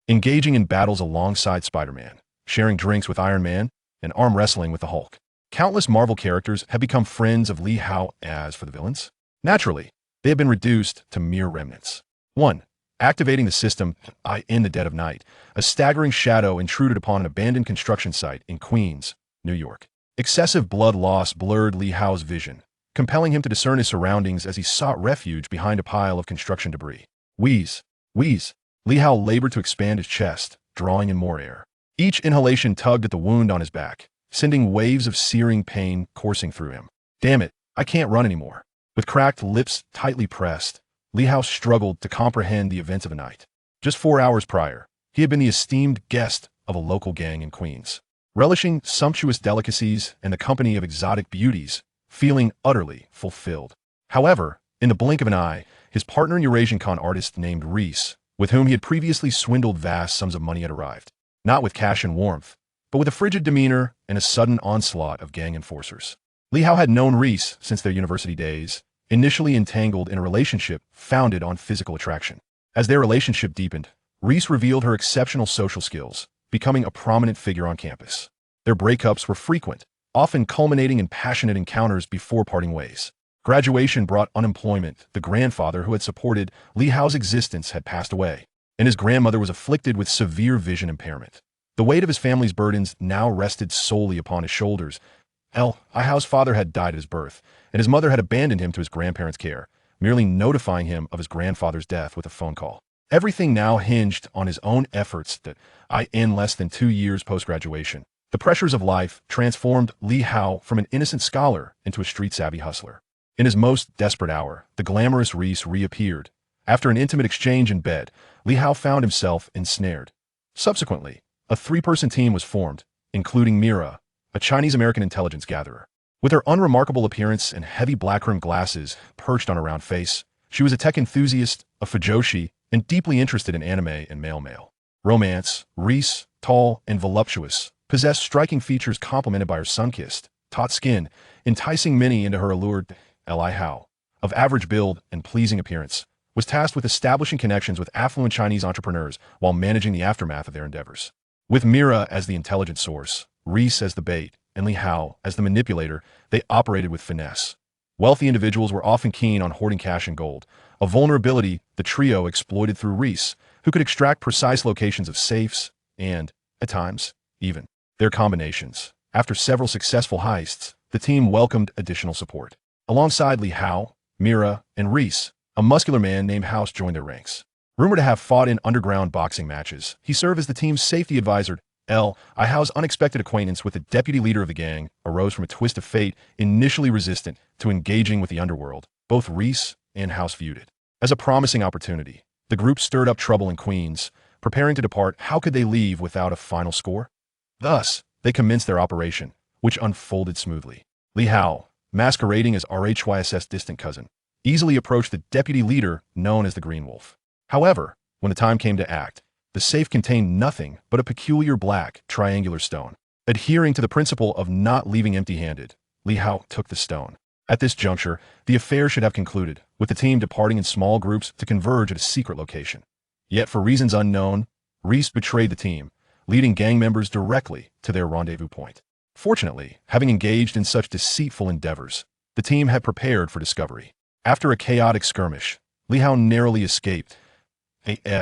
engaging in battles alongside Spider-Man, sharing drinks with Iron Man, and arm wrestling with the Hulk. Countless Marvel characters have become friends of Li Hao. As for the villains, naturally, they have been reduced to mere remnants. 1. Activating the system. In the dead of night, a staggering shadow intruded upon an abandoned construction site in Queens, New York. Excessive blood loss blurred Li Hao's vision, compelling him to discern his surroundings as he sought refuge behind a pile of construction debris. Wheeze. Wheeze. Li Hao labored to expand his chest, drawing in more air. Each inhalation tugged at the wound on his back, sending waves of searing pain coursing through him. Damn it, I can't run anymore. With cracked lips tightly pressed, Li Hao struggled to comprehend the events of the night. Just 4 hours prior, he had been the esteemed guest of a local gang in Queens, relishing sumptuous delicacies and the company of exotic beauties, feeling utterly fulfilled. However, in the blink of an eye, his partner and Eurasian con artist named Reese, with whom he had previously swindled vast sums of money, had arrived. Not with cash and warmth, but with a frigid demeanor and a sudden onslaught of gang enforcers. Li Hao had known Reese since their university days, initially entangled in a relationship founded on physical attraction. As their relationship deepened, Reese revealed her exceptional social skills, becoming a prominent figure on campus. Their breakups were frequent, often culminating in passionate encounters before parting ways. Graduation brought unemployment. The grandfather who had supported Li Hao's existence had passed away, and his grandmother was afflicted with severe vision impairment. The weight of his family's burdens now rested solely upon his shoulders. Li Hao's father had died at his birth, and his mother had abandoned him to his grandparents' care, merely notifying him of his grandfather's death with a phone call. Everything now hinged on his own efforts. In less than 2 years post-graduation, the pressures of life transformed Li Hao from an innocent scholar into a street-savvy hustler. In his most desperate hour, the glamorous Reese reappeared. After an intimate exchange in bed, Li Hao found himself ensnared. Subsequently, a 3-person team was formed, including Mira, a Chinese-American intelligence gatherer. With her unremarkable appearance and heavy black-rimmed glasses perched on her round face, she was a tech enthusiast, a fujoshi, and deeply interested in anime and male romance. Reese, tall and voluptuous, possessed striking features complemented by her sun-kissed, taut skin, enticing many into her allure. Li Hao, of average build and pleasing appearance, was tasked with establishing connections with affluent Chinese entrepreneurs while managing the aftermath of their endeavors. With Mira as the intelligence source, Reese as the bait, and Li Hao as the manipulator, they operated with finesse. Wealthy individuals were often keen on hoarding cash and gold, a vulnerability the trio exploited through Reese, who could extract precise locations of safes and, at times, even their combinations. After several successful heists, the team welcomed additional support. Alongside Li Hao, Mira, and Reese, a muscular man named House joined their ranks. Rumored to have fought in underground boxing matches, he served as the team's safety advisor. Li Hao's unexpected acquaintance with the deputy leader of the gang arose from a twist of fate. Initially resistant to engaging with the underworld, both Reese and House viewed it as a promising opportunity. The group stirred up trouble in Queens, preparing to depart. How could they leave without a final score? Thus, they commenced their operation, which unfolded smoothly. Li Hao, masquerading as RHYS's distant cousin, easily approached the deputy leader known as the Green Wolf. However, when the time came to act, the safe contained nothing but a peculiar black, triangular stone. Adhering to the principle of not leaving empty-handed, Li Hao took the stone. At this juncture, the affair should have concluded, with the team departing in small groups to converge at a secret location. Yet for reasons unknown, Reese betrayed the team, leading gang members directly to their rendezvous point. Fortunately, having engaged in such deceitful endeavors, the team had prepared for discovery. After a chaotic skirmish, Li Hao narrowly escaped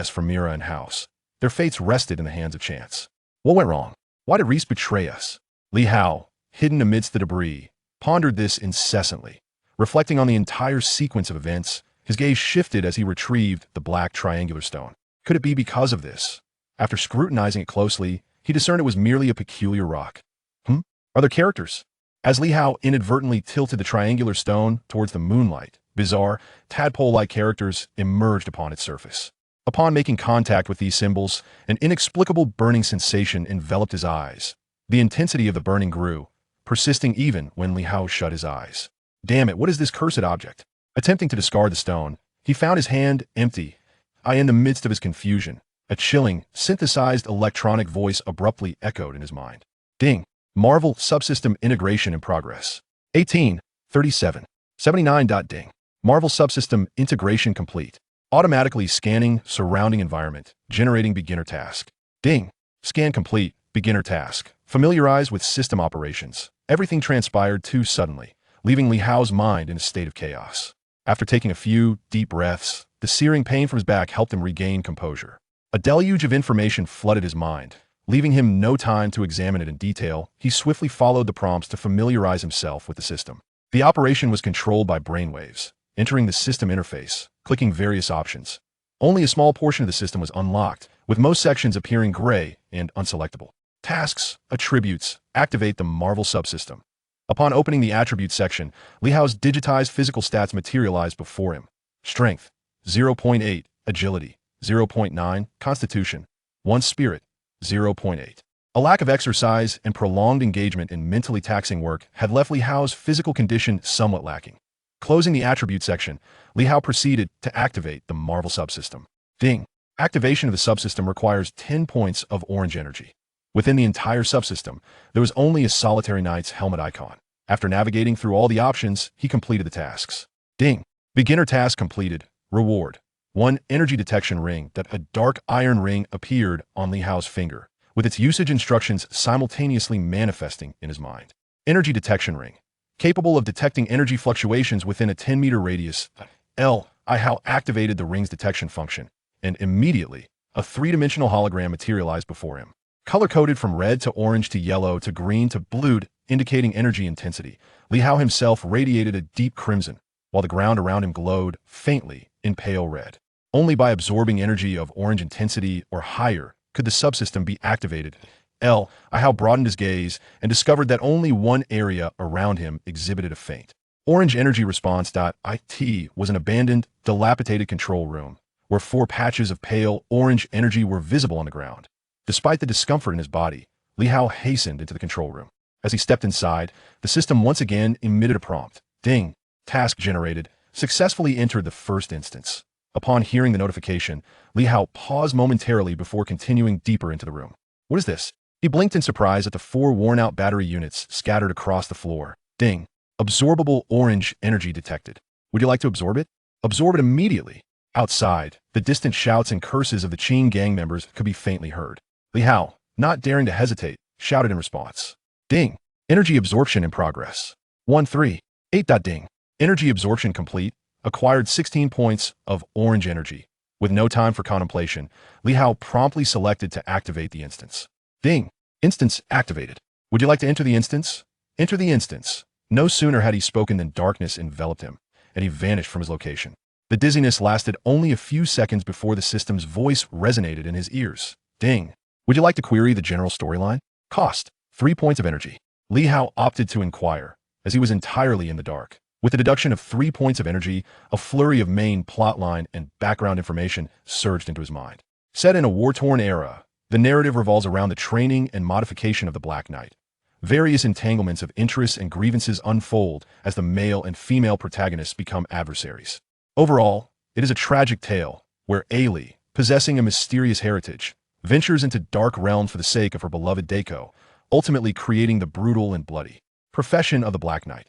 from Mira and House. Their fates rested in the hands of chance. What went wrong? Why did Reese betray us? Li Hao, hidden amidst the debris, pondered this incessantly. Reflecting on the entire sequence of events, his gaze shifted as he retrieved the black triangular stone. Could it be because of this? After scrutinizing it closely, he discerned it was merely a peculiar rock. Are there characters? As Li Hao inadvertently tilted the triangular stone towards the moonlight, bizarre, tadpole-like characters emerged upon its surface. Upon making contact with these symbols, an inexplicable burning sensation enveloped his eyes. The intensity of the burning grew, persisting even when Li Hao shut his eyes. Damn it, what is this cursed object? Attempting to discard the stone, he found his hand empty. In the midst of his confusion, a chilling, synthesized electronic voice abruptly echoed in his mind. Ding! Marvel subsystem integration in progress. 18:37:79. Ding. Marvel subsystem integration complete. automatically scanning surrounding environment, generating beginner task. Ding. Scan complete, beginner task. Familiarize with system operations. Everything transpired too suddenly, leaving Li Hao's mind in a state of chaos. After taking a few deep breaths, the searing pain from his back helped him regain composure. A deluge of information flooded his mind, leaving him no time to examine it in detail. He swiftly followed the prompts to familiarize himself with the system. The operation was controlled by brainwaves. Entering the system interface, clicking various options. Only a small portion of the system was unlocked, with most sections appearing gray and unselectable. Tasks, attributes, activate the Marvel subsystem. Upon opening the attribute section, Li Hao's digitized physical stats materialized before him. Strength, 0.8, agility, 0.9, constitution, 1 spirit, 0.8. A lack of exercise and prolonged engagement in mentally taxing work had left Li Hao's physical condition somewhat lacking. Closing the attribute section, Li Hao proceeded to activate the Marvel subsystem. Ding. Activation of the subsystem requires 10 points of orange energy. Within the entire subsystem, there was only a solitary knight's helmet icon. After navigating through all the options, he completed the tasks. Ding. Beginner task completed. Reward. 1 energy detection ring. That a dark iron ring appeared on Li Hao's finger, with its usage instructions simultaneously manifesting in his mind. Energy detection ring. Capable of detecting energy fluctuations within a 10-meter radius. Li Hao activated the ring's detection function, and immediately, a 3-dimensional hologram materialized before him. Color-coded from red to orange to yellow to green to blue, indicating energy intensity, Li Hao himself radiated a deep crimson, while the ground around him glowed faintly in pale red. Only by absorbing energy of orange intensity or higher could the subsystem be activated. Li Hao broadened his gaze and discovered that only one area around him exhibited a faint orange energy response. It was an abandoned, dilapidated control room, where 4 patches of pale orange energy were visible on the ground. Despite the discomfort in his body, Li Hao hastened into the control room. As he stepped inside, the system once again emitted a prompt. Ding. Task generated. Successfully entered the first instance. Upon hearing the notification, Li Hao paused momentarily before continuing deeper into the room. What is this? He blinked in surprise at the 4 worn-out battery units scattered across the floor. Ding. Absorbable orange energy detected. Would you like to absorb it? Absorb it immediately. Outside, the distant shouts and curses of the Qing gang members could be faintly heard. Li Hao, not daring to hesitate, shouted in response. Ding. Energy absorption in progress. 1-3. 8. Ding. Energy absorption complete. Acquired 16 points of orange energy. With no time for contemplation, Li Hao promptly selected to activate the instance. Ding. Instance activated. Would you like to enter the instance? Enter the instance. No sooner had he spoken than darkness enveloped him, and he vanished from his location. The dizziness lasted only a few seconds before the system's voice resonated in his ears. Ding. Would you like to query the general storyline? Cost. 3 points of energy. Li Hao opted to inquire, as he was entirely in the dark. With the deduction of 3 points of energy, a flurry of main plotline and background information surged into his mind. Set in a war-torn era, the narrative revolves around the training and modification of the Black Knight. Various entanglements of interests and grievances unfold as the male and female protagonists become adversaries. Overall, it is a tragic tale where Ailey, possessing a mysterious heritage, ventures into dark realms for the sake of her beloved Deiko, ultimately creating the brutal and bloody profession of the Black Knight.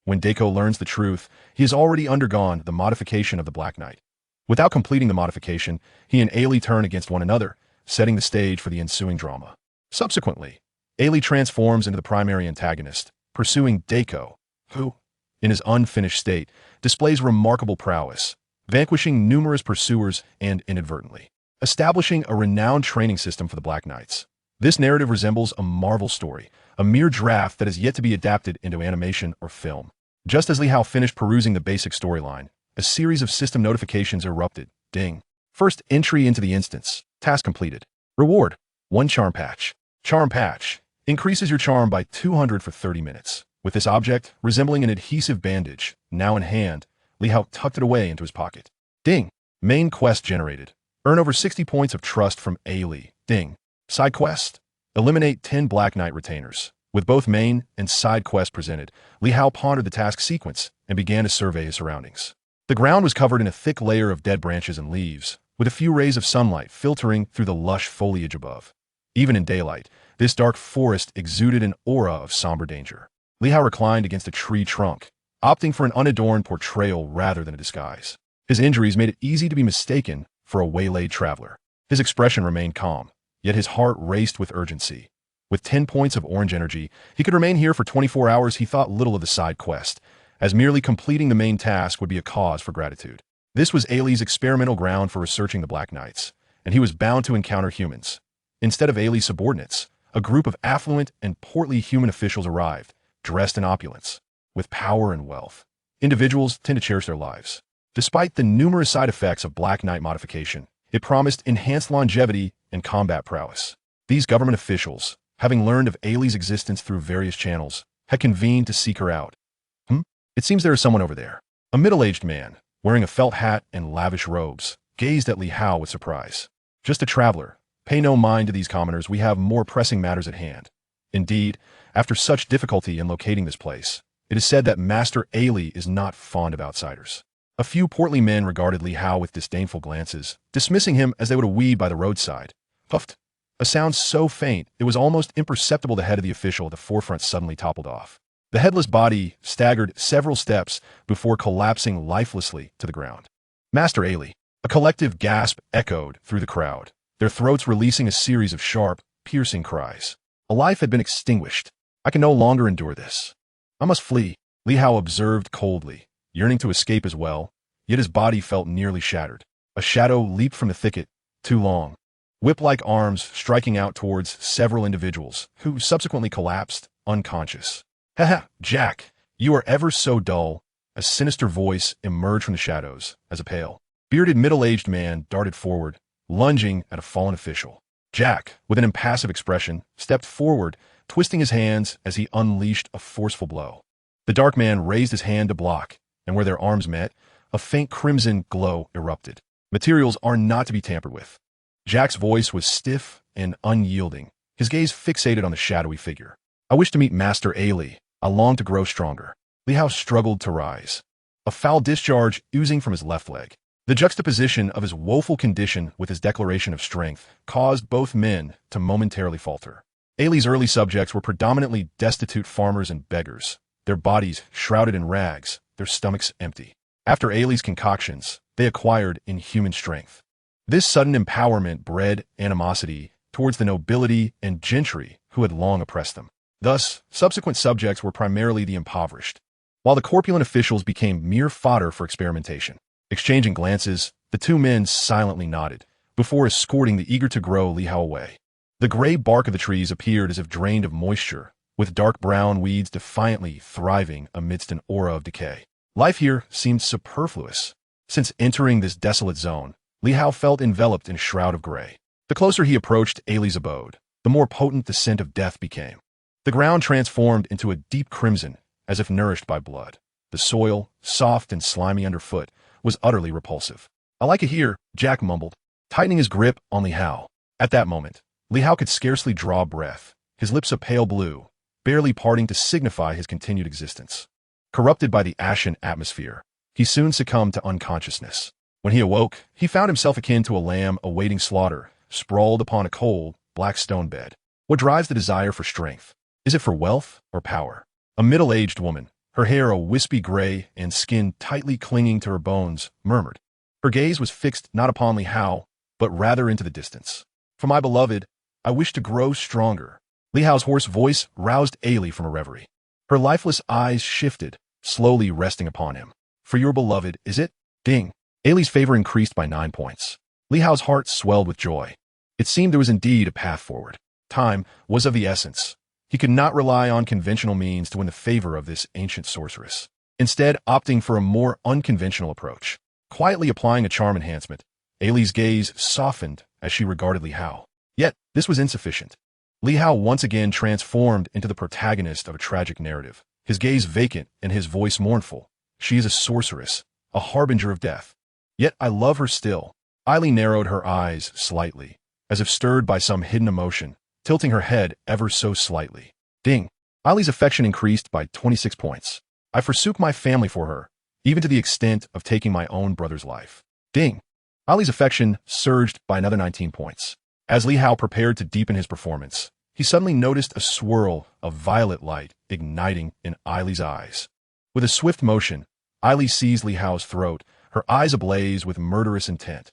When Deiko learns the truth, he has already undergone the modification of the Black Knight. Without completing the modification, he and Ailey turn against one another, setting the stage for the ensuing drama. Subsequently, Ailey transforms into the primary antagonist, pursuing Deiko, who, in his unfinished state, displays remarkable prowess, vanquishing numerous pursuers and inadvertently establishing a renowned training system for the Black Knights. This narrative resembles a Marvel story, a mere draft that is yet to be adapted into animation or film. Just as Li Hao finished perusing the basic storyline, a series of system notifications erupted. Ding. First entry into the instance. Task completed. Reward. 1 charm patch. Charm patch. Increases your charm by 200 for 30 minutes. With this object, resembling an adhesive bandage, now in hand, Li Hao tucked it away into his pocket. Ding. Main quest generated. Earn over 60 points of trust from Ailey. Ding. Side quest. Eliminate 10 Black Knight retainers. With both main and side quests presented, Li Hao pondered the task sequence and began to survey his surroundings. The ground was covered in a thick layer of dead branches and leaves, with a few rays of sunlight filtering through the lush foliage above. Even in daylight, this dark forest exuded an aura of somber danger. Li Hao reclined against a tree trunk, opting for an unadorned portrayal rather than a disguise. His injuries made it easy to be mistaken for a waylaid traveler. His expression remained calm, yet his heart raced with urgency. With 10 points of orange energy, he could remain here for 24 hours. He thought little of the side quest, as merely completing the main task would be a cause for gratitude. This was Ailey's experimental ground for researching the Black Knights, and he was bound to encounter humans. Instead of Ailey's subordinates, a group of affluent and portly human officials arrived, dressed in opulence, with power and wealth. Individuals tend to cherish their lives. Despite the numerous side effects of Black Knight modification, it promised enhanced longevity and combat prowess. These government officials, having learned of Ailey's existence through various channels, had convened to seek her out. It seems there is someone over there. A middle-aged man, wearing a felt hat and lavish robes, gazed at Li Hao with surprise. Just a traveler. Pay no mind to these commoners. We have more pressing matters at hand. Indeed, after such difficulty in locating this place, it is said that Master Ailey is not fond of outsiders. A few portly men regarded Li Hao with disdainful glances, dismissing him as they would a weed by the roadside. Puffed. A sound so faint it was almost imperceptible. The head of the official at the forefront suddenly toppled off. The headless body staggered several steps before collapsing lifelessly to the ground. Master Ailey. A collective gasp echoed through the crowd, their throats releasing a series of sharp, piercing cries. A life had been extinguished. I can no longer endure this. I must flee, Li Hao observed coldly, yearning to escape as well, yet his body felt nearly shattered. A shadow leaped from the thicket, too long, whip-like arms striking out towards several individuals, who subsequently collapsed, unconscious. Haha, Jack, you are ever so dull. A sinister voice emerged from the shadows as a pale, bearded middle-aged man darted forward, lunging at a fallen official. Jack, with an impassive expression, stepped forward, twisting his hands as he unleashed a forceful blow. The dark man raised his hand to block, and where their arms met, a faint crimson glow erupted. Materials are not to be tampered with. Jack's voice was stiff and unyielding, his gaze fixated on the shadowy figure. I wish to meet Master Ailey. I long to grow stronger. Li Hao struggled to rise, a foul discharge oozing from his left leg. The juxtaposition of his woeful condition with his declaration of strength caused both men to momentarily falter. Ailey's early subjects were predominantly destitute farmers and beggars, their bodies shrouded in rags, their stomachs empty. After Ailey's concoctions, they acquired inhuman strength. This sudden empowerment bred animosity towards the nobility and gentry who had long oppressed them. Thus, subsequent subjects were primarily the impoverished, while the corpulent officials became mere fodder for experimentation. Exchanging glances, the two men silently nodded, before escorting the eager-to-grow Li Hao away. The gray bark of the trees appeared as if drained of moisture, with dark brown weeds defiantly thriving amidst an aura of decay. Life here seemed superfluous. Since entering this desolate zone, Li Hao felt enveloped in a shroud of gray. The closer he approached Ailey's abode, the more potent the scent of death became. The ground transformed into a deep crimson, as if nourished by blood. The soil, soft and slimy underfoot, was utterly repulsive. I like it here, Jack mumbled, tightening his grip on Li Hao. At that moment, Li Hao could scarcely draw breath, his lips a pale blue, barely parting to signify his continued existence. Corrupted by the ashen atmosphere, he soon succumbed to unconsciousness. When he awoke, he found himself akin to a lamb awaiting slaughter, sprawled upon a cold, black stone bed. What drives the desire for strength? Is it for wealth or power? A middle-aged woman, her hair a wispy gray and skin tightly clinging to her bones, murmured. Her gaze was fixed not upon Li Hao, but rather into the distance. For my beloved, I wish to grow stronger. Li Hao's hoarse voice roused Ailey from a reverie. Her lifeless eyes shifted, slowly resting upon him. For your beloved, is it? Ding. Ailey's favor increased by 9 points. Li Hao's heart swelled with joy. It seemed there was indeed a path forward. Time was of the essence. He could not rely on conventional means to win the favor of this ancient sorceress, instead opting for a more unconventional approach. Quietly applying a charm enhancement, Ailey's gaze softened as she regarded Li Hao. Yet, this was insufficient. Li Hao once again transformed into the protagonist of a tragic narrative, his gaze vacant and his voice mournful. She is a sorceress, a harbinger of death. Yet I love her still. Ailey narrowed her eyes slightly, as if stirred by some hidden emotion, tilting her head ever so slightly. Ding. Ailey's affection increased by 26 points. I forsook my family for her, even to the extent of taking my own brother's life. Ding. Ailey's affection surged by another 19 points. As Li Hao prepared to deepen his performance, he suddenly noticed a swirl of violet light igniting in Ailey's eyes. With a swift motion, Ailey seized Li Hao's throat, her eyes ablaze with murderous intent.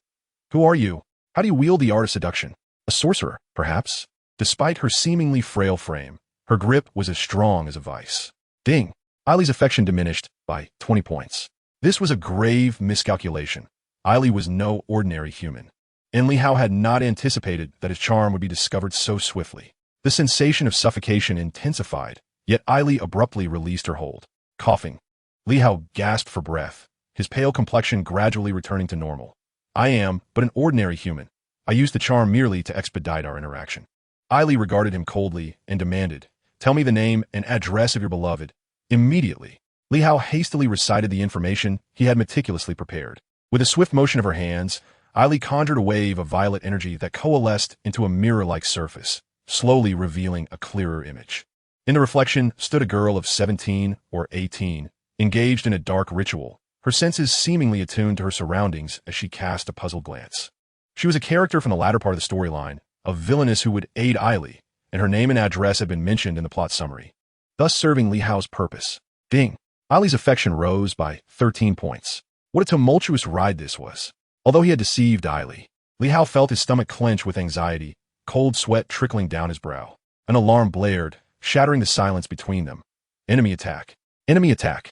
Who are you? How do you wield the art of seduction? A sorcerer, perhaps? Despite her seemingly frail frame, her grip was as strong as a vice. Ding! Eileen's affection diminished by 20 points. This was a grave miscalculation. Eileen was no ordinary human, and Li Hao had not anticipated that his charm would be discovered so swiftly. The sensation of suffocation intensified, yet Eileen abruptly released her hold. Coughing, Li Hao gasped for breath, his pale complexion gradually returning to normal. I am but an ordinary human. I used the charm merely to expedite our interaction. Eileen regarded him coldly and demanded, tell me the name and address of your beloved. Immediately, Li Hao hastily recited the information he had meticulously prepared. With a swift motion of her hands, Eileen conjured a wave of violet energy that coalesced into a mirror-like surface, slowly revealing a clearer image. In the reflection stood a girl of 17 or 18, engaged in a dark ritual, her senses seemingly attuned to her surroundings as she cast a puzzled glance. She was a character from the latter part of the storyline, a villainess who would aid Eileen, and her name and address had been mentioned in the plot summary, thus serving Li Hao's purpose. Ding! Eileen's affection rose by 13 points. What a tumultuous ride this was. Although he had deceived Eileen, Li Hao felt his stomach clench with anxiety, cold sweat trickling down his brow. An alarm blared, shattering the silence between them. Enemy attack! Enemy attack!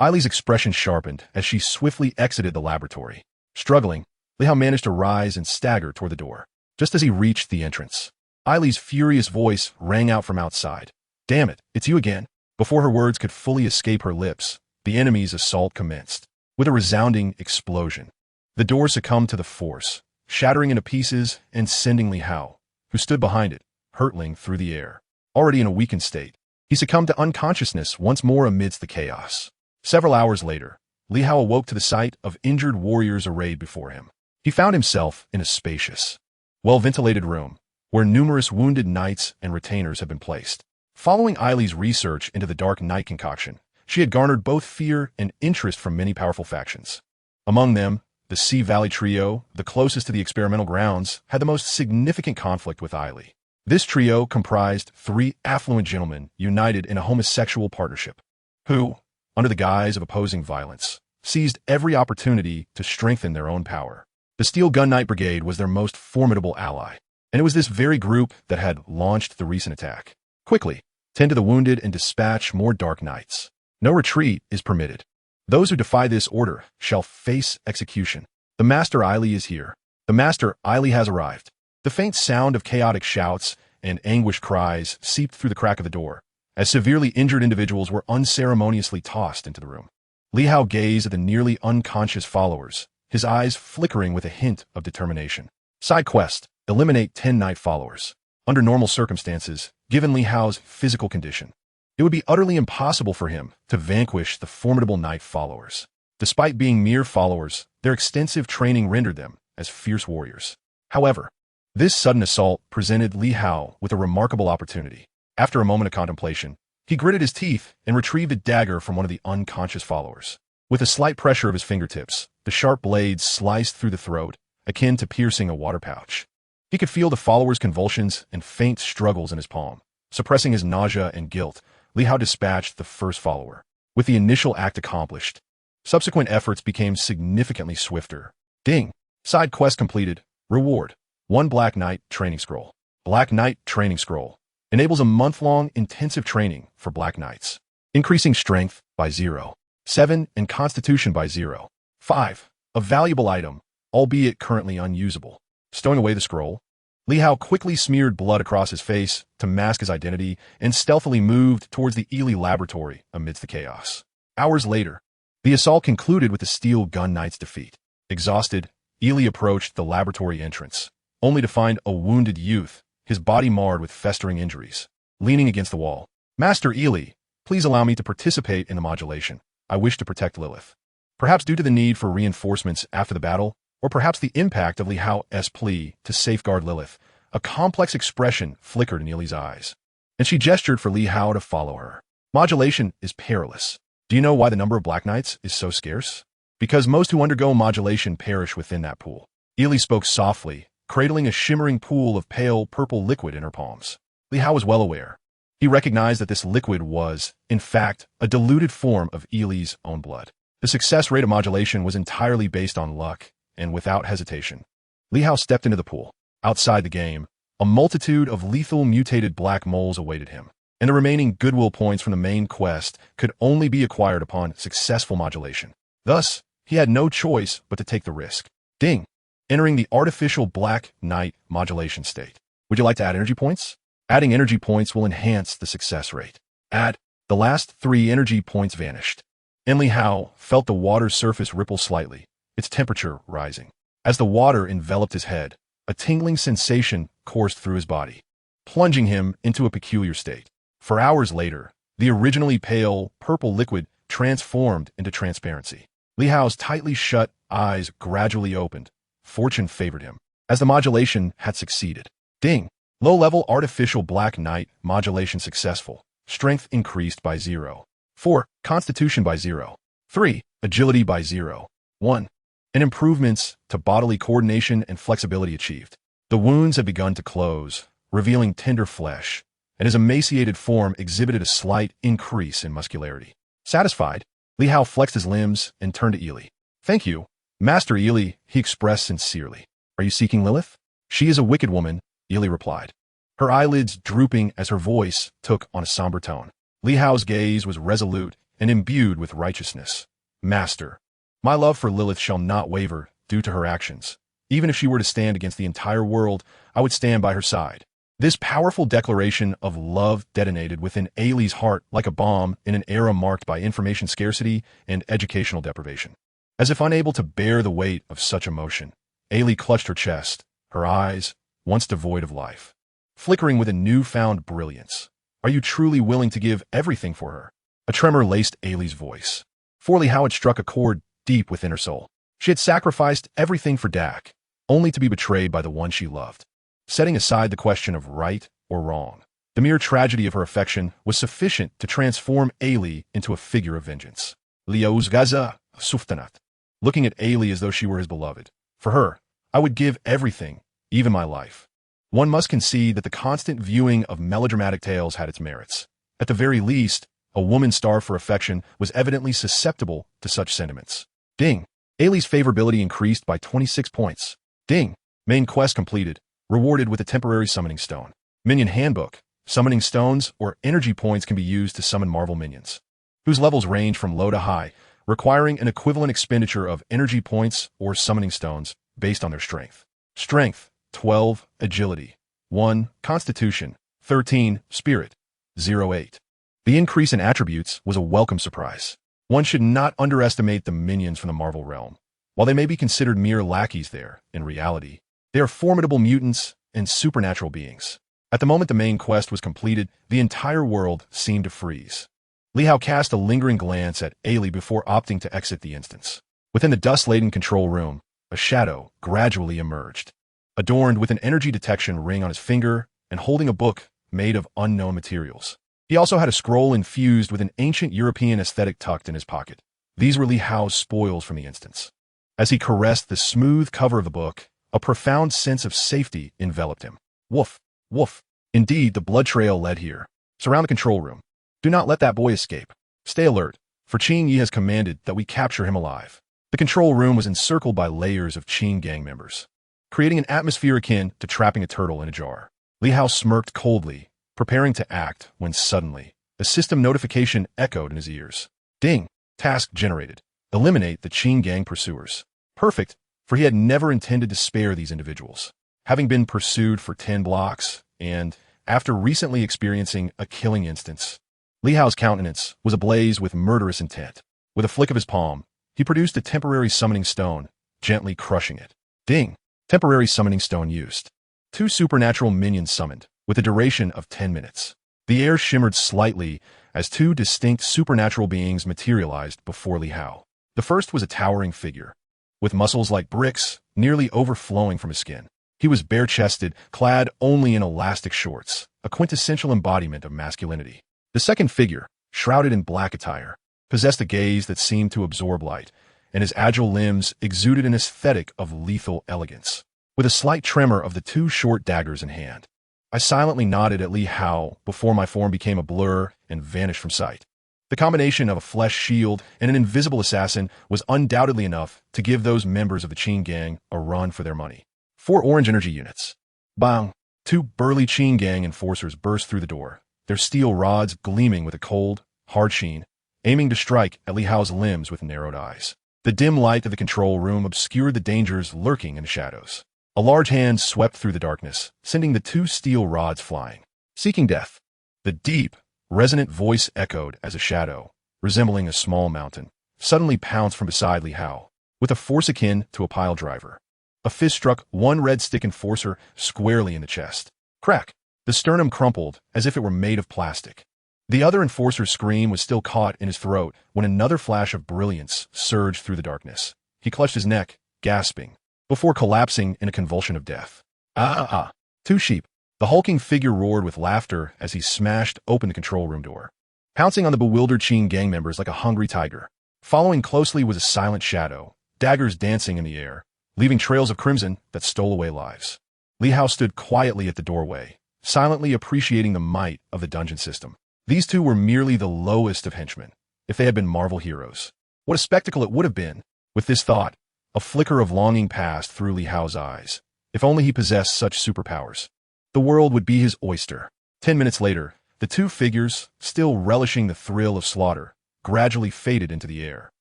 Eileen's expression sharpened as she swiftly exited the laboratory. Struggling, Li Hao managed to rise and stagger toward the door. Just as he reached the entrance, Eileen's furious voice rang out from outside. Damn it, it's you again. Before her words could fully escape her lips, the enemy's assault commenced. With a resounding explosion, the door succumbed to the force, shattering into pieces and sending Li Hao, who stood behind it, hurtling through the air. Already in a weakened state, he succumbed to unconsciousness once more amidst the chaos. Several hours later, Li Hao awoke to the sight of injured warriors arrayed before him. He found himself in a spacious, well-ventilated room, where numerous wounded knights and retainers had been placed. Following Eileen's research into the Dark Knight concoction, she had garnered both fear and interest from many powerful factions. Among them, the Sea Valley Trio, the closest to the experimental grounds, had the most significant conflict with Eileen. This trio comprised 3 affluent gentlemen united in a homosexual partnership, who, under the guise of opposing violence, seized every opportunity to strengthen their own power. The Steel Gun Knight Brigade was their most formidable ally, and it was this very group that had launched the recent attack. Quickly, tend to the wounded and dispatch more Dark Knights. No retreat is permitted. Those who defy this order shall face execution. The Master Eileen is here. The Master Eileen has arrived. The faint sound of chaotic shouts and anguished cries seeped through the crack of the door, as severely injured individuals were unceremoniously tossed into the room. Li Hao gazed at the nearly unconscious followers, his eyes flickering with a hint of determination. Side quest: eliminate 10 Knight followers. Under normal circumstances, given Li Hao's physical condition, it would be utterly impossible for him to vanquish the formidable Knight followers. Despite being mere followers, their extensive training rendered them as fierce warriors. However, this sudden assault presented Li Hao with a remarkable opportunity. After a moment of contemplation, he gritted his teeth and retrieved a dagger from one of the unconscious followers. With a slight pressure of his fingertips, the sharp blade sliced through the throat, akin to piercing a water pouch. He could feel the follower's convulsions and faint struggles in his palm. Suppressing his nausea and guilt, Li Hao dispatched the first follower. With the initial act accomplished, subsequent efforts became significantly swifter. Ding! Side quest completed. Reward: 1 Black Knight Training Scroll. Black Knight Training Scroll enables a month-long intensive training for Black Knights, increasing strength by 0.7 and constitution by 0.5. A valuable item, albeit currently unusable. Stowing away the scroll, Li Hao quickly smeared blood across his face to mask his identity and stealthily moved towards the Ely laboratory amidst the chaos. Hours later, the assault concluded with the Steel Gun Knight's defeat. Exhausted, Ely approached the laboratory entrance, only to find a wounded youth, his body marred with festering injuries, leaning against the wall. Master Ely, please allow me to participate in the modulation. I wish to protect Lilith. Perhaps due to the need for reinforcements after the battle, or perhaps the impact of Li Hao's plea to safeguard Lilith, a complex expression flickered in Ely's eyes, and she gestured for Li Hao to follow her. Modulation is perilous. Do you know why the number of Black Knights is so scarce? Because most who undergo modulation perish within that pool. Ely spoke softly, cradling a shimmering pool of pale purple liquid in her palms. Li Hao was well aware. He recognized that this liquid was, in fact, a diluted form of Ely's own blood. The success rate of modulation was entirely based on luck, and without hesitation, Li Hao stepped into the pool. Outside the game, a multitude of lethal mutated black moles awaited him, and the remaining goodwill points from the main quest could only be acquired upon successful modulation. Thus, he had no choice but to take the risk. Ding! Entering the artificial Black Knight modulation state. Would you like to add energy points? Adding energy points will enhance the success rate. Add. The last 3 energy points vanished. And Li Hao felt the water's surface ripple slightly, its temperature rising. As the water enveloped his head, a tingling sensation coursed through his body, plunging him into a peculiar state. For hours later, the originally pale, purple liquid transformed into transparency. Li Hao's tightly shut eyes gradually opened. Fortune favored him, as the modulation had succeeded. Ding! Low-level artificial Black Knight modulation successful. Strength increased by 0. 4. Constitution by 0. 3. Agility by 0. 1. And improvements to bodily coordination and flexibility achieved. The wounds had begun to close, revealing tender flesh, and his emaciated form exhibited a slight increase in muscularity. Satisfied, Li Hao flexed his limbs and turned to Ely. Thank you, Master Ely, he expressed sincerely. Are you seeking Lilith? She is a wicked woman, Ely replied, her eyelids drooping as her voice took on a somber tone. Li Hao's gaze was resolute and imbued with righteousness. Master, my love for Lilith shall not waver due to her actions. Even if she were to stand against the entire world, I would stand by her side. This powerful declaration of love detonated within Ailey's heart like a bomb in an era marked by information scarcity and educational deprivation. As if unable to bear the weight of such emotion, Ailey clutched her chest, her eyes, once devoid of life, flickering with a newfound brilliance. Are you truly willing to give everything for her? A tremor laced Ailey's voice. For Li Hao had struck a chord deep within her soul. She had sacrificed everything for Dak, only to be betrayed by the one she loved. Setting aside the question of right or wrong, the mere tragedy of her affection was sufficient to transform Ailey into a figure of vengeance. Liao's Gaza Suftanat, looking at Ailey as though she were his beloved. For her, I would give everything, even my life. One must concede that the constant viewing of melodramatic tales had its merits. At the very least, a woman starved for affection was evidently susceptible to such sentiments. Ding! Ailey's favorability increased by 26 points. Ding! Main quest completed. Rewarded with a temporary summoning stone. Minion Handbook. Summoning stones or energy points can be used to summon Marvel minions, whose levels range from low to high, requiring an equivalent expenditure of energy points or summoning stones based on their strength. Strength, 12, Agility, 1, Constitution, 13, Spirit, 08. The increase in attributes was a welcome surprise. One should not underestimate the minions from the Marvel realm. While they may be considered mere lackeys there, in reality, they are formidable mutants and supernatural beings. At the moment the main quest was completed, the entire world seemed to freeze. Li Hao cast a lingering glance at Ailey before opting to exit the instance. Within the dust-laden control room, a shadow gradually emerged, adorned with an energy detection ring on his finger and holding a book made of unknown materials. He also had a scroll infused with an ancient European aesthetic tucked in his pocket. These were Li Hao's spoils from the instance. As he caressed the smooth cover of the book, a profound sense of safety enveloped him. Woof, woof. Indeed, the blood trail led here. Surround the control room. Do not let that boy escape. Stay alert, for Qing Yi has commanded that we capture him alive. The control room was encircled by layers of Qing gang members, creating an atmosphere akin to trapping a turtle in a jar. Li Hao smirked coldly, preparing to act, when suddenly, a system notification echoed in his ears. Ding! Task generated. Eliminate the Qing gang pursuers. Perfect, for he had never intended to spare these individuals. Having been pursued for 10 blocks, and, after recently experiencing a killing instance, Li Hao's countenance was ablaze with murderous intent. With a flick of his palm, he produced a temporary summoning stone, gently crushing it. Ding! Temporary summoning stone used. 2 supernatural minions summoned, with a duration of 10 minutes. The air shimmered slightly as 2 distinct supernatural beings materialized before Li Hao. The first was a towering figure, with muscles like bricks nearly overflowing from his skin. He was bare-chested, clad only in elastic shorts, a quintessential embodiment of masculinity. The second figure, shrouded in black attire, possessed a gaze that seemed to absorb light, and his agile limbs exuded an aesthetic of lethal elegance. With a slight tremor of the 2 short daggers in hand, I silently nodded at Li Hao before my form became a blur and vanished from sight. The combination of a flesh shield and an invisible assassin was undoubtedly enough to give those members of the Qin gang a run for their money. 4 orange energy units. Bang! 2 burly Qin gang enforcers burst through the door, their steel rods gleaming with a cold, hard sheen, aiming to strike at Li Hao's limbs with narrowed eyes. The dim light of the control room obscured the dangers lurking in the shadows. A large hand swept through the darkness, sending the 2 steel rods flying. Seeking death. The deep, resonant voice echoed as a shadow, resembling a small mountain, suddenly pounced from beside Li Hao, with a force akin to a pile driver. A fist struck one red stick enforcer squarely in the chest. Crack! The sternum crumpled as if it were made of plastic. The other enforcer's scream was still caught in his throat when another flash of brilliance surged through the darkness. He clutched his neck, gasping, before collapsing in a convulsion of death. Ah! 2 sheep. The hulking figure roared with laughter as he smashed open the control room door, pouncing on the bewildered Qin gang members like a hungry tiger. Following closely was a silent shadow, daggers dancing in the air, leaving trails of crimson that stole away lives. Li Hao stood quietly at the doorway, silently appreciating the might of the dungeon system. These 2 were merely the lowest of henchmen, if they had been Marvel heroes. What a spectacle it would have been! With this thought, a flicker of longing passed through Li Hao's eyes. If only he possessed such superpowers. The world would be his oyster. 10 minutes later, the 2 figures, still relishing the thrill of slaughter, gradually faded into the air.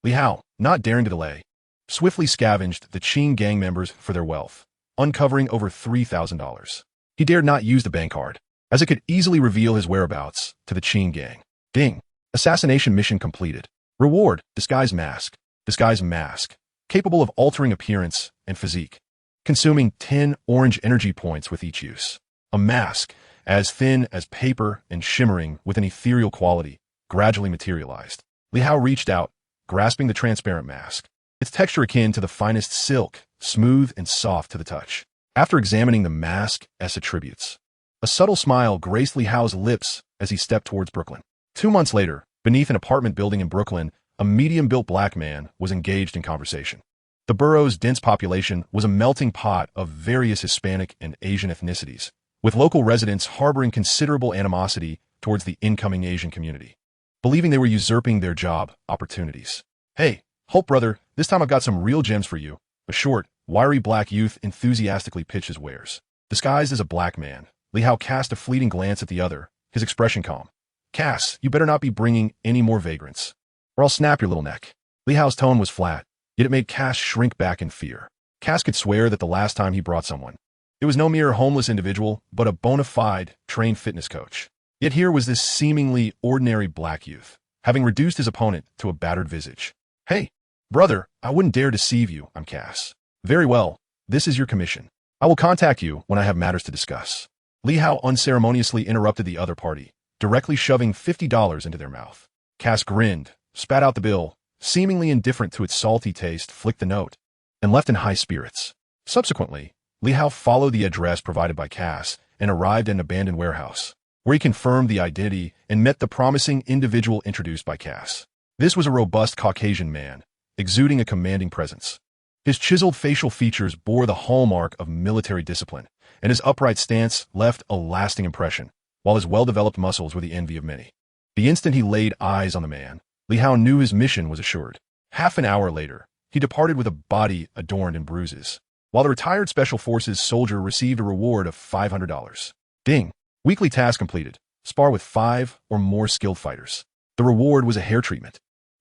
Li Hao, not daring to delay, swiftly scavenged the Qin gang members for their wealth, uncovering over $3,000. He dared not use the bank card, as it could easily reveal his whereabouts to the Qin gang. Ding! Assassination mission completed. Reward, disguise mask. Disguise mask, capable of altering appearance and physique, consuming 10 orange energy points with each use. A mask, as thin as paper and shimmering with an ethereal quality, gradually materialized. Li Hao reached out, grasping the transparent mask, its texture akin to the finest silk, smooth and soft to the touch. After examining the mask's attributes, a subtle smile graced Li Hao's lips as he stepped towards Brooklyn. 2 months later, beneath an apartment building in Brooklyn, a medium-built black man was engaged in conversation. The borough's dense population was a melting pot of various Hispanic and Asian ethnicities, with local residents harboring considerable animosity towards the incoming Asian community, believing they were usurping their job opportunities. Hey, Hope brother, this time I've got some real gems for you. A short, wiry black youth enthusiastically pitched his wares. Disguised as a black man, Li Hao cast a fleeting glance at the other, his expression calm. Cass, you better not be bringing any more vagrants, or I'll snap your little neck. Li Hao's tone was flat, yet it made Cass shrink back in fear. Cass could swear that the last time he brought someone, it was no mere homeless individual, but a bona fide, trained fitness coach. Yet here was this seemingly ordinary black youth, having reduced his opponent to a battered visage. Hey, brother, I wouldn't dare deceive you, I'm Cass. Very well, this is your commission. I will contact you when I have matters to discuss. Li Hao unceremoniously interrupted the other party, directly shoving $50 into their mouth. Cass grinned, spat out the bill, seemingly indifferent to its salty taste, flicked the note, and left in high spirits. Subsequently, Li Hao followed the address provided by Cass and arrived at an abandoned warehouse, where he confirmed the identity and met the promising individual introduced by Cass. This was a robust Caucasian man, exuding a commanding presence. His chiseled facial features bore the hallmark of military discipline, and his upright stance left a lasting impression, while his well-developed muscles were the envy of many. The instant he laid eyes on the man, Li Hao knew his mission was assured. Half an hour later, he departed with a body adorned in bruises, while the retired Special Forces soldier received a reward of $500. Ding! Weekly task completed. Spar with 5 or more skilled fighters. The reward was a hair treatment.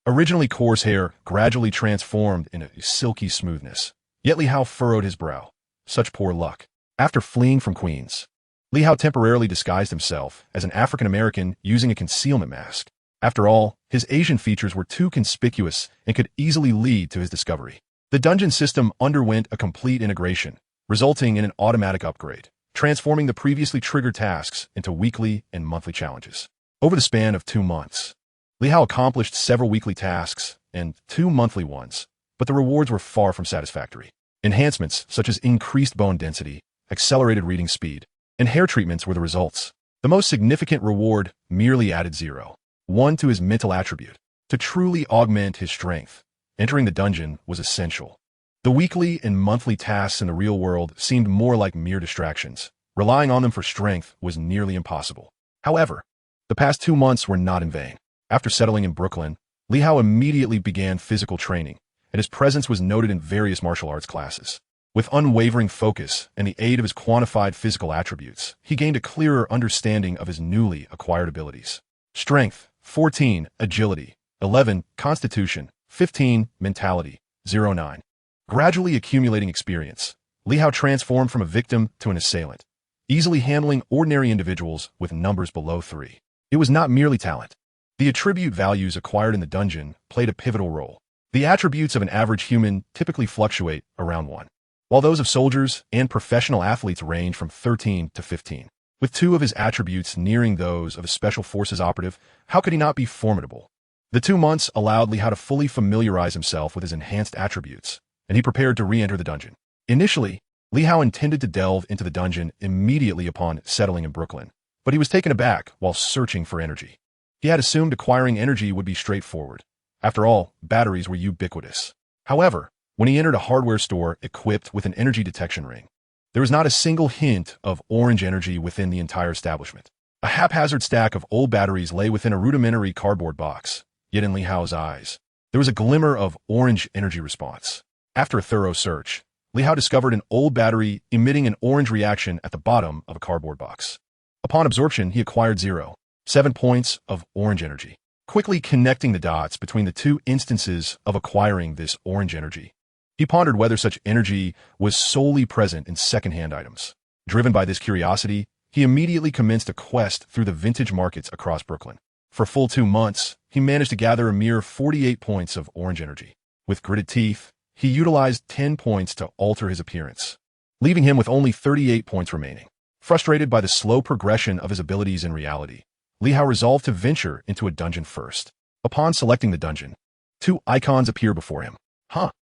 Originally coarse hair gradually transformed into silky smoothness. Yet Li Hao furrowed his brow. Such poor luck. After fleeing from Queens, Li Hao temporarily disguised himself as an African-American using a concealment mask. After all, his Asian features were too conspicuous and could easily lead to his discovery. The dungeon system underwent a complete integration, resulting in an automatic upgrade, transforming the previously triggered tasks into weekly and monthly challenges. Over the span of 2 months, Li Hao accomplished several weekly tasks and 2 monthly ones, but the rewards were far from satisfactory. Enhancements such as increased bone density, accelerated reading speed, and hair treatments were the results. The most significant reward merely added 0.1 to his mental attribute. To truly augment his strength, entering the dungeon was essential. The weekly and monthly tasks in the real world seemed more like mere distractions. Relying on them for strength was nearly impossible. However, the past 2 months were not in vain. After settling in Brooklyn, Li Hao immediately began physical training, and his presence was noted in various martial arts classes. With unwavering focus and the aid of his quantified physical attributes, he gained a clearer understanding of his newly acquired abilities. Strength, 14, agility, 11, constitution, 15, mentality, 09. Gradually accumulating experience, Li Hao transformed from a victim to an assailant, easily handling ordinary individuals with numbers below 3. It was not merely talent. The attribute values acquired in the dungeon played a pivotal role. The attributes of an average human typically fluctuate around 1, while those of soldiers and professional athletes range from 13 to 15. With 2 of his attributes nearing those of a special forces operative, how could he not be formidable? The 2 months allowed Li Hao to fully familiarize himself with his enhanced attributes, and he prepared to re-enter the dungeon. Initially, Li Hao intended to delve into the dungeon immediately upon settling in Brooklyn, but he was taken aback while searching for energy. He had assumed acquiring energy would be straightforward. After all, batteries were ubiquitous. However, when he entered a hardware store equipped with an energy detection ring, there was not a single hint of orange energy within the entire establishment. A haphazard stack of old batteries lay within a rudimentary cardboard box, yet in Li Hao's eyes, there was a glimmer of orange energy response. After a thorough search, Li Hao discovered an old battery emitting an orange reaction at the bottom of a cardboard box. Upon absorption, he acquired 0.7 points of orange energy. Quickly connecting the dots between the 2 instances of acquiring this orange energy, he pondered whether such energy was solely present in second-hand items. Driven by this curiosity, he immediately commenced a quest through the vintage markets across Brooklyn. For a full 2 months, he managed to gather a mere 48 points of orange energy. With gritted teeth, he utilized 10 points to alter his appearance, leaving him with only 38 points remaining. Frustrated by the slow progression of his abilities in reality, Li Hao resolved to venture into a dungeon first. Upon selecting the dungeon, 2 icons appear before him.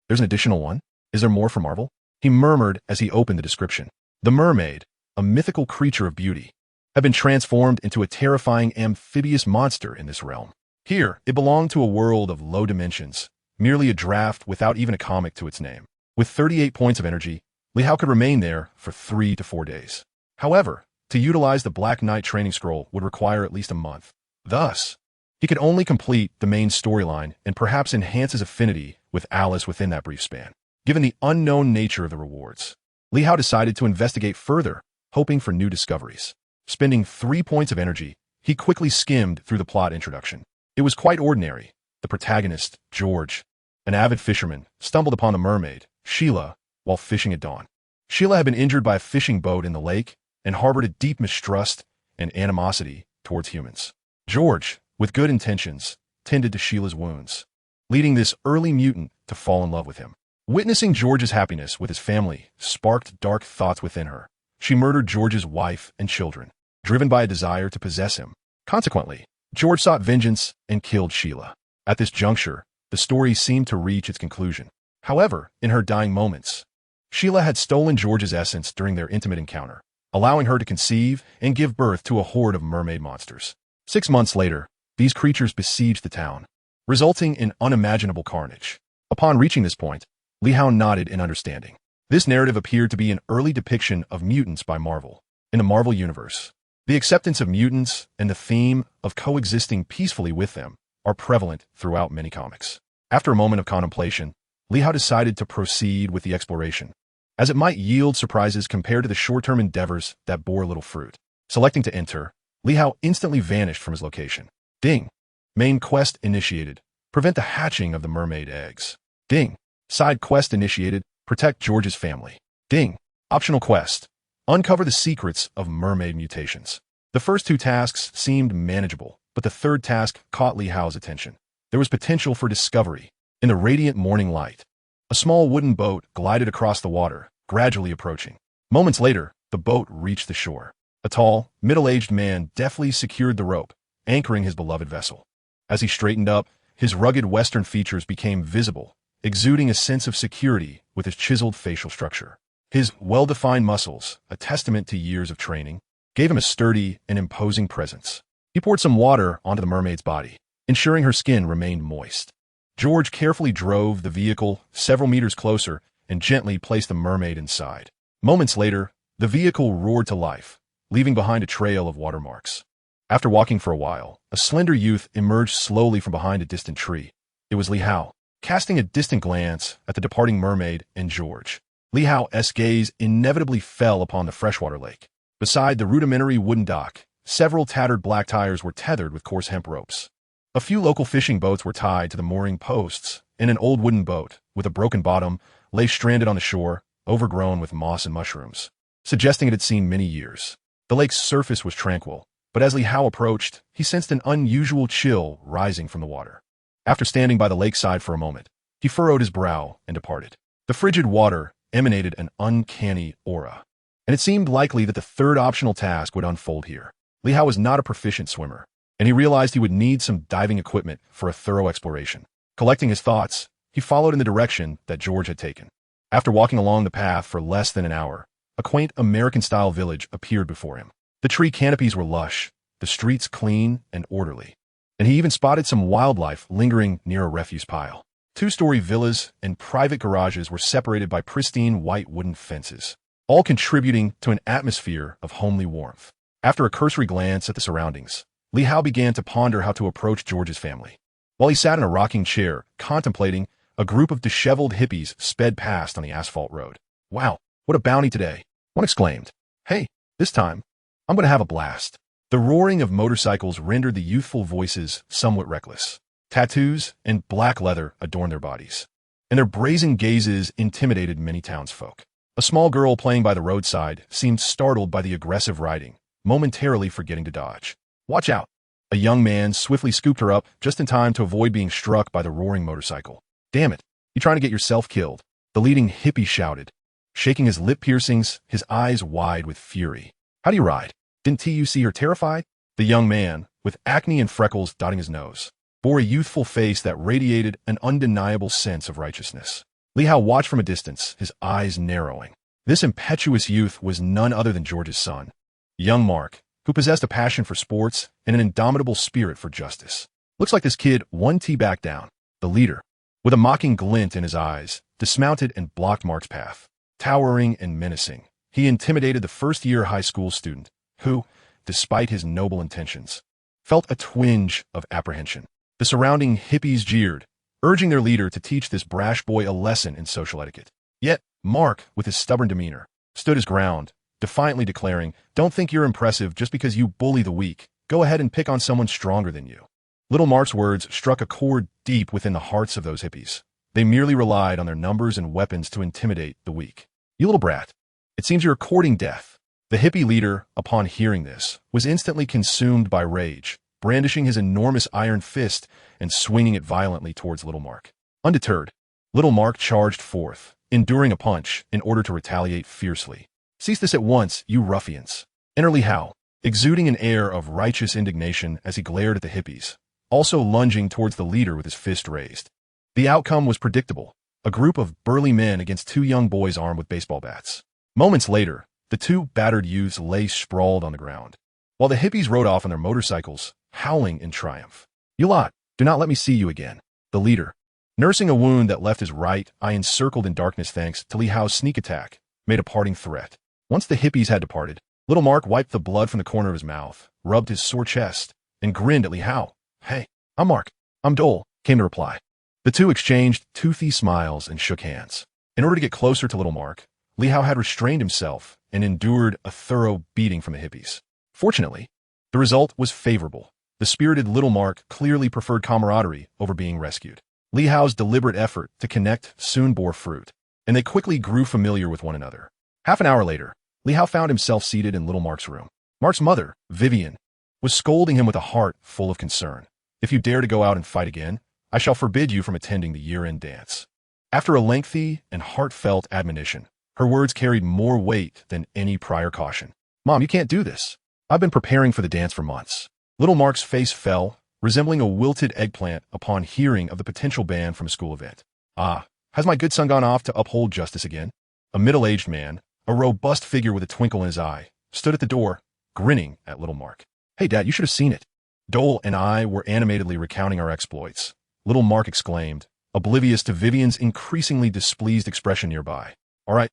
There's an additional one? Is there more for Marvel? He murmured as he opened the description. The mermaid, a mythical creature of beauty, had been transformed into a terrifying amphibious monster in this realm. Here, it belonged to a world of low dimensions, merely a draft without even a comic to its name. With 38 points of energy, Li Hao could remain there for 3 to 4 days. However, to utilize the Black Knight training scroll would require at least a month. Thus, he could only complete the main storyline and perhaps enhance his affinity with Alice within that brief span. Given the unknown nature of the rewards, Li Hao decided to investigate further, hoping for new discoveries. Spending 3 points of energy, he quickly skimmed through the plot introduction. It was quite ordinary. The protagonist, George, an avid fisherman, stumbled upon the mermaid, Sheila, while fishing at dawn. Sheila had been injured by a fishing boat in the lake and harbored a deep mistrust and animosity towards humans. George, with good intentions, tended to Sheila's wounds, leading this early mutant to fall in love with him. Witnessing George's happiness with his family sparked dark thoughts within her. She murdered George's wife and children, driven by a desire to possess him. Consequently, George sought vengeance and killed Sheila. At this juncture, the story seemed to reach its conclusion. However, in her dying moments, Sheila had stolen George's essence during their intimate encounter, allowing her to conceive and give birth to a horde of mermaid monsters. 6 months later, these creatures besieged the town, resulting in unimaginable carnage. Upon reaching this point, Li Hao nodded in understanding. This narrative appeared to be an early depiction of mutants by Marvel. In the Marvel Universe, the acceptance of mutants and the theme of coexisting peacefully with them are prevalent throughout many comics. After a moment of contemplation, Li Hao decided to proceed with the exploration, as it might yield surprises compared to the short-term endeavors that bore little fruit. Selecting to enter, Li Hao instantly vanished from his location. Ding. Main quest initiated. Prevent the hatching of the mermaid eggs. Ding. Side quest initiated. Protect George's family. Ding. Optional quest. Uncover the secrets of mermaid mutations. The first 2 tasks seemed manageable, but the third task caught Li Hao's attention. There was potential for discovery. In the radiant morning light, a small wooden boat glided across the water, gradually approaching. Moments later, the boat reached the shore. A tall, middle-aged man deftly secured the rope, anchoring his beloved vessel. As he straightened up, his rugged Western features became visible, exuding a sense of security with his chiseled facial structure. His well-defined muscles, a testament to years of training, gave him a sturdy and imposing presence. He poured some water onto the mermaid's body, ensuring her skin remained moist. George carefully drove the vehicle several meters closer and gently placed the mermaid inside. Moments later, the vehicle roared to life, leaving behind a trail of watermarks. After walking for a while, a slender youth emerged slowly from behind a distant tree. It was Li Hao, casting a distant glance at the departing mermaid and George. Li Hao's gaze inevitably fell upon the freshwater lake. Beside the rudimentary wooden dock, several tattered black tires were tethered with coarse hemp ropes. A few local fishing boats were tied to the mooring posts, and an old wooden boat, with a broken bottom, lay stranded on the shore, overgrown with moss and mushrooms, suggesting it had seen many years. The lake's surface was tranquil, but as Li Hao approached, he sensed an unusual chill rising from the water. After standing by the lakeside for a moment, he furrowed his brow and departed. The frigid water emanated an uncanny aura, and it seemed likely that the third optional task would unfold here. Li Hao was not a proficient swimmer, and he realized he would need some diving equipment for a thorough exploration. Collecting his thoughts, he followed in the direction that George had taken. After walking along the path for less than an hour, a quaint American-style village appeared before him. The tree canopies were lush, the streets clean and orderly, and he even spotted some wildlife lingering near a refuse pile. Two-story villas and private garages were separated by pristine white wooden fences, all contributing to an atmosphere of homely warmth. After a cursory glance at the surroundings, Li Hao began to ponder how to approach George's family. While he sat in a rocking chair, contemplating, a group of disheveled hippies sped past on the asphalt road. "Wow, what a bounty today," one exclaimed. "Hey, this time, I'm going to have a blast." The roaring of motorcycles rendered the youthful voices somewhat reckless. Tattoos and black leather adorned their bodies, and their brazen gazes intimidated many townsfolk. A small girl playing by the roadside seemed startled by the aggressive riding, momentarily forgetting to dodge. "Watch out!" A young man swiftly scooped her up just in time to avoid being struck by the roaring motorcycle. "Damn it, you trying to get yourself killed?" the leading hippie shouted, shaking his lip piercings, his eyes wide with fury. "How do you ride? Didn't you see her terrified?" The young man, with acne and freckles dotting his nose, bore a youthful face that radiated an undeniable sense of righteousness. Li Hao watched from a distance, his eyes narrowing. This impetuous youth was none other than George's son, young Mark, who possessed a passion for sports and an indomitable spirit for justice. "Looks like this kid one tee back down." The leader, with a mocking glint in his eyes, dismounted and blocked Mark's path. Towering and menacing, he intimidated the first-year high school student, who, despite his noble intentions, felt a twinge of apprehension. The surrounding hippies jeered, urging their leader to teach this brash boy a lesson in social etiquette. Yet, Mark, with his stubborn demeanor, stood his ground, defiantly declaring, "Don't think you're impressive just because you bully the weak. Go ahead and pick on someone stronger than you." Little Mark's words struck a chord deep within the hearts of those hippies. They merely relied on their numbers and weapons to intimidate the weak. "You little brat, it seems you're courting death." The hippie leader, upon hearing this, was instantly consumed by rage, brandishing his enormous iron fist and swinging it violently towards Little Mark. Undeterred, Little Mark charged forth, enduring a punch in order to retaliate fiercely. "Cease this at once, you ruffians." Enter Li Hao, exuding an air of righteous indignation as he glared at the hippies, also lunging towards the leader with his fist raised. The outcome was predictable, a group of burly men against two young boys armed with baseball bats. Moments later, the two battered youths lay sprawled on the ground, while the hippies rode off on their motorcycles, howling in triumph. "You lot, do not let me see you again." The leader, nursing a wound that left his right eye encircled in darkness thanks to Li Hao's sneak attack, made a parting threat. Once the hippies had departed, Little Mark wiped the blood from the corner of his mouth, rubbed his sore chest, and grinned at Li Hao. "Hey, I'm Mark. I'm Dole," came the reply. The two exchanged toothy smiles and shook hands. In order to get closer to Little Mark, Li Hao had restrained himself and endured a thorough beating from the hippies. Fortunately, the result was favorable. The spirited Little Mark clearly preferred camaraderie over being rescued. Li Hao's deliberate effort to connect soon bore fruit, and they quickly grew familiar with one another. Half an hour later, Li Hao found himself seated in Little Mark's room. Mark's mother, Vivian, was scolding him with a heart full of concern. "If you dare to go out and fight again, I shall forbid you from attending the year-end dance." After a lengthy and heartfelt admonition, her words carried more weight than any prior caution. "Mom, you can't do this. I've been preparing for the dance for months." Little Mark's face fell, resembling a wilted eggplant upon hearing of the potential ban from a school event. "Ah, has my good son gone off to uphold justice again?" A middle-aged man, a robust figure with a twinkle in his eye, stood at the door, grinning at Little Mark. "Hey, Dad, you should have seen it." Dole and I were animatedly recounting our exploits. Little Mark exclaimed, oblivious to Vivian's increasingly displeased expression nearby. All right,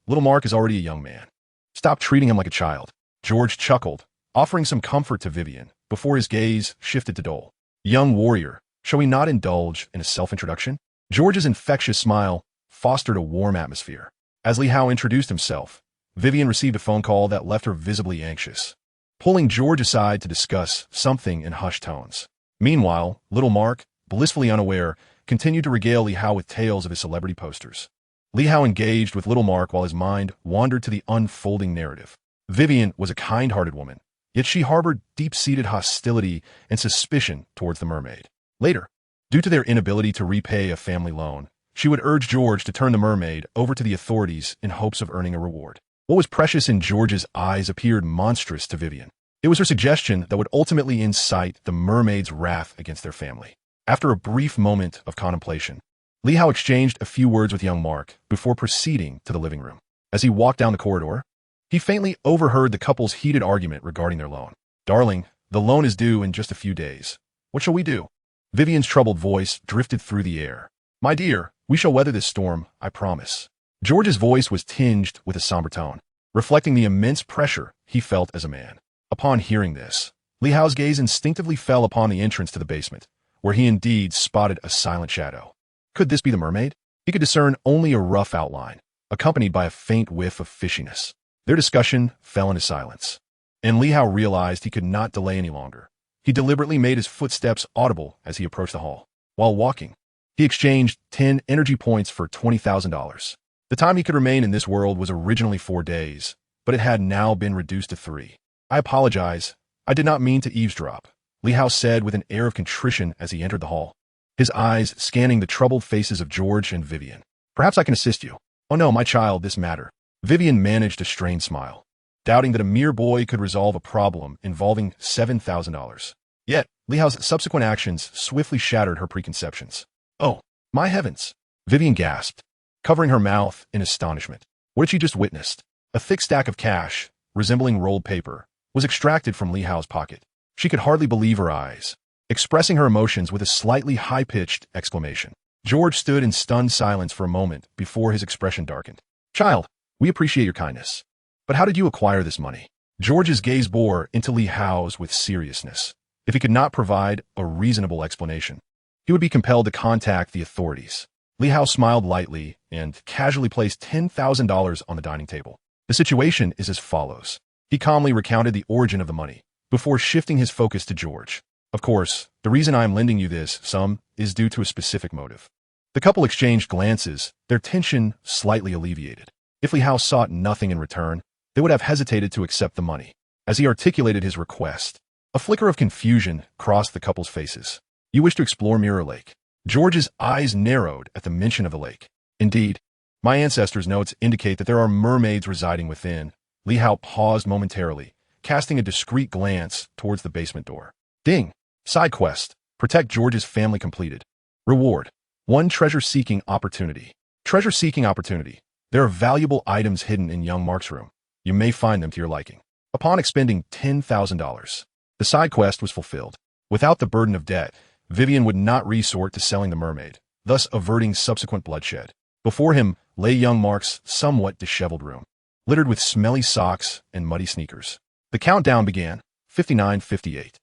Little Mark is already a young man. Stop treating him like a child." George chuckled, offering some comfort to Vivian before his gaze shifted to Dole. Young warrior, shall we not indulge in a self-introduction? George's infectious smile fostered a warm atmosphere. As Li Hao introduced himself, Vivian received a phone call that left her visibly anxious, pulling George aside to discuss something in hushed tones. Meanwhile, little Mark, blissfully unaware, continued to regale Li Hao with tales of his celebrity posters. Li Hao engaged with little Mark while his mind wandered to the unfolding narrative. Vivian was a kind-hearted woman, yet she harbored deep-seated hostility and suspicion towards the mermaid. Later, due to their inability to repay a family loan, she would urge George to turn the mermaid over to the authorities in hopes of earning a reward. What was precious in George's eyes appeared monstrous to Vivian. It was her suggestion that would ultimately incite the mermaid's wrath against their family. After a brief moment of contemplation, Li Hao exchanged a few words with young Mark before proceeding to the living room. As he walked down the corridor, he faintly overheard the couple's heated argument regarding their loan. "Darling, the loan is due in just a few days. What shall we do?" Vivian's troubled voice drifted through the air. "My dear, we shall weather this storm, I promise." George's voice was tinged with a somber tone, reflecting the immense pressure he felt as a man. Upon hearing this, Li Hao's gaze instinctively fell upon the entrance to the basement, where he indeed spotted a silent shadow. Could this be the mermaid? He could discern only a rough outline, accompanied by a faint whiff of fishiness. Their discussion fell into silence, and Li Hao realized he could not delay any longer. He deliberately made his footsteps audible as he approached the hall. While walking, he exchanged 10 energy points for $20,000. The time he could remain in this world was originally 4 days, but it had now been reduced to 3. "I apologize. I did not mean to eavesdrop," Li Hao said with an air of contrition as he entered the hall, his eyes scanning the troubled faces of George and Vivian. "Perhaps I can assist you." "Oh no, my child, this matter." Vivian managed a strained smile, doubting that a mere boy could resolve a problem involving $7,000. Yet, Li Hao's subsequent actions swiftly shattered her preconceptions. "Oh, my heavens!" Vivian gasped, covering her mouth in astonishment. What had she just witnessed? A thick stack of cash, resembling rolled paper, was extracted from Li Hao's pocket. She could hardly believe her eyes, expressing her emotions with a slightly high-pitched exclamation. George stood in stunned silence for a moment before his expression darkened. "Child, we appreciate your kindness. But how did you acquire this money?" George's gaze bore into Li Hao's with seriousness. If he could not provide a reasonable explanation, he would be compelled to contact the authorities. Li Hao smiled lightly and casually placed $10,000 on the dining table. "The situation is as follows." He calmly recounted the origin of the money, before shifting his focus to George. "Of course, the reason I am lending you this sum is due to a specific motive." The couple exchanged glances, their tension slightly alleviated. If Li Hao sought nothing in return, they would have hesitated to accept the money. As he articulated his request, a flicker of confusion crossed the couple's faces. "You wish to explore Mirror Lake?" George's eyes narrowed at the mention of the lake. "Indeed, my ancestors' notes indicate that there are mermaids residing within." Li Hao paused momentarily, casting a discreet glance towards the basement door. Ding! Side quest. Protect George's family completed. Reward. 1 treasure-seeking opportunity. Treasure-seeking opportunity. There are valuable items hidden in young Mark's room. You may find them to your liking. Upon expending $10,000, the side quest was fulfilled. Without the burden of debt, Vivian would not resort to selling the mermaid, thus averting subsequent bloodshed. Before him lay young Mark's somewhat disheveled room, littered with smelly socks and muddy sneakers. The countdown began. 59:58.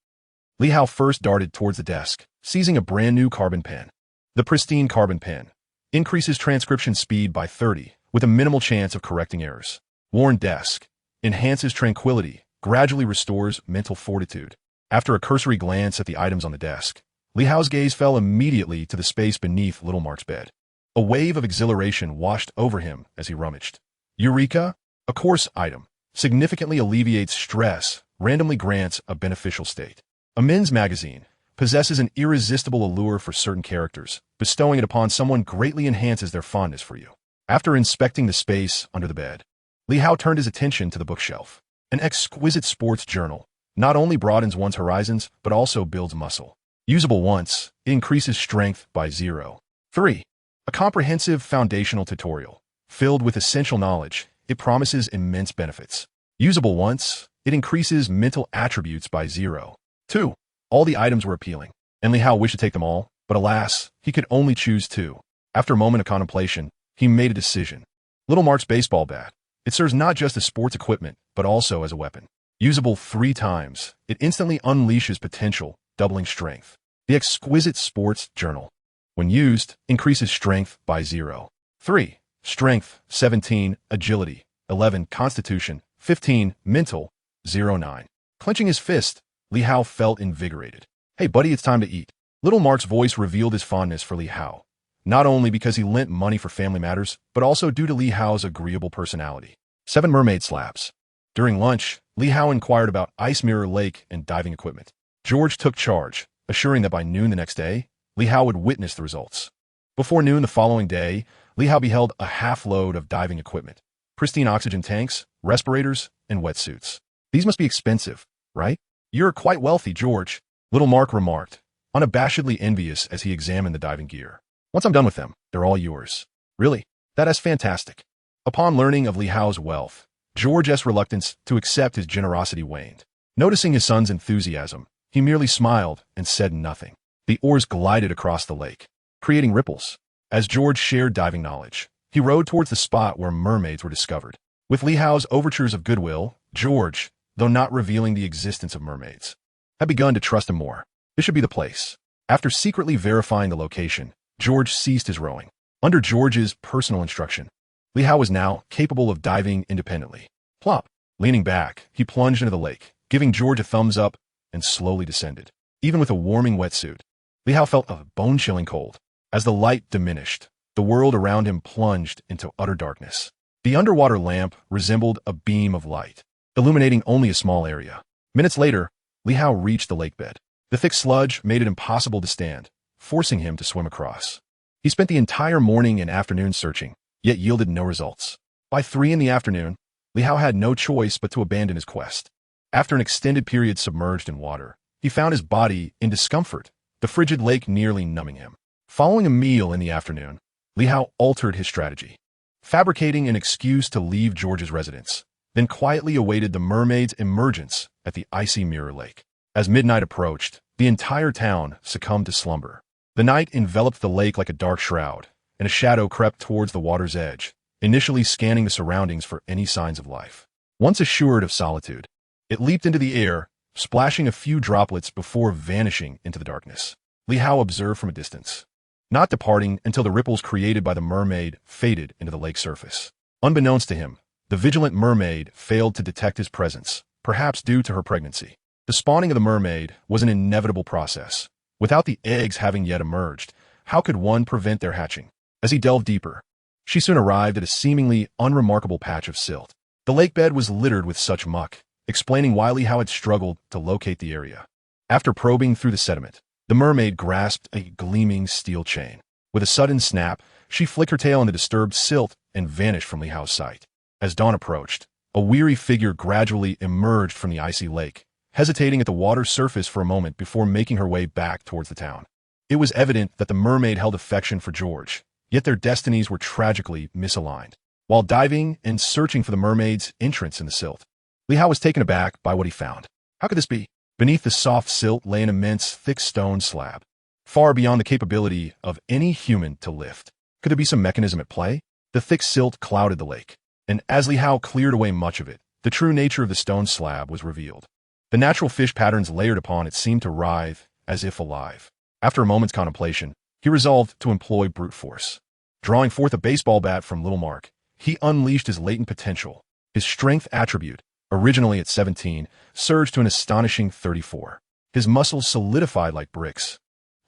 Li Hao first darted towards the desk, seizing a brand-new carbon pen. The pristine carbon pen increases transcription speed by 30, with a minimal chance of correcting errors. Worn desk enhances tranquility, gradually restores mental fortitude. After a cursory glance at the items on the desk, Li Hao's gaze fell immediately to the space beneath little Mark's bed. A wave of exhilaration washed over him as he rummaged. Eureka! A course item. Significantly alleviates stress, randomly grants a beneficial state. A men's magazine possesses an irresistible allure for certain characters. Bestowing it upon someone greatly enhances their fondness for you. After inspecting the space under the bed, Li Hao turned his attention to the bookshelf. An exquisite sports journal not only broadens one's horizons, but also builds muscle. Usable once, it increases strength by 0. 3. A comprehensive foundational tutorial. Filled with essential knowledge, it promises immense benefits. Usable once, it increases mental attributes by 0. 2. All the items were appealing, and Li Hao wished to take them all, but alas, he could only choose 2. After a moment of contemplation, he made a decision. Little Mark's baseball bat. It serves not just as sports equipment, but also as a weapon. Usable 3 times, it instantly unleashes potential, doubling strength. The exquisite sports journal, when used, increases strength by 0. 3. Strength, 17, agility, 11, constitution, 15, mental, 09. Clenching his fist, Li Hao felt invigorated. Hey buddy, it's time to eat. Little Mark's voice revealed his fondness for Li Hao, not only because he lent money for family matters, but also due to Li Hao's agreeable personality. 7 mermaid slabs. During lunch, Li Hao inquired about Ice Mirror Lake and diving equipment. George took charge, assuring that by noon the next day, Li Hao would witness the results. Before noon the following day, Li Hao beheld a half-load of diving equipment, pristine oxygen tanks, respirators, and wetsuits. These must be expensive, right? You're quite wealthy, George, little Mark remarked, unabashedly envious as he examined the diving gear. Once I'm done with them, they're all yours. Really? That is fantastic. Upon learning of Li Hao's wealth, George's reluctance to accept his generosity waned. Noticing his son's enthusiasm, he merely smiled and said nothing. The oars glided across the lake, creating ripples. As George shared diving knowledge, he rowed towards the spot where mermaids were discovered. With Li Hao's overtures of goodwill, George, though not revealing the existence of mermaids, had begun to trust him more. This should be the place. After secretly verifying the location, George ceased his rowing. Under George's personal instruction, Li Hao was now capable of diving independently. Plop! Leaning back, he plunged into the lake, giving George a thumbs up, and slowly descended. Even with a warming wetsuit, Li Hao felt a bone-chilling cold. As the light diminished, the world around him plunged into utter darkness. The underwater lamp resembled a beam of light, illuminating only a small area. Minutes later, Li Hao reached the lake bed. The thick sludge made it impossible to stand, forcing him to swim across. He spent the entire morning and afternoon searching, yet yielded no results. By 3 in the afternoon, Li Hao had no choice but to abandon his quest. After an extended period submerged in water, he found his body in discomfort, the frigid lake nearly numbing him. Following a meal in the afternoon, Li Hao altered his strategy, fabricating an excuse to leave George's residence, then quietly awaited the mermaid's emergence at the icy mirror lake. As midnight approached, the entire town succumbed to slumber. The night enveloped the lake like a dark shroud, and a shadow crept towards the water's edge, initially scanning the surroundings for any signs of life. Once assured of solitude, it leaped into the air, splashing a few droplets before vanishing into the darkness. Li Hao observed from a distance, not departing until the ripples created by the mermaid faded into the lake's surface. Unbeknownst to him, the vigilant mermaid failed to detect his presence, perhaps due to her pregnancy. The spawning of the mermaid was an inevitable process. Without the eggs having yet emerged, how could one prevent their hatching? As he delved deeper, she soon arrived at a seemingly unremarkable patch of silt. The lake bed was littered with such muck, explaining why Li Hao had struggled to locate the area. After probing through the sediment, the mermaid grasped a gleaming steel chain. With a sudden snap, she flicked her tail in the disturbed silt and vanished from Li Hao's sight. As dawn approached, a weary figure gradually emerged from the icy lake, hesitating at the water's surface for a moment before making her way back towards the town. It was evident that the mermaid held affection for George, yet their destinies were tragically misaligned. While diving and searching for the mermaid's entrance in the silt, Li Hao was taken aback by what he found. How could this be? Beneath the soft silt lay an immense, thick stone slab, far beyond the capability of any human to lift. Could there be some mechanism at play? The thick silt clouded the lake, and as Li Hao cleared away much of it, the true nature of the stone slab was revealed. The natural fish patterns layered upon it seemed to writhe, as if alive. After a moment's contemplation, he resolved to employ brute force. Drawing forth a baseball bat from little Mark, he unleashed his latent potential. His strength attribute, originally at 17, surged to an astonishing 34. His muscles solidified like bricks,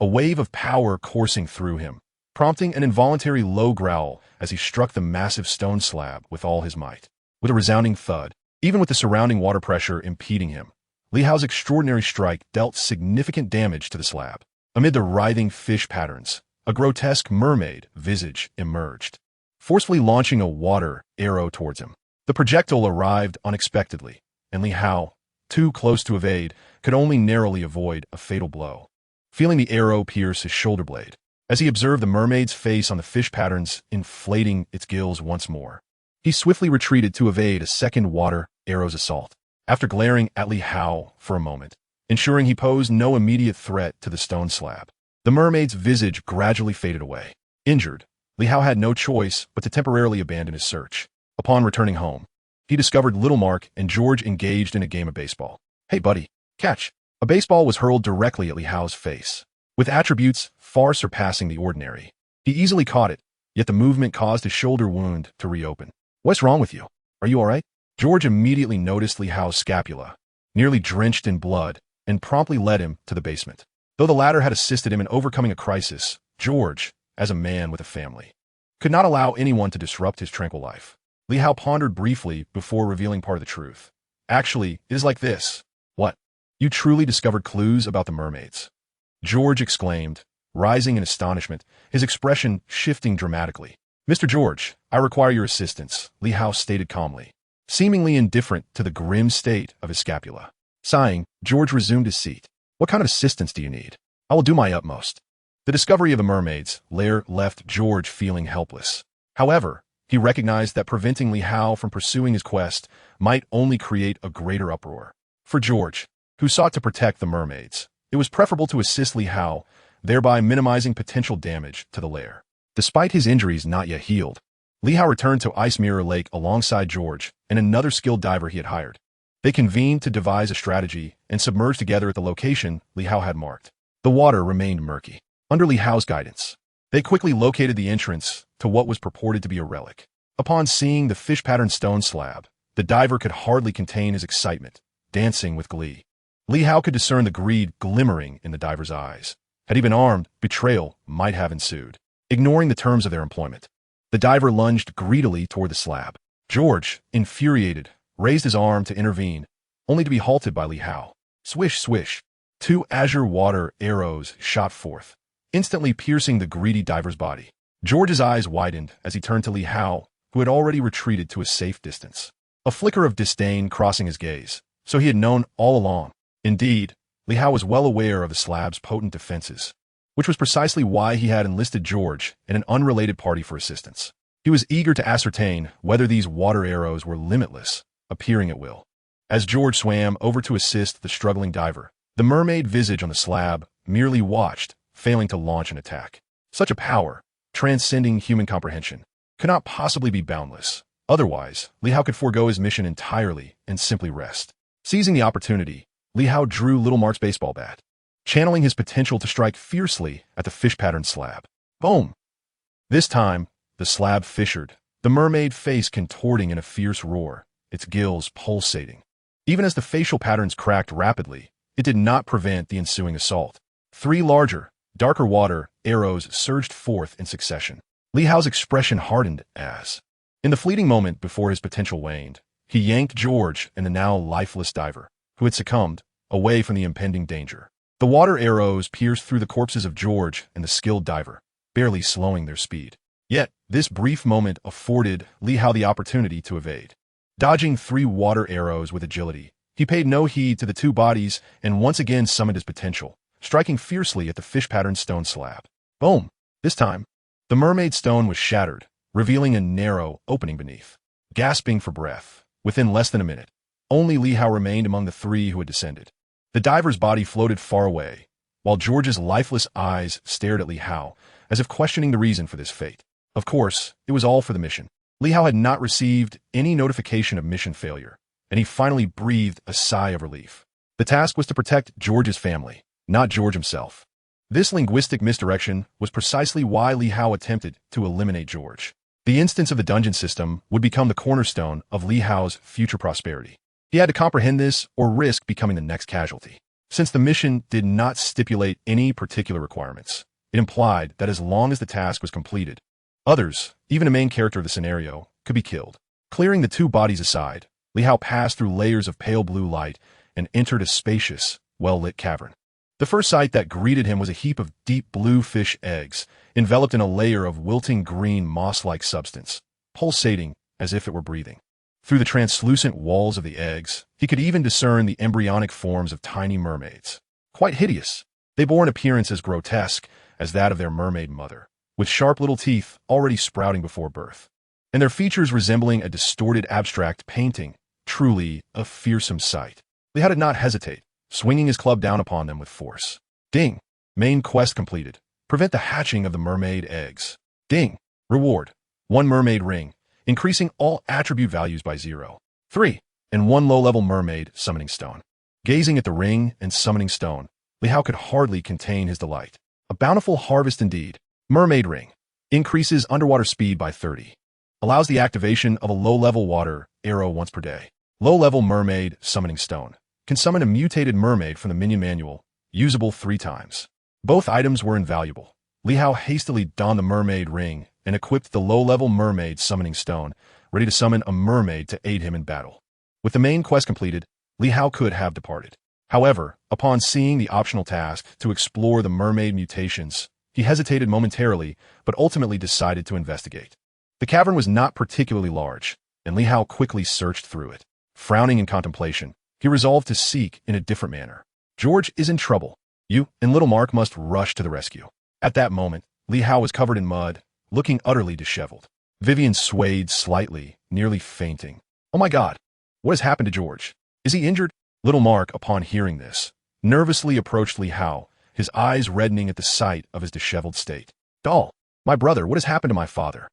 a wave of power coursing through him, prompting an involuntary low growl as he struck the massive stone slab with all his might. With a resounding thud, even with the surrounding water pressure impeding him, Li Hao's extraordinary strike dealt significant damage to the slab. Amid the writhing fish patterns, a grotesque mermaid visage emerged, forcefully launching a water arrow towards him. The projectile arrived unexpectedly, and Li Hao, too close to evade, could only narrowly avoid a fatal blow. Feeling the arrow pierce his shoulder blade, as he observed the mermaid's face on the fish patterns inflating its gills once more, he swiftly retreated to evade a second water arrow's assault. After glaring at Li Hao for a moment, ensuring he posed no immediate threat to the stone slab, the mermaid's visage gradually faded away. Injured, Li Hao had no choice but to temporarily abandon his search. Upon returning home, he discovered Little Mark and George engaged in a game of baseball. "Hey, buddy, catch." A baseball was hurled directly at Li Hao's face, with attributes far surpassing the ordinary. He easily caught it, yet the movement caused his shoulder wound to reopen. "What's wrong with you? Are you all right?" George immediately noticed Li Hao's scapula, nearly drenched in blood, and promptly led him to the basement. Though the latter had assisted him in overcoming a crisis, George, as a man with a family, could not allow anyone to disrupt his tranquil life. Li Hao pondered briefly before revealing part of the truth. "Actually, it is like this." "What? You truly discovered clues about the mermaids?" George exclaimed, rising in astonishment, his expression shifting dramatically. "Mr. George, I require your assistance," Li Hao stated calmly, seemingly indifferent to the grim state of his scapula. Sighing, George resumed his seat. "What kind of assistance do you need? I will do my utmost." The discovery of the mermaid's lair left George feeling helpless. However, he recognized that preventing Li Hao from pursuing his quest might only create a greater uproar. For George, who sought to protect the mermaids, it was preferable to assist Li Hao, thereby minimizing potential damage to the lair. Despite his injuries not yet healed, Li Hao returned to Ice Mirror Lake alongside George and another skilled diver he had hired. They convened to devise a strategy and submerged together at the location Li Hao had marked. The water remained murky. Under Li Hao's guidance, they quickly located the entrance to what was purported to be a relic. Upon seeing the fish-patterned stone slab, the diver could hardly contain his excitement, dancing with glee. Li Hao could discern the greed glimmering in the diver's eyes. Had he been armed, betrayal might have ensued. Ignoring the terms of their employment, the diver lunged greedily toward the slab. George, infuriated, raised his arm to intervene, only to be halted by Li Hao. Swish, swish. 2 azure water arrows shot forth, instantly piercing the greedy diver's body. George's eyes widened as he turned to Li Hao, who had already retreated to a safe distance. A flicker of disdain crossing his gaze, so he had known all along. Indeed, Li Hao was well aware of the slab's potent defenses, which was precisely why he had enlisted George and an unrelated party for assistance. He was eager to ascertain whether these water arrows were limitless, appearing at will. As George swam over to assist the struggling diver, the mermaid visage on the slab merely watched, failing to launch an attack. Such a power, transcending human comprehension, could not possibly be boundless. Otherwise, Li Hao could forego his mission entirely and simply rest. Seizing the opportunity, Li Hao drew Little Mark's baseball bat, channeling his potential to strike fiercely at the fish-patterned slab. Boom! This time, the slab fissured, the mermaid face contorting in a fierce roar, its gills pulsating. Even as the facial patterns cracked rapidly, it did not prevent the ensuing assault. 3 larger, darker water arrows surged forth in succession. Li Hao's expression hardened as, in the fleeting moment before his potential waned, he yanked George and the now lifeless diver, who had succumbed, away from the impending danger. The water arrows pierced through the corpses of George and the skilled diver, barely slowing their speed. Yet, this brief moment afforded Li Hao the opportunity to evade. Dodging 3 water arrows with agility, he paid no heed to the 2 bodies and once again summoned his potential, striking fiercely at the fish-patterned stone slab. Boom! This time, the mermaid stone was shattered, revealing a narrow opening beneath. Gasping for breath, within less than a minute, only Li Hao remained among the 3 who had descended. The diver's body floated far away, while George's lifeless eyes stared at Li Hao, as if questioning the reason for this fate. Of course, it was all for the mission. Li Hao had not received any notification of mission failure, and he finally breathed a sigh of relief. The task was to protect George's family, not George himself. This linguistic misdirection was precisely why Li Hao attempted to eliminate George. The instance of the dungeon system would become the cornerstone of Li Hao's future prosperity. He had to comprehend this or risk becoming the next casualty. Since the mission did not stipulate any particular requirements, it implied that as long as the task was completed, others, even a main character of the scenario, could be killed. Clearing the 2 bodies aside, Li Hao passed through layers of pale blue light and entered a spacious, well-lit cavern. The first sight that greeted him was a heap of deep blue fish eggs, enveloped in a layer of wilting green moss-like substance, pulsating as if it were breathing. Through the translucent walls of the eggs, he could even discern the embryonic forms of tiny mermaids. Quite hideous, they bore an appearance as grotesque as that of their mermaid mother, with sharp little teeth already sprouting before birth, and their features resembling a distorted abstract painting, truly a fearsome sight. Li Hao did not hesitate, swinging his club down upon them with force. Ding! Main quest completed. Prevent the hatching of the mermaid eggs. Ding! Reward. 1 mermaid ring, increasing all attribute values by 0. 3. And one low-level mermaid summoning stone. Gazing at the ring and summoning stone, Li Hao could hardly contain his delight. A bountiful harvest indeed. Mermaid ring. Increases underwater speed by 30. Allows the activation of a low-level water arrow once per day. Low-level mermaid summoning stone. Can summon a mutated mermaid from the minion manual, usable 3 times. Both items were invaluable. Li Hao hastily donned the mermaid ring and equipped the low-level mermaid summoning stone, ready to summon a mermaid to aid him in battle. With the main quest completed, Li Hao could have departed. However, upon seeing the optional task to explore the mermaid mutations, he hesitated momentarily, but ultimately decided to investigate. The cavern was not particularly large, and Li Hao quickly searched through it. Frowning in contemplation, he resolved to seek in a different manner. George is in trouble. You and little Mark must rush to the rescue. At that moment, Li Hao was covered in mud, looking utterly disheveled. Vivian swayed slightly, nearly fainting. Oh my God! What has happened to George? Is he injured? Little Mark, upon hearing this, nervously approached Li Hao, his eyes reddening at the sight of his disheveled state. Doll, my brother, what has happened to my father?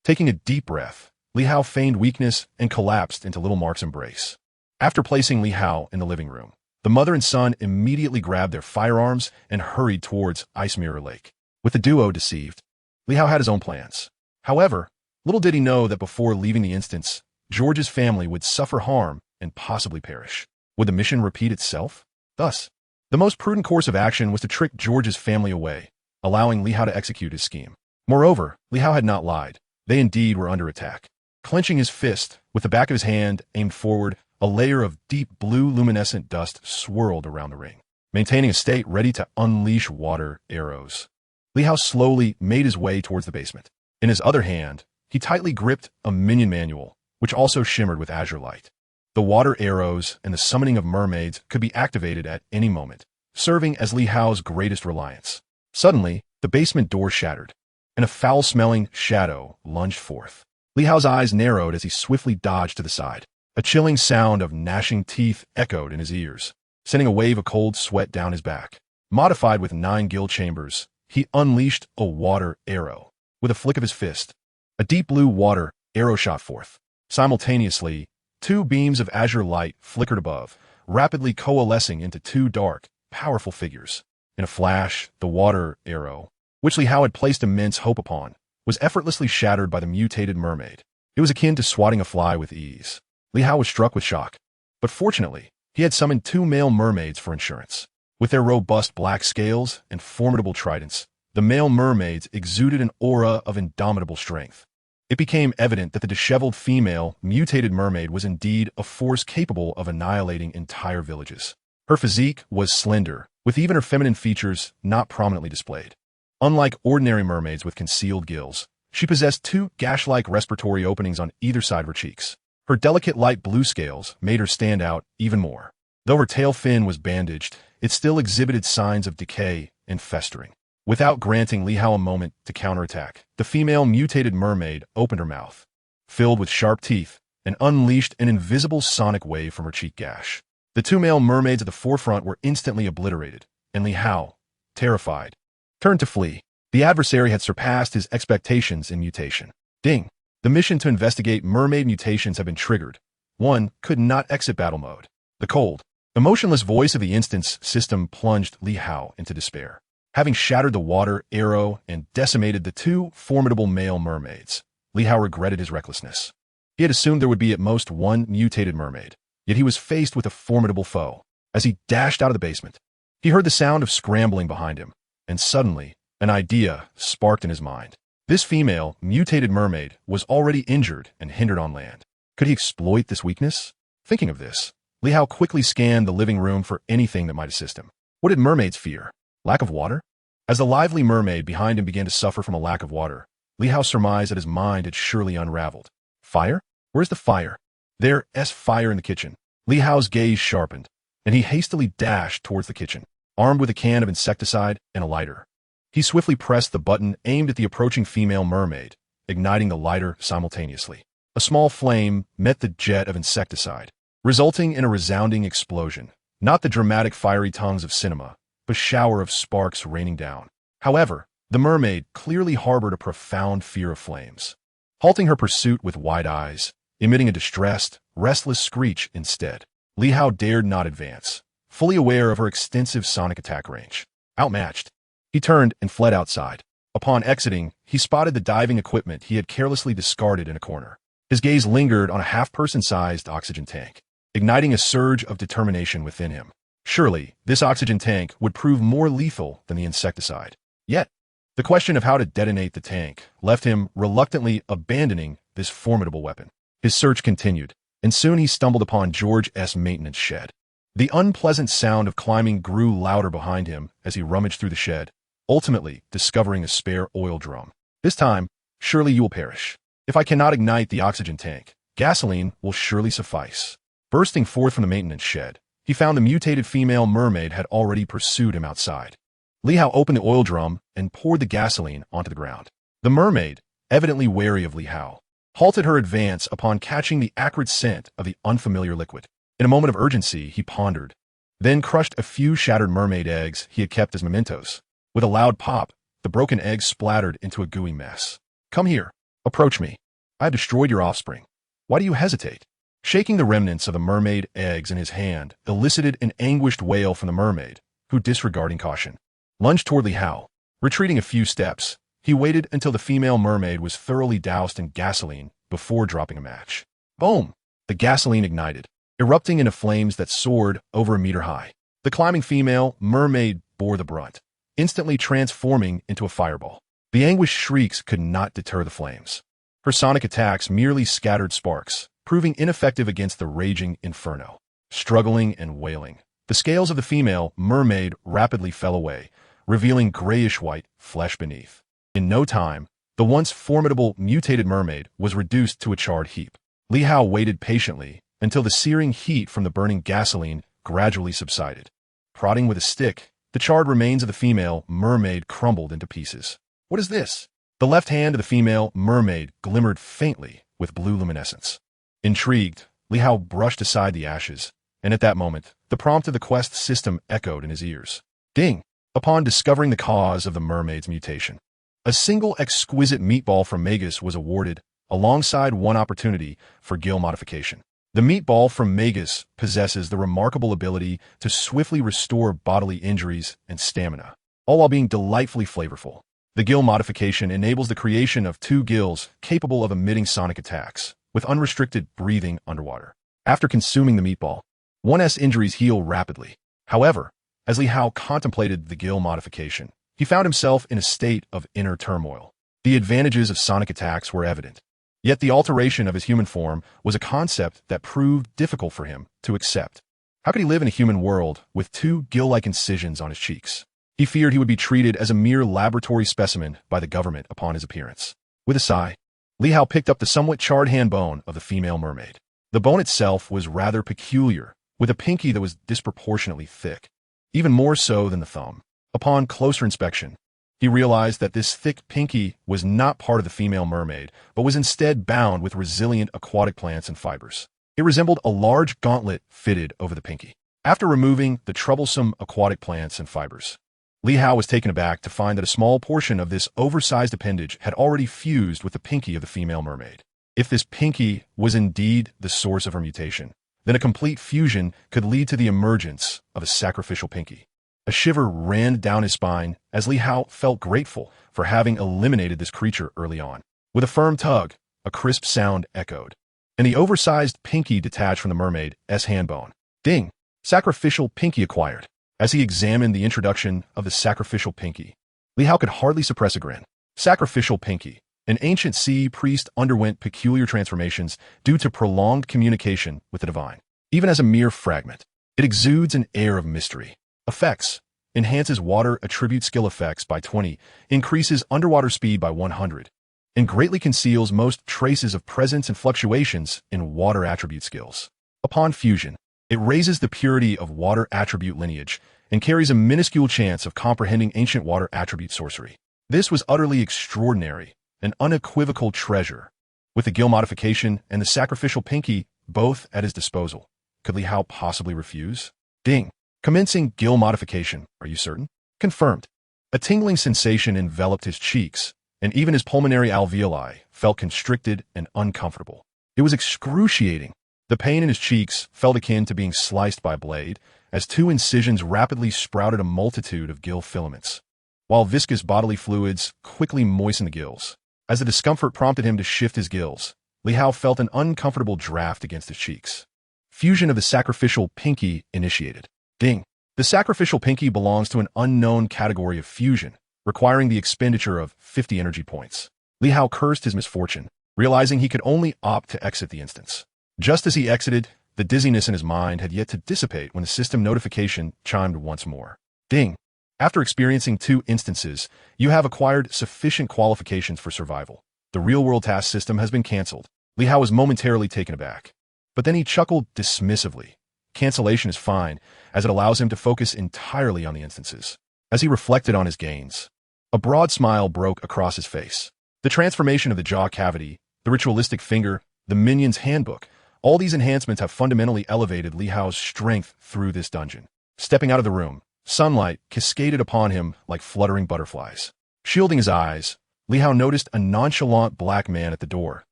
Taking a deep breath, Li Hao feigned weakness and collapsed into little Mark's embrace. After placing Li Hao in the living room, the mother and son immediately grabbed their firearms and hurried towards Ice Mirror Lake. With the duo deceived, Li Hao had his own plans. However, little did he know that before leaving the instance, George's family would suffer harm and possibly perish. Would the mission repeat itself? Thus, the most prudent course of action was to trick George's family away, allowing Li Hao to execute his scheme. Moreover, Li Hao had not lied. They indeed were under attack. Clenching his fist, with the back of his hand aimed forward, a layer of deep blue luminescent dust swirled around the ring, maintaining a state ready to unleash water arrows. Li Hao slowly made his way towards the basement. In his other hand, he tightly gripped a minion manual, which also shimmered with azure light. The water arrows and the summoning of mermaids could be activated at any moment, serving as Li Hao's greatest reliance. Suddenly, the basement door shattered, and a foul-smelling shadow lunged forth. Li Hao's eyes narrowed as he swiftly dodged to the side. A chilling sound of gnashing teeth echoed in his ears, sending a wave of cold sweat down his back. Modified with 9 gill chambers, he unleashed a water arrow. With a flick of his fist, a deep blue water arrow shot forth. Simultaneously, 2 beams of azure light flickered above, rapidly coalescing into 2 dark, powerful figures. In a flash, the water arrow, which Li Hao had placed immense hope upon, was effortlessly shattered by the mutated mermaid. It was akin to swatting a fly with ease. Li Hao was struck with shock, but fortunately, he had summoned 2 male mermaids for insurance. With their robust black scales and formidable tridents, the male mermaids exuded an aura of indomitable strength. It became evident that the disheveled female, mutated mermaid was indeed a force capable of annihilating entire villages. Her physique was slender, with even her feminine features not prominently displayed. Unlike ordinary mermaids with concealed gills, she possessed 2 gash-like respiratory openings on either side of her cheeks. Her delicate light blue scales made her stand out even more. Though her tail fin was bandaged, it still exhibited signs of decay and festering. Without granting Li Hao a moment to counterattack, the female mutated mermaid opened her mouth, filled with sharp teeth, and unleashed an invisible sonic wave from her cheek gash. The 2 male mermaids at the forefront were instantly obliterated, and Li Hao, terrified, turned to flee. The adversary had surpassed his expectations in mutation. Ding! The mission to investigate mermaid mutations had been triggered. One could not exit battle mode. The cold, emotionless voice of the instance system plunged Li Hao into despair. Having shattered the water arrow and decimated the 2 formidable male mermaids, Li Hao regretted his recklessness. He had assumed there would be at most 1 mutated mermaid, yet he was faced with a formidable foe. As he dashed out of the basement, he heard the sound of scrambling behind him, and suddenly, an idea sparked in his mind. This female, mutated mermaid was already injured and hindered on land. Could he exploit this weakness? Thinking of this, Li Hao quickly scanned the living room for anything that might assist him. What did mermaids fear? Lack of water? As the lively mermaid behind him began to suffer from a lack of water, Li Hao surmised that his mind had surely unraveled. Fire? Where's the fire? There's fire in the kitchen. Li Hao's gaze sharpened, and he hastily dashed towards the kitchen, armed with a can of insecticide and a lighter. He swiftly pressed the button aimed at the approaching female mermaid, igniting the lighter simultaneously. A small flame met the jet of insecticide, resulting in a resounding explosion. Not the dramatic fiery tongues of cinema, but a shower of sparks raining down. However, the mermaid clearly harbored a profound fear of flames. Halting her pursuit with wide eyes, emitting a distressed, restless screech instead. Li Hao dared not advance, fully aware of her extensive sonic attack range. Outmatched, he turned and fled outside. Upon exiting, he spotted the diving equipment he had carelessly discarded in a corner. His gaze lingered on a half-person-sized oxygen tank, igniting a surge of determination within him. Surely, this oxygen tank would prove more lethal than the insecticide. Yet, the question of how to detonate the tank left him reluctantly abandoning this formidable weapon. His search continued, and soon he stumbled upon George's maintenance shed. The unpleasant sound of climbing grew louder behind him as he rummaged through the shed, ultimately discovering a spare oil drum. This time, surely you will perish. If I cannot ignite the oxygen tank, gasoline will surely suffice. Bursting forth from the maintenance shed, he found the mutated female mermaid had already pursued him outside. Li Hao opened the oil drum and poured the gasoline onto the ground. The mermaid, evidently wary of Li Hao, halted her advance upon catching the acrid scent of the unfamiliar liquid. In a moment of urgency, he pondered, then crushed a few shattered mermaid eggs he had kept as mementos. With a loud pop, the broken eggs splattered into a gooey mess. Come here. Approach me. I have destroyed your offspring. Why do you hesitate? Shaking the remnants of the mermaid eggs in his hand elicited an anguished wail from the mermaid, who, disregarding caution, lunged toward Li Hao. Retreating a few steps, he waited until the female mermaid was thoroughly doused in gasoline before dropping a match. Boom! The gasoline ignited, erupting into flames that soared over a meter high. The climbing female mermaid bore the brunt, instantly transforming into a fireball. The anguished shrieks could not deter the flames. Her sonic attacks merely scattered sparks, proving ineffective against the raging inferno. Struggling and wailing, the scales of the female mermaid rapidly fell away, revealing grayish-white flesh beneath. In no time, the once formidable mutated mermaid was reduced to a charred heap. Li Hao waited patiently until the searing heat from the burning gasoline gradually subsided. Prodding with a stick, the charred remains of the female mermaid crumbled into pieces. What is this? The left hand of the female mermaid glimmered faintly with blue luminescence. Intrigued, Li Hao brushed aside the ashes, and at that moment, the prompt of the quest system echoed in his ears. Ding! Upon discovering the cause of the mermaid's mutation, a single exquisite meatball from Magus was awarded, alongside one opportunity for gill modification. The meatball from Magus possesses the remarkable ability to swiftly restore bodily injuries and stamina, all while being delightfully flavorful. The gill modification enables the creation of 2 gills capable of emitting sonic attacks, with unrestricted breathing underwater. After consuming the meatball, one's injuries heal rapidly. However, as Li Hao contemplated the gill modification, he found himself in a state of inner turmoil. The advantages of sonic attacks were evident, yet the alteration of his human form was a concept that proved difficult for him to accept. How could he live in a human world with 2 gill-like incisions on his cheeks? He feared he would be treated as a mere laboratory specimen by the government upon his appearance. With a sigh, Li Hao picked up the somewhat charred hand bone of the female mermaid. The bone itself was rather peculiar, with a pinky that was disproportionately thick, even more so than the thumb. Upon closer inspection, he realized that this thick pinky was not part of the female mermaid, but was instead bound with resilient aquatic plants and fibers. It resembled a large gauntlet fitted over the pinky. After removing the troublesome aquatic plants and fibers, Li Hao was taken aback to find that a small portion of this oversized appendage had already fused with the pinky of the female mermaid. If this pinky was indeed the source of her mutation, then a complete fusion could lead to the emergence of a sacrificial pinky. A shiver ran down his spine as Li Hao felt grateful for having eliminated this creature early on. With a firm tug, a crisp sound echoed, and the oversized pinky detached from the mermaid's hand bone. Ding! Sacrificial pinky acquired. As he examined the introduction of the sacrificial pinky, Li Hao could hardly suppress a grin. Sacrificial pinky. An ancient sea priest underwent peculiar transformations due to prolonged communication with the divine. Even as a mere fragment, it exudes an air of mystery. Effects. Enhances water attribute skill effects by 20, increases underwater speed by 100, and greatly conceals most traces of presence and fluctuations in water attribute skills. Upon fusion, it raises the purity of water attribute lineage and carries a minuscule chance of comprehending ancient water attribute sorcery. This was utterly extraordinary, an unequivocal treasure. With the gill modification and the sacrificial pinky both at his disposal, could Li Hao possibly refuse? Ding! Commencing gill modification, are you certain? Confirmed. A tingling sensation enveloped his cheeks, and even his pulmonary alveoli felt constricted and uncomfortable. It was excruciating. The pain in his cheeks felt akin to being sliced by a blade, as two incisions rapidly sprouted a multitude of gill filaments, while viscous bodily fluids quickly moistened the gills. As the discomfort prompted him to shift his gills, Li Hao felt an uncomfortable draft against his cheeks. Fusion of the sacrificial pinky initiated. Ding. The sacrificial pinky belongs to an unknown category of fusion, requiring the expenditure of 50 energy points. Li Hao cursed his misfortune, realizing he could only opt to exit the instance. Just as he exited, the dizziness in his mind had yet to dissipate when the system notification chimed once more. Ding. After experiencing 2 instances, you have acquired sufficient qualifications for survival. The real-world task system has been cancelled. Li Hao was momentarily taken aback. But then he chuckled dismissively. Cancellation is fine, as it allows him to focus entirely on the instances. As he reflected on his gains, a broad smile broke across his face. The transformation of the jaw cavity, the ritualistic finger, the minion's handbook, all these enhancements have fundamentally elevated Li Hao's strength through this dungeon. Stepping out of the room, sunlight cascaded upon him like fluttering butterflies. Shielding his eyes, Li Hao noticed a nonchalant black man at the door,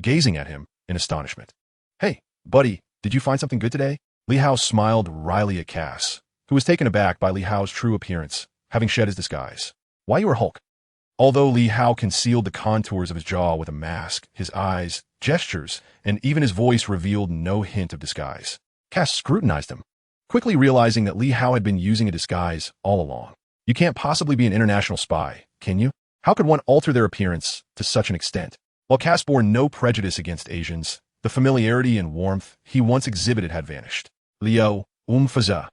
gazing at him in astonishment. "Hey, buddy, did you find something good today?" Li Hao smiled wryly at Cass, who was taken aback by Li Hao's true appearance, having shed his disguise. "Why you are Hulk?" Although Li Hao concealed the contours of his jaw with a mask, his eyes, gestures, and even his voice revealed no hint of disguise. Cass scrutinized him, quickly realizing that Li Hao had been using a disguise all along. You can't possibly be an international spy, can you? How could one alter their appearance to such an extent? While Cass bore no prejudice against Asians, the familiarity and warmth he once exhibited had vanished. Liu Faza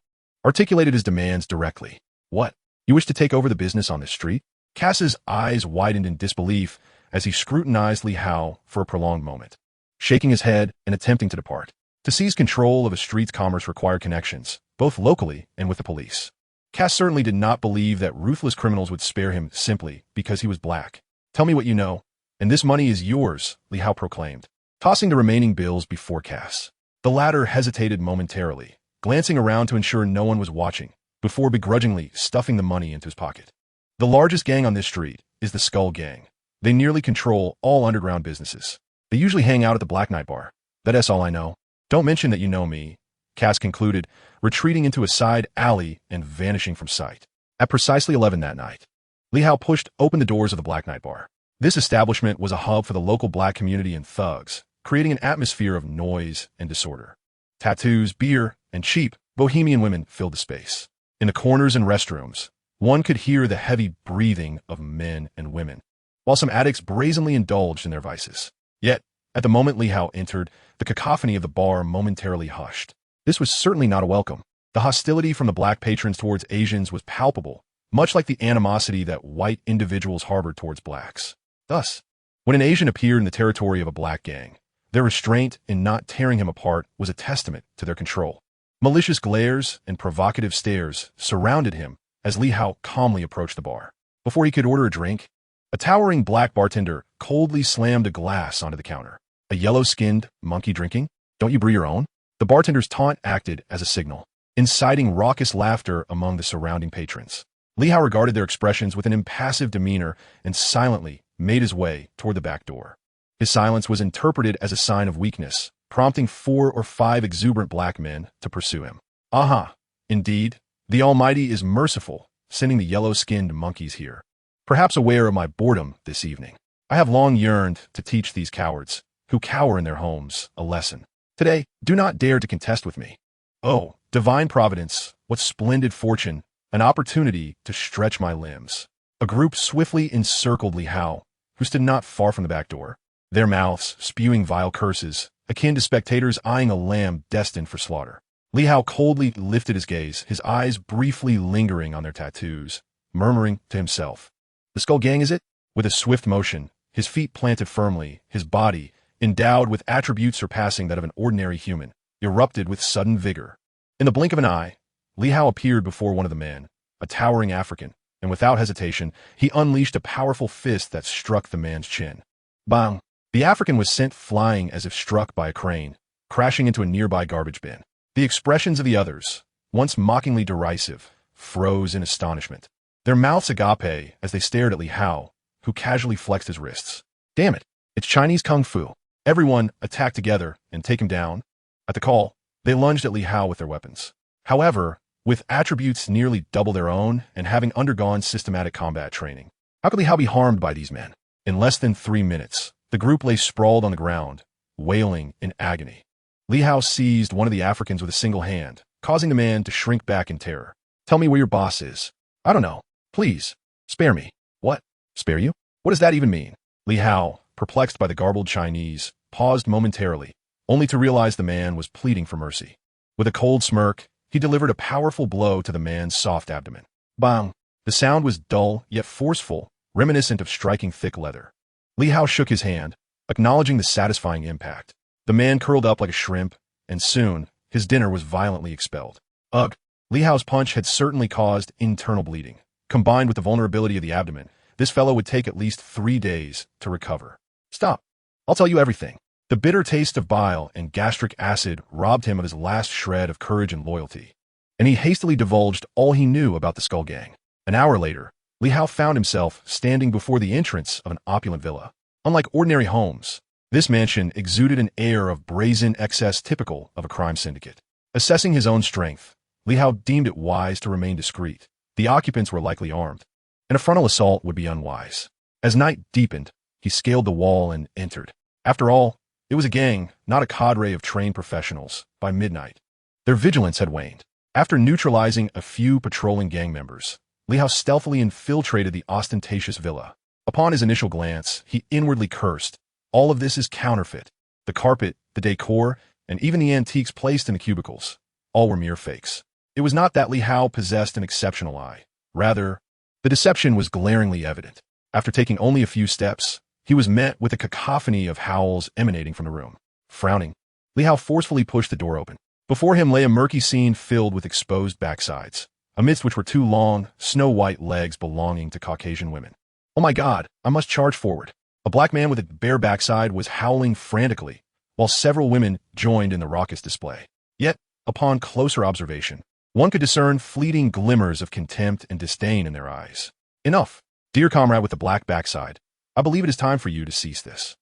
articulated his demands directly. "What? You wish to take over the business on this street?" Cass's eyes widened in disbelief as he scrutinized Li Hao for a prolonged moment, shaking his head and attempting to depart. To seize control of a street's commerce required connections, both locally and with the police. Cass certainly did not believe that ruthless criminals would spare him simply because he was black. "Tell me what you know, and this money is yours," Li Hao proclaimed, tossing the remaining bills before Cass. The latter hesitated momentarily, glancing around to ensure no one was watching, before begrudgingly stuffing the money into his pocket. "The largest gang on this street is the Skull Gang. They nearly control all underground businesses. They usually hang out at the Black Knight Bar. That's all I know. Don't mention that you know me," Cass concluded, retreating into a side alley and vanishing from sight. At precisely 11 that night, Li Hao pushed open the doors of the Black Knight Bar. This establishment was a hub for the local black community and thugs, creating an atmosphere of noise and disorder. Tattoos, beer, and cheap, bohemian women filled the space. In the corners and restrooms, one could hear the heavy breathing of men and women, while some addicts brazenly indulged in their vices. Yet, at the moment Li Hao entered, the cacophony of the bar momentarily hushed. This was certainly not a welcome. The hostility from the black patrons towards Asians was palpable, much like the animosity that white individuals harbored towards blacks. Thus, when an Asian appeared in the territory of a black gang, their restraint in not tearing him apart was a testament to their control. Malicious glares and provocative stares surrounded him as Li Hao calmly approached the bar. Before he could order a drink, a towering black bartender coldly slammed a glass onto the counter. "A yellow-skinned monkey drinking? Don't you brew your own?" The bartender's taunt acted as a signal, inciting raucous laughter among the surrounding patrons. Li Hao regarded their expressions with an impassive demeanor and silently made his way toward the back door. His silence was interpreted as a sign of weakness, prompting 4 or 5 exuberant black men to pursue him. "Aha! Indeed, the Almighty is merciful, sending the yellow-skinned monkeys here. Perhaps aware of my boredom this evening, I have long yearned to teach these cowards, who cower in their homes, a lesson. Today, do not dare to contest with me. Oh, divine providence, what splendid fortune, an opportunity to stretch my limbs." A group swiftly encircled Li Hao, who stood not far from the back door, their mouths spewing vile curses, akin to spectators eyeing a lamb destined for slaughter. Li Hao coldly lifted his gaze, his eyes briefly lingering on their tattoos, murmuring to himself, "The Skull Gang, is it?" With a swift motion, his feet planted firmly, his body, endowed with attributes surpassing that of an ordinary human, erupted with sudden vigor. In the blink of an eye, Li Hao appeared before one of the men, a towering African, and without hesitation, he unleashed a powerful fist that struck the man's chin. Bang! The African was sent flying as if struck by a crane, crashing into a nearby garbage bin. The expressions of the others, once mockingly derisive, froze in astonishment, their mouths agape as they stared at Li Hao, who casually flexed his wrists. "Damn it, it's Chinese Kung Fu. Everyone attack together and take him down." At the call, they lunged at Li Hao with their weapons. However, with attributes nearly double their own and having undergone systematic combat training, how could Li Hao be harmed by these men? In less than 3 minutes, the group lay sprawled on the ground, wailing in agony. Li Hao seized one of the Africans with a single hand, causing the man to shrink back in terror. Tell me where your boss is. I don't know. Please, spare me. What? Spare you? What does that even mean? Li Hao, perplexed by the garbled Chinese, paused momentarily, only to realize the man was pleading for mercy. With a cold smirk, he delivered a powerful blow to the man's soft abdomen. Bang! The sound was dull yet forceful, reminiscent of striking thick leather. Li Hao shook his hand, acknowledging the satisfying impact. The man curled up like a shrimp, and soon, his dinner was violently expelled. Ugh! Li Hao's punch had certainly caused internal bleeding. Combined with the vulnerability of the abdomen, this fellow would take at least 3 days to recover. Stop! I'll tell you everything. The bitter taste of bile and gastric acid robbed him of his last shred of courage and loyalty, and he hastily divulged all he knew about the Skull Gang. An hour later, Li Hao found himself standing before the entrance of an opulent villa. Unlike ordinary homes, this mansion exuded an air of brazen excess typical of a crime syndicate. Assessing his own strength, Li Hao deemed it wise to remain discreet. The occupants were likely armed, and a frontal assault would be unwise. As night deepened, he scaled the wall and entered. After all, it was a gang, not a cadre of trained professionals. By midnight, their vigilance had waned. After neutralizing a few patrolling gang members, Li Hao stealthily infiltrated the ostentatious villa. Upon his initial glance, he inwardly cursed. All of this is counterfeit. The carpet, the decor, and even the antiques placed in the cubicles, all were mere fakes. It was not that Li Hao possessed an exceptional eye. Rather, the deception was glaringly evident. After taking only a few steps, he was met with a cacophony of howls emanating from the room. Frowning, Li Hao forcefully pushed the door open. Before him lay a murky scene filled with exposed backsides, amidst which were 2 long, snow-white legs belonging to Caucasian women. Oh my God, I must charge forward. A black man with a bare backside was howling frantically, while several women joined in the raucous display. Yet, upon closer observation, one could discern fleeting glimmers of contempt and disdain in their eyes. Enough, dear comrade with the black backside. I believe it is time for you to cease this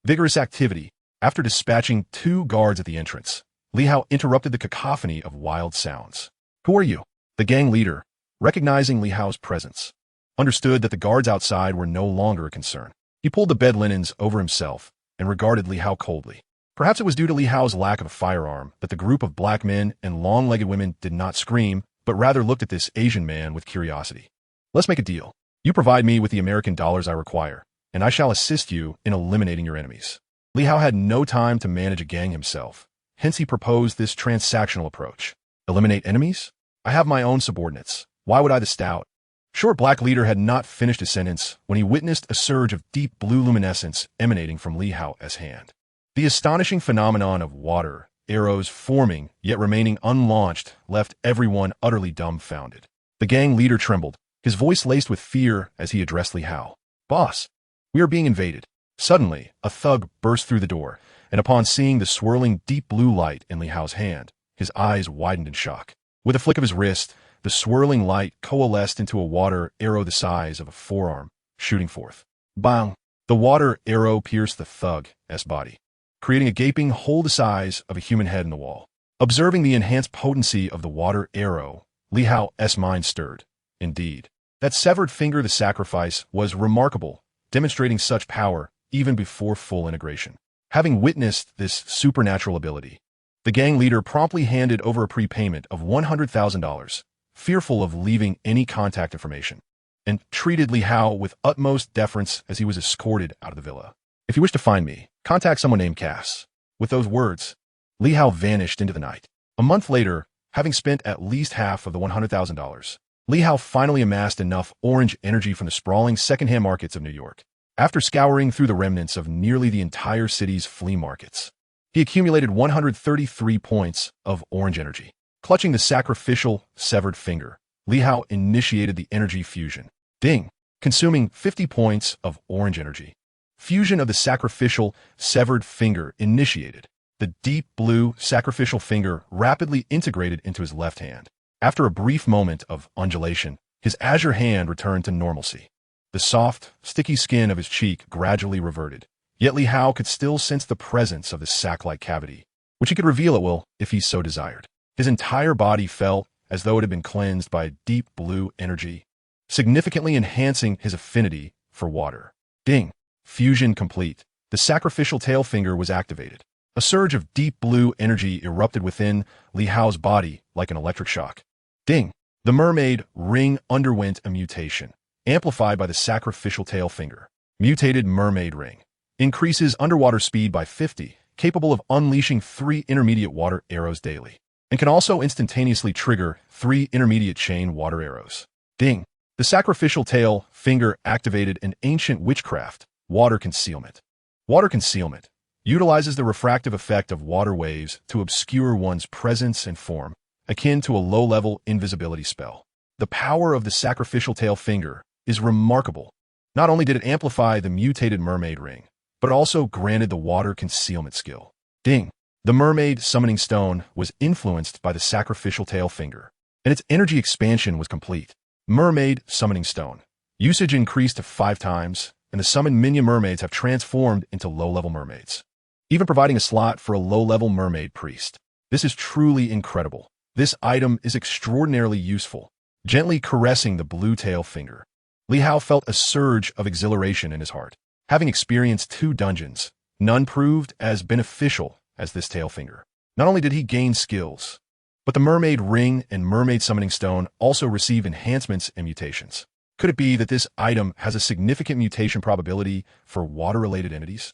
vigorous activity. After dispatching 2 guards at the entrance, Li Hao interrupted the cacophony of wild sounds. Who are you? The gang leader, recognizing Li Hao's presence, understood that the guards outside were no longer a concern. He pulled the bed linens over himself and regarded Li Hao coldly. Perhaps it was due to Li Hao's lack of a firearm that the group of black men and long-legged women did not scream, but rather looked at this Asian man with curiosity. Let's make a deal. You provide me with the American dollars I require, and I shall assist you in eliminating your enemies. Li Hao had no time to manage a gang himself, hence he proposed this transactional approach. Eliminate enemies? I have my own subordinates. Why would I the stout? Short black leader had not finished his sentence when he witnessed a surge of deep blue luminescence emanating from Li Hao's hand. The astonishing phenomenon of water arrows forming yet remaining unlaunched left everyone utterly dumbfounded. The gang leader trembled, his voice laced with fear as he addressed Li Hao. Boss, we are being invaded. Suddenly, a thug burst through the door, and upon seeing the swirling deep blue light in Li Hao's hand, his eyes widened in shock. With a flick of his wrist, the swirling light coalesced into a water arrow the size of a forearm, shooting forth. Bang! The water arrow pierced the thug's body, creating a gaping hole the size of a human head in the wall. Observing the enhanced potency of the water arrow, Li Hao's mind stirred. Indeed, that severed finger the sacrifice was remarkable, demonstrating such power even before full integration. Having witnessed this supernatural ability, the gang leader promptly handed over a prepayment of $100,000, fearful of leaving any contact information, and treated Li Hao with utmost deference as he was escorted out of the villa. If you wish to find me, contact someone named Cass. With those words, Li Hao vanished into the night. A month later, having spent at least half of the $100,000, Li Hao finally amassed enough orange energy from the sprawling secondhand markets of New York. After scouring through the remnants of nearly the entire city's flea markets, he accumulated 133 points of orange energy. Clutching the sacrificial severed finger, Li Hao initiated the energy fusion. Ding! Consuming 50 points of orange energy. Fusion of the sacrificial severed finger initiated. The deep blue sacrificial finger rapidly integrated into his left hand. After a brief moment of undulation, his azure hand returned to normalcy. The soft, sticky skin of his cheek gradually reverted, yet Li Hao could still sense the presence of the sac-like cavity. which he could reveal at will if he so desired. His entire body felt as though it had been cleansed by deep blue energy, significantly enhancing his affinity for water. Ding! Fusion complete. The sacrificial tail finger was activated. A surge of deep blue energy erupted within Li Hao's body like an electric shock. Ding! The mermaid ring underwent a mutation, amplified by the sacrificial tail finger. Mutated mermaid ring. Increases underwater speed by 50, capable of unleashing 3 intermediate water arrows daily, and can also instantaneously trigger 3 intermediate chain water arrows. Ding! The sacrificial tail finger activated an ancient witchcraft, water concealment. Water concealment utilizes the refractive effect of water waves to obscure one's presence and form, akin to a low-level invisibility spell. The power of the sacrificial tail finger is remarkable. Not only did it amplify the mutated mermaid ring, but also granted the water concealment skill. Ding! The mermaid summoning stone was influenced by the sacrificial tail finger, and its energy expansion was complete. Mermaid summoning stone. Usage increased to 5 times, and the summoned minion mermaids have transformed into low-level mermaids, even providing a slot for a low-level mermaid priest. This is truly incredible. This item is extraordinarily useful. Gently caressing the blue tail finger, Li Hao felt a surge of exhilaration in his heart. Having experienced 2 dungeons, none proved as beneficial as this tail finger. Not only did he gain skills, but the mermaid ring and mermaid summoning stone also receive enhancements and mutations. Could it be that this item has a significant mutation probability for water-related entities?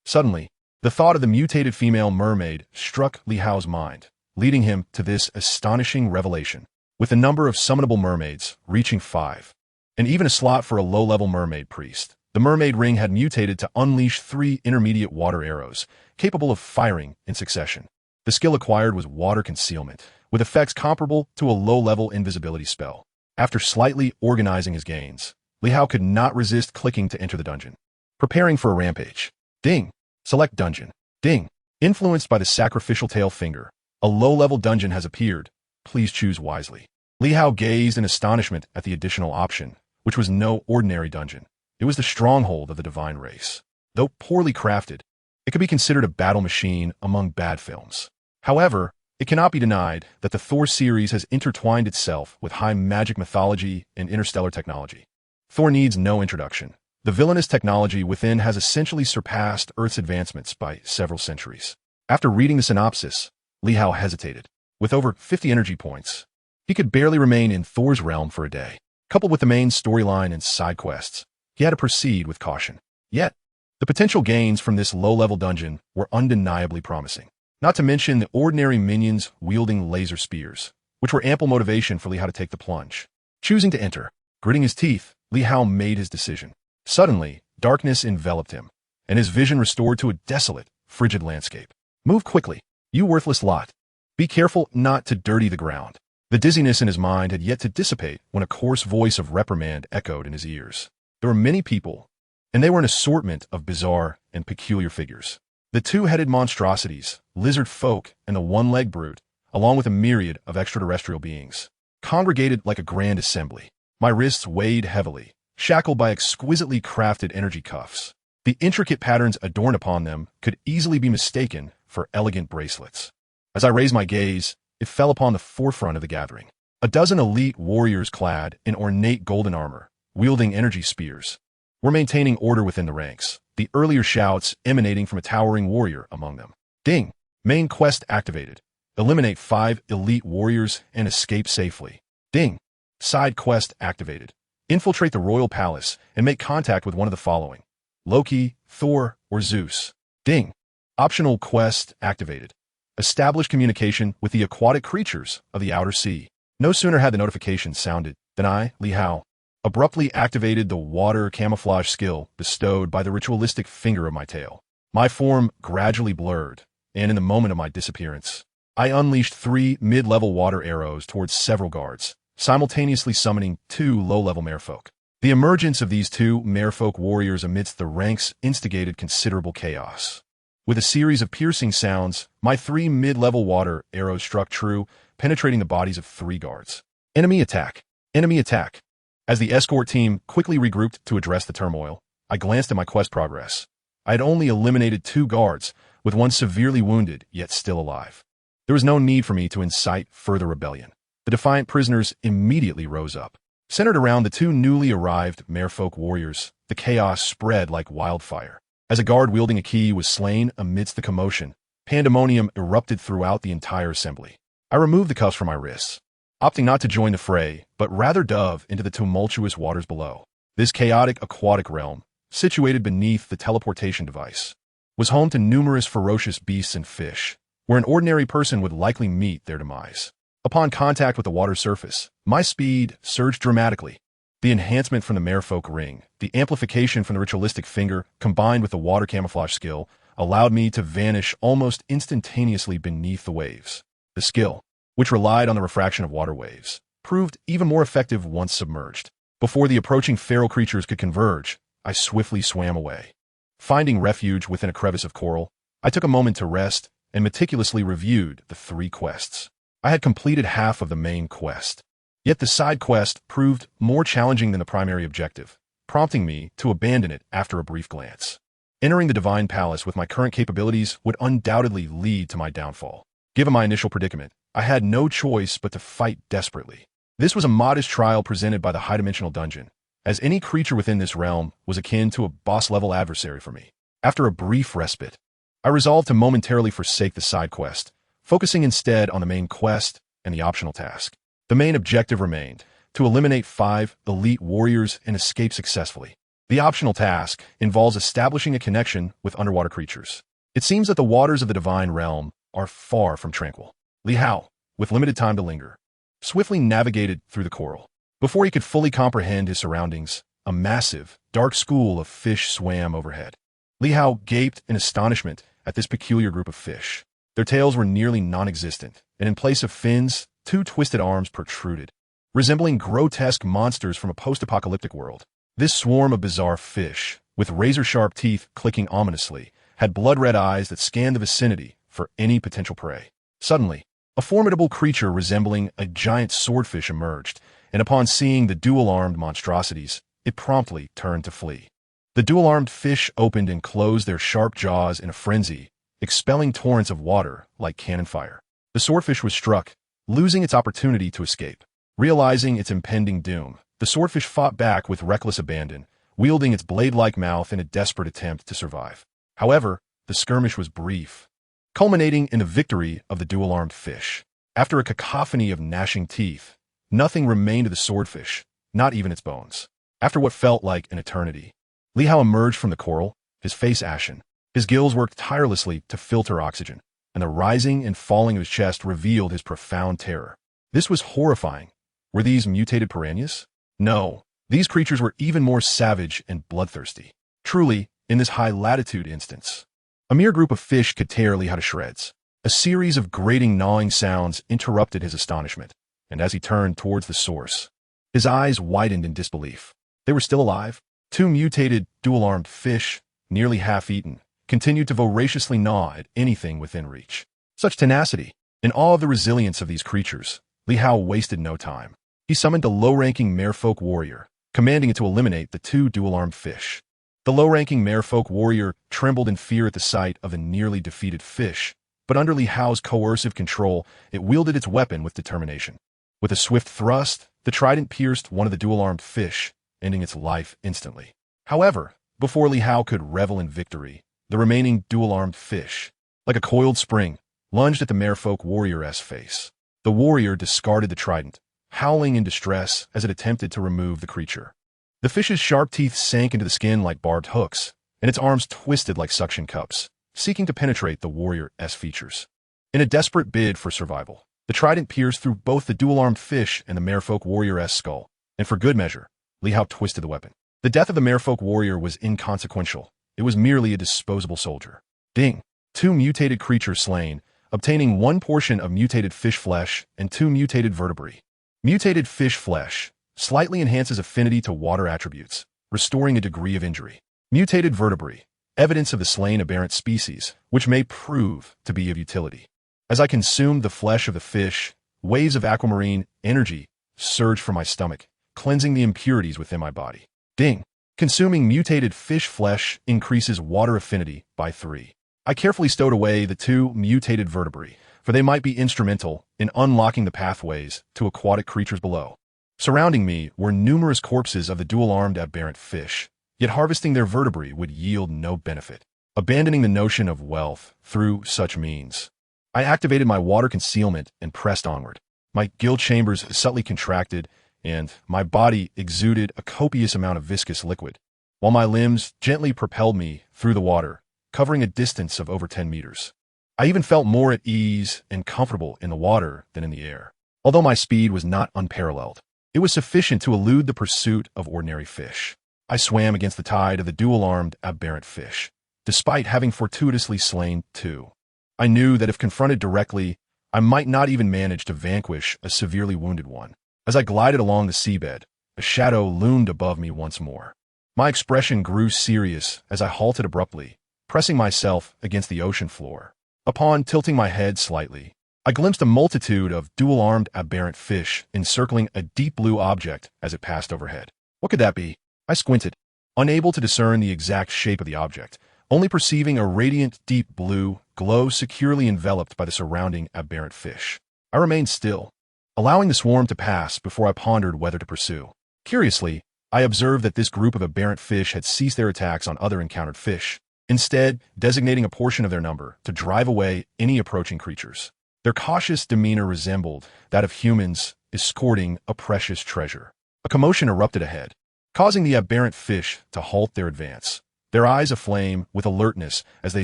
Suddenly, the thought of the mutated female mermaid struck Li Hao's mind, leading him to this astonishing revelation. With the number of summonable mermaids reaching 5, and even a slot for a low-level mermaid priest, the mermaid ring had mutated to unleash 3 intermediate water arrows, capable of firing in succession. The skill acquired was water concealment, with effects comparable to a low-level invisibility spell. After slightly organizing his gains, Li Hao could not resist clicking to enter the dungeon. Preparing for a rampage. Ding! Select dungeon. Ding! Influenced by the sacrificial tail finger, a low-level dungeon has appeared. Please choose wisely. Li Hao gazed in astonishment at the additional option, which was no ordinary dungeon. It was the stronghold of the divine race. Though poorly crafted, it could be considered a battle machine among bad films. However, it cannot be denied that the Thor series has intertwined itself with high magic mythology and interstellar technology. Thor needs no introduction. The villainous technology within has essentially surpassed Earth's advancements by several centuries. After reading the synopsis, Li Hao hesitated. With over 50 energy points, he could barely remain in Thor's realm for a day. Coupled with the main storyline and side quests, he had to proceed with caution. Yet, the potential gains from this low-level dungeon were undeniably promising. Not to mention the ordinary minions wielding laser spears, which were ample motivation for Li Hao to take the plunge. Choosing to enter, gritting his teeth, Li Hao made his decision. Suddenly, darkness enveloped him, and his vision restored to a desolate, frigid landscape. Move quickly, you worthless lot. Be careful not to dirty the ground. The dizziness in his mind had yet to dissipate when a coarse voice of reprimand echoed in his ears. There were many people, and they were an assortment of bizarre and peculiar figures. The 2-headed monstrosities, lizard folk, and the one-legged brute, along with a myriad of extraterrestrial beings, congregated like a grand assembly. My wrists weighed heavily, shackled by exquisitely crafted energy cuffs. The intricate patterns adorned upon them could easily be mistaken for elegant bracelets. As I raised my gaze, it fell upon the forefront of the gathering. A dozen elite warriors clad in ornate golden armor, wielding energy spears, were maintaining order within the ranks, the earlier shouts emanating from a towering warrior among them. Ding! Main quest activated. Eliminate 5 elite warriors and escape safely. Ding! Side quest activated. Infiltrate the royal palace and make contact with one of the following: Loki, Thor, or Zeus. Ding! Optional quest activated. Establish communication with the aquatic creatures of the outer sea. No sooner had the notification sounded than I, Li Hao, abruptly activated the water camouflage skill bestowed by the ritualistic finger of my tail. My form gradually blurred, and in the moment of my disappearance, I unleashed 3 mid-level water arrows towards several guards, simultaneously summoning 2 low-level merfolk. The emergence of these 2 merfolk warriors amidst the ranks instigated considerable chaos. With a series of piercing sounds, my 3 mid-level water arrows struck true, penetrating the bodies of 3 guards. Enemy attack! Enemy attack! As the escort team quickly regrouped to address the turmoil, I glanced at my quest progress. I had only eliminated 2 guards, with one severely wounded yet still alive. There was no need for me to incite further rebellion. The defiant prisoners immediately rose up. Centered around the two newly arrived merfolk warriors, the chaos spread like wildfire. As a guard wielding a key was slain amidst the commotion, pandemonium erupted throughout the entire assembly. I removed the cuffs from my wrists, opting not to join the fray, but rather dove into the tumultuous waters below. This chaotic aquatic realm, situated beneath the teleportation device, was home to numerous ferocious beasts and fish, where an ordinary person would likely meet their demise. Upon contact with the water's surface, my speed surged dramatically. The enhancement from the merfolk ring, the amplification from the ritualistic finger, combined with the water camouflage skill, allowed me to vanish almost instantaneously beneath the waves. The skill, which relied on the refraction of water waves, proved even more effective once submerged. Before the approaching feral creatures could converge, I swiftly swam away. Finding refuge within a crevice of coral, I took a moment to rest and meticulously reviewed the 3 quests. I had completed half of the main quest, yet the side quest proved more challenging than the primary objective, prompting me to abandon it after a brief glance. Entering the Divine Palace with my current capabilities would undoubtedly lead to my downfall. Given my initial predicament, I had no choice but to fight desperately. This was a modest trial presented by the high-dimensional dungeon, as any creature within this realm was akin to a boss-level adversary for me. After a brief respite, I resolved to momentarily forsake the side quest, focusing instead on the main quest and the optional task. The main objective remained to eliminate 5 elite warriors and escape successfully. The optional task involves establishing a connection with underwater creatures. It seems that the waters of the divine realm are far from tranquil. Li Hao, with limited time to linger, swiftly navigated through the coral. Before he could fully comprehend his surroundings, a massive, dark school of fish swam overhead. Li Hao gaped in astonishment at this peculiar group of fish. Their tails were nearly non-existent, and in place of fins, 2 twisted arms protruded, resembling grotesque monsters from a post-apocalyptic world. This swarm of bizarre fish, with razor-sharp teeth clicking ominously, had blood-red eyes that scanned the vicinity for any potential prey. Suddenly, a formidable creature resembling a giant swordfish emerged, and upon seeing the dual-armed monstrosities, it promptly turned to flee. The dual-armed fish opened and closed their sharp jaws in a frenzy, expelling torrents of water like cannon fire. The swordfish was struck, losing its opportunity to escape. Realizing its impending doom, the swordfish fought back with reckless abandon, wielding its blade-like mouth in a desperate attempt to survive. However, the skirmish was brief, culminating in the victory of the dual-armed fish. After a cacophony of gnashing teeth, nothing remained of the swordfish, not even its bones. After what felt like an eternity, Li Hao emerged from the coral, his face ashen. His gills worked tirelessly to filter oxygen, and the rising and falling of his chest revealed his profound terror. This was horrifying. Were these mutated piranhas? No, these creatures were even more savage and bloodthirsty. Truly, in this high-latitude instance, a mere group of fish could tear Li Hao to shreds. A series of grating gnawing sounds interrupted his astonishment, and as he turned towards the source, his eyes widened in disbelief. They were still alive. 2 mutated, dual-armed fish, nearly half-eaten, continued to voraciously gnaw at anything within reach. Such tenacity! In awe of the resilience of these creatures, Li Hao wasted no time. He summoned a low-ranking merfolk warrior, commanding it to eliminate the 2 dual-armed fish. The low-ranking merfolk warrior trembled in fear at the sight of the nearly defeated fish, but under Li Hao's coercive control, it wielded its weapon with determination. With a swift thrust, the trident pierced one of the dual-armed fish, ending its life instantly. However, before Li Hao could revel in victory, the remaining dual-armed fish, like a coiled spring, lunged at the merfolk warrior's face. The warrior discarded the trident, howling in distress as it attempted to remove the creature. The fish's sharp teeth sank into the skin like barbed hooks, and its arms twisted like suction cups, seeking to penetrate the warrior's features. In a desperate bid for survival, the trident pierced through both the dual-armed fish and the merfolk warrior's skull, and for good measure, Li Hao twisted the weapon. The death of the merfolk warrior was inconsequential. It was merely a disposable soldier. Ding! 2 mutated creatures slain, obtaining 1 portion of mutated fish flesh and 2 mutated vertebrae. Mutated fish flesh slightly enhances affinity to water attributes, restoring a degree of injury. Mutated vertebrae, evidence of the slain aberrant species, which may prove to be of utility. As I consumed the flesh of the fish, waves of aquamarine energy surged from my stomach, cleansing the impurities within my body. Ding! Consuming mutated fish flesh increases water affinity by 3. I carefully stowed away the 2 mutated vertebrae, for they might be instrumental in unlocking the pathways to aquatic creatures below. Surrounding me were numerous corpses of the dual-armed aberrant fish, yet harvesting their vertebrae would yield no benefit. Abandoning the notion of wealth through such means, I activated my water concealment and pressed onward. My gill chambers subtly contracted, and my body exuded a copious amount of viscous liquid, while my limbs gently propelled me through the water, covering a distance of over 10 meters. I even felt more at ease and comfortable in the water than in the air. Although my speed was not unparalleled, it was sufficient to elude the pursuit of ordinary fish. I swam against the tide of the dual-armed aberrant fish, despite having fortuitously slain 2. I knew that if confronted directly, I might not even manage to vanquish a severely wounded one. As I glided along the seabed, a shadow loomed above me once more. My expression grew serious as I halted abruptly, pressing myself against the ocean floor. Upon tilting my head slightly, I glimpsed a multitude of dual-armed aberrant fish encircling a deep blue object as it passed overhead. What could that be? I squinted, unable to discern the exact shape of the object, only perceiving a radiant deep blue glow securely enveloped by the surrounding aberrant fish. I remained still, allowing the swarm to pass before I pondered whether to pursue. Curiously, I observed that this group of aberrant fish had ceased their attacks on other encountered fish, instead designating a portion of their number to drive away any approaching creatures. Their cautious demeanor resembled that of humans escorting a precious treasure. A commotion erupted ahead, causing the aberrant fish to halt their advance, their eyes aflame with alertness as they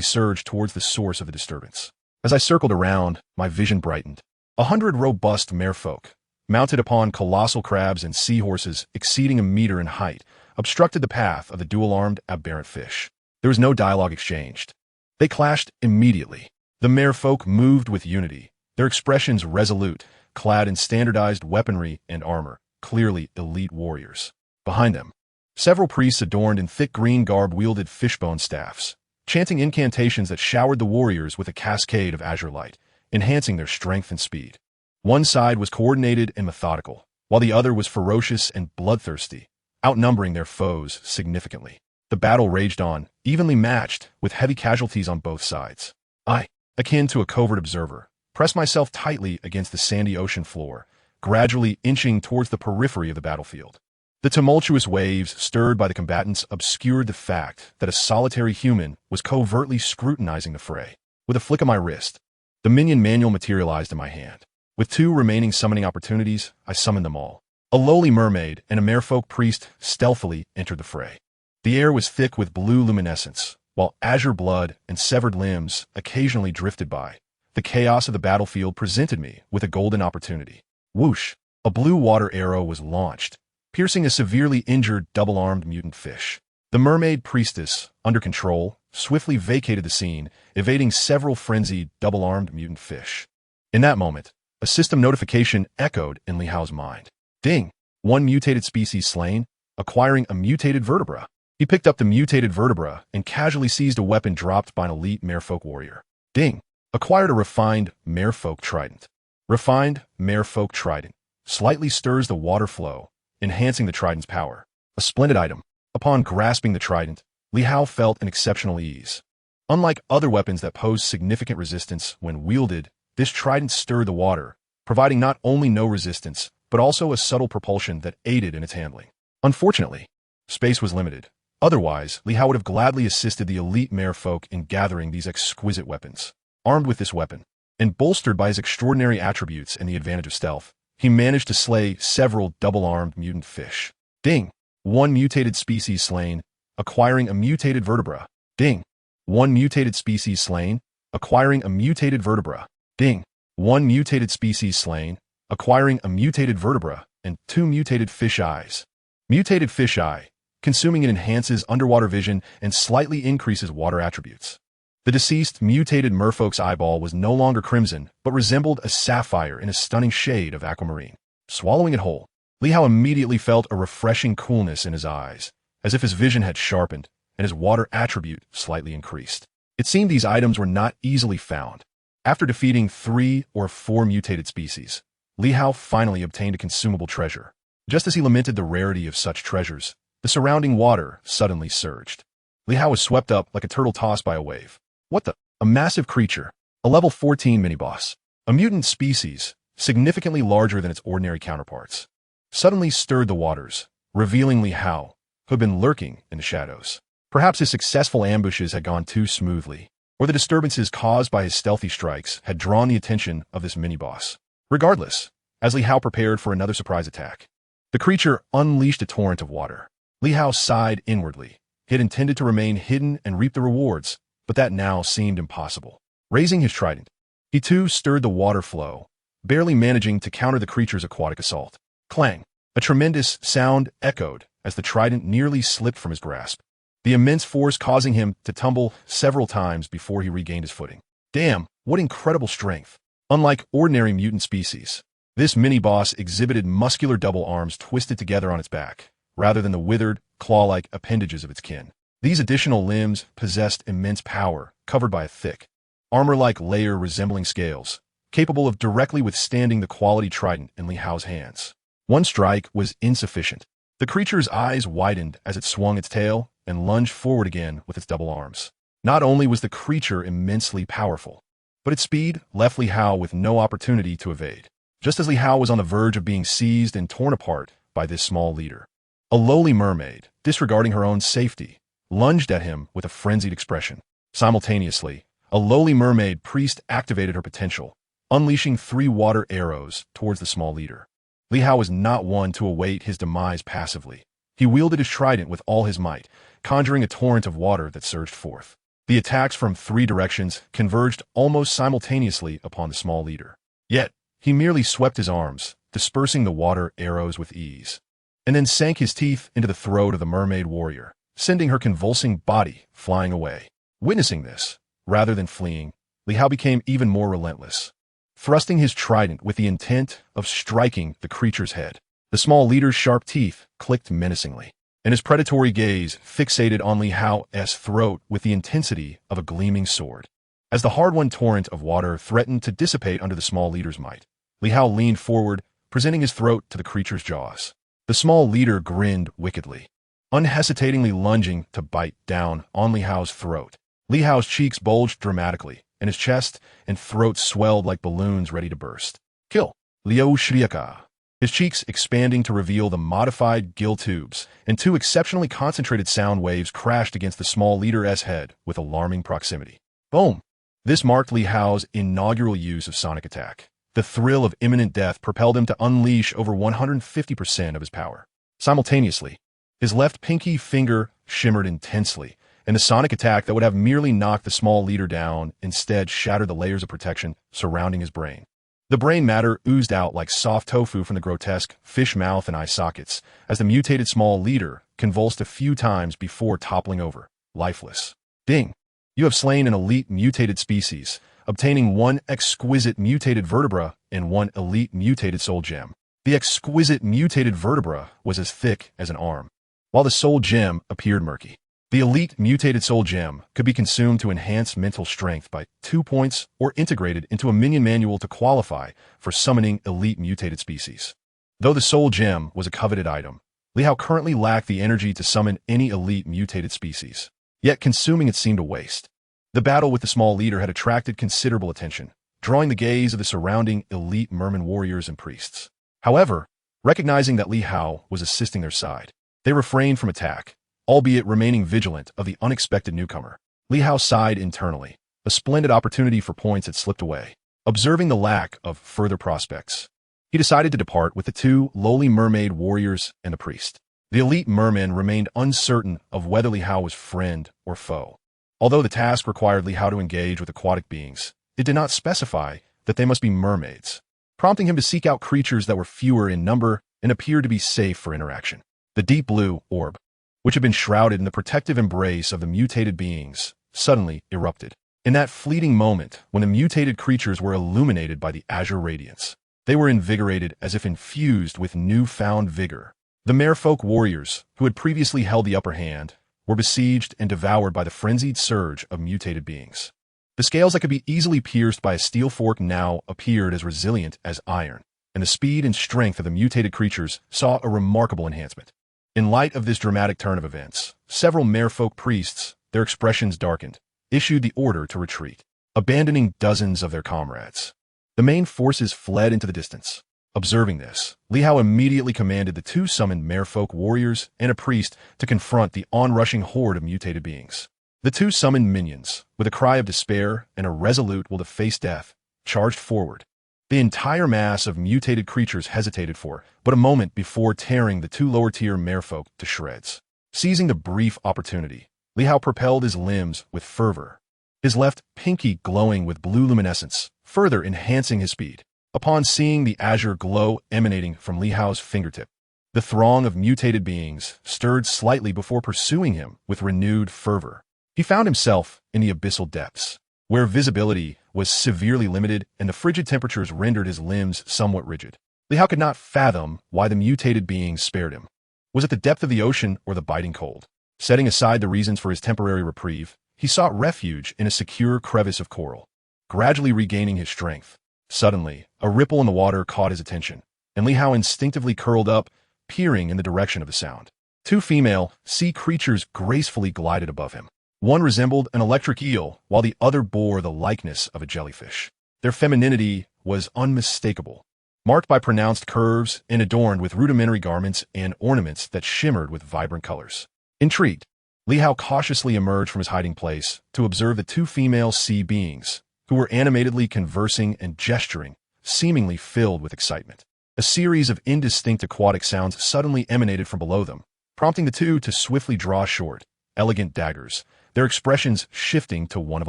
surged towards the source of the disturbance. As I circled around, my vision brightened. 100 robust merfolk, mounted upon colossal crabs and seahorses exceeding a meter in height, obstructed the path of the dual-armed aberrant fish. There was no dialogue exchanged. They clashed immediately. The merfolk moved with unity, their expressions resolute, clad in standardized weaponry and armor, clearly elite warriors. Behind them, several priests adorned in thick green garb wielded fishbone staffs, chanting incantations that showered the warriors with a cascade of azure light, enhancing their strength and speed. One side was coordinated and methodical, while the other was ferocious and bloodthirsty, outnumbering their foes significantly. The battle raged on, evenly matched, with heavy casualties on both sides. I, akin to a covert observer, pressed myself tightly against the sandy ocean floor, gradually inching towards the periphery of the battlefield. The tumultuous waves stirred by the combatants obscured the fact that a solitary human was covertly scrutinizing the fray. With a flick of my wrist, the minion manual materialized in my hand. With 2 remaining summoning opportunities, I summoned them all. A lowly mermaid and a merfolk priest stealthily entered the fray. The air was thick with blue luminescence, while azure blood and severed limbs occasionally drifted by. The chaos of the battlefield presented me with a golden opportunity. Whoosh! A blue water arrow was launched, piercing a severely injured double-armed mutant fish. The mermaid priestess, under control, swiftly vacated the scene, evading several frenzied double-armed mutant fish. In that moment, a system notification echoed in Li Hao's mind. Ding! 1 mutated species slain, acquiring a mutated vertebra. He picked up the mutated vertebra and casually seized a weapon dropped by an elite merfolk warrior. Ding! Acquired a refined merfolk trident. Refined merfolk trident slightly stirs the water flow, enhancing the trident's power. A splendid item. Upon grasping the trident, Li Hao felt an exceptional ease. Unlike other weapons that pose significant resistance when wielded, this trident stirred the water, providing not only no resistance, but also a subtle propulsion that aided in its handling. Unfortunately, space was limited. Otherwise, Li Hao would have gladly assisted the elite merfolk in gathering these exquisite weapons. Armed with this weapon, and bolstered by his extraordinary attributes and the advantage of stealth, he managed to slay several double-armed mutant fish. Ding! 1 mutated species slain, acquiring a mutated vertebra. Ding! 1 mutated species slain, acquiring a mutated vertebra. Ding! 1 mutated species slain, acquiring a mutated vertebra, and 2 mutated fish eyes. Mutated fish eye. Consuming it enhances underwater vision and slightly increases water attributes. The deceased mutated merfolk's eyeball was no longer crimson, but resembled a sapphire in a stunning shade of aquamarine. Swallowing it whole, Li Hao immediately felt a refreshing coolness in his eyes, as if his vision had sharpened and his water attribute slightly increased. It seemed these items were not easily found. After defeating 3 or 4 mutated species, Li Hao finally obtained a consumable treasure. Just as he lamented the rarity of such treasures, the surrounding water suddenly surged. Li Hao was swept up like a turtle tossed by a wave. What the? A massive creature, a level 14 mini-boss, a mutant species, significantly larger than its ordinary counterparts, suddenly stirred the waters, revealing Li Hao, who had been lurking in the shadows. Perhaps his successful ambushes had gone too smoothly, or the disturbances caused by his stealthy strikes had drawn the attention of this mini-boss. Regardless, as Li Hao prepared for another surprise attack, the creature unleashed a torrent of water. Li Hao sighed inwardly. He had intended to remain hidden and reap the rewards, but that now seemed impossible. Raising his trident, he too stirred the water flow, barely managing to counter the creature's aquatic assault. Clang! A tremendous sound echoed as the trident nearly slipped from his grasp, the immense force causing him to tumble several times before he regained his footing. Damn, what incredible strength! Unlike ordinary mutant species, this mini-boss exhibited muscular double arms twisted together on its back, rather than the withered, claw-like appendages of its kin. These additional limbs possessed immense power, covered by a thick, armor-like layer resembling scales, capable of directly withstanding the quality trident in Li Hao's hands. One strike was insufficient. The creature's eyes widened as it swung its tail and lunged forward again with its double arms. Not only was the creature immensely powerful, but its speed left Li Hao with no opportunity to evade, just as Li Hao was on the verge of being seized and torn apart by this small leader. A lowly mermaid, disregarding her own safety, lunged at him with a frenzied expression. Simultaneously, a lowly mermaid priest activated her potential, unleashing 3 water arrows towards the small leader. Li Hao was not one to await his demise passively. He wielded his trident with all his might, conjuring a torrent of water that surged forth. The attacks from 3 directions converged almost simultaneously upon the small leader. Yet, he merely swept his arms, dispersing the water arrows with ease, and then sank his teeth into the throat of the mermaid warrior, sending her convulsing body flying away. Witnessing this, rather than fleeing, Li Hao became even more relentless, thrusting his trident with the intent of striking the creature's head. The small leader's sharp teeth clicked menacingly, and his predatory gaze fixated on Li Hao's throat with the intensity of a gleaming sword. As the hard-won torrent of water threatened to dissipate under the small leader's might, Li Hao leaned forward, presenting his throat to the creature's jaws. The small leader grinned wickedly, unhesitatingly lunging to bite down on Li Hao's throat. Li Hao's cheeks bulged dramatically, and his chest and throat swelled like balloons ready to burst. Kill! Liu Shrieka. His cheeks expanding to reveal the modified gill tubes, and 2 exceptionally concentrated sound waves crashed against the small leader's head with alarming proximity. Boom! This marked Li Hao's inaugural use of sonic attack. The thrill of imminent death propelled him to unleash over 150% of his power. Simultaneously, his left pinky finger shimmered intensely, and the sonic attack that would have merely knocked the small leader down instead shattered the layers of protection surrounding his brain. The brain matter oozed out like soft tofu from the grotesque fish mouth and eye sockets as the mutated small leader convulsed a few times before toppling over, lifeless. Ding! You have slain an elite mutated species, obtaining 1 exquisite mutated vertebra and 1 elite mutated soul gem. The exquisite mutated vertebra was as thick as an arm, while the soul gem appeared murky. The elite mutated soul gem could be consumed to enhance mental strength by 2 points or integrated into a minion manual to qualify for summoning elite mutated species. Though the soul gem was a coveted item, Li Hao currently lacked the energy to summon any elite mutated species. Yet consuming it seemed a waste. The battle with the small leader had attracted considerable attention, drawing the gaze of the surrounding elite merman warriors and priests. However, recognizing that Li Hao was assisting their side, they refrained from attack, albeit remaining vigilant of the unexpected newcomer. Li Hao sighed internally. A splendid opportunity for points had slipped away. Observing the lack of further prospects, he decided to depart with the 2 lowly mermaid warriors and the priest. The elite mermen remained uncertain of whether Li Hao was friend or foe. Although the task required Li Hao to engage with aquatic beings, it did not specify that they must be mermaids, prompting him to seek out creatures that were fewer in number and appeared to be safe for interaction. The deep blue orb, which had been shrouded in the protective embrace of the mutated beings, suddenly erupted. In that fleeting moment, when the mutated creatures were illuminated by the azure radiance, they were invigorated as if infused with newfound vigor. The merfolk warriors, who had previously held the upper hand, were besieged and devoured by the frenzied surge of mutated beings. The scales that could be easily pierced by a steel fork now appeared as resilient as iron, and the speed and strength of the mutated creatures saw a remarkable enhancement. In light of this dramatic turn of events, several merfolk priests, their expressions darkened, issued the order to retreat. abandoning dozens of their comrades. The main forces fled into the distance. Observing this, Li Hao immediately commanded the two summoned merfolk warriors and a priest to confront the onrushing horde of mutated beings. The two summoned minions, with a cry of despair and a resolute will to face death, charged forward. The entire mass of mutated creatures hesitated for but a moment before tearing the two lower-tier merfolk to shreds. Seizing the brief opportunity, Li Hao propelled his limbs with fervor, his left pinky glowing with blue luminescence, further enhancing his speed. Upon seeing the azure glow emanating from Li Hao's fingertip, the throng of mutated beings stirred slightly before pursuing him with renewed fervor. He found himself in the abyssal depths, where visibility was severely limited and the frigid temperatures rendered his limbs somewhat rigid. Li Hao could not fathom why the mutated beings spared him. Was it the depth of the ocean or the biting cold? Setting aside the reasons for his temporary reprieve, he sought refuge in a secure crevice of coral, gradually regaining his strength. Suddenly, a ripple in the water caught his attention, and Li Hao instinctively curled up, peering in the direction of the sound. Two female sea creatures gracefully glided above him. One resembled an electric eel, while the other bore the likeness of a jellyfish. Their femininity was unmistakable, marked by pronounced curves and adorned with rudimentary garments and ornaments that shimmered with vibrant colors. Intrigued, Li Hao cautiously emerged from his hiding place to observe the two female sea beings, who were animatedly conversing and gesturing, seemingly filled with excitement. A series of indistinct aquatic sounds suddenly emanated from below them, prompting the two to swiftly draw short, elegant daggers, their expressions shifting to one of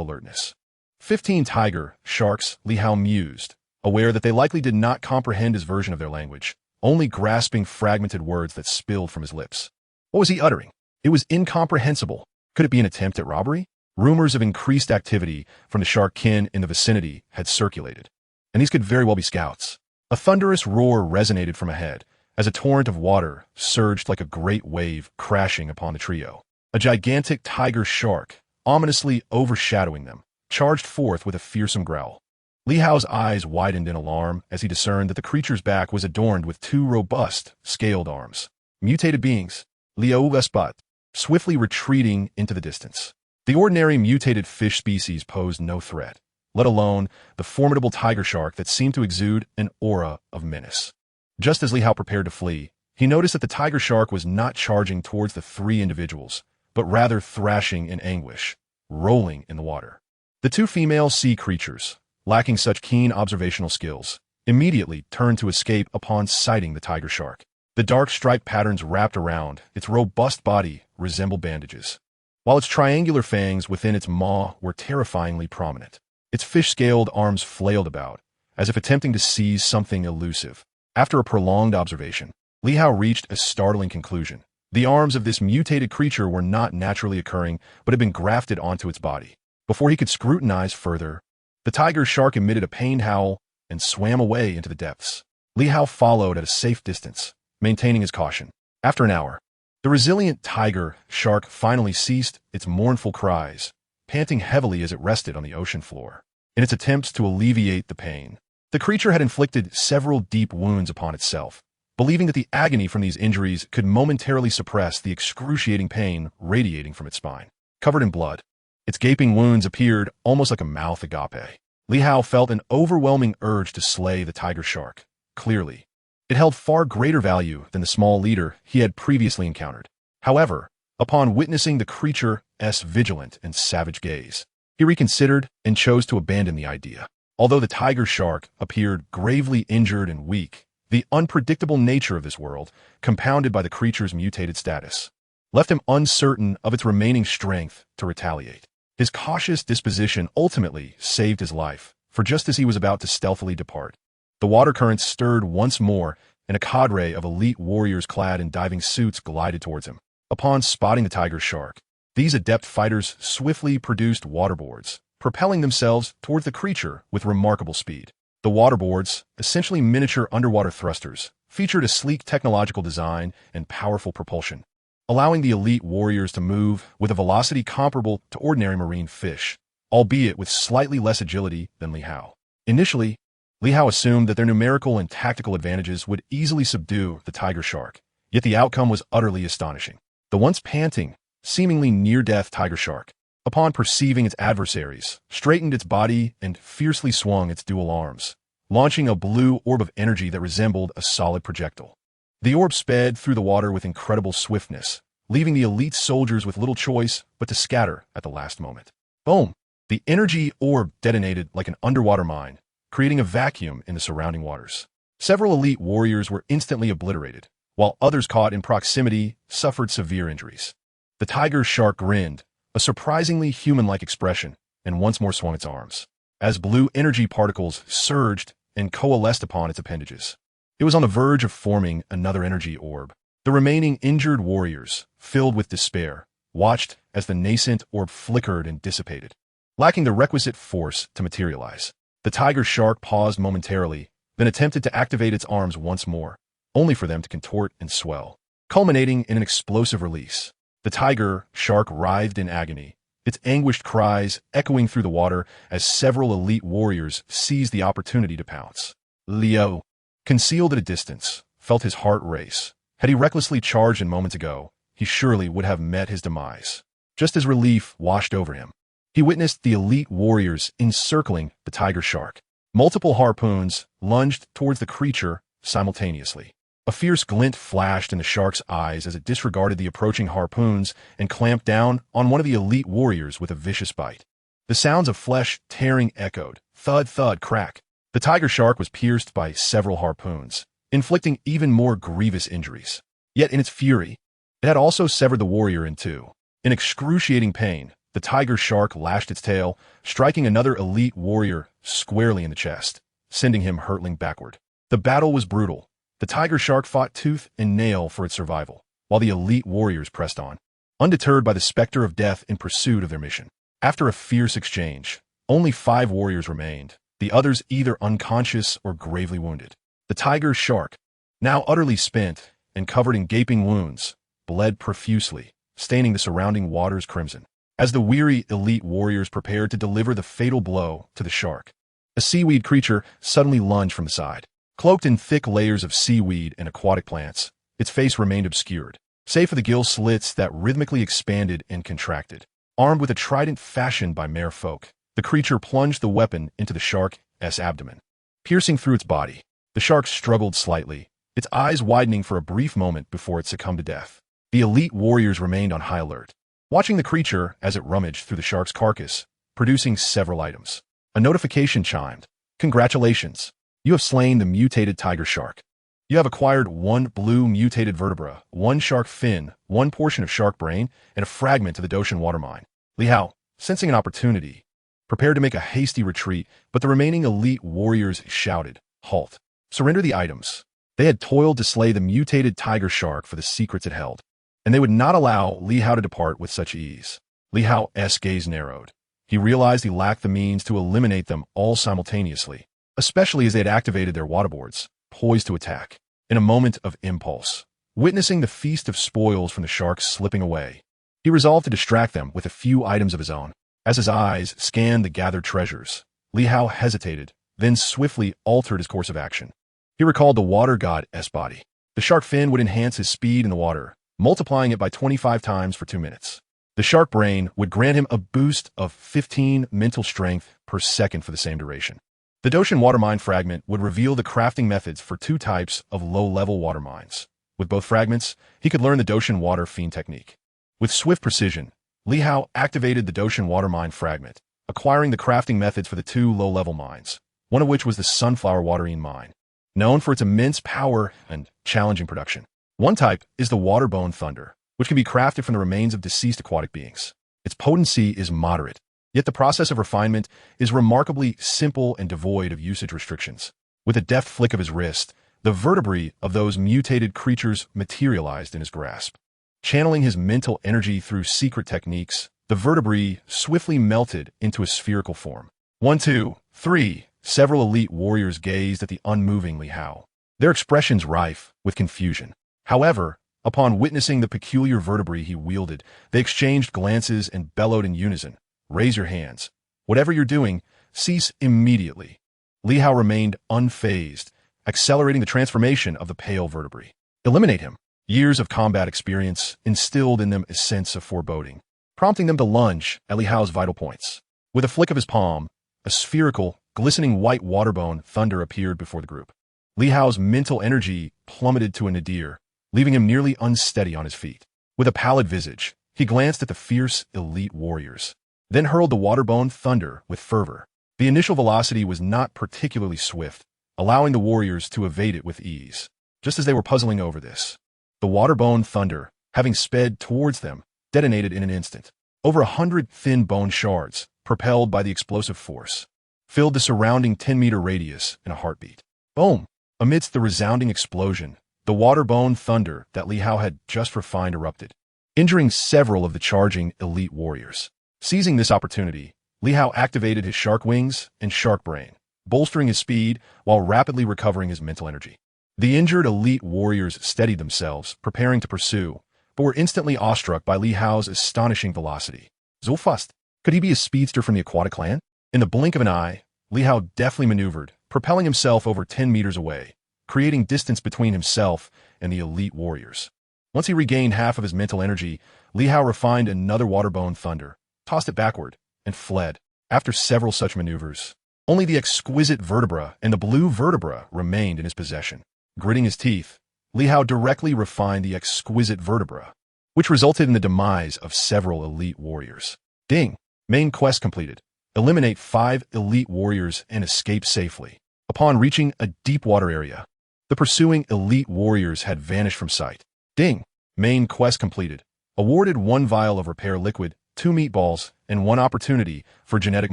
alertness. 15 tiger sharks, Li Hao mused, aware that they likely did not comprehend his version of their language, only grasping fragmented words that spilled from his lips. What was he uttering? It was incomprehensible. Could it be an attempt at robbery? Rumors of increased activity from the shark kin in the vicinity had circulated, and these could very well be scouts. A thunderous roar resonated from ahead, as a torrent of water surged like a great wave crashing upon the trio. A gigantic tiger shark, ominously overshadowing them, charged forth with a fearsome growl. Li Hao's eyes widened in alarm as he discerned that the creature's back was adorned with two robust, scaled arms. Mutated beings, Liu Vespat, swiftly retreating into the distance. The ordinary mutated fish species posed no threat, let alone the formidable tiger shark that seemed to exude an aura of menace. Just as Li Hao prepared to flee, he noticed that the tiger shark was not charging towards the three individuals, but rather thrashing in anguish, rolling in the water. The two female sea creatures, lacking such keen observational skills, immediately turned to escape upon sighting the tiger shark. The dark striped patterns wrapped around its robust body resembled bandages, while its triangular fangs within its maw were terrifyingly prominent. Its fish-scaled arms flailed about, as if attempting to seize something elusive. After a prolonged observation, Li Hao reached a startling conclusion. The arms of this mutated creature were not naturally occurring, but had been grafted onto its body. Before he could scrutinize further, the tiger shark emitted a pained howl and swam away into the depths. Li Hao followed at a safe distance, maintaining his caution. After an hour, the resilient tiger shark finally ceased its mournful cries, panting heavily as it rested on the ocean floor. In its attempts to alleviate the pain, the creature had inflicted several deep wounds upon itself, believing that the agony from these injuries could momentarily suppress the excruciating pain radiating from its spine. Covered in blood, its gaping wounds appeared almost like a mouth agape. Li Hao felt an overwhelming urge to slay the tiger shark. Clearly, it held far greater value than the small leader he had previously encountered. However, upon witnessing the creature's vigilant and savage gaze, he reconsidered and chose to abandon the idea. Although the tiger shark appeared gravely injured and weak, the unpredictable nature of this world, compounded by the creature's mutated status, left him uncertain of its remaining strength to retaliate. His cautious disposition ultimately saved his life, for just as he was about to stealthily depart, the water currents stirred once more, and a cadre of elite warriors clad in diving suits glided towards him. Upon spotting the tiger shark, these adept fighters swiftly produced waterboards, propelling themselves towards the creature with remarkable speed. The waterboards, essentially miniature underwater thrusters, featured a sleek technological design and powerful propulsion, allowing the elite warriors to move with a velocity comparable to ordinary marine fish, albeit with slightly less agility than Li Hao. Initially, Li Hao assumed that their numerical and tactical advantages would easily subdue the tiger shark, yet the outcome was utterly astonishing. The once panting, seemingly near-death tiger shark upon perceiving its adversaries, straightened its body and fiercely swung its dual arms, launching a blue orb of energy that resembled a solid projectile. The orb sped through the water with incredible swiftness, leaving the elite soldiers with little choice but to scatter at the last moment. Boom! The energy orb detonated like an underwater mine, creating a vacuum in the surrounding waters. Several elite warriors were instantly obliterated, while others caught in proximity suffered severe injuries. The tiger shark grinned, a surprisingly human-like expression, and once more swung its arms, as blue energy particles surged and coalesced upon its appendages. It was on the verge of forming another energy orb. The remaining injured warriors, filled with despair, watched as the nascent orb flickered and dissipated, lacking the requisite force to materialize. The tiger shark paused momentarily, then attempted to activate its arms once more, only for them to contort and swell, culminating in an explosive release. The tiger shark writhed in agony, its anguished cries echoing through the water as several elite warriors seized the opportunity to pounce. Leo, concealed at a distance, felt his heart race. Had he recklessly charged in moments ago, he surely would have met his demise. Just as relief washed over him, he witnessed the elite warriors encircling the tiger shark. Multiple harpoons lunged towards the creature simultaneously. A fierce glint flashed in the shark's eyes as it disregarded the approaching harpoons and clamped down on one of the elite warriors with a vicious bite. The sounds of flesh tearing echoed, thud, thud, crack. The tiger shark was pierced by several harpoons, inflicting even more grievous injuries. Yet in its fury, it had also severed the warrior in two. In excruciating pain, the tiger shark lashed its tail, striking another elite warrior squarely in the chest, sending him hurtling backward. The battle was brutal. The tiger shark fought tooth and nail for its survival, while the elite warriors pressed on, undeterred by the specter of death in pursuit of their mission. After a fierce exchange, only 5 warriors remained, the others either unconscious or gravely wounded. The tiger shark, now utterly spent and covered in gaping wounds, bled profusely, staining the surrounding waters crimson. As the weary elite warriors prepared to deliver the fatal blow to the shark, a seaweed creature suddenly lunged from the side. Cloaked in thick layers of seaweed and aquatic plants, its face remained obscured, save for the gill slits that rhythmically expanded and contracted. Armed with a trident fashioned by mere folk, the creature plunged the weapon into the shark's abdomen, piercing through its body. The shark struggled slightly, its eyes widening for a brief moment before it succumbed to death. The elite warriors remained on high alert, watching the creature as it rummaged through the shark's carcass, producing several items. A notification chimed. Congratulations! You have slain the mutated tiger shark. You have acquired 1 blue mutated vertebra, 1 shark fin, 1 portion of shark brain, and a fragment of the Doshan water mine. Li Hao, sensing an opportunity, prepared to make a hasty retreat, but the remaining elite warriors shouted, "Halt! Surrender the items." They had toiled to slay the mutated tiger shark for the secrets it held, and they would not allow Li Hao to depart with such ease. Li Hao's gaze narrowed. He realized he lacked the means to eliminate them all simultaneously, especially as they had activated their waterboards, poised to attack. In a moment of impulse, witnessing the feast of spoils from the sharks slipping away, he resolved to distract them with a few items of his own. As his eyes scanned the gathered treasures, Li Hao hesitated, then swiftly altered his course of action. He recalled the water god's body. The shark fin would enhance his speed in the water, multiplying it by 25 times for 2 minutes. The shark brain would grant him a boost of 15 mental strength per second for the same duration. The Doshan water mine fragment would reveal the crafting methods for 2 types of low-level water mines. With both fragments, he could learn the Doshan water fiend technique. With swift precision, Li Hao activated the Doshan water mine fragment, acquiring the crafting methods for the 2 low-level mines, one of which was the sunflower watering mine, known for its immense power and challenging production. One type is the waterbone thunder, which can be crafted from the remains of deceased aquatic beings. Its potency is moderate, yet the process of refinement is remarkably simple and devoid of usage restrictions. With a deft flick of his wrist, the vertebrae of those mutated creatures materialized in his grasp. Channeling his mental energy through secret techniques, the vertebrae swiftly melted into a spherical form. 1, 2, 3. Several elite warriors gazed at the unmoving Li Hao, their expressions rife with confusion. However, upon witnessing the peculiar vertebrae he wielded, they exchanged glances and bellowed in unison. Raise your hands. Whatever you're doing, cease immediately. Li Hao remained unfazed, accelerating the transformation of the pale vertebrae. Eliminate him. Years of combat experience instilled in them a sense of foreboding. prompting them to lunge at Li Hao's vital points. With a flick of his palm, a spherical, glistening white waterbone thunder appeared before the group. Li Hao's mental energy plummeted to a nadir, leaving him nearly unsteady on his feet. With a pallid visage, he glanced at the fierce, elite warriors, then hurled the waterbone thunder with fervor. The initial velocity was not particularly swift, allowing the warriors to evade it with ease. Just as they were puzzling over this, the waterbone thunder, having sped towards them, detonated in an instant. Over 100 thin bone shards, propelled by the explosive force, filled the surrounding 10-meter radius in a heartbeat. Boom! Amidst the resounding explosion, the waterbone thunder that Li Hao had just refined erupted, injuring several of the charging elite warriors. Seizing this opportunity, Li Hao activated his shark wings and shark brain, bolstering his speed while rapidly recovering his mental energy. The injured elite warriors steadied themselves, preparing to pursue, but were instantly awestruck by Li Hao's astonishing velocity. So fast! Could he be a speedster from the aquatic clan? In the blink of an eye, Li Hao deftly maneuvered, propelling himself over 10 meters away, creating distance between himself and the elite warriors. Once he regained half of his mental energy, Li Hao refined another waterbone thunder, tossed it backward, and fled. After several such maneuvers, only the exquisite vertebra and the blue vertebra remained in his possession. Gritting his teeth, Li Hao directly refined the exquisite vertebra, which resulted in the demise of several elite warriors. Ding! Main quest completed. Eliminate 5 elite warriors and escape safely. Upon reaching a deep water area, the pursuing elite warriors had vanished from sight. Ding! Main quest completed. Awarded 1 vial of repair liquid, 2 meatballs, and 1 opportunity for genetic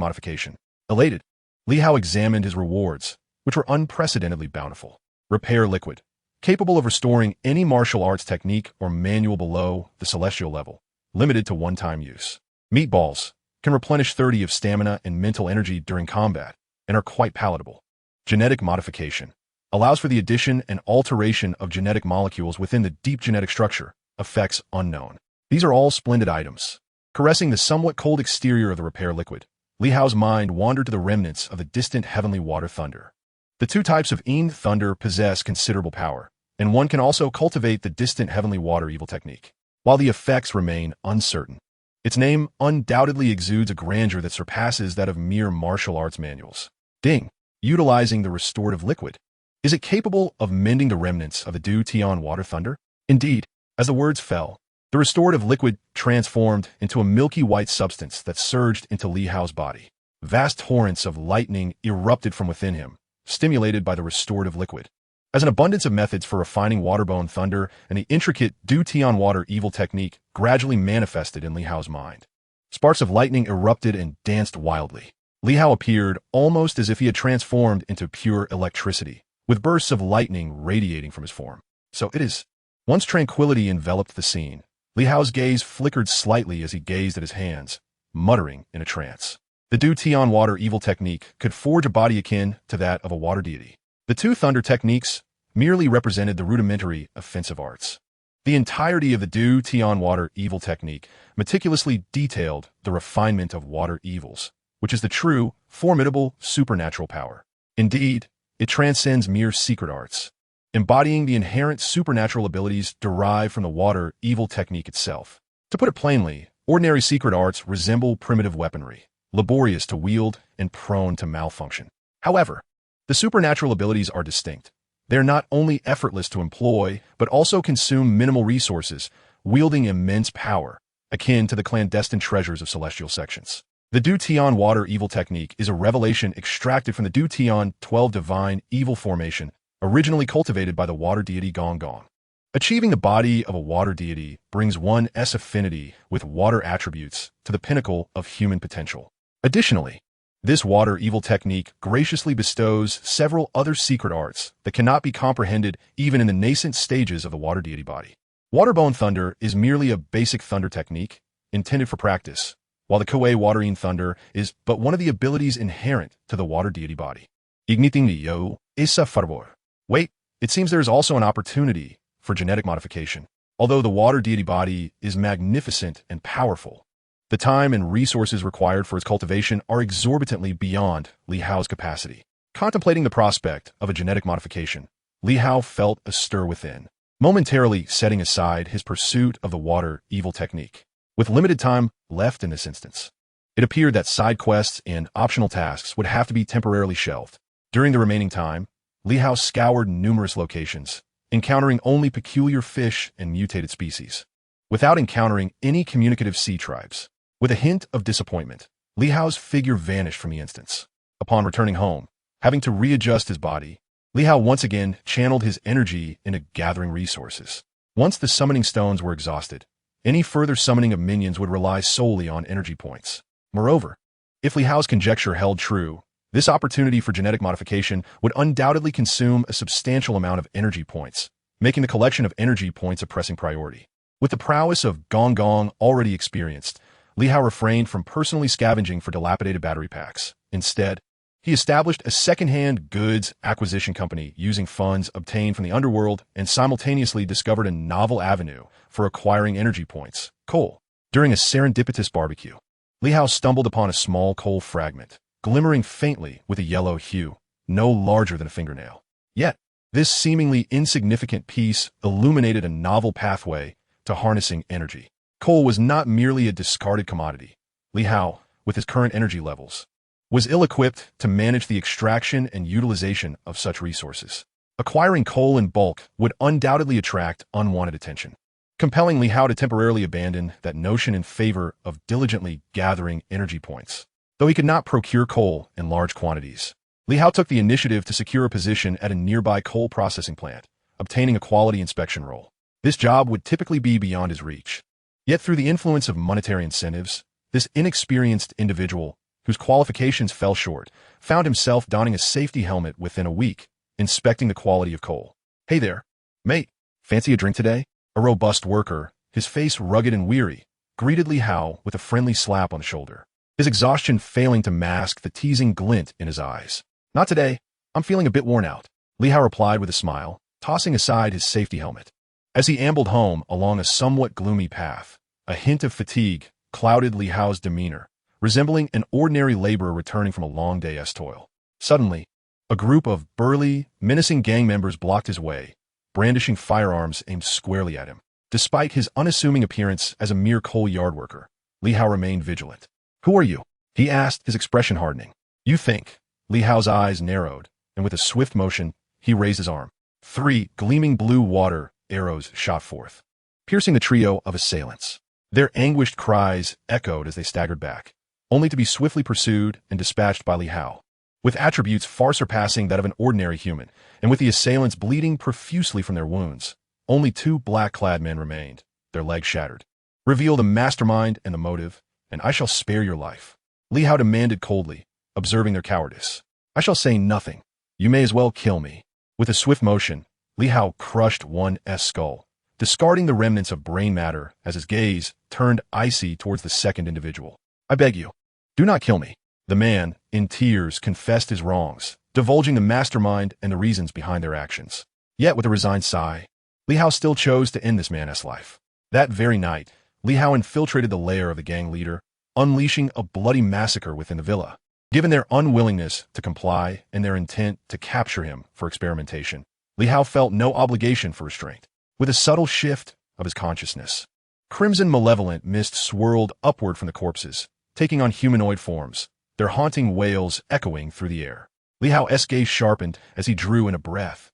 modification. Elated, Li Hao examined his rewards, which were unprecedentedly bountiful. Repair liquid, capable of restoring any martial arts technique or manual below the celestial level, limited to one-time use. Meatballs can replenish 30 of stamina and mental energy during combat, and are quite palatable. Genetic modification allows for the addition and alteration of genetic molecules within the deep genetic structure, effects unknown. These are all splendid items. Caressing the somewhat cold exterior of the repair liquid, Li Hao's mind wandered to the remnants of the distant heavenly water thunder. The 2 types of Yin thunder possess considerable power, and one can also cultivate the distant heavenly water evil technique, while the effects remain uncertain. Its name undoubtedly exudes a grandeur that surpasses that of mere martial arts manuals. Ding! Utilizing the restorative liquid. Is it capable of mending the remnants of the Du Tian water thunder? Indeed, as the words fell, the restorative liquid transformed into a milky white substance that surged into Li Hao's body. Vast torrents of lightning erupted from within him, stimulated by the restorative liquid. As an abundance of methods for refining waterbone thunder and the intricate Du Tian water evil technique gradually manifested in Li Hao's mind. Sparks of lightning erupted and danced wildly. Li Hao appeared almost as if he had transformed into pure electricity, with bursts of lightning radiating from his form. So it is. Once tranquility enveloped the scene, Li Hao's gaze flickered slightly as he gazed at his hands, muttering in a trance. The Du Tian water evil technique could forge a body akin to that of a water deity. The 2 thunder techniques merely represented the rudimentary offensive arts. The entirety of the Du Tian water evil technique meticulously detailed the refinement of water evils, which is the true, formidable supernatural power. Indeed, it transcends mere secret arts, embodying the inherent supernatural abilities derived from the water evil technique itself. To put it plainly, ordinary secret arts resemble primitive weaponry, laborious to wield and prone to malfunction. However, the supernatural abilities are distinct. They are not only effortless to employ, but also consume minimal resources, wielding immense power, akin to the clandestine treasures of celestial sections. The Du Tian water evil technique is a revelation extracted from the Du Tian 12 divine evil formation, originally cultivated by the water deity Gong Gong. Achieving the body of a water deity brings one's affinity with water attributes to the pinnacle of human potential. Additionally, this water evil technique graciously bestows several other secret arts that cannot be comprehended even in the nascent stages of the water deity body. Waterbone thunder is merely a basic thunder technique intended for practice, while the Koei watering thunder is but one of the abilities inherent to the water deity body. Igniting the yo esa fervor. Wait, it seems there is also an opportunity for genetic modification. Although the water deity body is magnificent and powerful, the time and resources required for its cultivation are exorbitantly beyond Li Hao's capacity. Contemplating the prospect of a genetic modification, Li Hao felt a stir within, momentarily setting aside his pursuit of the water evil technique. With limited time left in this instance, it appeared that side quests and optional tasks would have to be temporarily shelved. During the remaining time, Li Hao scoured numerous locations, encountering only peculiar fish and mutated species, without encountering any communicative sea tribes. With a hint of disappointment, Li Hao's figure vanished from the instance. Upon returning home, having to readjust his body, Li Hao once again channeled his energy into gathering resources. Once the summoning stones were exhausted, any further summoning of minions would rely solely on energy points. Moreover, if Li Hao's conjecture held true, this opportunity for genetic modification would undoubtedly consume a substantial amount of energy points, making the collection of energy points a pressing priority. With the prowess of Gong Gong already experienced, Li Hao refrained from personally scavenging for dilapidated battery packs. Instead, he established a second-hand goods acquisition company using funds obtained from the underworld and simultaneously discovered a novel avenue for acquiring energy points: coal. During a serendipitous barbecue, Li Hao stumbled upon a small coal fragment, glimmering faintly with a yellow hue, no larger than a fingernail. Yet, this seemingly insignificant piece illuminated a novel pathway to harnessing energy. Coal was not merely a discarded commodity. Li Hao, with his current energy levels, was ill-equipped to manage the extraction and utilization of such resources. Acquiring coal in bulk would undoubtedly attract unwanted attention, compelling Li Hao to temporarily abandon that notion in favor of diligently gathering energy points. Though he could not procure coal in large quantities, Li Hao took the initiative to secure a position at a nearby coal processing plant, obtaining a quality inspection role. This job would typically be beyond his reach. Yet through the influence of monetary incentives, this inexperienced individual, whose qualifications fell short, found himself donning a safety helmet within a week, inspecting the quality of coal. "Hey there, mate. Fancy a drink today?" A robust worker, his face rugged and weary, greeted Li Hao with a friendly slap on the shoulder, his exhaustion failing to mask the teasing glint in his eyes. "Not today. I'm feeling a bit worn out," Li Hao replied with a smile, tossing aside his safety helmet. As he ambled home along a somewhat gloomy path, a hint of fatigue clouded Li Hao's demeanor, resembling an ordinary laborer returning from a long day's toil. Suddenly, a group of burly, menacing gang members blocked his way, brandishing firearms aimed squarely at him. Despite his unassuming appearance as a mere coal yard worker, Li Hao remained vigilant. "Who are you?" he asked, his expression hardening. "You think." Li Hao's eyes narrowed, and with a swift motion, he raised his arm. 3 gleaming blue water arrows shot forth, piercing the trio of assailants. Their anguished cries echoed as they staggered back, only to be swiftly pursued and dispatched by Li Hao. With attributes far surpassing that of an ordinary human, and with the assailants bleeding profusely from their wounds, only 2 black-clad men remained, their legs shattered. "Reveal the mastermind and the motive, and I shall spare your life," Li Hao demanded coldly, observing their cowardice. "I shall say nothing. You may as well kill me." With a swift motion, Li Hao crushed one's skull, discarding the remnants of brain matter as his gaze turned icy towards the second individual. "I beg you, do not kill me." The man, in tears, confessed his wrongs, divulging the mastermind and the reasons behind their actions. Yet with a resigned sigh, Li Hao still chose to end this man's life. That very night, Li Hao infiltrated the lair of the gang leader, unleashing a bloody massacre within the villa. Given their unwillingness to comply and their intent to capture him for experimentation, Li Hao felt no obligation for restraint. With a subtle shift of his consciousness, crimson malevolent mist swirled upward from the corpses, taking on humanoid forms, their haunting wails echoing through the air. Li Hao's gaze sharpened as he drew in a breath.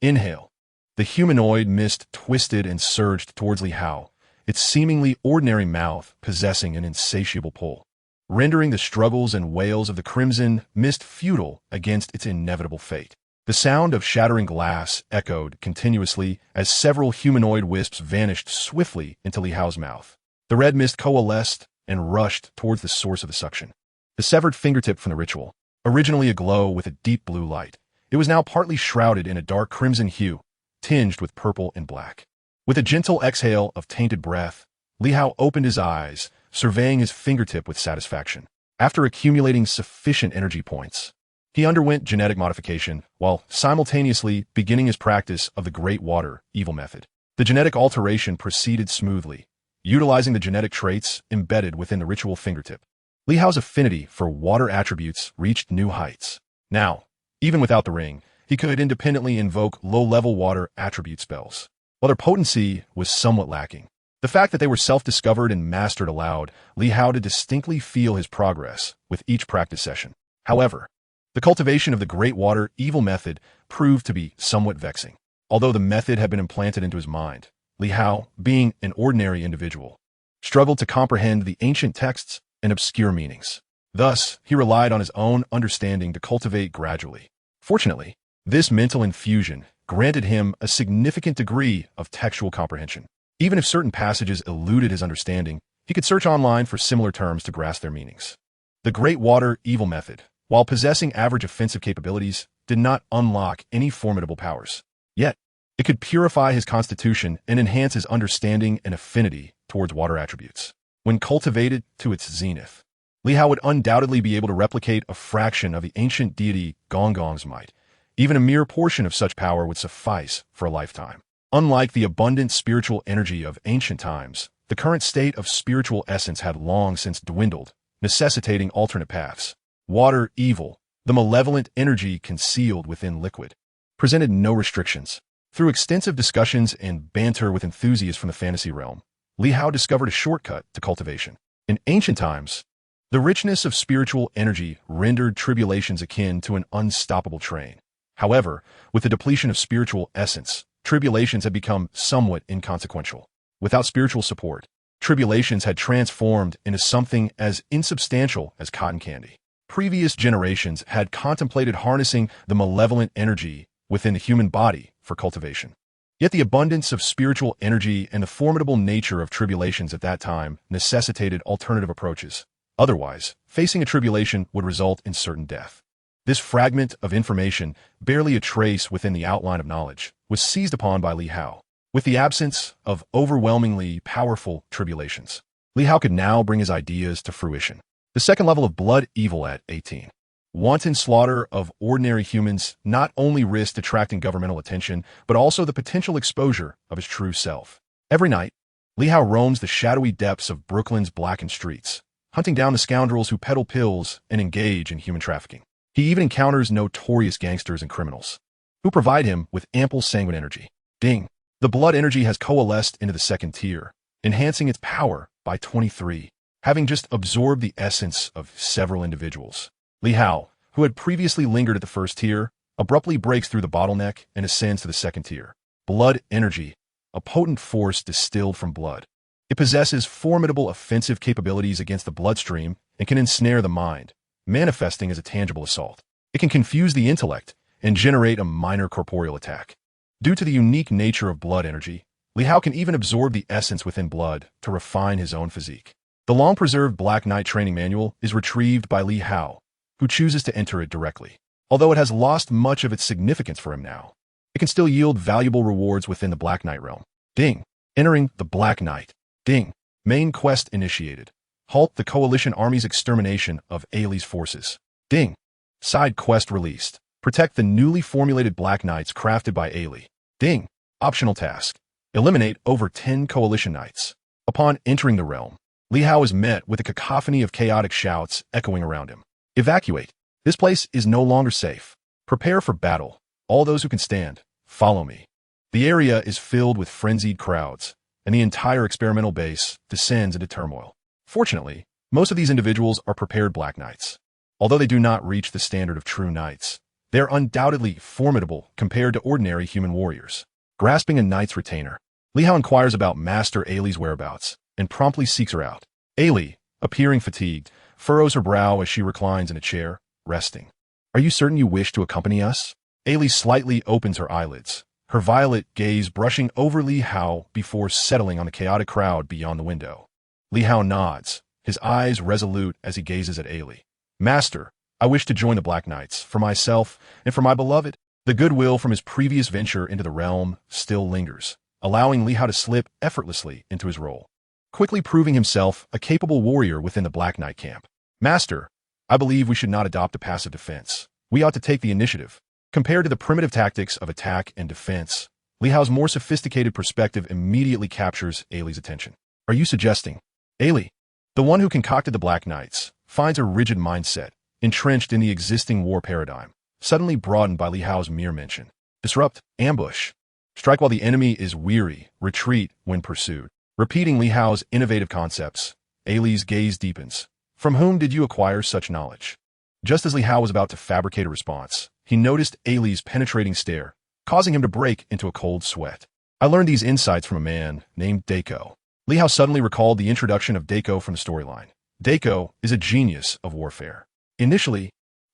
Inhale. The humanoid mist twisted and surged towards Li Hao, its seemingly ordinary mouth possessing an insatiable pull, rendering the struggles and wails of the crimson mist futile against its inevitable fate. The sound of shattering glass echoed continuously as several humanoid wisps vanished swiftly into Li Hao's mouth. The red mist coalesced and rushed towards the source of the suction. The severed fingertip from the ritual, originally aglow with a deep blue light, it was now partly shrouded in a dark crimson hue, tinged with purple and black. With a gentle exhale of tainted breath, Li Hao opened his eyes, surveying his fingertip with satisfaction. After accumulating sufficient energy points, he underwent genetic modification while simultaneously beginning his practice of the Great Water Evil method. The genetic alteration proceeded smoothly, utilizing the genetic traits embedded within the ritual fingertip. Li Hao's affinity for water attributes reached new heights. Now, even without the ring, he could independently invoke low-level water attribute spells. While their potency was somewhat lacking, The fact that they were self-discovered and mastered allowed Li Hao to distinctly feel his progress with each practice session. However, the cultivation of the Great Water Evil method proved to be somewhat vexing. Although the method had been implanted into his mind, Li Hao, being an ordinary individual, struggled to comprehend the ancient texts and obscure meanings. Thus, he relied on his own understanding to cultivate gradually. Fortunately, this mental infusion granted him a significant degree of textual comprehension. Even if certain passages eluded his understanding, he could search online for similar terms to grasp their meanings. The Great Water Evil method, while possessing average offensive capabilities, did not unlock any formidable powers. Yet, it could purify his constitution and enhance his understanding and affinity towards water attributes. When cultivated to its zenith, Li Hao would undoubtedly be able to replicate a fraction of the ancient deity Gongong's might. Even a mere portion of such power would suffice for a lifetime. Unlike the abundant spiritual energy of ancient times, the current state of spiritual essence had long since dwindled, necessitating alternate paths. Water Evil, the malevolent energy concealed within liquid, presented no restrictions. Through extensive discussions and banter with enthusiasts from the fantasy realm, Li Hao discovered a shortcut to cultivation. In ancient times, the richness of spiritual energy rendered tribulations akin to an unstoppable train. However, with the depletion of spiritual essence, tribulations had become somewhat inconsequential. Without spiritual support, tribulations had transformed into something as insubstantial as cotton candy. Previous generations had contemplated harnessing the malevolent energy within the human body for cultivation. Yet the abundance of spiritual energy and the formidable nature of tribulations at that time necessitated alternative approaches. Otherwise, facing a tribulation would result in certain death. This fragment of information, barely a trace within the outline of knowledge, was seized upon by Li Hao. With the absence of overwhelmingly powerful tribulations, Li Hao could now bring his ideas to fruition. The second level of blood evil at 18. Wanton slaughter of ordinary humans not only risked attracting governmental attention, but also the potential exposure of his true self. Every night, Li Hao roams the shadowy depths of Brooklyn's blackened streets, hunting down the scoundrels who peddle pills and engage in human trafficking. He even encounters notorious gangsters and criminals, who provide him with ample sanguine energy. Ding! The blood energy has coalesced into the second tier, enhancing its power by 23. Having just absorbed the essence of several individuals, Li Hao, who had previously lingered at the first tier, abruptly breaks through the bottleneck and ascends to the second tier. Blood energy, a potent force distilled from blood. It possesses formidable offensive capabilities against the bloodstream and can ensnare the mind, manifesting as a tangible assault. It can confuse the intellect and generate a minor corporeal attack. Due to the unique nature of blood energy, Li Hao can even absorb the essence within blood to refine his own physique. The long-preserved Black Knight training manual is retrieved by Li Hao, who chooses to enter it directly. Although it has lost much of its significance for him now, it can still yield valuable rewards within the Black Knight realm. Ding! Entering the Black Knight. Ding! Main quest initiated. Halt the Coalition Army's extermination of Ailey's forces. Ding! Side quest released. Protect the newly formulated Black Knights crafted by Ailey. Ding! Optional task. Eliminate over 10 Coalition Knights. Upon entering the realm, Li Hao is met with a cacophony of chaotic shouts echoing around him. Evacuate. This place is no longer safe. Prepare for battle. All those who can stand, follow me. The area is filled with frenzied crowds, and the entire experimental base descends into turmoil. Fortunately, most of these individuals are prepared Black Knights. Although they do not reach the standard of true knights, they are undoubtedly formidable compared to ordinary human warriors. Grasping a knight's retainer, Li Hao inquires about Master Ailey's whereabouts and promptly seeks her out. Ailey, appearing fatigued, furrows her brow as she reclines in a chair, resting. Are you certain you wish to accompany us? Ailey slightly opens her eyelids, her violet gaze brushing over Li Hao before settling on the chaotic crowd beyond the window. Li Hao nods, his eyes resolute as he gazes at Ailey. Master, I wish to join the Black Knights, for myself and for my beloved. The goodwill from his previous venture into the realm still lingers, allowing Li Hao to slip effortlessly into his role, quickly proving himself a capable warrior within the Black Knight camp. Master, I believe we should not adopt a passive defense. We ought to take the initiative. Compared to the primitive tactics of attack and defense, Li Hao's more sophisticated perspective immediately captures Ailey's attention. Are you suggesting? Ailey, the one who concocted the Black Knights, finds a rigid mindset, entrenched in the existing war paradigm, suddenly broadened by Li Hao's mere mention. Disrupt, ambush. Strike while the enemy is weary, retreat when pursued. Repeating Li Hao's innovative concepts, Ali's gaze deepens. From whom did you acquire such knowledge? Just as Li Hao was about to fabricate a response, he noticed Ali's penetrating stare, causing him to break into a cold sweat. I learned these insights from a man named Daiko. Li Hao suddenly recalled the introduction of Daiko from the storyline. Daiko is a genius of warfare. Initially,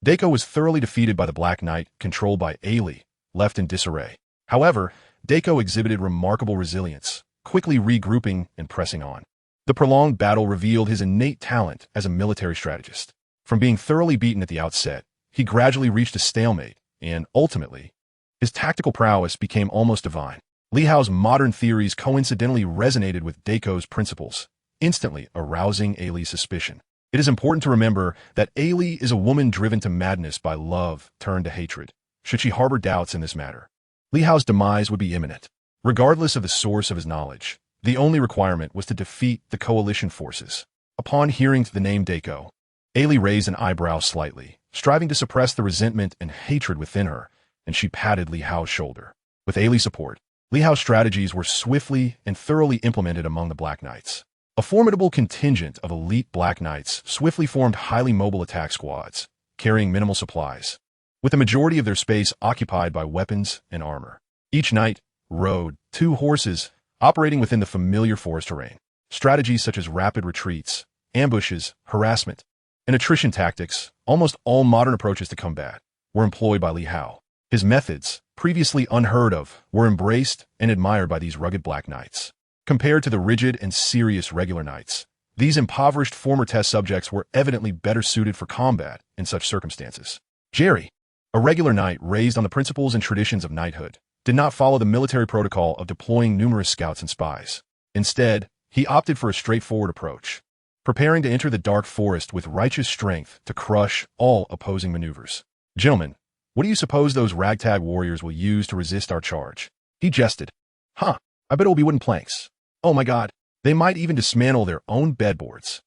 Daiko was thoroughly defeated by the Black Knight, controlled by Ali, left in disarray. However, Daiko exhibited remarkable resilience, quickly regrouping and pressing on. The prolonged battle revealed his innate talent as a military strategist. From being thoroughly beaten at the outset, he gradually reached a stalemate, and ultimately, his tactical prowess became almost divine. Li Hao's modern theories coincidentally resonated with Daiko's principles, instantly arousing Ali's suspicion. It is important to remember that Ali is a woman driven to madness by love turned to hatred. Should she harbor doubts in this matter, Li Hao's demise would be imminent. Regardless of the source of his knowledge, the only requirement was to defeat the coalition forces. Upon hearing the name Daiko, Ali raised an eyebrow slightly, striving to suppress the resentment and hatred within her, and she patted Li Hao's shoulder. With Ali's support, Li Hao's strategies were swiftly and thoroughly implemented among the Black Knights. A formidable contingent of elite Black Knights swiftly formed highly mobile attack squads, carrying minimal supplies, with the majority of their space occupied by weapons and armor. Each knight rode 2 horses, operating within the familiar forest terrain. Strategies such as rapid retreats, ambushes, harassment, and attrition tactics, almost all modern approaches to combat, were employed by Li Hao. His methods, previously unheard of, were embraced and admired by these rugged Black Knights. Compared to the rigid and serious regular knights, these impoverished former test subjects were evidently better suited for combat in such circumstances. Jerry, a regular knight raised on the principles and traditions of knighthood, did not follow the military protocol of deploying numerous scouts and spies. Instead, he opted for a straightforward approach, preparing to enter the dark forest with righteous strength to crush all opposing maneuvers. Gentlemen, what do you suppose those ragtag warriors will use to resist our charge? He jested. I bet it will be wooden planks. Oh my god, they might even dismantle their own bedboards.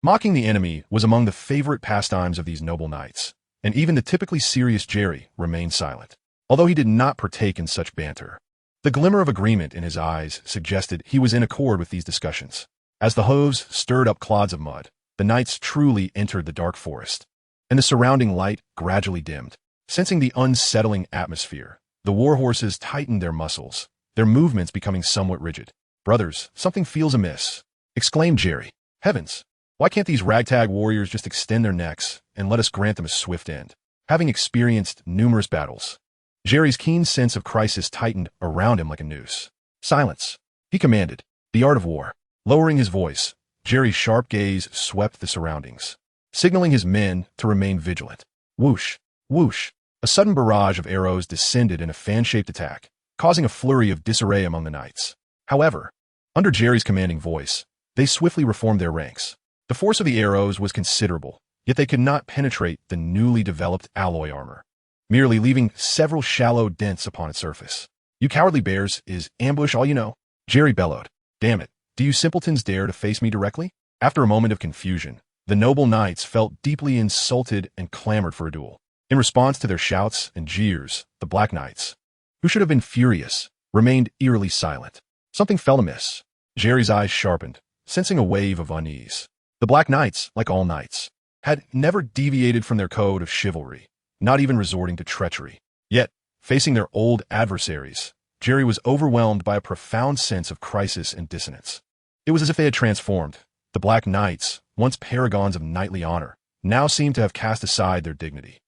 Mocking the enemy was among the favorite pastimes of these noble knights, and even the typically serious Jerry remained silent, although he did not partake in such banter. The glimmer of agreement in his eyes suggested he was in accord with these discussions. As the hooves stirred up clods of mud, the knights truly entered the dark forest, and the surrounding light gradually dimmed. Sensing the unsettling atmosphere, the warhorses tightened their muscles, their movements becoming somewhat rigid. Brothers, something feels amiss, exclaimed Jerry. Heavens, why can't these ragtag warriors just extend their necks and let us grant them a swift end? Having experienced numerous battles, Jerry's keen sense of crisis tightened around him like a noose. Silence, he commanded. The art of war. Lowering his voice, Jerry's sharp gaze swept the surroundings, signaling his men to remain vigilant. Whoosh, whoosh. A sudden barrage of arrows descended in a fan-shaped attack, causing a flurry of disarray among the knights. However, under Jerry's commanding voice, they swiftly reformed their ranks. The force of the arrows was considerable, yet they could not penetrate the newly developed alloy armor, merely leaving several shallow dents upon its surface. You cowardly bears, is ambush all you know? Jerry bellowed. Damn it, do you simpletons dare to face me directly? After a moment of confusion, the noble knights felt deeply insulted and clamored for a duel. In response to their shouts and jeers, the Black Knights, who should have been furious, remained eerily silent. Something fell amiss. Jerry's eyes sharpened, sensing a wave of unease. The Black Knights, like all knights, had never deviated from their code of chivalry, not even resorting to treachery. Yet, facing their old adversaries, Jerry was overwhelmed by a profound sense of crisis and dissonance. It was as if they had transformed. The Black Knights, once paragons of knightly honor, now seemed to have cast aside their dignity,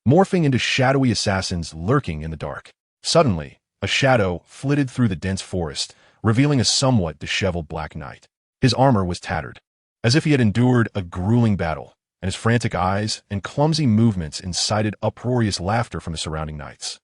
morphing into shadowy assassins lurking in the dark. Suddenly, a shadow flitted through the dense forest, revealing a somewhat disheveled Black Knight. His armor was tattered, as if he had endured a grueling battle, and his frantic eyes and clumsy movements incited uproarious laughter from the surrounding knights.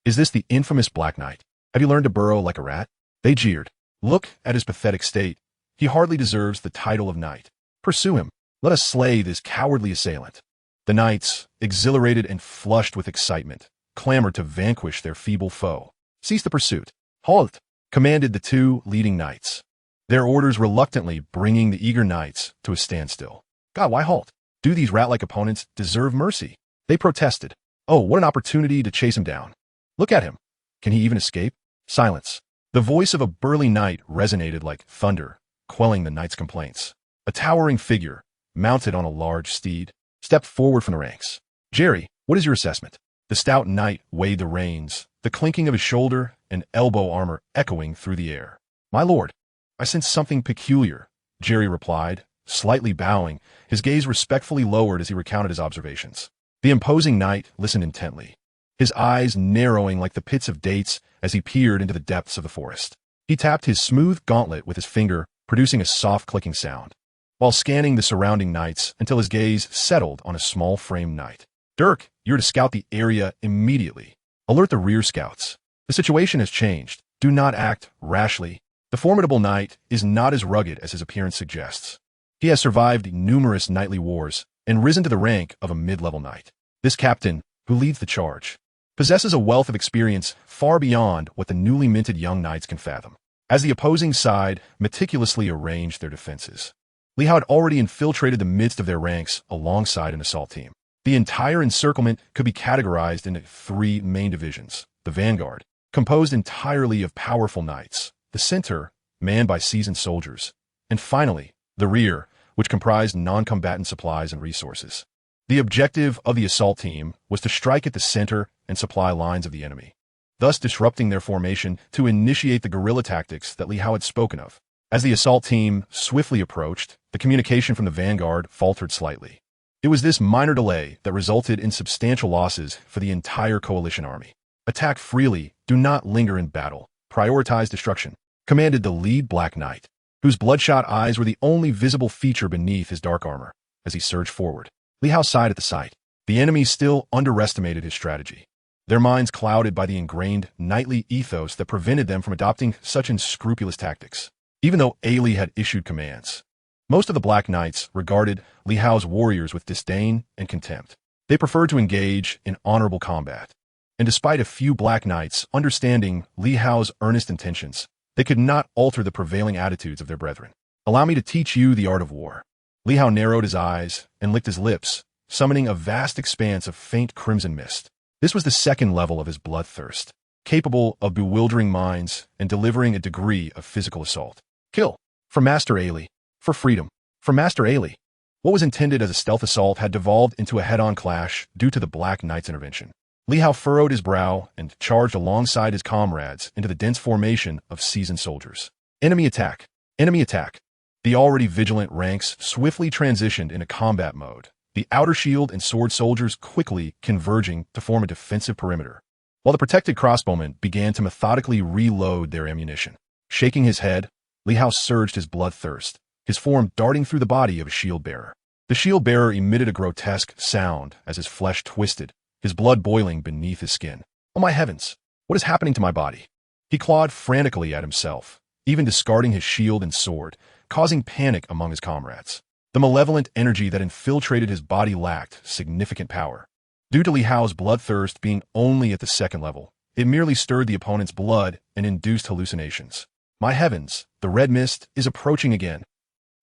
Is this the infamous Black Knight? Have you learned to burrow like a rat? They jeered. Look at his pathetic state. He hardly deserves the title of knight. Pursue him. Let us slay this cowardly assailant. The knights, exhilarated and flushed with excitement, clamored to vanquish their feeble foe. Cease the pursuit. Halt, commanded the 2 leading knights, their orders reluctantly bringing the eager knights to a standstill. God, why halt? Do these rat-like opponents deserve mercy? They protested. Oh, what an opportunity to chase him down. Look at him. Can he even escape? Silence. The voice of a burly knight resonated like thunder, quelling the knight's complaints. A towering figure, mounted on a large steed, stepped forward from the ranks. "Jerry, what is your assessment?" The stout knight weighed the reins, the clinking of his shoulder and elbow armor echoing through the air. "My lord, I sense something peculiar," Jerry replied, slightly bowing, his gaze respectfully lowered as he recounted his observations. The imposing knight listened intently, his eyes narrowing like the pits of dates as he peered into the depths of the forest. He tapped his smooth gauntlet with his finger, producing a soft clicking sound, while scanning the surrounding knights until his gaze settled on a small-framed knight. "Dirk, you're to scout the area immediately. Alert the rear scouts. The situation has changed. Do not act rashly. The formidable knight is not as rugged as his appearance suggests. He has survived numerous knightly wars and risen to the rank of a mid-level knight. This captain, who leads the charge, possesses a wealth of experience far beyond what the newly minted young knights can fathom." As the opposing side meticulously arranged their defenses, Li Hao had already infiltrated the midst of their ranks alongside an assault team. The entire encirclement could be categorized into 3 main divisions: the vanguard, composed entirely of powerful knights; the center, manned by seasoned soldiers; and finally, the rear, which comprised non-combatant supplies and resources. The objective of the assault team was to strike at the center and supply lines of the enemy, thus disrupting their formation to initiate the guerrilla tactics that Li Hao had spoken of. As the assault team swiftly approached, the communication from the vanguard faltered slightly. It was this minor delay that resulted in substantial losses for the entire coalition army. "Attack freely, do not linger in battle. Prioritize destruction," commanded the lead Black Knight, whose bloodshot eyes were the only visible feature beneath his dark armor. As he surged forward, Li Hao sighed at the sight. The enemy still underestimated his strategy, their minds clouded by the ingrained knightly ethos that prevented them from adopting such unscrupulous tactics. Even though Ailey had issued commands, most of the Black Knights regarded Li Hao's warriors with disdain and contempt. They preferred to engage in honorable combat, and despite a few Black Knights understanding Li Hao's earnest intentions, they could not alter the prevailing attitudes of their brethren. "Allow me to teach you the art of war." Li Hao narrowed his eyes and licked his lips, summoning a vast expanse of faint crimson mist. This was the second level of his bloodthirst, capable of bewildering minds and delivering a degree of physical assault. "Kill. For Master Ailey. For freedom. For Master Ailey." What was intended as a stealth assault had devolved into a head-on clash due to the Black Knight's intervention. Li Hao furrowed his brow and charged alongside his comrades into the dense formation of seasoned soldiers. Enemy attack! Enemy attack! The already vigilant ranks swiftly transitioned into combat mode, the outer shield and sword soldiers quickly converging to form a defensive perimeter, while the protected crossbowmen began to methodically reload their ammunition. Shaking his head, Li Hao surged his bloodthirst, his form darting through the body of a shield-bearer. The shield-bearer emitted a grotesque sound as his flesh twisted, his blood boiling beneath his skin. "Oh my heavens! What is happening to my body?" He clawed frantically at himself, even discarding his shield and sword, causing panic among his comrades. The malevolent energy that infiltrated his body lacked significant power. Due to Li Hao's bloodthirst being only at the second level, it merely stirred the opponent's blood and induced hallucinations. "My heavens, the red mist is approaching again."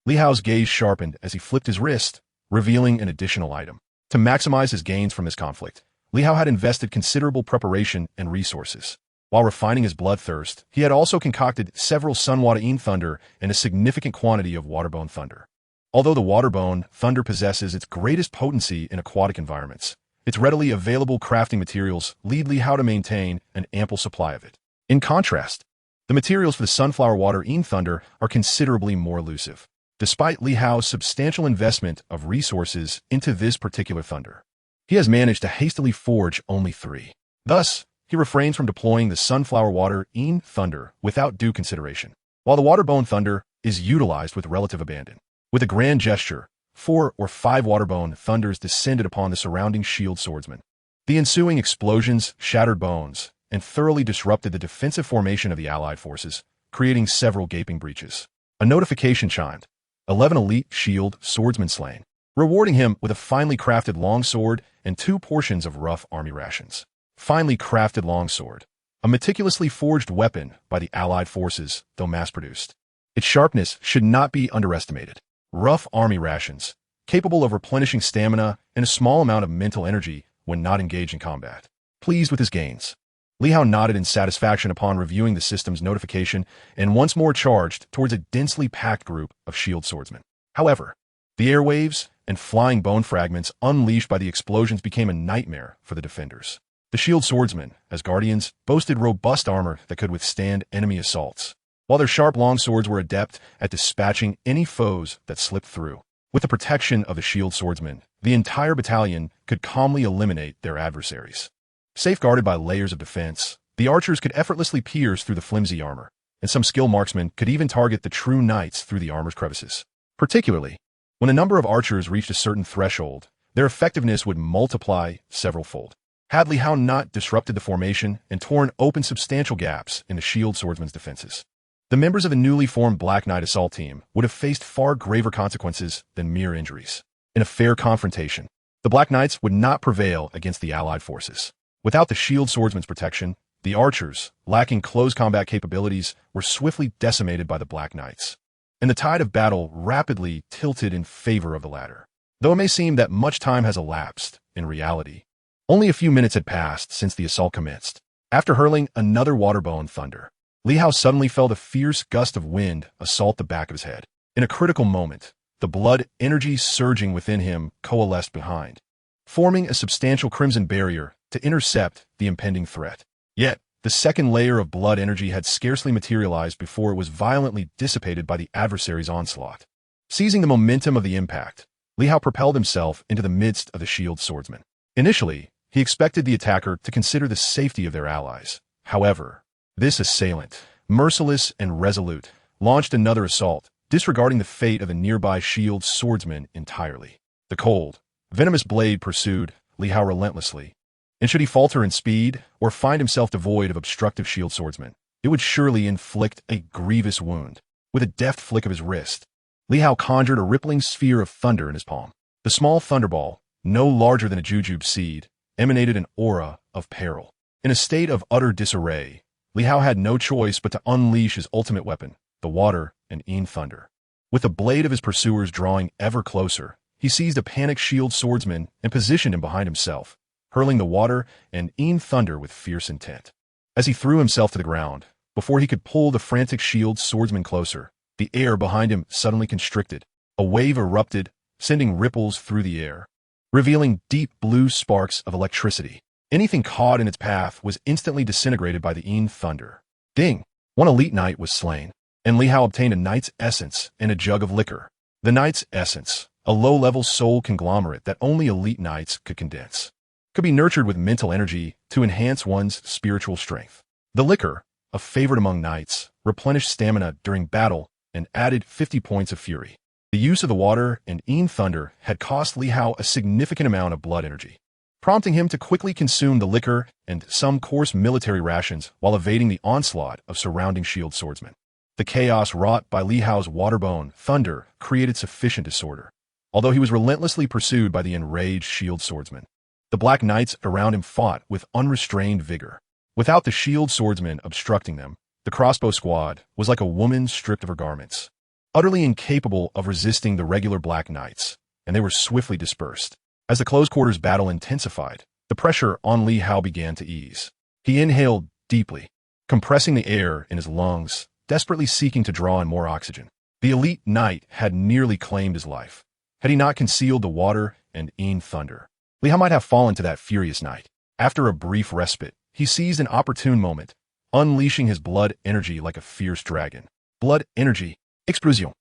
Li Hao's gaze sharpened as he flipped his wrist, revealing an additional item. To maximize his gains from this conflict, Li Hao had invested considerable preparation and resources. While refining his bloodthirst, he had also concocted several Sunwada-in thunder and a significant quantity of waterbone thunder. Although the waterbone thunder possesses its greatest potency in aquatic environments, its readily available crafting materials lead Li Hao to maintain an ample supply of it. In contrast, the materials for the sunflower water-in thunder are considerably more elusive, despite Li Hao's substantial investment of resources into this particular thunder. He has managed to hastily forge only 3. Thus, he refrains from deploying the sunflower water-in thunder without due consideration, while the waterbone thunder is utilized with relative abandon. With a grand gesture, 4 or 5 waterbone thunders descended upon the surrounding shield swordsmen. The ensuing explosions shattered bones and thoroughly disrupted the defensive formation of the allied forces, creating several gaping breaches. A notification chimed. 11 elite shield swordsmen slain, rewarding him with a finely crafted longsword and 2 portions of rough army rations. Finely crafted longsword, a meticulously forged weapon by the allied forces, though mass-produced. Its sharpness should not be underestimated. Rough army rations, capable of replenishing stamina and a small amount of mental energy when not engaged in combat. Pleased with his gains, Li Hao nodded in satisfaction upon reviewing the system's notification and once more charged towards a densely packed group of shield swordsmen. However, the airwaves and flying bone fragments unleashed by the explosions became a nightmare for the defenders. The shield swordsmen, as guardians, boasted robust armor that could withstand enemy assaults, while their sharp longswords were adept at dispatching any foes that slipped through. With the protection of the shield swordsmen, the entire battalion could calmly eliminate their adversaries. Safeguarded by layers of defense, the archers could effortlessly pierce through the flimsy armor, and some skilled marksmen could even target the true knights through the armor's crevices. Particularly, when a number of archers reached a certain threshold, their effectiveness would multiply several-fold. Had Li Hao not disrupted the formation and torn open substantial gaps in the shield swordsman's defenses, the members of the newly formed Black Knight assault team would have faced far graver consequences than mere injuries. In a fair confrontation, the Black Knights would not prevail against the allied forces. Without the shield swordsman's protection, the archers, lacking close combat capabilities, were swiftly decimated by the Black Knights, and the tide of battle rapidly tilted in favor of the latter. Though it may seem that much time has elapsed, in reality, only a few minutes had passed since the assault commenced. After hurling another waterbone thunder, Li Hao suddenly felt a fierce gust of wind assault the back of his head. In a critical moment, the blood energy surging within him coalesced behind, forming a substantial crimson barrier to intercept the impending threat. Yet, the second layer of blood energy had scarcely materialized before it was violently dissipated by the adversary's onslaught. Seizing the momentum of the impact, Li Hao propelled himself into the midst of the shield swordsmen. Initially, he expected the attacker to consider the safety of their allies. However, this assailant, merciless and resolute, launched another assault, disregarding the fate of the nearby shield swordsman entirely. The cold, venomous blade pursued Li Hao relentlessly, and should he falter in speed or find himself devoid of obstructive shield swordsmen, it would surely inflict a grievous wound. With a deft flick of his wrist, Li Hao conjured a rippling sphere of thunder in his palm. The small thunderball, no larger than a jujube seed, emanated an aura of peril. In a state of utter disarray, Li Hao had no choice but to unleash his ultimate weapon, the water and Yin thunder. With the blade of his pursuers drawing ever closer, he seized a panicked shield swordsman and positioned him behind himself, hurling the water and Yin thunder with fierce intent. As he threw himself to the ground, before he could pull the frantic shield swordsman closer, the air behind him suddenly constricted. A wave erupted, sending ripples through the air, revealing deep blue sparks of electricity. Anything caught in its path was instantly disintegrated by the Yin thunder. Ding! One elite knight was slain, and Li Hao obtained a knight's essence and a jug of liquor. The knight's essence, a low-level soul conglomerate that only elite knights could condense, could be nurtured with mental energy to enhance one's spiritual strength. The liquor, a favorite among knights, replenished stamina during battle and added 50 points of fury. The use of the water and Yin thunder had cost Li Hao a significant amount of blood energy, prompting him to quickly consume the liquor and some coarse military rations while evading the onslaught of surrounding shield swordsmen. The chaos wrought by Li Hao's waterbone thunder created sufficient disorder, although he was relentlessly pursued by the enraged shield swordsmen. The Black Knights around him fought with unrestrained vigor. Without the shield swordsmen obstructing them, the crossbow squad was like a woman stripped of her garments, utterly incapable of resisting the regular Black Knights, and they were swiftly dispersed. As the close-quarters battle intensified, the pressure on Li Hao began to ease. He inhaled deeply, compressing the air in his lungs, desperately seeking to draw in more oxygen. The elite knight had nearly claimed his life. Had he not concealed the water and Yin thunder, Li Hao might have fallen to that furious night. After a brief respite, he seized an opportune moment, unleashing his blood energy like a fierce dragon. Blood energy. Explosion.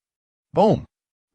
Boom.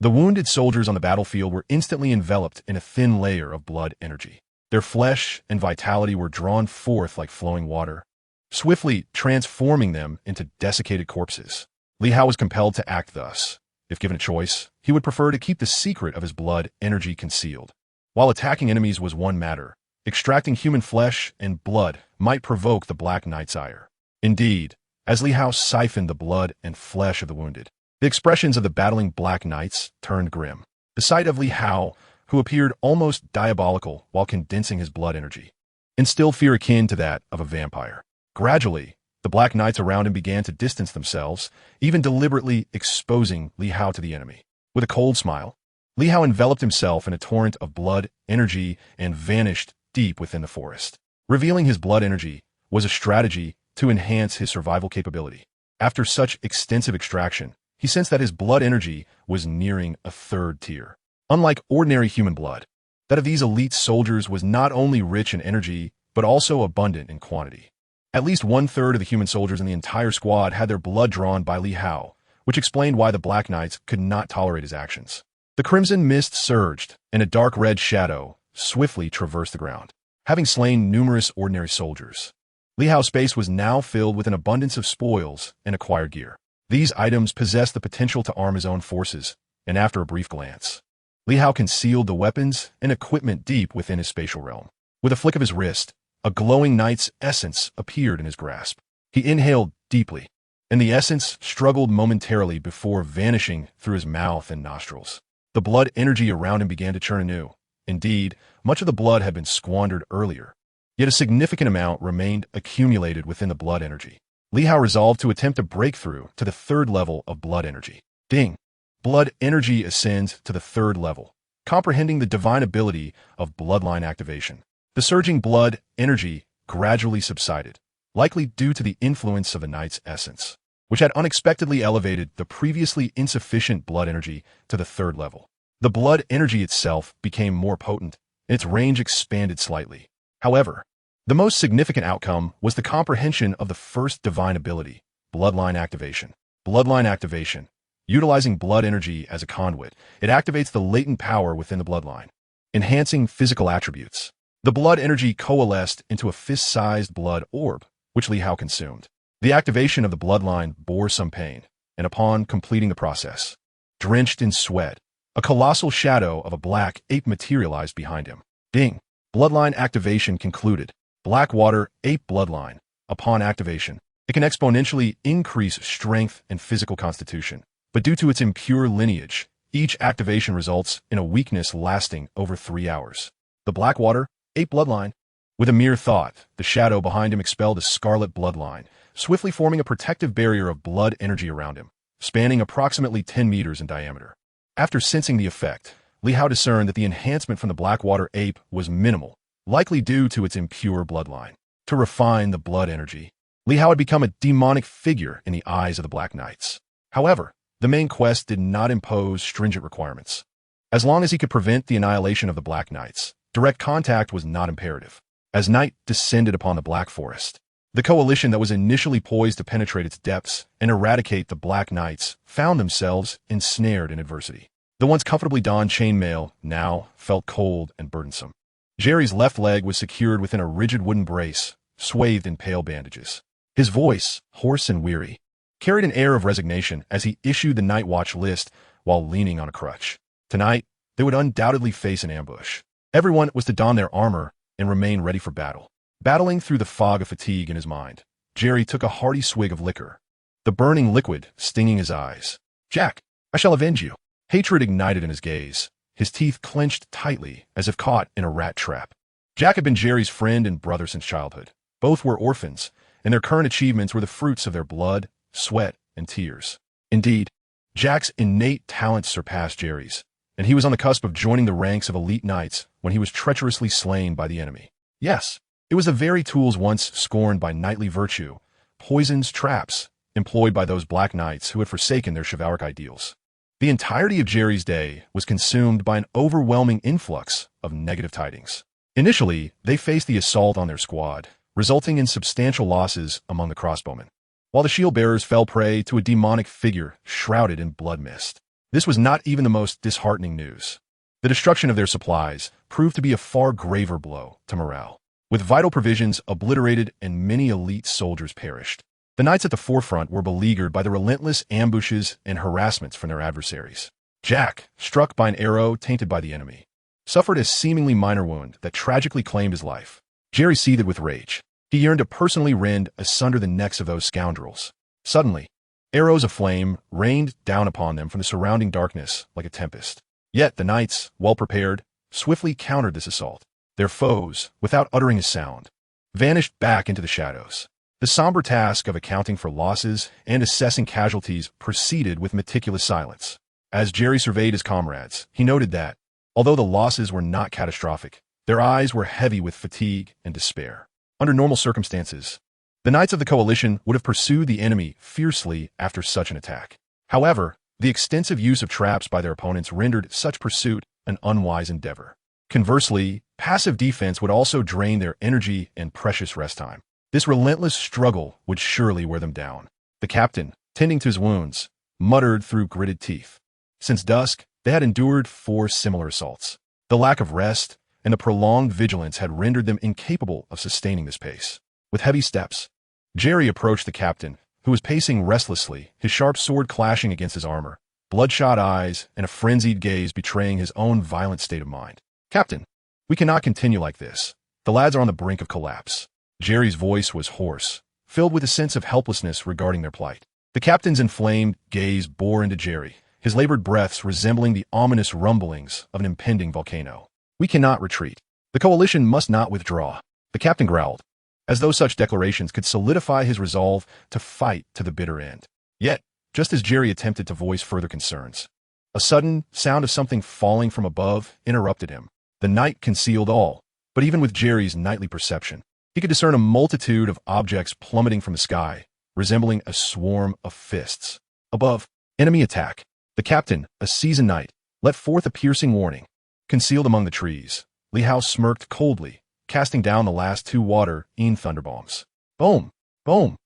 The wounded soldiers on the battlefield were instantly enveloped in a thin layer of blood energy. Their flesh and vitality were drawn forth like flowing water, swiftly transforming them into desiccated corpses. Li Hao was compelled to act thus. If given a choice, he would prefer to keep the secret of his blood energy concealed. While attacking enemies was one matter, extracting human flesh and blood might provoke the Black Knight's ire. Indeed, as Li Hao siphoned the blood and flesh of the wounded, the expressions of the battling Black Knights turned grim. The sight of Li Hao, who appeared almost diabolical while condensing his blood energy, instilled fear akin to that of a vampire. Gradually, the Black Knights around him began to distance themselves, even deliberately exposing Li Hao to the enemy. With a cold smile, Li Hao enveloped himself in a torrent of blood energy and vanished deep within the forest. Revealing his blood energy, was a strategy to enhance his survival capability. After such extensive extraction, he sensed that his blood energy was nearing a third tier. Unlike ordinary human blood, that of these elite soldiers was not only rich in energy, but also abundant in quantity. At least 1/3 of the human soldiers in the entire squad had their blood drawn by Li Hao, which explained why the Black Knights could not tolerate his actions. The crimson mist surged, and a dark red shadow swiftly traversed the ground. Having slain numerous ordinary soldiers, Li Hao's space was now filled with an abundance of spoils and acquired gear. These items possessed the potential to arm his own forces, and after a brief glance, Li Hao concealed the weapons and equipment deep within his spatial realm. With a flick of his wrist, a glowing knight's essence appeared in his grasp. He inhaled deeply, and the essence struggled momentarily before vanishing through his mouth and nostrils. The blood energy around him began to churn anew. Indeed, much of the blood had been squandered earlier, yet a significant amount remained accumulated within the blood energy. Li Hao resolved to attempt to break through to the third level of blood energy. Ding! Blood energy ascends to the third level, comprehending the divine ability of bloodline activation. The surging blood energy gradually subsided, likely due to the influence of the knight's essence, which had unexpectedly elevated the previously insufficient blood energy to the third level. The blood energy itself became more potent, and its range expanded slightly. However, the most significant outcome was the comprehension of the first divine ability, bloodline activation. Bloodline activation. Utilizing blood energy as a conduit, it activates the latent power within the bloodline, enhancing physical attributes. The blood energy coalesced into a fist-sized blood orb, which Li Hao consumed. The activation of the bloodline bore some pain, and upon completing the process, drenched in sweat, a colossal shadow of a black ape materialized behind him. Ding! Bloodline activation concluded. Blackwater ape bloodline. Upon activation, it can exponentially increase strength and physical constitution. But due to its impure lineage, each activation results in a weakness lasting over 3 hours. The Blackwater ape bloodline. With a mere thought, the shadow behind him expelled a scarlet bloodline, swiftly forming a protective barrier of blood energy around him, spanning approximately 10 meters in diameter. After sensing the effect, Li Hao discerned that the enhancement from the Blackwater ape was minimal, likely due to its impure bloodline. To refine the blood energy, Li Hao had become a demonic figure in the eyes of the Black Knights. However, the main quest did not impose stringent requirements. As long as he could prevent the annihilation of the Black Knights, direct contact was not imperative. As night descended upon the Black Forest, the coalition that was initially poised to penetrate its depths and eradicate the Black Knights found themselves ensnared in adversity. The once comfortably donned chainmail now felt cold and burdensome. Jerry's left leg was secured within a rigid wooden brace, swathed in pale bandages. His voice, hoarse and weary, carried an air of resignation as he issued the night watch list while leaning on a crutch. Tonight, they would undoubtedly face an ambush. Everyone was to don their armor and remain ready for battle. Battling through the fog of fatigue in his mind, Jerry took a hearty swig of liquor, the burning liquid stinging his eyes. "Jack, I shall avenge you." Hatred ignited in his gaze, his teeth clenched tightly as if caught in a rat trap. Jack had been Jerry's friend and brother since childhood. Both were orphans, and their current achievements were the fruits of their blood, sweat, and tears. Indeed, Jack's innate talents surpassed Jerry's, and he was on the cusp of joining the ranks of elite knights when he was treacherously slain by the enemy. Yes, it was the very tools once scorned by knightly virtue, poisons, traps, employed by those Black Knights who had forsaken their chivalric ideals. The entirety of Jerry's day was consumed by an overwhelming influx of negative tidings. Initially, they faced the assault on their squad, resulting in substantial losses among the crossbowmen, while the shield-bearers fell prey to a demonic figure shrouded in blood mist. This was not even the most disheartening news. The destruction of their supplies proved to be a far graver blow to morale. With vital provisions obliterated and many elite soldiers perished, the knights at the forefront were beleaguered by the relentless ambushes and harassments from their adversaries. Jack, struck by an arrow tainted by the enemy, suffered a seemingly minor wound that tragically claimed his life. Jerry seethed with rage. He yearned to personally rend asunder the necks of those scoundrels. Suddenly, arrows of flame rained down upon them from the surrounding darkness like a tempest. Yet the knights, well prepared, swiftly countered this assault. Their foes, without uttering a sound, vanished back into the shadows. The somber task of accounting for losses and assessing casualties proceeded with meticulous silence. As Jerry surveyed his comrades, he noted that, although the losses were not catastrophic, their eyes were heavy with fatigue and despair. Under normal circumstances, the Knights of the Coalition would have pursued the enemy fiercely after such an attack. However, the extensive use of traps by their opponents rendered such pursuit an unwise endeavor. Conversely, passive defense would also drain their energy and precious rest time. This relentless struggle would surely wear them down. The captain, tending to his wounds, muttered through gritted teeth. Since dusk, they had endured 4 similar assaults. The lack of rest and the prolonged vigilance had rendered them incapable of sustaining this pace. With heavy steps, Jerry approached the captain, who was pacing restlessly, his sharp sword clashing against his armor, bloodshot eyes and a frenzied gaze betraying his own violent state of mind. "Captain, we cannot continue like this. The lads are on the brink of collapse." Jerry's voice was hoarse, filled with a sense of helplessness regarding their plight. The captain's inflamed gaze bore into Jerry, his labored breaths resembling the ominous rumblings of an impending volcano. "We cannot retreat. The coalition must not withdraw," the captain growled, as though such declarations could solidify his resolve to fight to the bitter end. Yet, just as Jerry attempted to voice further concerns, a sudden sound of something falling from above interrupted him. The night concealed all, but even with Jerry's nightly perception, he could discern a multitude of objects plummeting from the sky, resembling a swarm of fists. Above, enemy attack. The captain, a seasoned knight, let forth a piercing warning. Concealed among the trees, Lee Howe smirked coldly, casting down the last 2 water-eaten thunderbombs. Boom! Boom!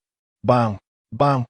Bang! Bang!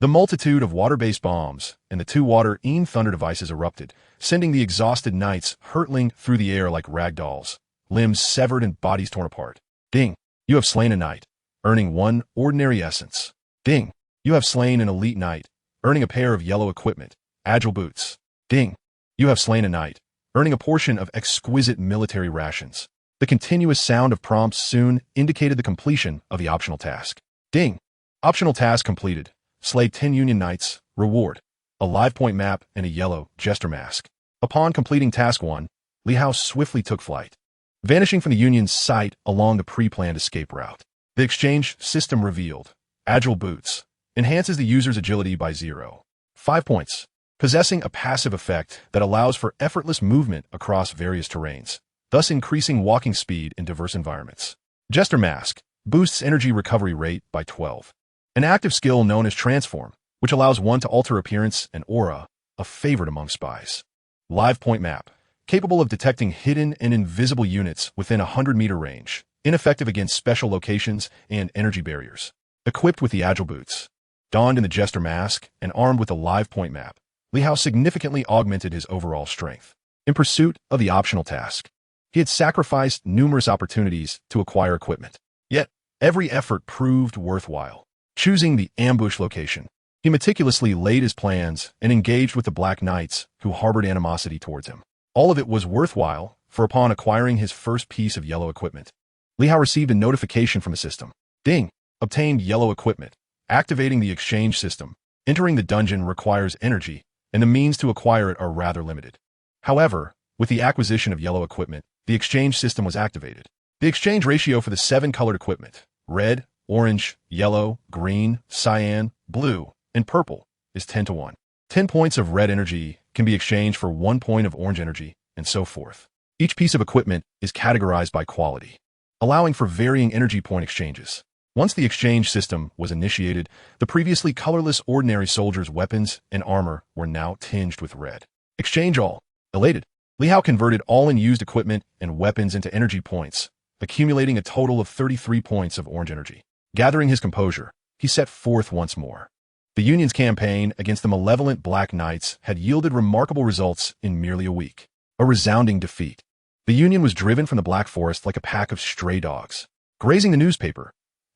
The multitude of water-based bombs and the 2 water-eaten thunder devices erupted, sending the exhausted knights hurtling through the air like rag dolls, limbs severed and bodies torn apart. Ding! You have slain a knight, earning 1 ordinary essence. Ding! You have slain an elite knight, earning a pair of yellow equipment, agile boots. Ding! You have slain a knight, earning a portion of exquisite military rations. The continuous sound of prompts soon indicated the completion of the optional task. Ding! Optional task completed. Slay 10 Union Knights. Reward: a live point map and a yellow jester mask. Upon completing task 1, Lee Howe swiftly took flight, vanishing from the Union's sight along the pre-planned escape route. The exchange system revealed. Agile boots. Enhances the user's agility by 0.5 points. Possessing a passive effect that allows for effortless movement across various terrains, thus increasing walking speed in diverse environments. Jester mask. Boosts energy recovery rate by 12. An active skill known as Transform, which allows one to alter appearance and aura, a favorite among spies. Live point map. Capable of detecting hidden and invisible units within a 100-meter range, ineffective against special locations and energy barriers. Equipped with the agile boots, donned in the jester mask, and armed with the live point map, Lee Howe significantly augmented his overall strength. In pursuit of the optional task, he had sacrificed numerous opportunities to acquire equipment. Yet, every effort proved worthwhile. Choosing the ambush location, he meticulously laid his plans and engaged with the Black Knights who harbored animosity towards him. All of it was worthwhile, for upon acquiring his first piece of yellow equipment, Lee Howe received a notification from the system. Ding! Obtained yellow equipment. Activating the exchange system. Entering the dungeon requires energy, and the means to acquire it are rather limited. However, with the acquisition of yellow equipment, the exchange system was activated. The exchange ratio for the 7 colored equipment, red, orange, yellow, green, cyan, blue, and purple, is 10-1. 10 points of red energy can be exchanged for 1 point of orange energy, and so forth. Each piece of equipment is categorized by quality, allowing for varying energy point exchanges. Once the exchange system was initiated, the previously colorless ordinary soldiers' weapons and armor were now tinged with red. Exchange all. Elated, Lee Howe converted all unused equipment and weapons into energy points, accumulating a total of 33 points of orange energy. Gathering his composure, he set forth once more. The Union's campaign against the malevolent Black Knights had yielded remarkable results in merely a week. A resounding defeat. The Union was driven from the Black Forest like a pack of stray dogs. Grazing the newspaper,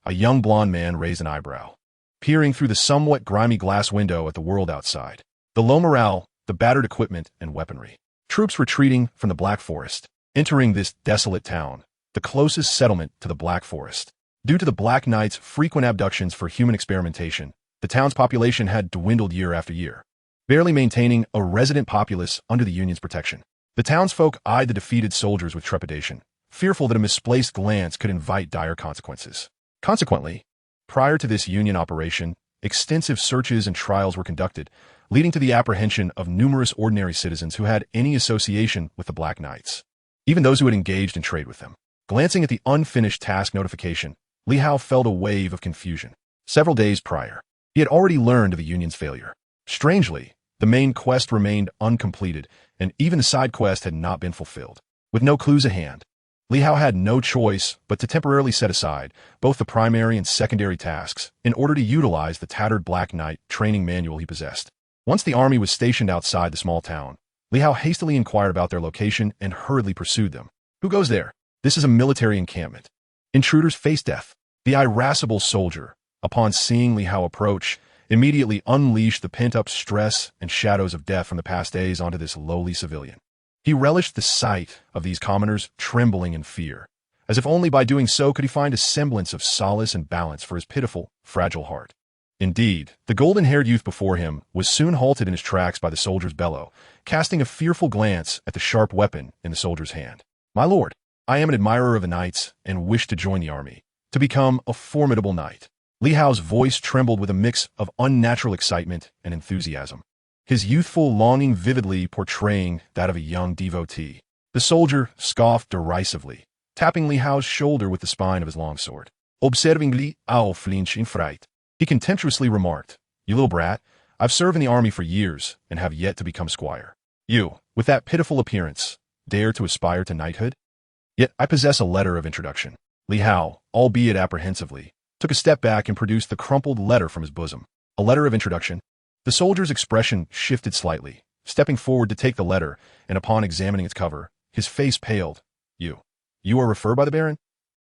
a young blond man raised an eyebrow, peering through the somewhat grimy glass window at the world outside. The low morale, the battered equipment and weaponry. Troops retreating from the Black Forest, entering this desolate town, the closest settlement to the Black Forest. Due to the Black Knights' frequent abductions for human experimentation, the town's population had dwindled year after year, barely maintaining a resident populace under the Union's protection. The townsfolk eyed the defeated soldiers with trepidation, fearful that a misplaced glance could invite dire consequences. Consequently, prior to this Union operation, extensive searches and trials were conducted, leading to the apprehension of numerous ordinary citizens who had any association with the Black Knights, even those who had engaged in trade with them. Glancing at the unfinished task notification, Li Hao felt a wave of confusion. Several days prior, he had already learned of the Union's failure. Strangely, the main quest remained uncompleted, and even the side quest had not been fulfilled. With no clues at hand, Li Hao had no choice but to temporarily set aside both the primary and secondary tasks in order to utilize the tattered Black Knight training manual he possessed. Once the army was stationed outside the small town, Li Hao hastily inquired about their location and hurriedly pursued them. Who goes there? This is a military encampment. Intruders face death. The irascible soldier, upon seeing Li Hao approach, immediately unleashed the pent-up stress and shadows of death from the past days onto this lowly civilian. He relished the sight of these commoners trembling in fear, as if only by doing so could he find a semblance of solace and balance for his pitiful, fragile heart. Indeed, the golden-haired youth before him was soon halted in his tracks by the soldier's bellow, casting a fearful glance at the sharp weapon in the soldier's hand. "My lord, I am an admirer of the knights and wish to join the army, to become a formidable knight." Li Hao's voice trembled with a mix of unnatural excitement and enthusiasm, his youthful longing vividly portraying that of a young devotee. The soldier scoffed derisively, tapping Li Hao's shoulder with the spine of his longsword. Observing Li Hao flinch in fright, he contemptuously remarked, "You little brat, I've served in the army for years and have yet to become squire. You, with that pitiful appearance, dare to aspire to knighthood? Yet I possess a letter of introduction." Li Hao, albeit apprehensively, took a step back and produced the crumpled letter from his bosom. A letter of introduction? The soldier's expression shifted slightly, stepping forward to take the letter, and upon examining its cover, his face paled. You are referred by the Baron?"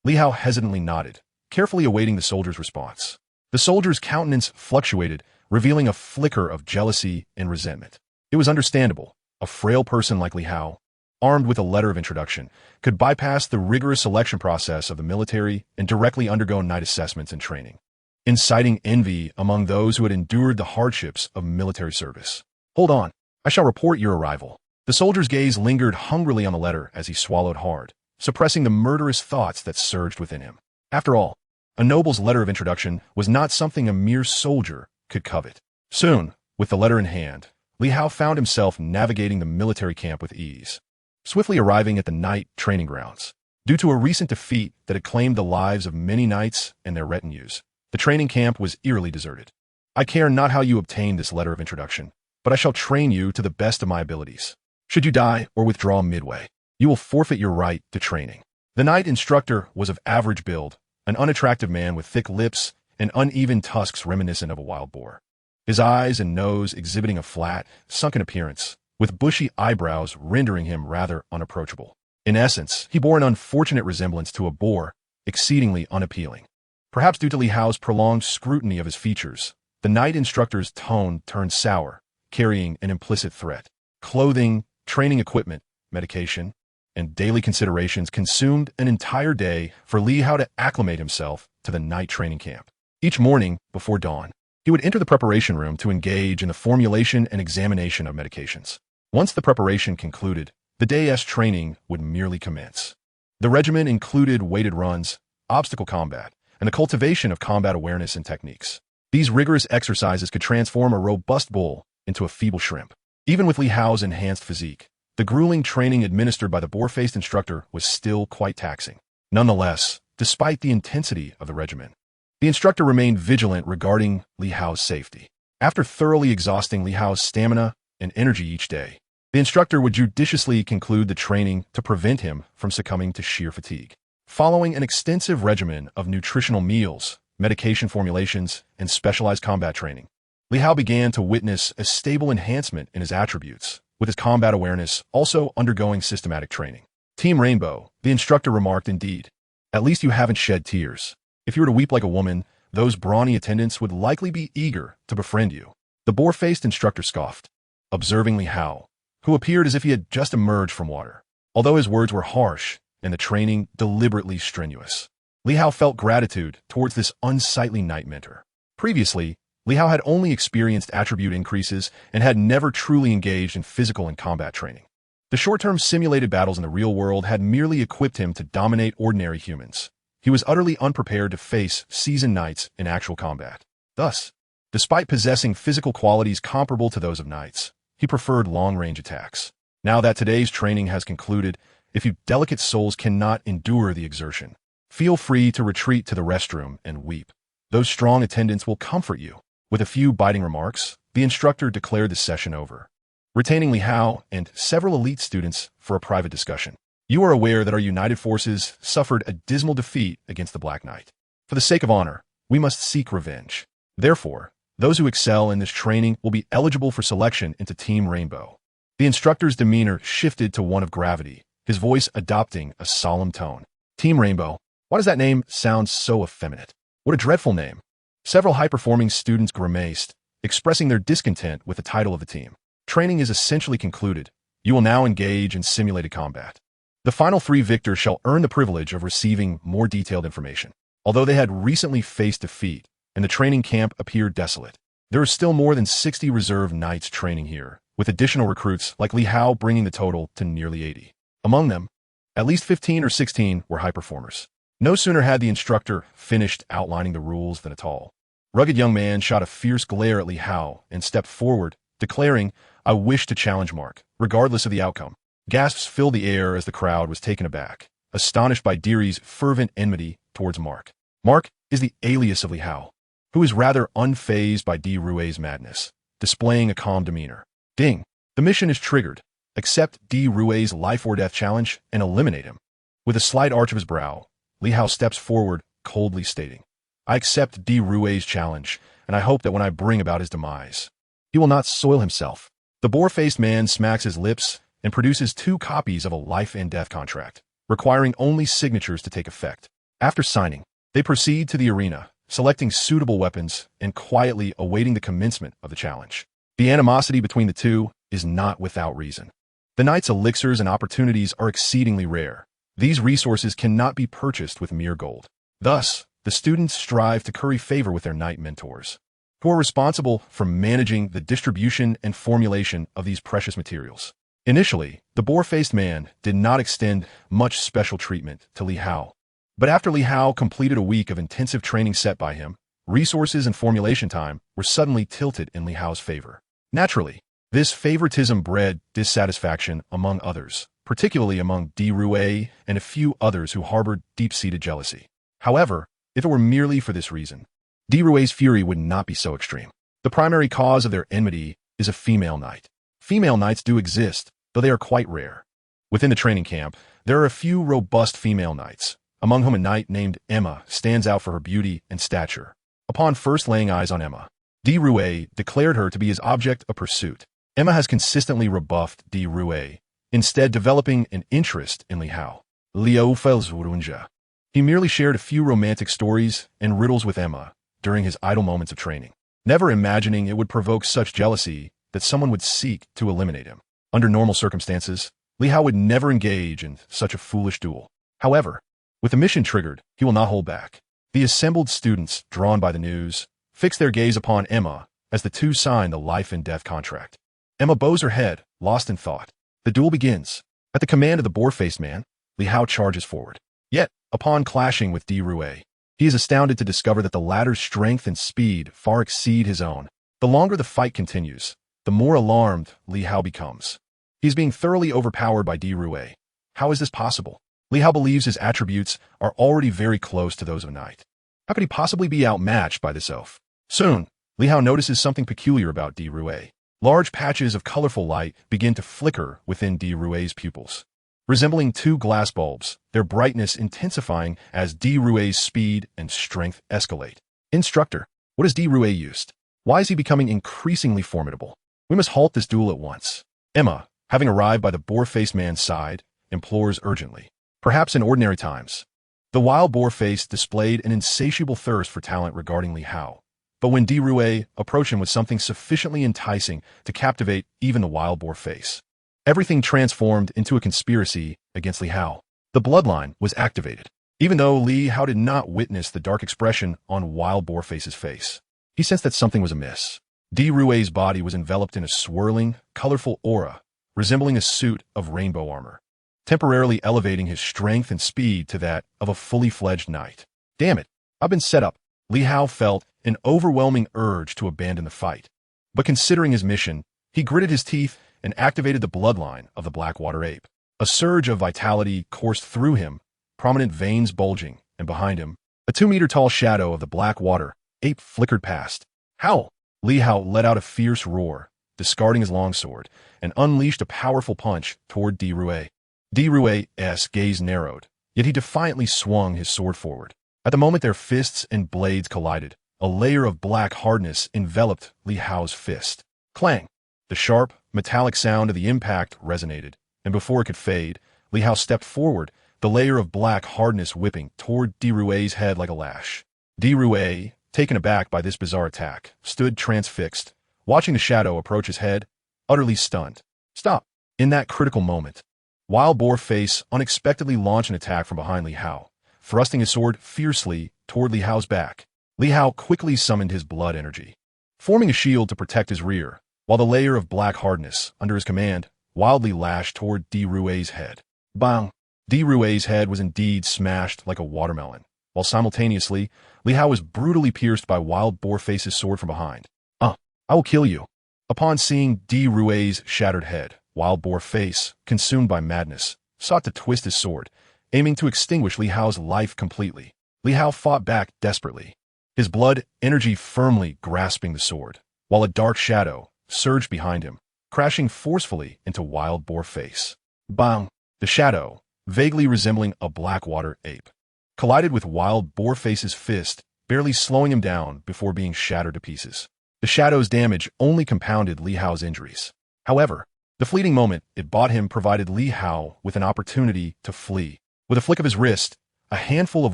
Li Hao hesitantly nodded, carefully awaiting the soldier's response. The soldier's countenance fluctuated, revealing a flicker of jealousy and resentment. It was understandable. A frail person like Li Hao, armed with a letter of introduction, could bypass the rigorous selection process of the military and directly undergo knight assessments and training, inciting envy among those who had endured the hardships of military service. "Hold on, I shall report your arrival." The soldier's gaze lingered hungrily on the letter as he swallowed hard, suppressing the murderous thoughts that surged within him. After all, a noble's letter of introduction was not something a mere soldier could covet. Soon, with the letter in hand, Li Hao found himself navigating the military camp with ease, swiftly arriving at the knight training grounds. Due to a recent defeat that had claimed the lives of many knights and their retinues, the training camp was eerily deserted. "I care not how you obtained this letter of introduction, but I shall train you to the best of my abilities. Should you die or withdraw midway, you will forfeit your right to training." The knight instructor was of average build, an unattractive man with thick lips and uneven tusks reminiscent of a wild boar. His eyes and nose exhibiting a flat, sunken appearance, with bushy eyebrows rendering him rather unapproachable. In essence, he bore an unfortunate resemblance to a boar, exceedingly unappealing. Perhaps due to Li Hao's prolonged scrutiny of his features, the knight instructor's tone turned sour, carrying an implicit threat. Clothing, training equipment, medication, and daily considerations consumed an entire day for Li Hao to acclimate himself to the knight training camp. Each morning, before dawn, he would enter the preparation room to engage in the formulation and examination of medications. Once the preparation concluded, the day's training would merely commence. The regimen included weighted runs, obstacle combat, and the cultivation of combat awareness and techniques. These rigorous exercises could transform a robust bull into a feeble shrimp. Even with Li Hao's enhanced physique, the grueling training administered by the boar-faced instructor was still quite taxing. Nonetheless, despite the intensity of the regimen, the instructor remained vigilant regarding Li Hao's safety. After thoroughly exhausting Li Hao's stamina and energy each day, the instructor would judiciously conclude the training to prevent him from succumbing to sheer fatigue. Following an extensive regimen of nutritional meals, medication formulations, and specialized combat training, Li Hao began to witness a stable enhancement in his attributes, with his combat awareness also undergoing systematic training. "Team Rainbow," the instructor remarked, "indeed. At least you haven't shed tears. If you were to weep like a woman, those brawny attendants would likely be eager to befriend you." The boar-faced instructor scoffed, observing Li Hao, who appeared as if he had just emerged from water. Although his words were harsh and the training deliberately strenuous, Li Hao felt gratitude towards this unsightly knight mentor. Previously, Li Hao had only experienced attribute increases and had never truly engaged in physical and combat training. The short-term simulated battles in the real world had merely equipped him to dominate ordinary humans. He was utterly unprepared to face seasoned knights in actual combat. Thus, despite possessing physical qualities comparable to those of knights, he preferred long-range attacks. Now that today's training has concluded, If you delicate souls cannot endure the exertion, feel free to retreat to the restroom and weep. Those strong attendants will comfort you. With a few biting remarks, the instructor declared the session over, retaining Li Hao and several elite students for a private discussion. You are aware that our united forces suffered a dismal defeat against the Black Knight. For the sake of honor, we must seek revenge. Therefore, those who excel in this training will be eligible for selection into Team Rainbow. The instructor's demeanor shifted to one of gravity, his voice adopting a solemn tone. Team Rainbow. Why does that name sound so effeminate? What a dreadful name. Several high-performing students grimaced, expressing their discontent with the title of the team. Training is essentially concluded. You will now engage in simulated combat. The final 3 victors shall earn the privilege of receiving more detailed information. Although they had recently faced defeat, and the training camp appeared desolate, there are still more than 60 reserve knights training here, with additional recruits like Li Hao bringing the total to nearly 80. Among them, at least 15 or 16 were high performers. No sooner had the instructor finished outlining the rules than a tall, rugged young man shot a fierce glare at Li Hao and stepped forward, declaring, "I wish to challenge Mark, regardless of the outcome." Gasps filled the air as the crowd was taken aback, astonished by Deary's fervent enmity towards Mark. Mark is the alias of Li Hao, who is rather unfazed by Di Rue's madness, displaying a calm demeanor. Ding! The mission is triggered. Accept Di Rue's life-or-death challenge and eliminate him. With a slight arch of his brow, Li Hao steps forward, coldly stating, "I accept Di Rue's challenge, and I hope that when I bring about his demise, he will not soil himself." The boar-faced man smacks his lips and produces 2 copies of a life-and-death contract, requiring only signatures to take effect. After signing, they proceed to the arena, selecting suitable weapons and quietly awaiting the commencement of the challenge. The animosity between the two is not without reason. The knight's elixirs and opportunities are exceedingly rare. These resources cannot be purchased with mere gold. Thus, the students strive to curry favor with their knight mentors, who are responsible for managing the distribution and formulation of these precious materials. Initially, the boar-faced man did not extend much special treatment to Li Hao. But after Li Hao completed a week of intensive training set by him, resources and formulation time were suddenly tilted in Li Hao's favor. Naturally, this favoritism bred dissatisfaction among others, particularly among Di Rue and a few others who harbored deep-seated jealousy. However, if it were merely for this reason, Di Rue's fury would not be so extreme. The primary cause of their enmity is a female knight. Female knights do exist, though they are quite rare. Within the training camp, there are a few robust female knights, among whom a knight named Emma stands out for her beauty and stature. Upon first laying eyes on Emma, Di Rue declared her to be his object of pursuit. Emma has consistently rebuffed Di Rue, instead developing an interest in Li Hao. Liu Felswurunja. He merely shared a few romantic stories and riddles with Emma during his idle moments of training, never imagining it would provoke such jealousy that someone would seek to eliminate him. Under normal circumstances, Li Hao would never engage in such a foolish duel. However, with the mission triggered, he will not hold back. The assembled students, drawn by the news, fix their gaze upon Emma as the two sign the life-and-death contract. Emma bows her head, lost in thought. The duel begins. At the command of the boar-faced man, Li Hao charges forward. Yet, upon clashing with Di Rue, he is astounded to discover that the latter's strength and speed far exceed his own. The longer the fight continues, the more alarmed Li Hao becomes. He is being thoroughly overpowered by Di Rue. How is this possible? Li Hao believes his attributes are already very close to those of a knight. How could he possibly be outmatched by this oaf? Soon, Li Hao notices something peculiar about Di Rue. Large patches of colorful light begin to flicker within Di Rue's pupils. Resembling 2 glass bulbs, their brightness intensifying as Di Rue's speed and strength escalate. Instructor, what has Di Rue used? Why is he becoming increasingly formidable? We must halt this duel at once. Emma, having arrived by the boar-faced man's side, implores urgently. Perhaps in ordinary times, the wild boar-face displayed an insatiable thirst for talent regarding Li Hao. But when Di Rue approached him with something sufficiently enticing to captivate even the wild boar-face, everything transformed into a conspiracy against Li Hao. The bloodline was activated. Even though Li Hao did not witness the dark expression on wild boar-face's face, he sensed that something was amiss. Di Rue's body was enveloped in a swirling, colorful aura, resembling a suit of rainbow armor, temporarily elevating his strength and speed to that of a fully fledged knight. Damn it, I've been set up. Li Hao felt an overwhelming urge to abandon the fight. But considering his mission, he gritted his teeth and activated the bloodline of the Blackwater ape. A surge of vitality coursed through him, prominent veins bulging, and behind him, a 2-meter-tall shadow of the black water ape flickered past. Howl! Li Hao let out a fierce roar, discarding his longsword, and unleashed a powerful punch toward Di Rue. Di Rue's gaze narrowed, yet he defiantly swung his sword forward. At the moment their fists and blades collided, a layer of black hardness enveloped Li Hao's fist. Clang! The sharp, metallic sound of the impact resonated, and before it could fade, Li Hao stepped forward, the layer of black hardness whipping toward Di Rue's head like a lash. Di Rue, taken aback by this bizarre attack, stood transfixed, watching the shadow approach his head, utterly stunned. Stop! In that critical moment, Wild Boar Face unexpectedly launched an attack from behind Li Hao, thrusting his sword fiercely toward Li Hao's back. Li Hao quickly summoned his blood energy, forming a shield to protect his rear, while the layer of black hardness under his command wildly lashed toward Di Rue's head. Bang! Di Rue's head was indeed smashed like a watermelon, while simultaneously, Li Hao was brutally pierced by Wild Boar Face's sword from behind. I will kill you. Upon seeing Di Rue's shattered head, Wild Boar Face, consumed by madness, sought to twist his sword, aiming to extinguish Li Hao's life completely. Li Hao fought back desperately, his blood energy firmly grasping the sword, while a dark shadow surged behind him, crashing forcefully into Wild Boar Face. Bang! The shadow, vaguely resembling a blackwater ape, collided with Wild Boar Face's fist, barely slowing him down before being shattered to pieces. The shadow's damage only compounded Li Hao's injuries. However, the fleeting moment it bought him provided Li Hao with an opportunity to flee. With a flick of his wrist, a handful of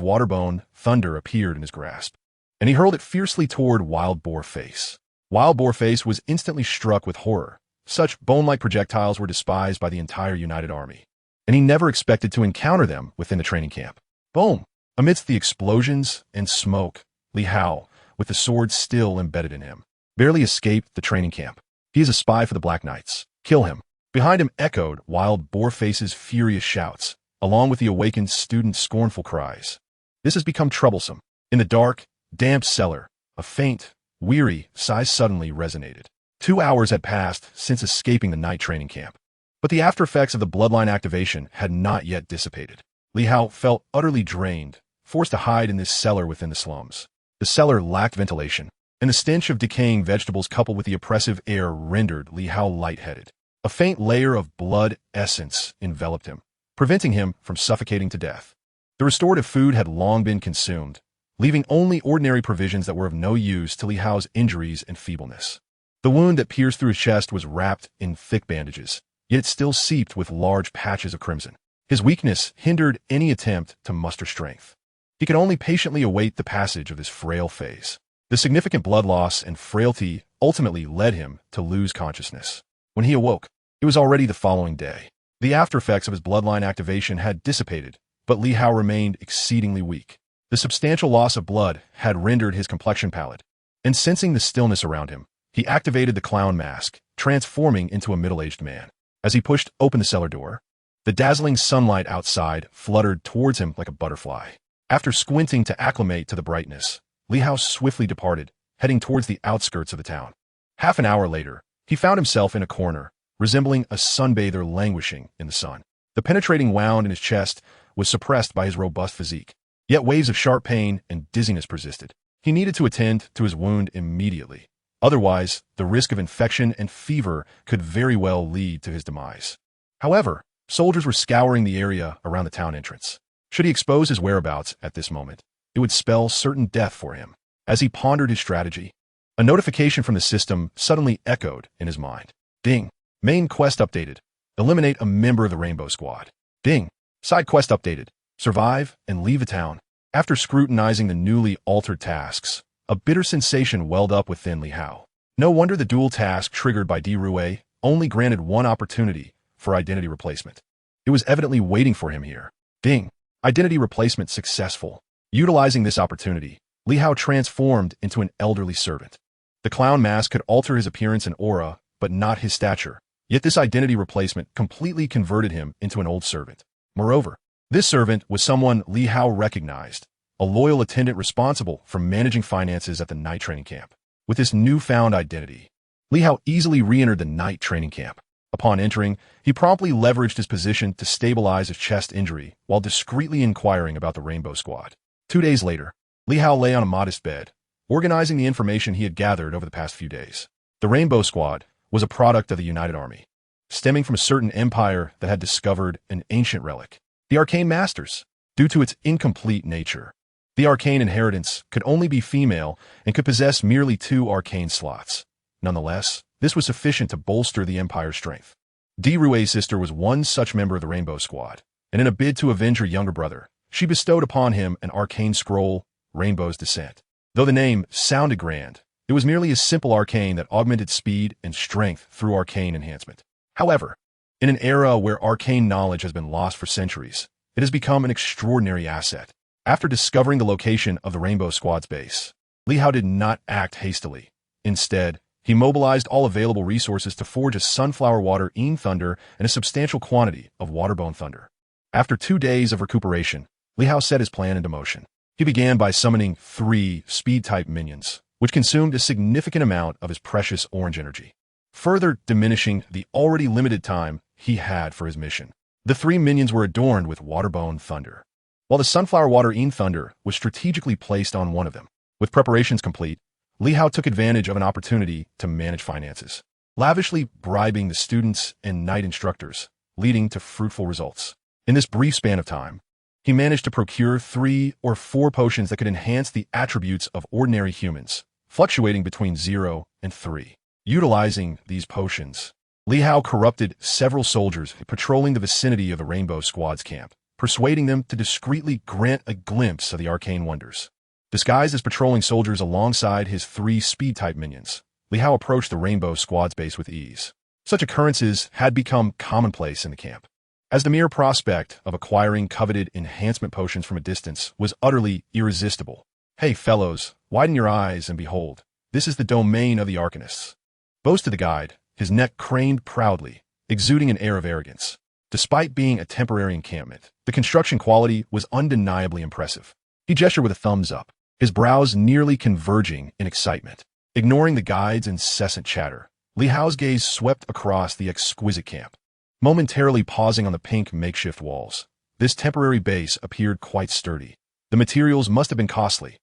waterbone thunder appeared in his grasp, and he hurled it fiercely toward Wild Boar Face. Wild Boar Face was instantly struck with horror. Such bone-like projectiles were despised by the entire United Army, and he never expected to encounter them within the training camp. Boom! Amidst the explosions and smoke, Li Hao, with the sword still embedded in him, barely escaped the training camp. He is a spy for the Black Knights. Kill him. Behind him echoed Wild Boar Face's furious shouts, along with the awakened student's scornful cries. This has become troublesome. In the dark, damp cellar, a faint, weary sigh suddenly resonated. 2 hours had passed since escaping the night training camp, but the aftereffects of the bloodline activation had not yet dissipated. Li Hao felt utterly drained, forced to hide in this cellar within the slums. The cellar lacked ventilation, and the stench of decaying vegetables coupled with the oppressive air rendered Li Hao lightheaded. A faint layer of blood essence enveloped him, preventing him from suffocating to death. The restorative food had long been consumed, leaving only ordinary provisions that were of no use to Li Hao's injuries and feebleness. The wound that pierced through his chest was wrapped in thick bandages, yet it still seeped with large patches of crimson. His weakness hindered any attempt to muster strength. He could only patiently await the passage of this frail phase. The significant blood loss and frailty ultimately led him to lose consciousness. When he awoke, it was already the following day. The aftereffects of his bloodline activation had dissipated, but Li Hao remained exceedingly weak. The substantial loss of blood had rendered his complexion pallid, and sensing the stillness around him, he activated the clown mask, transforming into a middle-aged man. As he pushed open the cellar door, the dazzling sunlight outside fluttered towards him like a butterfly. After squinting to acclimate to the brightness, Li Hao swiftly departed, heading towards the outskirts of the town. Half an hour later, he found himself in a corner, resembling a sunbather languishing in the sun. The penetrating wound in his chest was suppressed by his robust physique, yet waves of sharp pain and dizziness persisted. He needed to attend to his wound immediately. Otherwise, the risk of infection and fever could very well lead to his demise. However, soldiers were scouring the area around the town entrance. Should he expose his whereabouts at this moment, it would spell certain death for him. As he pondered his strategy, a notification from the system suddenly echoed in his mind. Ding! Main quest updated. Eliminate a member of the Rainbow Squad. Ding! Side quest updated. Survive and leave the town. After scrutinizing the newly altered tasks, a bitter sensation welled up within Li Hao. No wonder the dual task triggered by Di Rue only granted one opportunity for identity replacement. It was evidently waiting for him here. Ding! Identity replacement successful. Utilizing this opportunity, Li Hao transformed into an elderly servant. The clown mask could alter his appearance and aura, but not his stature. Yet this identity replacement completely converted him into an old servant. Moreover, this servant was someone Li Hao recognized, a loyal attendant responsible for managing finances at the night training camp. With this newfound identity, Li Hao easily re-entered the night training camp. Upon entering, he promptly leveraged his position to stabilize his chest injury while discreetly inquiring about the Rainbow Squad. 2 days later, Li Hao lay on a modest bed, organizing the information he had gathered over the past few days. The Rainbow Squad was a product of the United Army, stemming from a certain empire that had discovered an ancient relic, the Arcane Masters. Due to its incomplete nature, the arcane inheritance could only be female and could possess merely 2 arcane slots. Nonetheless, this was sufficient to bolster the Empire's strength. Di Rue's sister was one such member of the Rainbow Squad, and in a bid to avenge her younger brother, she bestowed upon him an arcane scroll, Rainbow's Descent. Though the name sounded grand, it was merely a simple arcane that augmented speed and strength through arcane enhancement. However, in an era where arcane knowledge has been lost for centuries, it has become an extraordinary asset. After discovering the location of the Rainbow Squad's base, Li Hao did not act hastily. Instead, he mobilized all available resources to forge a sunflower water thunder and a substantial quantity of waterbone thunder. After 2 days of recuperation, Li Hao set his plan into motion. He began by summoning 3 speed-type minions, which consumed a significant amount of his precious orange energy, further diminishing the already limited time he had for his mission. The 3 minions were adorned with waterbone thunder, while the sunflower water thunder was strategically placed on one of them. With preparations complete, Li Hao took advantage of an opportunity to manage finances, lavishly bribing the students and night instructors, leading to fruitful results. In this brief span of time, he managed to procure 3 or 4 potions that could enhance the attributes of ordinary humans, fluctuating between 0 and 3. Utilizing these potions, Li Hao corrupted several soldiers patrolling the vicinity of the Rainbow Squad's camp, persuading them to discreetly grant a glimpse of the arcane wonders. Disguised as patrolling soldiers alongside his 3 speed-type minions, Li Hao approached the Rainbow Squad's base with ease. Such occurrences had become commonplace in the camp, as the mere prospect of acquiring coveted enhancement potions from a distance was utterly irresistible. "Hey, fellows, widen your eyes and behold, this is the domain of the Arcanists," boasted the guide, his neck craned proudly, exuding an air of arrogance. Despite being a temporary encampment, the construction quality was undeniably impressive. He gestured with a thumbs up, his brows nearly converging in excitement. Ignoring the guide's incessant chatter, Li Hao's gaze swept across the exquisite camp, momentarily pausing on the pink makeshift walls. This temporary base appeared quite sturdy. The materials must have been costly,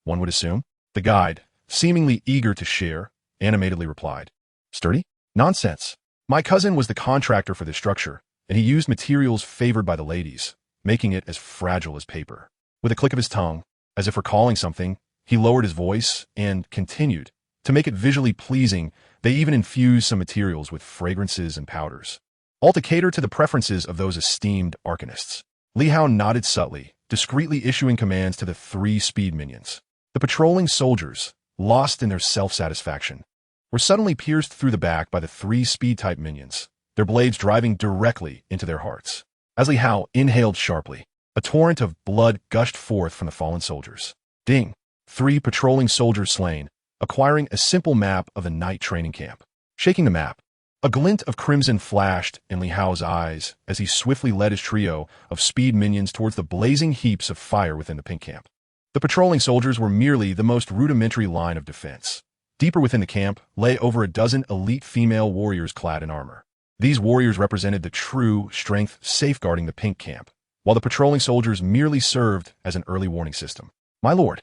one would assume. The guide, seemingly eager to share, animatedly replied, "Sturdy? Nonsense. My cousin was the contractor for this structure, and he used materials favored by the ladies, making it as fragile as paper." With a click of his tongue, as if recalling something, he lowered his voice and continued. To make it visually pleasing, they even infused some materials with fragrances and powders, all to cater to the preferences of those esteemed arcanists. Li Hao nodded subtly, discreetly issuing commands to the 3 speed minions. The patrolling soldiers, lost in their self-satisfaction, were suddenly pierced through the back by the 3 speed-type minions, their blades driving directly into their hearts. As Li Hao inhaled sharply, a torrent of blood gushed forth from the fallen soldiers. Ding! 3 patrolling soldiers slain, acquiring a simple map of the night training camp. Shaking the map, a glint of crimson flashed in Li Hao's eyes as he swiftly led his trio of speed minions towards the blazing heaps of fire within the pink camp. The patrolling soldiers were merely the most rudimentary line of defense. Deeper within the camp lay over a dozen elite female warriors clad in armor. These warriors represented the true strength safeguarding the pink camp, while the patrolling soldiers merely served as an early warning system. My lord,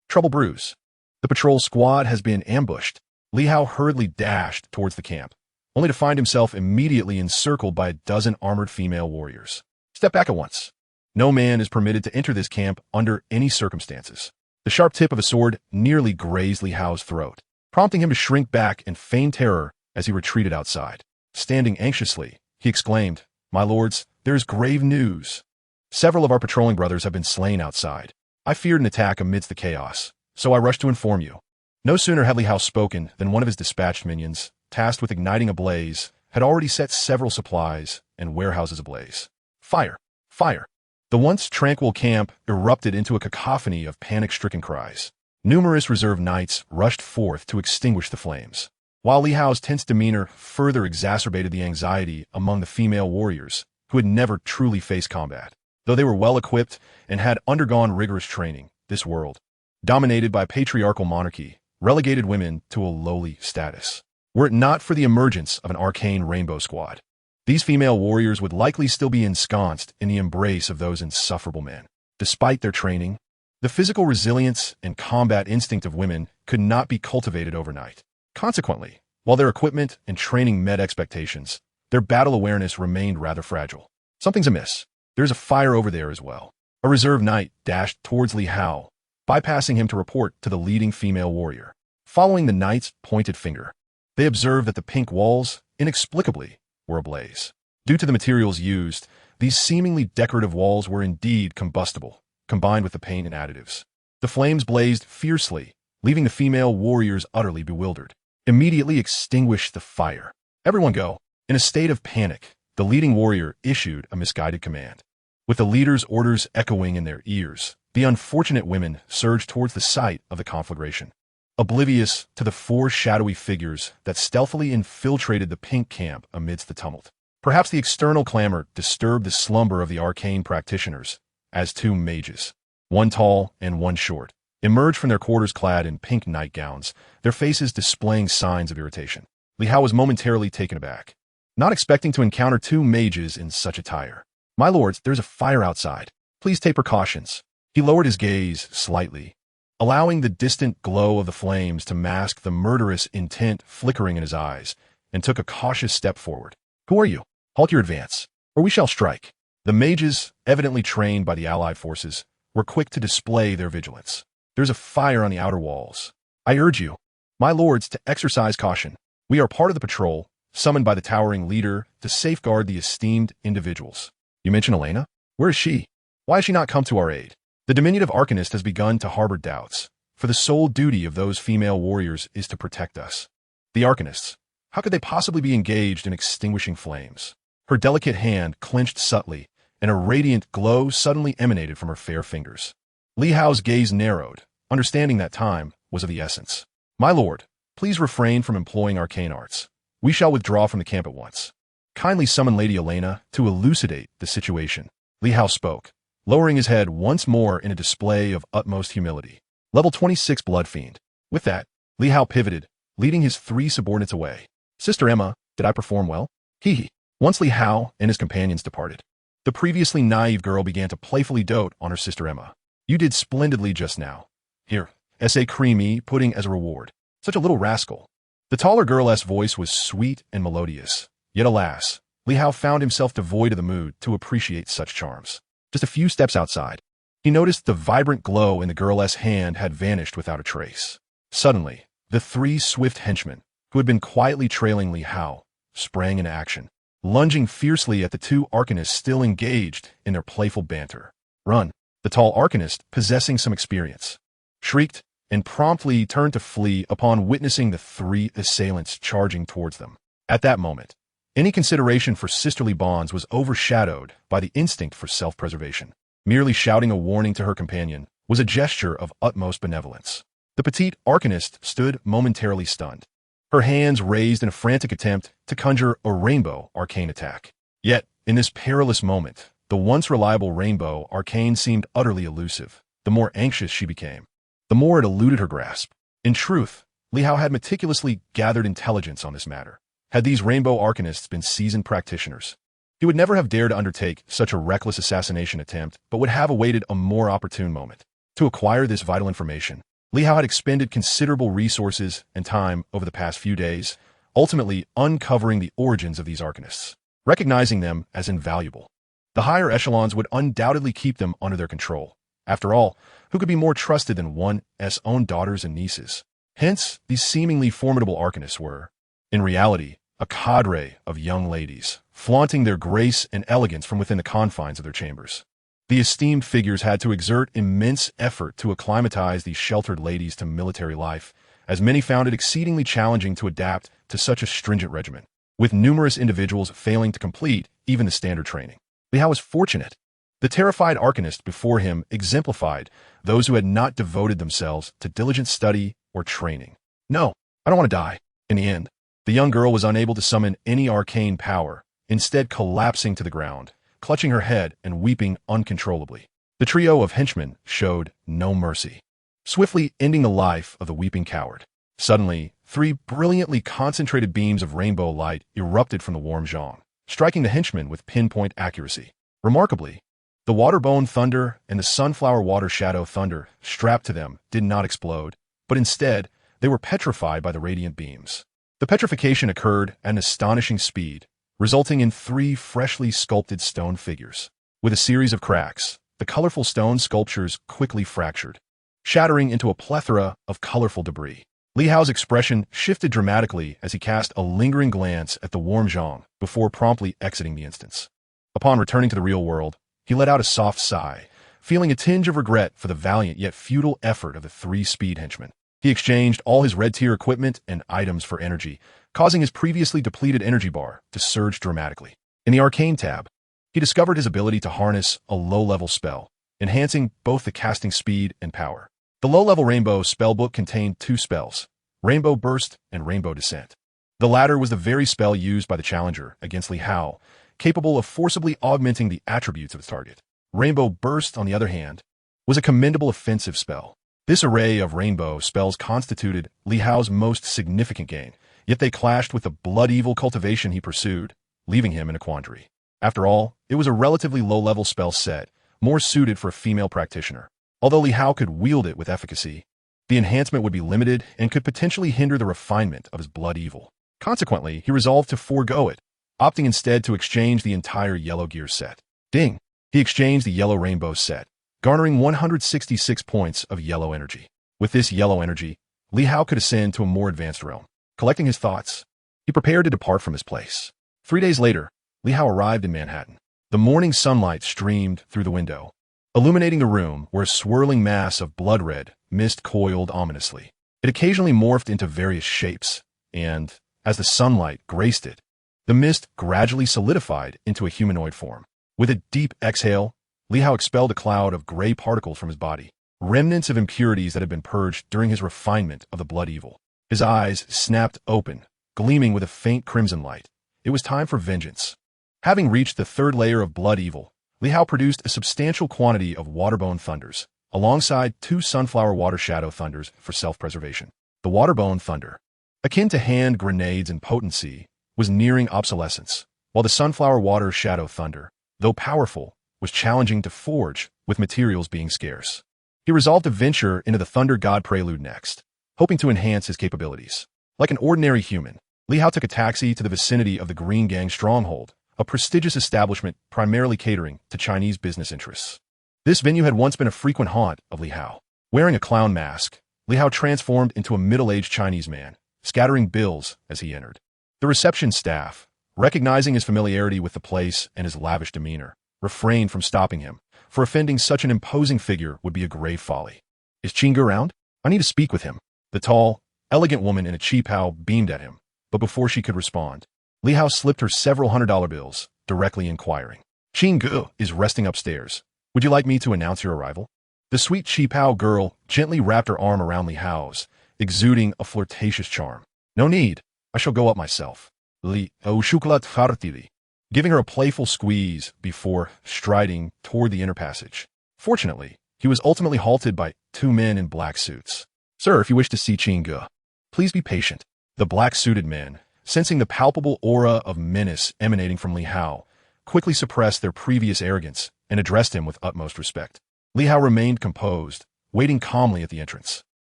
trouble brews. The patrol squad has been ambushed." Li Hao hurriedly dashed towards the camp, only to find himself immediately encircled by a dozen armored female warriors. "Step back at once. No man is permitted to enter this camp under any circumstances." The sharp tip of a sword nearly grazed Li Hao's throat, prompting him to shrink back in feigned terror as he retreated outside. Standing anxiously, he exclaimed, "My lords, there is grave news. Several of our patrolling brothers have been slain outside. I feared an attack amidst the chaos, so I rushed to inform you." No sooner had Li Hao spoken than one of his dispatched minions, tasked with igniting a blaze, had already set several supplies and warehouses ablaze. Fire! Fire! The once tranquil camp erupted into a cacophony of panic-stricken cries. Numerous reserve knights rushed forth to extinguish the flames, while Li Hao's tense demeanor further exacerbated the anxiety among the female warriors, who had never truly faced combat. Though they were well-equipped and had undergone rigorous training, this world, dominated by a patriarchal monarchy, relegated women to a lowly status. Were it not for the emergence of an arcane rainbow squad, these female warriors would likely still be ensconced in the embrace of those insufferable men. Despite their training, the physical resilience and combat instinct of women could not be cultivated overnight. Consequently, while their equipment and training met expectations, their battle awareness remained rather fragile. Something's amiss. There's a fire over there as well. A reserve knight dashed towards Li Hao, bypassing him to report to the leading female warrior. Following the knight's pointed finger, they observed that the pink walls, inexplicably, were ablaze. Due to the materials used, these seemingly decorative walls were indeed combustible, combined with the paint and additives. The flames blazed fiercely, leaving the female warriors utterly bewildered. Immediately extinguish the fire. Everyone go. In a state of panic, the leading warrior issued a misguided command. With the leader's orders echoing in their ears, the unfortunate women surged towards the site of the conflagration, oblivious to the four shadowy figures that stealthily infiltrated the pink camp amidst the tumult. Perhaps the external clamor disturbed the slumber of the arcane practitioners, as two mages, one tall and one short, emerged from their quarters clad in pink nightgowns, their faces displaying signs of irritation. Li Hao was momentarily taken aback, not expecting to encounter two mages in such attire. "My lords, there's a fire outside. Please take precautions." He lowered his gaze slightly, allowing the distant glow of the flames to mask the murderous intent flickering in his eyes, and took a cautious step forward. "Who are you? Halt your advance, or we shall strike." The mages, evidently trained by the allied forces, were quick to display their vigilance. "There's a fire on the outer walls. I urge you, my lords, to exercise caution. We are part of the patrol, summoned by the towering leader to safeguard the esteemed individuals." "You mention Elena? Where is she? Why has she not come to our aid?" The diminutive arcanist has begun to harbor doubts, for the sole duty of those female warriors is to protect us. The arcanists, how could they possibly be engaged in extinguishing flames? Her delicate hand clenched subtly, and a radiant glow suddenly emanated from her fair fingers. Li Hao's gaze narrowed, understanding that time was of the essence. "My lord, please refrain from employing arcane arts. We shall withdraw from the camp at once. Kindly summon Lady Elena to elucidate the situation." Li Hao spoke, lowering his head once more in a display of utmost humility. Level 26 Blood Fiend. With that, Li Hao pivoted, leading his three subordinates away. "Sister Emma, did I perform well?" Hee. Once Li Hao and his companions departed, the previously naive girl began to playfully dote on her sister Emma. "You did splendidly just now. Here, S.A. creamy pudding as a reward. Such a little rascal." The taller girl's voice was sweet and melodious, yet alas, Li Hao found himself devoid of the mood to appreciate such charms. Just a few steps outside, he noticed the vibrant glow in the girl's hand had vanished without a trace. Suddenly, the three swift henchmen, who had been quietly trailing Li Hao, sprang into action, lunging fiercely at the two arcanists still engaged in their playful banter. "Run!" The tall arcanist, possessing some experience, shrieked and promptly turned to flee upon witnessing the three assailants charging towards them. At that moment, any consideration for sisterly bonds was overshadowed by the instinct for self-preservation. Merely shouting a warning to her companion was a gesture of utmost benevolence. The petite arcanist stood momentarily stunned, her hands raised in a frantic attempt to conjure a rainbow arcane attack. Yet, in this perilous moment, the once reliable rainbow arcane seemed utterly elusive. The more anxious she became, the more it eluded her grasp. In truth, Li Hao had meticulously gathered intelligence on this matter. Had these rainbow arcanists been seasoned practitioners, he would never have dared to undertake such a reckless assassination attempt, but would have awaited a more opportune moment. To acquire this vital information, Li Hao had expended considerable resources and time over the past few days, ultimately uncovering the origins of these arcanists, recognizing them as invaluable. The higher echelons would undoubtedly keep them under their control. After all, who could be more trusted than one's own daughters and nieces? Hence, these seemingly formidable arcanists were, in reality, a cadre of young ladies, flaunting their grace and elegance from within the confines of their chambers. The esteemed figures had to exert immense effort to acclimatize these sheltered ladies to military life, as many found it exceedingly challenging to adapt to such a stringent regimen, with numerous individuals failing to complete even the standard training. Li Hao was fortunate. The terrified arcanist before him exemplified those who had not devoted themselves to diligent study or training. "No, I don't want to die." In the end, the young girl was unable to summon any arcane power, instead collapsing to the ground, clutching her head and weeping uncontrollably. The trio of henchmen showed no mercy, swiftly ending the life of the weeping coward. Suddenly, three brilliantly concentrated beams of rainbow light erupted from the warm zhang, striking the henchmen with pinpoint accuracy. Remarkably, the water-bone thunder and the sunflower water shadow thunder strapped to them did not explode, but instead, they were petrified by the radiant beams. The petrification occurred at an astonishing speed, resulting in three freshly sculpted stone figures. With a series of cracks, the colorful stone sculptures quickly fractured, shattering into a plethora of colorful debris. Li Hao's expression shifted dramatically as he cast a lingering glance at the warm zhang before promptly exiting the instance. Upon returning to the real world, he let out a soft sigh, feeling a tinge of regret for the valiant yet futile effort of the three speed henchmen. He exchanged all his red-tier equipment and items for energy, causing his previously depleted energy bar to surge dramatically. In the Arcane tab, he discovered his ability to harness a low-level spell, enhancing both the casting speed and power. The low-level Rainbow spellbook contained two spells, Rainbow Burst and Rainbow Descent. The latter was the very spell used by the challenger against Li Hao, capable of forcibly augmenting the attributes of its target. Rainbow Burst, on the other hand, was a commendable offensive spell. This array of rainbow spells constituted Li Hao's most significant gain, yet they clashed with the blood-evil cultivation he pursued, leaving him in a quandary. After all, it was a relatively low-level spell set, more suited for a female practitioner. Although Li Hao could wield it with efficacy, the enhancement would be limited and could potentially hinder the refinement of his blood evil. Consequently, he resolved to forego it, opting instead to exchange the entire Yellow Gear set. Ding! He exchanged the Yellow Rainbow set, garnering 166 points of yellow energy. With this yellow energy, Li Hao could ascend to a more advanced realm. Collecting his thoughts, he prepared to depart from his place. 3 days later, Li Hao arrived in Manhattan. The morning sunlight streamed through the window, illuminating the room where a swirling mass of blood-red mist coiled ominously. It occasionally morphed into various shapes, and, as the sunlight graced it, the mist gradually solidified into a humanoid form. With a deep exhale, Li Hao expelled a cloud of gray particles from his body, remnants of impurities that had been purged during his refinement of the blood evil. His eyes snapped open, gleaming with a faint crimson light. It was time for vengeance. Having reached the third layer of blood evil, Li Hao produced a substantial quantity of waterbone thunders, alongside 2 sunflower water shadow thunders for self-preservation. The waterbone thunder, akin to hand grenades in potency, was nearing obsolescence, while the sunflower water shadow thunder, though powerful, was challenging to forge, with materials being scarce. He resolved to venture into the Thunder God Prelude next, hoping to enhance his capabilities. Like an ordinary human, Li Hao took a taxi to the vicinity of the Green Gang Stronghold, a prestigious establishment primarily catering to Chinese business interests. This venue had once been a frequent haunt of Li Hao. Wearing a clown mask, Li Hao transformed into a middle-aged Chinese man, scattering bills as he entered. The reception staff, recognizing his familiarity with the place and his lavish demeanor, refrained from stopping him, for offending such an imposing figure would be a grave folly. "Is Qingge around? I need to speak with him." The tall, elegant woman in a qipao beamed at him, but before she could respond, Li Hao slipped her several $100 bills, directly inquiring. "Qingge is resting upstairs. Would you like me to announce your arrival?" The sweet qipao girl gently wrapped her arm around Li Hao's, exuding a flirtatious charm. "No need. I shall go up myself." Li Hao chocolat fartili, giving her a playful squeeze before striding toward the inner passage. Fortunately, he was ultimately halted by 2 men in black suits. "Sir, if you wish to see Qingge, please be patient." The black-suited men, sensing the palpable aura of menace emanating from Li Hao, quickly suppressed their previous arrogance and addressed him with utmost respect. Li Hao remained composed, waiting calmly at the entrance.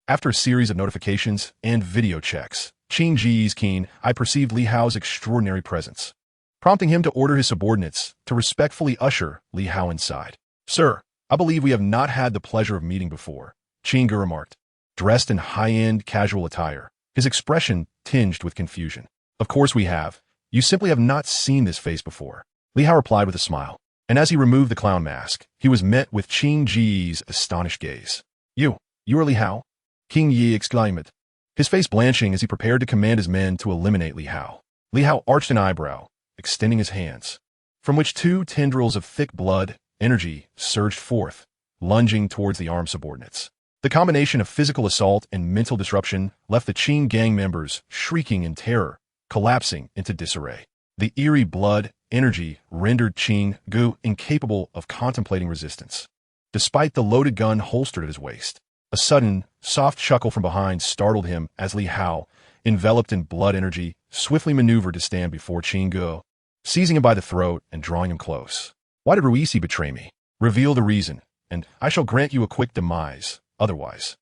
After a series of notifications and video checks, Qing Ji's keen eye perceived Li Hao's extraordinary presence, prompting him to order his subordinates to respectfully usher Li Hao inside. "Sir, I believe we have not had the pleasure of meeting before," Qingge remarked. Dressed in high-end casual attire, his expression tinged with confusion. "Of course we have. You simply have not seen this face before," Li Hao replied with a smile. And as he removed the clown mask, he was met with Qing Ji's astonished gaze. You are Li Hao?" Qing Yi exclaimed, his face blanching as he prepared to command his men to eliminate Li Hao. Li Hao arched an eyebrow, extending his hands, from which 2 tendrils of thick blood energy surged forth, lunging towards the armed subordinates. The combination of physical assault and mental disruption left the Qing gang members shrieking in terror, collapsing into disarray. The eerie blood energy rendered Qingge incapable of contemplating resistance. Despite the loaded gun holstered at his waist, a sudden, soft chuckle from behind startled him as Li Hao, enveloped in blood energy, swiftly maneuvered to stand before Qin Ge, seizing him by the throat and drawing him close. Why did Ruisi betray me? Reveal the reason, and I shall grant you a quick demise. Otherwise.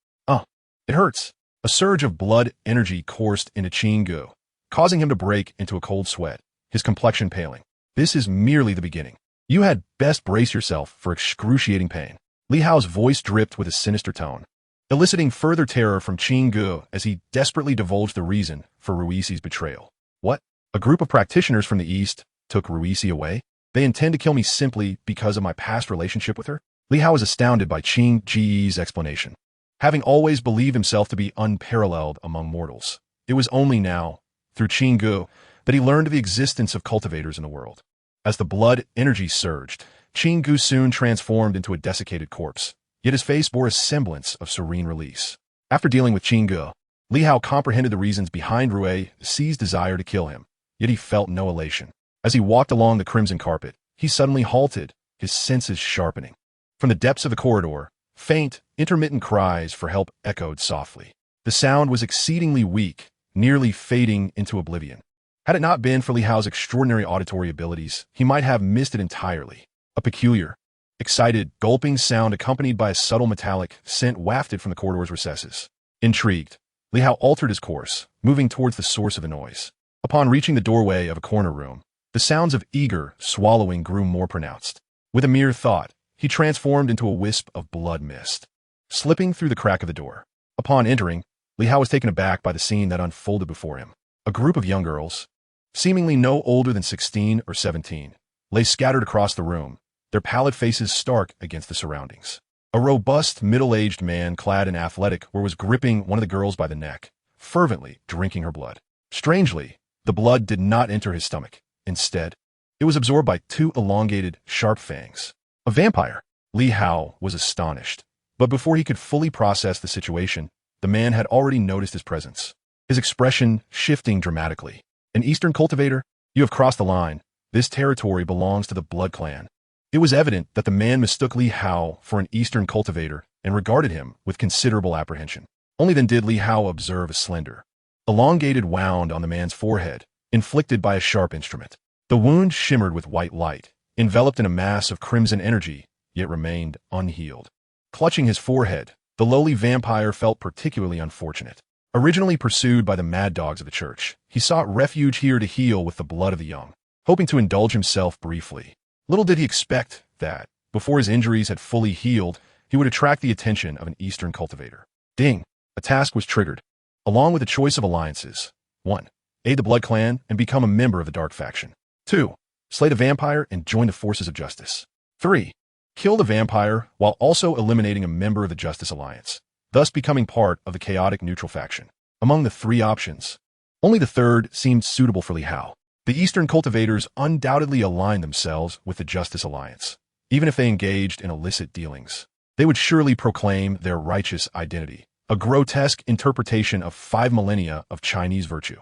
It hurts. A surge of blood energy coursed into Qin Ge, causing him to break into a cold sweat, his complexion paling. This is merely the beginning. You had best brace yourself for excruciating pain. Li Hao's voice dripped with a sinister tone, eliciting further terror from Qin Ge as he desperately divulged the reason for Ruisi's betrayal. What? A group of practitioners from the East took Ruisi away? They intend to kill me simply because of my past relationship with her? Li Hao was astounded by Qin Ge's explanation. Having always believed himself to be unparalleled among mortals, it was only now, through Qin Ge, that he learned of the existence of cultivators in the world. As the blood energy surged, Qin Ge soon transformed into a desiccated corpse, yet his face bore a semblance of serene release. After dealing with Qin Ge, Li Hao comprehended the reasons behind Ruisi's desire to kill him, yet he felt no elation. As he walked along the crimson carpet, he suddenly halted, his senses sharpening. From the depths of the corridor, faint, intermittent cries for help echoed softly. The sound was exceedingly weak, nearly fading into oblivion. Had it not been for Li Hao's extraordinary auditory abilities, he might have missed it entirely. A peculiar, excited, gulping sound accompanied by a subtle metallic scent wafted from the corridor's recesses. Intrigued, Li Hao altered his course, moving towards the source of the noise. Upon reaching the doorway of a corner room, the sounds of eager swallowing grew more pronounced. With a mere thought, he transformed into a wisp of blood mist, slipping through the crack of the door. Upon entering, Li Hao was taken aback by the scene that unfolded before him. A group of young girls, seemingly no older than 16 or 17, lay scattered across the room, their pallid faces stark against the surroundings. A robust, middle-aged man clad in athletic wear was gripping one of the girls by the neck, fervently drinking her blood. Strangely, the blood did not enter his stomach. Instead, it was absorbed by two elongated, sharp fangs. A vampire! Li Hao was astonished, but before he could fully process the situation, the man had already noticed his presence, his expression shifting dramatically. An Eastern cultivator? You have crossed the line. This territory belongs to the Blood Clan. It was evident that the man mistook Li Hao for an Eastern cultivator and regarded him with considerable apprehension. Only then did Li Hao observe a slender, elongated wound on the man's forehead, inflicted by a sharp instrument. The wound shimmered with white light, enveloped in a mass of crimson energy, yet remained unhealed. Clutching his forehead, the lowly vampire felt particularly unfortunate. Originally pursued by the mad dogs of the church, he sought refuge here to heal with the blood of the young, hoping to indulge himself briefly. Little did he expect that, before his injuries had fully healed, he would attract the attention of an Eastern cultivator. Ding! A task was triggered, along with a choice of alliances. 1. Aid the Blood Clan and become a member of the Dark Faction. 2. Slay the vampire and join the forces of justice. 3. Kill the vampire while also eliminating a member of the Justice Alliance, thus becoming part of the chaotic neutral faction. Among the three options, only the third seemed suitable for Li Hao. The Eastern cultivators undoubtedly aligned themselves with the Justice Alliance. Even if they engaged in illicit dealings, they would surely proclaim their righteous identity, a grotesque interpretation of 5 millennia of Chinese virtue.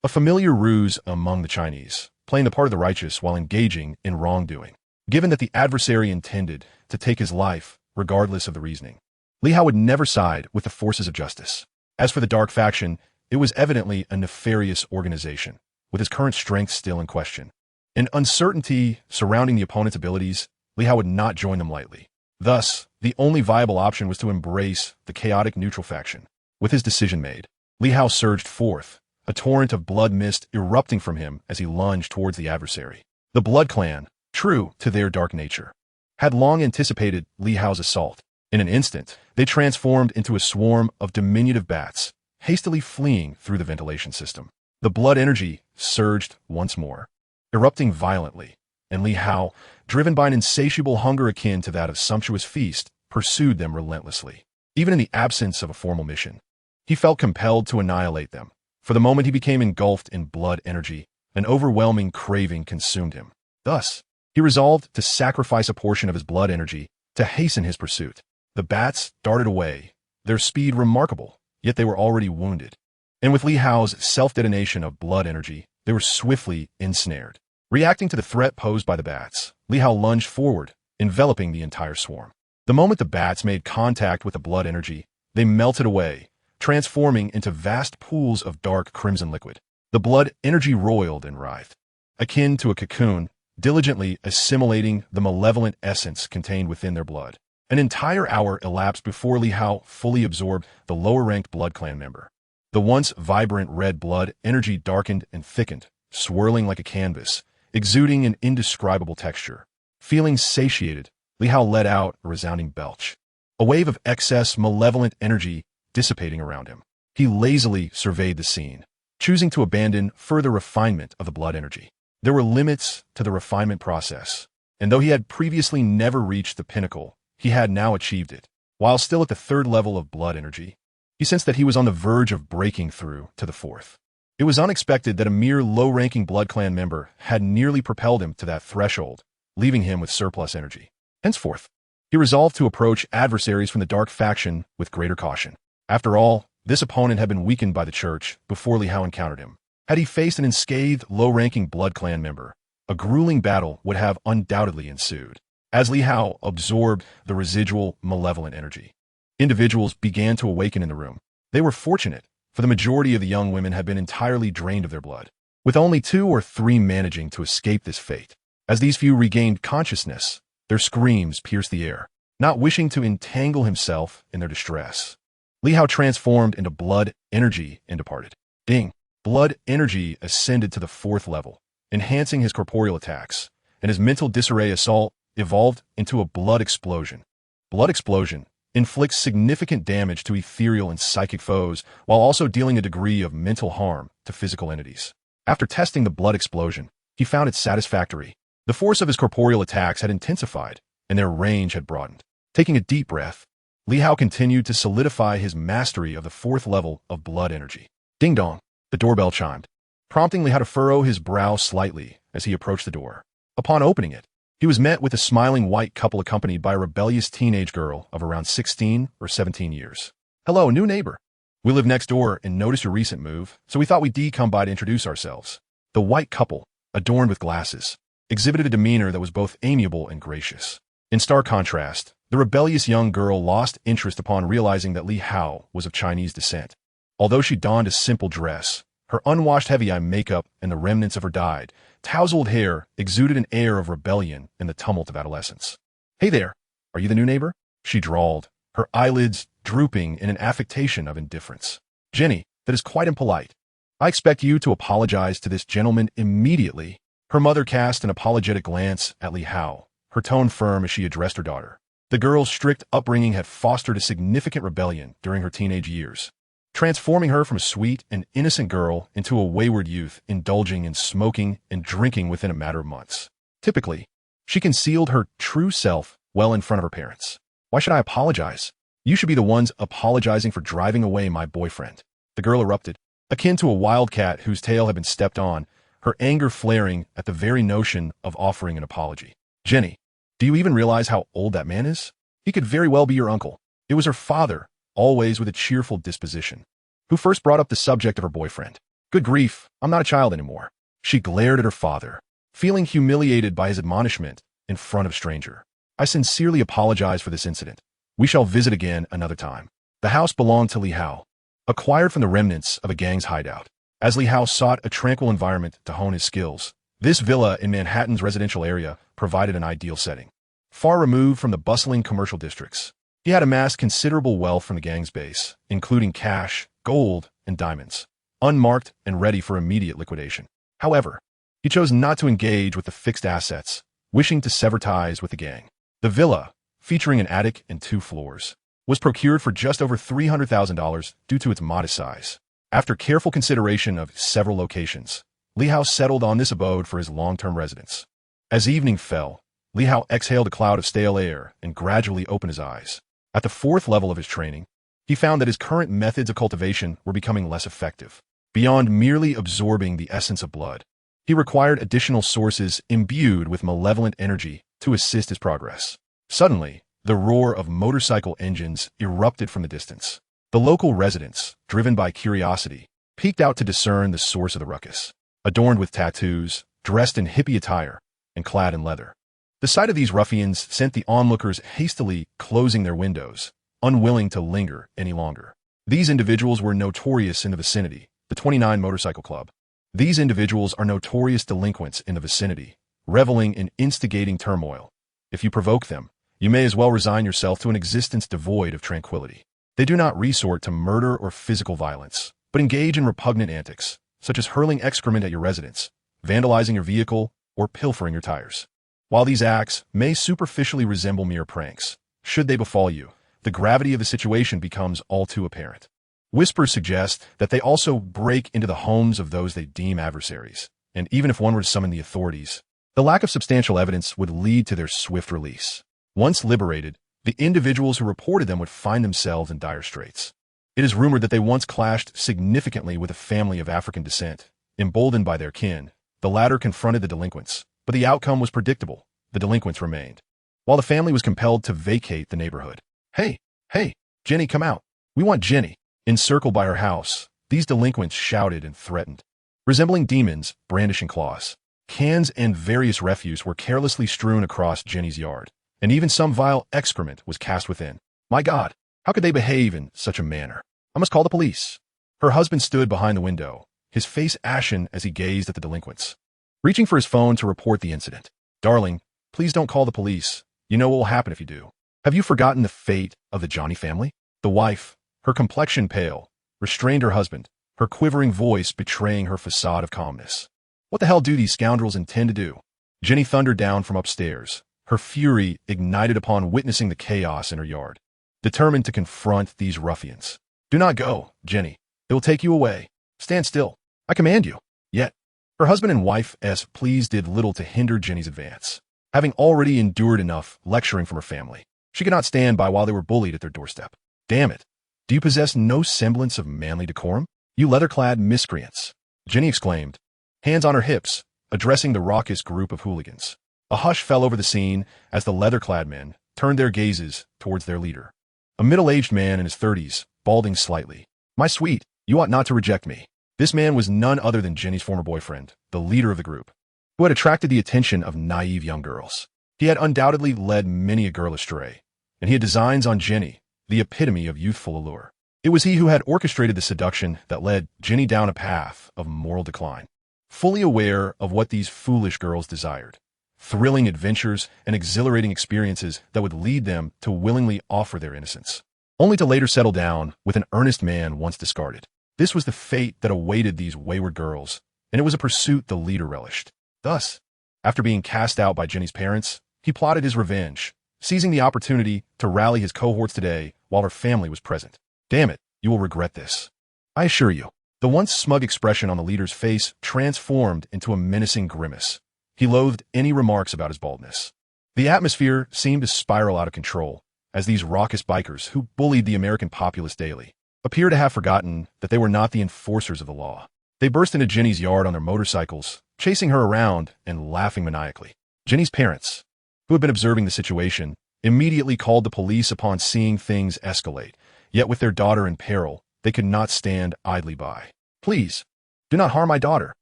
A familiar ruse among the Chinese, playing the part of the righteous while engaging in wrongdoing. Given that the adversary intended to take his life, regardless of the reasoning, Li Hao would never side with the forces of justice. As for the Dark Faction, it was evidently a nefarious organization, with his current strength still in question. In uncertainty surrounding the opponent's abilities, Li Hao would not join them lightly. Thus, the only viable option was to embrace the chaotic neutral faction. With his decision made, Li Hao surged forth, a torrent of blood mist erupting from him as he lunged towards the adversary. The Blood Clan, true to their dark nature, had long anticipated Li Hao's assault. In an instant, they transformed into a swarm of diminutive bats, hastily fleeing through the ventilation system. The blood energy surged once more, erupting violently, and Li Hao, driven by an insatiable hunger akin to that of sumptuous feast, pursued them relentlessly. Even in the absence of a formal mission, he felt compelled to annihilate them. For the moment he became engulfed in blood energy, an overwhelming craving consumed him. Thus, he resolved to sacrifice a portion of his blood energy to hasten his pursuit. The bats darted away, their speed remarkable, yet they were already wounded. And with Li Hao's self-detonation of blood energy, they were swiftly ensnared. Reacting to the threat posed by the bats, Li Hao lunged forward, enveloping the entire swarm. The moment the bats made contact with the blood energy, They melted away, transforming into vast pools of dark crimson liquid. The blood energy roiled and writhed, akin to a cocoon, diligently assimilating the malevolent essence contained within their blood. An entire hour elapsed before Li Hao fully absorbed the lower-ranked Blood Clan member. The once vibrant red blood energy darkened and thickened, swirling like a canvas, exuding an indescribable texture. Feeling satiated, Li Hao let out a resounding belch, a wave of excess malevolent energy dissipating around him. He lazily surveyed the scene, choosing to abandon further refinement of the blood energy. There were limits to the refinement process, and though he had previously never reached the pinnacle, he had now achieved it. While still at the third level of blood energy, he sensed that he was on the verge of breaking through to the fourth. It was unexpected that a mere low-ranking Blood Clan member had nearly propelled him to that threshold, leaving him with surplus energy. Henceforth, he resolved to approach adversaries from the Dark Faction with greater caution. After all, this opponent had been weakened by the Church before Li Hao encountered him. Had he faced an unscathed, low-ranking Blood Clan member, a grueling battle would have undoubtedly ensued. As Li Hao absorbed the residual malevolent energy, individuals began to awaken in the room. They were fortunate, for the majority of the young women had been entirely drained of their blood, with only 2 or 3 managing to escape this fate. As these few regained consciousness, their screams pierced the air, not wishing to entangle himself in their distress. Li Hao transformed into blood energy and departed. Ding! Blood energy ascended to the 4th level, enhancing his corporeal attacks, and his mental disarray assault evolved into a blood explosion. Blood explosion inflicts significant damage to ethereal and psychic foes, while also dealing a degree of mental harm to physical entities. After testing the blood explosion, he found it satisfactory. The force of his corporeal attacks had intensified, and their range had broadened. Taking a deep breath, Li Hao continued to solidify his mastery of the 4th level of blood energy. Ding dong! The doorbell chimed, prompting Li Hao to furrow his brow slightly as he approached the door. Upon opening it, he was met with a smiling white couple accompanied by a rebellious teenage girl of around 16 or 17 years. Hello, new neighbor. We live next door and noticed your recent move, so we thought we'd come by to introduce ourselves. The white couple, adorned with glasses, exhibited a demeanor that was both amiable and gracious. In stark contrast, the rebellious young girl lost interest upon realizing that Li Hao was of Chinese descent. Although she donned a simple dress, her unwashed heavy-eye makeup and the remnants of her dyed, tousled hair exuded an air of rebellion in the tumult of adolescence. Hey there, are you the new neighbor? She drawled, her eyelids drooping in an affectation of indifference. Jenny, that is quite impolite. I expect you to apologize to this gentleman immediately. Her mother cast an apologetic glance at Li Hao, her tone firm as she addressed her daughter. The girl's strict upbringing had fostered a significant rebellion during her teenage years, transforming her from a sweet and innocent girl into a wayward youth indulging in smoking and drinking within a matter of months. Typically, she concealed her true self well in front of her parents. Why should I apologize? You should be the ones apologizing for driving away my boyfriend. The girl erupted, akin to a wildcat whose tail had been stepped on, her anger flaring at the very notion of offering an apology. Jenny, do you even realize how old that man is? He could very well be your uncle. It was her father, always with a cheerful disposition, who first brought up the subject of her boyfriend. Good grief, I'm not a child anymore. She glared at her father, feeling humiliated by his admonishment in front of a stranger. I sincerely apologize for this incident. We shall visit again another time. The house belonged to Li Hao, acquired from the remnants of a gang's hideout. As Li Hao sought a tranquil environment to hone his skills, this villa in Manhattan's residential area provided an ideal setting. Far removed from the bustling commercial districts, he had amassed considerable wealth from the gang's base, including cash, gold, and diamonds, unmarked and ready for immediate liquidation. However, he chose not to engage with the fixed assets, wishing to sever ties with the gang. The villa, featuring an attic and 2 floors, was procured for just over $300,000 due to its modest size. After careful consideration of several locations, Li Hao settled on this abode for his long-term residence. As evening fell, Li Hao exhaled a cloud of stale air and gradually opened his eyes. At the 4th level of his training, he found that his current methods of cultivation were becoming less effective. Beyond merely absorbing the essence of blood, he required additional sources imbued with malevolent energy to assist his progress. Suddenly, the roar of motorcycle engines erupted from the distance. The local residents, driven by curiosity, peeked out to discern the source of the ruckus. Adorned with tattoos, dressed in hippie attire, and clad in leather, the sight of these ruffians sent the onlookers hastily closing their windows, unwilling to linger any longer. These individuals were notorious in the vicinity, the 29 Motorcycle Club. These individuals are notorious delinquents in the vicinity, reveling in instigating turmoil. If you provoke them, you may as well resign yourself to an existence devoid of tranquility. They do not resort to murder or physical violence, but engage in repugnant antics, such as hurling excrement at your residence, vandalizing your vehicle, or pilfering your tires. While these acts may superficially resemble mere pranks, should they befall you, the gravity of the situation becomes all too apparent. Whispers suggest that they also break into the homes of those they deem adversaries, and even if one were to summon the authorities, the lack of substantial evidence would lead to their swift release. Once liberated, the individuals who reported them would find themselves in dire straits. It is rumored that they once clashed significantly with a family of African descent. Emboldened by their kin, the latter confronted the delinquents, but the outcome was predictable. The delinquents remained, while the family was compelled to vacate the neighborhood. Hey, Jenny, come out. We want Jenny. Encircled by her house, these delinquents shouted and threatened. Resembling demons, brandishing claws, cans and various refuse were carelessly strewn across Jenny's yard, and even some vile excrement was cast within. My God, how could they behave in such a manner? I must call the police. Her husband stood behind the window, his face ashen as he gazed at the delinquents, reaching for his phone to report the incident. Darling, please don't call the police. You know what will happen if you do. Have you forgotten the fate of the Johnny family? The wife, her complexion pale, restrained her husband, her quivering voice betraying her facade of calmness. What the hell do these scoundrels intend to do? Jenny thundered down from upstairs, her fury ignited upon witnessing the chaos in her yard, determined to confront these ruffians. Do not go, Jenny. It will take you away. Stand still. I command you. Yet, her husband and wife's pleas did little to hinder Jenny's advance. Having already endured enough lecturing from her family, she could not stand by while they were bullied at their doorstep. Damn it. Do you possess no semblance of manly decorum? You leather-clad miscreants, Jenny exclaimed, hands on her hips, addressing the raucous group of hooligans. A hush fell over the scene as the leather-clad men turned their gazes towards their leader. A middle-aged man in his 30s, balding slightly. My sweet, you ought not to reject me. This man was none other than Jenny's former boyfriend, the leader of the group, who had attracted the attention of naive young girls. He had undoubtedly led many a girl astray, and he had designs on Jenny, the epitome of youthful allure. It was he who had orchestrated the seduction that led Jenny down a path of moral decline. Fully aware of what these foolish girls desired, thrilling adventures and exhilarating experiences that would lead them to willingly offer their innocence, only to later settle down with an earnest man once discarded. This was the fate that awaited these wayward girls, and it was a pursuit the leader relished. Thus, after being cast out by Jenny's parents, he plotted his revenge, seizing the opportunity to rally his cohorts today while her family was present. Damn it, you will regret this. I assure you. The once smug expression on the leader's face transformed into a menacing grimace. He loathed any remarks about his baldness. The atmosphere seemed to spiral out of control as these raucous bikers who bullied the American populace daily appeared to have forgotten that they were not the enforcers of the law. They burst into Jenny's yard on their motorcycles, chasing her around and laughing maniacally. Jenny's parents, who had been observing the situation, immediately called the police upon seeing things escalate. Yet with their daughter in peril, they could not stand idly by. Please, do not harm my daughter.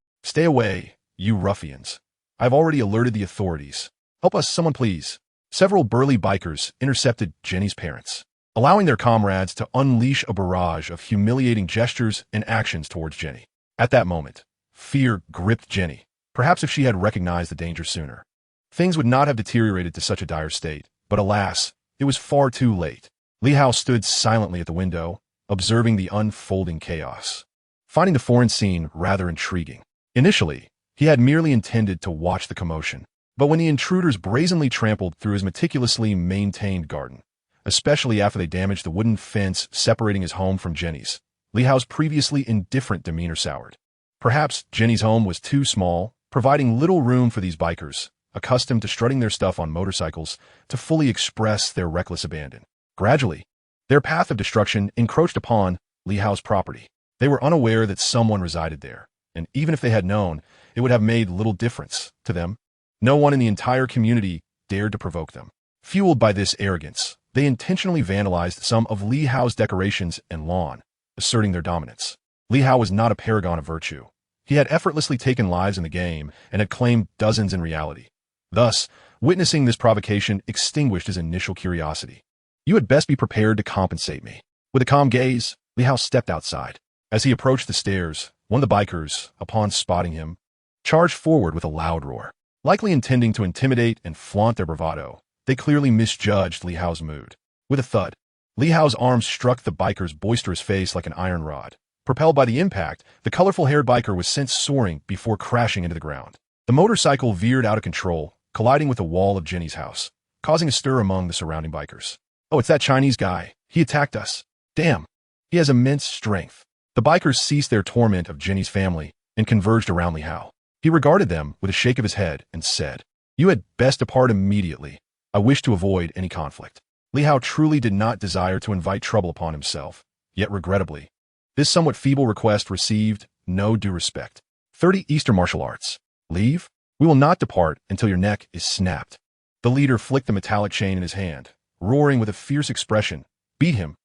Stay away, you ruffians. I've already alerted the authorities. Help us, someone please. Several burly bikers intercepted Jenny's parents, allowing their comrades to unleash a barrage of humiliating gestures and actions towards Jenny. At that moment, fear gripped Jenny. Perhaps if she had recognized the danger sooner, things would not have deteriorated to such a dire state. But alas, it was far too late. Lee Howe stood silently at the window, observing the unfolding chaos, finding the foreign scene rather intriguing. Initially, he had merely intended to watch the commotion, but when the intruders brazenly trampled through his meticulously maintained garden, especially after they damaged the wooden fence separating his home from Jenny's, Lee Howe's previously indifferent demeanor soured. Perhaps Jenny's home was too small, providing little room for these bikers, accustomed to strutting their stuff on motorcycles, to fully express their reckless abandon. Gradually, their path of destruction encroached upon Lee Howe's property. They were unaware that someone resided there, and even if they had known, it would have made little difference to them. No one in the entire community dared to provoke them. Fueled by this arrogance, they intentionally vandalized some of Lee Howe's decorations and lawn, asserting their dominance. Lee Howe was not a paragon of virtue. He had effortlessly taken lives in the game and had claimed dozens in reality. Thus, witnessing this provocation extinguished his initial curiosity. You had best be prepared to compensate me. With a calm gaze, Li Hao stepped outside. As he approached the stairs, one of the bikers, upon spotting him, charged forward with a loud roar. Likely intending to intimidate and flaunt their bravado, they clearly misjudged Li Hao's mood. With a thud, Li Hao's arm struck the biker's boisterous face like an iron rod. Propelled by the impact, the colorful-haired biker was sent soaring before crashing into the ground. The motorcycle veered out of control, colliding with the wall of Jenny's house, causing a stir among the surrounding bikers. Oh, it's that Chinese guy. He attacked us. Damn. He has immense strength. The bikers ceased their torment of Jenny's family and converged around Li Hao. He regarded them with a shake of his head and said, "You had best depart immediately. I wish to avoid any conflict." Li Hao truly did not desire to invite trouble upon himself, yet regrettably, this somewhat feeble request received no due respect. 30 Eastern martial arts. Leave? We will not depart until your neck is snapped. The leader flicked the metallic chain in his hand, roaring with a fierce expression. Beat him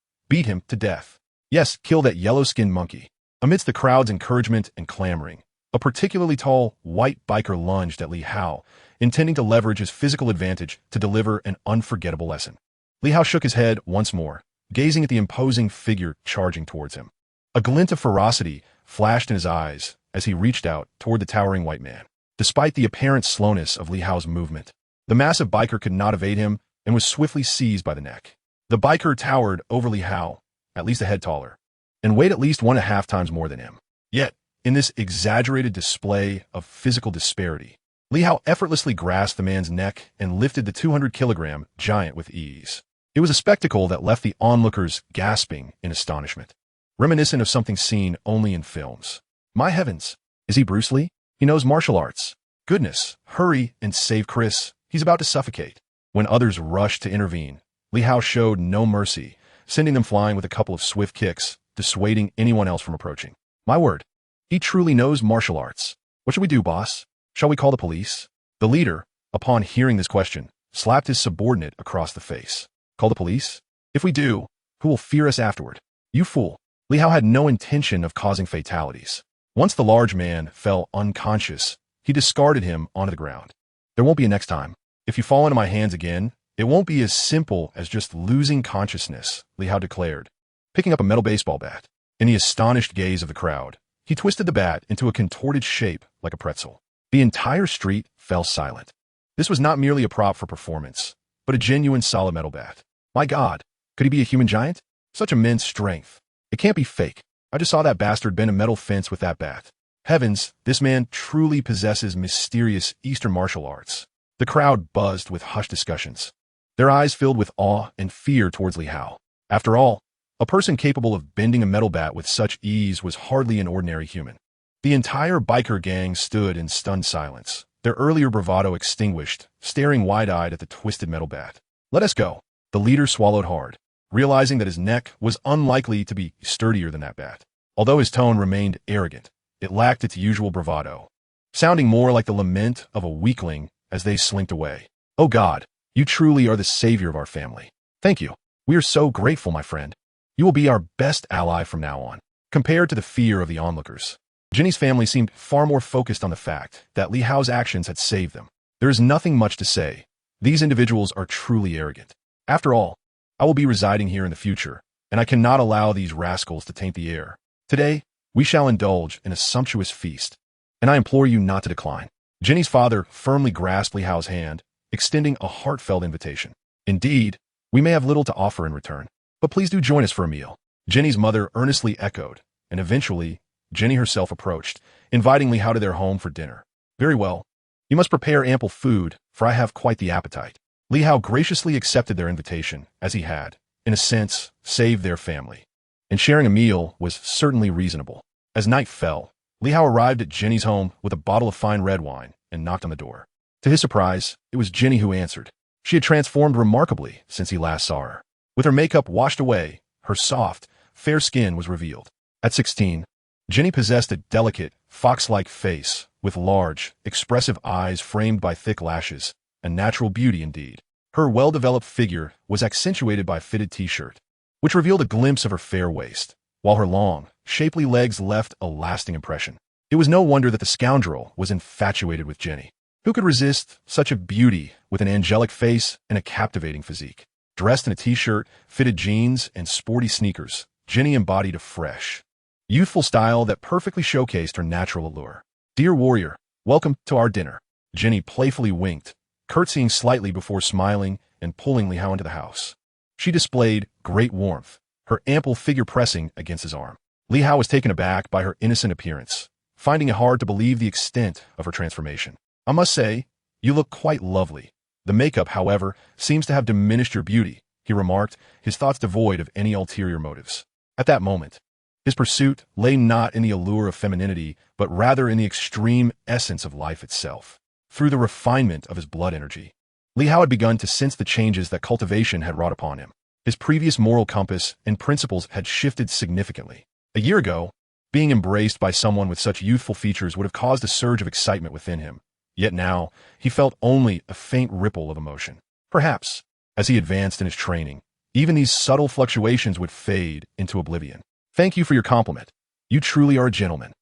to death. Yes, kill that yellow-skinned monkey. Amidst the crowd's encouragement and clamoring, a particularly tall, white biker lunged at Li Hao, intending to leverage his physical advantage to deliver an unforgettable lesson. Li Hao shook his head once more, gazing at the imposing figure charging towards him. A glint of ferocity flashed in his eyes as he reached out toward the towering white man. Despite the apparent slowness of Li Hao's movement, the massive biker could not evade him and was swiftly seized by the neck. The biker towered over Li Hao, at least a head taller, and weighed at least 1.5 times more than him. Yet, in this exaggerated display of physical disparity, Li Hao effortlessly grasped the man's neck and lifted the 200-kilogram giant with ease. It was a spectacle that left the onlookers gasping in astonishment, reminiscent of something seen only in films. My heavens, is he Bruce Lee? He knows martial arts. Goodness, hurry and save Chris. He's about to suffocate. When others rushed to intervene, Li Hao showed no mercy, sending them flying with a couple of swift kicks, dissuading anyone else from approaching. My word, he truly knows martial arts. What should we do, boss? Shall we call the police? The leader, upon hearing this question, slapped his subordinate across the face. Call the police? If we do, who will fear us afterward? You fool. Li Hao had no intention of causing fatalities. Once the large man fell unconscious, he discarded him onto the ground. There won't be a next time. If you fall into my hands again, it won't be as simple as just losing consciousness, Li Hao declared, picking up a metal baseball bat. In the astonished gaze of the crowd, he twisted the bat into a contorted shape like a pretzel. The entire street fell silent. This was not merely a prop for performance, but a genuine solid metal bat. My God, could he be a human giant? Such immense strength. It can't be fake. I just saw that bastard bend a metal fence with that bat. Heavens, this man truly possesses mysterious Eastern martial arts. The crowd buzzed with hushed discussions, their eyes filled with awe and fear towards Li Hao. After all, a person capable of bending a metal bat with such ease was hardly an ordinary human. The entire biker gang stood in stunned silence, their earlier bravado extinguished, staring wide-eyed at the twisted metal bat. Let us go. The leader swallowed hard, realizing that his neck was unlikely to be sturdier than that bat. Although his tone remained arrogant, it lacked its usual bravado, sounding more like the lament of a weakling as they slinked away. Oh God, you truly are the savior of our family. Thank you. We are so grateful, my friend. You will be our best ally from now on. Compared to the fear of the onlookers, Jenny's family seemed far more focused on the fact that Li Hao's actions had saved them. There is nothing much to say. These individuals are truly arrogant. After all, I will be residing here in the future, and I cannot allow these rascals to taint the air. Today, we shall indulge in a sumptuous feast, and I implore you not to decline. Jenny's father firmly grasped Li Hao's hand, extending a heartfelt invitation. Indeed, we may have little to offer in return, but please do join us for a meal. Jenny's mother earnestly echoed, and eventually, Jenny herself approached, inviting Li Hao to their home for dinner. Very well. You must prepare ample food, for I have quite the appetite. Li Hao graciously accepted their invitation, as he had, in a sense, saved their family. And sharing a meal was certainly reasonable. As night fell, Li Hao arrived at Jenny's home with a bottle of fine red wine and knocked on the door. To his surprise, it was Jenny who answered. She had transformed remarkably since he last saw her. With her makeup washed away, her soft, fair skin was revealed. At 16, Jenny possessed a delicate, fox-like face with large, expressive eyes framed by thick lashes, a natural beauty indeed. Her well-developed figure was accentuated by a fitted t-shirt, which revealed a glimpse of her fair waist, while her long, shapely legs left a lasting impression. It was no wonder that the scoundrel was infatuated with Jenny. Who could resist such a beauty with an angelic face and a captivating physique? Dressed in a t-shirt, fitted jeans, and sporty sneakers, Jenny embodied a fresh, youthful style that perfectly showcased her natural allure. "Dear warrior, welcome to our dinner." Jenny playfully winked, curtsying slightly before smiling and pulling Li Hao into the house. She displayed great warmth, her ample figure pressing against his arm. Li Hao was taken aback by her innocent appearance, finding it hard to believe the extent of her transformation. "I must say, you look quite lovely. The makeup, however, seems to have diminished your beauty," he remarked, his thoughts devoid of any ulterior motives. At that moment, his pursuit lay not in the allure of femininity, but rather in the extreme essence of life itself. Through the refinement of his blood energy, Li Hao had begun to sense the changes that cultivation had wrought upon him. His previous moral compass and principles had shifted significantly. A year ago, being embraced by someone with such youthful features would have caused a surge of excitement within him. Yet now, he felt only a faint ripple of emotion. Perhaps, as he advanced in his training, even these subtle fluctuations would fade into oblivion. "Thank you for your compliment. You truly are a gentleman."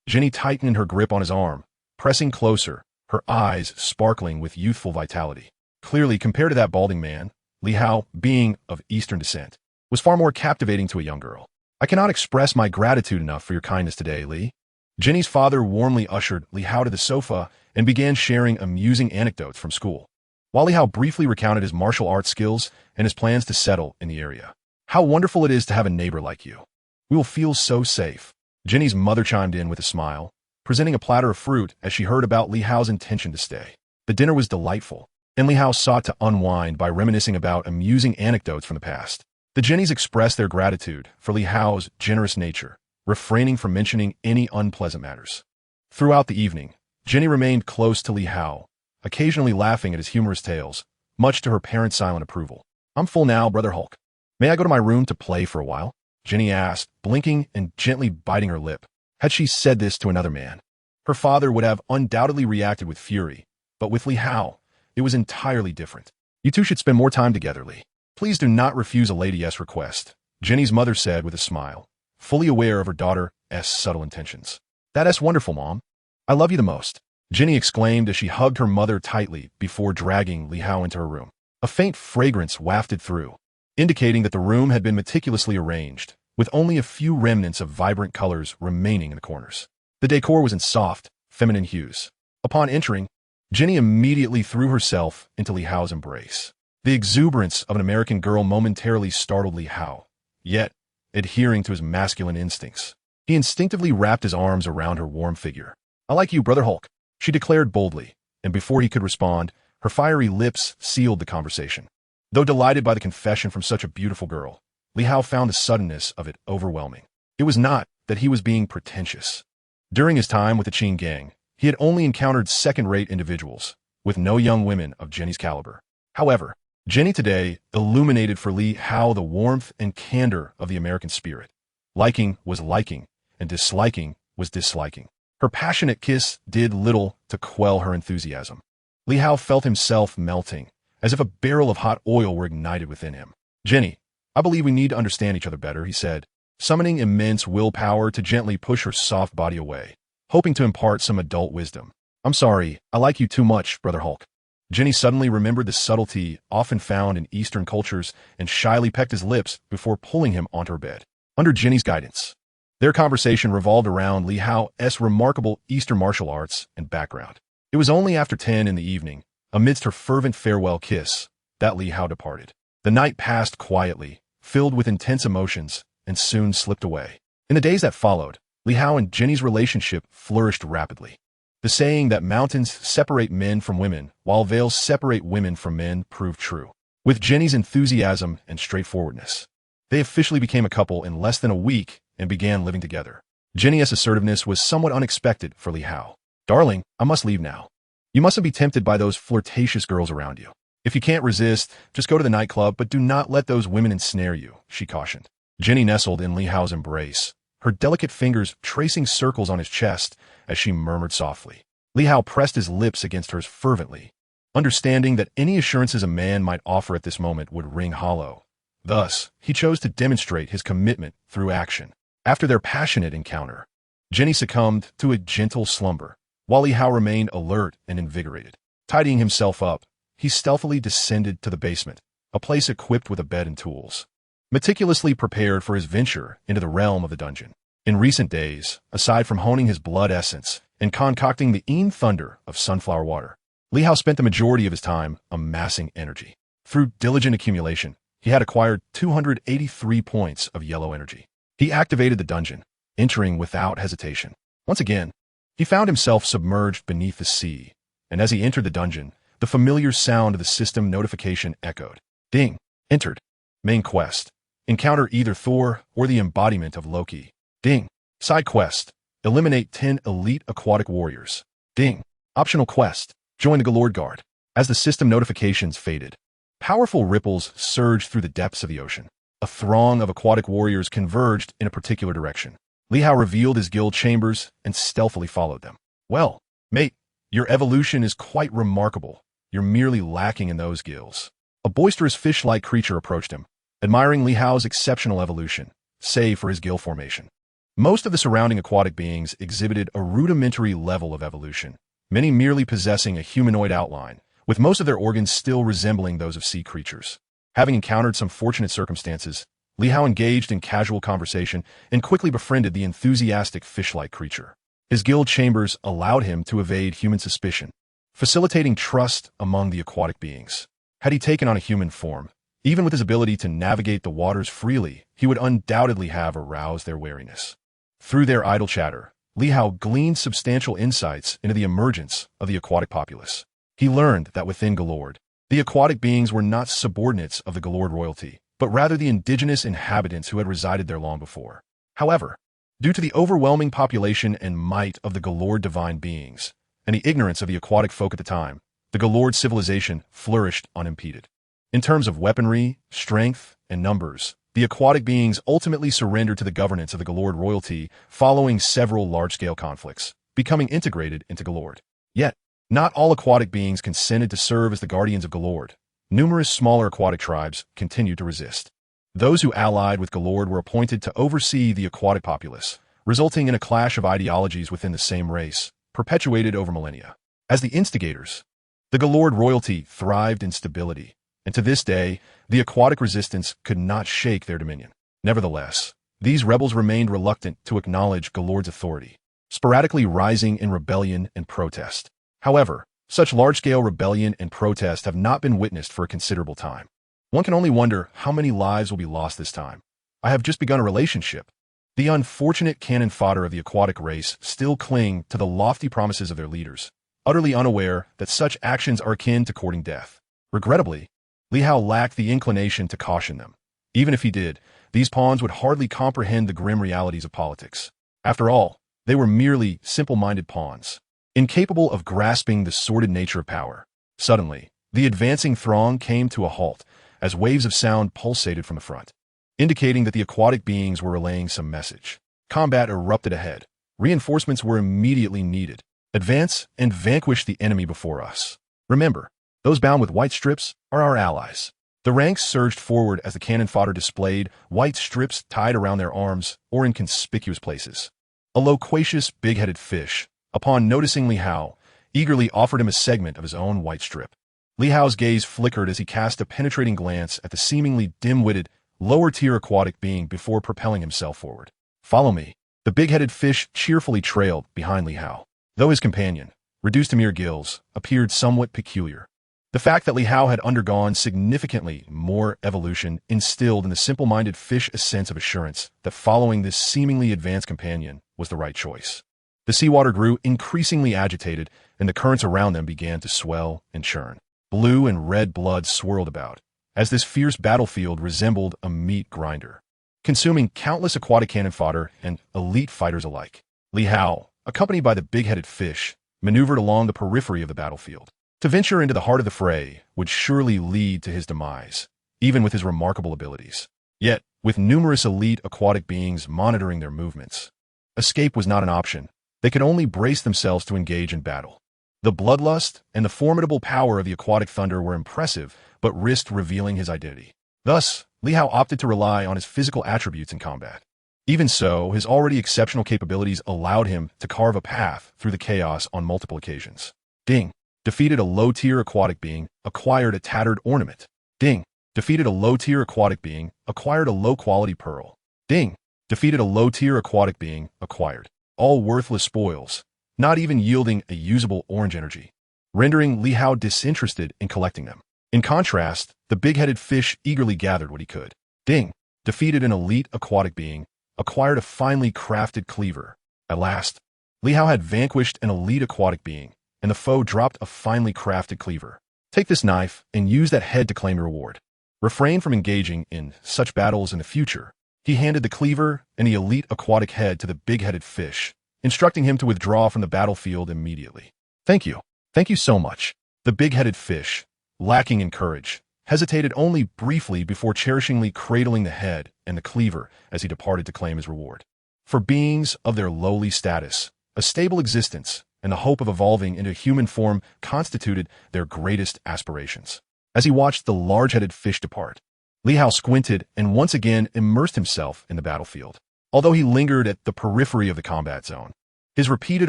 Jenny tightened her grip on his arm, pressing closer, her eyes sparkling with youthful vitality. Clearly, compared to that balding man, Li Hao, being of Eastern descent, was far more captivating to a young girl. "I cannot express my gratitude enough for your kindness today, Li." Jenny's father warmly ushered Li Hao to the sofa and began sharing amusing anecdotes from school, while Li Hao briefly recounted his martial arts skills and his plans to settle in the area. "How wonderful it is to have a neighbor like you. We will feel so safe." Jenny's mother chimed in with a smile, presenting a platter of fruit as she heard about Li Hao's intention to stay. The dinner was delightful, and Li Hao sought to unwind by reminiscing about amusing anecdotes from the past. The Jennies expressed their gratitude for Li Hao's generous nature, refraining from mentioning any unpleasant matters. Throughout the evening, Jenny remained close to Li Hao, occasionally laughing at his humorous tales, much to her parents' silent approval. "I'm full now, Brother Hulk. May I go to my room to play for a while?" Jenny asked, blinking and gently biting her lip. Had she said this to another man, her father would have undoubtedly reacted with fury, but with Li Hao, it was entirely different. "You two should spend more time together, Li. Please do not refuse a lady's request," Jenny's mother said with a smile, fully aware of her daughter's subtle intentions. "That's wonderful, Mom. I love you the most," Jenny exclaimed as she hugged her mother tightly before dragging Li Hao into her room. A faint fragrance wafted through, indicating that the room had been meticulously arranged, with only a few remnants of vibrant colors remaining in the corners. The decor was in soft, feminine hues. Upon entering, Jenny immediately threw herself into Li Hao's embrace. The exuberance of an American girl momentarily startled Li Hao, yet, adhering to his masculine instincts, he instinctively wrapped his arms around her warm figure. "I like you, Brother Hulk," she declared boldly, and before he could respond, her fiery lips sealed the conversation. Though delighted by the confession from such a beautiful girl, Li Hao found the suddenness of it overwhelming. It was not that he was being pretentious. During his time with the Qin gang, he had only encountered second-rate individuals, with no young women of Jenny's caliber. However, Jenny today illuminated for Li Hao the warmth and candor of the American spirit. Liking was liking, and disliking was disliking. Her passionate kiss did little to quell her enthusiasm. Li Hao felt himself melting, as if a barrel of hot oil were ignited within him. "Jenny, I believe we need to understand each other better," he said, summoning immense willpower to gently push her soft body away, hoping to impart some adult wisdom. "I'm sorry, I like you too much, Brother Hulk." Jenny suddenly remembered the subtlety often found in Eastern cultures and shyly pecked his lips before pulling him onto her bed. Under Jenny's guidance, their conversation revolved around Li Hao's remarkable Eastern martial arts and background. It was only after 10 in the evening, amidst her fervent farewell kiss, that Li Hao departed. The night passed quietly, filled with intense emotions, and soon slipped away. In the days that followed, Li Hao and Jenny's relationship flourished rapidly. The saying that mountains separate men from women, while veils separate women from men, proved true. With Jenny's enthusiasm and straightforwardness, they officially became a couple in less than a week and began living together. Jenny's assertiveness was somewhat unexpected for Li Hao. "Darling, I must leave now. You mustn't be tempted by those flirtatious girls around you. If you can't resist, just go to the nightclub, but do not let those women ensnare you," she cautioned. Jenny nestled in Li Hao's embrace, her delicate fingers tracing circles on his chest as she murmured softly. Li Hao pressed his lips against hers fervently, understanding that any assurances a man might offer at this moment would ring hollow. Thus, he chose to demonstrate his commitment through action. After their passionate encounter, Jenny succumbed to a gentle slumber, while Li Hao remained alert and invigorated. Tidying himself up, he stealthily descended to the basement, a place equipped with a bed and tools, meticulously prepared for his venture into the realm of the dungeon. In recent days, aside from honing his blood essence and concocting the thunder of sunflower water, Li Hao spent the majority of his time amassing energy. Through diligent accumulation, he had acquired 283 points of yellow energy. He activated the dungeon, entering without hesitation. Once again, he found himself submerged beneath the sea, and as he entered the dungeon, the familiar sound of the system notification echoed. Ding! Entered. Main quest. Encounter either Thor or the embodiment of Loki. Ding! Side quest. Eliminate 10 elite aquatic warriors. Ding! Optional quest. Join the Galord Guard. As the system notifications faded, powerful ripples surged through the depths of the ocean. A throng of aquatic warriors converged in a particular direction. Li Hao revealed his guild chambers and stealthily followed them. Well, mate, your evolution is quite remarkable. You're merely lacking in those gills. A boisterous fish-like creature approached him, admiring Li Hao's exceptional evolution, save for his gill formation. Most of the surrounding aquatic beings exhibited a rudimentary level of evolution, many merely possessing a humanoid outline, with most of their organs still resembling those of sea creatures. Having encountered some fortunate circumstances, Li Hao engaged in casual conversation and quickly befriended the enthusiastic fish-like creature. His guild chambers allowed him to evade human suspicion, facilitating trust among the aquatic beings. Had he taken on a human form, even with his ability to navigate the waters freely, he would undoubtedly have aroused their wariness. Through their idle chatter, Li Hao gleaned substantial insights into the emergence of the aquatic populace. He learned that within Galord, the aquatic beings were not subordinates of the Galord royalty, but rather the indigenous inhabitants who had resided there long before. However, due to the overwhelming population and might of the Galord divine beings, and the ignorance of the aquatic folk at the time, the Galord civilization flourished unimpeded. In terms of weaponry, strength, and numbers, the aquatic beings ultimately surrendered to the governance of the Galord royalty following several large-scale conflicts, becoming integrated into Galord. Yet, not all aquatic beings consented to serve as the guardians of Galord. Numerous smaller aquatic tribes continued to resist. Those who allied with Galord were appointed to oversee the aquatic populace, resulting in a clash of ideologies within the same race, perpetuated over millennia. As the instigators, the Galord royalty thrived in stability, and to this day, the aquatic resistance could not shake their dominion. Nevertheless, these rebels remained reluctant to acknowledge Galord's authority, sporadically rising in rebellion and protest. However, such large-scale rebellion and protest have not been witnessed for a considerable time. One can only wonder how many lives will be lost this time. I have just begun a relationship. The unfortunate cannon fodder of the aquatic race still cling to the lofty promises of their leaders, utterly unaware that such actions are akin to courting death. Regrettably, Li Hao lacked the inclination to caution them. Even if he did, these pawns would hardly comprehend the grim realities of politics. After all, they were merely simple-minded pawns, incapable of grasping the sordid nature of power. Suddenly, the advancing throng came to a halt as waves of sound pulsated from the front, indicating that the aquatic beings were relaying some message. Combat erupted ahead. Reinforcements were immediately needed. Advance and vanquish the enemy before us. Remember, those bound with white strips are our allies. The ranks surged forward as the cannon fodder displayed white strips tied around their arms or in conspicuous places. A loquacious, big-headed fish, upon noticing Li Hao, eagerly offered him a segment of his own white strip. Li Hao's gaze flickered as he cast a penetrating glance at the seemingly dim-witted, lower-tier aquatic being before propelling himself forward. Follow me. The big-headed fish cheerfully trailed behind Li Hao, though his companion, reduced to mere gills, appeared somewhat peculiar. The fact that Li Hao had undergone significantly more evolution instilled in the simple-minded fish a sense of assurance that following this seemingly advanced companion was the right choice. The seawater grew increasingly agitated, and the currents around them began to swell and churn. Blue and red blood swirled about, as this fierce battlefield resembled a meat grinder, consuming countless aquatic cannon fodder and elite fighters alike. Li Hao, accompanied by the big-headed fish, maneuvered along the periphery of the battlefield. To venture into the heart of the fray would surely lead to his demise, even with his remarkable abilities. Yet, with numerous elite aquatic beings monitoring their movements, escape was not an option. They could only brace themselves to engage in battle. The bloodlust and the formidable power of the aquatic thunder were impressive, but risked revealing his identity. Thus, Li Hao opted to rely on his physical attributes in combat. Even so, his already exceptional capabilities allowed him to carve a path through the chaos on multiple occasions. Ding! Defeated a low-tier aquatic being, acquired a tattered ornament. Ding! Defeated a low-tier aquatic being, acquired a low-quality pearl. Ding. Defeated a low-tier aquatic being, acquired. All worthless spoils, not even yielding a usable orange energy, rendering Li Hao disinterested in collecting them. In contrast, the big-headed fish eagerly gathered what he could. Ding. Defeated an elite aquatic being, acquired a finely crafted cleaver. At last, Li Hao had vanquished an elite aquatic being, and the foe dropped a finely crafted cleaver. Take this knife and use that head to claim your reward. Refrain from engaging in such battles in the future. He handed the cleaver and the elite aquatic head to the big-headed fish, instructing him to withdraw from the battlefield immediately. Thank you. Thank you so much. The big-headed fish, lacking in courage, hesitated only briefly before cherishingly cradling the head and the cleaver as he departed to claim his reward. For beings of their lowly status, a stable existence and the hope of evolving into human form constituted their greatest aspirations. As he watched the large-headed fish depart, Li Hao squinted and once again immersed himself in the battlefield. Although he lingered at the periphery of the combat zone, his repeated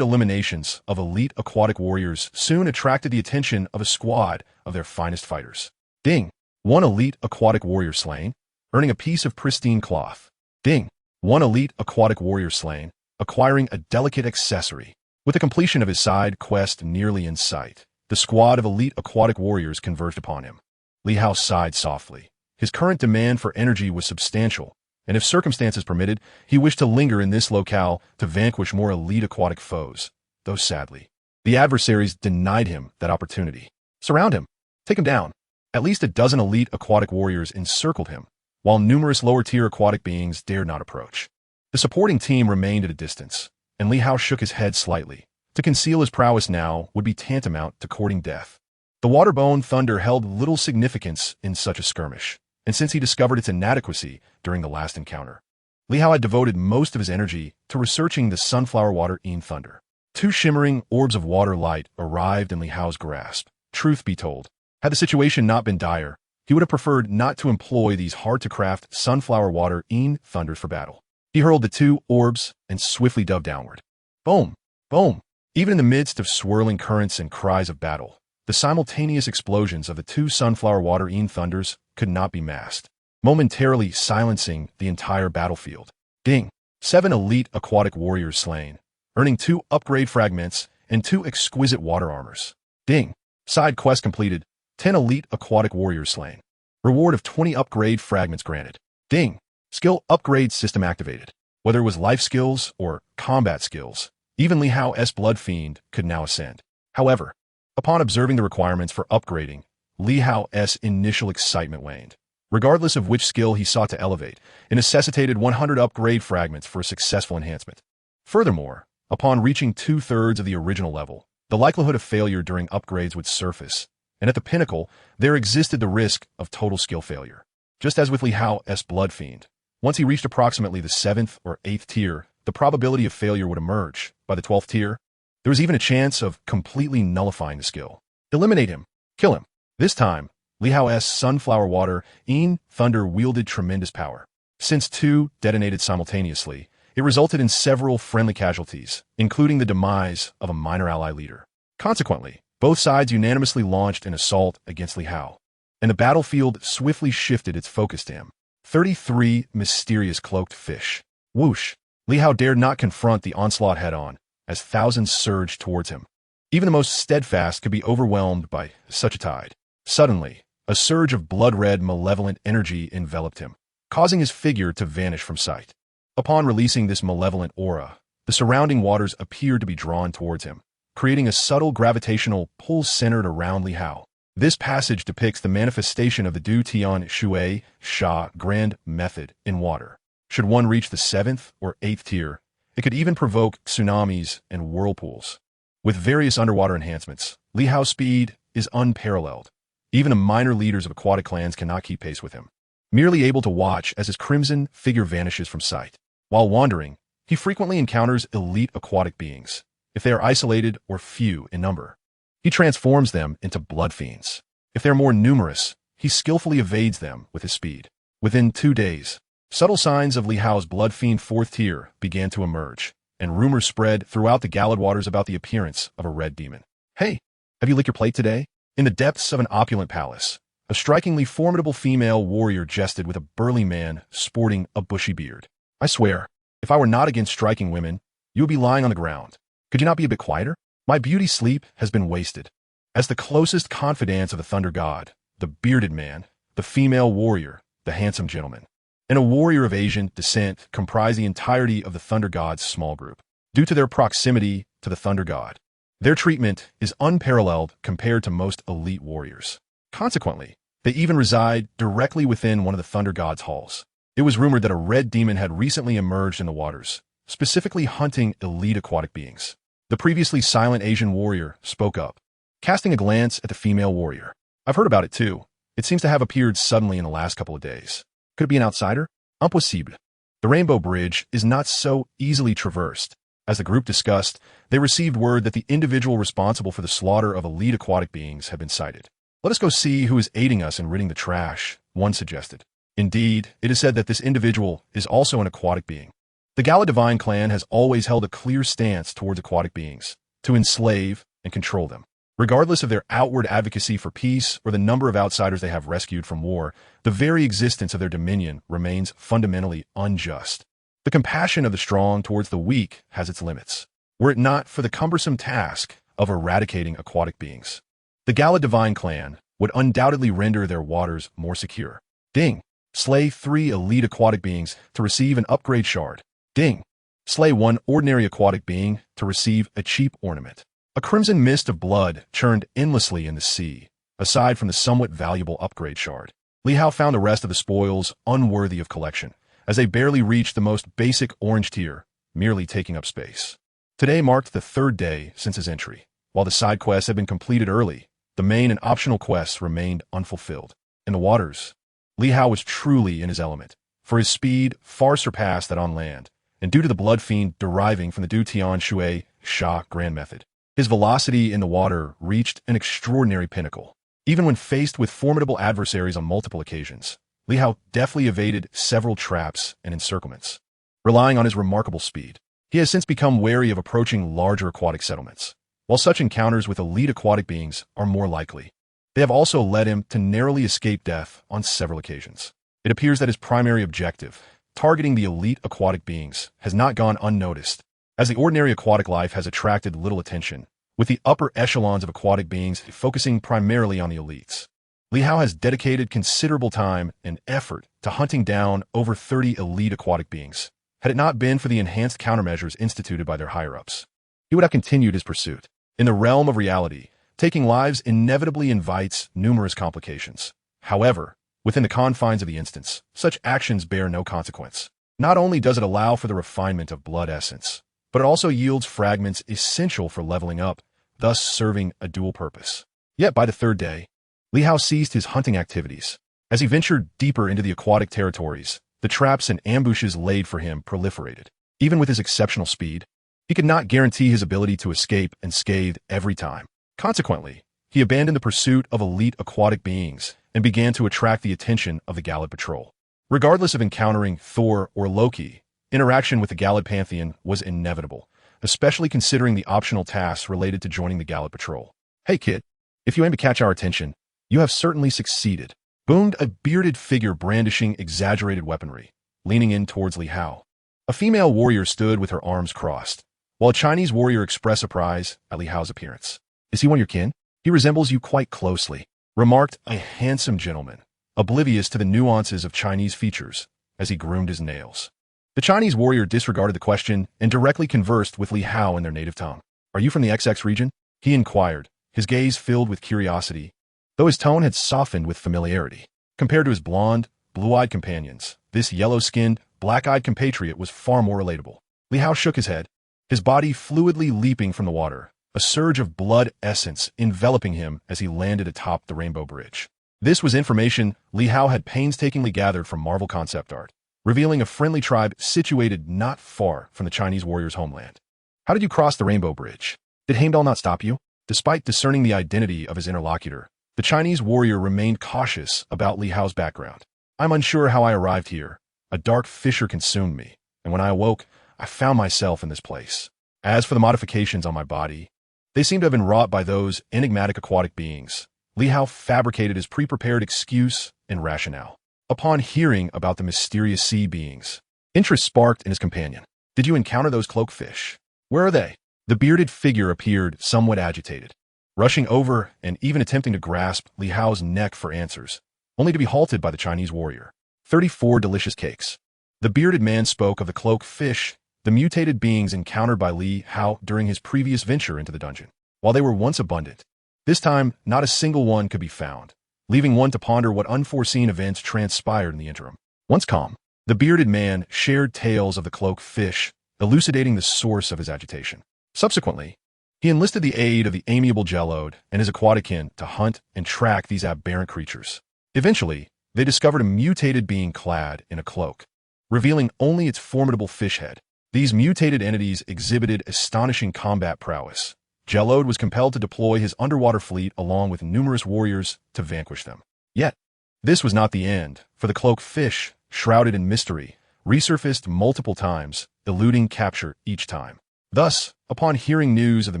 eliminations of elite aquatic warriors soon attracted the attention of a squad of their finest fighters. Ding. One elite aquatic warrior slain, earning a piece of pristine cloth. Ding. One elite aquatic warrior slain, acquiring a delicate accessory. With the completion of his side quest nearly in sight, the squad of elite aquatic warriors converged upon him. Li Hao sighed softly. His current demand for energy was substantial, and if circumstances permitted, he wished to linger in this locale to vanquish more elite aquatic foes, though sadly, the adversaries denied him that opportunity. Surround him. Take him down. At least a dozen elite aquatic warriors encircled him, while numerous lower-tier aquatic beings dared not approach. The supporting team remained at a distance, and Li Hao shook his head slightly. To conceal his prowess now would be tantamount to courting death. The water-bone thunder held little significance in such a skirmish, and since he discovered its inadequacy during the last encounter, Li Hao had devoted most of his energy to researching the sunflower water-ene thunder. Two shimmering orbs of water light arrived in Li Hao's grasp. Truth be told, had the situation not been dire, he would have preferred not to employ these hard-to-craft sunflower water-ene thunders for battle. He hurled the two orbs and swiftly dove downward. Boom! Boom! Even in the midst of swirling currents and cries of battle, the simultaneous explosions of the two sunflower water-ene thunders could not be masked, momentarily silencing the entire battlefield. Ding! 7 elite aquatic warriors slain, earning 2 upgrade fragments and 2 exquisite water armors. Ding! Side quest completed. 10 elite aquatic warriors slain. Reward of 20 upgrade fragments granted. Ding! Skill upgrade system activated. Whether it was life skills or combat skills, even Li Hao's Blood Fiend could now ascend. However, upon observing the requirements for upgrading, Li Hao's initial excitement waned. Regardless of which skill he sought to elevate, it necessitated 100 upgrade fragments for a successful enhancement. Furthermore, upon reaching 2/3 of the original level, the likelihood of failure during upgrades would surface, and at the pinnacle, there existed the risk of total skill failure. Just as with Li Hao's Blood Fiend, once he reached approximately the 7th or 8th tier, the probability of failure would emerge. By the 12th tier, there was even a chance of completely nullifying the skill. Eliminate him. Kill him. This time, Li Hao's sunflower water-ene thunder wielded tremendous power. Since 2 detonated simultaneously, it resulted in several friendly casualties, including the demise of a minor ally leader. Consequently, both sides unanimously launched an assault against Li Hao, and the battlefield swiftly shifted its focus to him. 33 mysterious cloaked fish. Whoosh! Li Hao dared not confront the onslaught head-on, as thousands surged towards him. Even the most steadfast could be overwhelmed by such a tide. Suddenly, a surge of blood-red malevolent energy enveloped him, causing his figure to vanish from sight. Upon releasing this malevolent aura, the surrounding waters appeared to be drawn towards him, creating a subtle gravitational pull centered around Li Hao. This passage depicts the manifestation of the Du Tian Shui Sha Grand method in water. Should one reach the 7th or 8th tier, it could even provoke tsunamis and whirlpools. With various underwater enhancements, Li Hao's speed is unparalleled. Even the minor leaders of aquatic clans cannot keep pace with him, merely able to watch as his crimson figure vanishes from sight. While wandering, he frequently encounters elite aquatic beings, if they are isolated or few in number. He transforms them into blood fiends. If they are more numerous, he skillfully evades them with his speed. Within 2 days, subtle signs of Li Hao's blood fiend 4th tier began to emerge, and rumors spread throughout the Gallad waters about the appearance of a red demon. Hey, have you licked your plate today? In the depths of an opulent palace, a strikingly formidable female warrior jested with a burly man sporting a bushy beard. I swear, if I were not against striking women, you would be lying on the ground. Could you not be a bit quieter? My beauty sleep has been wasted. As the closest confidants of the thunder god, the bearded man, the female warrior, the handsome gentleman, and a warrior of Asian descent comprise the entirety of the thunder god's small group. Due to their proximity to the thunder god, their treatment is unparalleled compared to most elite warriors. Consequently, they even reside directly within one of the thunder god's halls. It was rumored that a red demon had recently emerged in the waters, specifically hunting elite aquatic beings. The previously silent Asian warrior spoke up, casting a glance at the female warrior. I've heard about it too. It seems to have appeared suddenly in the last couple of days. Could it be an outsider? Impossible. The Rainbow Bridge is not so easily traversed. As the group discussed, they received word that the individual responsible for the slaughter of elite aquatic beings had been sighted. Let us go see who is aiding us in ridding the trash, one suggested. Indeed, it is said that this individual is also an aquatic being. The Gala Divine clan has always held a clear stance towards aquatic beings, to enslave and control them. Regardless of their outward advocacy for peace or the number of outsiders they have rescued from war, the very existence of their dominion remains fundamentally unjust. The compassion of the strong towards the weak has its limits, were it not for the cumbersome task of eradicating aquatic beings. The Gala Divine clan would undoubtedly render their waters more secure. Ding. Slay 3 elite aquatic beings to receive an upgrade shard. Ding. Slay 1 ordinary aquatic being to receive a cheap ornament. A crimson mist of blood churned endlessly in the sea, aside from the somewhat valuable upgrade shard. Li Hao found the rest of the spoils unworthy of collection, as they barely reached the most basic orange tier, merely taking up space. Today marked the 3rd day since his entry. While the side quests had been completed early, the main and optional quests remained unfulfilled. In the waters, Li Hao was truly in his element, for his speed far surpassed that on land, and due to the blood fiend deriving from the Du Tian Shui Sha Grand Method. His velocity in the water reached an extraordinary pinnacle. Even when faced with formidable adversaries on multiple occasions, Li Hao deftly evaded several traps and encirclements. Relying on his remarkable speed, he has since become wary of approaching larger aquatic settlements. While such encounters with elite aquatic beings are more likely, they have also led him to narrowly escape death on several occasions. It appears that his primary objective, targeting the elite aquatic beings, has not gone unnoticed, as the ordinary aquatic life has attracted little attention, with the upper echelons of aquatic beings focusing primarily on the elites. Li Hao has dedicated considerable time and effort to hunting down over 30 elite aquatic beings. Had it not been for the enhanced countermeasures instituted by their higher-ups, he would have continued his pursuit. In the realm of reality, taking lives inevitably invites numerous complications. However, within the confines of the instance, such actions bear no consequence. Not only does it allow for the refinement of blood essence, but it also yields fragments essential for leveling up, thus serving a dual purpose. Yet by the 3rd day, Li Hao ceased his hunting activities. As he ventured deeper into the aquatic territories, the traps and ambushes laid for him proliferated. Even with his exceptional speed, he could not guarantee his ability to escape unscathed every time. Consequently, he abandoned the pursuit of elite aquatic beings and began to attract the attention of the Galad Patrol. Regardless of encountering Thor or Loki, interaction with the Galad Pantheon was inevitable, especially considering the optional tasks related to joining the Galad Patrol. Hey kid, if you aim to catch our attention, you have certainly succeeded, boomed a bearded figure brandishing exaggerated weaponry, leaning in towards Li Hao. A female warrior stood with her arms crossed, while a Chinese warrior expressed surprise at Li Hao's appearance. Is he one of your kin? He resembles you quite closely, remarked a handsome gentleman, oblivious to the nuances of Chinese features, as he groomed his nails. The Chinese warrior disregarded the question and directly conversed with Li Hao in their native tongue. Are you from the XX region? He inquired, his gaze filled with curiosity, though his tone had softened with familiarity. Compared to his blonde, blue-eyed companions, this yellow-skinned, black-eyed compatriot was far more relatable. Li Hao shook his head, his body fluidly leaping from the water, a surge of blood essence enveloping him as he landed atop the Rainbow Bridge. This was information Li Hao had painstakingly gathered from Marvel concept art, revealing a friendly tribe situated not far from the Chinese warrior's homeland. How did you cross the Rainbow Bridge? Did Heimdall not stop you? Despite discerning the identity of his interlocutor, the Chinese warrior remained cautious about Li Hao's background. I'm unsure how I arrived here. A dark fissure consumed me, and when I awoke, I found myself in this place. As for the modifications on my body, they seem to have been wrought by those enigmatic aquatic beings, Li Hao fabricated his pre-prepared excuse and rationale. Upon hearing about the mysterious sea beings, interest sparked in his companion. "Did you encounter those cloak fish? Where are they?" The bearded figure appeared somewhat agitated, rushing over and even attempting to grasp Li Hao's neck for answers, only to be halted by the Chinese warrior. 34 delicious cakes. The bearded man spoke of the cloak fish, the mutated beings encountered by Li Hao during his previous venture into the dungeon. While they were once abundant, this time not a single one could be found, leaving one to ponder what unforeseen events transpired in the interim. Once calm, the bearded man shared tales of the cloak fish, elucidating the source of his agitation. Subsequently, he enlisted the aid of the amiable Jellode and his aquatikin to hunt and track these aberrant creatures. Eventually, they discovered a mutated being clad in a cloak, revealing only its formidable fish head. These mutated entities exhibited astonishing combat prowess. Jellode was compelled to deploy his underwater fleet along with numerous warriors to vanquish them. Yet, this was not the end, for the cloak fish, shrouded in mystery, resurfaced multiple times, eluding capture each time. Thus, upon hearing news of the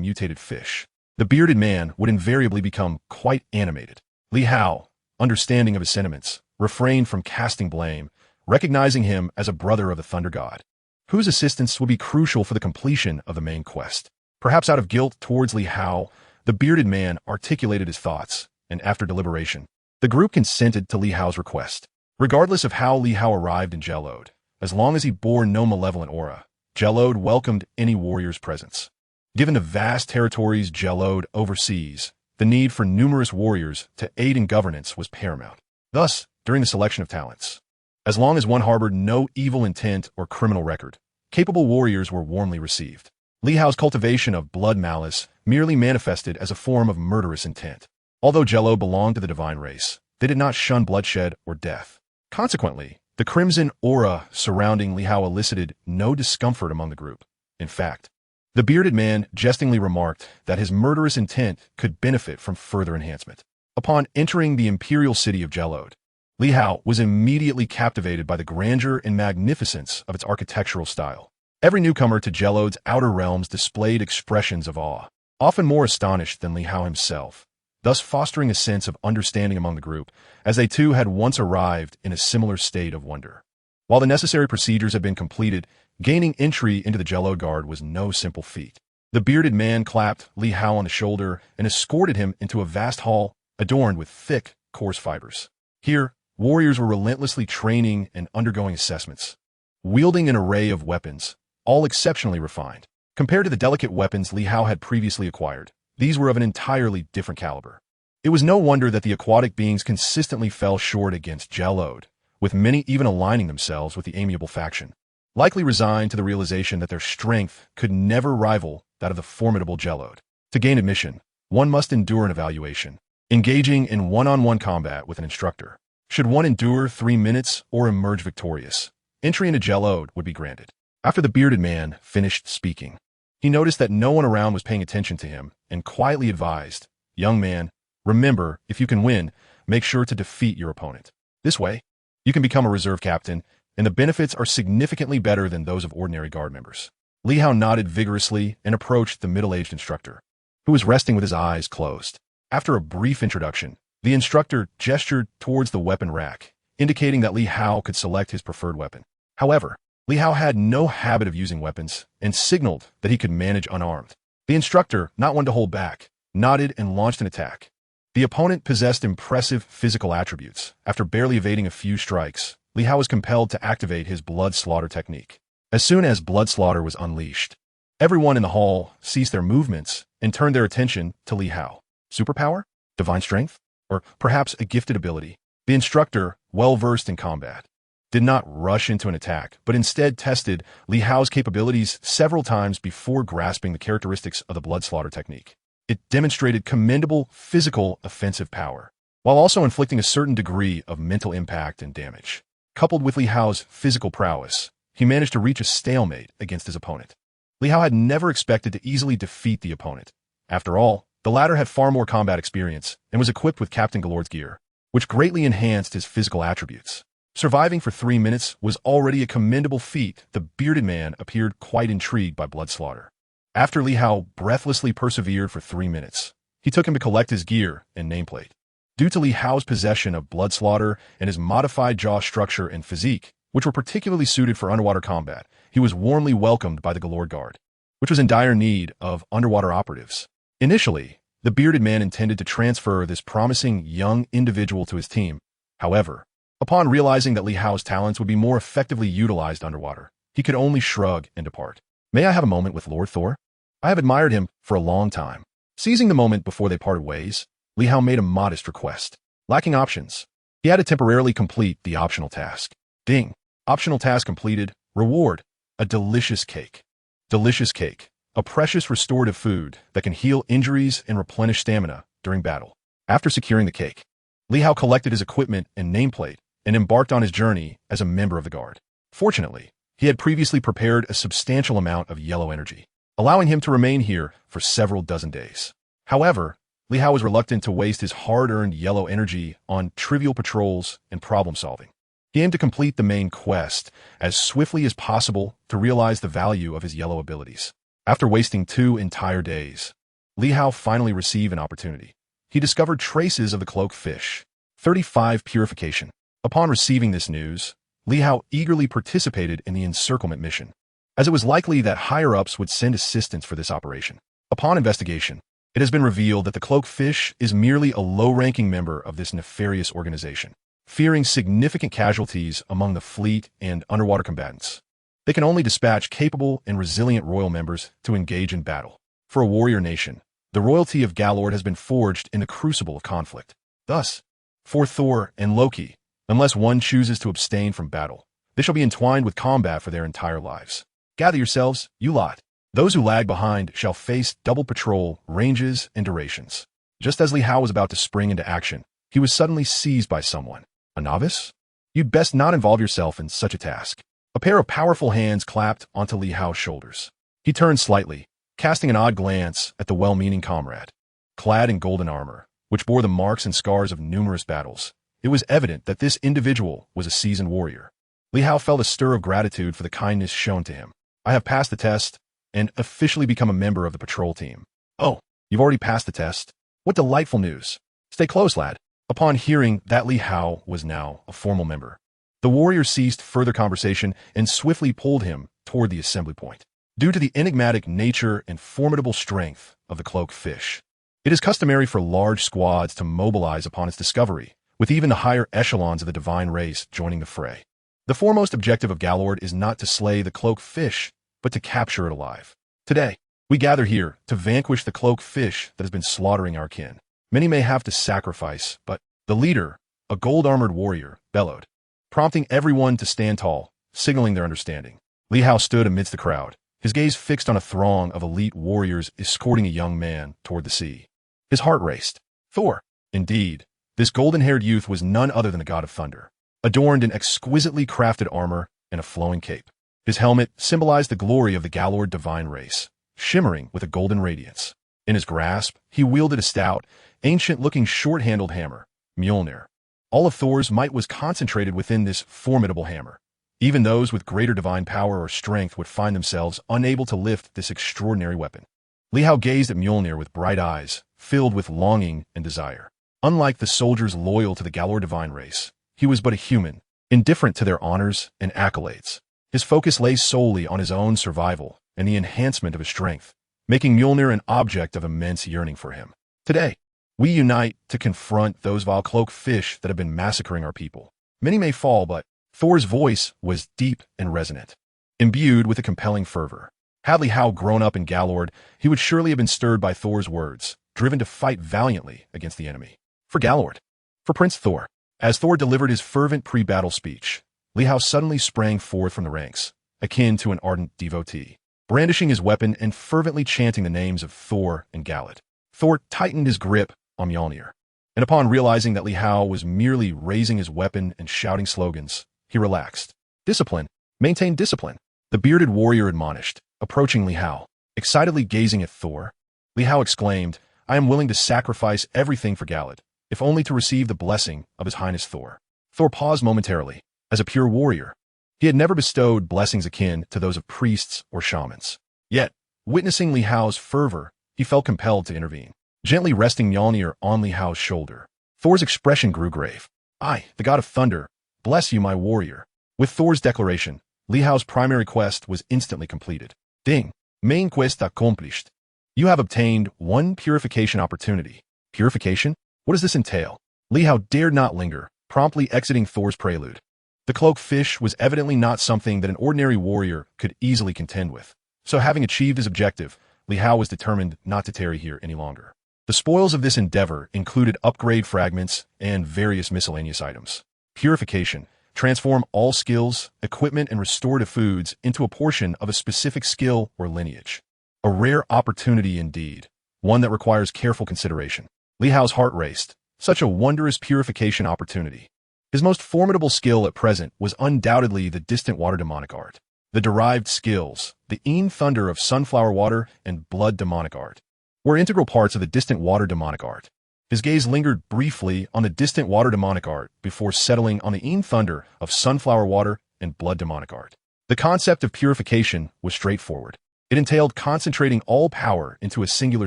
mutated fish, the bearded man would invariably become quite animated. Li Hao, understanding of his sentiments, refrained from casting blame, recognizing him as a brother of the Thunder God, whose assistance would be crucial for the completion of the main quest. Perhaps out of guilt towards Li Hao, the bearded man articulated his thoughts, and after deliberation, the group consented to Li Hao's request. Regardless of how Li Hao arrived in Jellode, as long as he bore no malevolent aura, Jellode welcomed any warrior's presence. Given the vast territories Jellode oversees, the need for numerous warriors to aid in governance was paramount. Thus, during the selection of talents, as long as one harbored no evil intent or criminal record, capable warriors were warmly received. Li Hao's cultivation of blood malice merely manifested as a form of murderous intent. Although Jellode belonged to the divine race, they did not shun bloodshed or death. Consequently, the crimson aura surrounding Li Hao elicited no discomfort among the group. In fact, the bearded man jestingly remarked that his murderous intent could benefit from further enhancement. Upon entering the imperial city of Jellode, Li Hao was immediately captivated by the grandeur and magnificence of its architectural style. Every newcomer to Jellode's outer realms displayed expressions of awe, often more astonished than Li Hao himself, thus fostering a sense of understanding among the group, as they too had once arrived in a similar state of wonder. While the necessary procedures had been completed, gaining entry into the Jellode Guard was no simple feat. The bearded man clapped Li Hao on the shoulder and escorted him into a vast hall adorned with thick, coarse fibers. Here, warriors were relentlessly training and undergoing assessments, wielding an array of weapons, all exceptionally refined. Compared to the delicate weapons Li Hao had previously acquired, these were of an entirely different caliber. It was no wonder that the aquatic beings consistently fell short against Jellode, with many even aligning themselves with the amiable faction, likely resigned to the realization that their strength could never rival that of the formidable Jellode. To gain admission, one must endure an evaluation, engaging in one-on-one combat with an instructor. Should one endure 3 minutes or emerge victorious, entry into Jellode would be granted. After the bearded man finished speaking, he noticed that no one around was paying attention to him and quietly advised, "Young man, remember, if you can win, make sure to defeat your opponent. This way, you can become a reserve captain, and the benefits are significantly better than those of ordinary guard members." Li Hao nodded vigorously and approached the middle-aged instructor, who was resting with his eyes closed. After a brief introduction, the instructor gestured towards the weapon rack, indicating that Li Hao could select his preferred weapon. However, Li Hao had no habit of using weapons and signaled that he could manage unarmed. The instructor, not one to hold back, nodded and launched an attack. The opponent possessed impressive physical attributes. After barely evading a few strikes, Li Hao was compelled to activate his blood slaughter technique. As soon as blood slaughter was unleashed, everyone in the hall ceased their movements and turned their attention to Li Hao. Superpower? Divine strength? Or perhaps a gifted ability? The instructor, well-versed in combat, did not rush into an attack, but instead tested Li Hao's capabilities several times before grasping the characteristics of the blood slaughter technique. It demonstrated commendable physical offensive power, while also inflicting a certain degree of mental impact and damage. Coupled with Li Hao's physical prowess, he managed to reach a stalemate against his opponent. Li Hao had never expected to easily defeat the opponent. After all, the latter had far more combat experience and was equipped with Captain Galord's gear, which greatly enhanced his physical attributes. Surviving for 3 minutes was already a commendable feat. The bearded man appeared quite intrigued by blood slaughter. After Li Hao breathlessly persevered for 3 minutes, he took him to collect his gear and nameplate. Due to Li Hao's possession of blood slaughter and his modified jaw structure and physique, which were particularly suited for underwater combat, he was warmly welcomed by the Galord Guard, which was in dire need of underwater operatives. Initially, the bearded man intended to transfer this promising young individual to his team. However, upon realizing that Li Hao's talents would be more effectively utilized underwater, he could only shrug and depart. May I have a moment with Lord Thor? I have admired him for a long time. Seizing the moment before they parted ways, Li Hao made a modest request. Lacking options, he had to temporarily complete the optional task. Ding. Optional task completed. Reward. A delicious cake. Delicious cake. A precious restorative food that can heal injuries and replenish stamina during battle. After securing the cake, Li Hao collected his equipment and nameplate and embarked on his journey as a member of the Guard. Fortunately, he had previously prepared a substantial amount of yellow energy, allowing him to remain here for several dozen days. However, Li Hao was reluctant to waste his hard-earned yellow energy on trivial patrols and problem-solving. He aimed to complete the main quest as swiftly as possible to realize the value of his yellow abilities. After wasting 2 entire days, Li Hao finally received an opportunity. He discovered traces of the cloak fish. 35 purification. Upon receiving this news, Li Hao eagerly participated in the encirclement mission, as it was likely that higher-ups would send assistance for this operation. Upon investigation, it has been revealed that the cloak fish is merely a low-ranking member of this nefarious organization. Fearing significant casualties among the fleet and underwater combatants, they can only dispatch capable and resilient royal members to engage in battle. For a warrior nation, the royalty of Galord has been forged in the crucible of conflict. Thus, for Thor and Loki, unless one chooses to abstain from battle, they shall be entwined with combat for their entire lives. Gather yourselves, you lot. Those who lag behind shall face double patrol, ranges, and durations. Just as Li Hao was about to spring into action, he was suddenly seized by someone. A novice? You'd best not involve yourself in such a task. A pair of powerful hands clapped onto Li Hao's shoulders. He turned slightly, casting an odd glance at the well-meaning comrade. Clad in golden armor, which bore the marks and scars of numerous battles, it was evident that this individual was a seasoned warrior. Li Hao felt a stir of gratitude for the kindness shown to him. I have passed the test and officially become a member of the patrol team. Oh, you've already passed the test? What delightful news. Stay close, lad. Upon hearing that Li Hao was now a formal member, the warrior ceased further conversation and swiftly pulled him toward the assembly point. Due to the enigmatic nature and formidable strength of the cloak fish, it is customary for large squads to mobilize upon its discovery, with even the higher echelons of the divine race joining the fray. The foremost objective of Galord is not to slay the cloak fish, but to capture it alive. Today, we gather here to vanquish the cloak fish that has been slaughtering our kin. Many may have to sacrifice, but the leader, a gold-armored warrior, bellowed, prompting everyone to stand tall, signaling their understanding. Li Hao stood amidst the crowd, his gaze fixed on a throng of elite warriors escorting a young man toward the sea. His heart raced. Thor. Indeed, this golden-haired youth was none other than the god of thunder, adorned in exquisitely crafted armor and a flowing cape. His helmet symbolized the glory of the Galord divine race, shimmering with a golden radiance. In his grasp, he wielded a stout, ancient-looking short-handled hammer, Mjolnir. All of Thor's might was concentrated within this formidable hammer. Even those with greater divine power or strength would find themselves unable to lift this extraordinary weapon. Li Hao gazed at Mjolnir with bright eyes, filled with longing and desire. Unlike the soldiers loyal to the Galord divine race, he was but a human, indifferent to their honors and accolades. His focus lay solely on his own survival and the enhancement of his strength, making Mjolnir an object of immense yearning for him. Today, we unite to confront those vile cloak fish that have been massacring our people. Many may fall, but Thor's voice was deep and resonant, imbued with a compelling fervor. Had Li Hao grown up in Galord, he would surely have been stirred by Thor's words, driven to fight valiantly against the enemy. For Galord. For Prince Thor. As Thor delivered his fervent pre-battle speech, Li Hao suddenly sprang forth from the ranks, akin to an ardent devotee, brandishing his weapon and fervently chanting the names of Thor and Galad. Thor tightened his grip on Mjolnir, and upon realizing that Li Hao was merely raising his weapon and shouting slogans, he relaxed. Discipline. Maintain discipline. The bearded warrior admonished, approaching Li Hao. Excitedly gazing at Thor, Li Hao exclaimed, I am willing to sacrifice everything for Galad, if only to receive the blessing of His Highness Thor. Thor paused momentarily. As a pure warrior, he had never bestowed blessings akin to those of priests or shamans. Yet, witnessing Li Hao's fervor, he felt compelled to intervene. Gently resting Mjolnir on Li Hao's shoulder, Thor's expression grew grave. "I, the god of thunder, bless you, my warrior." With Thor's declaration, Li Hao's primary quest was instantly completed. Ding! Main quest accomplished. You have obtained one purification opportunity. Purification? What does this entail? Li Hao dared not linger, promptly exiting Thor's prelude. The cloaked fish was evidently not something that an ordinary warrior could easily contend with. So having achieved his objective, Li Hao was determined not to tarry here any longer. The spoils of this endeavor included upgrade fragments and various miscellaneous items. Purification. Transform all skills, equipment, and restorative foods into a portion of a specific skill or lineage. A rare opportunity indeed, one that requires careful consideration. Li Hao's heart raced. Such a wondrous purification opportunity. His most formidable skill at present was undoubtedly the distant water demonic art. The derived skills, the thunder of sunflower water and blood demonic art, were integral parts of the distant water demonic art. His gaze lingered briefly on the distant water demonic art before settling on the thunder of sunflower water and blood demonic art. The concept of purification was straightforward. It entailed concentrating all power into a singular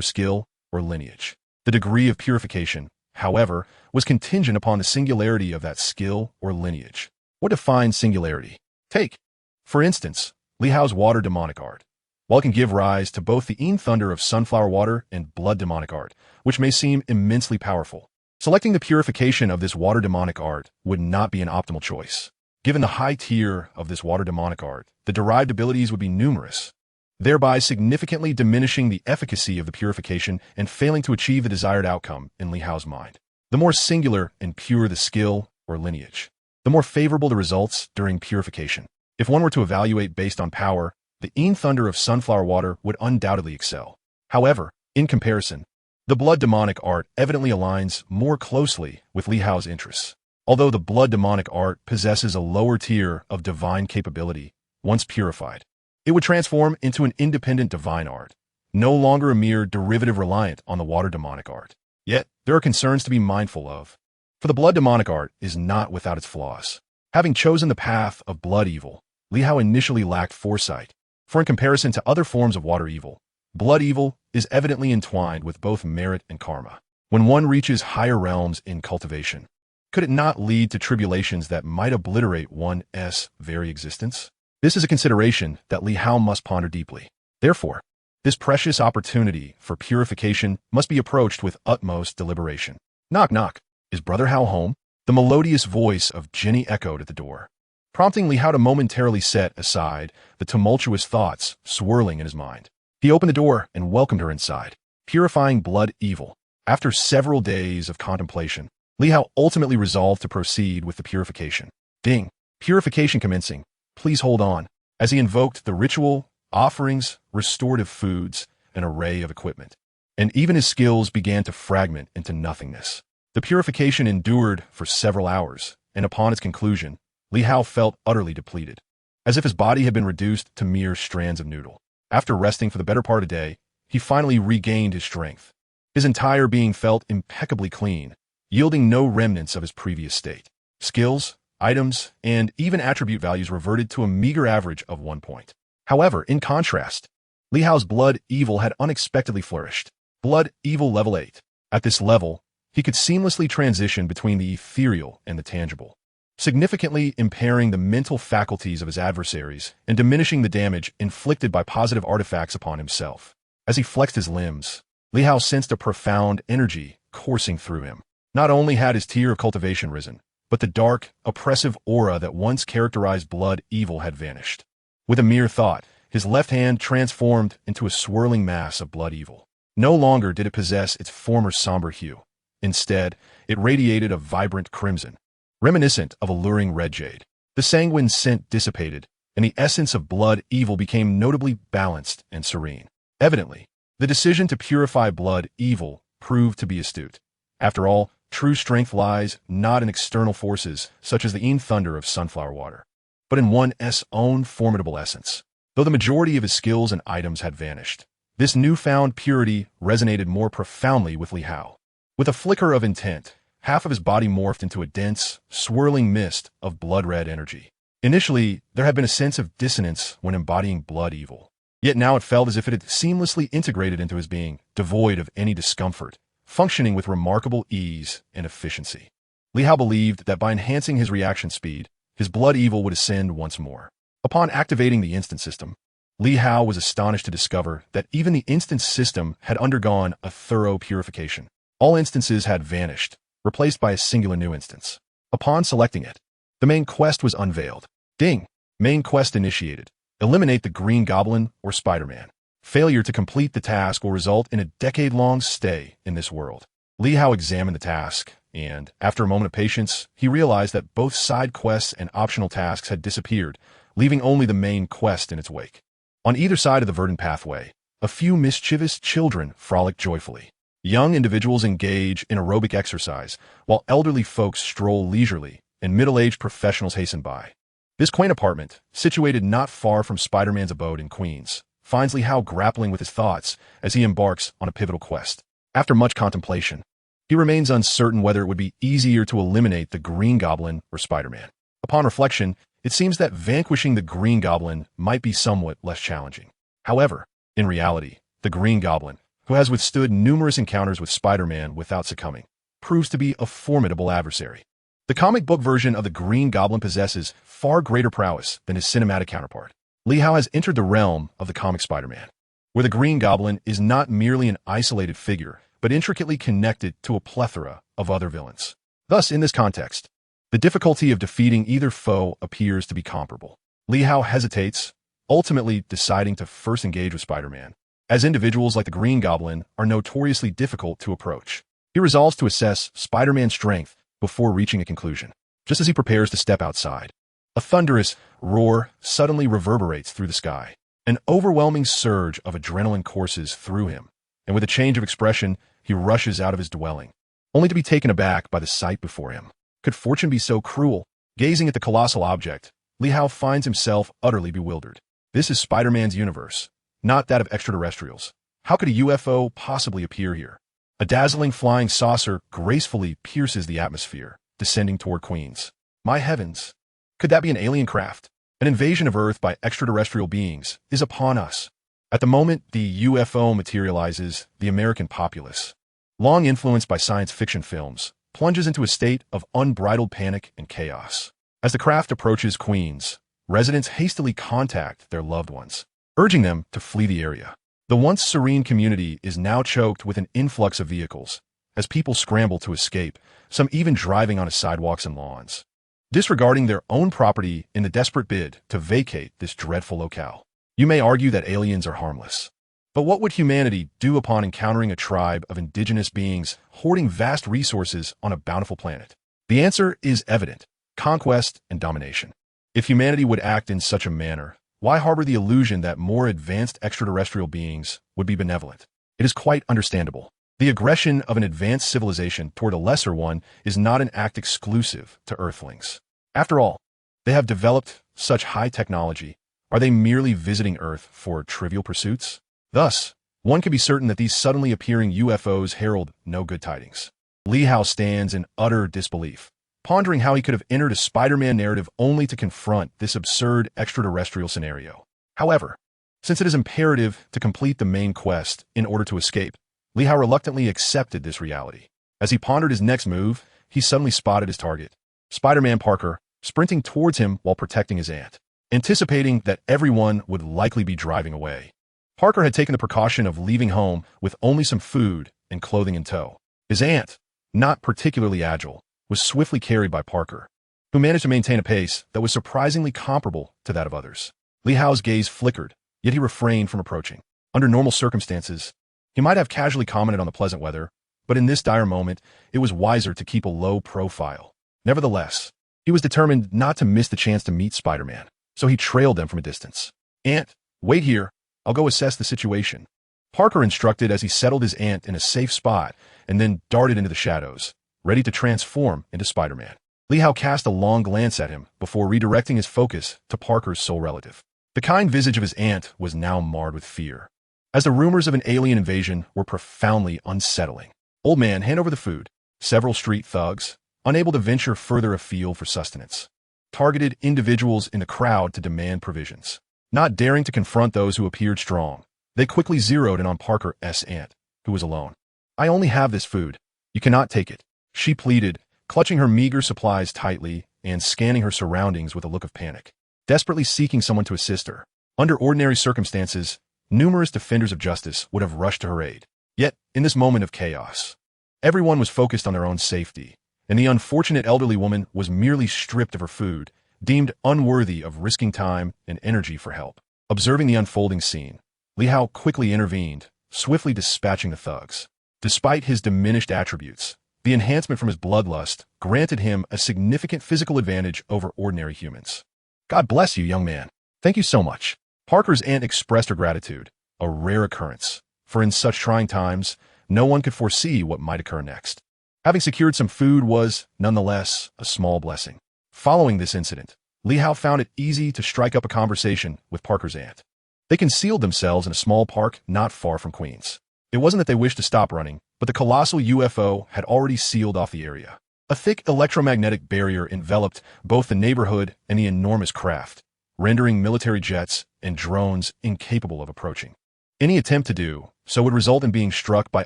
skill or lineage. The degree of purification, however, was contingent upon the singularity of that skill or lineage. What defines singularity? Take, for instance, Li Hao's water demonic art. While it can give rise to both the thunder of sunflower water and blood demonic art, which may seem immensely powerful, selecting the purification of this water demonic art would not be an optimal choice. Given the high tier of this water demonic art, the derived abilities would be numerous, thereby significantly diminishing the efficacy of the purification and failing to achieve the desired outcome in Li Hao's mind. The more singular and pure the skill or lineage, the more favorable the results during purification. If one were to evaluate based on power, the thunder of sunflower water would undoubtedly excel. However, in comparison, the blood demonic art evidently aligns more closely with Li Hao's interests. Although the blood demonic art possesses a lower tier of divine capability, once purified, it would transform into an independent divine art, no longer a mere derivative reliant on the water demonic art. Yet, there are concerns to be mindful of. For the blood demonic art is not without its flaws. Having chosen the path of blood evil, Li Hao initially lacked foresight. For in comparison to other forms of water evil, blood evil is evidently entwined with both merit and karma. When one reaches higher realms in cultivation, could it not lead to tribulations that might obliterate one's very existence? This is a consideration that Li Hao must ponder deeply. Therefore, this precious opportunity for purification must be approached with utmost deliberation. Knock, knock. Is Brother Hao home? The melodious voice of Jenny echoed at the door, prompting Li Hao to momentarily set aside the tumultuous thoughts swirling in his mind. He opened the door and welcomed her inside. Purifying blood evil. After several days of contemplation, Li Hao ultimately resolved to proceed with the purification. Ding! Purification commencing. Please hold on. As he invoked the ritual, offerings, restorative foods, an array of equipment. And even his skills began to fragment into nothingness. The purification endured for several hours, and upon its conclusion, Li Hao felt utterly depleted, as if his body had been reduced to mere strands of noodle. After resting for the better part of the day, he finally regained his strength. His entire being felt impeccably clean, yielding no remnants of his previous state. Skills, items, and even attribute values reverted to a meager average of 1 point. However, in contrast, Li Hao's blood evil had unexpectedly flourished. Blood evil level 8. At this level, he could seamlessly transition between the ethereal and the tangible, significantly impairing the mental faculties of his adversaries and diminishing the damage inflicted by positive artifacts upon himself. As he flexed his limbs, Li Hao sensed a profound energy coursing through him. Not only had his tier of cultivation risen, but the dark, oppressive aura that once characterized blood evil had vanished. With a mere thought, his left hand transformed into a swirling mass of blood evil. No longer did it possess its former somber hue. Instead, it radiated a vibrant crimson, reminiscent of alluring red jade. The sanguine scent dissipated, and the essence of blood evil became notably balanced and serene. Evidently, the decision to purify blood evil proved to be astute. After all, true strength lies not in external forces such as the thunder of sunflower water, but in one's own formidable essence. Though the majority of his skills and items had vanished, this newfound purity resonated more profoundly with Li Hao. With a flicker of intent, half of his body morphed into a dense, swirling mist of blood-red energy. Initially, there had been a sense of dissonance when embodying blood evil. Yet now it felt as if it had seamlessly integrated into his being, devoid of any discomfort, functioning with remarkable ease and efficiency. Li Hao believed that by enhancing his reaction speed, his blood evil would ascend once more. Upon activating the instant system, Li Hao was astonished to discover that even the instant system had undergone a thorough purification. All instances had vanished, replaced by a singular new instance. Upon selecting it, the main quest was unveiled. Ding! Main quest initiated. Eliminate the Green Goblin or Spider-Man. Failure to complete the task will result in a decade-long stay in this world. Li Hao examined the task, and, after a moment of patience, he realized that both side quests and optional tasks had disappeared, leaving only the main quest in its wake. On either side of the verdant pathway, a few mischievous children frolic joyfully. Young individuals engage in aerobic exercise, while elderly folks stroll leisurely, and middle-aged professionals hasten by. This quaint apartment, situated not far from Spider-Man's abode in Queens, finds Li Hao grappling with his thoughts as he embarks on a pivotal quest. After much contemplation, he remains uncertain whether it would be easier to eliminate the Green Goblin or Spider-Man. Upon reflection, it seems that vanquishing the Green Goblin might be somewhat less challenging. However, in reality, the Green Goblin, who has withstood numerous encounters with Spider-Man without succumbing, proves to be a formidable adversary. The comic book version of the Green Goblin possesses far greater prowess than his cinematic counterpart. Li Hao has entered the realm of the comic Spider-Man, where the Green Goblin is not merely an isolated figure, but intricately connected to a plethora of other villains. Thus, in this context, the difficulty of defeating either foe appears to be comparable. Li Hao hesitates, ultimately deciding to first engage with Spider-Man, as individuals like the Green Goblin are notoriously difficult to approach. He resolves to assess Spider-Man's strength before reaching a conclusion. Just as he prepares to step outside, a thunderous roar suddenly reverberates through the sky. An overwhelming surge of adrenaline courses through him, and with a change of expression, he rushes out of his dwelling, only to be taken aback by the sight before him. Could fortune be so cruel? Gazing at the colossal object, Li Hao finds himself utterly bewildered. This is Spider-Man's universe, not that of extraterrestrials. How could a UFO possibly appear here? A dazzling flying saucer gracefully pierces the atmosphere, descending toward Queens. My heavens! Could that be an alien craft? An invasion of Earth by extraterrestrial beings is upon us. At the moment the UFO materializes, the American populace, long influenced by science fiction films, plunges into a state of unbridled panic and chaos. As the craft approaches Queens, residents hastily contact their loved ones, urging them to flee the area. The once serene community is now choked with an influx of vehicles, as people scramble to escape, some even driving on sidewalks and lawns, disregarding their own property in the desperate bid to vacate this dreadful locale. You may argue that aliens are harmless. But what would humanity do upon encountering a tribe of indigenous beings hoarding vast resources on a bountiful planet? The answer is evident: conquest and domination. If humanity would act in such a manner, why harbor the illusion that more advanced extraterrestrial beings would be benevolent? It is quite understandable. The aggression of an advanced civilization toward a lesser one is not an act exclusive to Earthlings. After all, they have developed such high technology. Are they merely visiting Earth for trivial pursuits? Thus, one can be certain that these suddenly appearing UFOs herald no good tidings. Li Hao stands in utter disbelief, pondering how he could have entered a Spider-Man narrative only to confront this absurd extraterrestrial scenario. However, since it is imperative to complete the main quest in order to escape, Li Hao reluctantly accepted this reality. As he pondered his next move, he suddenly spotted his target, Spider-Man Parker, sprinting towards him while protecting his aunt. Anticipating that everyone would likely be driving away, Parker had taken the precaution of leaving home with only some food and clothing in tow. His aunt, not particularly agile, was swiftly carried by Parker, who managed to maintain a pace that was surprisingly comparable to that of others. Li Hao's gaze flickered, yet he refrained from approaching. Under normal circumstances, he might have casually commented on the pleasant weather, but in this dire moment, it was wiser to keep a low profile. Nevertheless, he was determined not to miss the chance to meet Spider-Man, so he trailed them from a distance. "Aunt, wait here. I'll go assess the situation," Parker instructed as he settled his aunt in a safe spot and then darted into the shadows, ready to transform into Spider-Man. Li Hao cast a long glance at him before redirecting his focus to Parker's sole relative. The kind visage of his aunt was now marred with fear, as the rumors of an alien invasion were profoundly unsettling. "Old man, hand over the food." Several street thugs, unable to venture further afield for sustenance, targeted individuals in the crowd to demand provisions. Not daring to confront those who appeared strong, they quickly zeroed in on Parker's aunt, who was alone. I only have this food. You cannot take it, she pleaded, clutching her meager supplies tightly and scanning her surroundings with a look of panic, desperately seeking someone to assist her. Under ordinary circumstances, numerous defenders of justice would have rushed to her aid. Yet, in this moment of chaos, everyone was focused on their own safety, and the unfortunate elderly woman was merely stripped of her food, deemed unworthy of risking time and energy for help. Observing the unfolding scene, Li Hao quickly intervened, swiftly dispatching the thugs. Despite his diminished attributes, the enhancement from his bloodlust granted him a significant physical advantage over ordinary humans. God bless you, young man. Thank you so much. Parker's aunt expressed her gratitude, a rare occurrence, for in such trying times, no one could foresee what might occur next. Having secured some food was, nonetheless, a small blessing. Following this incident, Li Hao found it easy to strike up a conversation with Parker's aunt. They concealed themselves in a small park not far from Queens. It wasn't that they wished to stop running, but the colossal UFO had already sealed off the area. A thick electromagnetic barrier enveloped both the neighborhood and the enormous craft, rendering military jets and drones incapable of approaching. Any attempt to do so would result in being struck by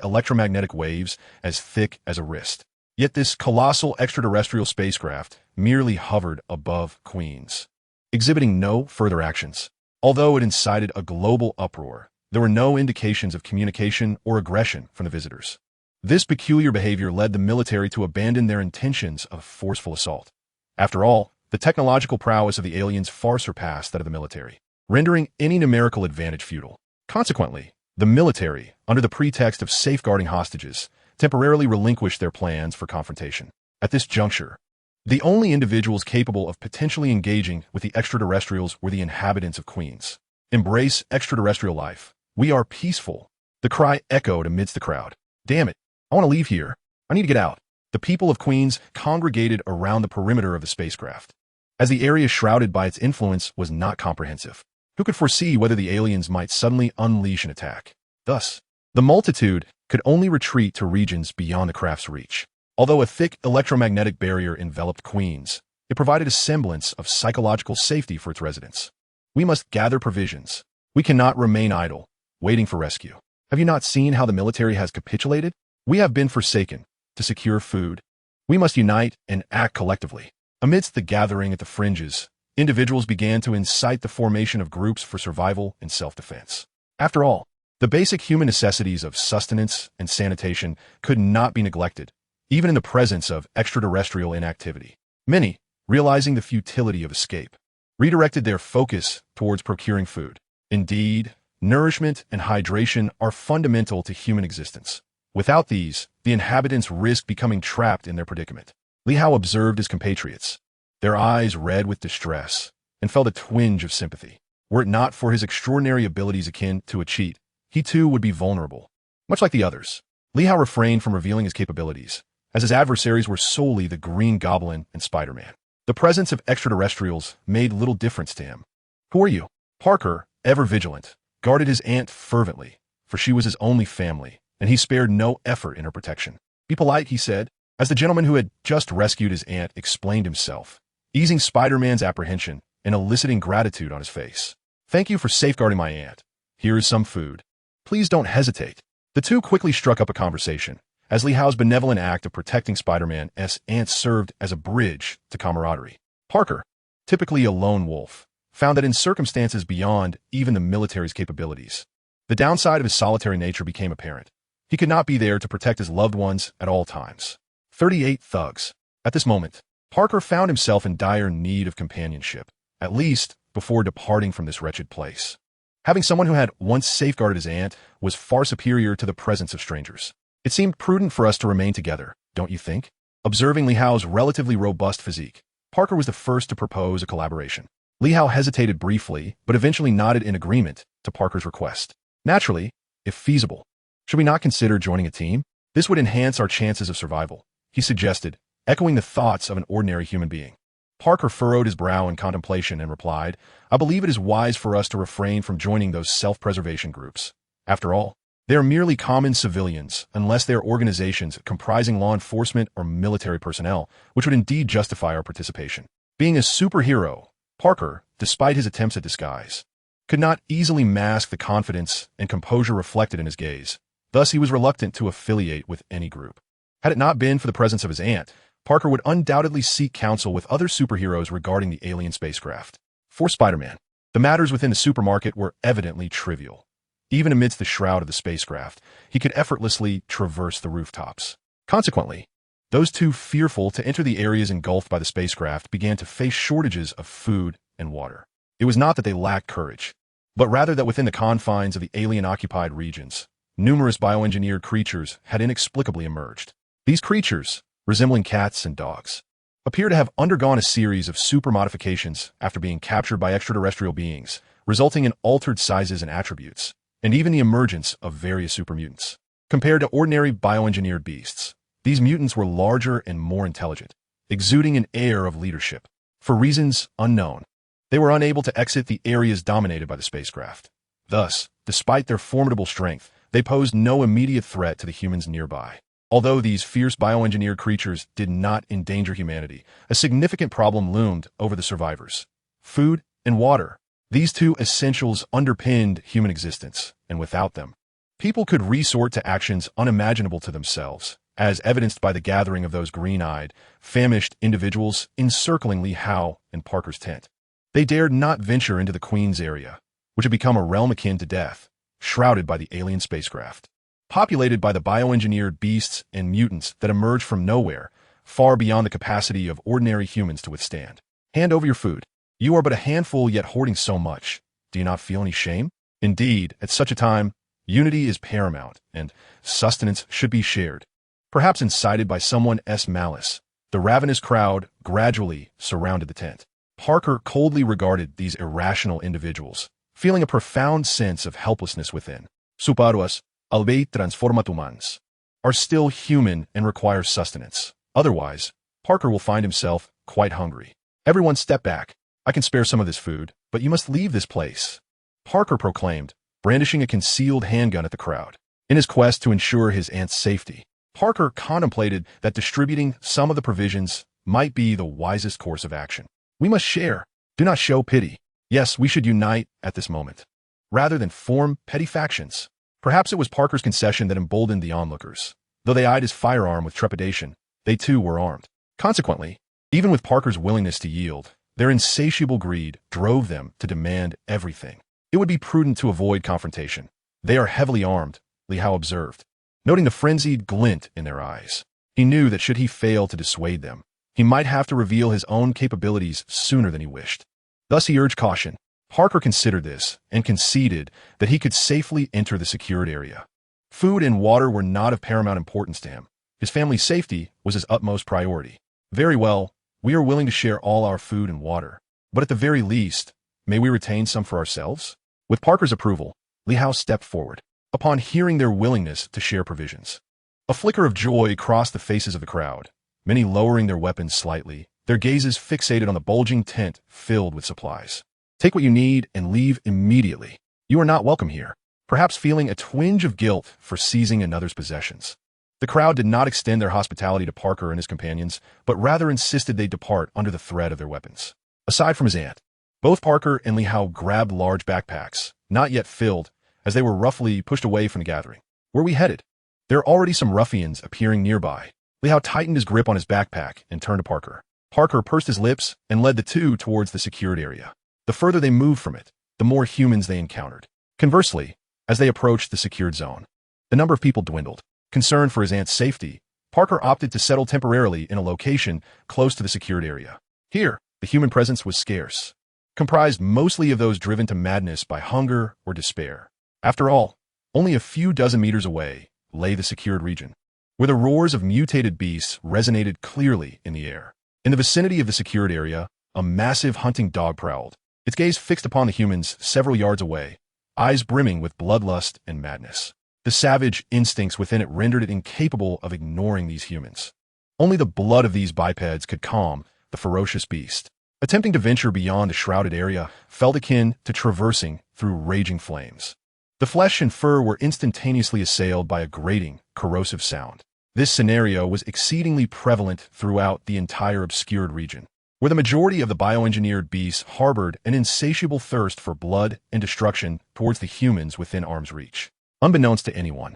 electromagnetic waves as thick as a wrist. Yet this colossal extraterrestrial spacecraft merely hovered above Queens, exhibiting no further actions. Although it incited a global uproar, there were no indications of communication or aggression from the visitors. This peculiar behavior led the military to abandon their intentions of forceful assault. After all, the technological prowess of the aliens far surpassed that of the military, rendering any numerical advantage futile. Consequently, the military, under the pretext of safeguarding hostages, temporarily relinquished their plans for confrontation. At this juncture, the only individuals capable of potentially engaging with the extraterrestrials were the inhabitants of Queens. Embrace extraterrestrial life. We are peaceful. The cry echoed amidst the crowd. Damn it. I want to leave here. I need to get out. The people of Queens congregated around the perimeter of the spacecraft, as the area shrouded by its influence was not comprehensive. Who could foresee whether the aliens might suddenly unleash an attack? Thus, the multitude could only retreat to regions beyond the craft's reach. Although a thick electromagnetic barrier enveloped Queens, it provided a semblance of psychological safety for its residents. We must gather provisions. We cannot remain idle, waiting for rescue. Have you not seen how the military has capitulated? We have been forsaken to secure food. We must unite and act collectively. Amidst the gathering at the fringes, individuals began to incite the formation of groups for survival and self-defense. After all, the basic human necessities of sustenance and sanitation could not be neglected, even in the presence of extraterrestrial inactivity. Many, realizing the futility of escape, redirected their focus towards procuring food. Indeed, nourishment and hydration are fundamental to human existence. Without these, the inhabitants risk becoming trapped in their predicament. Li Hao observed his compatriots, their eyes red with distress, and felt a twinge of sympathy. Were it not for his extraordinary abilities akin to a cheat, he too would be vulnerable. Much like the others, Li Hao refrained from revealing his capabilities, as his adversaries were solely the Green Goblin and Spider-Man. The presence of extraterrestrials made little difference to him. Who are you? Parker, ever vigilant, guarded his aunt fervently, for she was his only family, and he spared no effort in her protection. Be polite, he said, as the gentleman who had just rescued his aunt explained himself, easing Spider-Man's apprehension and eliciting gratitude on his face. Thank you for safeguarding my aunt. Here is some food. Please don't hesitate. The two quickly struck up a conversation, as Li Hao's benevolent act of protecting Spider-Man's aunt served as a bridge to camaraderie. Parker, typically a lone wolf, found that in circumstances beyond even the military's capabilities, the downside of his solitary nature became apparent. He could not be there to protect his loved ones at all times. 38 thugs. At this moment, Parker found himself in dire need of companionship, at least before departing from this wretched place. Having someone who had once safeguarded his aunt was far superior to the presence of strangers. It seemed prudent for us to remain together, don't you think? Observing Li Hao's relatively robust physique, Parker was the first to propose a collaboration. Li Hao hesitated briefly, but eventually nodded in agreement to Parker's request. Naturally, if feasible, should we not consider joining a team? This would enhance our chances of survival, he suggested, echoing the thoughts of an ordinary human being. Parker furrowed his brow in contemplation and replied, I believe it is wise for us to refrain from joining those self-preservation groups. After all, they are merely common civilians, unless they are organizations comprising law enforcement or military personnel, which would indeed justify our participation. Being a superhero, Parker, despite his attempts at disguise, could not easily mask the confidence and composure reflected in his gaze. Thus, he was reluctant to affiliate with any group. Had it not been for the presence of his aunt, Parker would undoubtedly seek counsel with other superheroes regarding the alien spacecraft. For Spider-Man, the matters within the supermarket were evidently trivial. Even amidst the shroud of the spacecraft, he could effortlessly traverse the rooftops. Consequently, those too fearful to enter the areas engulfed by the spacecraft began to face shortages of food and water. It was not that they lacked courage, but rather that within the confines of the alien-occupied regions, numerous bioengineered creatures had inexplicably emerged. These creatures, resembling cats and dogs, appear to have undergone a series of super modifications after being captured by extraterrestrial beings, resulting in altered sizes and attributes, and even the emergence of various supermutants. Compared to ordinary bioengineered beasts, these mutants were larger and more intelligent, exuding an air of leadership. For reasons unknown, they were unable to exit the areas dominated by the spacecraft. Thus, despite their formidable strength, they posed no immediate threat to the humans nearby. Although these fierce bioengineered creatures did not endanger humanity, a significant problem loomed over the survivors. Food and water. These two essentials underpinned human existence, and without them, people could resort to actions unimaginable to themselves, as evidenced by the gathering of those green-eyed, famished individuals encircling Lee Howe and Parker's tent. They dared not venture into the Queen's area, which had become a realm akin to death, shrouded by the alien spacecraft. Populated by the bioengineered beasts and mutants that emerged from nowhere, far beyond the capacity of ordinary humans to withstand. Hand over your food. You are but a handful, yet hoarding so much. Do you not feel any shame? Indeed, at such a time, unity is paramount, and sustenance should be shared. Perhaps incited by someone's malice, the ravenous crowd gradually surrounded the tent. Parker coldly regarded these irrational individuals, feeling a profound sense of helplessness within. Superpower, albeit transformat humans, are still human and require sustenance. Otherwise, Parker will find himself quite hungry. Everyone step back. I can spare some of this food, but you must leave this place, Parker proclaimed, brandishing a concealed handgun at the crowd. In his quest to ensure his aunt's safety, Parker contemplated that distributing some of the provisions might be the wisest course of action. We must share. Do not show pity. Yes, we should unite at this moment, rather than form petty factions. Perhaps it was Parker's concession that emboldened the onlookers. Though they eyed his firearm with trepidation, they too were armed. Consequently, even with Parker's willingness to yield, their insatiable greed drove them to demand everything. It would be prudent to avoid confrontation. They are heavily armed, Lee Howe observed, noting the frenzied glint in their eyes. He knew that should he fail to dissuade them, he might have to reveal his own capabilities sooner than he wished. Thus he urged caution. Parker considered this and conceded that he could safely enter the secured area. Food and water were not of paramount importance to him. His family's safety was his utmost priority. Very well, we are willing to share all our food and water, but at the very least, may we retain some for ourselves? With Parker's approval, Lee Howe stepped forward. Upon hearing their willingness to share provisions, a flicker of joy crossed the faces of the crowd, many lowering their weapons slightly, their gazes fixated on the bulging tent filled with supplies. Take what you need and leave immediately. You are not welcome here, perhaps feeling a twinge of guilt for seizing another's possessions. The crowd did not extend their hospitality to Parker and his companions, but rather insisted they depart under the threat of their weapons. Aside from his aunt, both Parker and Lee Howe grabbed large backpacks, not yet filled, as they were roughly pushed away from the gathering. Where are we headed? There are already some ruffians appearing nearby. Lee Howe tightened his grip on his backpack and turned to Parker. Parker pursed his lips and led the two towards the secured area. The further they moved from it, the more humans they encountered. Conversely, as they approached the secured zone, the number of people dwindled. Concerned for his aunt's safety, Parker opted to settle temporarily in a location close to the secured area. Here, the human presence was scarce, comprised mostly of those driven to madness by hunger or despair. After all, only a few dozen meters away lay the secured region, where the roars of mutated beasts resonated clearly in the air. In the vicinity of the secured area, a massive hunting dog prowled, its gaze fixed upon the humans several yards away, eyes brimming with bloodlust and madness. The savage instincts within it rendered it incapable of ignoring these humans. Only the blood of these bipeds could calm the ferocious beast. Attempting to venture beyond the shrouded area felt akin to traversing through raging flames. The flesh and fur were instantaneously assailed by a grating, corrosive sound. This scenario was exceedingly prevalent throughout the entire obscured region, where the majority of the bioengineered beasts harbored an insatiable thirst for blood and destruction towards the humans within arm's reach. Unbeknownst to anyone,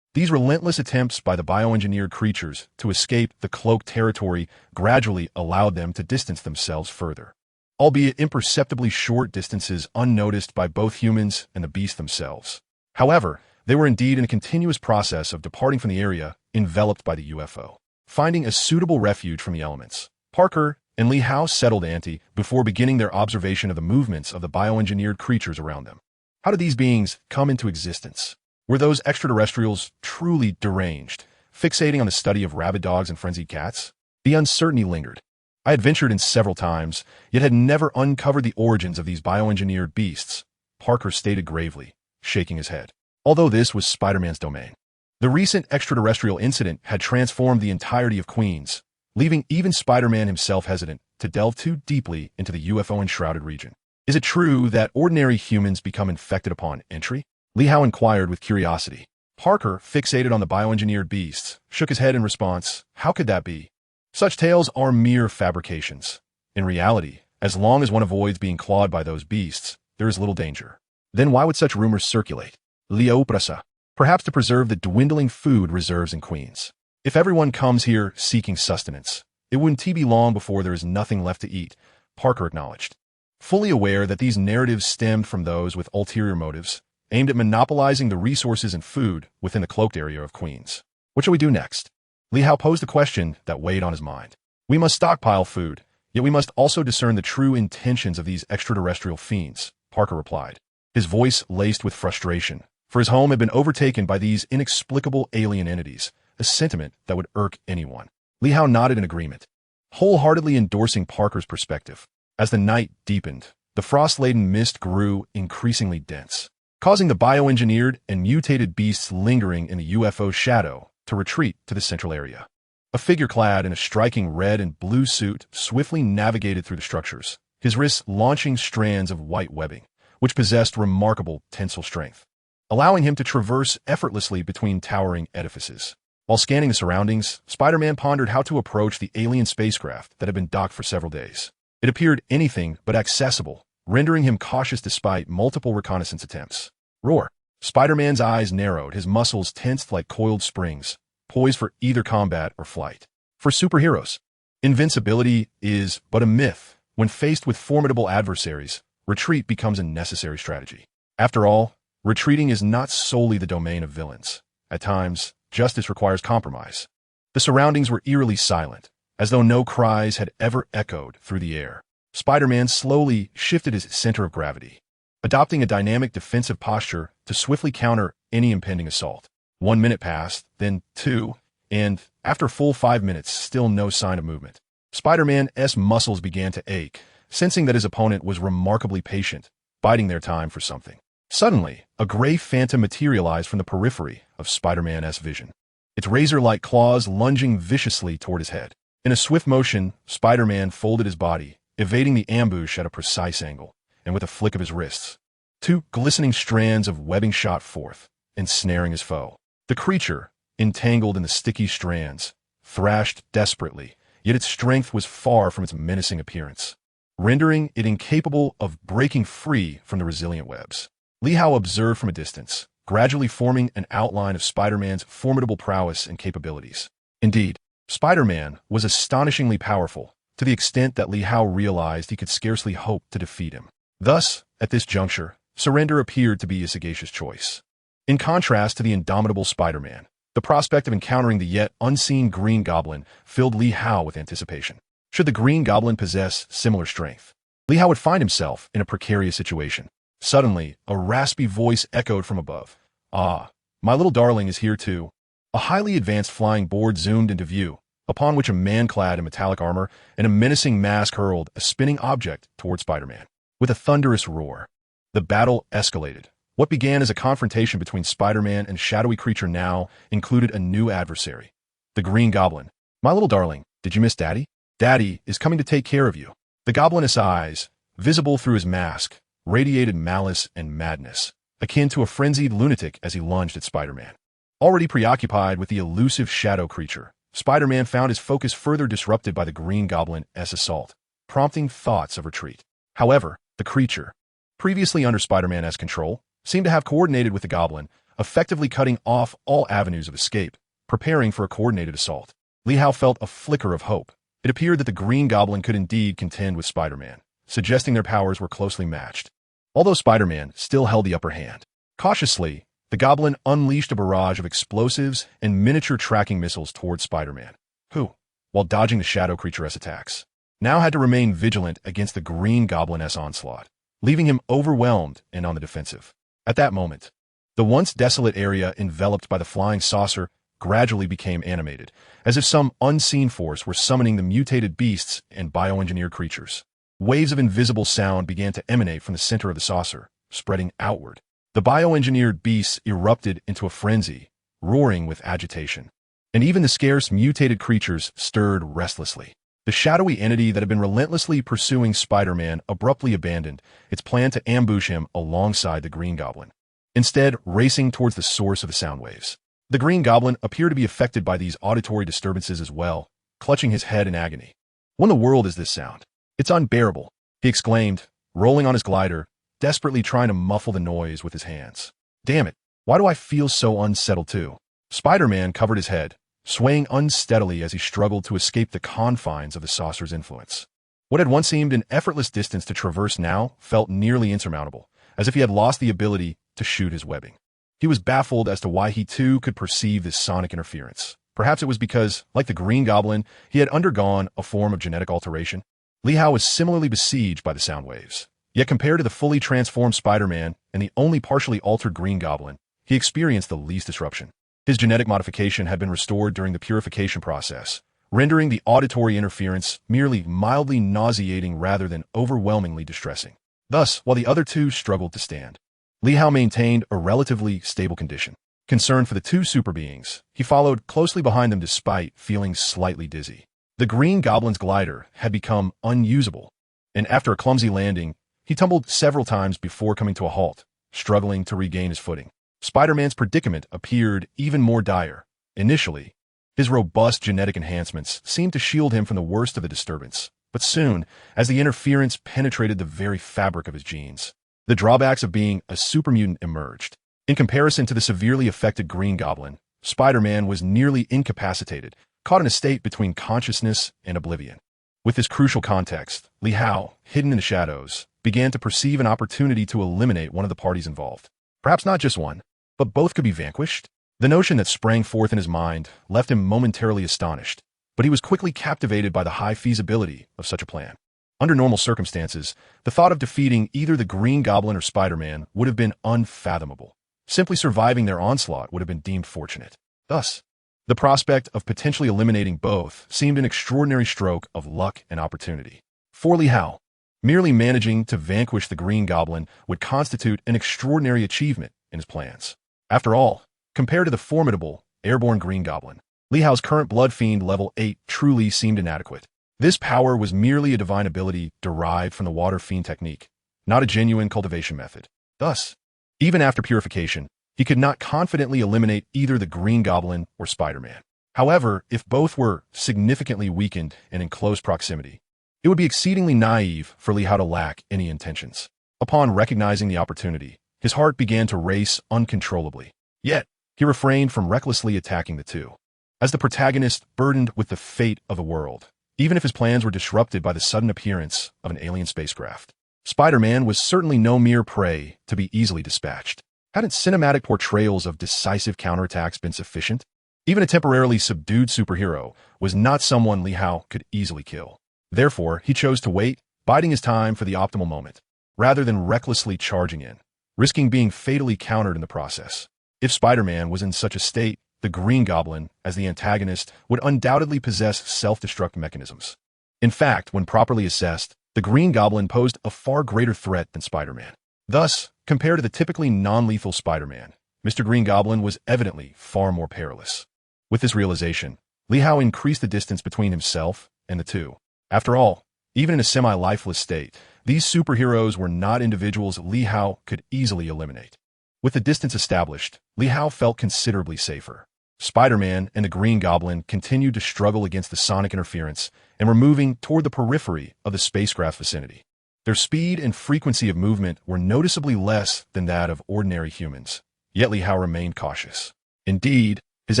These relentless attempts by the bioengineered creatures to escape the cloaked territory gradually allowed them to distance themselves further, albeit imperceptibly short distances unnoticed by both humans and the beasts themselves. However, they were indeed in a continuous process of departing from the area enveloped by the UFO. Finding a suitable refuge from the elements, Parker and Lee Howe settled ante before beginning their observation of the movements of the bioengineered creatures around them. How did these beings come into existence? Were those extraterrestrials truly deranged, fixating on the study of rabid dogs and frenzied cats? The uncertainty lingered. I had ventured in several times, yet had never uncovered the origins of these bioengineered beasts, Parker stated gravely, shaking his head. Although this was Spider-Man's domain. The recent extraterrestrial incident had transformed the entirety of Queens, leaving even Spider-Man himself hesitant to delve too deeply into the UFO-enshrouded region. Is it true that ordinary humans become infected upon entry? Lee Howe inquired with curiosity. Parker, fixated on the bioengineered beasts, shook his head in response. How could that be? Such tales are mere fabrications. In reality, as long as one avoids being clawed by those beasts, there is little danger. Then why would such rumors circulate? Leo Prasa. Perhaps to preserve the dwindling food reserves in Queens. If everyone comes here seeking sustenance, it wouldn't be long before there is nothing left to eat, Parker acknowledged. Fully aware that these narratives stemmed from those with ulterior motives, aimed at monopolizing the resources and food within the cloaked area of Queens. What shall we do next? Lee Howe posed a question that weighed on his mind. We must stockpile food, yet we must also discern the true intentions of these extraterrestrial fiends, Parker replied, his voice laced with frustration, for his home had been overtaken by these inexplicable alien entities, a sentiment that would irk anyone. Lee Howe nodded in agreement, wholeheartedly endorsing Parker's perspective. As the night deepened, the frost-laden mist grew increasingly dense, causing the bioengineered and mutated beasts lingering in the UFO's shadow to retreat to the central area. A figure clad in a striking red and blue suit swiftly navigated through the structures, his wrists launching strands of white webbing, which possessed remarkable tensile strength, allowing him to traverse effortlessly between towering edifices. While scanning the surroundings, Spider-Man pondered how to approach the alien spacecraft that had been docked for several days. It appeared anything but accessible, rendering him cautious despite multiple reconnaissance attempts. Roar! Spider-Man's eyes narrowed, his muscles tensed like coiled springs, poised for either combat or flight. For superheroes, invincibility is but a myth. When faced with formidable adversaries, retreat becomes a necessary strategy. After all, retreating is not solely the domain of villains. At times, justice requires compromise. The surroundings were eerily silent, as though no cries had ever echoed through the air. Spider-Man slowly shifted his center of gravity, adopting a dynamic defensive posture to swiftly counter any impending assault. 1 minute passed, then 2, and, after a full 5 minutes, still no sign of movement. Spider-Man's muscles began to ache, sensing that his opponent was remarkably patient, biding their time for something. Suddenly, a gray phantom materialized from the periphery of Spider-Man's vision, its razor-like claws lunging viciously toward his head. In a swift motion, Spider-Man folded his body, evading the ambush at a precise angle, and with a flick of his wrists, 2 glistening strands of webbing shot forth, ensnaring his foe. The creature, entangled in the sticky strands, thrashed desperately, yet its strength was far from its menacing appearance, rendering it incapable of breaking free from the resilient webs. Lee Howe observed from a distance, gradually forming an outline of Spider-Man's formidable prowess and capabilities. Indeed, Spider-Man was astonishingly powerful, to the extent that Lee Howe realized he could scarcely hope to defeat him. Thus, at this juncture, surrender appeared to be a sagacious choice. In contrast to the indomitable Spider-Man, the prospect of encountering the yet unseen Green Goblin filled Lee Howe with anticipation. Should the Green Goblin possess similar strength, Lee Howe would find himself in a precarious situation. Suddenly, a raspy voice echoed from above. Ah, my little darling is here too. A highly advanced flying board zoomed into view, upon which a man clad in metallic armor and a menacing mask hurled a spinning object toward Spider-Man. With a thunderous roar, the battle escalated. What began as a confrontation between Spider-Man and a shadowy creature now included a new adversary, the Green Goblin. My little darling, did you miss Daddy? Daddy is coming to take care of you. The goblin's eyes, visible through his mask, radiated malice and madness, akin to a frenzied lunatic as he lunged at Spider-Man. Already preoccupied with the elusive shadow creature, Spider-Man found his focus further disrupted by the Green Goblin's assault, prompting thoughts of retreat. However, the creature, previously under Spider-Man's control, seemed to have coordinated with the Goblin, effectively cutting off all avenues of escape, preparing for a coordinated assault. Li Hao felt a flicker of hope. It appeared that the Green Goblin could indeed contend with Spider-Man, suggesting their powers were closely matched. Although Spider-Man still held the upper hand. Cautiously, the Goblin unleashed a barrage of explosives and miniature tracking missiles towards Spider-Man, who, while dodging the Shadow Creature's attacks, now had to remain vigilant against the Green Goblin's onslaught, leaving him overwhelmed and on the defensive. At that moment, the once desolate area enveloped by the flying saucer gradually became animated, as if some unseen force were summoning the mutated beasts and bioengineered creatures. Waves of invisible sound began to emanate from the center of the saucer, spreading outward. The bioengineered beasts erupted into a frenzy, roaring with agitation. And even the scarce mutated creatures stirred restlessly. The shadowy entity that had been relentlessly pursuing Spider-Man abruptly abandoned its plan to ambush him alongside the Green Goblin, instead racing towards the source of the sound waves. The Green Goblin appeared to be affected by these auditory disturbances as well, clutching his head in agony. "What in the world is this sound? It's unbearable," he exclaimed, rolling on his glider, desperately trying to muffle the noise with his hands. "Damn it, why do I feel so unsettled too?" Spider-Man covered his head, swaying unsteadily as he struggled to escape the confines of the saucer's influence. What had once seemed an effortless distance to traverse now felt nearly insurmountable, as if he had lost the ability to shoot his webbing. He was baffled as to why he too could perceive this sonic interference. Perhaps it was because, like the Green Goblin, he had undergone a form of genetic alteration. Li Hao was similarly besieged by the sound waves. Yet compared to the fully transformed Spider-Man and the only partially altered Green Goblin, he experienced the least disruption. His genetic modification had been restored during the purification process, rendering the auditory interference merely mildly nauseating rather than overwhelmingly distressing. Thus, while the other two struggled to stand, Li Hao maintained a relatively stable condition. Concerned for the two super beings, he followed closely behind them despite feeling slightly dizzy. The Green Goblin's glider had become unusable, and after a clumsy landing, he tumbled several times before coming to a halt, struggling to regain his footing. Spider-Man's predicament appeared even more dire. Initially, his robust genetic enhancements seemed to shield him from the worst of the disturbance, but soon, as the interference penetrated the very fabric of his genes, the drawbacks of being a supermutant emerged. In comparison to the severely affected Green Goblin, Spider-Man was nearly incapacitated, caught in a state between consciousness and oblivion. With this crucial context, Li Hao, hidden in the shadows, began to perceive an opportunity to eliminate one of the parties involved. Perhaps not just one, but both could be vanquished. The notion that sprang forth in his mind left him momentarily astonished, but he was quickly captivated by the high feasibility of such a plan. Under normal circumstances, the thought of defeating either the Green Goblin or Spider-Man would have been unfathomable. Simply surviving their onslaught would have been deemed fortunate. Thus, the prospect of potentially eliminating both seemed an extraordinary stroke of luck and opportunity. For Li Hao, merely managing to vanquish the Green Goblin would constitute an extraordinary achievement in his plans. After all, compared to the formidable, airborne Green Goblin, Li Hao's current Blood Fiend level 8 truly seemed inadequate. This power was merely a divine ability derived from the Water Fiend technique, not a genuine cultivation method. Thus, even after purification, he could not confidently eliminate either the Green Goblin or Spider-Man. However, if both were significantly weakened and in close proximity, it would be exceedingly naive for Li Hao to lack any intentions. Upon recognizing the opportunity, his heart began to race uncontrollably. Yet, he refrained from recklessly attacking the two. As the protagonist burdened with the fate of the world, even if his plans were disrupted by the sudden appearance of an alien spacecraft, Spider-Man was certainly no mere prey to be easily dispatched. Hadn't cinematic portrayals of decisive counterattacks been sufficient? Even a temporarily subdued superhero was not someone Li Hao could easily kill. Therefore, he chose to wait, biding his time for the optimal moment, rather than recklessly charging in, risking being fatally countered in the process. If Spider-Man was in such a state, the Green Goblin, as the antagonist, would undoubtedly possess self-destruct mechanisms. In fact, when properly assessed, the Green Goblin posed a far greater threat than Spider-Man. Thus, compared to the typically non-lethal Spider-Man, Mr. Green Goblin was evidently far more perilous. With this realization, Li Hao increased the distance between himself and the two. After all, even in a semi-lifeless state, these superheroes were not individuals Li Hao could easily eliminate. With the distance established, Li Hao felt considerably safer. Spider-Man and the Green Goblin continued to struggle against the sonic interference and were moving toward the periphery of the spacecraft's vicinity. Their speed and frequency of movement were noticeably less than that of ordinary humans, Yet Li Hao remained cautious. Indeed, his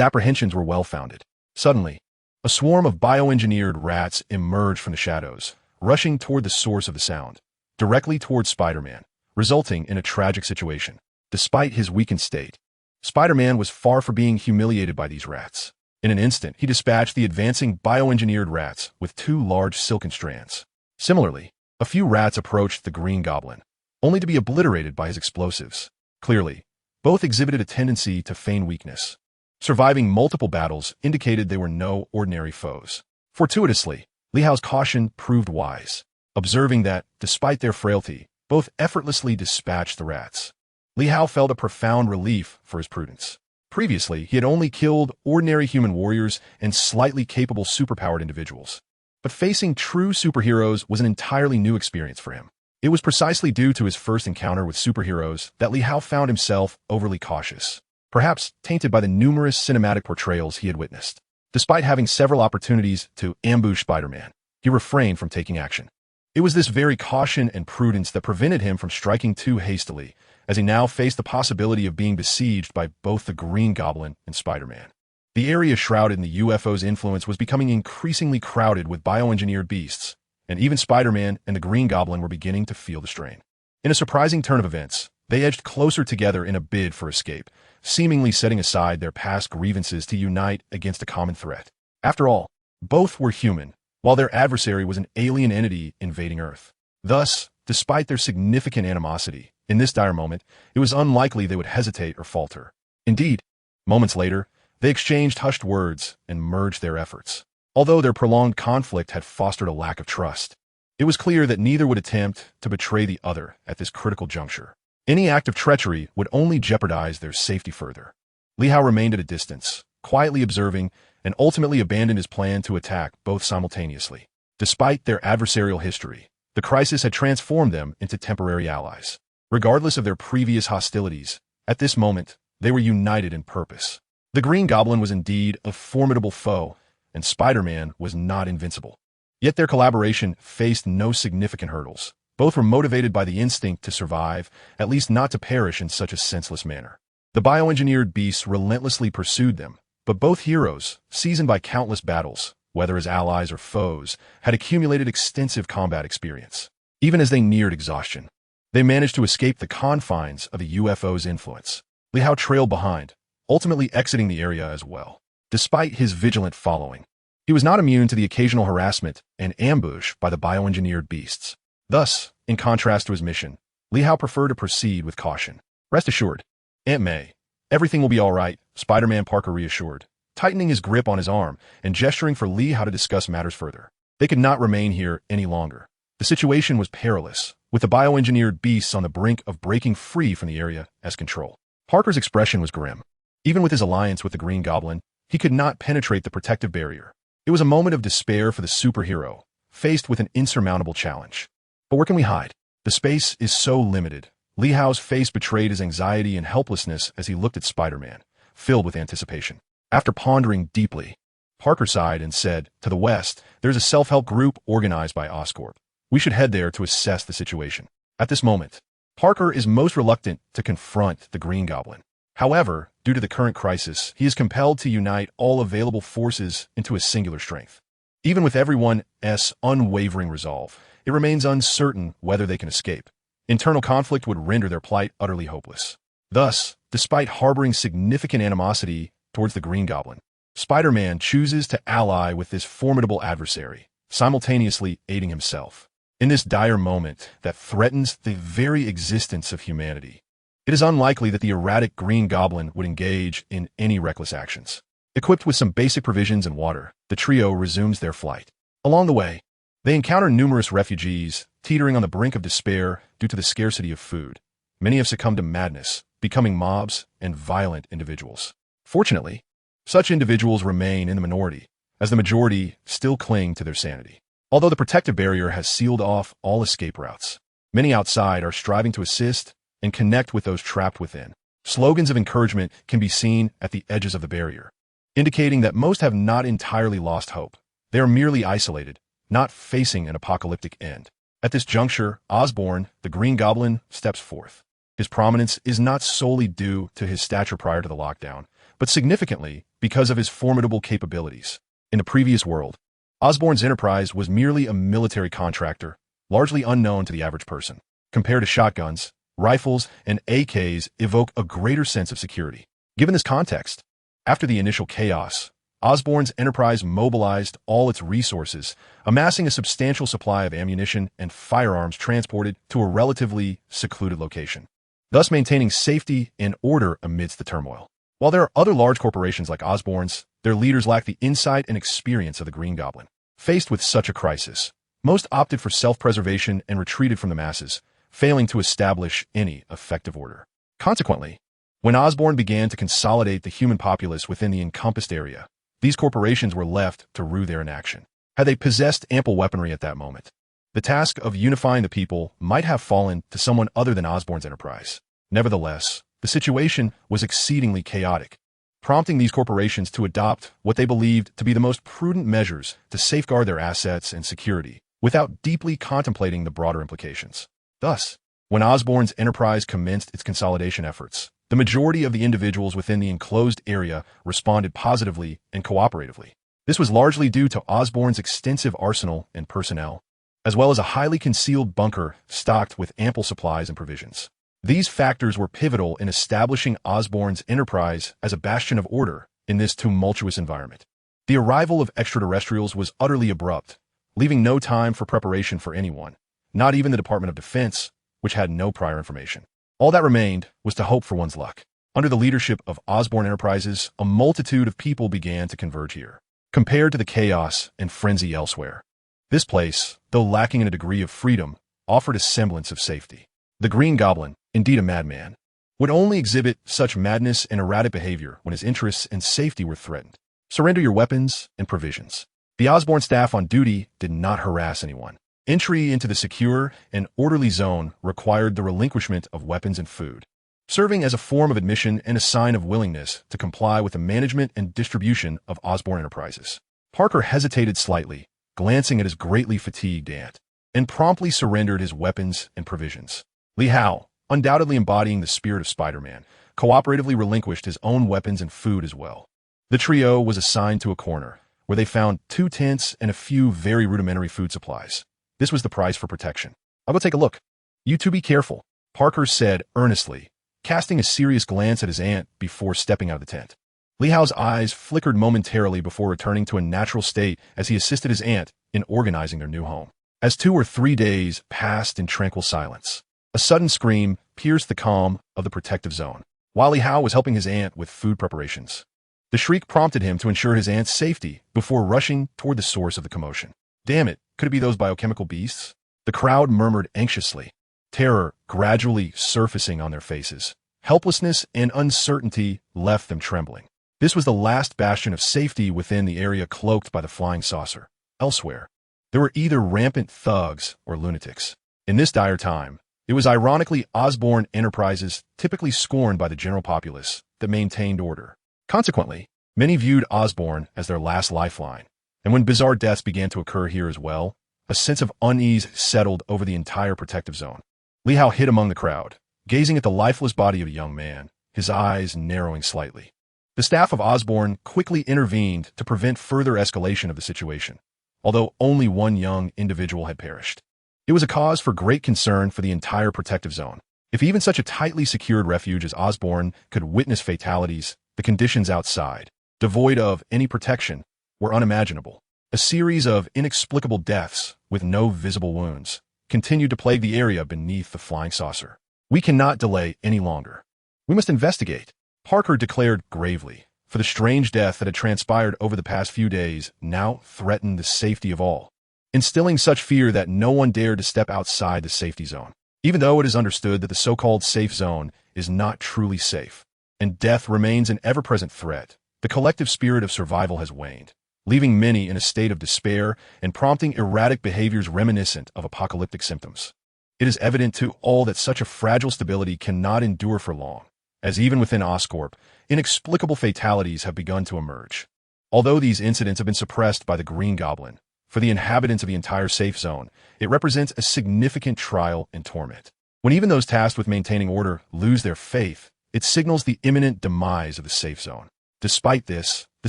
apprehensions were well-founded. Suddenly, a swarm of bioengineered rats emerged from the shadows, rushing toward the source of the sound, directly toward Spider-Man, resulting in a tragic situation. Despite his weakened state, Spider-Man was far from being humiliated by these rats. In an instant, he dispatched the advancing bioengineered rats with 2 large silken strands. Similarly, a few rats approached the Green Goblin, only to be obliterated by his explosives. Clearly, both exhibited a tendency to feign weakness. Surviving multiple battles indicated they were no ordinary foes. Fortuitously, Li Hao's caution proved wise, observing that, despite their frailty, both effortlessly dispatched the rats. Li Hao felt a profound relief for his prudence. Previously, he had only killed ordinary human warriors and slightly capable superpowered individuals. But facing true superheroes was an entirely new experience for him. It was precisely due to his first encounter with superheroes that Li Hao found himself overly cautious, perhaps tainted by the numerous cinematic portrayals he had witnessed. Despite having several opportunities to ambush Spider-Man, he refrained from taking action. It was this very caution and prudence that prevented him from striking too hastily, as he now faced the possibility of being besieged by both the Green Goblin and Spider-Man. The area shrouded in the UFO's influence was becoming increasingly crowded with bioengineered beasts, and even Spider-Man and the Green Goblin were beginning to feel the strain. In a surprising turn of events, they edged closer together in a bid for escape, seemingly setting aside their past grievances to unite against a common threat. After all, both were human, while their adversary was an alien entity invading Earth. Thus, despite their significant animosity, in this dire moment, it was unlikely they would hesitate or falter. Indeed, moments later, they exchanged hushed words and merged their efforts. Although their prolonged conflict had fostered a lack of trust, it was clear that neither would attempt to betray the other at this critical juncture. Any act of treachery would only jeopardize their safety further. Li Hao remained at a distance, quietly observing, and ultimately abandoned his plan to attack both simultaneously. Despite their adversarial history, the crisis had transformed them into temporary allies. Regardless of their previous hostilities, at this moment, they were united in purpose. The Green Goblin was indeed a formidable foe, and Spider-Man was not invincible. Yet their collaboration faced no significant hurdles. Both were motivated by the instinct to survive, at least not to perish in such a senseless manner. The bioengineered beasts relentlessly pursued them, but both heroes, seasoned by countless battles, whether as allies or foes, had accumulated extensive combat experience. Even as they neared exhaustion, they managed to escape the confines of the UFO's influence. Li Hao trailed behind, ultimately exiting the area as well. Despite his vigilant following, he was not immune to the occasional harassment and ambush by the bioengineered beasts. Thus, in contrast to his mission, Li Hao preferred to proceed with caution. Rest assured, Aunt May, everything will be all right, Spider-Man Parker reassured, tightening his grip on his arm and gesturing for Li Hao to discuss matters further. They could not remain here any longer. The situation was perilous, with the bioengineered beasts on the brink of breaking free from the area as control. Parker's expression was grim. Even with his alliance with the Green Goblin, he could not penetrate the protective barrier. It was a moment of despair for the superhero, faced with an insurmountable challenge. But where can we hide? The space is so limited. Li Hao's face betrayed his anxiety and helplessness as he looked at Spider-Man, filled with anticipation. After pondering deeply, Parker sighed and said, "To the west, there's a self-help group organized by Oscorp. We should head there to assess the situation." At this moment, Parker is most reluctant to confront the Green Goblin. However, due to the current crisis, he is compelled to unite all available forces into a singular strength. Even with everyone's unwavering resolve, it remains uncertain whether they can escape. Internal conflict would render their plight utterly hopeless. Thus, despite harboring significant animosity towards the Green Goblin, Spider-Man chooses to ally with this formidable adversary, simultaneously aiding himself. In this dire moment that threatens the very existence of humanity, it is unlikely that the erratic Green Goblin would engage in any reckless actions. Equipped with some basic provisions and water, the trio resumes their flight. Along the way, they encounter numerous refugees, teetering on the brink of despair due to the scarcity of food. Many have succumbed to madness, becoming mobs and violent individuals. Fortunately, such individuals remain in the minority, as the majority still cling to their sanity. Although the protective barrier has sealed off all escape routes, many outside are striving to assist and connect with those trapped within. Slogans of encouragement can be seen at the edges of the barrier, indicating that most have not entirely lost hope. They are merely isolated, not facing an apocalyptic end. At this juncture, Osborn, the Green Goblin, steps forth. His prominence is not solely due to his stature prior to the lockdown, but significantly because of his formidable capabilities. In the previous world, Osborn's enterprise was merely a military contractor, largely unknown to the average person. Compared to shotguns, rifles, and AKs evoke a greater sense of security. Given this context, after the initial chaos, Osborn's enterprise mobilized all its resources, amassing a substantial supply of ammunition and firearms transported to a relatively secluded location, thus maintaining safety and order amidst the turmoil. While there are other large corporations like Osborn's, their leaders lack the insight and experience of the Green Goblin. Faced with such a crisis, most opted for self-preservation and retreated from the masses, failing to establish any effective order. Consequently, when Osborn began to consolidate the human populace within the encompassed area, these corporations were left to rue their inaction. Had they possessed ample weaponry at that moment, the task of unifying the people might have fallen to someone other than Osborn's enterprise. Nevertheless, the situation was exceedingly chaotic, prompting these corporations to adopt what they believed to be the most prudent measures to safeguard their assets and security, without deeply contemplating the broader implications. Thus, when Osborn's enterprise commenced its consolidation efforts, the majority of the individuals within the enclosed area responded positively and cooperatively. This was largely due to Osborn's extensive arsenal and personnel, as well as a highly concealed bunker stocked with ample supplies and provisions. These factors were pivotal in establishing Osborn's enterprise as a bastion of order in this tumultuous environment. The arrival of extraterrestrials was utterly abrupt, leaving no time for preparation for anyone, not even the Department of Defense, which had no prior information. All that remained was to hope for one's luck. Under the leadership of Osborn Enterprises, a multitude of people began to converge here. Compared to the chaos and frenzy elsewhere, this place, though lacking in a degree of freedom, offered a semblance of safety. The Green Goblin, indeed a madman, would only exhibit such madness and erratic behavior when his interests and safety were threatened. Surrender your weapons and provisions. The Osborn staff on duty did not harass anyone. Entry into the secure and orderly zone required the relinquishment of weapons and food, serving as a form of admission and a sign of willingness to comply with the management and distribution of Osborn Enterprises. Parker hesitated slightly, glancing at his greatly fatigued aunt, and promptly surrendered his weapons and provisions. Li Hao, undoubtedly embodying the spirit of Spider-Man, cooperatively relinquished his own weapons and food as well. The trio was assigned to a corner, where they found 2 tents and a few very rudimentary food supplies. This was the price for protection. I'll go take a look. You two be careful, Parker said earnestly, casting a serious glance at his aunt before stepping out of the tent. Li Hao's eyes flickered momentarily before returning to a natural state as he assisted his aunt in organizing their new home. As 2 or 3 days passed in tranquil silence, a sudden scream pierced the calm of the protective zone. While Li Hao was helping his aunt with food preparations, the shriek prompted him to ensure his aunt's safety before rushing toward the source of the commotion. Damn it, could it be those biochemical beasts? The crowd murmured anxiously, terror gradually surfacing on their faces. Helplessness and uncertainty left them trembling. This was the last bastion of safety within the area cloaked by the flying saucer. Elsewhere, there were either rampant thugs or lunatics. In this dire time, it was ironically Osborn Enterprises, typically scorned by the general populace, that maintained order. Consequently, many viewed Osborn as their last lifeline, and when bizarre deaths began to occur here as well, a sense of unease settled over the entire protective zone. Li Hao hid among the crowd, gazing at the lifeless body of a young man, his eyes narrowing slightly. The staff of Osborn quickly intervened to prevent further escalation of the situation, although only one young individual had perished. It was a cause for great concern for the entire protective zone. If even such a tightly secured refuge as Osborn could witness fatalities, the conditions outside, devoid of any protection, were unimaginable. A series of inexplicable deaths, with no visible wounds, continued to plague the area beneath the flying saucer. We cannot delay any longer. We must investigate, Parker declared gravely, for the strange death that had transpired over the past few days now threatened the safety of all, instilling such fear that no one dared to step outside the safety zone. Even though it is understood that the so-called safe zone is not truly safe, and death remains an ever-present threat, the collective spirit of survival has waned, leaving many in a state of despair and prompting erratic behaviors reminiscent of apocalyptic symptoms. It is evident to all that such a fragile stability cannot endure for long, as even within Oscorp, inexplicable fatalities have begun to emerge. Although these incidents have been suppressed by the Green Goblin, for the inhabitants of the entire safe zone, it represents a significant trial and torment. When even those tasked with maintaining order lose their faith, it signals the imminent demise of the safe zone. Despite this, the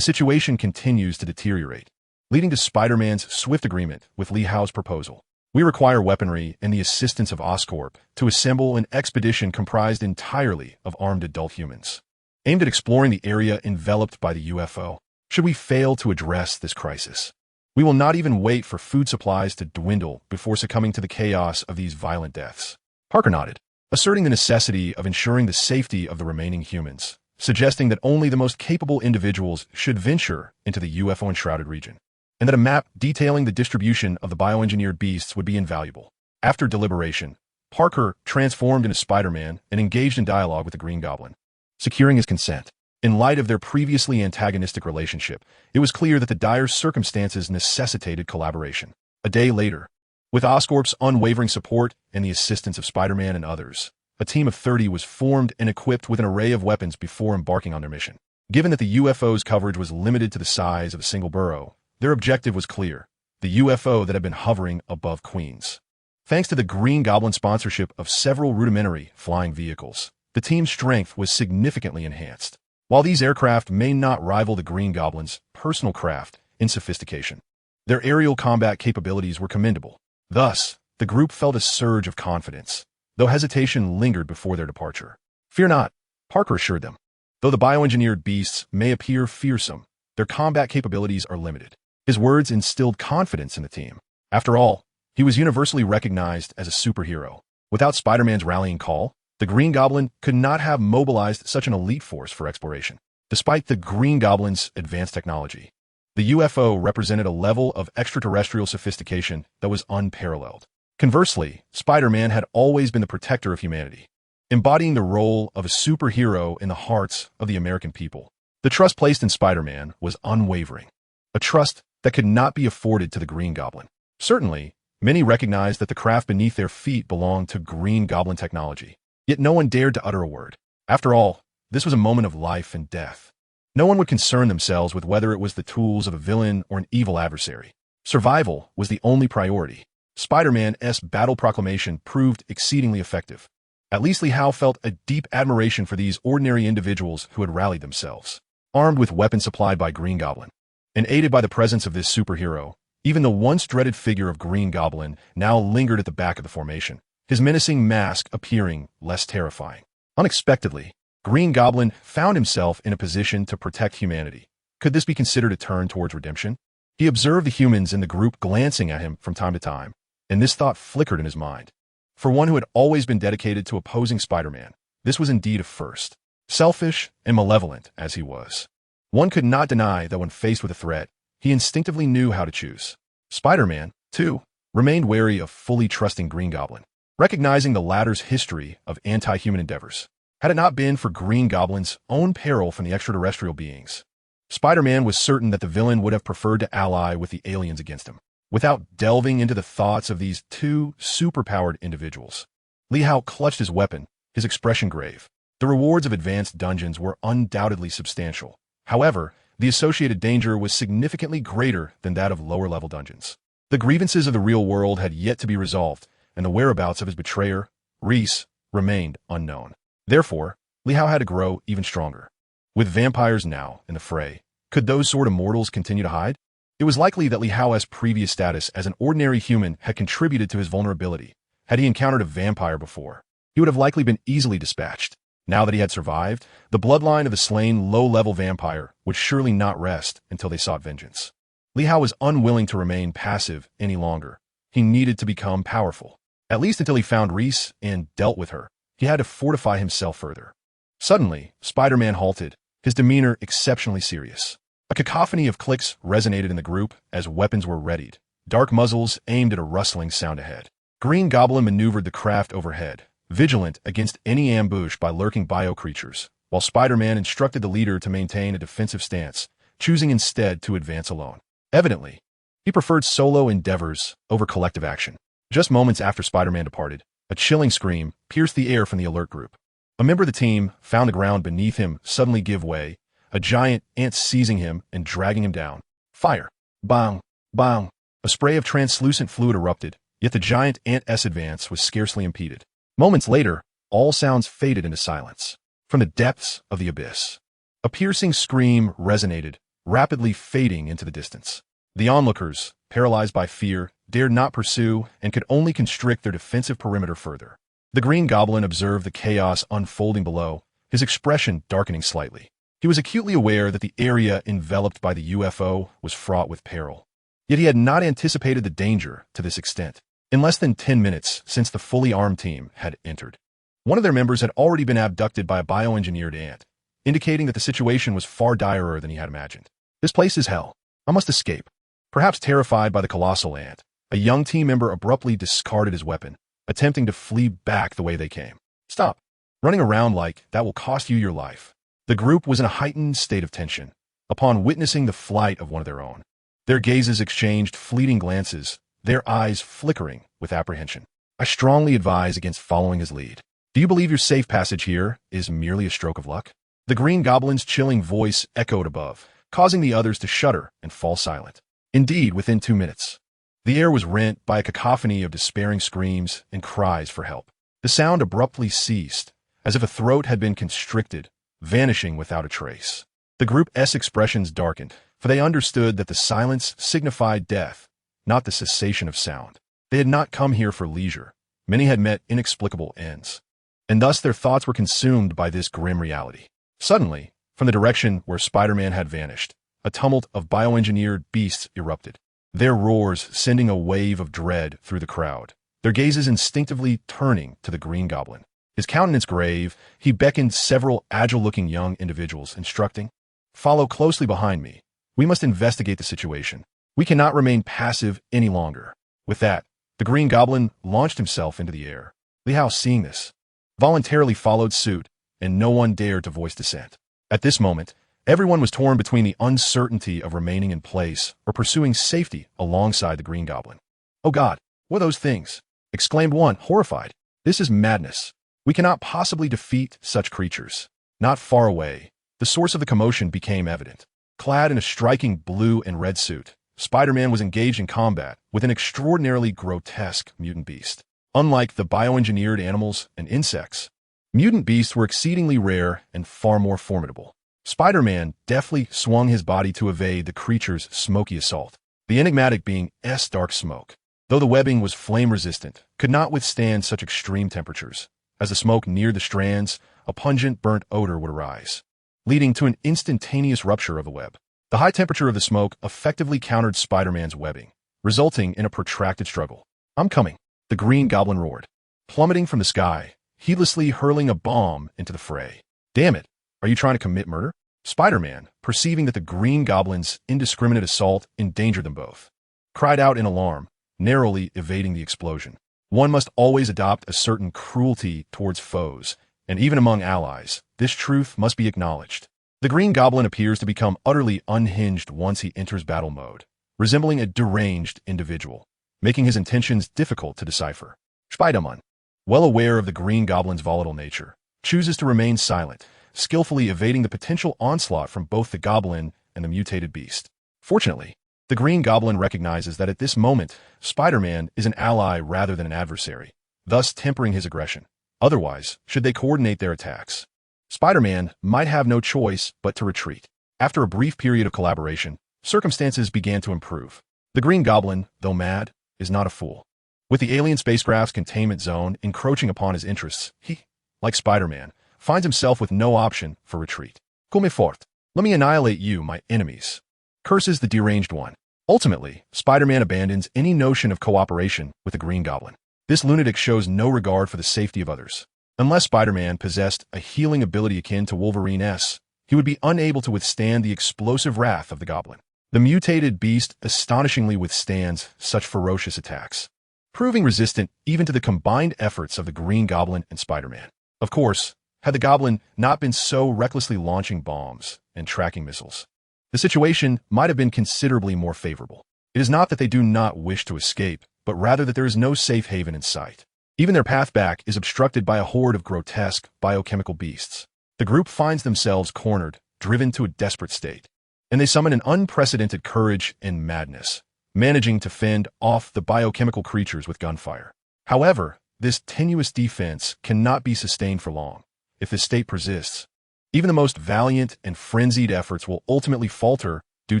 situation continues to deteriorate, leading to Spider-Man's swift agreement with Lee Hao's proposal. We require weaponry and the assistance of Oscorp to assemble an expedition comprised entirely of armed adult humans, aimed at exploring the area enveloped by the UFO. Should we fail to address this crisis, we will not even wait for food supplies to dwindle before succumbing to the chaos of these violent deaths. Parker nodded, asserting the necessity of ensuring the safety of the remaining humans, suggesting that only the most capable individuals should venture into the UFO-enshrouded region, and that a map detailing the distribution of the bioengineered beasts would be invaluable. After deliberation, Parker transformed into Spider-Man and engaged in dialogue with the Green Goblin, securing his consent. In light of their previously antagonistic relationship, it was clear that the dire circumstances necessitated collaboration. A day later, with Oscorp's unwavering support and the assistance of Spider-Man and others, a team of 30 was formed and equipped with an array of weapons before embarking on their mission. Given that the UFO's coverage was limited to the size of a single borough, their objective was clear: the UFO that had been hovering above Queens. Thanks to the Green Goblin sponsorship of several rudimentary flying vehicles, the team's strength was significantly enhanced. While these aircraft may not rival the Green Goblin's personal craft in sophistication, their aerial combat capabilities were commendable. Thus, the group felt a surge of confidence, though hesitation lingered before their departure. "Fear not," Parker assured them. "Though the bioengineered beasts may appear fearsome, their combat capabilities are limited." His words instilled confidence in the team. After all, he was universally recognized as a superhero. Without Spider-Man's rallying call, the Green Goblin could not have mobilized such an elite force for exploration. Despite the Green Goblin's advanced technology, the UFO represented a level of extraterrestrial sophistication that was unparalleled. Conversely, Spider-Man had always been the protector of humanity, embodying the role of a superhero in the hearts of the American people. The trust placed in Spider-Man was unwavering, a trust that could not be afforded to the Green Goblin. Certainly, many recognized that the craft beneath their feet belonged to Green Goblin technology. Yet no one dared to utter a word. After all, this was a moment of life and death. No one would concern themselves with whether it was the tools of a villain or an evil adversary. Survival was the only priority. Spider-Man's battle proclamation proved exceedingly effective. At least Lee Hao felt a deep admiration for these ordinary individuals who had rallied themselves. Armed with weapons supplied by Green Goblin, and aided by the presence of this superhero, even the once dreaded figure of Green Goblin now lingered at the back of the formation, his menacing mask appearing less terrifying. Unexpectedly, Green Goblin found himself in a position to protect humanity. Could this be considered a turn towards redemption? He observed the humans in the group glancing at him from time to time, and this thought flickered in his mind. For one who had always been dedicated to opposing Spider-Man, this was indeed a first. Selfish and malevolent as he was, one could not deny that when faced with a threat, he instinctively knew how to choose. Spider-Man, too, remained wary of fully trusting Green Goblin, recognizing the latter's history of anti-human endeavors. Had it not been for Green Goblin's own peril from the extraterrestrial beings, Spider-Man was certain that the villain would have preferred to ally with the aliens against him. Without delving into the thoughts of these two superpowered individuals, Lee Hao clutched his weapon, his expression grave. The rewards of advanced dungeons were undoubtedly substantial. However, the associated danger was significantly greater than that of lower-level dungeons. The grievances of the real world had yet to be resolved, and the whereabouts of his betrayer, Reese, remained unknown. Therefore, Lee Hao had to grow even stronger. With vampires now in the fray, could those sort of mortals continue to hide? It was likely that Lee Hao's previous status as an ordinary human had contributed to his vulnerability. Had he encountered a vampire before, he would have likely been easily dispatched. Now that he had survived, the bloodline of the slain low-level vampire would surely not rest until they sought vengeance. Lee Hao was unwilling to remain passive any longer. He needed to become powerful. At least until he found Reese and dealt with her, he had to fortify himself further. Suddenly, Spider-Man halted, his demeanor exceptionally serious. A cacophony of clicks resonated in the group as weapons were readied. Dark muzzles aimed at a rustling sound ahead. Green Goblin maneuvered the craft overhead, vigilant against any ambush by lurking bio-creatures, while Spider-Man instructed the leader to maintain a defensive stance, choosing instead to advance alone. Evidently, he preferred solo endeavors over collective action. Just moments after Spider-Man departed, a chilling scream pierced the air from the alert group. A member of the team found the ground beneath him suddenly give way, a giant ant seizing him and dragging him down. Fire! Bang! Bang! A spray of translucent fluid erupted, yet the giant ant's advance was scarcely impeded. Moments later, all sounds faded into silence. From the depths of the abyss, a piercing scream resonated, rapidly fading into the distance. The onlookers, paralyzed by fear, dared not pursue and could only constrict their defensive perimeter further. The Green Goblin observed the chaos unfolding below, his expression darkening slightly. He was acutely aware that the area enveloped by the UFO was fraught with peril. Yet he had not anticipated the danger to this extent. In less than 10 minutes since the fully armed team had entered, one of their members had already been abducted by a bioengineered ant, indicating that the situation was far direr than he had imagined. This place is hell. I must escape. Perhaps terrified by the colossal ant, a young team member abruptly discarded his weapon, attempting to flee back the way they came. Stop. Running around like that will cost you your life. The group was in a heightened state of tension upon witnessing the flight of one of their own. Their gazes exchanged fleeting glances, their eyes flickering with apprehension. I strongly advise against following his lead. Do you believe your safe passage here is merely a stroke of luck? The Green Goblin's chilling voice echoed above, causing the others to shudder and fall silent. Indeed, within 2 minutes, the air was rent by a cacophony of despairing screams and cries for help. The sound abruptly ceased, as if a throat had been constricted, vanishing without a trace. The group's expressions darkened, for they understood that the silence signified death, not the cessation of sound. They had not come here for leisure. Many had met inexplicable ends, and thus their thoughts were consumed by this grim reality. Suddenly, from the direction where Spider-Man had vanished, a tumult of bioengineered beasts erupted, their roars sending a wave of dread through the crowd, their gazes instinctively turning to the Green Goblin. His countenance grave, he beckoned several agile-looking young individuals, instructing, "Follow closely behind me. We must investigate the situation. We cannot remain passive any longer." With that, the Green Goblin launched himself into the air. Li Hao, seeing this, voluntarily followed suit, and no one dared to voice dissent. At this moment, everyone was torn between the uncertainty of remaining in place or pursuing safety alongside the Green Goblin. "Oh God, what are those things?" exclaimed one, horrified. "This is madness. We cannot possibly defeat such creatures." Not far away, the source of the commotion became evident. Clad in a striking blue and red suit, Spider-Man was engaged in combat with an extraordinarily grotesque mutant beast. Unlike the bioengineered animals and insects, mutant beasts were exceedingly rare and far more formidable. Spider-Man deftly swung his body to evade the creature's smoky assault. The enigmatic being's dark smoke, though the webbing was flame-resistant, could not withstand such extreme temperatures. As the smoke neared the strands, a pungent burnt odor would arise, leading to an instantaneous rupture of the web. The high temperature of the smoke effectively countered Spider-Man's webbing, resulting in a protracted struggle. "I'm coming," the Green Goblin roared, plummeting from the sky, heedlessly hurling a bomb into the fray. "Damn it, are you trying to commit murder?" Spider-Man, perceiving that the Green Goblin's indiscriminate assault endangered them both, cried out in alarm, narrowly evading the explosion. One must always adopt a certain cruelty towards foes, and even among allies, this truth must be acknowledged. The Green Goblin appears to become utterly unhinged once he enters battle mode, resembling a deranged individual, making his intentions difficult to decipher. Spider-Man, well aware of the Green Goblin's volatile nature, chooses to remain silent, skillfully evading the potential onslaught from both the Goblin and the mutated beast. Fortunately, the Green Goblin recognizes that at this moment, Spider-Man is an ally rather than an adversary, thus tempering his aggression. Otherwise, should they coordinate their attacks, Spider-Man might have no choice but to retreat. After a brief period of collaboration, circumstances began to improve. The Green Goblin, though mad, is not a fool. With the alien spacecraft's containment zone encroaching upon his interests, he, like Spider-Man, finds himself with no option for retreat. "Come forth. Let me annihilate you, my enemies," curses the deranged one. Ultimately, Spider-Man abandons any notion of cooperation with the Green Goblin. This lunatic shows no regard for the safety of others. Unless Spider-Man possessed a healing ability akin to Wolverine's, he would be unable to withstand the explosive wrath of the Goblin. The mutated beast astonishingly withstands such ferocious attacks, proving resistant even to the combined efforts of the Green Goblin and Spider-Man. Of course, had the Goblin not been so recklessly launching bombs and tracking missiles, the situation might have been considerably more favorable. It is not that they do not wish to escape, but rather that there is no safe haven in sight. Even their path back is obstructed by a horde of grotesque biochemical beasts. The group finds themselves cornered, driven to a desperate state, and they summon an unprecedented courage and madness, managing to fend off the biochemical creatures with gunfire. However, this tenuous defense cannot be sustained for long. If this state persists, even the most valiant and frenzied efforts will ultimately falter due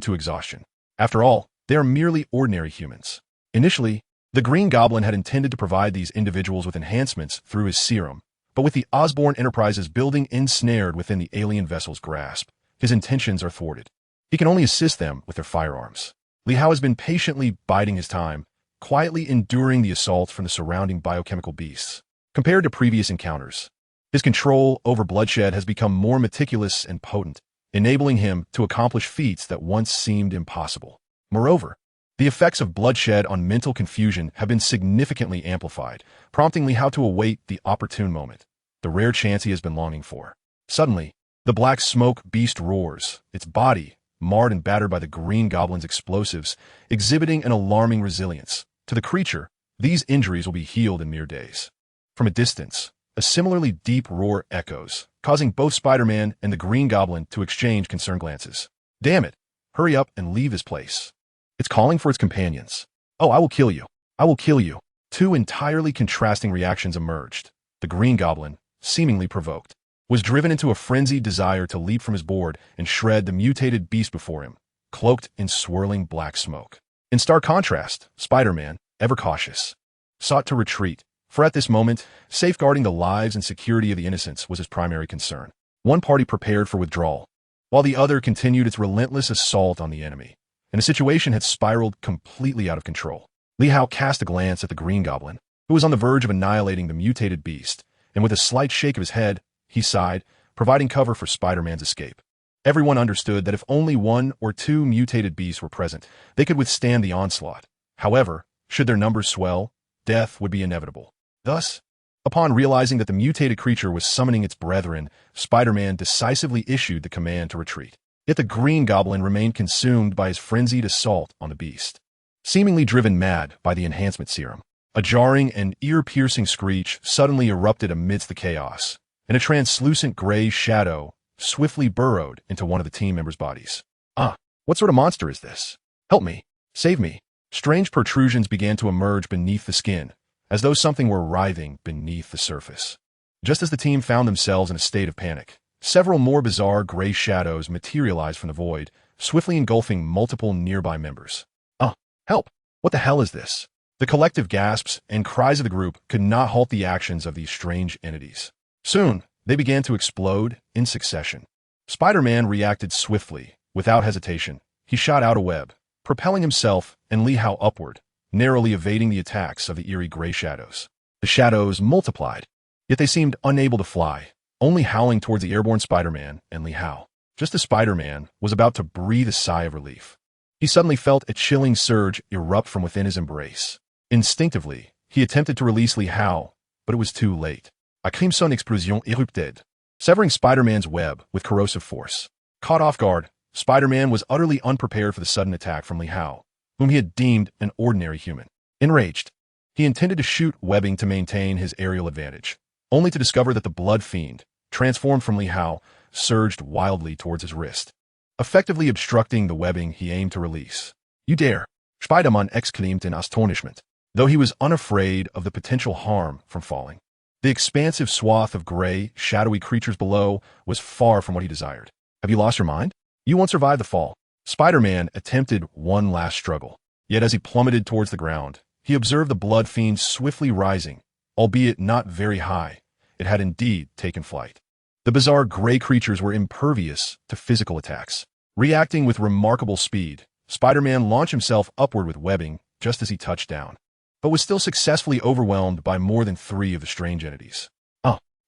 to exhaustion. After all, they are merely ordinary humans. Initially, the Green Goblin had intended to provide these individuals with enhancements through his serum, but with the Osborn Enterprises building ensnared within the alien vessel's grasp, his intentions are thwarted. He can only assist them with their firearms. Li Hao has been patiently biding his time, quietly enduring the assaults from the surrounding biochemical beasts. Compared to previous encounters, his control over bloodshed has become more meticulous and potent, enabling him to accomplish feats that once seemed impossible. Moreover, the effects of bloodshed on mental confusion have been significantly amplified, prompting Li Hao to await the opportune moment, the rare chance he has been longing for. Suddenly, the black smoke beast roars, its body, marred and battered by the Green Goblin's explosives, exhibiting an alarming resilience. To the creature, these injuries will be healed in mere days. From a distance, a similarly deep roar echoes, causing both Spider-Man and the Green Goblin to exchange concerned glances. Damn it! Hurry up and leave this place. It's calling for its companions. Oh, I will kill you. I will kill you. Two entirely contrasting reactions emerged. The Green Goblin, seemingly provoked, was driven into a frenzied desire to leap from his board and shred the mutated beast before him, cloaked in swirling black smoke. In stark contrast, Spider-Man, ever cautious, sought to retreat, for at this moment, safeguarding the lives and security of the innocents was his primary concern. One party prepared for withdrawal, while the other continued its relentless assault on the enemy, and the situation had spiraled completely out of control. Li Hao cast a glance at the Green Goblin, who was on the verge of annihilating the mutated beast, and with a slight shake of his head, he sighed, providing cover for Spider-Man's escape. Everyone understood that if only one or two mutated beasts were present, they could withstand the onslaught. However, should their numbers swell, death would be inevitable. Thus, upon realizing that the mutated creature was summoning its brethren, Spider-Man decisively issued the command to retreat. Yet the Green Goblin remained consumed by his frenzied assault on the beast. Seemingly driven mad by the enhancement serum, a jarring and ear-piercing screech suddenly erupted amidst the chaos, and a translucent gray shadow swiftly burrowed into one of the team members' bodies. Ah, what sort of monster is this? Help me. Save me. Strange protrusions began to emerge beneath the skin, as though something were writhing beneath the surface. Just as the team found themselves in a state of panic, several more bizarre gray shadows materialized from the void, swiftly engulfing multiple nearby members. Ah, help! What the hell is this? The collective gasps and cries of the group could not halt the actions of these strange entities. Soon, they began to explode in succession. Spider-Man reacted swiftly, without hesitation. He shot out a web, propelling himself and Li Hao upward, narrowly evading the attacks of the eerie gray shadows. The shadows multiplied, yet they seemed unable to fly, only howling towards the airborne Spider-Man and Li Hao. Just as Spider-Man was about to breathe a sigh of relief, he suddenly felt a chilling surge erupt from within his embrace. Instinctively, he attempted to release Li Hao, but it was too late. A crimson explosion erupted, severing Spider-Man's web with corrosive force. Caught off guard, Spider-Man was utterly unprepared for the sudden attack from Li Hao, whom he had deemed an ordinary human. Enraged, he intended to shoot webbing to maintain his aerial advantage, only to discover that the blood fiend, transformed from Li Hao, surged wildly towards his wrist, effectively obstructing the webbing he aimed to release. You dare! Spider-Man exclaimed in astonishment, though he was unafraid of the potential harm from falling. The expansive swath of gray, shadowy creatures below was far from what he desired. Have you lost your mind? You won't survive the fall. Spider-Man attempted one last struggle, yet as he plummeted towards the ground, he observed the blood fiend swiftly rising, albeit not very high. It had indeed taken flight. The bizarre gray creatures were impervious to physical attacks. Reacting with remarkable speed, Spider-Man launched himself upward with webbing just as he touched down, but was still successfully overwhelmed by more than 3 of the strange entities.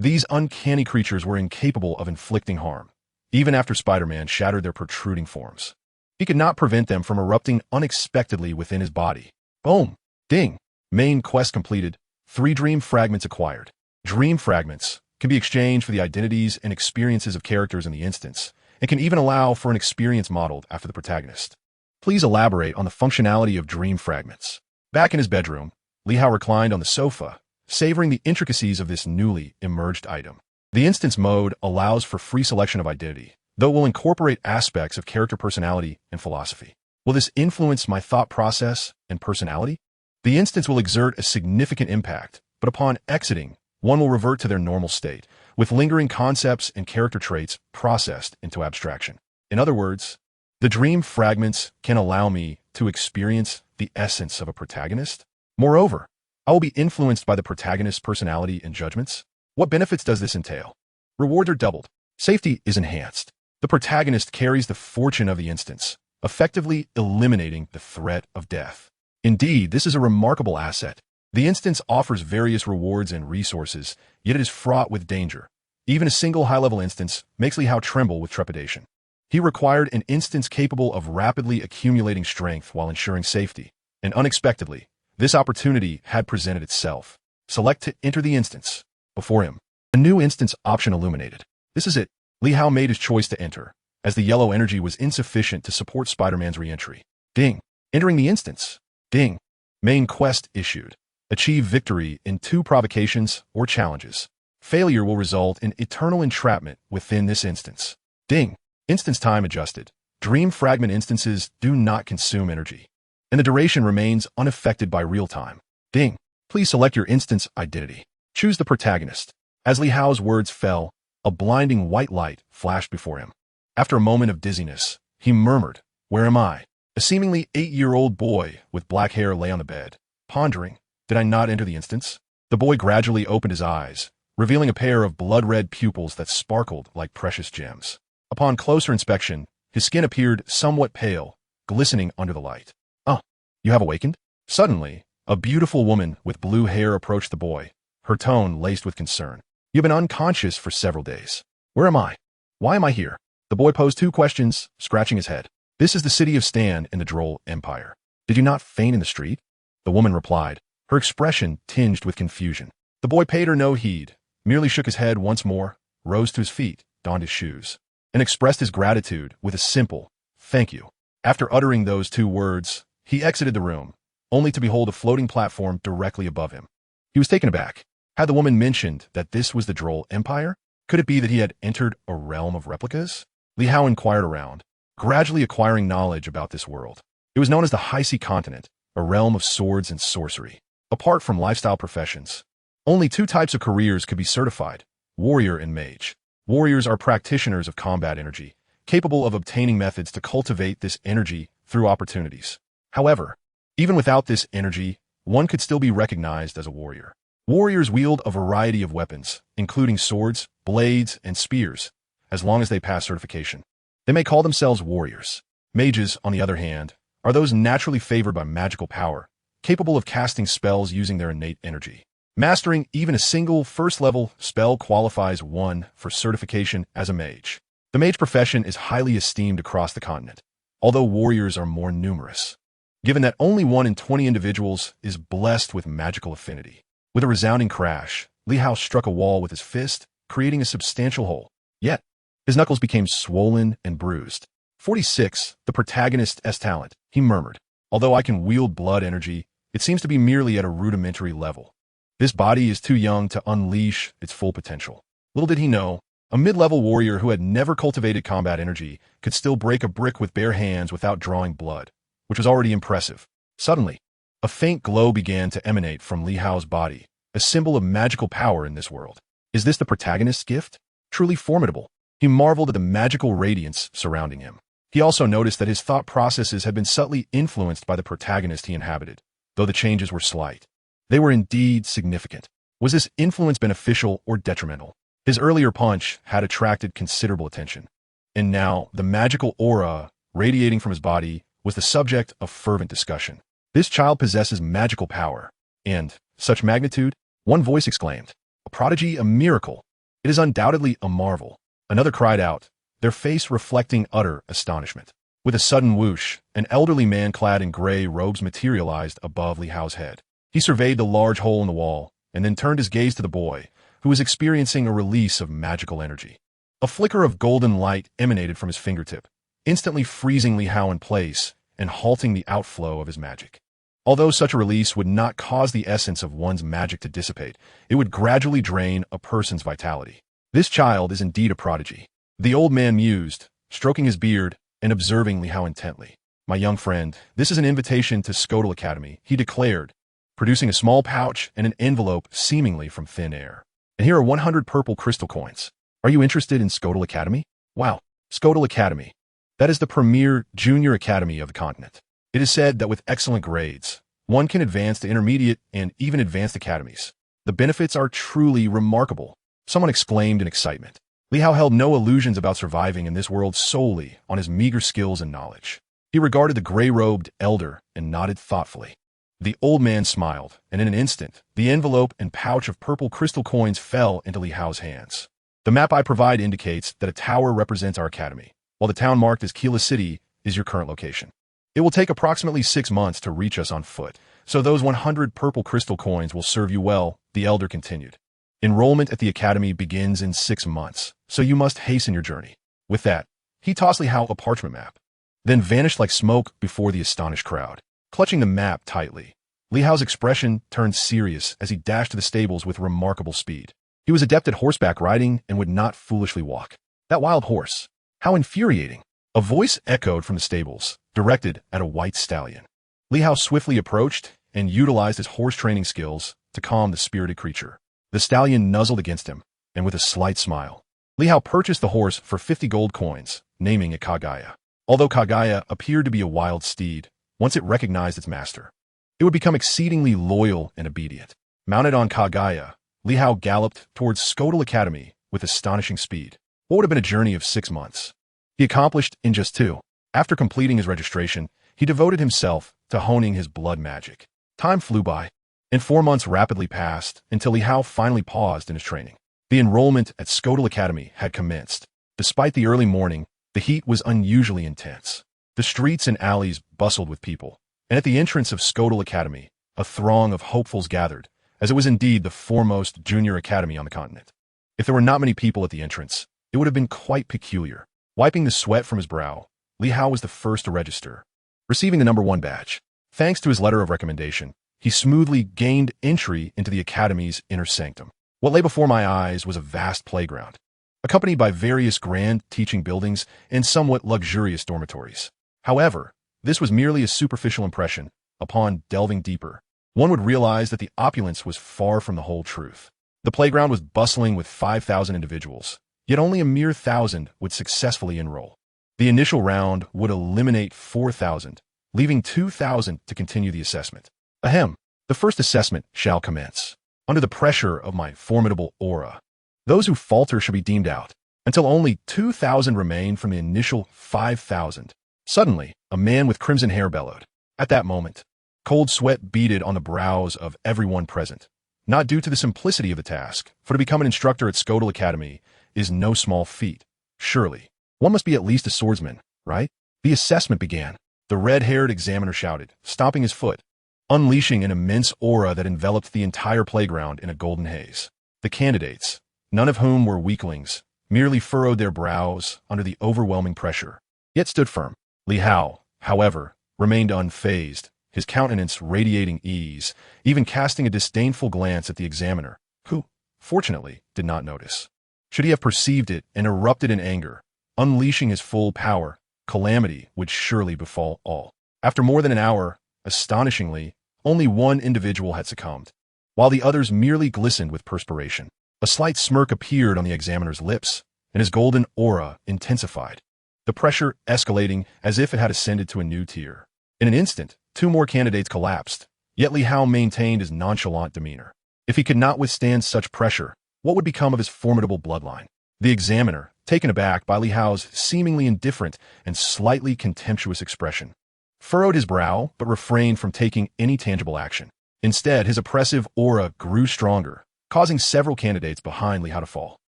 These uncanny creatures were incapable of inflicting harm, even after Spider-Man shattered their protruding forms. He could not prevent them from erupting unexpectedly within his body. Boom! Ding! Main quest completed. 3 dream fragments acquired. Dream fragments can be exchanged for the identities and experiences of characters in the instance, and can even allow for an experience modeled after the protagonist. Please elaborate on the functionality of dream fragments. Back in his bedroom, Li Hao reclined on the sofa, savoring the intricacies of this newly emerged item. The instance mode allows for free selection of identity, though will incorporate aspects of character personality and philosophy. Will this influence my thought process and personality? The instance will exert a significant impact, but upon exiting, one will revert to their normal state, with lingering concepts and character traits processed into abstraction. In other words, the dream fragments can allow me to experience the essence of a protagonist. Moreover, I will be influenced by the protagonist's personality and judgments. What benefits does this entail? Rewards are doubled. Safety is enhanced. The protagonist carries the fortune of the instance, effectively eliminating the threat of death. Indeed, this is a remarkable asset. The instance offers various rewards and resources, yet it is fraught with danger. Even a single high-level instance makes Li Hao tremble with trepidation. He required an instance capable of rapidly accumulating strength while ensuring safety, and unexpectedly, this opportunity had presented itself. Select to enter the instance. Before him, a new instance option illuminated. This is it. Li Hao made his choice to enter, as the yellow energy was insufficient to support Spider-Man's re-entry. Ding. Entering the instance. Ding. Main quest issued. Achieve victory in 2 provocations or challenges. Failure will result in eternal entrapment within this instance. Ding. Instance time adjusted. Dream fragment instances do not consume energy, and the duration remains unaffected by real time. Ding. Please select your instance identity. Choose the protagonist. As Li Hao's words fell, a blinding white light flashed before him. After a moment of dizziness, he murmured, "Where am I?" A seemingly 8-year-old boy with black hair lay on the bed, pondering, "Did I not enter the instance?" The boy gradually opened his eyes, revealing a pair of blood-red pupils that sparkled like precious gems. Upon closer inspection, his skin appeared somewhat pale, glistening under the light. "Ah, you have awakened?" Suddenly, a beautiful woman with blue hair approached the boy, her tone laced with concern. "You've been unconscious for several days. Where am I? Why am I here?" The boy posed 2 questions, scratching his head. "This is the city of Stan in the Droll Empire. Did you not faint in the street?" The woman replied, her expression tinged with confusion. The boy paid her no heed, merely shook his head once more, rose to his feet, donned his shoes, and expressed his gratitude with a simple, "Thank you." After uttering those 2 words, he exited the room, only to behold a floating platform directly above him. He was taken aback. Had the woman mentioned that this was the Droll Empire? Could it be that he had entered a realm of replicas? Li Hao inquired around, gradually acquiring knowledge about this world. It was known as the High Sea Continent, a realm of swords and sorcery. Apart from lifestyle professions, only 2 types of careers could be certified: warrior and mage. Warriors are practitioners of combat energy, capable of obtaining methods to cultivate this energy through opportunities. However, even without this energy, one could still be recognized as a warrior. Warriors wield a variety of weapons, including swords, blades, and spears, as long as they pass certification. They may call themselves warriors. Mages, on the other hand, are those naturally favored by magical power, capable of casting spells using their innate energy. Mastering even a single first-level spell qualifies one for certification as a mage. The mage profession is highly esteemed across the continent, although warriors are more numerous, given that only 1 in 20 individuals is blessed with magical affinity. With a resounding crash, Li Hao struck a wall with his fist, creating a substantial hole. Yet, his knuckles became swollen and bruised. 46, the protagonist's talent, he murmured. "Although I can wield blood energy, it seems to be merely at a rudimentary level. This body is too young to unleash its full potential." Little did he know, a mid-level warrior who had never cultivated combat energy could still break a brick with bare hands without drawing blood, which was already impressive. Suddenly, a faint glow began to emanate from Li Hao's body, a symbol of magical power in this world. Is this the protagonist's gift? Truly formidable. He marveled at the magical radiance surrounding him. He also noticed that his thought processes had been subtly influenced by the protagonist he inhabited, though the changes were slight. They were indeed significant. Was this influence beneficial or detrimental? His earlier punch had attracted considerable attention, and now the magical aura radiating from his body was the subject of fervent discussion. This child possesses magical power, and such magnitude, one voice exclaimed. A prodigy, a miracle. It is undoubtedly a marvel. Another cried out, their face reflecting utter astonishment. With a sudden whoosh, an elderly man clad in gray robes materialized above Li Hao's head. He surveyed the large hole in the wall, and then turned his gaze to the boy, who was experiencing a release of magical energy. A flicker of golden light emanated from his fingertip, instantly freezing Li Hao in place and halting the outflow of his magic. Although such a release would not cause the essence of one's magic to dissipate, it would gradually drain a person's vitality. This child is indeed a prodigy. The old man mused, stroking his beard and observing Li Hao intently. My young friend, this is an invitation to Skodal Academy, he declared, producing a small pouch and an envelope seemingly from thin air. And here are 100 purple crystal coins. Are you interested in Skodal Academy? Wow, Skodal Academy. That is the premier junior academy of the continent. It is said that with excellent grades, one can advance to intermediate and even advanced academies. The benefits are truly remarkable, someone exclaimed in excitement. Li Hao held no illusions about surviving in this world solely on his meager skills and knowledge. He regarded the gray-robed elder and nodded thoughtfully. The old man smiled, and in an instant, the envelope and pouch of purple crystal coins fell into Li Hao's hands. The map I provide indicates that a tower represents our academy, while the town marked as Kila City is your current location. It will take approximately 6 months to reach us on foot, so those 100 purple crystal coins will serve you well, the elder continued. Enrollment at the academy begins in 6 months, so you must hasten your journey. With that, he tossed Li Hao a parchment map, then vanished like smoke before the astonished crowd. Clutching the map tightly, Li Hao's expression turned serious as he dashed to the stables with remarkable speed. He was adept at horseback riding and would not foolishly walk. That wild horse! How infuriating! A voice echoed from the stables, directed at a white stallion. Li Hao swiftly approached and utilized his horse training skills to calm the spirited creature. The stallion nuzzled against him, and with a slight smile, Li Hao purchased the horse for 50 gold coins, naming it Kagaya. Although Kagaya appeared to be a wild steed, once it recognized its master, it would become exceedingly loyal and obedient. Mounted on Kagaya, Li Hao galloped towards Skodal Academy with astonishing speed. What would have been a journey of 6 months, he accomplished in just 2. After completing his registration, he devoted himself to honing his blood magic. Time flew by, and 4 months rapidly passed until Li Hao finally paused in his training. The enrollment at Skodal Academy had commenced. Despite the early morning, the heat was unusually intense. The streets and alleys bustled with people, and at the entrance of Skodal Academy, a throng of hopefuls gathered, as it was indeed the foremost junior academy on the continent. If there were not many people at the entrance, it would have been quite peculiar. Wiping the sweat from his brow, Li Hao was the first to register, receiving the number 1 badge. Thanks to his letter of recommendation, he smoothly gained entry into the academy's inner sanctum. What lay before my eyes was a vast playground, accompanied by various grand teaching buildings and somewhat luxurious dormitories. However, this was merely a superficial impression. Upon delving deeper, one would realize that the opulence was far from the whole truth. The playground was bustling with 5,000 individuals, yet only a mere 1,000 would successfully enroll. The initial round would eliminate 4,000, leaving 2,000 to continue the assessment. Ahem, the first assessment shall commence. Under the pressure of my formidable aura, those who falter shall be deemed out, until only 2,000 remain from the initial 5,000. Suddenly, a man with crimson hair bellowed. At that moment, cold sweat beaded on the brows of everyone present, not due to the simplicity of the task, for to become an instructor at Skodal Academy is no small feat. Surely, one must be at least a swordsman, right? The assessment began. The red-haired examiner shouted, stomping his foot, unleashing an immense aura that enveloped the entire playground in a golden haze. The candidates, none of whom were weaklings, merely furrowed their brows under the overwhelming pressure, yet stood firm. Li Hao, however, remained unfazed, his countenance radiating ease, even casting a disdainful glance at the examiner, who, fortunately, did not notice. Should he have perceived it and erupted in anger, unleashing his full power, calamity would surely befall all. After more than an hour, astonishingly, only 1 individual had succumbed, while the others merely glistened with perspiration. A slight smirk appeared on the examiner's lips, and his golden aura intensified, the pressure escalating as if it had ascended to a new tier. In an instant, 2 more candidates collapsed, yet Li Hao maintained his nonchalant demeanor. If he could not withstand such pressure, what would become of his formidable bloodline? The examiner, taken aback by Li Hao's seemingly indifferent and slightly contemptuous expression, furrowed his brow but refrained from taking any tangible action. Instead, his oppressive aura grew stronger, causing several candidates behind Li Hao to fall.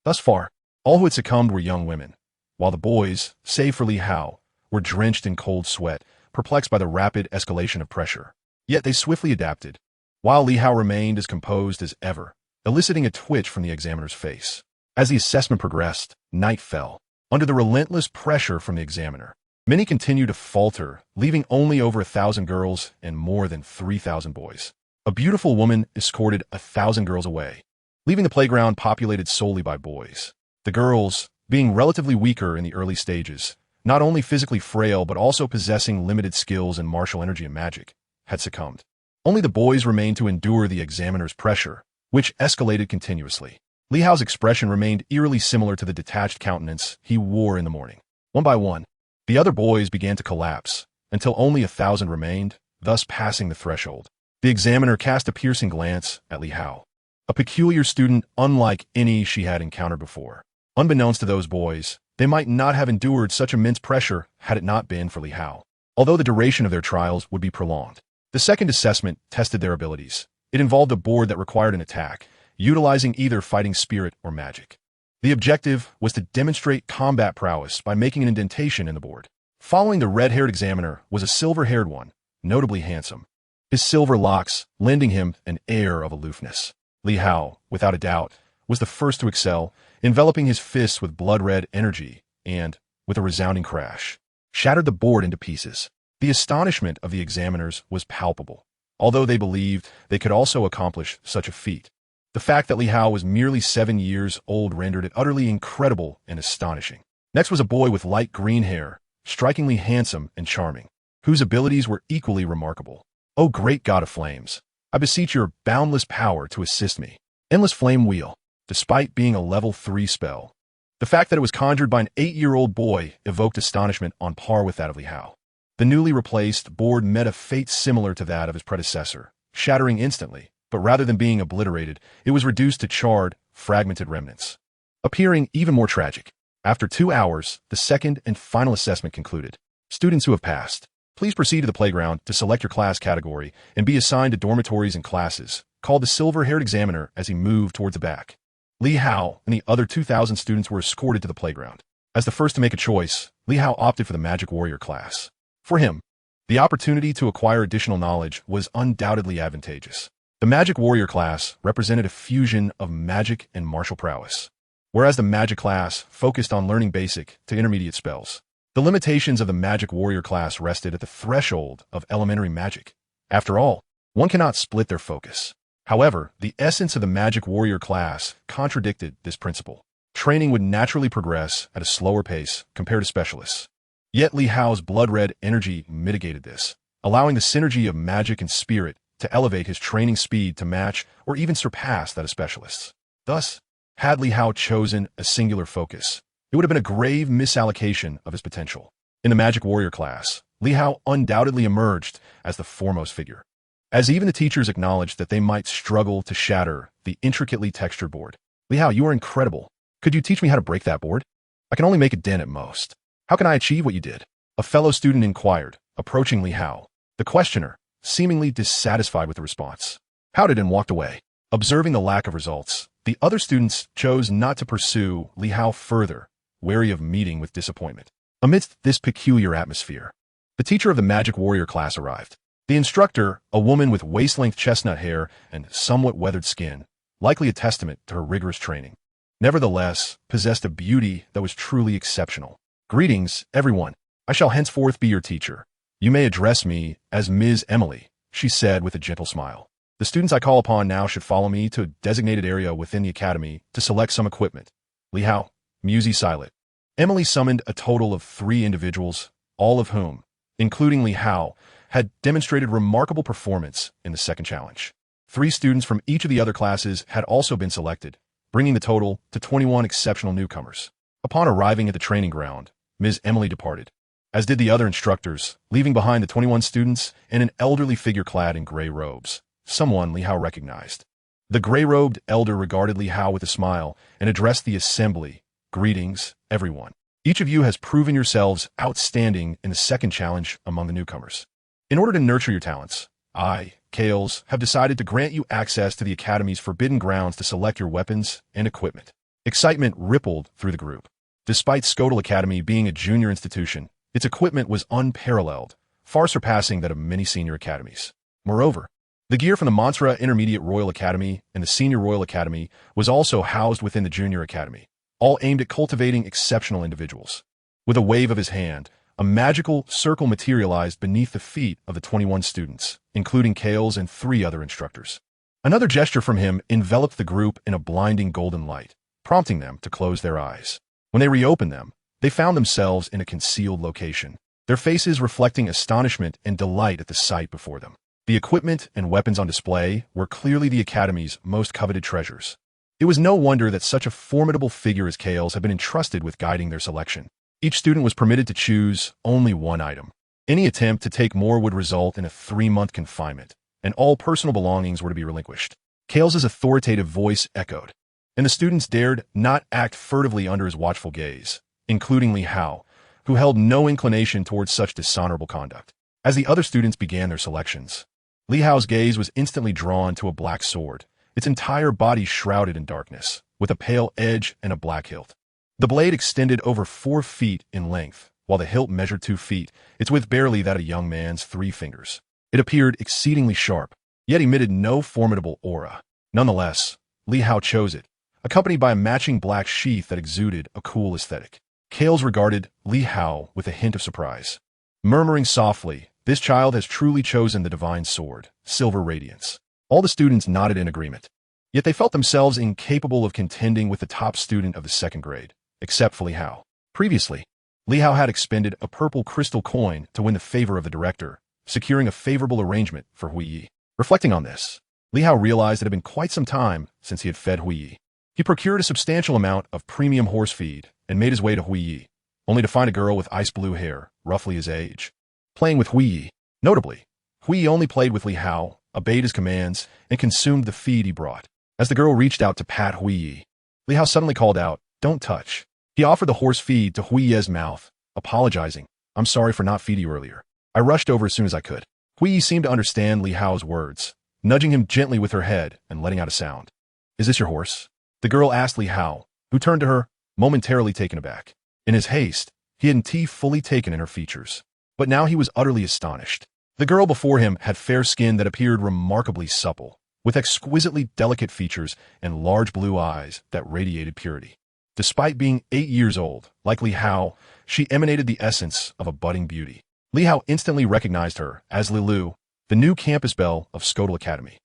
Thus far, all who had succumbed were young women, while the boys, save for Li Hao, were drenched in cold sweat, perplexed by the rapid escalation of pressure. Yet they swiftly adapted, while Li Hao remained as composed as ever, eliciting a twitch from the examiner's face. As the assessment progressed, night fell. Under the relentless pressure from the examiner, many continued to falter, leaving only over 1,000 girls and more than 3,000 boys. A beautiful woman escorted 1,000 girls away, leaving the playground populated solely by boys. The girls, being relatively weaker in the early stages, not only physically frail but also possessing limited skills in martial energy and magic, had succumbed. Only the boys remained to endure the examiner's pressure, which escalated continuously. Li Hao's expression remained eerily similar to the detached countenance he wore in the morning. One by one, the other boys began to collapse, until only 1,000 remained, thus passing the threshold. The examiner cast a piercing glance at Li Hao, a peculiar student unlike any she had encountered before. Unbeknownst to those boys, they might not have endured such immense pressure had it not been for Li Hao, although the duration of their trials would be prolonged. The second assessment tested their abilities. It involved a board that required an attack, utilizing either fighting spirit or magic. The objective was to demonstrate combat prowess by making an indentation in the board. Following the red-haired examiner was a silver-haired one, notably handsome, his silver locks lending him an air of aloofness. Li Hao, without a doubt, was the first to excel, enveloping his fists with blood-red energy and, with a resounding crash, shattered the board into pieces. The astonishment of the examiners was palpable, although they believed they could also accomplish such a feat. The fact that Li Hao was merely 7 years old rendered it utterly incredible and astonishing. Next was a boy with light green hair, strikingly handsome and charming, whose abilities were equally remarkable. "O great god of flames, I beseech your boundless power to assist me." Endless Flame Wheel, despite being a level 3 spell. The fact that it was conjured by an 8-year-old boy evoked astonishment on par with that of Li Hao. The newly replaced board met a fate similar to that of his predecessor, shattering instantly, but rather than being obliterated, it was reduced to charred, fragmented remnants. Appearing even more tragic, after 2 hours, the second and final assessment concluded. Students who have passed, please proceed to the playground to select your class category and be assigned to dormitories and classes, called the silver-haired examiner as he moved towards the back. Li Hao and the other 2,000 students were escorted to the playground. As the first to make a choice, Li Hao opted for the Magic Warrior class. For him, the opportunity to acquire additional knowledge was undoubtedly advantageous. The Magic Warrior class represented a fusion of magic and martial prowess, whereas the Magic class focused on learning basic to intermediate spells. The limitations of the Magic Warrior class rested at the threshold of elementary magic. After all, one cannot split their focus. However, the essence of the Magic Warrior class contradicted this principle. Training would naturally progress at a slower pace compared to specialists. Yet Li Hao's blood-red energy mitigated this, allowing the synergy of magic and spirit to elevate his training speed to match or even surpass that of specialists. Thus, had Li Hao chosen a singular focus, it would have been a grave misallocation of his potential. In the Magic Warrior class, Li Hao undoubtedly emerged as the foremost figure, as even the teachers acknowledged that they might struggle to shatter the intricately textured board. "Li Hao, you are incredible. Could you teach me how to break that board? I can only make a dent at most. How can I achieve what you did?" A fellow student inquired, approaching Li Hao. The questioner, seemingly dissatisfied with the response, pouted and walked away. Observing the lack of results, the other students chose not to pursue Li Hao further, wary of meeting with disappointment. Amidst this peculiar atmosphere, the teacher of the Magic Warrior class arrived. The instructor, a woman with waist-length chestnut hair and somewhat weathered skin, likely a testament to her rigorous training, nevertheless possessed a beauty that was truly exceptional. "Greetings, everyone. I shall henceforth be your teacher. You may address me as Ms. Emily," she said with a gentle smile. "The students I call upon now should follow me to a designated area within the academy to select some equipment." Li Hao, Musi silent. Emily summoned a total of 3 individuals, all of whom, including Li Hao, had demonstrated remarkable performance in the second challenge. 3 students from each of the other classes had also been selected, bringing the total to 21 exceptional newcomers. Upon arriving at the training ground, Ms. Emily departed, as did the other instructors, leaving behind the 21 students and an elderly figure clad in gray robes, someone Li Hao recognized. The gray-robed elder regarded Li Hao with a smile and addressed the assembly. "Greetings, everyone. Each of you has proven yourselves outstanding in the second challenge among the newcomers. In order to nurture your talents, I, Kales, have decided to grant you access to the Academy's forbidden grounds to select your weapons and equipment." Excitement rippled through the group. Despite Skodal Academy being a junior institution, its equipment was unparalleled, far surpassing that of many senior academies. Moreover, the gear from the Monstra Intermediate Royal Academy and the Senior Royal Academy was also housed within the Junior Academy, all aimed at cultivating exceptional individuals. With a wave of his hand, a magical circle materialized beneath the feet of the 21 students, including Kales and 3 other instructors. Another gesture from him enveloped the group in a blinding golden light, prompting them to close their eyes. When they reopened them, they found themselves in a concealed location, their faces reflecting astonishment and delight at the sight before them. The equipment and weapons on display were clearly the Academy's most coveted treasures. It was no wonder that such a formidable figure as Kales had been entrusted with guiding their selection. Each student was permitted to choose only one item. Any attempt to take more would result in a 3-month confinement, and all personal belongings were to be relinquished. Kales's authoritative voice echoed, and the students dared not act furtively under his watchful gaze, including Li Hao, who held no inclination towards such dishonorable conduct. As the other students began their selections, Li Hao's gaze was instantly drawn to a black sword, its entire body shrouded in darkness, with a pale edge and a black hilt. The blade extended over 4 feet in length, while the hilt measured 2 feet, its width barely that a young man's 3 fingers. It appeared exceedingly sharp, yet emitted no formidable aura. Nonetheless, Li Hao chose it, accompanied by a matching black sheath that exuded a cool aesthetic. Kales regarded Li Hao with a hint of surprise, murmuring softly, "This child has truly chosen the divine sword, Silver Radiance." All the students nodded in agreement. Yet they felt themselves incapable of contending with the top student of the 2nd grade, except for Li Hao. Previously, Li Hao had expended a purple crystal coin to win the favor of the director, securing a favorable arrangement for Hui Yi. Reflecting on this, Li Hao realized it had been quite some time since he had fed Hui Yi. He procured a substantial amount of premium horse feed and made his way to Hui Yi, only to find a girl with ice blue hair, roughly his age, playing with Hui Yi. Notably, Hui Yi only played with Li Hao, obeyed his commands, and consumed the feed he brought. As the girl reached out to pat Hui Yi, Li Hao suddenly called out, "Don't touch." He offered the horse feed to Hui Yi's mouth, apologizing, "I'm sorry for not feeding you earlier. I rushed over as soon as I could." Hui Yi seemed to understand Li Hao's words, nudging him gently with her head and letting out a sound. "Is this your horse?" the girl asked Li Hao, who turned to her, momentarily taken aback. In his haste, he hadn't fully taken in her features. But now he was utterly astonished. The girl before him had fair skin that appeared remarkably supple, with exquisitely delicate features and large blue eyes that radiated purity. Despite being 8 years old, like Li Hao, she emanated the essence of a budding beauty. Li Hao instantly recognized her as Lilu, the new campus belle of Skodal Academy.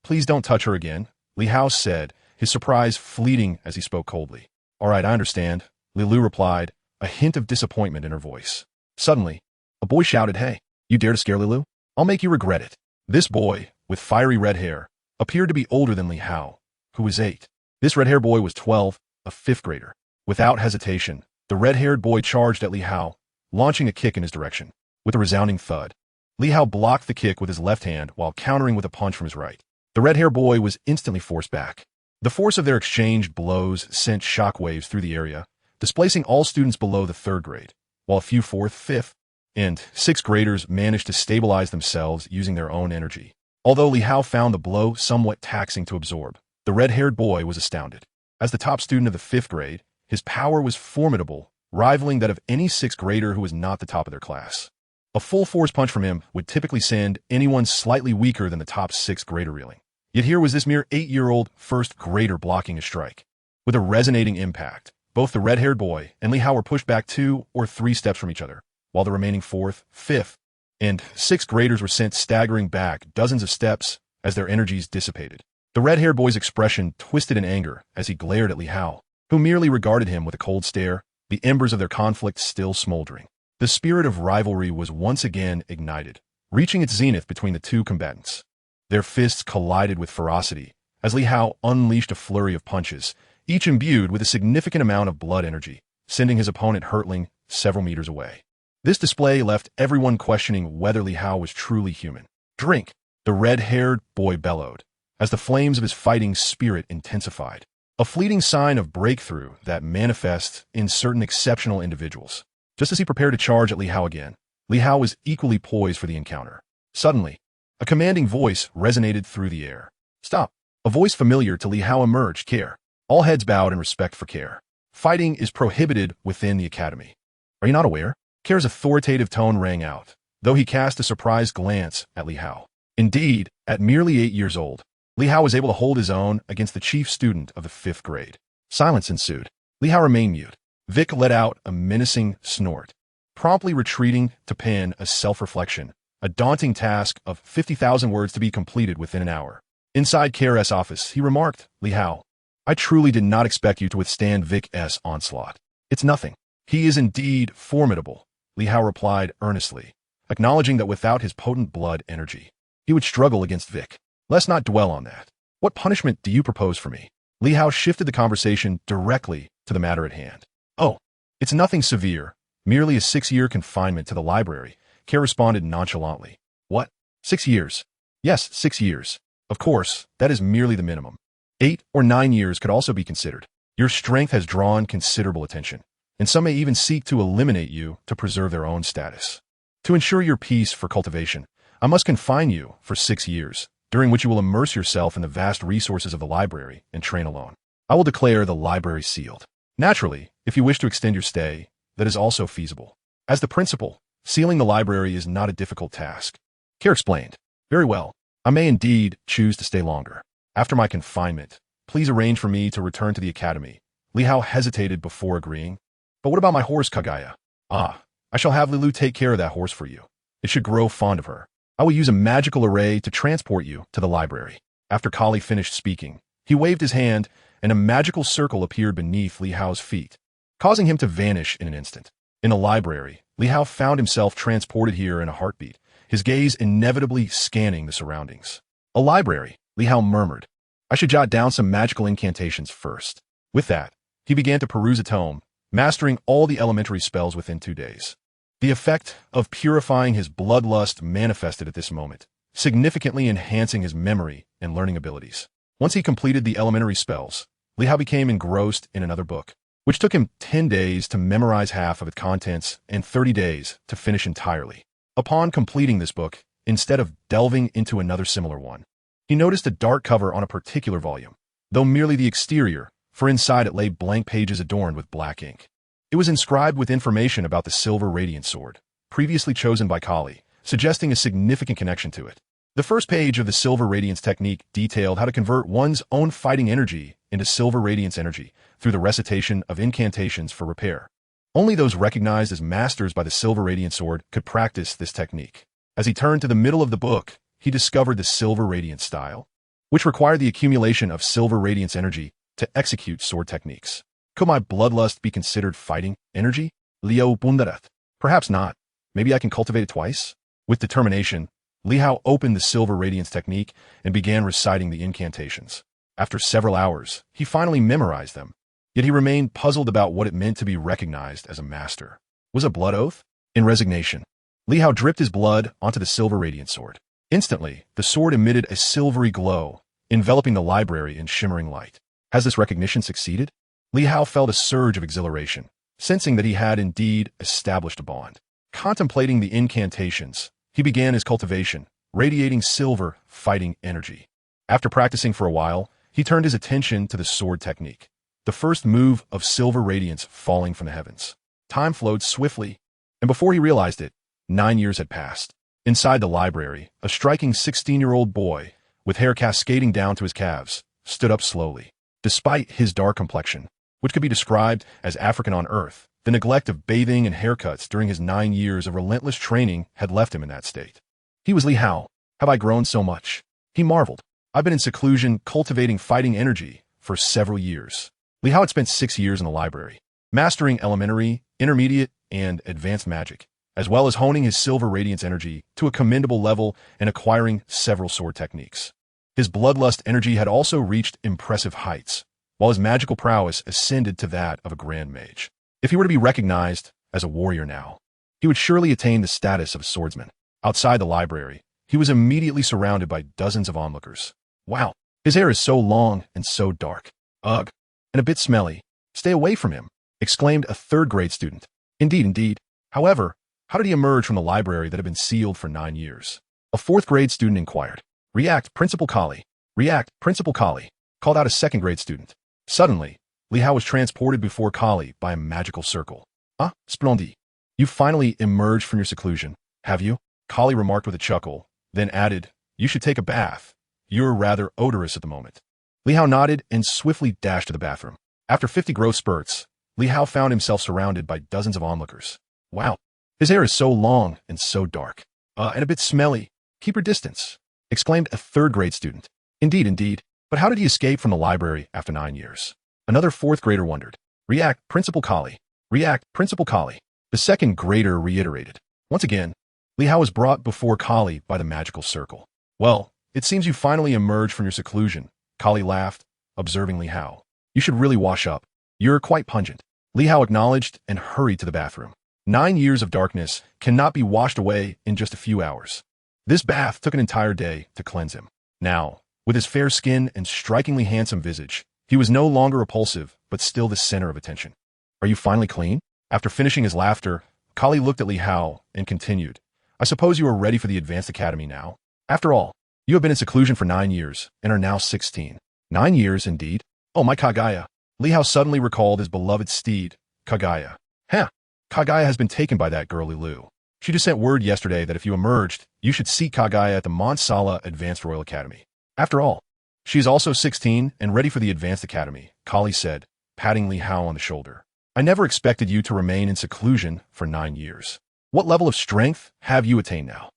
Please don't touch her again," Li Hao said, his surprise fleeting as he spoke coldly. "All right, I understand," Lilu replied, a hint of disappointment in her voice. Suddenly, a boy shouted, "Hey, you dare to scare Lilu? I'll make you regret it." This boy, with fiery red hair, appeared to be older than Li Hao, who was 8. This red-haired boy was 12, a 5th grader. Without hesitation, the red-haired boy charged at Li Hao, launching a kick in his direction. With a resounding thud, Li Hao blocked the kick with his left hand while countering with a punch from his right. The red-haired boy was instantly forced back. The force of their exchanged blows sent shockwaves through the area, displacing all students below the 3rd grade, while a few 4th, 5th, and 6th graders managed to stabilize themselves using their own energy. Although Li Hao found the blow somewhat taxing to absorb, the red-haired boy was astounded. As the top student of the 5th grade, his power was formidable, rivaling that of any 6th grader who was not the top of their class. A full force punch from him would typically send anyone slightly weaker than the top 6th grader reeling. Yet here was this mere 8-year-old 1st grader blocking a strike. With a resonating impact, both the red-haired boy and Li Hao were pushed back 2 or 3 steps from each other, while the remaining 4th, 5th, and 6th graders were sent staggering back dozens of steps as their energies dissipated. The red-haired boy's expression twisted in anger as he glared at Li Hao, who merely regarded him with a cold stare, the embers of their conflict still smoldering. The spirit of rivalry was once again ignited, reaching its zenith between the two combatants. Their fists collided with ferocity as Li Hao unleashed a flurry of punches, each imbued with a significant amount of blood energy, sending his opponent hurtling several meters away. This display left everyone questioning whether Li Hao was truly human. "Drink!" the red-haired boy bellowed, as the flames of his fighting spirit intensified, a fleeting sign of breakthrough that manifests in certain exceptional individuals. Just as he prepared to charge at Li Hao again, Li Hao was equally poised for the encounter. Suddenly, a commanding voice resonated through the air. "Stop!" A voice familiar to Li Hao emerged, "Care." All heads bowed in respect for Care. "Fighting is prohibited within the academy. Are you not aware?" Care's authoritative tone rang out, though he cast a surprised glance at Li Hao. Indeed, at merely 8 years old, Li Hao was able to hold his own against the chief student of the 5th grade. Silence ensued. Li Hao remained mute. Vic let out a menacing snort, promptly retreating to pen a self-reflection, a daunting task of 50,000 words to be completed within an hour. Inside Kare's office, he remarked, "Li Hao, I truly did not expect you to withstand Vic's onslaught. It's nothing." "He is indeed formidable," Li Hao replied earnestly, acknowledging that without his potent blood energy, he would struggle against Vic. Let's not dwell on that. What punishment do you propose for me? Li Hao shifted the conversation directly to the matter at hand. Oh, it's nothing severe, merely a 6-year confinement to the library, Care responded nonchalantly. What? 6 years? Yes, 6 years. Of course, that is merely the minimum. 8 or 9 years could also be considered. Your strength has drawn considerable attention, and some may even seek to eliminate you to preserve their own status. To ensure your peace for cultivation, I must confine you for 6 years, during which you will immerse yourself in the vast resources of the library and train alone. I will declare the library sealed. Naturally, if you wish to extend your stay, that is also feasible. As the principal, sealing the library is not a difficult task. Care explained. Very well. I may indeed choose to stay longer. After my confinement, please arrange for me to return to the academy. Li Hao hesitated before agreeing. But what about my horse, Kagaya? Ah, I shall have Lilu take care of that horse for you. It should grow fond of her. I will use a magical array to transport you to the library. After Kali finished speaking, he waved his hand, and a magical circle appeared beneath Li Hao's feet, causing him to vanish in an instant. In a library, Li Hao found himself transported here in a heartbeat, his gaze inevitably scanning the surroundings. A library, Li Hao murmured. I should jot down some magical incantations first. With that, he began to peruse a tome, mastering all the elementary spells within 2 days. The effect of purifying his bloodlust manifested at this moment, significantly enhancing his memory and learning abilities. Once he completed the elementary spells, Li Hao became engrossed in another book, which took him 10 days to memorize half of its contents and 30 days to finish entirely. Upon completing this book, instead of delving into another similar one, he noticed a dark cover on a particular volume, though merely the exterior, for inside it lay blank pages adorned with black ink. It was inscribed with information about the Silver Radiant Sword, previously chosen by Kali, suggesting a significant connection to it. The first page of the Silver Radiance technique detailed how to convert one's own fighting energy into Silver Radiance energy through the recitation of incantations for repair. Only those recognized as masters by the Silver Radiant Sword could practice this technique. As he turned to the middle of the book, he discovered the Silver Radiance style, which required the accumulation of Silver Radiance energy to execute sword techniques. Could my bloodlust be considered fighting energy? Leo Bundarat. Perhaps not. Maybe I can cultivate it twice? With determination, Li Hao opened the Silver Radiance technique and began reciting the incantations. After several hours, he finally memorized them, yet he remained puzzled about what it meant to be recognized as a master. Was a blood oath? In resignation, Li Hao dripped his blood onto the Silver Radiant Sword. Instantly, the sword emitted a silvery glow, enveloping the library in shimmering light. Has this recognition succeeded? Li Hao felt a surge of exhilaration, sensing that he had indeed established a bond. Contemplating the incantations, he began his cultivation, radiating silver fighting energy. After practicing for a while, he turned his attention to the sword technique, the first move of silver radiance falling from the heavens. Time flowed swiftly, and before he realized it, 9 years had passed. Inside the library, a striking 16-year-old boy, with hair cascading down to his calves, stood up slowly. Despite his dark complexion, which could be described as African on Earth, the neglect of bathing and haircuts during his 9 years of relentless training had left him in that state. He was Li Hao. Have I grown so much? He marveled. I've been in seclusion cultivating fighting energy for several years. Li Hao had spent 6 years in the library, mastering elementary, intermediate, and advanced magic, as well as honing his silver radiance energy to a commendable level and acquiring several sword techniques. His bloodlust energy had also reached impressive heights, while his magical prowess ascended to that of a grand mage. If he were to be recognized as a warrior now, he would surely attain the status of a swordsman. Outside the library, he was immediately surrounded by dozens of onlookers. Wow, his hair is so long and so dark. Ugh, and a bit smelly. Stay away from him, exclaimed a third-grade student. Indeed. However, how did he emerge from the library that had been sealed for 9 years? A fourth-grade student inquired. React, Principal Kali. React, Principal Kali, called out a second-grade student. Suddenly, Li Hao was transported before Kali by a magical circle. Ah, splendid. You finally emerged from your seclusion, have you? Kali remarked with a chuckle, then added, you should take a bath. You're rather odorous at the moment. Li Hao nodded and swiftly dashed to the bathroom. After 50 growth spurts, Li Hao found himself surrounded by dozens of onlookers. Wow, his hair is so long and so dark. And a bit smelly. Keep your distance, exclaimed a third-grade student. Indeed. But how did he escape from the library after 9 years? Another fourth grader wondered. React, Principal Kali. React, Principal Kali. The second grader reiterated. Once again, Li Hao was brought before Kali by the magical circle. Well, it seems you finally emerged from your seclusion, Kali laughed, observing Li Hao. You should really wash up. You're quite pungent. Li Hao acknowledged and hurried to the bathroom. 9 years of darkness cannot be washed away in just a few hours. This bath took an entire day to cleanse him. Now, with his fair skin and strikingly handsome visage, he was no longer repulsive, but still the center of attention. Are you finally clean? After finishing his laughter, Kali looked at Li Hao and continued. I suppose you are ready for the advanced academy now. After all, you have been in seclusion for 9 years and are now 16. 9 years, indeed. Oh, my Kagaya. Li Hao suddenly recalled his beloved steed, Kagaya. Huh. Kagaya has been taken by that girl Lilu. She just sent word yesterday that if you emerged, you should see Kagaya at the Monsala Advanced Royal Academy. After all, she is also 16 and ready for the Advanced Academy, Kali said, patting Li Hao on the shoulder. I never expected you to remain in seclusion for 9 years. What level of strength have you attained now?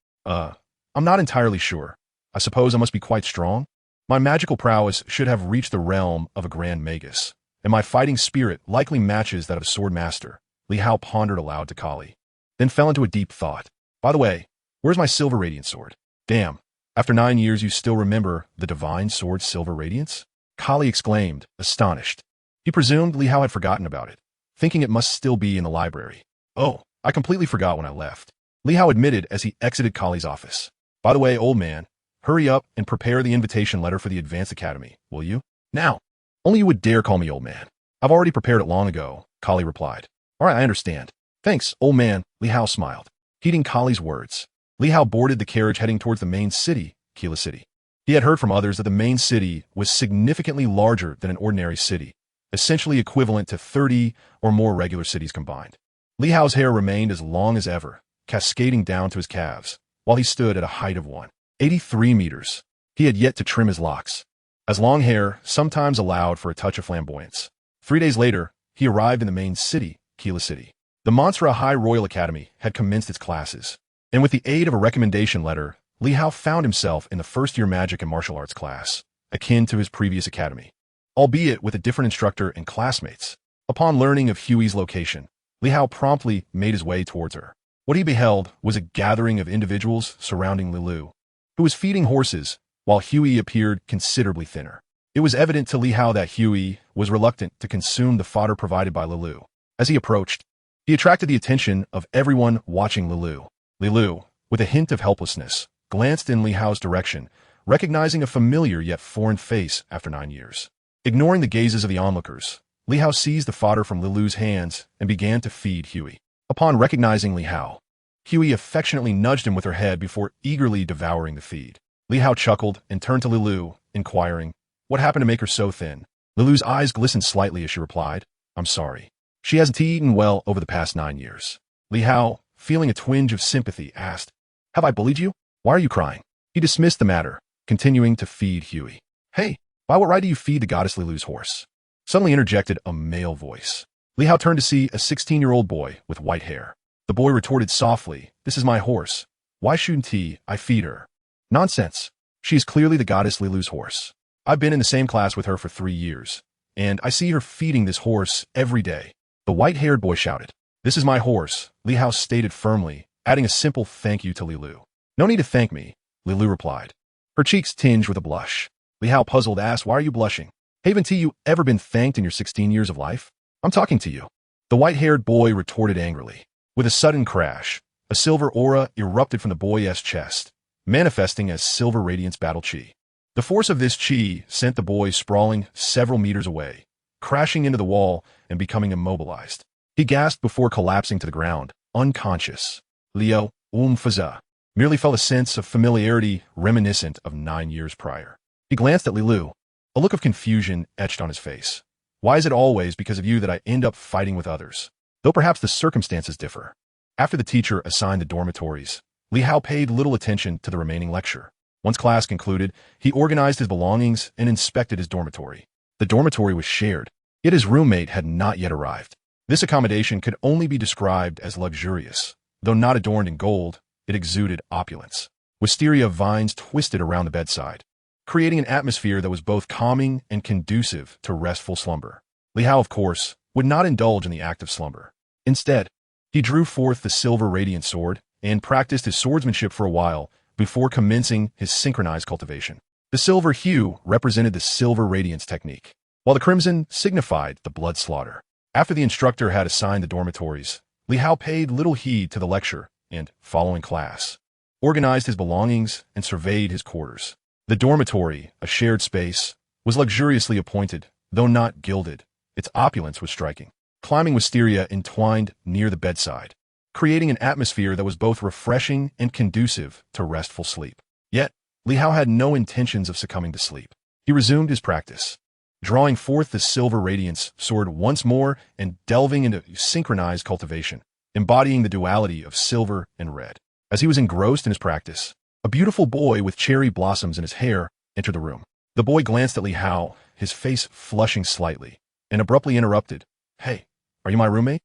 I'm not entirely sure. I suppose I must be quite strong? My magical prowess should have reached the realm of a Grand Magus, and my fighting spirit likely matches that of Sword Master, Li Hao pondered aloud to Kali, then fell into a deep thought. By the way, where's my Silver Radiant sword? Damn, after 9 years you still remember the divine sword Silver Radiance? Kali exclaimed, astonished. He presumed Li Hao had forgotten about it, thinking it must still be in the library. Oh, I completely forgot when I left. Li Hao admitted as he exited Kali's office. By the way, old man, hurry up and prepare the invitation letter for the Advanced Academy, will you? Now. Only you would dare call me old man. I've already prepared it long ago, Kali replied. All right, I understand. Thanks, old man, Li Hao smiled. Heeding Kali's words, Li Hao boarded the carriage heading towards the main city, Kila City. He had heard from others that the main city was significantly larger than an ordinary city, essentially equivalent to 30 or more regular cities combined. Li Hao's hair remained as long as ever, cascading down to his calves, while he stood at a height of 183 meters. He had yet to trim his locks, as long hair sometimes allowed for a touch of flamboyance. 3 days later, he arrived in the main city, Kila City. The Monsra High Royal Academy had commenced its classes, and with the aid of a recommendation letter, Li Hao found himself in the first-year magic and martial arts class, akin to his previous academy, albeit with a different instructor and classmates. Upon learning of Huey's location, Li Hao promptly made his way towards her. What he beheld was a gathering of individuals surrounding Lilu, who was feeding horses, while Huey appeared considerably thinner. It was evident to Li Hao that Huey was reluctant to consume the fodder provided by Lilu. As he approached, he attracted the attention of everyone watching Lilu. Lilu, with a hint of helplessness, glanced in Li Hao's direction, recognizing a familiar yet foreign face after 9 years. Ignoring the gazes of the onlookers, Li Hao seized the fodder from Lilu's hands and began to feed Huey. Upon recognizing Li Hao, Huey affectionately nudged him with her head before eagerly devouring the feed. Li Hao chuckled and turned to Lilu, inquiring, what happened to make her so thin? Lilu's eyes glistened slightly as she replied, I'm sorry. She hasn't eaten well over the past 9 years. Li Hao, feeling a twinge of sympathy, asked, have I bullied you? Why are you crying? He dismissed the matter, continuing to feed Huey. Hey, by what right do you feed the goddess Lilu's horse? Suddenly interjected a male voice. Li Hao turned to see a 16-year-old boy with white hair. The boy retorted softly, this is my horse. Why shouldn't I feed her? Nonsense. She is clearly the goddess Lilu's horse. I've been in the same class with her for 3 years, and I see her feeding this horse every day. The white-haired boy shouted. This is my horse, Li Hao stated firmly, adding a simple thank you to Lilu. No need to thank me, Lilu replied. Her cheeks tinged with a blush. Li Hao, puzzled, asked, why are you blushing? Haven't you ever been thanked in your 16 years of life? I'm talking to you. The white-haired boy retorted angrily. With a sudden crash, a silver aura erupted from the boy's chest, manifesting as Silver Radiance Battle Chi. The force of this chi sent the boy sprawling several meters away, crashing into the wall and becoming immobilized. He gasped before collapsing to the ground, unconscious. Leo, Faza, merely felt a sense of familiarity reminiscent of 9 years prior. He glanced at Lilu. A look of confusion etched on his face. Why is it always because of you that I end up fighting with others? Though perhaps the circumstances differ. After the teacher assigned the dormitories, Li Hao paid little attention to the remaining lecture. Once class concluded, he organized his belongings and inspected his dormitory. The dormitory was shared, yet his roommate had not yet arrived. This accommodation could only be described as luxurious. Though not adorned in gold, it exuded opulence. Wisteria vines twisted around the bedside, creating an atmosphere that was both calming and conducive to restful slumber. Li Hao, of course, would not indulge in the act of slumber. Instead, he drew forth the silver radiant sword and practiced his swordsmanship for a while before commencing his synchronized cultivation. The silver hue represented the silver radiance technique, while the crimson signified the blood slaughter. After the instructor had assigned the dormitories, Li Hao paid little heed to the lecture and, following class, organized his belongings and surveyed his quarters. The dormitory, a shared space, was luxuriously appointed, though not gilded. Its opulence was striking. Climbing wisteria entwined near the bedside, creating an atmosphere that was both refreshing and conducive to restful sleep. Yet, Li Hao had no intentions of succumbing to sleep. He resumed his practice, drawing forth the silver radiance sword once more and delving into synchronized cultivation, embodying the duality of silver and red. As he was engrossed in his practice, a beautiful boy with cherry blossoms in his hair entered the room. The boy glanced at Li Hao, his face flushing slightly, and abruptly interrupted. "Hey, are you my roommate?"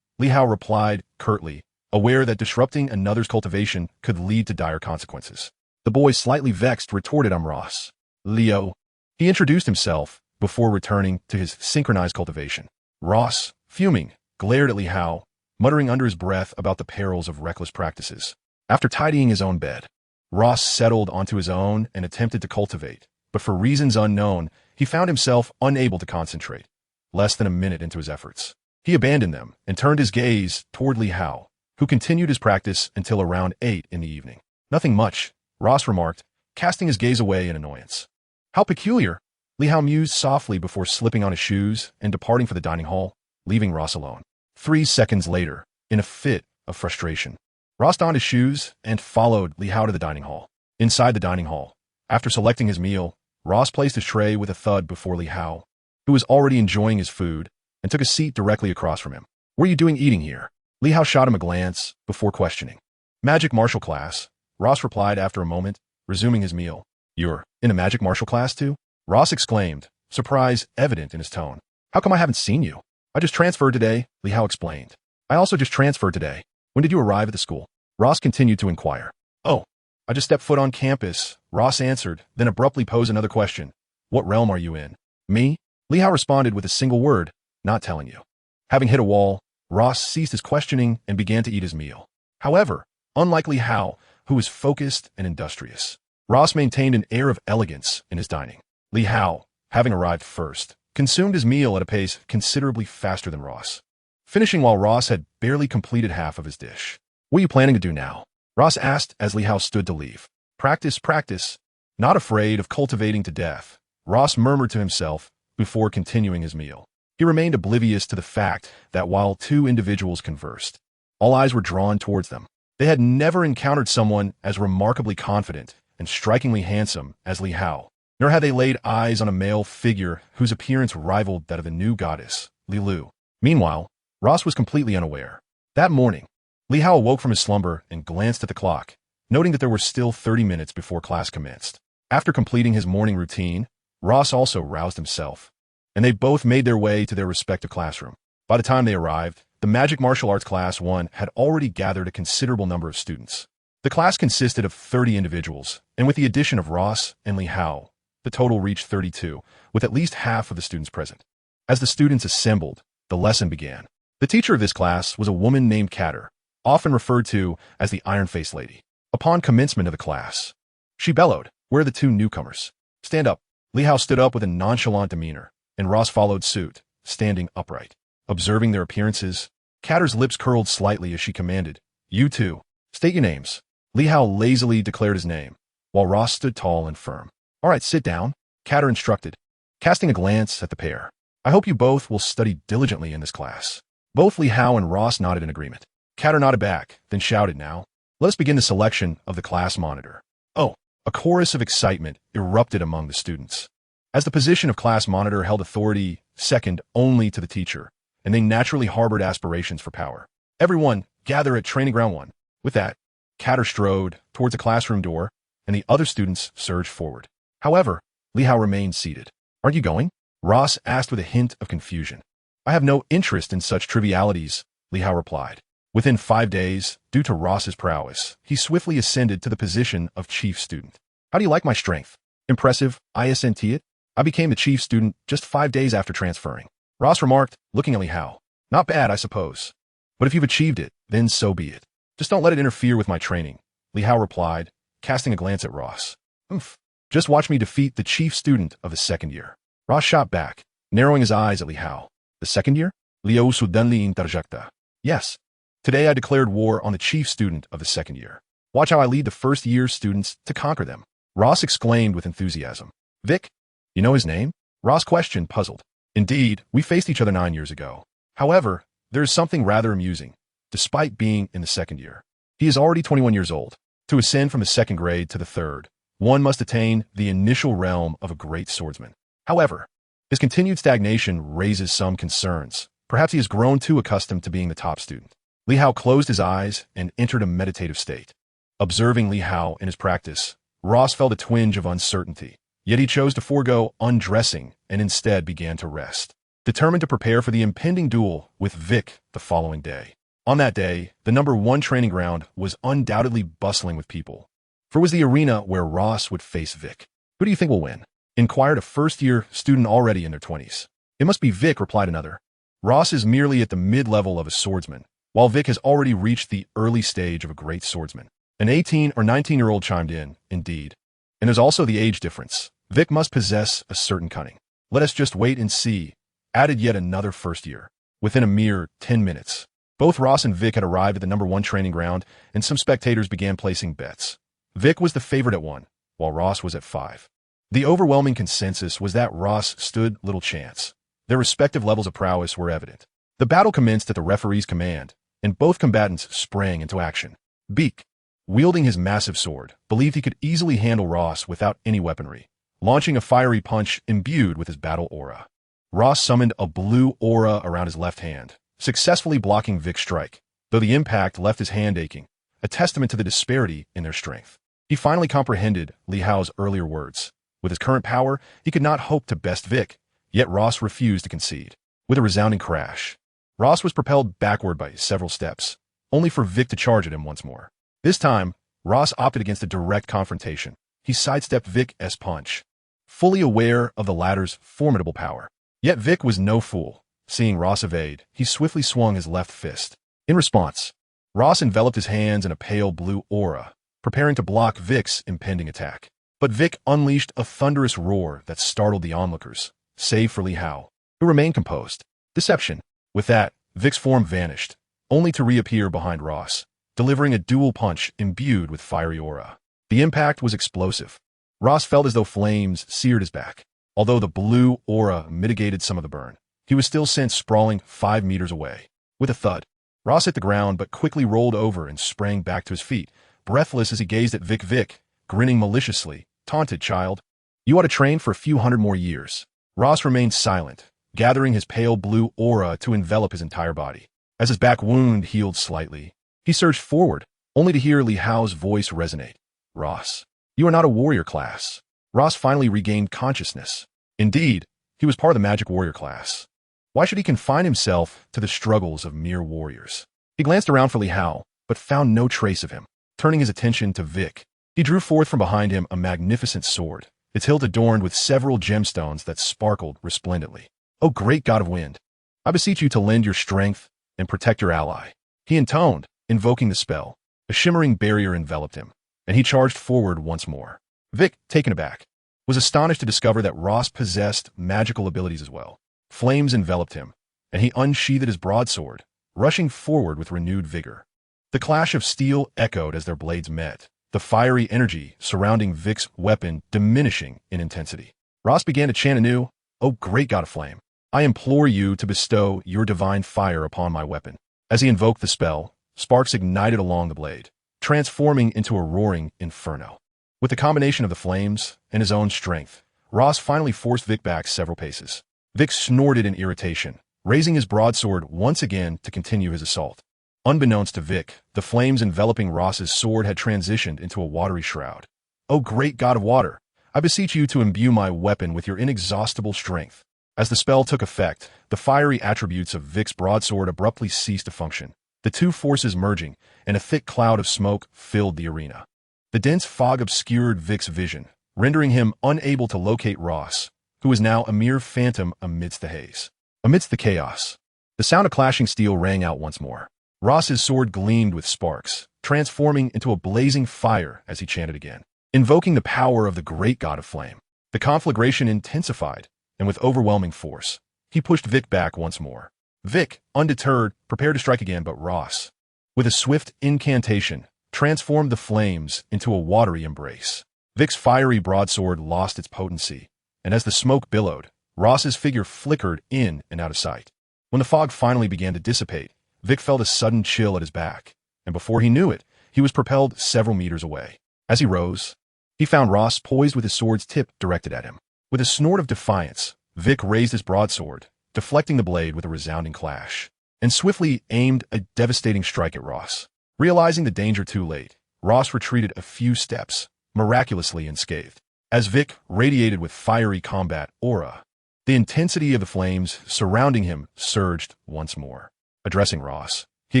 Li Hao replied curtly, aware that disrupting another's cultivation could lead to dire consequences. The boy, slightly vexed, retorted, "I'm Ross. Leo." He introduced himself before returning to his synchronized cultivation. Ross, fuming, glared at Li Hao, muttering under his breath about the perils of reckless practices. After tidying his own bed, Ross settled onto his own and attempted to cultivate, but for reasons unknown, he found himself unable to concentrate. Less than a minute into his efforts, he abandoned them and turned his gaze toward Li Hao, who continued his practice until around 8 in the evening. "Nothing much," Ross remarked, casting his gaze away in annoyance. "How peculiar," Li Hao mused softly before slipping on his shoes and departing for the dining hall, leaving Ross alone. 3 seconds later, in a fit of frustration, Ross donned his shoes and followed Li Hao to the dining hall. Inside the dining hall, after selecting his meal, Ross placed his tray with a thud before Li Hao, who was already enjoying his food, and took a seat directly across from him. "What are you doing eating here?" Li Hao shot him a glance before questioning. "Magic martial class," Ross replied after a moment, resuming his meal. "You're in a magic martial class too?" Ross exclaimed, surprise evident in his tone. "How come I haven't seen you?" "I just transferred today," Li Hao explained. "I also just transferred today. When did you arrive at the school?" Ross continued to inquire. "Oh, I just stepped foot on campus," Ross answered, then abruptly posed another question. "What realm are you in?" "Me?" Li Hao responded with a single word, "Not telling you." Having hit a wall, Ross ceased his questioning and began to eat his meal. However, unlike Li Hao, who was focused and industrious, Ross maintained an air of elegance in his dining. Li Hao, having arrived first, consumed his meal at a pace considerably faster than Ross, finishing while Ross had barely completed half of his dish. "What are you planning to do now?" Ross asked as Li Hao stood to leave. "Practice, practice." Not afraid of cultivating to death, Ross murmured to himself before continuing his meal. He remained oblivious to the fact that while two individuals conversed, all eyes were drawn towards them. They had never encountered someone as remarkably confident and strikingly handsome as Li Hao, nor had they laid eyes on a male figure whose appearance rivaled that of a new goddess, Li Lu. Meanwhile, Ross was completely unaware. That morning, Li Hao awoke from his slumber and glanced at the clock, noting that there were still 30 minutes before class commenced. After completing his morning routine, Ross also roused himself, and they both made their way to their respective classroom. By the time they arrived, the Magic Martial Arts Class 1 had already gathered a considerable number of students. The class consisted of 30 individuals, and with the addition of Ross and Li Hao, the total reached 32, with at least half of the students present. As the students assembled, the lesson began. The teacher of this class was a woman named Catter, often referred to as the Iron-Faced Lady. Upon commencement of the class, she bellowed, "Where are the two newcomers? Stand up." Li Hao stood up with a nonchalant demeanor, and Ross followed suit, standing upright. Observing their appearances, Catter's lips curled slightly as she commanded, "You two, state your names." Li Hao lazily declared his name, while Ross stood tall and firm. "All right, sit down," Catter instructed, casting a glance at the pair. "I hope you both will study diligently in this class." Both Li Hao and Ross nodded in agreement. Catter nodded back, then shouted, "Now, let us begin the selection of the class monitor." "Oh!" A chorus of excitement erupted among the students, as the position of class monitor held authority second only to the teacher, and they naturally harbored aspirations for power. "Everyone, gather at Training Ground 1. With that, Catter strode towards the classroom door, and the other students surged forward. However, Li Hao remained seated. "Aren't you going?" Ross asked with a hint of confusion. "I have no interest in such trivialities," Li Hao replied. Within 5 days, due to Ross's prowess, he swiftly ascended to the position of chief student. "How do you like my strength?" "Impressive, isn't it? I became the chief student just 5 days after transferring," Ross remarked, looking at Li Hao. "Not bad, I suppose. But if you've achieved it, then so be it." Just don't let it interfere with my training, Li Hao replied, casting a glance at Ross. Oof. Just watch me defeat the chief student of the second year. Ross shot back, narrowing his eyes at Li Hao. The second year? Liu suddenly interjected. Yes. Today I declared war on the chief student of the second year. Watch how I lead the first year students to conquer them. Ross exclaimed with enthusiasm. Vic? You know his name? Ross questioned, puzzled. Indeed, we faced each other 9 years ago. However, there is something rather amusing. Despite being in the second year, he is already 21 years old. To ascend from the second grade to the third, one must attain the initial realm of a great swordsman. However, his continued stagnation raises some concerns. Perhaps he has grown too accustomed to being the top student. Li Hao closed his eyes and entered a meditative state. Observing Li Hao in his practice, Ross felt a twinge of uncertainty. Yet he chose to forego undressing and instead began to rest, determined to prepare for the impending duel with Vic the following day. On that day, the #1 training ground was undoubtedly bustling with people, for it was the arena where Ross would face Vic. Who do you think will win? Inquired a first-year student already in their 20s. It must be Vic, replied another. Ross is merely at the mid-level of a swordsman, while Vic has already reached the early stage of a great swordsman. An 18 or 19-year-old chimed in, indeed. And there's also the age difference. Vic must possess a certain cunning. Let us just wait and see, added yet another first year. Within a mere 10 minutes, both Ross and Vic had arrived at the #1 training ground, and some spectators began placing bets. Vic was the favorite at 1, while Ross was at 5. The overwhelming consensus was that Ross stood little chance. Their respective levels of prowess were evident. The battle commenced at the referee's command, and both combatants sprang into action. Beak, wielding his massive sword, believed he could easily handle Ross without any weaponry, launching a fiery punch imbued with his battle aura. Ross summoned a blue aura around his left hand, successfully blocking Vic's strike, though the impact left his hand aching, a testament to the disparity in their strength. He finally comprehended Li Hao's earlier words. With his current power, he could not hope to best Vic, yet Ross refused to concede. With a resounding crash, Ross was propelled backward by several steps, only for Vic to charge at him once more. This time, Ross opted against a direct confrontation. He sidestepped Vic's punch, fully aware of the latter's formidable power. Yet Vic was no fool. Seeing Ross evade, he swiftly swung his left fist. In response, Ross enveloped his hands in a pale blue aura, preparing to block Vic's impending attack. But Vic unleashed a thunderous roar that startled the onlookers, save for Li Hao, who remained composed. Deception. With that, Vic's form vanished, only to reappear behind Ross, delivering a dual punch imbued with fiery aura. The impact was explosive. Ross felt as though flames seared his back. Although the blue aura mitigated some of the burn, he was still sent sprawling 5 meters away. With a thud, Ross hit the ground but quickly rolled over and sprang back to his feet, breathless as he gazed at Vic. Vic, grinning maliciously, taunted, "Child, you ought to train for a few hundred more years." Ross remained silent, gathering his pale blue aura to envelop his entire body. As his back wound healed slightly, he surged forward, only to hear Li Hao's voice resonate. "Ross, you are not a warrior class." Ross finally regained consciousness. Indeed, he was part of the magic warrior class. Why should he confine himself to the struggles of mere warriors? He glanced around for Li Hao, but found no trace of him. Turning his attention to Vic, he drew forth from behind him a magnificent sword, its hilt adorned with several gemstones that sparkled resplendently. "O great god of wind, I beseech you to lend your strength and protect your ally," he intoned, invoking the spell. A shimmering barrier enveloped him, and he charged forward once more. Vic, taken aback, was astonished to discover that Ross possessed magical abilities as well. Flames enveloped him, and he unsheathed his broadsword, rushing forward with renewed vigor. The clash of steel echoed as their blades met, the fiery energy surrounding Vic's weapon diminishing in intensity. Ross began to chant anew, "O great god of flame, I implore you to bestow your divine fire upon my weapon." As he invoked the spell, sparks ignited along the blade, transforming into a roaring inferno. With the combination of the flames and his own strength, Ross finally forced Vic back several paces. Vic snorted in irritation, raising his broadsword once again to continue his assault. Unbeknownst to Vic, the flames enveloping Ross's sword had transitioned into a watery shroud. "O great god of water, I beseech you to imbue my weapon with your inexhaustible strength." As the spell took effect, the fiery attributes of Vic's broadsword abruptly ceased to function, the two forces merging, and a thick cloud of smoke filled the arena. The dense fog obscured Vic's vision, rendering him unable to locate Ross, who was now a mere phantom amidst the haze. Amidst the chaos, the sound of clashing steel rang out once more. Ross's sword gleamed with sparks, transforming into a blazing fire as he chanted again, invoking the power of the great god of flame. The conflagration intensified, and with overwhelming force, he pushed Vic back once more. Vic, undeterred, prepared to strike again, but Ross, with a swift incantation, transformed the flames into a watery embrace. Vic's fiery broadsword lost its potency, and as the smoke billowed, Ross's figure flickered in and out of sight. When the fog finally began to dissipate, Vic felt a sudden chill at his back, and before he knew it, he was propelled several meters away. As he rose, he found Ross poised with his sword's tip directed at him. With a snort of defiance, Vic raised his broadsword, deflecting the blade with a resounding clash, and swiftly aimed a devastating strike at Ross. Realizing the danger too late, Ross retreated a few steps, miraculously unscathed. As Vic radiated with fiery combat aura, the intensity of the flames surrounding him surged once more. Addressing Ross, he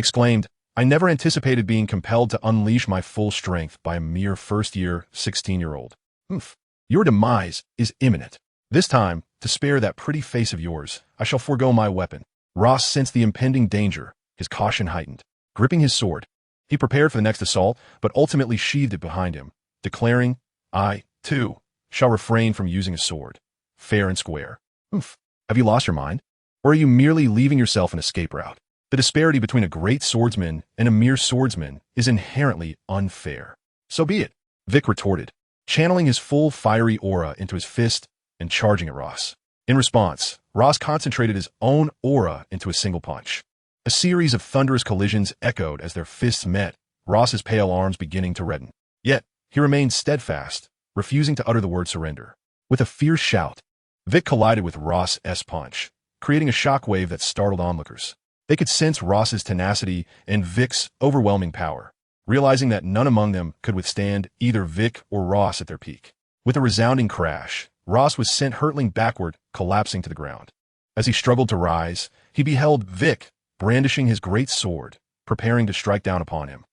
exclaimed, "I never anticipated being compelled to unleash my full strength by a mere first-year, 16-year-old. Your demise is imminent. This time, to spare that pretty face of yours, I shall forego my weapon." Ross sensed the impending danger, his caution heightened. Gripping his sword, he prepared for the next assault, but ultimately sheathed it behind him, declaring, "I, too, shall refrain from using a sword. Fair and square." Have you lost your mind? Or are you merely leaving yourself an escape route? The disparity between a great swordsman and a mere swordsman is inherently unfair. So be it, Vic retorted, channeling his full fiery aura into his fist and charging at Ross. In response, Ross concentrated his own aura into a single punch. A series of thunderous collisions echoed as their fists met, Ross's pale arms beginning to redden. Yet, he remained steadfast, refusing to utter the word surrender. With a fierce shout, Vic collided with Ross's punch, creating a shockwave that startled onlookers. They could sense Ross's tenacity and Vic's overwhelming power, realizing that none among them could withstand either Vic or Ross at their peak. With a resounding crash, Ross was sent hurtling backward, collapsing to the ground. As he struggled to rise, he beheld Vic brandishing his great sword, preparing to strike down upon him.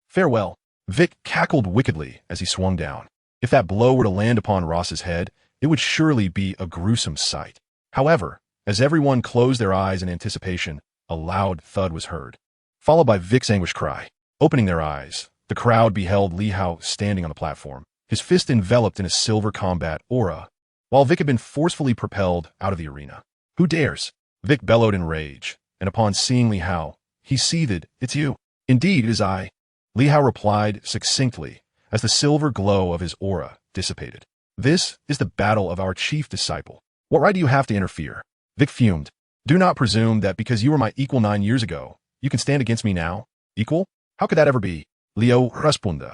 Farewell. Vic cackled wickedly as he swung down. If that blow were to land upon Ross's head, it would surely be a gruesome sight. However, as everyone closed their eyes in anticipation, a loud thud was heard, followed by Vic's anguished cry. Opening their eyes, the crowd beheld Li Hao standing on the platform, his fist enveloped in a silver combat aura, while Vic had been forcefully propelled out of the arena. "Who dares?" Vic bellowed in rage, and upon seeing Li Hao, he seethed, "It's you." "Indeed, it is I," Li Hao replied succinctly as the silver glow of his aura dissipated. "This is the battle of our chief disciple. What right do you have to interfere?" Vic fumed. "Do not presume that because you were my equal 9 years ago, you can stand against me now. Equal? How could that ever be?" Leo responded,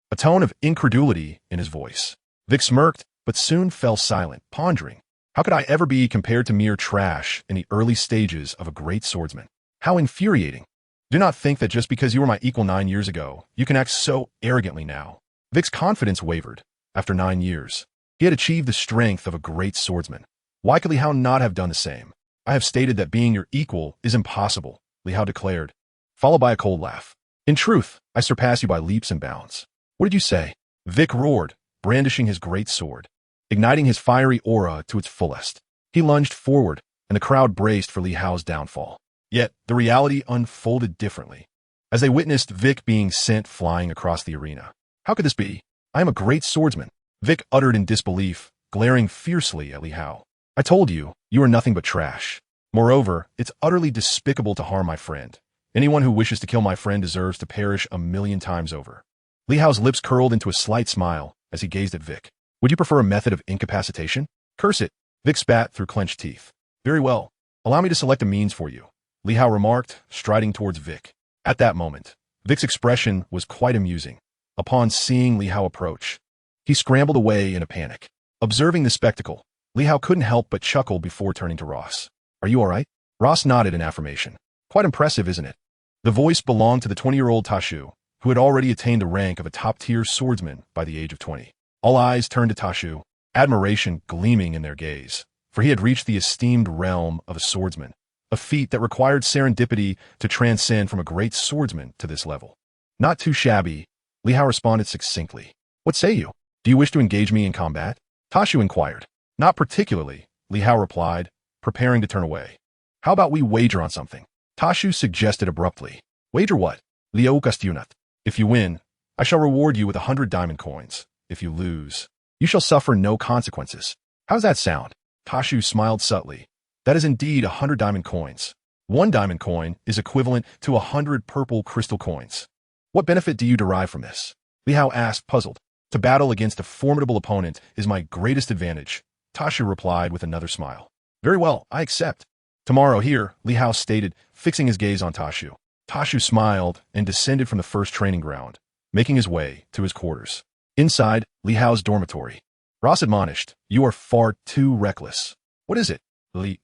a tone of incredulity in his voice. Vic smirked, but soon fell silent, pondering. How could I ever be compared to mere trash in the early stages of a great swordsman? How infuriating. Do not think that just because you were my equal 9 years ago, you can act so arrogantly now. Vic's confidence wavered. After 9 years, he had achieved the strength of a great swordsman. Why could Li Hao not have done the same? "I have stated that being your equal is impossible," Li Hao declared, followed by a cold laugh. "In truth, I surpass you by leaps and bounds." "What did you say?" Vic roared, brandishing his great sword, igniting his fiery aura to its fullest. He lunged forward, and the crowd braced for Li Hao's downfall. Yet, the reality unfolded differently, as they witnessed Vic being sent flying across the arena. "How could this be? I am a great swordsman," Vic uttered in disbelief, glaring fiercely at Li Hao. "I told you, you are nothing but trash. Moreover, it's utterly despicable to harm my friend. Anyone who wishes to kill my friend deserves to perish 1,000,000 times over." Li Hao's lips curled into a slight smile as he gazed at Vic. "Would you prefer a method of incapacitation?" "Curse it," Vic spat through clenched teeth. "Very well. Allow me to select a means for you," Li Hao remarked, striding towards Vic. At that moment, Vic's expression was quite amusing. Upon seeing Li Hao approach, he scrambled away in a panic. Observing the spectacle, Li Hao couldn't help but chuckle before turning to Ross. "Are you all right?" Ross nodded in affirmation. "Quite impressive, isn't it?" The voice belonged to the 20-year-old Tashu, who had already attained the rank of a top-tier swordsman by the age of 20. All eyes turned to Tashu, admiration gleaming in their gaze, for he had reached the esteemed realm of a swordsman, a feat that required serendipity to transcend from a great swordsman to this level. "Not too shabby," Li Hao responded succinctly. "What say you? Do you wish to engage me in combat?" Tashu inquired. "Not particularly," Li Hao replied, preparing to turn away. "How about we wager on something?" Tashu suggested abruptly. Wager what? Liu Castunat. If you win, I shall reward you with 100 diamond coins. If you lose, you shall suffer no consequences. How's that sound? Tashu smiled subtly. That is indeed 100 diamond coins. 1 diamond coin is equivalent to 100 purple crystal coins. What benefit do you derive from this? Li Hao asked, puzzled. To battle against a formidable opponent is my greatest advantage. Tashu replied with another smile. Very well, I accept. Tomorrow here, Li Hao stated, fixing his gaze on Tashu. Tashu smiled and descended from the first training ground, making his way to his quarters. Inside Li Hao's dormitory, Ross admonished, you are far too reckless. What is it? Li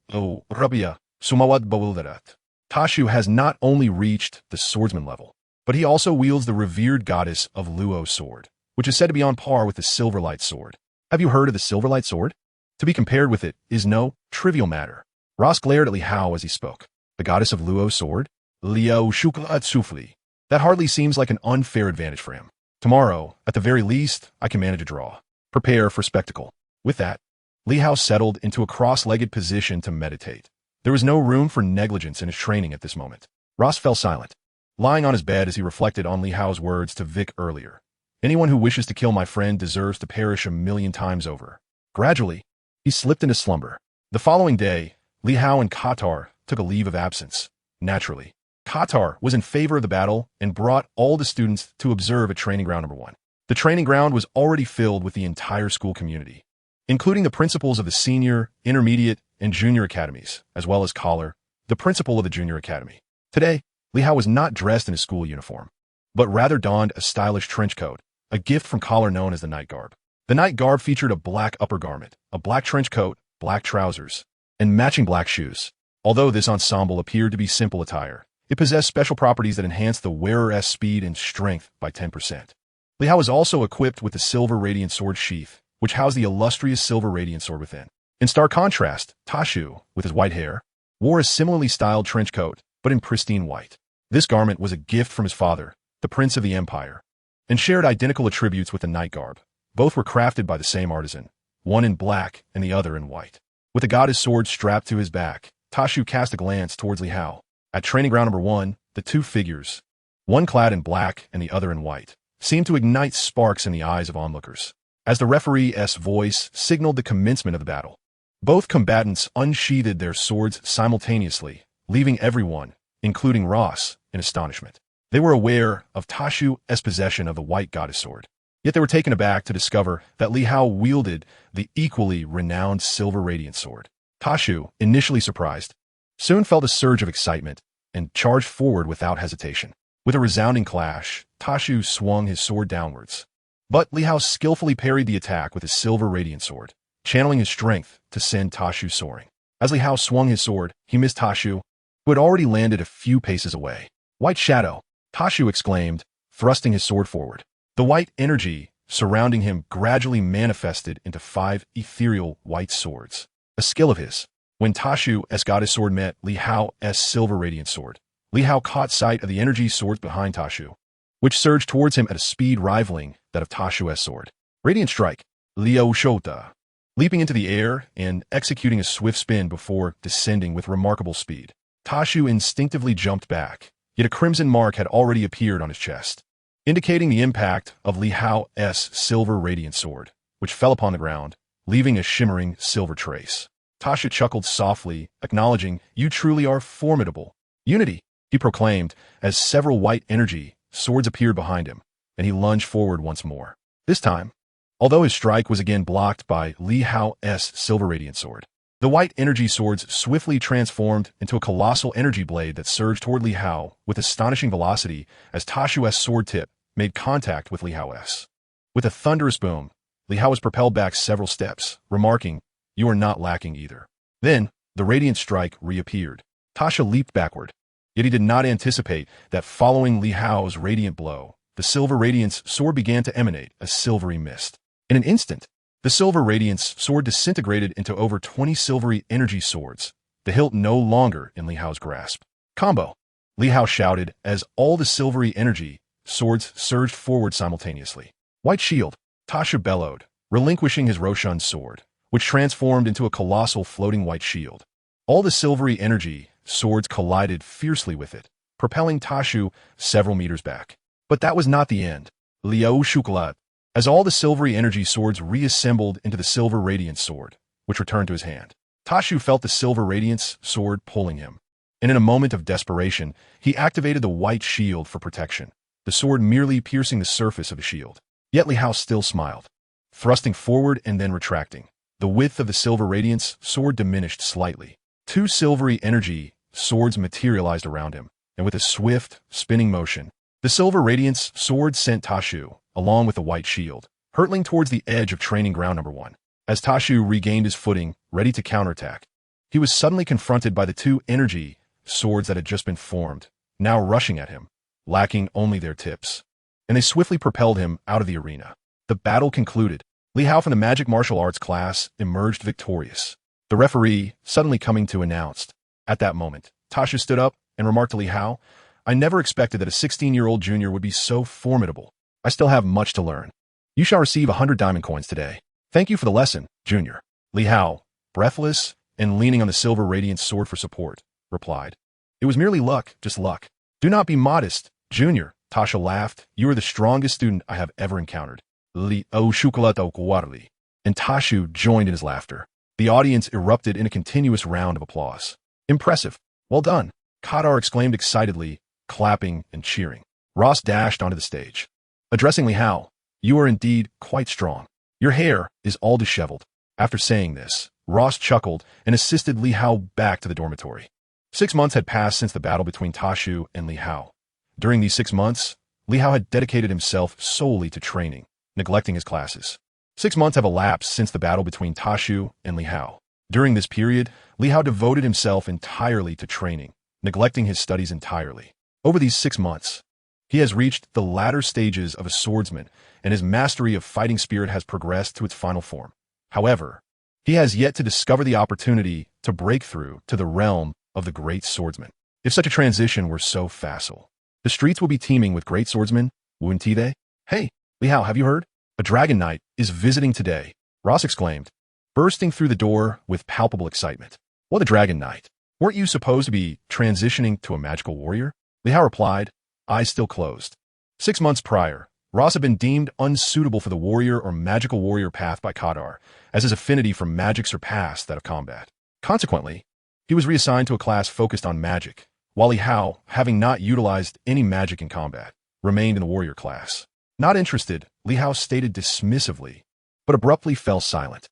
Rabia Sumawad Bawildarat. Tashu has not only reached the swordsman level, but he also wields the revered goddess of Luo's sword, which is said to be on par with the Silverlight sword. Have you heard of the Silverlight sword? To be compared with it is no trivial matter. Ross glared at Li Hao as he spoke. The goddess of Luo's sword? Liao Shuklat Sufli. That hardly seems like an unfair advantage for him. Tomorrow, at the very least, I can manage a draw. Prepare for spectacle. With that, Li Hao settled into a cross-legged position to meditate. There was no room for negligence in his training at this moment. Ross fell silent, lying on his bed as he reflected on Li Hao's words to Vic earlier. Anyone who wishes to kill my friend deserves to perish 1,000,000 times over. Gradually, he slipped into slumber. The following day, Li Hao and Qatar took a leave of absence. Naturally, Qatar was in favor of the battle and brought all the students to observe at training ground number 1. The training ground was already filled with the entire school community, including the principals of the senior, intermediate, and junior academies, as well as Collar, the principal of the junior academy. Today, Li Hao was not dressed in his school uniform, but rather donned a stylish trench coat, a gift from Collar known as the night garb. The night garb featured a black upper garment, a black trench coat, black trousers, and matching black shoes. Although this ensemble appeared to be simple attire, it possessed special properties that enhanced the wearer's speed and strength by 10%. Li Hao was also equipped with the silver radiant sword sheath, which housed the illustrious silver radiant sword within. In stark contrast, Tashu, with his white hair, wore a similarly styled trench coat, but in pristine white. This garment was a gift from his father, the Prince of the Empire, and shared identical attributes with the night garb. Both were crafted by the same artisan, one in black and the other in white. With the goddess sword strapped to his back, Tashu cast a glance towards Li Hao. At training ground number 1, the two figures, one clad in black and the other in white, seemed to ignite sparks in the eyes of onlookers. As the referee's voice signaled the commencement of the battle, both combatants unsheathed their swords simultaneously, leaving everyone, including Ross, in astonishment. They were aware of Tashu's possession of the white goddess sword, yet they were taken aback to discover that Li Hao wielded the equally renowned silver radiant sword. Tashu, initially surprised, soon felt a surge of excitement and charged forward without hesitation. With a resounding clash, Tashu swung his sword downwards. But Li Hao skillfully parried the attack with his silver radiant sword, channeling his strength to send Tashu soaring. As Li Hao swung his sword, he missed Tashu, who had already landed a few paces away. White shadow, Tashu exclaimed, thrusting his sword forward. The white energy surrounding him gradually manifested into 5 ethereal white swords, a skill of his. When Tashu's goddess sword met Li Hao's silver radiant sword, Li Hao caught sight of the energy swords behind Tashu, which surged towards him at a speed rivaling that of Tashu's sword. Radiant strike, Liao Shota, leaping into the air and executing a swift spin before descending with remarkable speed. Tashu instinctively jumped back, yet a crimson mark had already appeared on his chest, indicating the impact of Li Hao's silver radiant sword, which fell upon the ground, leaving a shimmering silver trace. Tashu chuckled softly, acknowledging, "You truly are formidable." "Unity," he proclaimed, as several white energy swords appeared behind him, and he lunged forward once more. This time, although his strike was again blocked by Li Hao's silver radiant sword, the white energy swords swiftly transformed into a colossal energy blade that surged toward Li Hao with astonishing velocity as Tashu's sword tip made contact with Li Hao's. With a thunderous boom, Li Hao was propelled back several steps, remarking, "You are not lacking either." Then, the radiant strike reappeared. Tasha leaped backward, yet he did not anticipate that following Li Hao's radiant blow, the silver radiance sword began to emanate a silvery mist. In an instant, the silver radiance sword disintegrated into over 20 silvery energy swords, the hilt no longer in Li Hao's grasp. "Combo!" Li Hao shouted as all the silvery energy swords surged forward simultaneously. "White shield!" Tasha bellowed, relinquishing his Roshan sword, which transformed into a colossal floating white shield. All the silvery energy swords collided fiercely with it, propelling Tashu several meters back. But that was not the end. Liao Shukalat, as all the silvery energy swords reassembled into the silver radiance sword, which returned to his hand. Tashu felt the silver radiance sword pulling him, and in a moment of desperation, he activated the white shield for protection, the sword merely piercing the surface of the shield. Yet Li Hao still smiled, thrusting forward and then retracting. The width of the silver radiance sword diminished slightly. Two silvery energy swords materialized around him, and with a swift, spinning motion, the silver radiance sword sent Tashu, along with the white shield, hurtling towards the edge of training ground number 1. As Tashu regained his footing, ready to counterattack, he was suddenly confronted by the two energy swords that had just been formed, now rushing at him, lacking only their tips. And they swiftly propelled him out of the arena. The battle concluded. Li Hao from the magic martial arts class emerged victorious. The referee, suddenly coming to announced. At that moment, Tashu stood up and remarked to Li Hao, "I never expected that a 16-year-old junior would be so formidable. I still have much to learn. You shall receive 100 diamond coins today. Thank you for the lesson, junior." Li Hao, breathless and leaning on the silver radiance sword for support, replied, "It was merely luck, just luck. Do not be modest, junior." Tasha laughed. "You are the strongest student I have ever encountered." Li o shukalato kuwarli. And Tashu joined in his laughter. The audience erupted in a continuous round of applause. "Impressive. Well done," Kadar exclaimed excitedly, clapping and cheering. Ross dashed onto the stage. Addressing Li Hao, "You are indeed quite strong. Your hair is all disheveled." After saying this, Ross chuckled and assisted Li Hao back to the dormitory. 6 months had passed since the battle between Tashu and Li Hao. During these 6 months, Li Hao had dedicated himself solely to training, neglecting his classes. 6 months have elapsed since the battle between Tashu and Li Hao. During this period, Li Hao devoted himself entirely to training, neglecting his studies entirely. Over these 6 months, he has reached the latter stages of a swordsman, and his mastery of fighting spirit has progressed to its final form. However, he has yet to discover the opportunity to break through to the realm of the great swordsman. If such a transition were so facile, the streets will be teeming with great swordsmen, wouldn't they? "Hey, Li Hao, have you heard? A dragon knight is visiting today," Ross exclaimed, bursting through the door with palpable excitement. "What, a dragon knight? Weren't you supposed to be transitioning to a magical warrior?" Li Hao replied, eyes still closed. 6 months prior, Ross had been deemed unsuitable for the warrior or magical warrior path by Kadar, as his affinity for magic surpassed that of combat. Consequently, he was reassigned to a class focused on magic, while Li Hao, having not utilized any magic in combat, remained in the warrior class. Not interested, Li Hao stated dismissively, but abruptly fell silent.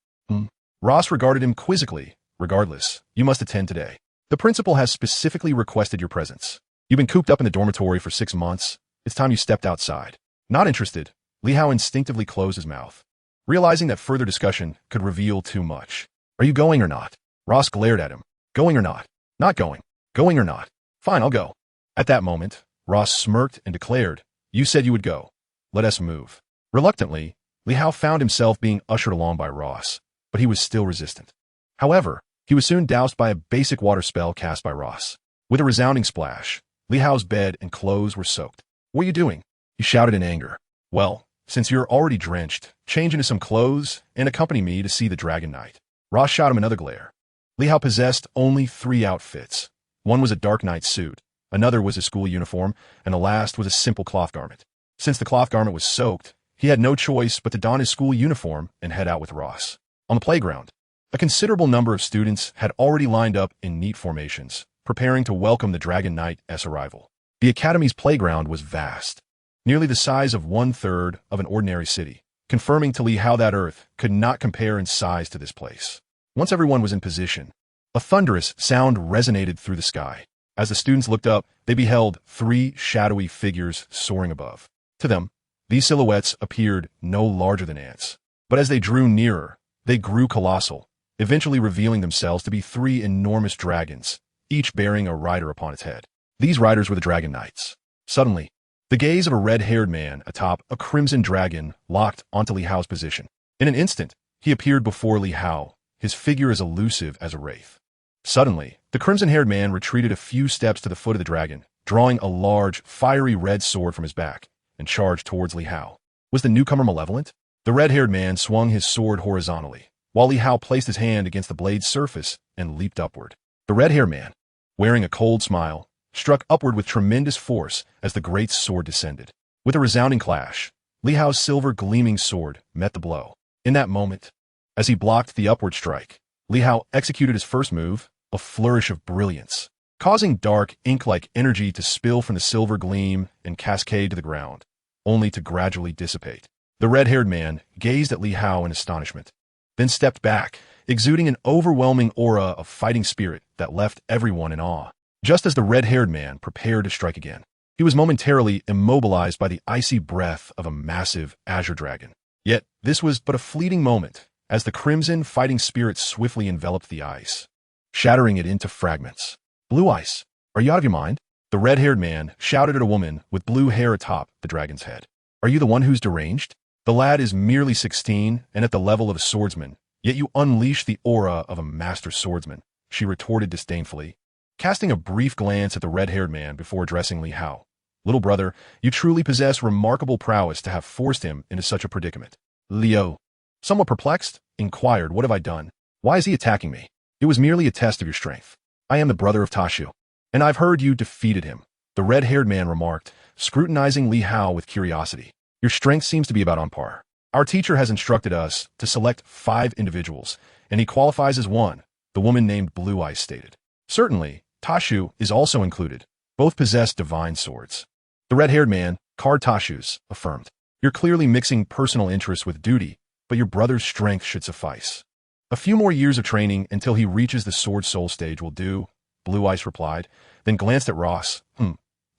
Ross regarded him quizzically. "Regardless, you must attend today. The principal has specifically requested your presence. You've been cooped up in the dormitory for 6 months. It's time you stepped outside." Not interested, Li Hao instinctively closed his mouth, realizing that further discussion could reveal too much. "Are you going or not?" Ross glared at him. "Going or not?" "Not going." "Going or not?" "Fine, I'll go." At that moment, Ross smirked and declared, "You said you would go. Let us move." Reluctantly, Li Hao found himself being ushered along by Ross, but he was still resistant. However, he was soon doused by a basic water spell cast by Ross. With a resounding splash, Li Hao's bed and clothes were soaked. "What are you doing?" he shouted in anger. "Well, since you're already drenched, change into some clothes and accompany me to see the Dragon Knight." Ross shot him another glare. Li Hao possessed only 3 outfits. One was a dark knight suit, another was his school uniform, and the last was a simple cloth garment. Since the cloth garment was soaked, he had no choice but to don his school uniform and head out with Ross. On the playground, a considerable number of students had already lined up in neat formations, preparing to welcome the Dragon Knight's arrival. The academy's playground was vast, nearly the size of 1/3 of an ordinary city, confirming to Li Hao that Earth could not compare in size to this place. Once everyone was in position, a thunderous sound resonated through the sky. As the students looked up, they beheld 3 shadowy figures soaring above. To them, these silhouettes appeared no larger than ants. But as they drew nearer, they grew colossal, eventually revealing themselves to be 3 enormous dragons, each bearing a rider upon its head. These riders were the Dragon Knights. Suddenly, the gaze of a red-haired man atop a crimson dragon locked onto Li Hao's position. In an instant, he appeared before Li Hao, his figure as elusive as a wraith. Suddenly, the crimson-haired man retreated a few steps to the foot of the dragon, drawing a large, fiery red sword from his back, and charged towards Li Hao. Was the newcomer malevolent? The red-haired man swung his sword horizontally, while Li Hao placed his hand against the blade's surface and leaped upward. The red-haired man, wearing a cold smile, struck upward with tremendous force as the great sword descended. With a resounding clash, Li Hao's silver gleaming sword met the blow. In that moment, as he blocked the upward strike, Li Hao executed his first move, a flourish of brilliance, causing dark, ink-like energy to spill from the silver gleam and cascade to the ground, only to gradually dissipate. The red-haired man gazed at Li Hao in astonishment, then stepped back, exuding an overwhelming aura of fighting spirit that left everyone in awe. Just as the red-haired man prepared to strike again, he was momentarily immobilized by the icy breath of a massive azure dragon. Yet, this was but a fleeting moment, as the crimson fighting spirit swiftly enveloped the ice, shattering it into fragments. Blue ice, are you out of your mind? The red-haired man shouted at a woman with blue hair atop the dragon's head. Are you the one who's deranged? The lad is merely 16 and at the level of a swordsman, yet you unleash the aura of a master swordsman, she retorted disdainfully, casting a brief glance at the red-haired man before addressing Li Hao. Little brother, you truly possess remarkable prowess to have forced him into such a predicament. Leo, somewhat perplexed, inquired, what have I done? Why is he attacking me? It was merely a test of your strength. I am the brother of Tashu, and I've heard you defeated him, the red-haired man remarked, scrutinizing Li Hao with curiosity. Your strength seems to be about on par. Our teacher has instructed us to select 5 individuals, and he qualifies as one, the woman named Blue Eyes stated. Certainly, Tashu is also included. Both possess divine swords. The red-haired man, Card Tashu's, affirmed. You're clearly mixing personal interests with duty, but your brother's strength should suffice. A few more years of training until he reaches the Sword Soul stage will do, Blue Eyes replied, then glanced at Ross.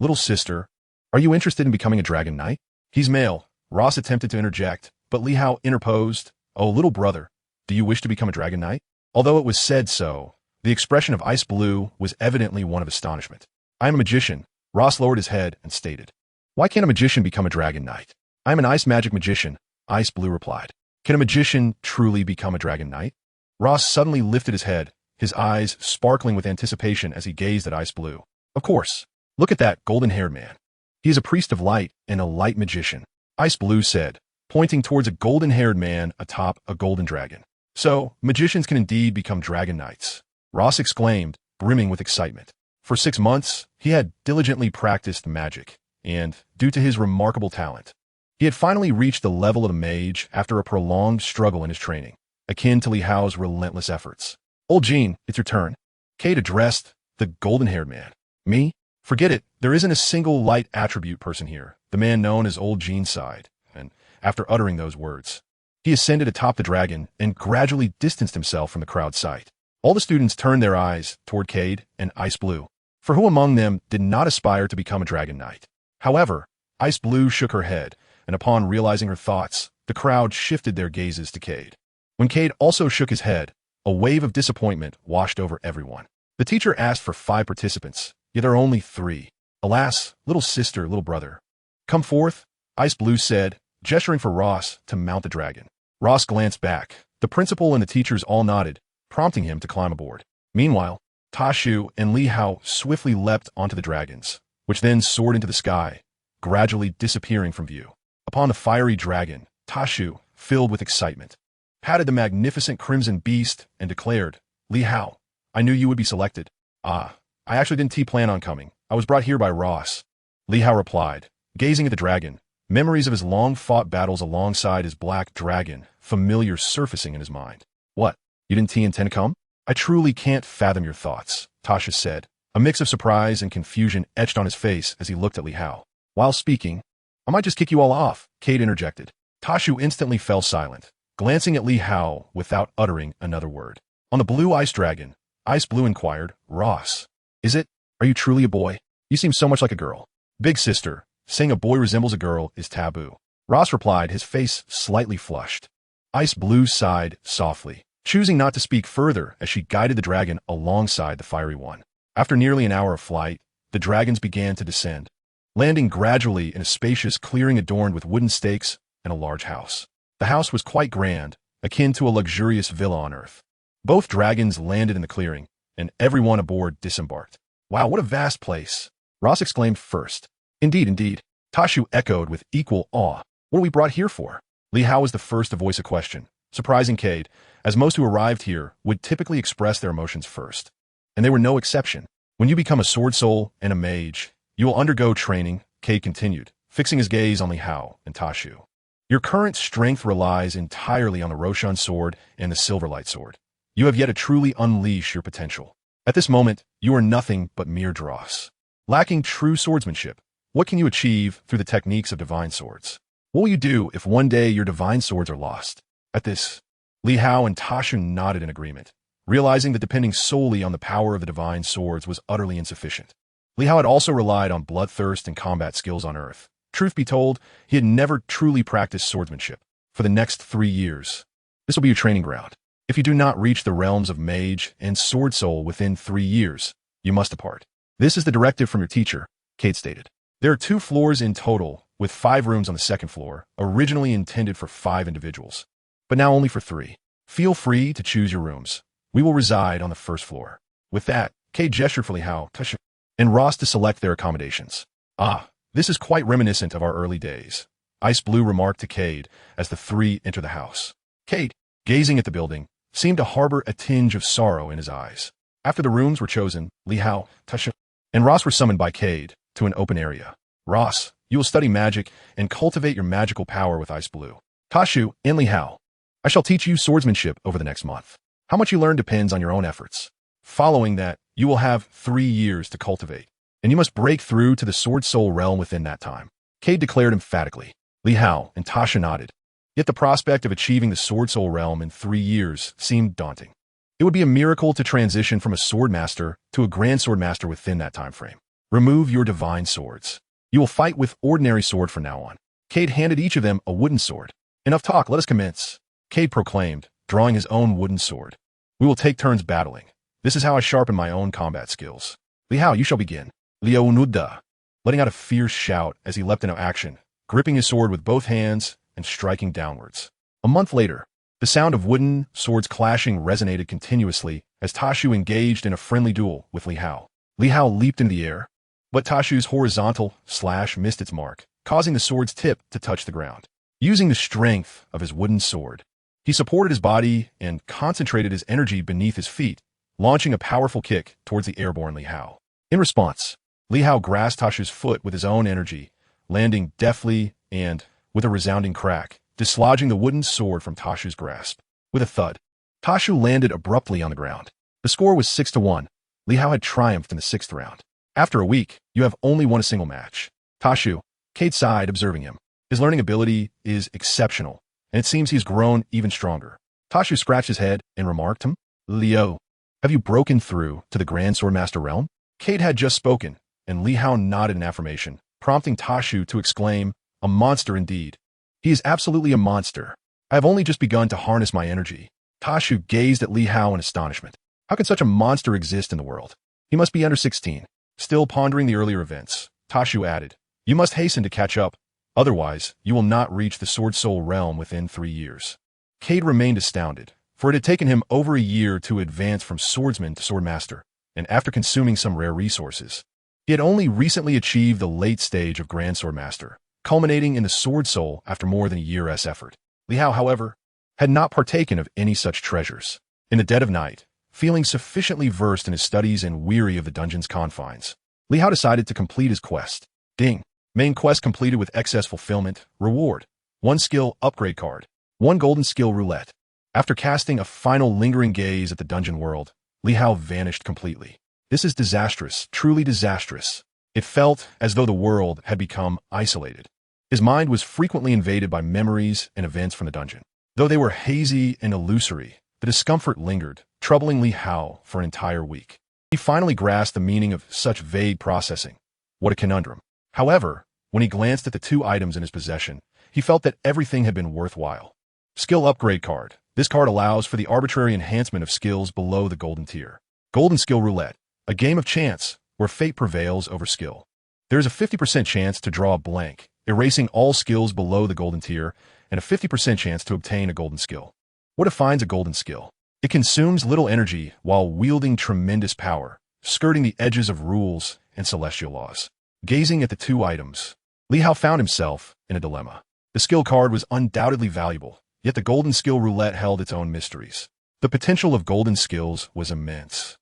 Little sister, are you interested in becoming a Dragon Knight? He's male. Ross attempted to interject, but Li Hao interposed. Oh, little brother, do you wish to become a Dragon Knight? Although it was said so, the expression of ice blue was evidently one of astonishment. I am a magician, Ross lowered his head and stated. Why can't a magician become a Dragon Knight? I am an ice magic magician, Ice Blue replied. Can a magician truly become a Dragon Knight? Ross suddenly lifted his head, his eyes sparkling with anticipation as he gazed at Ice Blue. Of course. Look at that golden-haired man. He is a priest of light and a light magician, Ice Blue said, pointing towards a golden-haired man atop a golden dragon. So, magicians can indeed become Dragon Knights, Ross exclaimed, brimming with excitement. For 6 months, he had diligently practiced magic, and, due to his remarkable talent, he had finally reached the level of a mage after a prolonged struggle in his training, akin to Li Hao's relentless efforts. Old Jean, it's your turn. Kate addressed the golden-haired man. Me? Forget it, there isn't a single light attribute person here, the man known as Old Jean sighed, and after uttering those words, he ascended atop the dragon and gradually distanced himself from the crowd's sight. All the students turned their eyes toward Cade and Ice Blue, for who among them did not aspire to become a Dragon Knight? However, Ice Blue shook her head, and upon realizing her thoughts, the crowd shifted their gazes to Cade. When Cade also shook his head, a wave of disappointment washed over everyone. The teacher asked for 5 participants, yet there are only 3. Alas, little sister, little brother. Come forth, Ice Blue said, gesturing for Ross to mount the dragon. Ross glanced back. The principal and the teachers all nodded, prompting him to climb aboard. Meanwhile, Tashu and Li Hao swiftly leapt onto the dragons, which then soared into the sky, gradually disappearing from view. Upon the fiery dragon, Tashu, filled with excitement, patted the magnificent crimson beast and declared, Li Hao, I knew you would be selected. I actually didn't plan on coming. I was brought here by Ross. Li Hao replied, gazing at the dragon, memories of his long-fought battles alongside his black dragon familiar surfacing in his mind. What, you didn't intend to come? I truly can't fathom your thoughts, Tasha said. A mix of surprise and confusion etched on his face as he looked at Li Hao. While speaking, I might just kick you all off, Kate interjected. Tashu instantly fell silent, glancing at Li Hao without uttering another word. On the blue ice dragon, Ice Blue inquired, Ross, is it? Are you truly a boy? You seem so much like a girl. Big sister, saying a boy resembles a girl is taboo. Ross replied, his face slightly flushed. Ice Blue sighed softly, choosing not to speak further as she guided the dragon alongside the fiery one. After nearly an hour of flight, the dragons began to descend, landing gradually in a spacious clearing adorned with wooden stakes and a large house. The house was quite grand, akin to a luxurious villa on Earth. Both dragons landed in the clearing, and everyone aboard disembarked. Wow, what a vast place, Ross exclaimed first. Indeed, indeed, Tashu echoed with equal awe. What are we brought here for? Li Hao was the first to voice a question, surprising Cade, as most who arrived here would typically express their emotions first. And they were no exception. When you become a sword soul and a mage, you will undergo training, Cade continued, fixing his gaze on Li Hao and Tashu. Your current strength relies entirely on the Roshan sword and the Silverlight sword. You have yet to truly unleash your potential. At this moment, you are nothing but mere dross. Lacking true swordsmanship, what can you achieve through the techniques of divine swords? What will you do if one day your divine swords are lost? At this, Li Hao and Tashu nodded in agreement, realizing that depending solely on the power of the divine swords was utterly insufficient. Li Hao had also relied on bloodthirst and combat skills on Earth. Truth be told, he had never truly practiced swordsmanship. For the next 3 years, this will be your training ground. If you do not reach the realms of mage and sword soul within 3 years, you must depart. This is the directive from your teacher, Cade stated. There are 2 floors in total, with 5 rooms on the second floor, originally intended for 5 individuals, but now only for 3. Feel free to choose your rooms. We will reside on the first floor. With that, Cade gestured for Li Hao, Tashu, and Ross to select their accommodations. Ah, this is quite reminiscent of our early days, Ice Blue remarked to Cade as the 3 entered the house. Cade, gazing at the building, seemed to harbor a tinge of sorrow in his eyes. After the rooms were chosen, Li Hao, Tashu, and Ross were summoned by Cade to an open area. Ross, you will study magic and cultivate your magical power with Ice Blue. Tashu and Li Hao, I shall teach you swordsmanship over the next month. How much you learn depends on your own efforts. Following that, you will have 3 years to cultivate, and you must break through to the sword soul realm within that time, Cade declared emphatically. Li Hao and Tasha nodded. Yet the prospect of achieving the sword soul realm in 3 years seemed daunting. It would be a miracle to transition from a sword master to a grand sword master within that time frame. Remove your divine swords. You will fight with ordinary sword from now on. Cade handed each of them a wooden sword. Enough talk, let us commence, Cade proclaimed, drawing his own wooden sword. We will take turns battling. This is how I sharpen my own combat skills. Li Hao, you shall begin. Liao Nuda, letting out a fierce shout as he leapt into action, gripping his sword with both hands and striking downwards. A month later, the sound of wooden swords clashing resonated continuously as Tashu engaged in a friendly duel with Li Hao. Li Hao leaped into the air, but Tashu's horizontal slash missed its mark, causing the sword's tip to touch the ground. Using the strength of his wooden sword, he supported his body and concentrated his energy beneath his feet, launching a powerful kick towards the airborne Li Hao. In response, Li Hao grasped Tashu's foot with his own energy, landing deftly and, with a resounding crack, dislodging the wooden sword from Tashu's grasp. With a thud, Tashu landed abruptly on the ground. The score was 6-1. Li Hao had triumphed in the 6th round. After a week, you have only won a single match. Tashu, Cade sighed, observing him. His learning ability is exceptional, and it seems he's grown even stronger. Tashu scratched his head and remarked to him, Leo, have you broken through to the Grand Swordmaster realm? Cade had just spoken, and Li Hao nodded in affirmation, prompting Tashu to exclaim, a monster indeed. He is absolutely a monster. I have only just begun to harness my energy. Tashu gazed at Li Hao in astonishment. How can such a monster exist in the world? He must be under 16. Still pondering the earlier events, Tashu added, you must hasten to catch up. Otherwise, you will not reach the Sword Soul realm within 3 years. Cade remained astounded, for it had taken him over a year to advance from swordsman to swordmaster, and after consuming some rare resources, he had only recently achieved the late stage of Grand Swordmaster, culminating in the Sword Soul after more than a year's effort. Li Hao, however, had not partaken of any such treasures. In the dead of night, feeling sufficiently versed in his studies and weary of the dungeon's confines, Li Hao decided to complete his quest. Ding! Main quest completed with excess fulfillment. Reward. 1 skill upgrade card. 1 golden skill roulette. After casting a final lingering gaze at the dungeon world, Li Hao vanished completely. This is disastrous, truly disastrous. It felt as though the world had become isolated. His mind was frequently invaded by memories and events from the dungeon. Though they were hazy and illusory, the discomfort lingered, troubling Li Hao for an entire week. He finally grasped the meaning of such vague processing. What a conundrum. However, when he glanced at the 2 items in his possession, he felt that everything had been worthwhile. Skill upgrade card. This card allows for the arbitrary enhancement of skills below the golden tier. Golden skill roulette. A game of chance where fate prevails over skill. There is a 50% chance to draw a blank, erasing all skills below the golden tier, and a 50% chance to obtain a golden skill. What defines a golden skill? It consumes little energy while wielding tremendous power, skirting the edges of rules and celestial laws. Gazing at the 2 items, Li Hao found himself in a dilemma. The skill card was undoubtedly valuable, yet the golden skill roulette held its own mysteries. The potential of golden skills was immense.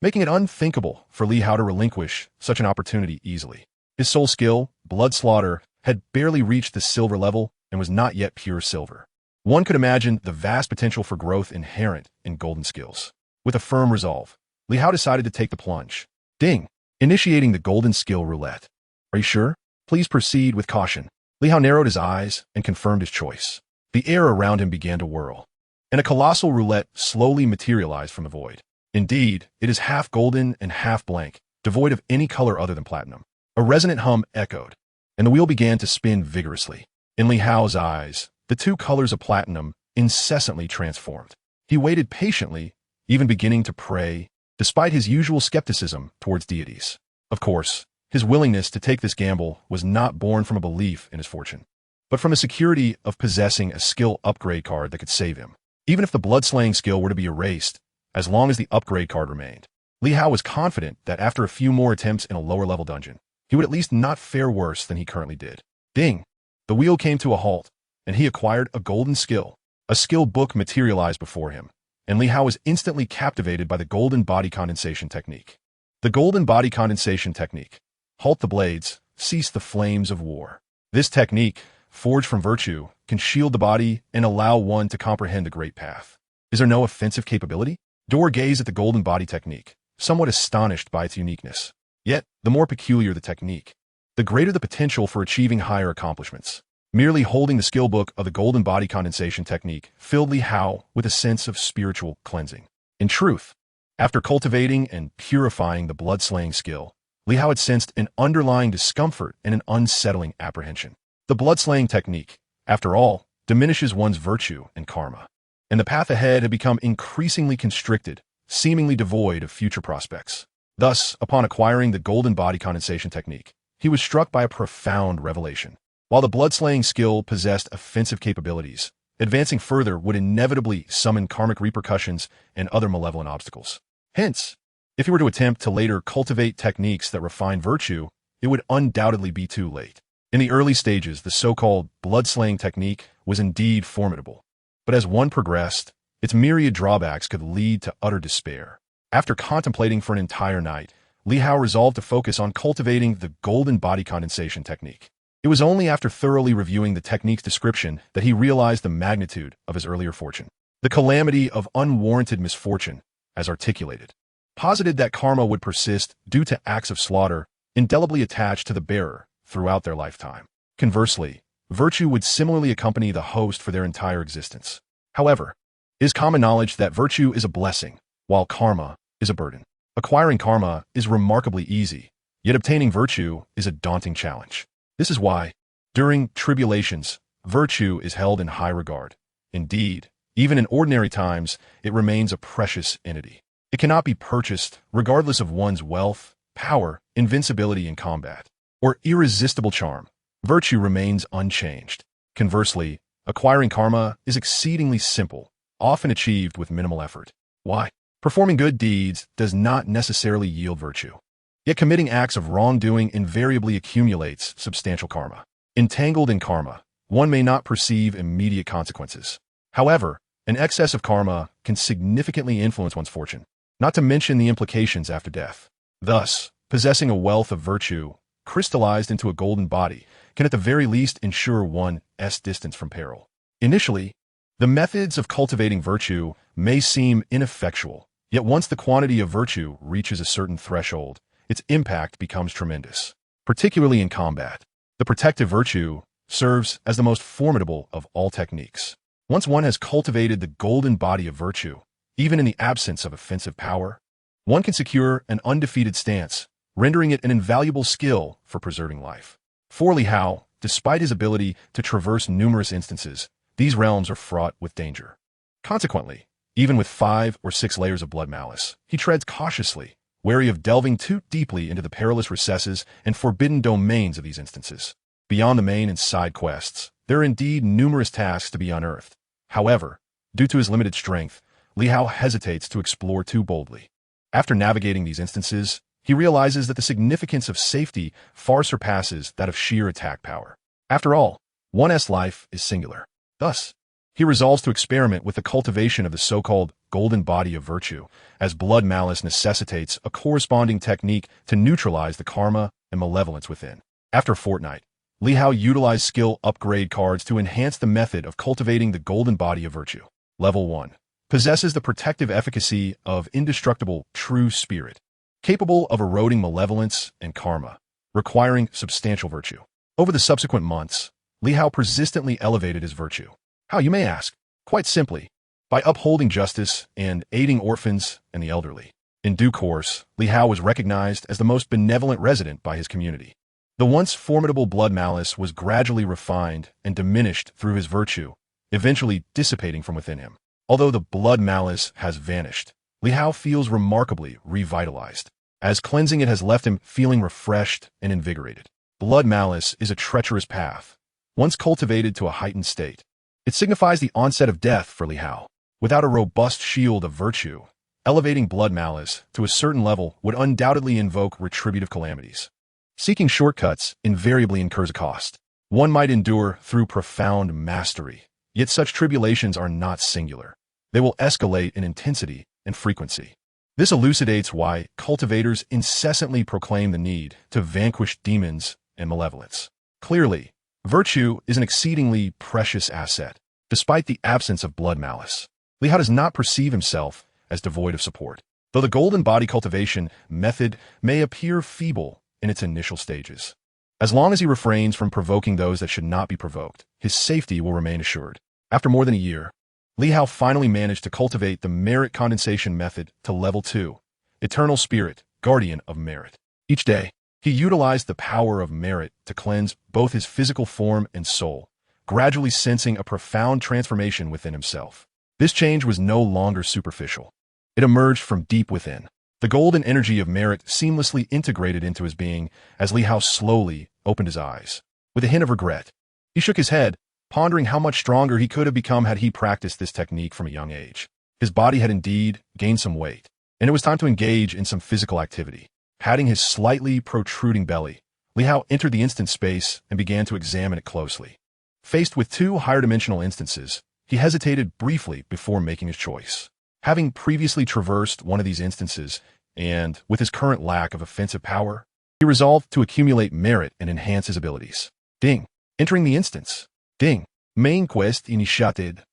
making it unthinkable for Li Hao to relinquish such an opportunity easily. His soul skill, Blood Slaughter, had barely reached the silver level and was not yet pure silver. One could imagine the vast potential for growth inherent in golden skills. With a firm resolve, Li Hao decided to take the plunge. Ding! Initiating the golden skill roulette. Are you sure? Please proceed with caution. Li Hao narrowed his eyes and confirmed his choice. The air around him began to whirl, and a colossal roulette slowly materialized from the void. Indeed, it is half golden and half blank, devoid of any color other than platinum. A resonant hum echoed, and the wheel began to spin vigorously. In Li Hao's eyes, the two colors of platinum incessantly transformed. He waited patiently, even beginning to pray, despite his usual skepticism towards deities. Of course, his willingness to take this gamble was not born from a belief in his fortune, but from the security of possessing a skill upgrade card that could save him. Even if the blood-slaying skill were to be erased, as long as the upgrade card remained, Li Hao was confident that after a few more attempts in a lower-level dungeon, he would at least not fare worse than he currently did. Ding! The wheel came to a halt, and he acquired a golden skill. A skill book materialized before him, and Li Hao was instantly captivated by the golden body condensation technique. The golden body condensation technique. Halt the blades, cease the flames of war. This technique, forged from virtue, can shield the body and allow one to comprehend the great path. Is there no offensive capability? Dor gazed at the golden body technique, somewhat astonished by its uniqueness. Yet, the more peculiar the technique, the greater the potential for achieving higher accomplishments. Merely holding the skill book of the golden body condensation technique filled Li Hao with a sense of spiritual cleansing. In truth, after cultivating and purifying the blood-slaying skill, Li Hao had sensed an underlying discomfort and an unsettling apprehension. The blood-slaying technique, after all, diminishes one's virtue and karma, and the path ahead had become increasingly constricted, seemingly devoid of future prospects. Thus, upon acquiring the golden body condensation technique, he was struck by a profound revelation. While the blood-slaying skill possessed offensive capabilities, advancing further would inevitably summon karmic repercussions and other malevolent obstacles. Hence, if he were to attempt to later cultivate techniques that refine virtue, it would undoubtedly be too late. In the early stages, the so-called blood-slaying technique was indeed formidable, but as one progressed, its myriad drawbacks could lead to utter despair. After contemplating for an entire night, Li Hao resolved to focus on cultivating the golden body condensation technique. It was only after thoroughly reviewing the technique's description that he realized the magnitude of his earlier fortune. The calamity of unwarranted misfortune, as articulated, posited that karma would persist due to acts of slaughter indelibly attached to the bearer throughout their lifetime. Conversely, virtue would similarly accompany the host for their entire existence. However, it is common knowledge that virtue is a blessing, while karma is a burden. Acquiring karma is remarkably easy, yet obtaining virtue is a daunting challenge. This is why, during tribulations, virtue is held in high regard. Indeed, even in ordinary times, it remains a precious entity. It cannot be purchased regardless of one's wealth, power, invincibility in combat, or irresistible charm. Virtue remains unchanged. Conversely, acquiring karma is exceedingly simple, often achieved with minimal effort. Why? Performing good deeds does not necessarily yield virtue. Yet committing acts of wrongdoing invariably accumulates substantial karma. Entangled in karma, one may not perceive immediate consequences. However, an excess of karma can significantly influence one's fortune, not to mention the implications after death. Thus, possessing a wealth of virtue, crystallized into a golden body, can at the very least ensure one's distance from peril. Initially, the methods of cultivating virtue may seem ineffectual, yet once the quantity of virtue reaches a certain threshold, its impact becomes tremendous. Particularly in combat, the protective virtue serves as the most formidable of all techniques. Once one has cultivated the golden body of virtue, even in the absence of offensive power, one can secure an undefeated stance, rendering it an invaluable skill for preserving life. For Li Hao, despite his ability to traverse numerous instances, these realms are fraught with danger. Consequently, even with 5 or 6 layers of blood malice, he treads cautiously, wary of delving too deeply into the perilous recesses and forbidden domains of these instances. Beyond the main and side quests, there are indeed numerous tasks to be unearthed. However, due to his limited strength, Li Hao hesitates to explore too boldly. After navigating these instances, he realizes that the significance of safety far surpasses that of sheer attack power. After all, one's life is singular. Thus, he resolves to experiment with the cultivation of the so-called golden body of virtue, as blood malice necessitates a corresponding technique to neutralize the karma and malevolence within. After a fortnight, Li Hao utilized skill upgrade cards to enhance the method of cultivating the golden body of virtue. Level 1. Possesses the protective efficacy of indestructible true spirit, capable of eroding malevolence and karma, requiring substantial virtue. Over the subsequent months, Li Hao persistently elevated his virtue. How, you may ask? Quite simply, by upholding justice and aiding orphans and the elderly. In due course, Li Hao was recognized as the most benevolent resident by his community. The once formidable blood malice was gradually refined and diminished through his virtue, eventually dissipating from within him. Although the blood malice has vanished, Li Hao feels remarkably revitalized, as cleansing it has left him feeling refreshed and invigorated. Blood malice is a treacherous path, once cultivated to a heightened state. It signifies the onset of death for Li Hao. Without a robust shield of virtue, elevating blood malice to a certain level would undoubtedly invoke retributive calamities. Seeking shortcuts invariably incurs a cost. One might endure through profound mastery, yet such tribulations are not singular. They will escalate in intensity and frequency. This elucidates why cultivators incessantly proclaim the need to vanquish demons and malevolence. Clearly, virtue is an exceedingly precious asset, despite the absence of blood malice. Li Hao does not perceive himself as devoid of support. Though the golden body cultivation method may appear feeble in its initial stages, as long as he refrains from provoking those that should not be provoked, his safety will remain assured. After more than a year, Li Hao finally managed to cultivate the merit condensation method to level 2, Eternal Spirit, Guardian of Merit. Each day, he utilized the power of merit to cleanse both his physical form and soul, gradually sensing a profound transformation within himself. This change was no longer superficial. It emerged from deep within. The golden energy of merit seamlessly integrated into his being as Li Hao slowly opened his eyes. With a hint of regret, he shook his head, pondering how much stronger he could have become had he practiced this technique from a young age. His body had indeed gained some weight, and it was time to engage in some physical activity. Patting his slightly protruding belly, Li Hao entered the instant space and began to examine it closely. Faced with two higher-dimensional instances, he hesitated briefly before making his choice. Having previously traversed one of these instances, and with his current lack of offensive power, he resolved to accumulate merit and enhance his abilities. Ding! Entering the instance. Ding! Main quest initiated.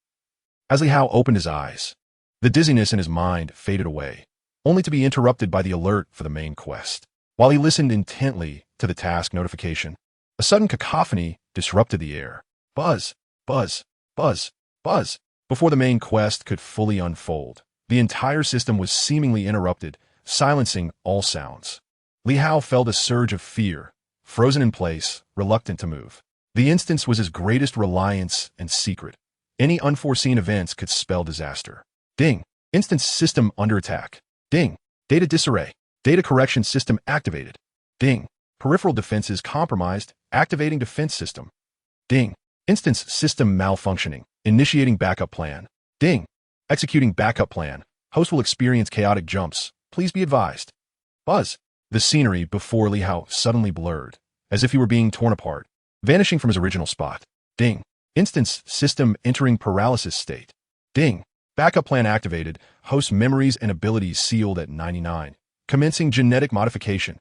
As Li Hao opened his eyes, the dizziness in his mind faded away, only to be interrupted by the alert for the main quest. While he listened intently to the task notification, a sudden cacophony disrupted the air. Buzz, buzz, buzz, buzz. Before the main quest could fully unfold, the entire system was seemingly interrupted, silencing all sounds. Li Hao felt a surge of fear, frozen in place, reluctant to move. The instance was his greatest reliance and secret. Any unforeseen events could spell disaster. Ding! Instance system under attack. Ding! Data disarray. Data correction system activated. Ding! Peripheral defenses compromised, activating defense system. Ding! Instance system malfunctioning, initiating backup plan. Ding! Executing backup plan. Host will experience chaotic jumps. Please be advised. Buzz! The scenery before Li Hao suddenly blurred, as if he were being torn apart, vanishing from his original spot. Ding! Instance system entering paralysis state. Ding! Backup plan activated. Host memories and abilities sealed at 99. Commencing genetic modification.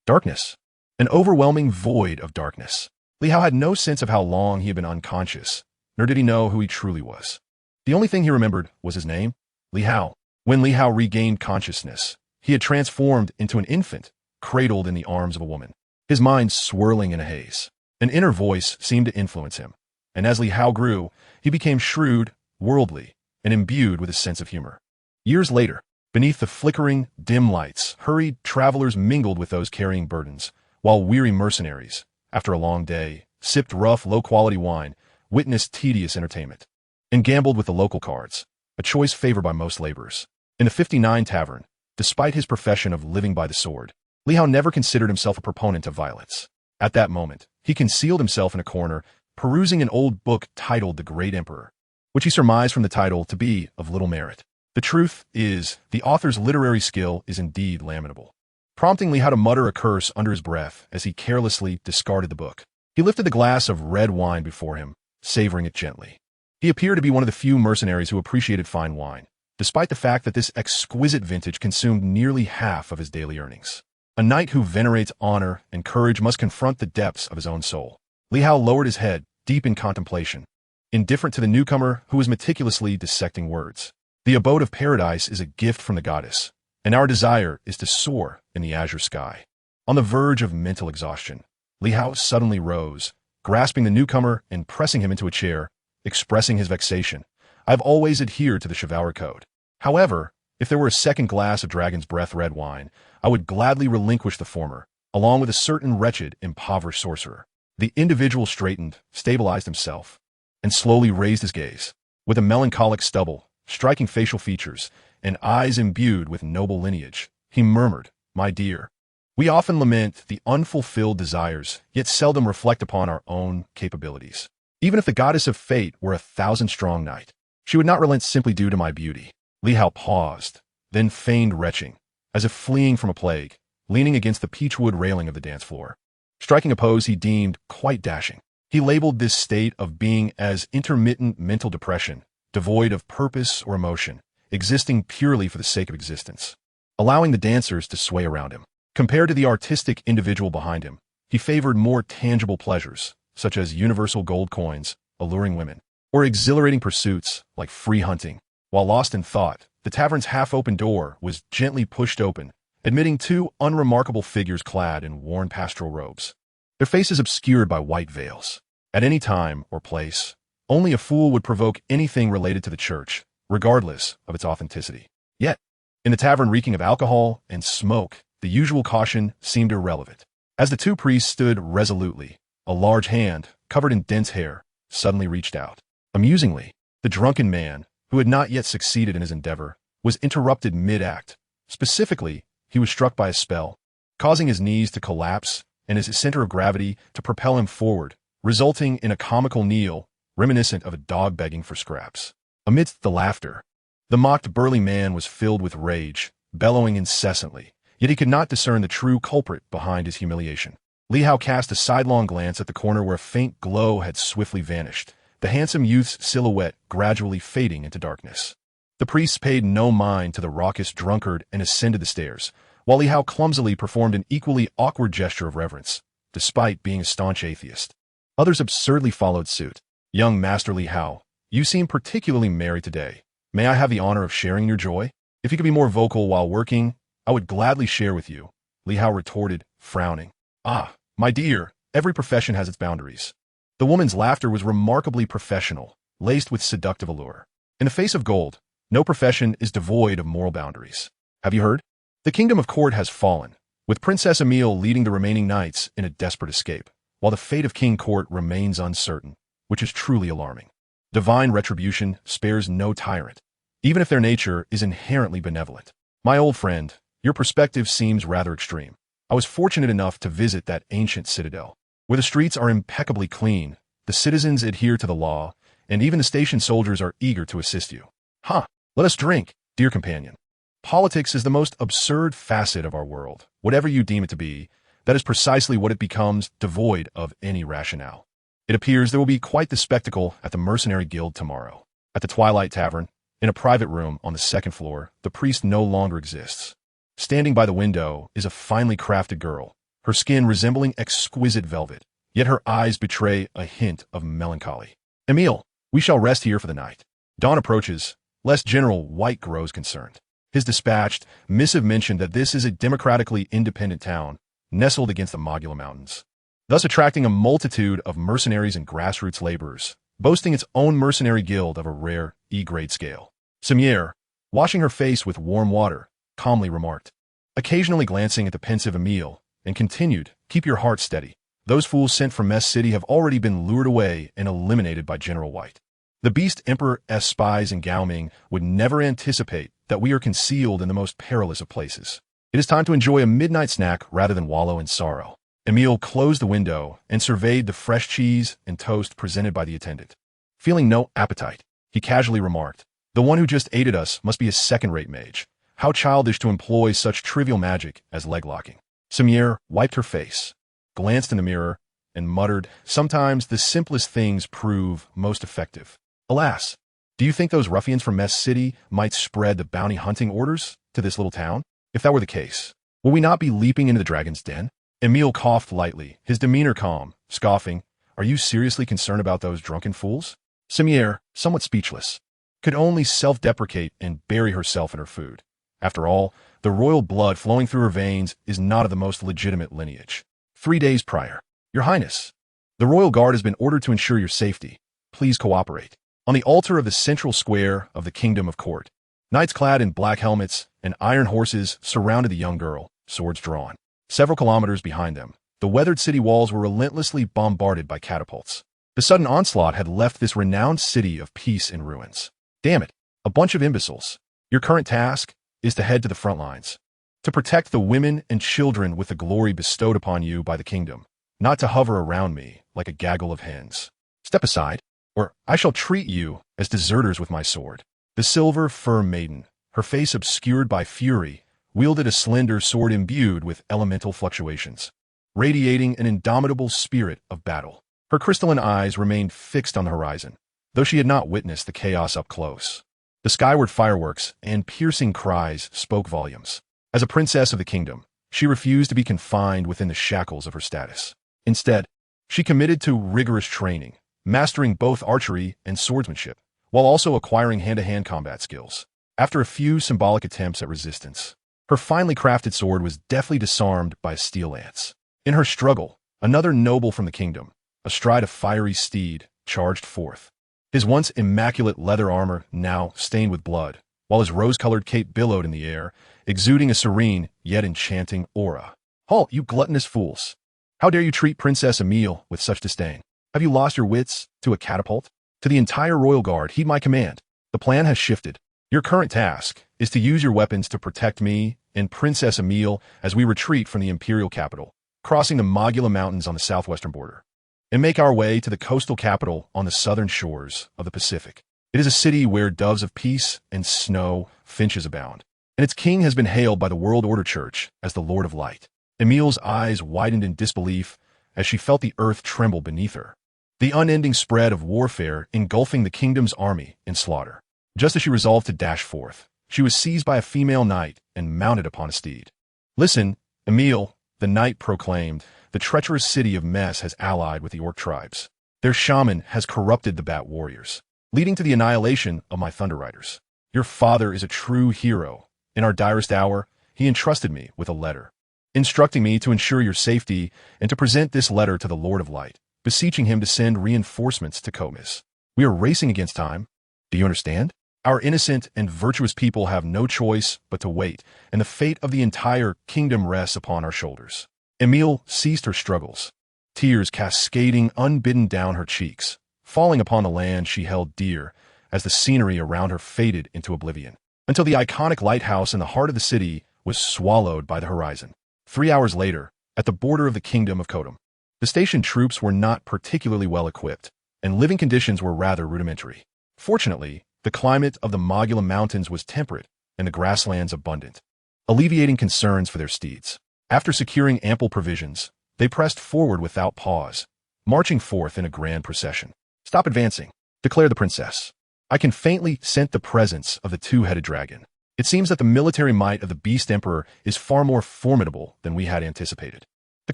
Darkness. An overwhelming void of darkness. Li Hao had no sense of how long he had been unconscious, nor did he know who he truly was. The only thing he remembered was his name, Li Hao. When Li Hao regained consciousness, he had transformed into an infant, cradled in the arms of a woman, his mind swirling in a haze. An inner voice seemed to influence him, and as Li Hao grew, he became shrewd, worldly, and imbued with a sense of humor. Years later, beneath the flickering, dim lights, hurried travelers mingled with those carrying burdens, while weary mercenaries, after a long day, sipped rough, low-quality wine, witnessed tedious entertainment, and gambled with the local cards, a choice favored by most laborers. In the 59 Tavern, despite his profession of living by the sword, Li Hao never considered himself a proponent of violence. At that moment, he concealed himself in a corner, perusing an old book titled The Great Emperor, which he surmised from the title to be of little merit. The truth is, the author's literary skill is indeed lamentable, prompting Li Hao to mutter a curse under his breath as he carelessly discarded the book. He lifted the glass of red wine before him, savoring it gently. He appeared to be one of the few mercenaries who appreciated fine wine, despite the fact that this exquisite vintage consumed nearly half of his daily earnings. A knight who venerates honor and courage must confront the depths of his own soul. Li Hao lowered his head, deep in contemplation, indifferent to the newcomer who was meticulously dissecting words. The abode of paradise is a gift from the goddess, and our desire is to soar in the azure sky. On the verge of mental exhaustion, Li Hao suddenly rose, grasping the newcomer and pressing him into a chair, expressing his vexation. I've always adhered to the chivalry code. However, if there were a second glass of dragon's breath red wine, I would gladly relinquish the former, along with a certain wretched, impoverished sorcerer. The individual straightened, stabilized himself, and slowly raised his gaze. With a melancholic stubble, striking facial features, and eyes imbued with noble lineage, he murmured, "My dear, we often lament the unfulfilled desires, yet seldom reflect upon our own capabilities. Even if the goddess of fate were 1,000-strong knight, she would not relent simply due to my beauty." Li Hao paused, then feigned retching, as if fleeing from a plague, leaning against the peachwood railing of the dance floor. Striking a pose he deemed quite dashing. He labeled this state of being as intermittent mental depression, devoid of purpose or emotion, existing purely for the sake of existence, allowing the dancers to sway around him. Compared to the artistic individual behind him, he favored more tangible pleasures, such as universal gold coins, alluring women, or exhilarating pursuits like free hunting. While lost in thought, the tavern's half-open door was gently pushed open, admitting two unremarkable figures clad in worn pastoral robes, their faces obscured by white veils. At any time or place, only a fool would provoke anything related to the church, regardless of its authenticity. Yet, in the tavern reeking of alcohol and smoke, the usual caution seemed irrelevant. As the two priests stood resolutely, a large hand, covered in dense hair, suddenly reached out. Amusingly, the drunken man, who had not yet succeeded in his endeavor, was interrupted mid-act. Specifically, he was struck by a spell, causing his knees to collapse and his center of gravity to propel him forward, resulting in a comical kneel, reminiscent of a dog begging for scraps. Amidst the laughter, the mocked burly man was filled with rage, bellowing incessantly, yet he could not discern the true culprit behind his humiliation. Li Hao cast a sidelong glance at the corner where a faint glow had swiftly vanished, the handsome youth's silhouette gradually fading into darkness. The priests paid no mind to the raucous drunkard and ascended the stairs, while Li Hao clumsily performed an equally awkward gesture of reverence, despite being a staunch atheist. Others absurdly followed suit. "Young Master Li Hao, you seem particularly merry today. May I have the honor of sharing your joy? If you could be more vocal while working, I would gladly share with you," Li Hao retorted, frowning. "Ah, my dear, every profession has its boundaries." The woman's laughter was remarkably professional, laced with seductive allure. In the face of gold, no profession is devoid of moral boundaries. Have you heard? The kingdom of court has fallen, with Princess Emile leading the remaining knights in a desperate escape, while the fate of King Court remains uncertain, which is truly alarming. Divine retribution spares no tyrant, even if their nature is inherently benevolent. My old friend, your perspective seems rather extreme. I was fortunate enough to visit that ancient citadel, where the streets are impeccably clean, the citizens adhere to the law, and even the station soldiers are eager to assist you. Let us drink, dear companion. Politics is the most absurd facet of our world. Whatever you deem it to be, that is precisely what it becomes, devoid of any rationale. It appears there will be quite the spectacle at the Mercenary Guild tomorrow. At the Twilight Tavern, in a private room on the second floor, the priest no longer exists. Standing by the window is a finely crafted girl, her skin resembling exquisite velvet, yet her eyes betray a hint of melancholy. "Emile, we shall rest here for the night. Dawn approaches, lest General White grows concerned." His dispatched missive mentioned that this is a democratically independent town, nestled against the Mogula Mountains, thus attracting a multitude of mercenaries and grassroots laborers, boasting its own mercenary guild of a rare E-grade scale. Simier, washing her face with warm water, calmly remarked, occasionally glancing at the pensive Emile, and continued, "Keep your heart steady. Those fools sent from Mess City have already been lured away and eliminated by General White. The Beast Emperor's spies in Gaoming would never anticipate that we are concealed in the most perilous of places. It is time to enjoy a midnight snack rather than wallow in sorrow." Emile closed the window and surveyed the fresh cheese and toast presented by the attendant. Feeling no appetite, he casually remarked, "The one who just aided us must be a second-rate mage. How childish to employ such trivial magic as leg-locking." Simier wiped her face, glanced in the mirror, and muttered, "Sometimes the simplest things prove most effective." Alas, do you think those ruffians from Mess City might spread the bounty hunting orders to this little town? If that were the case, will we not be leaping into the dragon's den? Emil coughed lightly, his demeanor calm, scoffing. Are you seriously concerned about those drunken fools? Simier, somewhat speechless, could only self-deprecate and bury herself in her food. After all, the royal blood flowing through her veins is not of the most legitimate lineage. 3 days prior. Your Highness, the royal guard has been ordered to ensure your safety. Please cooperate. On the altar of the central square of the Kingdom of Court, knights clad in black helmets and iron horses surrounded the young girl, swords drawn. Several kilometers behind them, the weathered city walls were relentlessly bombarded by catapults. The sudden onslaught had left this renowned city of peace in ruins. Damn it, a bunch of imbeciles. Your current task is to head to the front lines, to protect the women and children with the glory bestowed upon you by the kingdom, not to hover around me like a gaggle of hens. Step aside, or I shall treat you as deserters with my sword. The silver fur maiden, her face obscured by fury, wielded a slender sword imbued with elemental fluctuations, radiating an indomitable spirit of battle. Her crystalline eyes remained fixed on the horizon, though she had not witnessed the chaos up close. The skyward fireworks and piercing cries spoke volumes. As a princess of the kingdom, she refused to be confined within the shackles of her status. Instead, she committed to rigorous training, mastering both archery and swordsmanship, while also acquiring hand-to-hand combat skills. After a few symbolic attempts at resistance, her finely crafted sword was deftly disarmed by a steel lance. In her struggle, another noble from the kingdom, astride a fiery steed, charged forth. His once immaculate leather armor now stained with blood, while his rose-colored cape billowed in the air, exuding a serene yet enchanting aura. Halt, you gluttonous fools! How dare you treat Princess Emile with such disdain? Have you lost your wits to a catapult? To the entire royal guard, heed my command. The plan has shifted. Your current task is to use your weapons to protect me and Princess Emile as we retreat from the imperial capital, crossing the Mogula Mountains on the southwestern border, and make our way to the coastal capital on the southern shores of the Pacific. It is a city where doves of peace and snow finches abound, and its king has been hailed by the World Order Church as the Lord of Light. Emile's eyes widened in disbelief as she felt the earth tremble beneath her, the unending spread of warfare engulfing the kingdom's army in slaughter. Just as she resolved to dash forth, she was seized by a female knight and mounted upon a steed. Listen, Emile, the knight proclaimed, the treacherous city of Mess has allied with the orc tribes. Their shaman has corrupted the bat warriors, leading to the annihilation of my thunder riders. Your father is a true hero. In our direst hour, he entrusted me with a letter, instructing me to ensure your safety and to present this letter to the Lord of Light, beseeching him to send reinforcements to Comis. We are racing against time. Do you understand? Our innocent and virtuous people have no choice but to wait, and the fate of the entire kingdom rests upon our shoulders. Emile ceased her struggles, tears cascading unbidden down her cheeks, falling upon the land she held dear as the scenery around her faded into oblivion, until the iconic lighthouse in the heart of the city was swallowed by the horizon. 3 hours later, at the border of the kingdom of Kodum, the station troops were not particularly well equipped, and living conditions were rather rudimentary. Fortunately, the climate of the Mogula Mountains was temperate and the grasslands abundant, alleviating concerns for their steeds. After securing ample provisions, they pressed forward without pause, marching forth in a grand procession. Stop advancing, declared the princess. I can faintly scent the presence of the two-headed dragon. It seems that the military might of the Beast Emperor is far more formidable than we had anticipated. The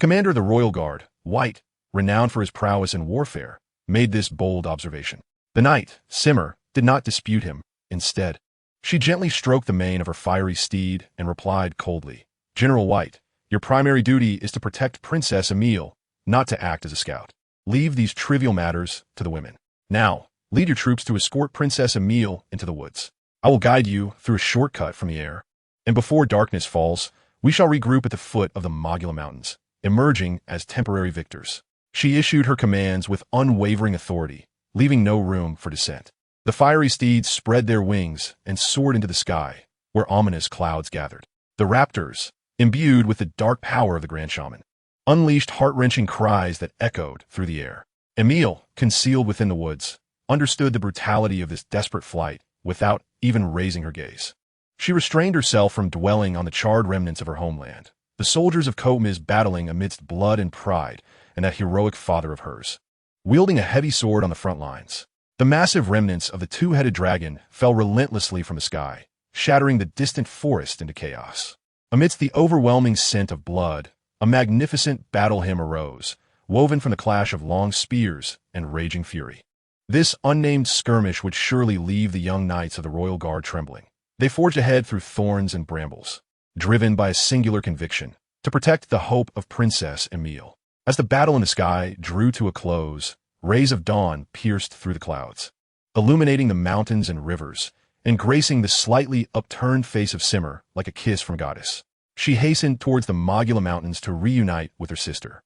commander of the royal guard, White, renowned for his prowess in warfare, made this bold observation. The knight, Simmer, did not dispute him. Instead, she gently stroked the mane of her fiery steed and replied coldly, General White, your primary duty is to protect Princess Emile, not to act as a scout. Leave these trivial matters to the women. Now, lead your troops to escort Princess Emile into the woods. I will guide you through a shortcut from the air, and before darkness falls, we shall regroup at the foot of the Mogula Mountains, emerging as temporary victors. She issued her commands with unwavering authority, leaving no room for dissent. The fiery steeds spread their wings and soared into the sky, where ominous clouds gathered. The raptors, imbued with the dark power of the Grand Shaman, unleashed heart-wrenching cries that echoed through the air. Emile, concealed within the woods, understood the brutality of this desperate flight without even raising her gaze. She restrained herself from dwelling on the charred remnants of her homeland, the soldiers of Comis battling amidst blood and pride, and that heroic father of hers, wielding a heavy sword on the front lines. The massive remnants of the two-headed dragon fell relentlessly from the sky, shattering the distant forest into chaos. Amidst the overwhelming scent of blood, a magnificent battle hymn arose, woven from the clash of long spears and raging fury. This unnamed skirmish would surely leave the young knights of the royal guard trembling. They forged ahead through thorns and brambles, driven by a singular conviction: to protect the hope of Princess Emile. As the battle in the sky drew to a close, rays of dawn pierced through the clouds, illuminating the mountains and rivers, and gracing the slightly upturned face of Simmer like a kiss from goddess. She hastened towards the Mogula Mountains to reunite with her sister,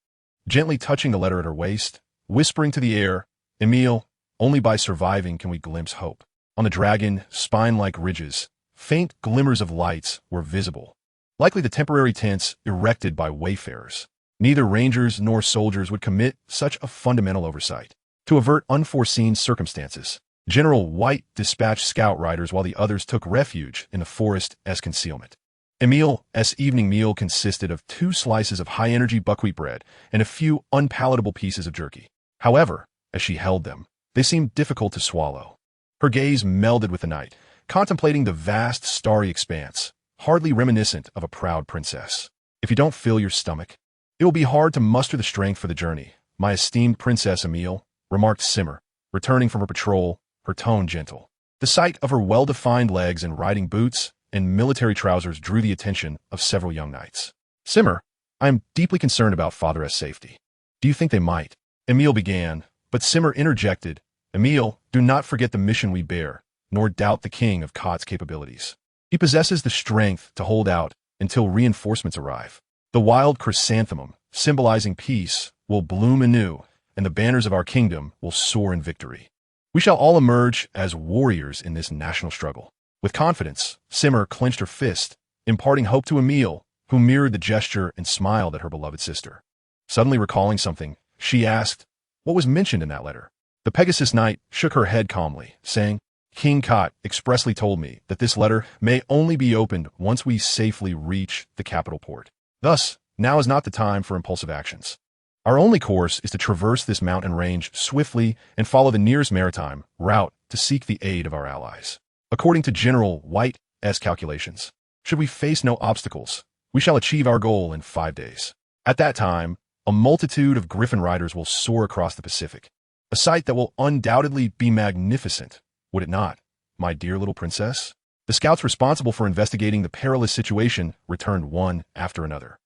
gently touching the letter at her waist, whispering to the air, "Emile, only by surviving can we glimpse hope." On the dragon, spine-like ridges, faint glimmers of lights were visible, likely the temporary tents erected by wayfarers. Neither rangers nor soldiers would commit such a fundamental oversight. To avert unforeseen circumstances, General White dispatched scout riders while the others took refuge in the forest as concealment. Emile's evening meal consisted of 2 slices of high-energy buckwheat bread and a few unpalatable pieces of jerky. However, as she held them, they seemed difficult to swallow. Her gaze melded with the night, contemplating the vast starry expanse, hardly reminiscent of a proud princess. "If you don't fill your stomach, it will be hard to muster the strength for the journey, my esteemed Princess Emile," remarked Simmer, returning from her patrol, her tone gentle. The sight of her well-defined legs in riding boots and military trousers drew the attention of several young knights. "Simmer, I am deeply concerned about Father's safety. Do you think they might?" Emile began, but Simmer interjected, "Emile, do not forget the mission we bear, nor doubt the king of Kot's capabilities. He possesses the strength to hold out until reinforcements arrive. The wild chrysanthemum, symbolizing peace, will bloom anew, and the banners of our kingdom will soar in victory. We shall all emerge as warriors in this national struggle." With confidence, Simmer clenched her fist, imparting hope to Emile, who mirrored the gesture and smiled at her beloved sister. Suddenly recalling something, she asked, "What was mentioned in that letter?" The Pegasus Knight shook her head calmly, saying, "King Kot expressly told me that this letter may only be opened once we safely reach the capital port. Thus, now is not the time for impulsive actions. Our only course is to traverse this mountain range swiftly and follow the nearest maritime route to seek the aid of our allies. According to General White's calculations, should we face no obstacles, we shall achieve our goal in 5 days. At that time, a multitude of griffin riders will soar across the Pacific, a sight that will undoubtedly be magnificent, would it not, my dear little princess?" The scouts responsible for investigating the perilous situation returned one after another.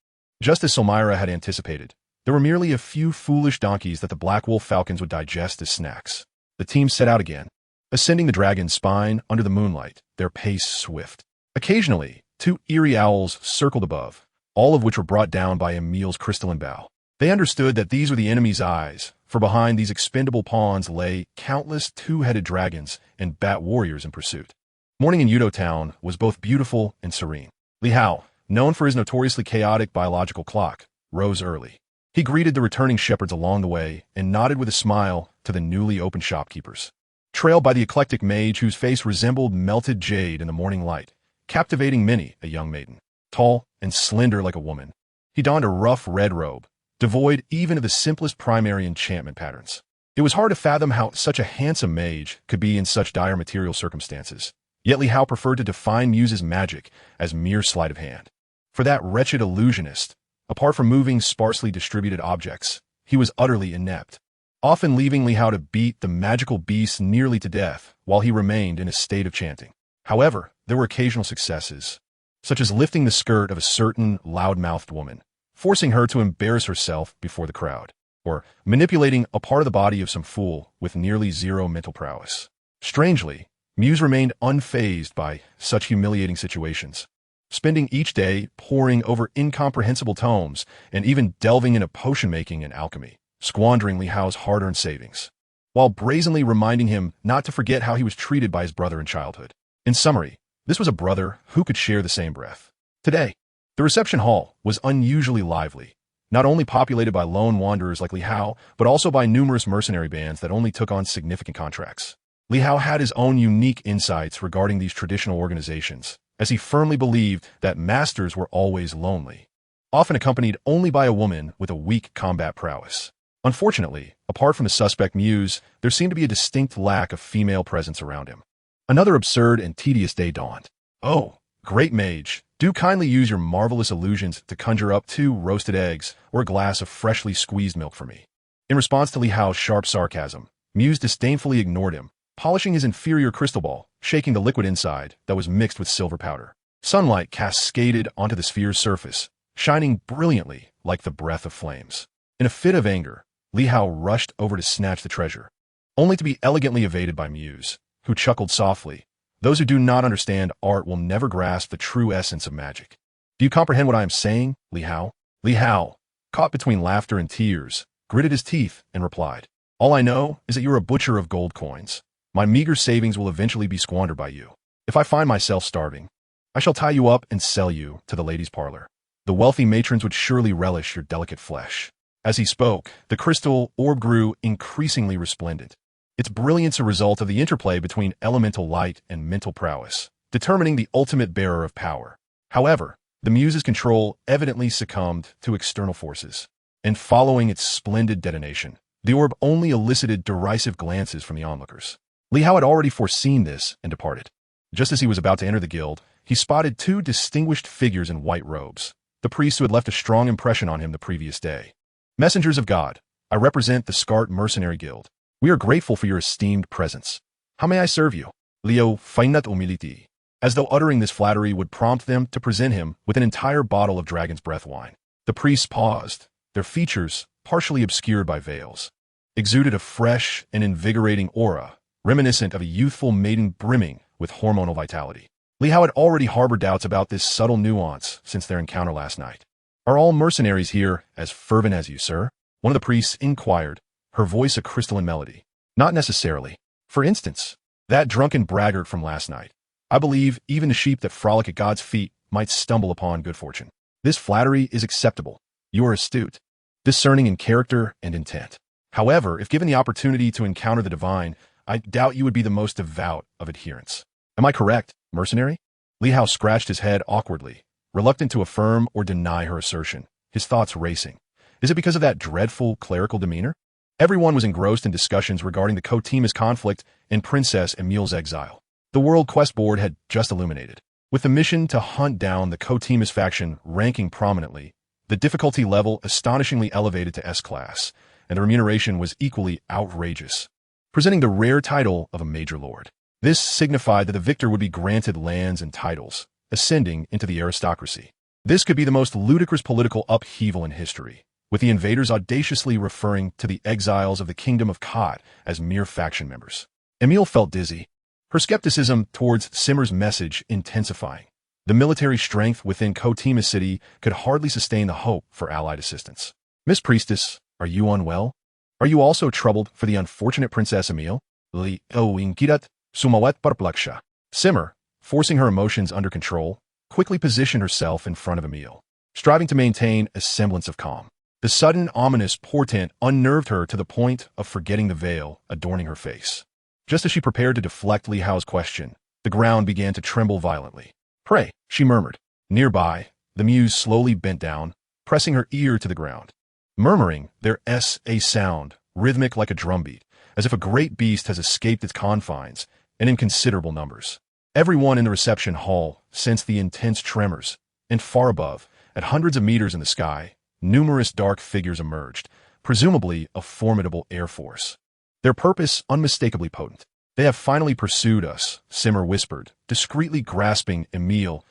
Just as Sulmira had anticipated, there were merely a few foolish donkeys that the Black Wolf Falcons would digest as snacks. The team set out again, ascending the dragon's spine under the moonlight, their pace swift. Occasionally, 2 eerie owls circled above, all of which were brought down by Emile's crystalline bow. They understood that these were the enemy's eyes, for behind these expendable pawns lay countless 2-headed dragons and bat warriors in pursuit. Morning in Yudo Town was both beautiful and serene. Li Hao, known for his notoriously chaotic biological clock, rose early. He greeted the returning shepherds along the way and nodded with a smile to the newly opened shopkeepers. Trailed by the eclectic mage whose face resembled melted jade in the morning light, captivating many a young maiden, tall and slender like a woman, he donned a rough red robe, devoid even of the simplest primary enchantment patterns. It was hard to fathom how such a handsome mage could be in such dire material circumstances, yet Li Hao preferred to define Muse's magic as mere sleight of hand. For that wretched illusionist, apart from moving sparsely distributed objects, he was utterly inept, often leaving Li Hao to beat the magical beasts nearly to death while he remained in a state of chanting. However, there were occasional successes, such as lifting the skirt of a certain loud-mouthed woman, forcing her to embarrass herself before the crowd, or manipulating a part of the body of some fool with nearly zero mental prowess. Strangely, Muse remained unfazed by such humiliating situations, spending each day poring over incomprehensible tomes and even delving into potion-making and alchemy, squandering Li Hao's hard-earned savings, while brazenly reminding him not to forget how he was treated by his brother in childhood. In summary, this was a brother who could share the same breath. Today, the reception hall was unusually lively, not only populated by lone wanderers like Li Hao, but also by numerous mercenary bands that only took on significant contracts. Li Hao had his own unique insights regarding these traditional organizations, as he firmly believed that masters were always lonely, often accompanied only by a woman with a weak combat prowess. Unfortunately, apart from the suspect Muse, there seemed to be a distinct lack of female presence around him. Another absurd and tedious day dawned. Oh, great mage, do kindly use your marvelous illusions to conjure up 2 roasted eggs or a glass of freshly squeezed milk for me. In response to Li Hao's sharp sarcasm, Muse disdainfully ignored him, polishing his inferior crystal ball, shaking the liquid inside that was mixed with silver powder. Sunlight cascaded onto the sphere's surface, shining brilliantly like the breath of flames. In a fit of anger, Li Hao rushed over to snatch the treasure, only to be elegantly evaded by Muse, who chuckled softly. Those who do not understand art will never grasp the true essence of magic. Do you comprehend what I am saying, Li Hao? Li Hao, caught between laughter and tears, gritted his teeth and replied, all I know is that you're a butcher of gold coins. My meager savings will eventually be squandered by you. If I find myself starving, I shall tie you up and sell you to the ladies' parlor. The wealthy matrons would surely relish your delicate flesh. As he spoke, the crystal orb grew increasingly resplendent, its brilliance a result of the interplay between elemental light and mental prowess, determining the ultimate bearer of power. However, the Muse's control evidently succumbed to external forces, and following its splendid detonation, the orb only elicited derisive glances from the onlookers. Li Hao had already foreseen this and departed. Just as he was about to enter the guild, he spotted 2 distinguished figures in white robes, the priests who had left a strong impression on him the previous day. Messengers of God, I represent the Scart Mercenary Guild. We are grateful for your esteemed presence. How may I serve you? Leo feinat humility, as though uttering this flattery would prompt them to present him with an entire bottle of dragon's breath wine. The priests paused, their features, partially obscured by veils, exuded a fresh and invigorating aura, reminiscent of a youthful maiden brimming with hormonal vitality. Li Hao had already harbored doubts about this subtle nuance since their encounter last night. Are all mercenaries here as fervent as you, sir? One of the priests inquired, her voice a crystalline melody. Not necessarily. For instance, that drunken braggart from last night. I believe even the sheep that frolic at God's feet might stumble upon good fortune. This flattery is acceptable. You are astute, discerning in character and intent. However, if given the opportunity to encounter the divine, I doubt you would be the most devout of adherents. Am I correct, mercenary? Li Hao scratched his head awkwardly, reluctant to affirm or deny her assertion, his thoughts racing. Is it because of that dreadful clerical demeanor? Everyone was engrossed in discussions regarding the Kotima's conflict and Princess Emile's exile. The World Quest Board had just illuminated. With the mission to hunt down the Kotima's faction ranking prominently, the difficulty level astonishingly elevated to S-class, and the remuneration was equally outrageous, presenting the rare title of a major lord. This signified that the victor would be granted lands and titles, ascending into the aristocracy. This could be the most ludicrous political upheaval in history, with the invaders audaciously referring to the exiles of the Kingdom of Kot as mere faction members. Emile felt dizzy, her skepticism towards Simmer's message intensifying. The military strength within Kotima City could hardly sustain the hope for allied assistance. Miss Priestess, are you unwell? Are you also troubled for the unfortunate Princess Emile? Li inquirat sumawat perplexa. Simmer, forcing her emotions under control, quickly positioned herself in front of Emile, striving to maintain a semblance of calm. The sudden ominous portent unnerved her to the point of forgetting the veil adorning her face. Just as she prepared to deflect Li Hao's question, the ground began to tremble violently. Pray, she murmured. Nearby, the Muse slowly bent down, pressing her ear to the ground. Murmuring, there a sound, rhythmic like a drumbeat, as if a great beast has escaped its confines, and in considerable numbers. Everyone in the reception hall sensed the intense tremors, and far above, at hundreds of meters in the sky, numerous dark figures emerged, presumably a formidable air force. Their purpose unmistakably potent. They have finally pursued us, Simmer whispered, discreetly grasping Emile's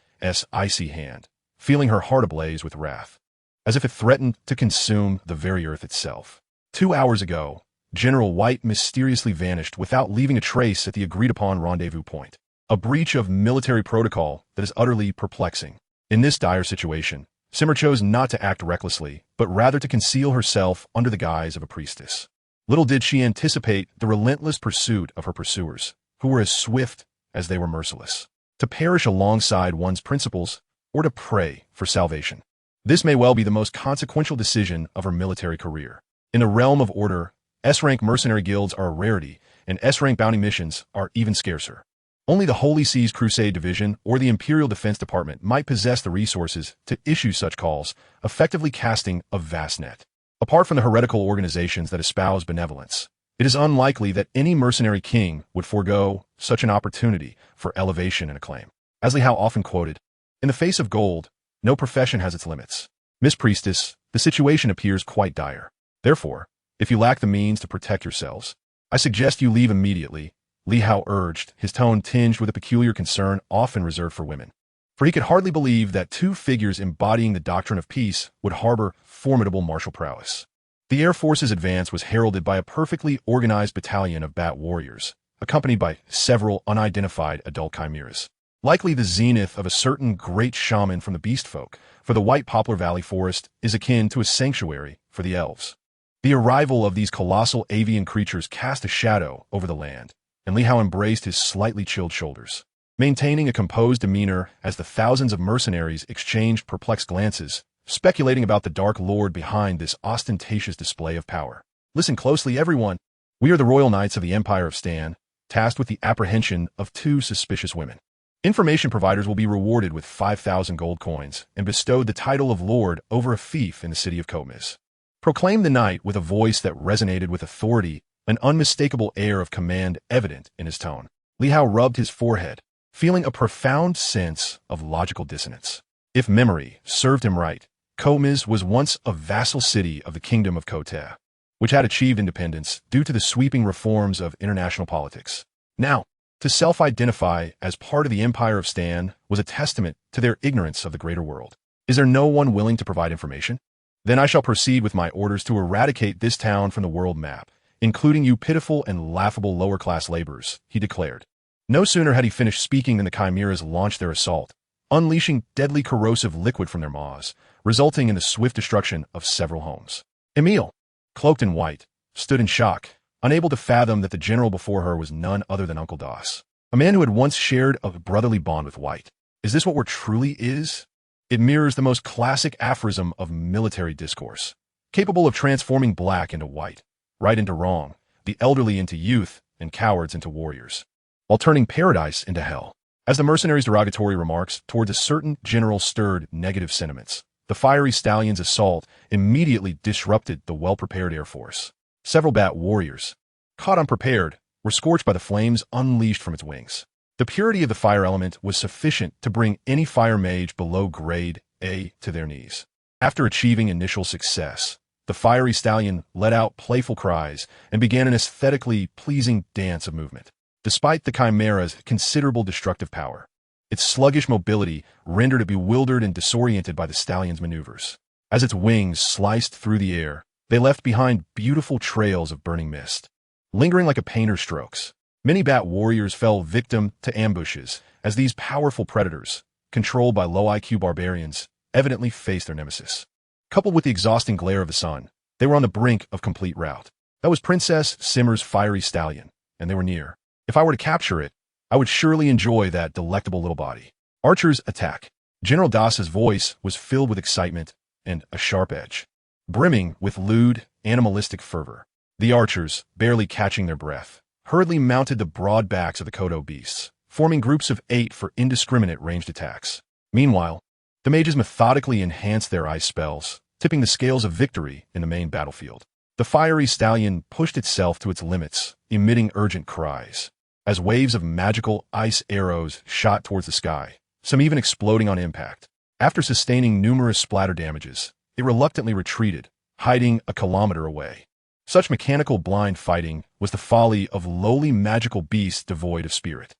icy hand, feeling her heart ablaze with wrath, as if it threatened to consume the very earth itself. 2 hours ago, General White mysteriously vanished without leaving a trace at the agreed-upon rendezvous point. A breach of military protocol that is utterly perplexing. In this dire situation, Simmer chose not to act recklessly, but rather to conceal herself under the guise of a priestess. Little did she anticipate the relentless pursuit of her pursuers, who were as swift as they were merciless. To perish alongside one's principles, or to pray for salvation. This may well be the most consequential decision of her military career. In the realm of order, S-rank mercenary guilds are a rarity, and S-rank bounty missions are even scarcer. Only the Holy Seas Crusade Division or the Imperial Defense Department might possess the resources to issue such calls, effectively casting a vast net. Apart from the heretical organizations that espouse benevolence, it is unlikely that any mercenary king would forego such an opportunity for elevation and acclaim. As Li Hao often quoted, "In the face of gold, no profession has its limits." Miss Priestess, the situation appears quite dire. Therefore, if you lack the means to protect yourselves, I suggest you leave immediately, Li Hao urged, his tone tinged with a peculiar concern often reserved for women. For he could hardly believe that two figures embodying the doctrine of peace would harbor formidable martial prowess. The Air Force's advance was heralded by a perfectly organized battalion of bat warriors, accompanied by several unidentified adult chimeras. Likely the zenith of a certain great shaman from the beast folk, for the White Poplar Valley forest is akin to a sanctuary for the elves. The arrival of these colossal avian creatures cast a shadow over the land, and Li Hao embraced his slightly chilled shoulders, maintaining a composed demeanor as the thousands of mercenaries exchanged perplexed glances, speculating about the Dark Lord behind this ostentatious display of power. Listen closely, everyone. We are the Royal Knights of the Empire of Stan, tasked with the apprehension of two suspicious women. Information providers will be rewarded with 5,000 gold coins and bestowed the title of Lord over a fief in the city of Komiz. Proclaimed the knight with a voice that resonated with authority, an unmistakable air of command evident in his tone. Li Hao rubbed his forehead, feeling a profound sense of logical dissonance. If memory served him right, Komiz was once a vassal city of the Kingdom of Kote, which had achieved independence due to the sweeping reforms of international politics. Now, to self-identify as part of the Empire of Stan was a testament to their ignorance of the greater world. Is there no one willing to provide information? Then I shall proceed with my orders to eradicate this town from the world map, including you pitiful and laughable lower-class laborers, he declared. No sooner had he finished speaking than the chimeras launched their assault, unleashing deadly corrosive liquid from their maws, resulting in the swift destruction of several homes. Emile, cloaked in white, stood in shock, unable to fathom that the general before her was none other than Uncle Das, a man who had once shared a brotherly bond with White. Is this what war truly is? It mirrors the most classic aphorism of military discourse, capable of transforming black into white, right into wrong, the elderly into youth, and cowards into warriors, while turning paradise into hell. As the mercenaries' derogatory remarks towards a certain general stirred negative sentiments, the fiery stallion's assault immediately disrupted the well-prepared Air Force. Several bat warriors, caught unprepared, were scorched by the flames unleashed from its wings. The purity of the fire element was sufficient to bring any fire mage below grade A to their knees. After achieving initial success, the fiery stallion let out playful cries and began an aesthetically pleasing dance of movement. Despite the chimera's considerable destructive power, its sluggish mobility rendered it bewildered and disoriented by the stallion's maneuvers. As its wings sliced through the air, they left behind beautiful trails of burning mist, lingering like a painter's strokes. Many bat warriors fell victim to ambushes as these powerful predators, controlled by low IQ barbarians, evidently faced their nemesis. Coupled with the exhausting glare of the sun, they were on the brink of complete rout. That was Princess Simmer's fiery stallion, and they were near. If I were to capture it, I would surely enjoy that delectable little body. Archers attack. General Das's voice was filled with excitement and a sharp edge, brimming with lewd, animalistic fervor. The archers, barely catching their breath, hurriedly mounted the broad backs of the Kodo beasts, forming groups of 8 for indiscriminate ranged attacks. Meanwhile, the mages methodically enhanced their ice spells, tipping the scales of victory in the main battlefield. The fiery stallion pushed itself to its limits, emitting urgent cries, as waves of magical ice arrows shot towards the sky, some even exploding on impact. After sustaining numerous splatter damages, it reluctantly retreated, hiding a kilometer away. Such mechanical blind fighting was the folly of lowly magical beasts devoid of spirit.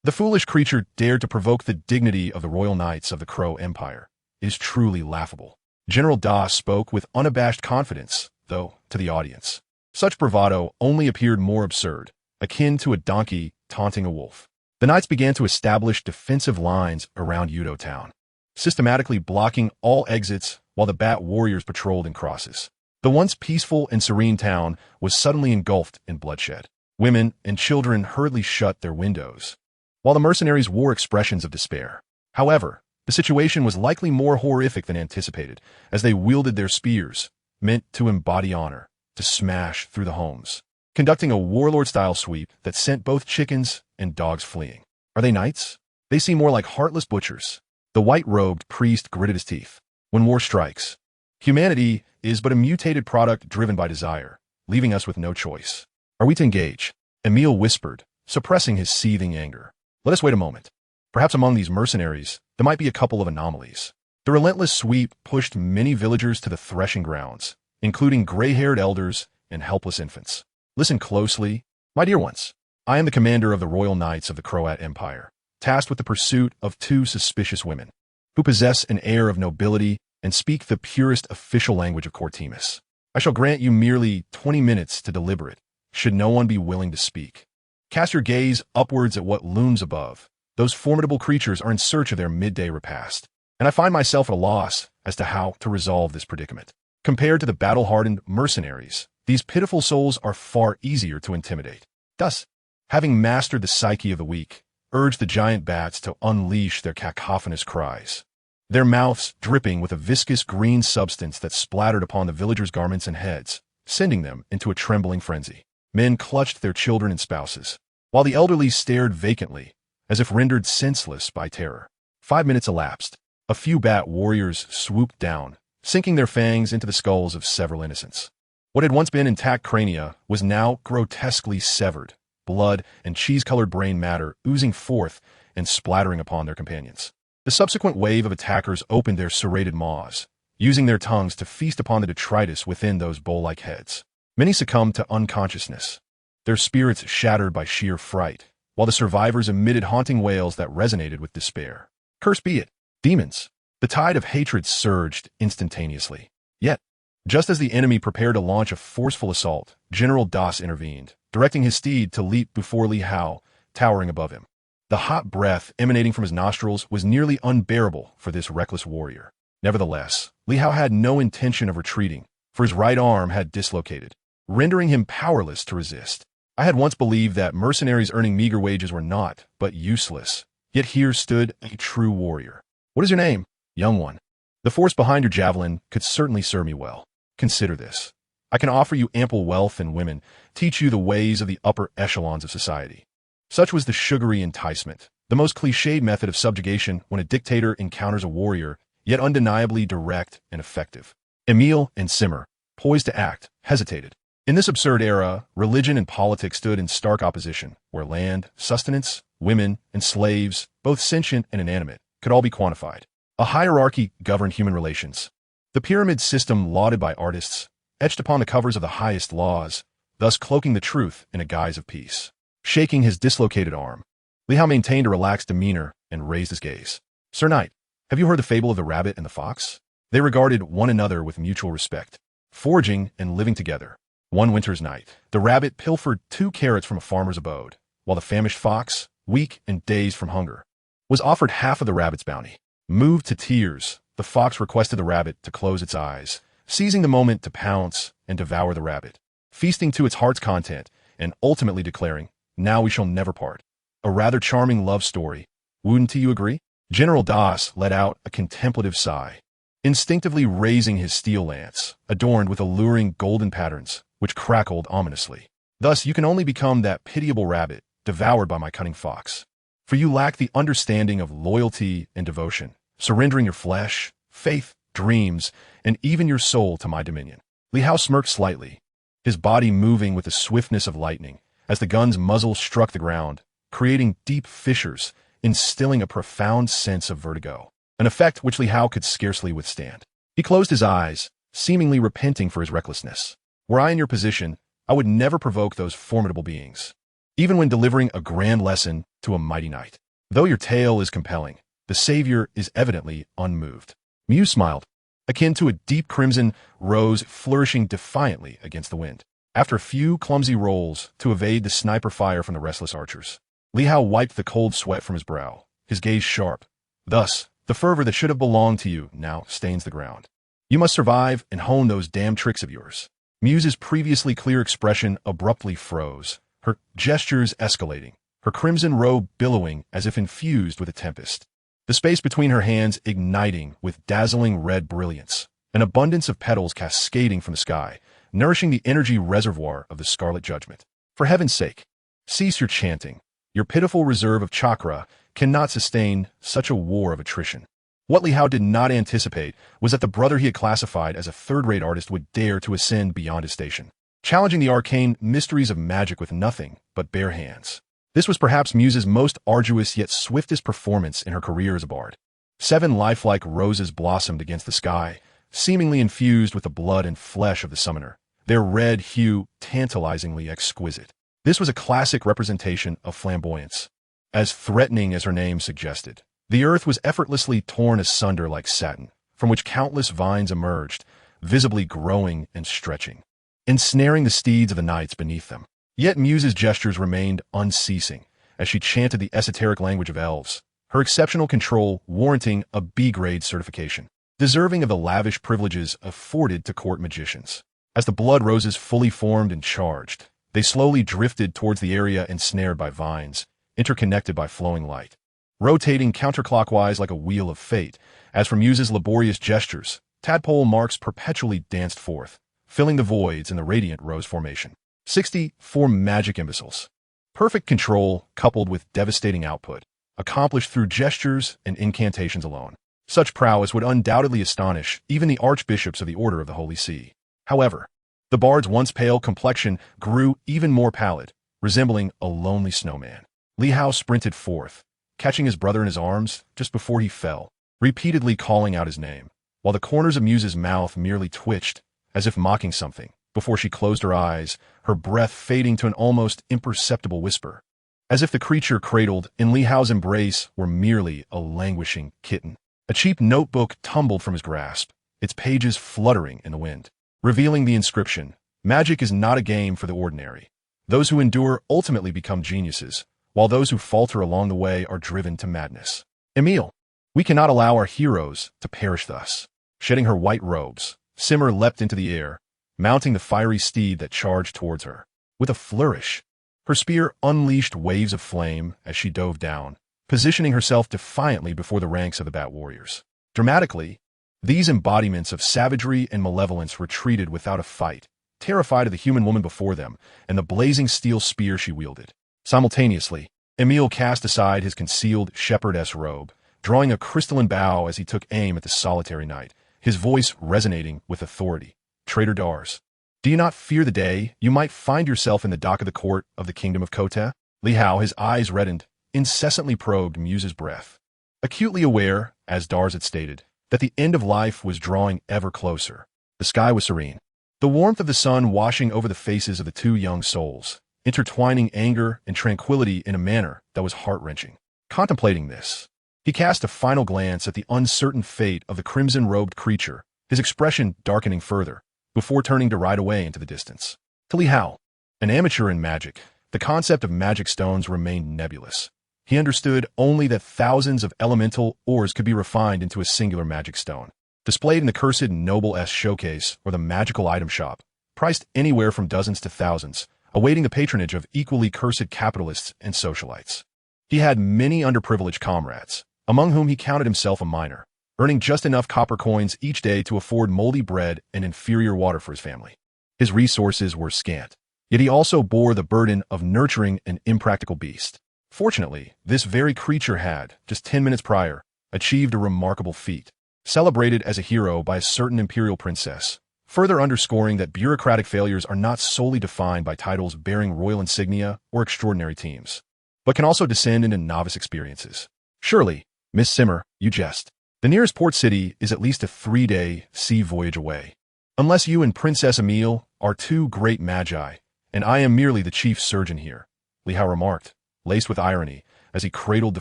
The foolish creature dared to provoke the dignity of the royal knights of the Crow Empire. It is truly laughable. General Das spoke with unabashed confidence, though, to the audience. Such bravado only appeared more absurd, akin to a donkey taunting a wolf. The knights began to establish defensive lines around Udo Town, systematically blocking all exits while the bat warriors patrolled in crosses. The once peaceful and serene town was suddenly engulfed in bloodshed. Women and children hurriedly shut their windows, while the mercenaries wore expressions of despair. However, the situation was likely more horrific than anticipated, as they wielded their spears, meant to embody honor, to smash through the homes, conducting a warlord-style sweep that sent both chickens and dogs fleeing. Are they knights? They seem more like heartless butchers. The white-robed priest gritted his teeth. When war strikes, Humanity is but a mutated product driven by desire, leaving us with no choice. Are we to engage? Emil whispered, suppressing his seething anger. Let us wait a moment. Perhaps among these mercenaries, there might be a couple of anomalies. The relentless sweep pushed many villagers to the threshing grounds, including gray-haired elders and helpless infants. Listen closely, my dear ones. I am the commander of the Royal Knights of the Croat Empire, tasked with the pursuit of 2 suspicious women, who possess an air of nobility and speak the purest official language of Cortimus. I shall grant you merely 20 minutes to deliberate, should no one be willing to speak. Cast your gaze upwards at what looms above. Those formidable creatures are in search of their midday repast, and I find myself at a loss as to how to resolve this predicament. Compared to the battle-hardened mercenaries, these pitiful souls are far easier to intimidate. Thus, having mastered the psyche of the weak, urge the giant bats to unleash their cacophonous cries, their mouths dripping with a viscous green substance that splattered upon the villagers' garments and heads, sending them into a trembling frenzy. Men clutched their children and spouses, while the elderly stared vacantly, as if rendered senseless by terror. 5 minutes elapsed. A few bat warriors swooped down, sinking their fangs into the skulls of several innocents. What had once been intact crania was now grotesquely severed, blood and cheese-colored brain matter oozing forth and splattering upon their companions. The subsequent wave of attackers opened their serrated maws, using their tongues to feast upon the detritus within those bowl-like heads. Many succumbed to unconsciousness, their spirits shattered by sheer fright, while the survivors emitted haunting wails that resonated with despair. Cursed be it, demons! The tide of hatred surged instantaneously. Yet, just as the enemy prepared to launch a forceful assault, General Das intervened, directing his steed to leap before Li Hao, towering above him. The hot breath emanating from his nostrils was nearly unbearable for this reckless warrior. Nevertheless, Li Hao had no intention of retreating, for his right arm had dislocated, rendering him powerless to resist. I had once believed that mercenaries earning meager wages were naught but useless, yet here stood a true warrior. What is your name, young one? The force behind your javelin could certainly serve me well. Consider this. I can offer you ample wealth and women, teach you the ways of the upper echelons of society. Such was the sugary enticement, the most cliched method of subjugation when a dictator encounters a warrior, yet undeniably direct and effective. Emil and Simmer, poised to act, hesitated. In this absurd era, religion and politics stood in stark opposition, where land, sustenance, women, and slaves, both sentient and inanimate, could all be quantified. A hierarchy governed human relations. The pyramid system lauded by artists, etched upon the covers of the highest laws, thus cloaking the truth in a guise of peace. Shaking his dislocated arm, Li Hao maintained a relaxed demeanor and raised his gaze. Sir Knight, have you heard the fable of the rabbit and the fox? They regarded one another with mutual respect, foraging and living together. One winter's night, the rabbit pilfered 2 carrots from a farmer's abode, while the famished fox, weak and dazed from hunger, was offered half of the rabbit's bounty. Moved to tears, the fox requested the rabbit to close its eyes, seizing the moment to pounce and devour the rabbit, feasting to its heart's content, and ultimately declaring, "Now we shall never part." A rather charming love story, wouldn't you agree? General Das let out a contemplative sigh, instinctively raising his steel lance, adorned with alluring golden patterns, which crackled ominously. Thus you can only become that pitiable rabbit, devoured by my cunning fox. For you lack the understanding of loyalty and devotion, surrendering your flesh, faith, dreams, and even your soul to my dominion. Li Hao smirked slightly, his body moving with the swiftness of lightning, as the gun's muzzle struck the ground, creating deep fissures, instilling a profound sense of vertigo, an effect which Li Hao could scarcely withstand. He closed his eyes, seemingly repenting for his recklessness. Were I in your position, I would never provoke those formidable beings, even when delivering a grand lesson to a mighty knight. Though your tale is compelling, the savior is evidently unmoved. Mew smiled, akin to a deep crimson rose flourishing defiantly against the wind. After a few clumsy rolls to evade the sniper fire from the restless archers, Li Hao wiped the cold sweat from his brow, his gaze sharp. Thus, the fervor that should have belonged to you now stains the ground. You must survive and hone those damn tricks of yours. Mew's previously clear expression abruptly froze, her gestures escalating, her crimson robe billowing as if infused with a tempest. The space between her hands igniting with dazzling red brilliance, an abundance of petals cascading from the sky, nourishing the energy reservoir of the Scarlet Judgment. For heaven's sake, cease your chanting. Your pitiful reserve of chakra cannot sustain such a war of attrition. What Li Hao did not anticipate was that the brother he had classified as a third-rate artist would dare to ascend beyond his station, challenging the arcane mysteries of magic with nothing but bare hands. This was perhaps Muse's most arduous yet swiftest performance in her career as a bard. 7 lifelike roses blossomed against the sky, seemingly infused with the blood and flesh of the summoner, their red hue tantalizingly exquisite. This was a classic representation of flamboyance. As threatening as her name suggested, the earth was effortlessly torn asunder like satin, from which countless vines emerged, visibly growing and stretching, ensnaring the steeds of the knights beneath them. Yet Muse's gestures remained unceasing as she chanted the esoteric language of elves, her exceptional control warranting a B-grade certification, deserving of the lavish privileges afforded to court magicians. As the blood roses fully formed and charged, they slowly drifted towards the area ensnared by vines, interconnected by flowing light, rotating counterclockwise like a wheel of fate. As for Muse's laborious gestures, tadpole marks perpetually danced forth, filling the voids in the radiant rose formation. 64 magic imbeciles. Perfect control coupled with devastating output, accomplished through gestures and incantations alone. Such prowess would undoubtedly astonish even the archbishops of the Order of the Holy See. However, the bard's once pale complexion grew even more pallid, resembling a lonely snowman. Li Hao sprinted forth, catching his brother in his arms just before he fell, repeatedly calling out his name, while the corners of Muse's mouth merely twitched, as if mocking something, before she closed her eyes, her breath fading to an almost imperceptible whisper, as if the creature cradled in Li Hao's embrace were merely a languishing kitten. A cheap notebook tumbled from his grasp, its pages fluttering in the wind, revealing the inscription, "Magic is not a game for the ordinary. Those who endure ultimately become geniuses, while those who falter along the way are driven to madness. Emile, we cannot allow our heroes to perish thus." Shedding her white robes, Simmer leapt into the air, mounting the fiery steed that charged towards her. With a flourish, her spear unleashed waves of flame as she dove down, positioning herself defiantly before the ranks of the Bat Warriors. Dramatically, these embodiments of savagery and malevolence retreated without a fight, terrified of the human woman before them and the blazing steel spear she wielded. Simultaneously, Emile cast aside his concealed shepherdess robe, drawing a crystalline bow as he took aim at the solitary knight, his voice resonating with authority. "Traitor Dars, do you not fear the day you might find yourself in the dock of the court of the kingdom of Kota?" Li Hao, his eyes reddened, incessantly probed Muse's breath, acutely aware, as Dars had stated, that the end of life was drawing ever closer. The sky was serene, the warmth of the sun washing over the faces of the 2 young souls, intertwining anger and tranquility in a manner that was heart-wrenching. Contemplating this, he cast a final glance at the uncertain fate of the crimson-robed creature, his expression darkening further, before turning to ride away into the distance. To Li Hao, an amateur in magic, the concept of magic stones remained nebulous. He understood only that thousands of elemental ores could be refined into a singular magic stone, displayed in the cursed Noble S showcase or the magical item shop, priced anywhere from dozens to thousands, awaiting the patronage of equally cursed capitalists and socialites. He had many underprivileged comrades, among whom he counted himself a miner, earning just enough copper coins each day to afford moldy bread and inferior water for his family. His resources were scant, yet he also bore the burden of nurturing an impractical beast. Fortunately, this very creature had, just 10 minutes prior, achieved a remarkable feat, celebrated as a hero by a certain imperial princess, further underscoring that bureaucratic failures are not solely defined by titles bearing royal insignia or extraordinary teams, but can also descend into novice experiences. "Surely, Miss Simmer, you jest. The nearest port city is at least a 3-day sea voyage away. Unless you and Princess Emile are 2 great magi, and I am merely the chief surgeon here," Li Hao remarked, laced with irony, as he cradled the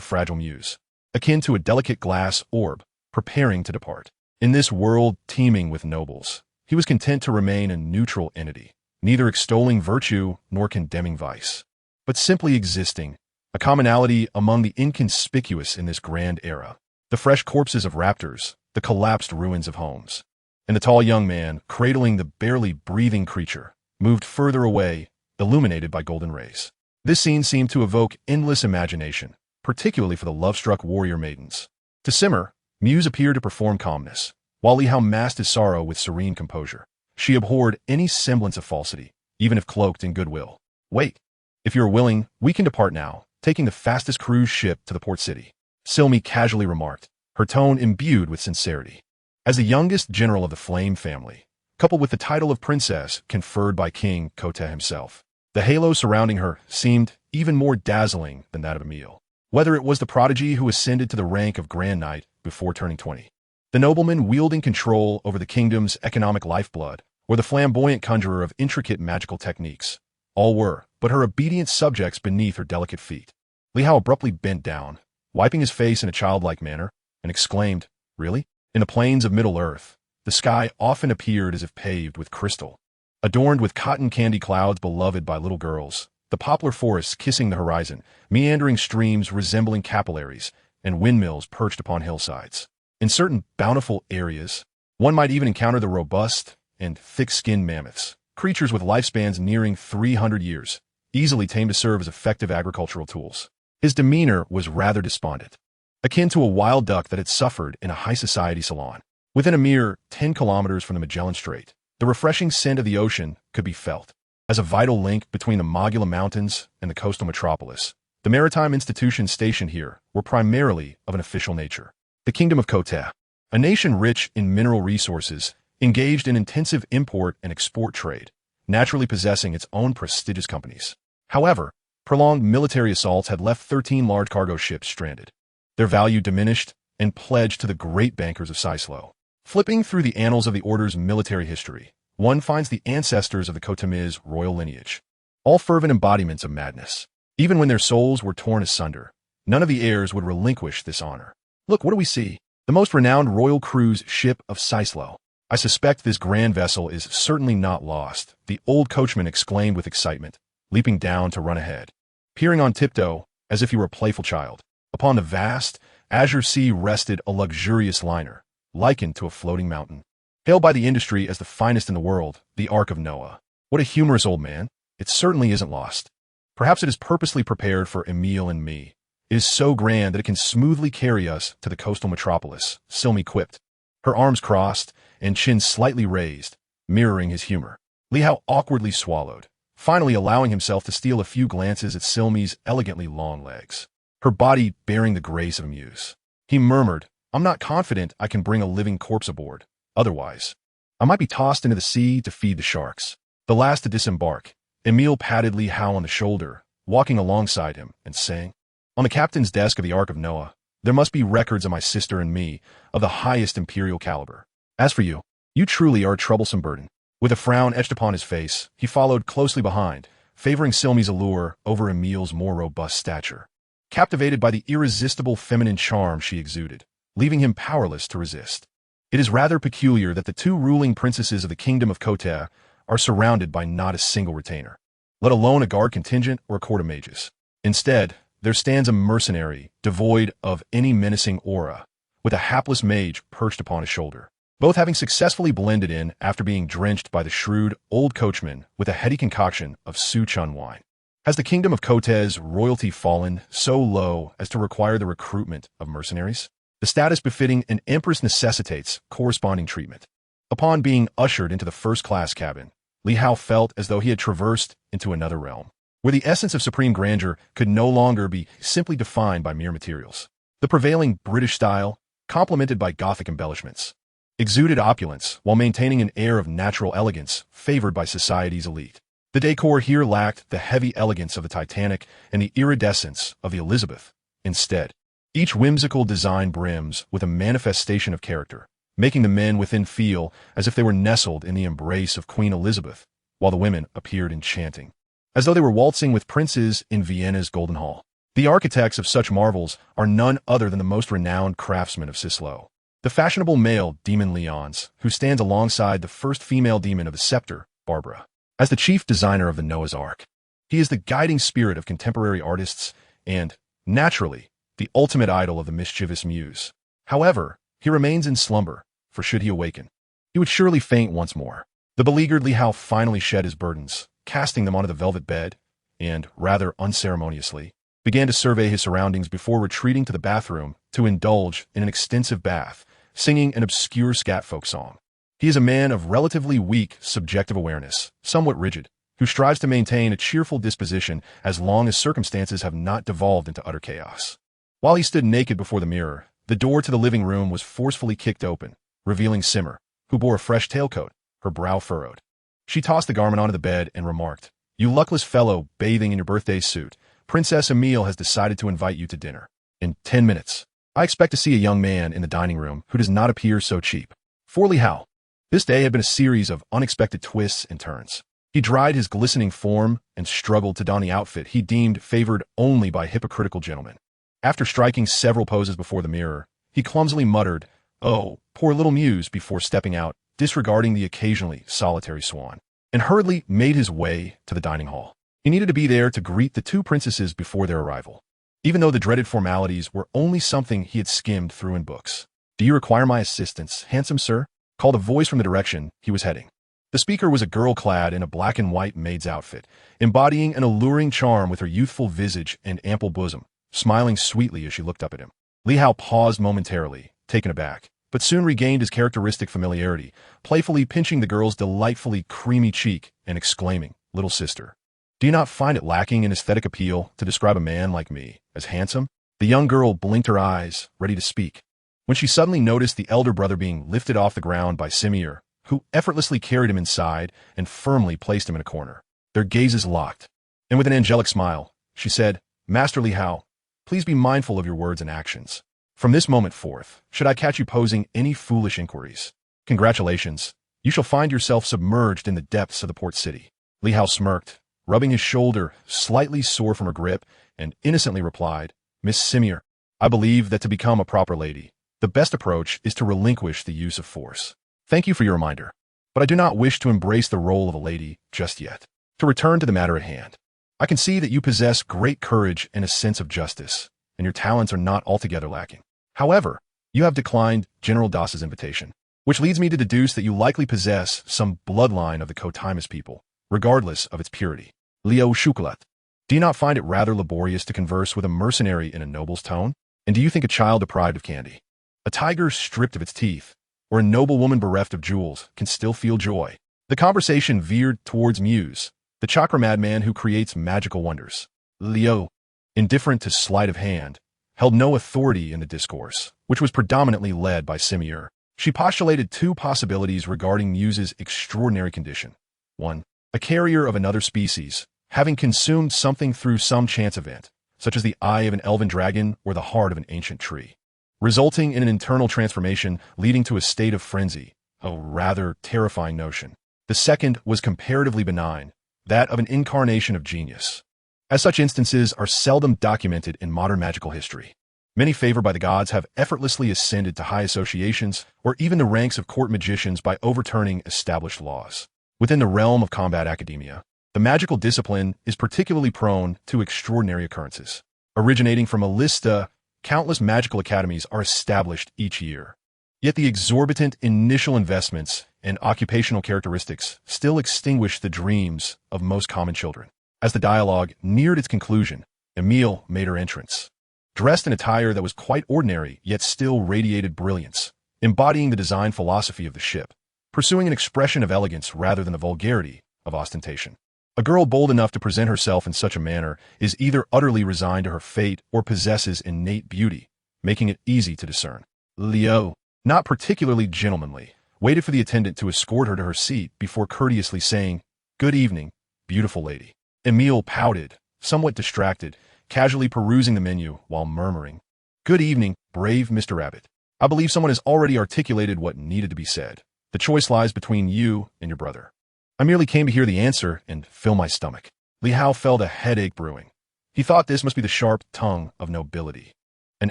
fragile Muse, akin to a delicate glass orb, preparing to depart. In this world teeming with nobles, he was content to remain a neutral entity, neither extolling virtue nor condemning vice, but simply existing, a commonality among the inconspicuous in this grand era. The fresh corpses of raptors, the collapsed ruins of homes, and the tall young man, cradling the barely breathing creature, moved further away, illuminated by golden rays. This scene seemed to evoke endless imagination, particularly for the love-struck warrior maidens. To Simmer, Muse appeared to perform calmness, while Li Hao masked his sorrow with serene composure. She abhorred any semblance of falsity, even if cloaked in goodwill. "Wait. If you are willing, we can depart now, taking the fastest cruise ship to the port city," Silmi casually remarked, her tone imbued with sincerity. As the youngest general of the Flame family, coupled with the title of princess conferred by King Koteh himself, the halo surrounding her seemed even more dazzling than that of Emil. Whether it was the prodigy who ascended to the rank of Grand Knight before turning 20, the nobleman wielding control over the kingdom's economic lifeblood, or the flamboyant conjurer of intricate magical techniques, all were but her obedient subjects beneath her delicate feet. Li Hao abruptly bent down, wiping his face in a childlike manner, and exclaimed, "Really? In the plains of Middle-earth, the sky often appeared as if paved with crystal, adorned with cotton candy clouds beloved by little girls, the poplar forests kissing the horizon, meandering streams resembling capillaries, and windmills perched upon hillsides. In certain bountiful areas, one might even encounter the robust and thick-skinned mammoths, creatures with lifespans nearing 300 years, easily tamed to serve as effective agricultural tools." His demeanor was rather despondent, akin to a wild duck that had suffered in a high-society salon. Within a mere 10 kilometers from the Magellan Strait, the refreshing scent of the ocean could be felt. As a vital link between the Mogula Mountains and the coastal metropolis, the maritime institutions stationed here were primarily of an official nature. The Kingdom of Koteh, a nation rich in mineral resources, engaged in intensive import and export trade, naturally possessing its own prestigious companies. However, prolonged military assaults had left 13 large cargo ships stranded, their value diminished and pledged to the great bankers of Sislo. Flipping through the annals of the Order's military history, one finds the ancestors of the Kotamiz royal lineage, all fervent embodiments of madness. Even when their souls were torn asunder, none of the heirs would relinquish this honor. Look, what do we see? The most renowned royal cruise ship of Sislo. I suspect this grand vessel is certainly not lost, the old coachman exclaimed with excitement, leaping down to run ahead. Peering on tiptoe, as if he were a playful child, upon the vast, azure sea rested a luxurious liner, likened to a floating mountain. Hailed by the industry as the finest in the world, the Ark of Noah. What a humorous old man. It certainly isn't lost. Perhaps it is purposely prepared for Emil and me. It is so grand that it can smoothly carry us to the coastal metropolis, Silmi quipped, her arms crossed and chin slightly raised, mirroring his humor. Li Hao awkwardly swallowed, finally allowing himself to steal a few glances at Silmi's elegantly long legs, her body bearing the grace of a muse. He murmured, "I'm not confident I can bring a living corpse aboard. Otherwise, I might be tossed into the sea to feed the sharks." The last to disembark, Emil patted Li Hao on the shoulder, walking alongside him and saying, "On the captain's desk of the Ark of Noah, there must be records of my sister and me of the highest imperial caliber. As for you, you truly are a troublesome burden." With a frown etched upon his face, he followed closely behind, favoring Silmi's allure over Emil's more robust stature, captivated by the irresistible feminine charm she exuded, leaving him powerless to resist. It is rather peculiar that the two ruling princesses of the Kingdom of Koteh are surrounded by not a single retainer, let alone a guard contingent or a court of mages. Instead, there stands a mercenary, devoid of any menacing aura, with a hapless mage perched upon his shoulder, both having successfully blended in after being drenched by the shrewd old coachman with a heady concoction of Su-Chun wine. Has the Kingdom of Koteh's royalty fallen so low as to require the recruitment of mercenaries? The status befitting an empress necessitates corresponding treatment. Upon being ushered into the first-class cabin, Li Hao felt as though he had traversed into another realm, where the essence of supreme grandeur could no longer be simply defined by mere materials. The prevailing British style, complemented by Gothic embellishments, exuded opulence while maintaining an air of natural elegance favored by society's elite. The decor here lacked the heavy elegance of the Titanic and the iridescence of the Elizabeth. Instead, each whimsical design brims with a manifestation of character, making the men within feel as if they were nestled in the embrace of Queen Elizabeth, while the women appeared enchanting, as though they were waltzing with princes in Vienna's Golden Hall. The architects of such marvels are none other than the most renowned craftsmen of Sislo, the fashionable male demon Leons, who stands alongside the first female demon of the scepter, Barbara, as the chief designer of the Noah's Ark. He is the guiding spirit of contemporary artists and, naturally, the ultimate idol of the mischievous muse. However, he remains in slumber, for should he awaken, he would surely faint once more. The beleaguered Li Hao finally shed his burdens, casting them onto the velvet bed, and, rather unceremoniously, began to survey his surroundings before retreating to the bathroom to indulge in an extensive bath, singing an obscure scat folk song. He is a man of relatively weak subjective awareness, somewhat rigid, who strives to maintain a cheerful disposition as long as circumstances have not devolved into utter chaos. While he stood naked before the mirror, The door to the living room was forcefully kicked open, revealing Simmer, who bore a fresh tailcoat, her brow furrowed. She tossed the garment onto the bed and remarked, "You luckless fellow bathing in your birthday suit. Princess Emile has decided to invite you to dinner. In 10 minutes. I expect to see a young man in the dining room who does not appear so cheap." For Li Hao, this day had been a series of unexpected twists and turns. He dried his glistening form and struggled to don the outfit he deemed favored only by hypocritical gentlemen. After striking several poses before the mirror, he clumsily muttered, "Oh, poor little muse," before stepping out, disregarding the occasionally solitary swan, and hurriedly made his way to the dining hall. He needed to be there to greet the two princesses before their arrival, even though the dreaded formalities were only something he had skimmed through in books. "Do you require my assistance, handsome sir?" called a voice from the direction he was heading. The speaker was a girl clad in a black and white maid's outfit, embodying an alluring charm with her youthful visage and ample bosom, smiling sweetly as she looked up at him. Li Hao paused momentarily, taken aback, but soon regained his characteristic familiarity, playfully pinching the girl's delightfully creamy cheek and exclaiming, "Little sister, do you not find it lacking in aesthetic appeal to describe a man like me as handsome?" The young girl blinked her eyes, ready to speak, when she suddenly noticed the elder brother being lifted off the ground by Simir, who effortlessly carried him inside and firmly placed him in a corner. Their gazes locked, and with an angelic smile, she said, "Master Li Hao, please be mindful of your words and actions. From this moment forth, should I catch you posing any foolish inquiries, congratulations, you shall find yourself submerged in the depths of the port city." Li Hao smirked, rubbing his shoulder, slightly sore from her grip, and innocently replied, "Miss Simir, I believe that to become a proper lady, the best approach is to relinquish the use of force. Thank you for your reminder, but I do not wish to embrace the role of a lady just yet. To return to the matter at hand, I can see that you possess great courage and a sense of justice, and your talents are not altogether lacking. However, you have declined General Das's invitation, which leads me to deduce that you likely possess some bloodline of the Kotimus people, regardless of its purity. Leo Chocolat, do you not find it rather laborious to converse with a mercenary in a noble's tone? And do you think a child deprived of candy, a tiger stripped of its teeth, or a noble woman bereft of jewels can still feel joy?" The conversation veered towards Muse, the chakra madman who creates magical wonders. Leo, indifferent to sleight of hand, held no authority in the discourse, which was predominantly led by Simir. She postulated two possibilities regarding Muse's extraordinary condition. 1. A carrier of another species, having consumed something through some chance event, such as the eye of an elven dragon or the heart of an ancient tree, resulting in an internal transformation leading to a state of frenzy, a rather terrifying notion. The second was comparatively benign, that of an incarnation of genius. As such instances are seldom documented in modern magical history, many favored by the gods have effortlessly ascended to high associations or even the ranks of court magicians by overturning established laws. Within the realm of combat academia, the magical discipline is particularly prone to extraordinary occurrences. Originating from a lista, countless magical academies are established each year. Yet the exorbitant initial investments and occupational characteristics still extinguish the dreams of most common children. As the dialogue neared its conclusion, Emile made her entrance. Dressed in attire that was quite ordinary, yet still radiated brilliance, embodying the design philosophy of the ship, pursuing an expression of elegance rather than the vulgarity of ostentation. A girl bold enough to present herself in such a manner is either utterly resigned to her fate or possesses innate beauty, making it easy to discern. Leo, not particularly gentlemanly, waited for the attendant to escort her to her seat before courteously saying, "Good evening, beautiful lady." Emile pouted, somewhat distracted, casually perusing the menu while murmuring, "Good evening, brave Mr. Rabbit. I believe someone has already articulated what needed to be said. The choice lies between you and your brother." "I merely came to hear the answer and fill my stomach." Li Hao felt a headache brewing. He thought this must be the sharp tongue of nobility, an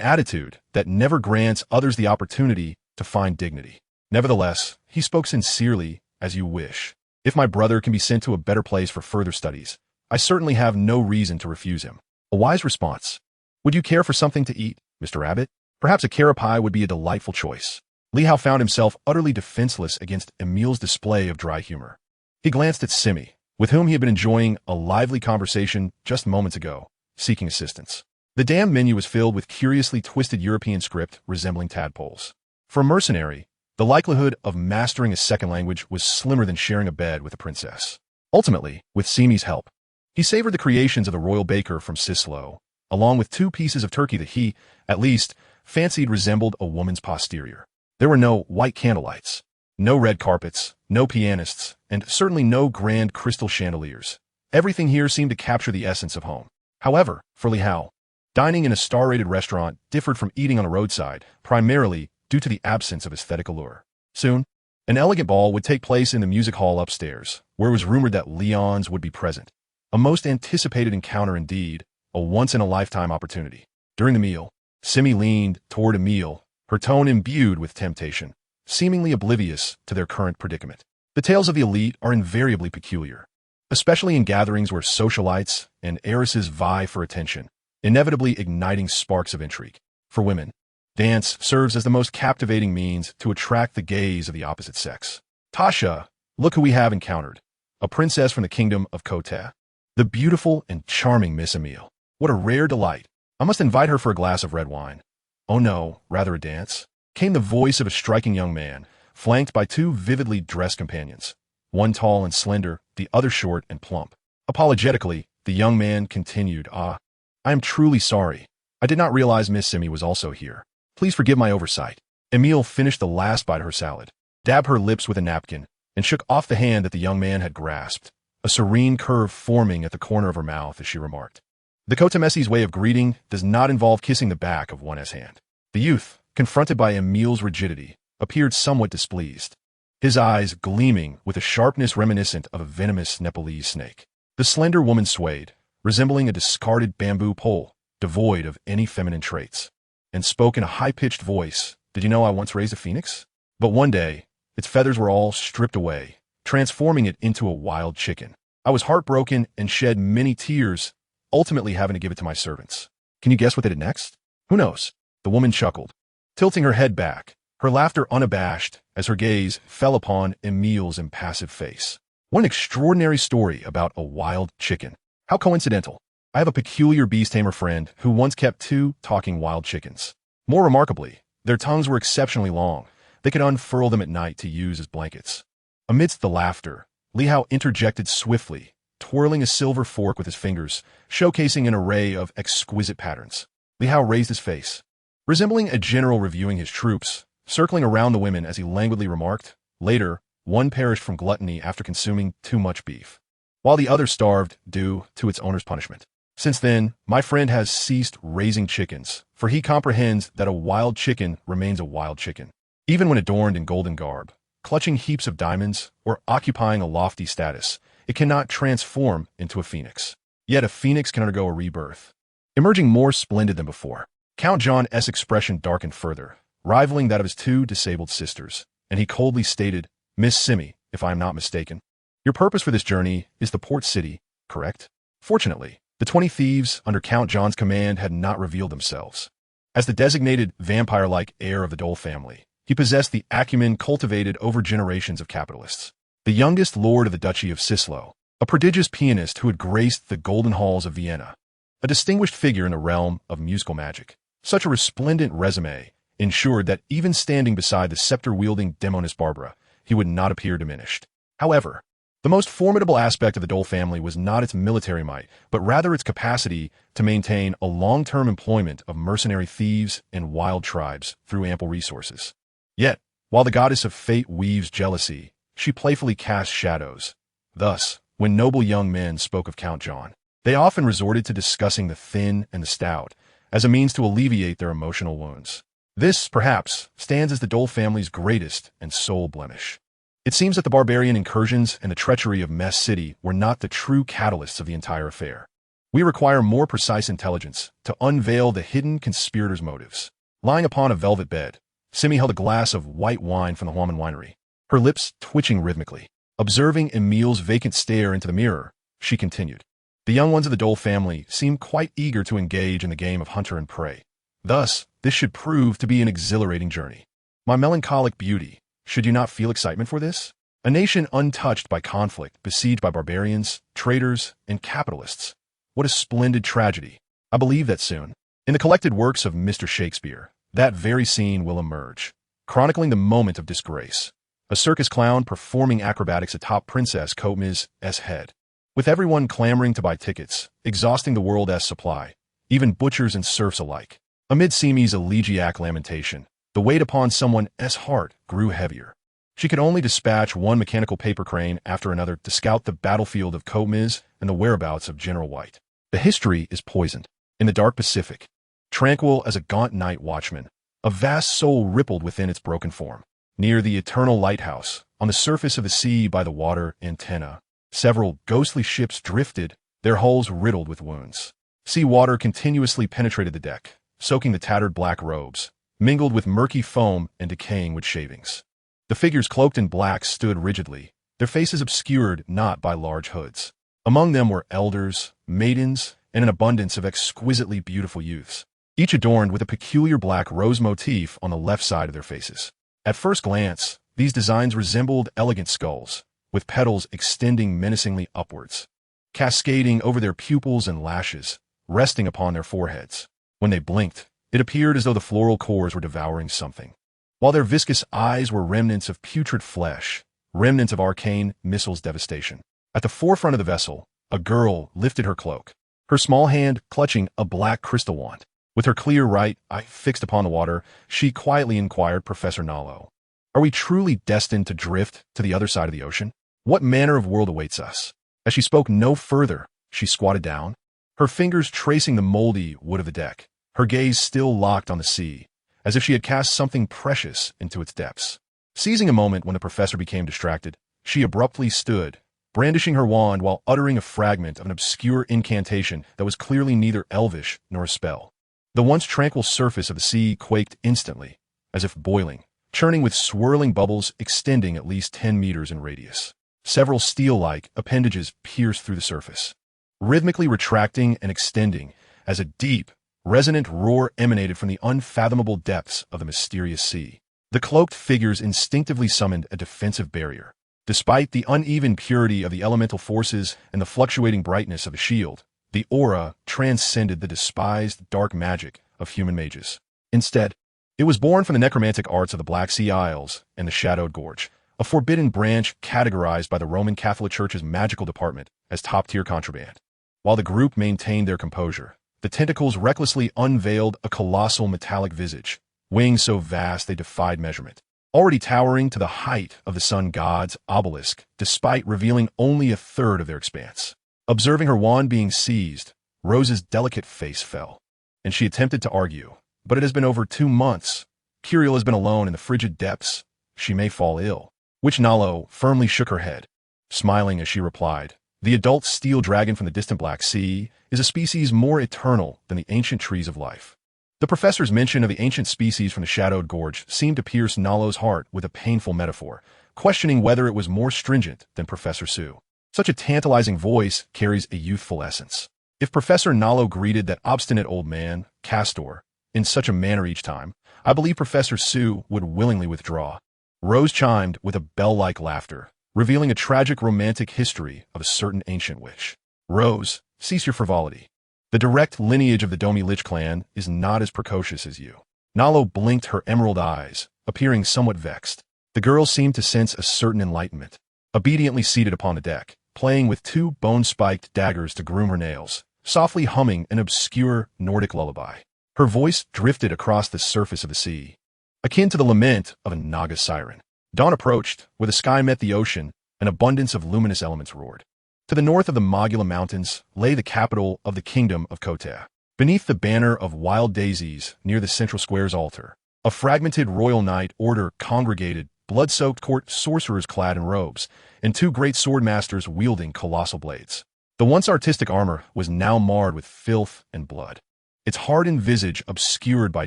attitude that never grants others the opportunity to find dignity. Nevertheless, he spoke sincerely, "As you wish. If my brother can be sent to a better place for further studies, I certainly have no reason to refuse him." A wise response. "Would you care for something to eat, Mr. Rabbit? Perhaps a carapie would be a delightful choice." Li Hao found himself utterly defenseless against Emile's display of dry humor. He glanced at Simi, with whom he had been enjoying a lively conversation just moments ago, seeking assistance. The damned menu was filled with curiously twisted European script resembling tadpoles. For a mercenary, the likelihood of mastering a second language was slimmer than sharing a bed with a princess. Ultimately, with Simi's help, he savored the creations of the royal baker from Sislo, along with 2 pieces of turkey that he, at least, fancied resembled a woman's posterior. There were no white candlelights, no red carpets, no pianists, and certainly no grand crystal chandeliers. Everything here seemed to capture the essence of home. However, for Li Hao, dining in a star-rated restaurant differed from eating on a roadside, primarily due to the absence of aesthetic allure. Soon, an elegant ball would take place in the music hall upstairs, where it was rumored that Leons would be present. A most anticipated encounter indeed, a once-in-a-lifetime opportunity. During the meal, Simi leaned toward Emile, her tone imbued with temptation, seemingly oblivious to their current predicament. The tales of the elite are invariably peculiar, especially in gatherings where socialites and heiresses vie for attention, inevitably igniting sparks of intrigue. For women, dance serves as the most captivating means to attract the gaze of the opposite sex. Tasha, look who we have encountered, a princess from the kingdom of Kote. The beautiful and charming Miss Emile. What a rare delight. I must invite her for a glass of red wine. Oh no, rather a dance? Came the voice of a striking young man, flanked by two vividly dressed companions, one tall and slender, the other short and plump. Apologetically, the young man continued, I am truly sorry. I did not realize Miss Simi was also here. Please forgive my oversight. Emile finished the last bite of her salad, dabbed her lips with a napkin, and shook off the hand that the young man had grasped, a serene curve forming at the corner of her mouth as she remarked. The Kotemesi's way of greeting does not involve kissing the back of one's hand. The youth, confronted by Emile's rigidity, appeared somewhat displeased, his eyes gleaming with a sharpness reminiscent of a venomous Nepalese snake. The slender woman swayed, resembling a discarded bamboo pole, devoid of any feminine traits, and spoke in a high-pitched voice. Did you know I once raised a phoenix? But one day, its feathers were all stripped away, transforming it into a wild chicken. I was heartbroken and shed many tears, ultimately having to give it to my servants. Can you guess what they did next? Who knows? The woman chuckled, tilting her head back, her laughter unabashed as her gaze fell upon Emile's impassive face. What an extraordinary story about a wild chicken. How coincidental. I have a peculiar beast tamer friend who once kept 2 talking wild chickens. More remarkably, their tongues were exceptionally long. They could unfurl them at night to use as blankets. Amidst the laughter, Li Hao interjected swiftly, twirling a silver fork with his fingers, showcasing an array of exquisite patterns. Li Hao raised his face, resembling a general reviewing his troops, circling around the women as he languidly remarked, later, one perished from gluttony after consuming too much beef, while the other starved due to its owner's punishment. Since then, my friend has ceased raising chickens, for he comprehends that a wild chicken remains a wild chicken, even when adorned in golden garb, clutching heaps of diamonds, or occupying a lofty status. It cannot transform into a phoenix. Yet a phoenix can undergo a rebirth, emerging more splendid than before. Count John's expression darkened further, rivaling that of his 2 disabled sisters, and he coldly stated, Miss Simi, if I am not mistaken, your purpose for this journey is the port city, correct? Fortunately, the 20 thieves under Count John's command had not revealed themselves. As the designated vampire-like heir of the Dole family, he possessed the acumen cultivated over generations of capitalists. The youngest lord of the Duchy of Sislo, a prodigious pianist who had graced the golden halls of Vienna, a distinguished figure in the realm of musical magic. Such a resplendent resume ensured that even standing beside the scepter-wielding Demonis Barbara, he would not appear diminished. However, the most formidable aspect of the Dole family was not its military might, but rather its capacity to maintain a long-term employment of mercenary thieves and wild tribes through ample resources. Yet, while the goddess of fate weaves jealousy, she playfully casts shadows. Thus, when noble young men spoke of Count John, they often resorted to discussing the thin and the stout as a means to alleviate their emotional wounds. This, perhaps, stands as the Dole family's greatest and sole blemish. It seems that the barbarian incursions and the treachery of Mess City were not the true catalysts of the entire affair. We require more precise intelligence to unveil the hidden conspirators' motives. Lying upon a velvet bed, Simi held a glass of white wine from the Huaman winery, her lips twitching rhythmically. Observing Emile's vacant stare into the mirror, she continued. The young ones of the Dole family seem quite eager to engage in the game of hunter and prey. Thus, this should prove to be an exhilarating journey. My melancholic beauty, should you not feel excitement for this? A nation untouched by conflict, besieged by barbarians, traitors, and capitalists. What a splendid tragedy. I believe that soon, in the collected works of Mr. Shakespeare, that very scene will emerge, chronicling the moment of disgrace. A circus clown performing acrobatics atop Princess Kotmi's head, with everyone clamoring to buy tickets, exhausting the world's supply, even butchers and serfs alike. Amid Simi's elegiac lamentation, the weight upon someone's heart grew heavier. She could only dispatch one mechanical paper crane after another to scout the battlefield of Comiz and the whereabouts of General White. The history is poisoned. In the dark Pacific, tranquil as a gaunt night watchman, a vast soul rippled within its broken form. Near the eternal lighthouse, on the surface of the sea by the water antenna, several ghostly ships drifted, their hulls riddled with wounds. Sea water continuously penetrated the deck, soaking the tattered black robes, mingled with murky foam and decaying wood shavings. The figures cloaked in black stood rigidly, their faces obscured not by large hoods. Among them were elders, maidens, and an abundance of exquisitely beautiful youths, each adorned with a peculiar black rose motif on the left side of their faces. At first glance, these designs resembled elegant skulls, with petals extending menacingly upwards, cascading over their pupils and lashes, resting upon their foreheads. When they blinked, it appeared as though the floral cores were devouring something, while their viscous eyes were remnants of putrid flesh, remnants of arcane missiles' devastation. At the forefront of the vessel, a girl lifted her cloak, her small hand clutching a black crystal wand. With her clear right eye fixed upon the water, she quietly inquired Professor Nalo, "Are we truly destined to drift to the other side of the ocean? What manner of world awaits us?" As she spoke no further, she squatted down, her fingers tracing the moldy wood of the deck, her gaze still locked on the sea, as if she had cast something precious into its depths. Seizing a moment when the professor became distracted, she abruptly stood, brandishing her wand while uttering a fragment of an obscure incantation that was clearly neither elvish nor a spell. The once tranquil surface of the sea quaked instantly, as if boiling, churning with swirling bubbles extending at least 10 meters in radius. Several steel-like appendages pierced through the surface, rhythmically retracting and extending as a deep, resonant roar emanated from the unfathomable depths of the mysterious sea. The cloaked figures instinctively summoned a defensive barrier. Despite the uneven purity of the elemental forces and the fluctuating brightness of the shield, the aura transcended the despised dark magic of human mages. Instead, it was born from the necromantic arts of the Black Sea Isles and the Shadowed Gorge, a forbidden branch categorized by the Roman Catholic Church's magical department as top-tier contraband. While the group maintained their composure, the tentacles recklessly unveiled a colossal metallic visage, wings so vast they defied measurement, already towering to the height of the sun god's obelisk, despite revealing only a third of their expanse. Observing her wand being seized, Rose's delicate face fell, and she attempted to argue, "But it has been over 2 months. Curiel has been alone in the frigid depths. She may fall ill." Which Nalo firmly shook her head, smiling as she replied, "The adult steel dragon from the distant Black Sea is a species more eternal than the ancient trees of life." The professor's mention of the ancient species from the Shadowed Gorge seemed to pierce Nalo's heart with a painful metaphor, questioning whether it was more stringent than Professor Sue. Such a tantalizing voice carries a youthful essence. If Professor Nalo greeted that obstinate old man, Castor, in such a manner each time, I believe Professor Sue would willingly withdraw. Rose chimed with a bell-like laughter, revealing a tragic romantic history of a certain ancient witch. "Rose, cease your frivolity. The direct lineage of the Domi Lich clan is not as precocious as you." Nalo blinked her emerald eyes, appearing somewhat vexed. The girl seemed to sense a certain enlightenment, obediently seated upon the deck, playing with 2 bone-spiked daggers to groom her nails, softly humming an obscure Nordic lullaby. Her voice drifted across the surface of the sea, akin to the lament of a Naga siren. Dawn approached, where the sky met the ocean, an abundance of luminous elements roared. To the north of the Mogula Mountains lay the capital of the Kingdom of Kotea. Beneath the banner of wild daisies near the central square's altar, a fragmented royal knight order congregated, blood-soaked court sorcerers clad in robes, and 2 great sword masters wielding colossal blades. The once artistic armor was now marred with filth and blood, its hardened visage obscured by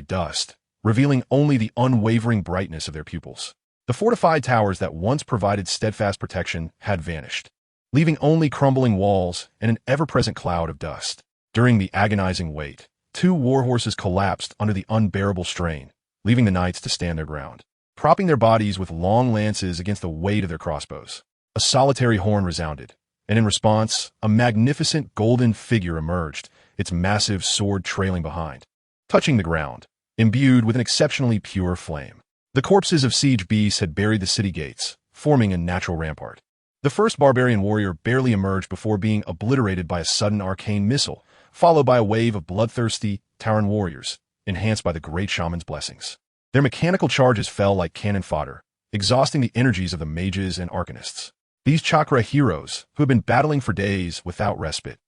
dust, revealing only the unwavering brightness of their pupils. The fortified towers that once provided steadfast protection had vanished, leaving only crumbling walls and an ever-present cloud of dust. During the agonizing wait, 2 warhorses collapsed under the unbearable strain, leaving the knights to stand their ground, propping their bodies with long lances against the weight of their crossbows. A solitary horn resounded, and in response, a magnificent golden figure emerged, its massive sword trailing behind, touching the ground, imbued with an exceptionally pure flame. The corpses of siege beasts had buried the city gates, forming a natural rampart. The first barbarian warrior barely emerged before being obliterated by a sudden arcane missile, followed by a wave of bloodthirsty Terran warriors, enhanced by the great shaman's blessings. Their mechanical charges fell like cannon fodder, exhausting the energies of the mages and arcanists. These chakra heroes, who had been battling for days without respite,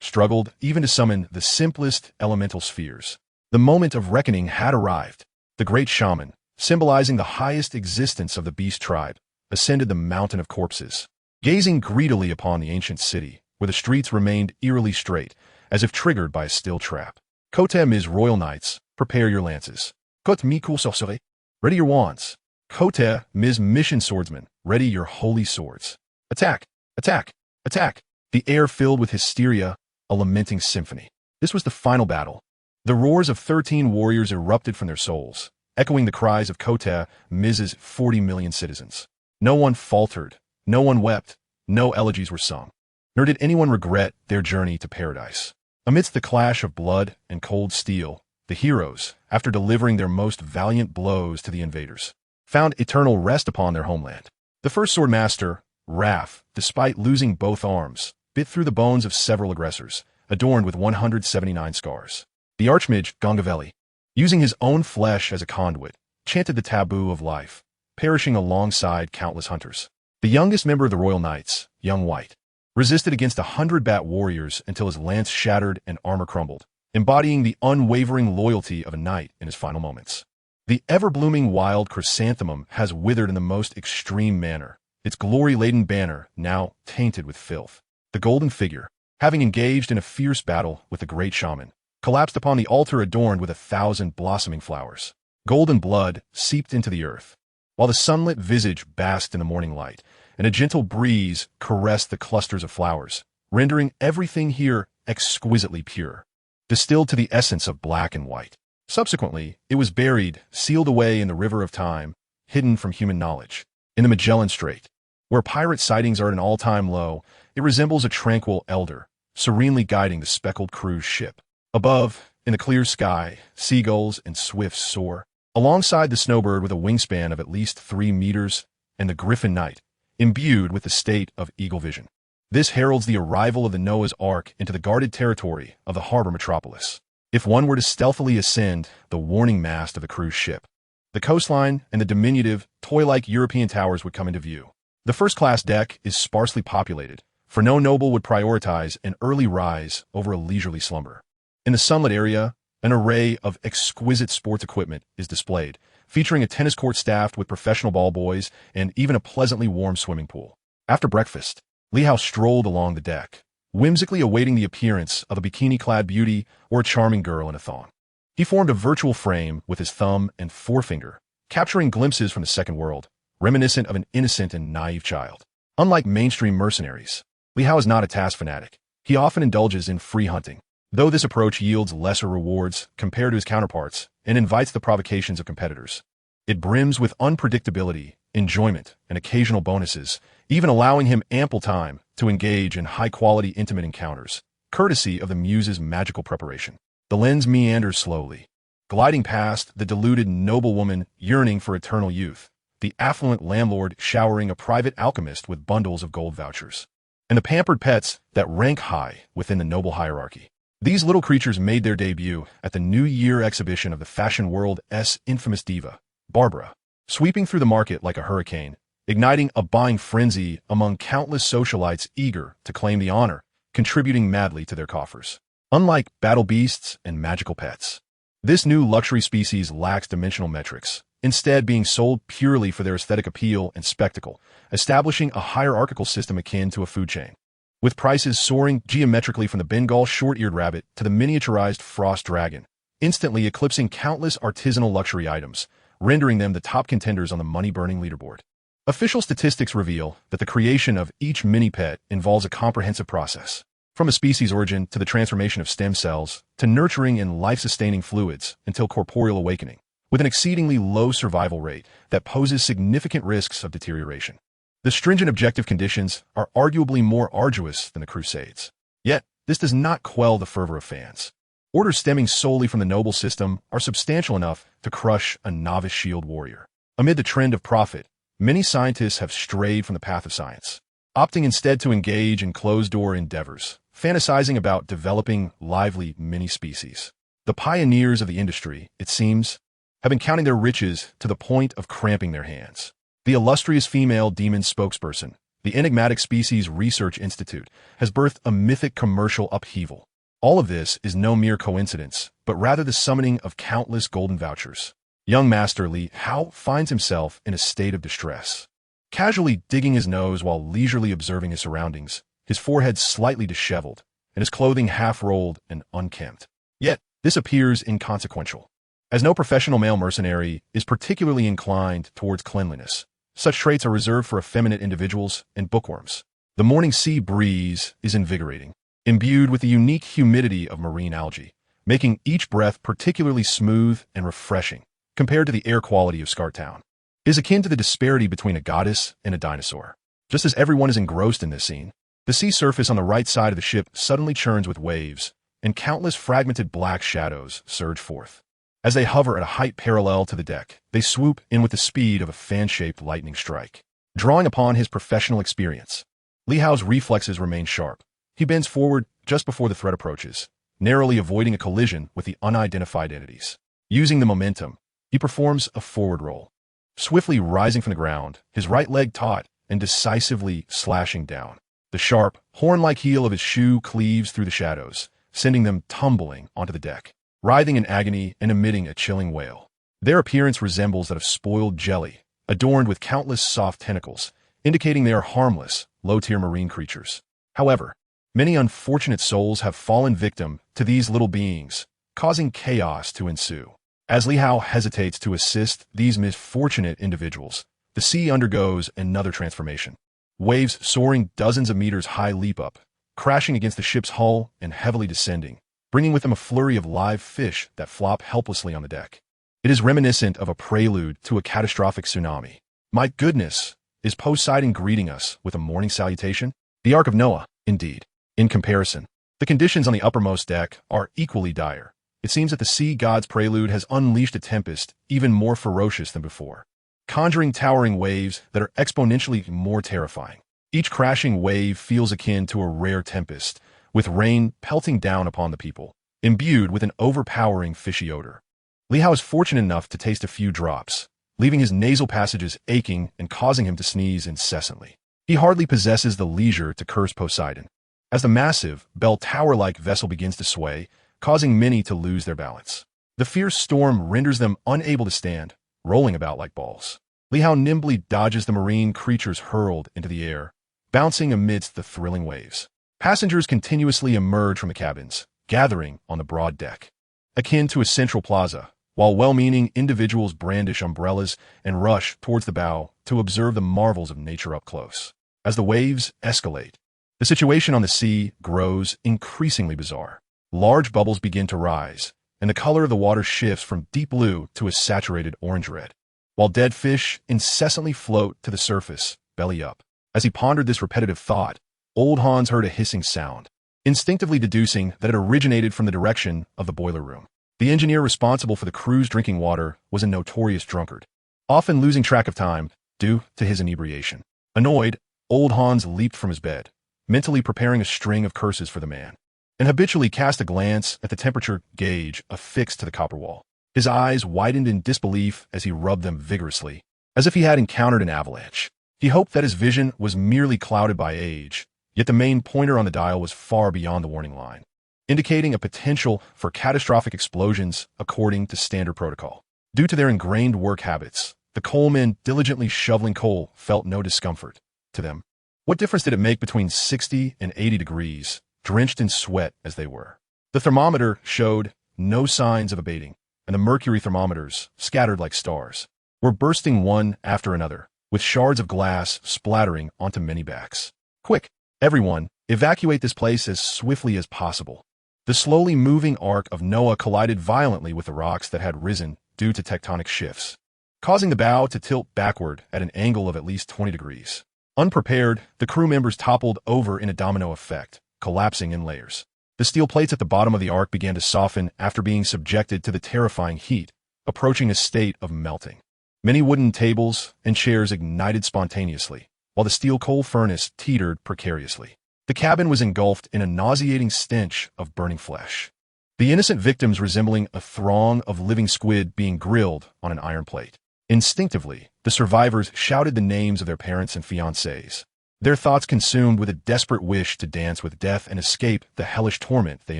struggled even to summon the simplest elemental spheres. The moment of reckoning had arrived. The great shaman, symbolizing the highest existence of the beast tribe, ascended the mountain of corpses, gazing greedily upon the ancient city, where the streets remained eerily straight, as if triggered by a steel trap. Kote mis royal knights, prepare your lances. Kote mi cool sorcerer, ready your wands. Kote mis mission swordsmen, ready your holy swords. Attack! Attack! Attack! The air filled with hysteria, a lamenting symphony. This was the final battle. The roars of 13 warriors erupted from their souls, echoing the cries of Kote Miz's 40 million citizens. No one faltered, no one wept, no elegies were sung, nor did anyone regret their journey to paradise. Amidst the clash of blood and cold steel, the heroes, after delivering their most valiant blows to the invaders, found eternal rest upon their homeland. The first swordmaster, Raph, despite losing both arms, bit through the bones of several aggressors, adorned with 179 scars. The archmage, Gongavelli, using his own flesh as a conduit, chanted the taboo of life, perishing alongside countless hunters. The youngest member of the Royal Knights, Young White, resisted against 100 bat warriors until his lance shattered and armor crumbled, embodying the unwavering loyalty of a knight in his final moments. The ever-blooming wild chrysanthemum has withered in the most extreme manner, its glory-laden banner now tainted with filth. The golden figure, having engaged in a fierce battle with the great shaman, collapsed upon the altar adorned with 1,000 blossoming flowers. Golden blood seeped into the earth, while the sunlit visage basked in the morning light, and a gentle breeze caressed the clusters of flowers, rendering everything here exquisitely pure, distilled to the essence of black and white. Subsequently, it was buried, sealed away in the river of time, hidden from human knowledge. In the Magellan Strait, where pirate sightings are at an all-time low, it resembles a tranquil elder, serenely guiding the speckled cruise ship. Above, in the clear sky, seagulls and swifts soar, alongside the snowbird with a wingspan of at least 3 meters, and the griffin knight, imbued with the state of eagle vision. This heralds the arrival of the Noah's Ark into the guarded territory of the harbor metropolis. If one were to stealthily ascend the warning mast of the cruise ship, the coastline and the diminutive, toy-like European towers would come into view. The first-class deck is sparsely populated, for no noble would prioritize an early rise over a leisurely slumber. In the sunlit area, an array of exquisite sports equipment is displayed, featuring a tennis court staffed with professional ball boys and even a pleasantly warm swimming pool. After breakfast, Li Hao strolled along the deck, whimsically awaiting the appearance of a bikini-clad beauty or a charming girl in a thong. He formed a virtual frame with his thumb and forefinger, capturing glimpses from the second world, reminiscent of an innocent and naive child. Unlike mainstream mercenaries, Li Hao is not a task fanatic. He often indulges in free hunting, though this approach yields lesser rewards compared to his counterparts and invites the provocations of competitors. It brims with unpredictability, enjoyment, and occasional bonuses, even allowing him ample time to engage in high-quality intimate encounters, courtesy of the muse's magical preparation. The lens meanders slowly, gliding past the deluded noblewoman yearning for eternal youth, the affluent landlord showering a private alchemist with bundles of gold vouchers, and the pampered pets that rank high within the noble hierarchy. These little creatures made their debut at the New Year exhibition of the fashion world's infamous diva, Barbara, sweeping through the market like a hurricane, igniting a buying frenzy among countless socialites eager to claim the honor, contributing madly to their coffers. Unlike battle beasts and magical pets, this new luxury species lacks dimensional metrics, instead being sold purely for their aesthetic appeal and spectacle, establishing a hierarchical system akin to a food chain, with prices soaring geometrically from the Bengal short-eared rabbit to the miniaturized frost dragon, instantly eclipsing countless artisanal luxury items, rendering them the top contenders on the money-burning leaderboard. Official statistics reveal that the creation of each mini-pet involves a comprehensive process, from a species origin to the transformation of stem cells to nurturing and life-sustaining fluids until corporeal awakening, with an exceedingly low survival rate that poses significant risks of deterioration. The stringent objective conditions are arguably more arduous than the Crusades. Yet, this does not quell the fervor of fans. Orders stemming solely from the noble system are substantial enough to crush a novice shield warrior. Amid the trend of profit, many scientists have strayed from the path of science, opting instead to engage in closed-door endeavors, fantasizing about developing lively mini-species. The pioneers of the industry, it seems, have been counting their riches to the point of cramping their hands. The illustrious female demon spokesperson, the Enigmatic Species Research Institute, has birthed a mythic commercial upheaval. All of this is no mere coincidence, but rather the summoning of countless golden vouchers. Young Master Li Hao finds himself in a state of distress. Casually digging his nose while leisurely observing his surroundings, his forehead slightly disheveled, and his clothing half-rolled and unkempt. Yet, this appears inconsequential. As no professional male mercenary is particularly inclined towards cleanliness, such traits are reserved for effeminate individuals and bookworms. The morning sea breeze is invigorating, imbued with the unique humidity of marine algae, making each breath particularly smooth and refreshing compared to the air quality of Scartown. It is akin to the disparity between a goddess and a dinosaur. Just as everyone is engrossed in this scene, the sea surface on the right side of the ship suddenly churns with waves, and countless fragmented black shadows surge forth. As they hover at a height parallel to the deck, they swoop in with the speed of a fan-shaped lightning strike. Drawing upon his professional experience, Li Hao's reflexes remain sharp. He bends forward just before the threat approaches, narrowly avoiding a collision with the unidentified entities. Using the momentum, he performs a forward roll, swiftly rising from the ground, his right leg taut and decisively slashing down. The sharp, horn-like heel of his shoe cleaves through the shadows, sending them tumbling onto the deck, writhing in agony and emitting a chilling wail. Their appearance resembles that of spoiled jelly, adorned with countless soft tentacles, indicating they are harmless, low-tier marine creatures. However, many unfortunate souls have fallen victim to these little beings, causing chaos to ensue. As Li Hao hesitates to assist these misfortunate individuals, the sea undergoes another transformation. Waves soaring dozens of meters high leap up, crashing against the ship's hull and heavily descending, bringing with them a flurry of live fish that flop helplessly on the deck. It is reminiscent of a prelude to a catastrophic tsunami. My goodness, is Poseidon greeting us with a morning salutation? The Ark of Noah, indeed. In comparison, the conditions on the uppermost deck are equally dire. It seems that the sea god's prelude has unleashed a tempest even more ferocious than before, conjuring towering waves that are exponentially more terrifying. Each crashing wave feels akin to a rare tempest, with rain pelting down upon the people, imbued with an overpowering fishy odor. Li Hao is fortunate enough to taste a few drops, leaving his nasal passages aching and causing him to sneeze incessantly. He hardly possesses the leisure to curse Poseidon, as the massive, bell tower-like vessel begins to sway, causing many to lose their balance. The fierce storm renders them unable to stand, rolling about like balls. Li Hao nimbly dodges the marine creatures hurled into the air, bouncing amidst the thrilling waves. Passengers continuously emerge from the cabins, gathering on the broad deck, akin to a central plaza, while well-meaning individuals brandish umbrellas and rush towards the bow to observe the marvels of nature up close. As the waves escalate, the situation on the sea grows increasingly bizarre. Large bubbles begin to rise, and the color of the water shifts from deep blue to a saturated orange-red, while dead fish incessantly float to the surface, belly up. As he pondered this repetitive thought, old Hans heard a hissing sound, instinctively deducing that it originated from the direction of the boiler room. The engineer responsible for the crew's drinking water was a notorious drunkard, often losing track of time due to his inebriation. Annoyed, old Hans leaped from his bed, mentally preparing a string of curses for the man, and habitually cast a glance at the temperature gauge affixed to the copper wall. His eyes widened in disbelief as he rubbed them vigorously, as if he had encountered an avalanche. He hoped that his vision was merely clouded by age, yet the main pointer on the dial was far beyond the warning line, indicating a potential for catastrophic explosions according to standard protocol. Due to their ingrained work habits, the coalmen diligently shoveling coal felt no discomfort. To them, what difference did it make between 60 and 80 degrees, drenched in sweat as they were? The thermometer showed no signs of abating, and the mercury thermometers, scattered like stars, were bursting one after another, with shards of glass splattering onto many backs. Quick, everyone, evacuate this place as swiftly as possible. The slowly moving Ark of Noah collided violently with the rocks that had risen due to tectonic shifts, causing the bow to tilt backward at an angle of at least 20 degrees. Unprepared, the crew members toppled over in a domino effect, collapsing in layers. The steel plates at the bottom of the Ark began to soften after being subjected to the terrifying heat, approaching a state of melting. Many wooden tables and chairs ignited spontaneously, while the steel coal furnace teetered precariously. The cabin was engulfed in a nauseating stench of burning flesh. the innocent victims resembling a throng of living squid being grilled on an iron plate. Instinctively, the survivors shouted the names of their parents and fiancés, their thoughts consumed with a desperate wish to dance with death and escape the hellish torment they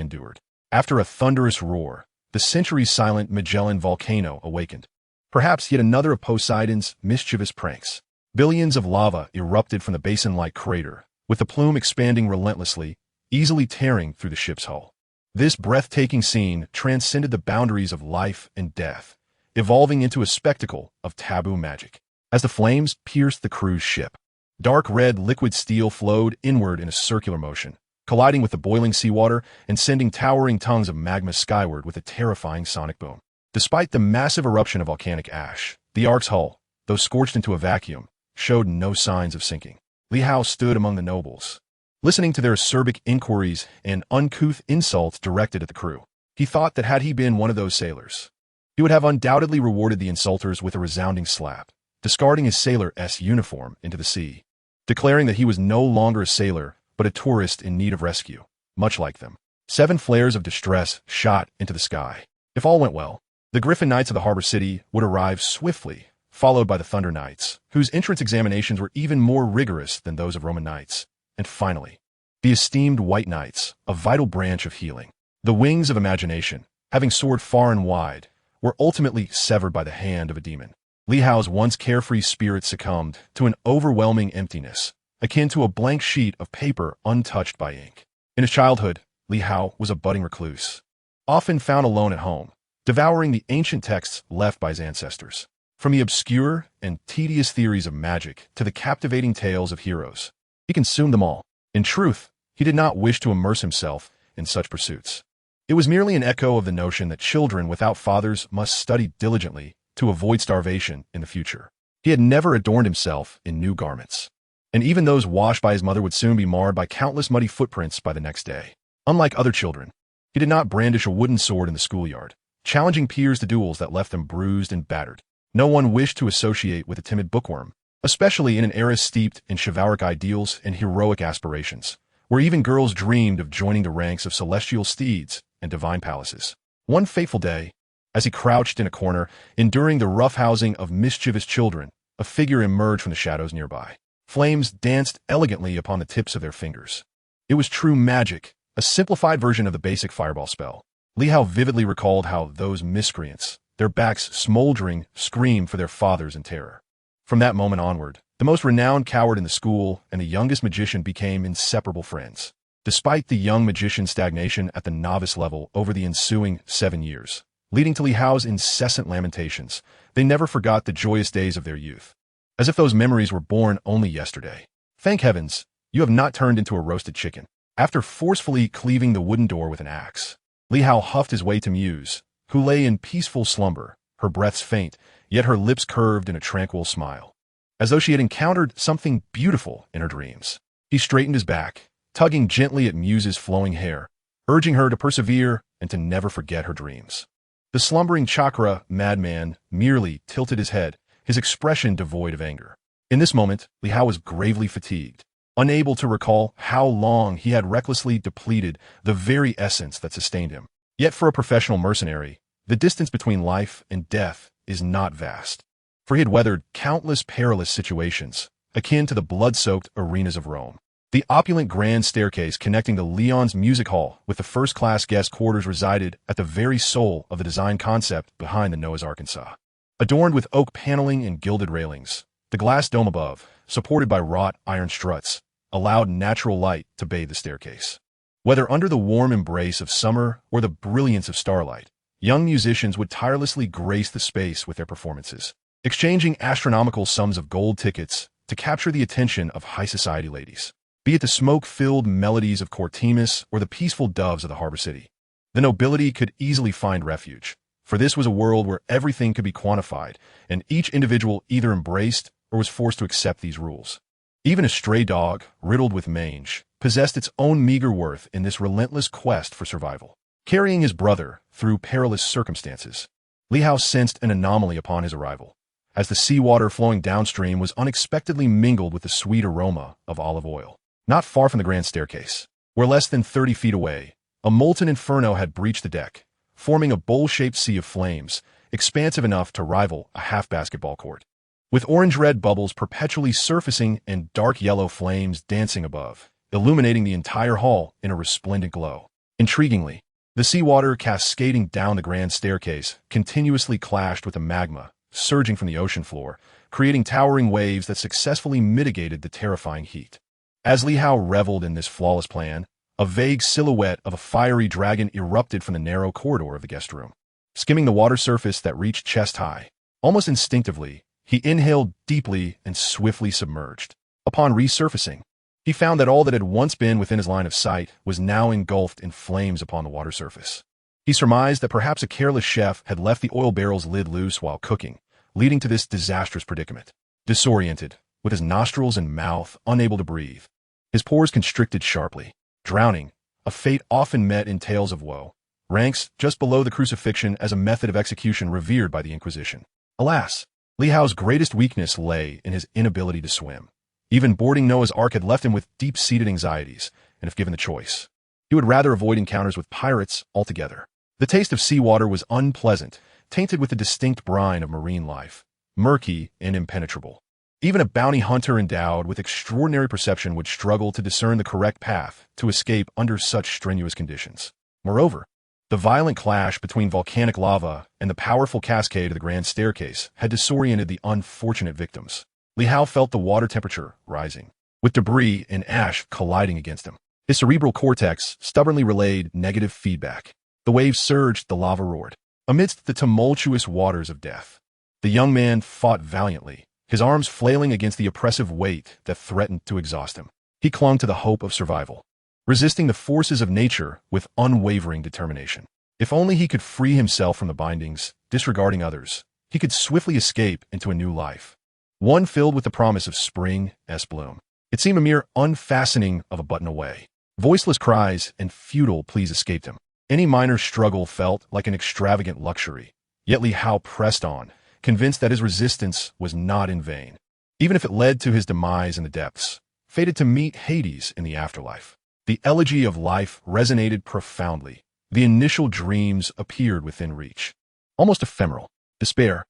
endured. After a thunderous roar, the centuries-silent Magellan volcano awakened. Perhaps yet another of Poseidon's mischievous pranks. Billions of lava erupted from the basin-like crater, with the plume expanding relentlessly, easily tearing through the ship's hull. This breathtaking scene transcended the boundaries of life and death, evolving into a spectacle of taboo magic. As the flames pierced the crew's ship, dark red liquid steel flowed inward in a circular motion, colliding with the boiling seawater and sending towering tongues of magma skyward with a terrifying sonic boom. Despite the massive eruption of volcanic ash, the Ark's hull, though scorched into a vacuum, showed no signs of sinking. Li Hao stood among the nobles, listening to their acerbic inquiries and uncouth insults directed at the crew. He thought that had he been one of those sailors, he would have undoubtedly rewarded the insulters with a resounding slap, discarding his sailor's uniform into the sea, declaring that he was no longer a sailor but a tourist in need of rescue, much like them. 7 flares of distress shot into the sky. If all went well, the Griffin Knights of the harbor city would arrive swiftly, followed by the Thunder Knights, whose entrance examinations were even more rigorous than those of Roman Knights. And finally, the esteemed White Knights, a vital branch of healing. The wings of imagination, having soared far and wide, were ultimately severed by the hand of a demon. Li Hao's once carefree spirit succumbed to an overwhelming emptiness, akin to a blank sheet of paper untouched by ink. In his childhood, Li Hao was a budding recluse, often found alone at home, devouring the ancient texts left by his ancestors. From the obscure and tedious theories of magic to the captivating tales of heroes, he consumed them all. In truth, he did not wish to immerse himself in such pursuits. It was merely an echo of the notion that children without fathers must study diligently to avoid starvation in the future. He had never adorned himself in new garments, and even those washed by his mother would soon be marred by countless muddy footprints by the next day. Unlike other children, he did not brandish a wooden sword in the schoolyard, challenging peers to duels that left them bruised and battered. No one wished to associate with a timid bookworm, especially in an era steeped in chivalric ideals and heroic aspirations, where even girls dreamed of joining the ranks of celestial steeds and divine palaces. One fateful day, as he crouched in a corner, enduring the roughhousing of mischievous children, a figure emerged from the shadows nearby. Flames danced elegantly upon the tips of their fingers. It was true magic, a simplified version of the basic fireball spell. Li Hao vividly recalled how those miscreants, their backs smoldering, screamed for their fathers in terror. From that moment onward, the most renowned coward in the school and the youngest magician became inseparable friends. Despite the young magician's stagnation at the novice level over the ensuing 7 years, leading to Li Hao's incessant lamentations, they never forgot the joyous days of their youth, as if those memories were born only yesterday. Thank heavens, you have not turned into a roasted chicken. After forcefully cleaving the wooden door with an axe, Li Hao huffed his way to Muse, who lay in peaceful slumber, her breaths faint, yet her lips curved in a tranquil smile, as though she had encountered something beautiful in her dreams. He straightened his back, tugging gently at Muse's flowing hair, urging her to persevere and to never forget her dreams. The slumbering chakra madman merely tilted his head, his expression devoid of anger. In this moment, Li Hao was gravely fatigued, unable to recall how long he had recklessly depleted the very essence that sustained him. Yet for a professional mercenary, the distance between life and death is not vast, for he had weathered countless perilous situations, akin to the blood-soaked arenas of Rome. The opulent grand staircase connecting the Lyon's music hall with the first-class guest quarters resided at the very soul of the design concept behind the Noah's Arkansas. Adorned with oak paneling and gilded railings, the glass dome above, supported by wrought iron struts, allowed natural light to bathe the staircase. Whether under the warm embrace of summer or the brilliance of starlight, young musicians would tirelessly grace the space with their performances, exchanging astronomical sums of gold tickets to capture the attention of high society ladies. Be it the smoke-filled melodies of Cortemus or the peaceful doves of the harbor city, the nobility could easily find refuge, for this was a world where everything could be quantified, and each individual either embraced or was forced to accept these rules. Even a stray dog, riddled with mange, possessed its own meager worth in this relentless quest for survival. Carrying his brother through perilous circumstances, Li Hao sensed an anomaly upon his arrival, as the seawater flowing downstream was unexpectedly mingled with the sweet aroma of olive oil. Not far from the grand staircase, where less than 30 feet away, A molten inferno had breached the deck, forming a bowl-shaped sea of flames, expansive enough to rival a half-basketball court. With orange-red bubbles perpetually surfacing and dark yellow flames dancing above, illuminating the entire hall in a resplendent glow. Intriguingly, the seawater cascading down the grand staircase continuously clashed with the magma, surging from the ocean floor, creating towering waves that successfully mitigated the terrifying heat. As Li Hao reveled in this flawless plan, a vague silhouette of a fiery dragon erupted from the narrow corridor of the guest room. Skimming the water surface that reached chest-high, almost instinctively, he inhaled deeply and swiftly submerged. Upon resurfacing, he found that all that had once been within his line of sight was now engulfed in flames upon the water surface. He surmised that perhaps a careless chef had left the oil barrel's lid loose while cooking, leading to this disastrous predicament. Disoriented, with his nostrils and mouth unable to breathe, his pores constricted sharply, drowning, a fate often met in tales of woe, ranks just below the crucifixion as a method of execution revered by the Inquisition. Alas, Li Hao's greatest weakness lay in his inability to swim. Even boarding Noah's Ark had left him with deep-seated anxieties, and if given the choice, he would rather avoid encounters with pirates altogether. The taste of seawater was unpleasant, tainted with the distinct brine of marine life, murky and impenetrable. Even a bounty hunter endowed with extraordinary perception would struggle to discern the correct path to escape under such strenuous conditions. Moreover, the violent clash between volcanic lava and the powerful cascade of the grand staircase had disoriented the unfortunate victims. Li Hao felt the water temperature rising, with debris and ash colliding against him. His cerebral cortex stubbornly relayed negative feedback. The waves surged, the lava roared. Amidst the tumultuous waters of death, the young man fought valiantly, his arms flailing against the oppressive weight that threatened to exhaust him. He clung to the hope of survival, resisting the forces of nature with unwavering determination. If only he could free himself from the bindings, disregarding others, he could swiftly escape into a new life, one filled with the promise of spring's bloom. It seemed a mere unfastening of a button away. Voiceless cries and futile pleas escaped him. Any minor struggle felt like an extravagant luxury. Yet Li Hao pressed on, convinced that his resistance was not in vain. Even if it led to his demise in the depths, fated to meet Hades in the afterlife. The elegy of life resonated profoundly. The initial dreams appeared within reach. Almost ephemeral. Despair.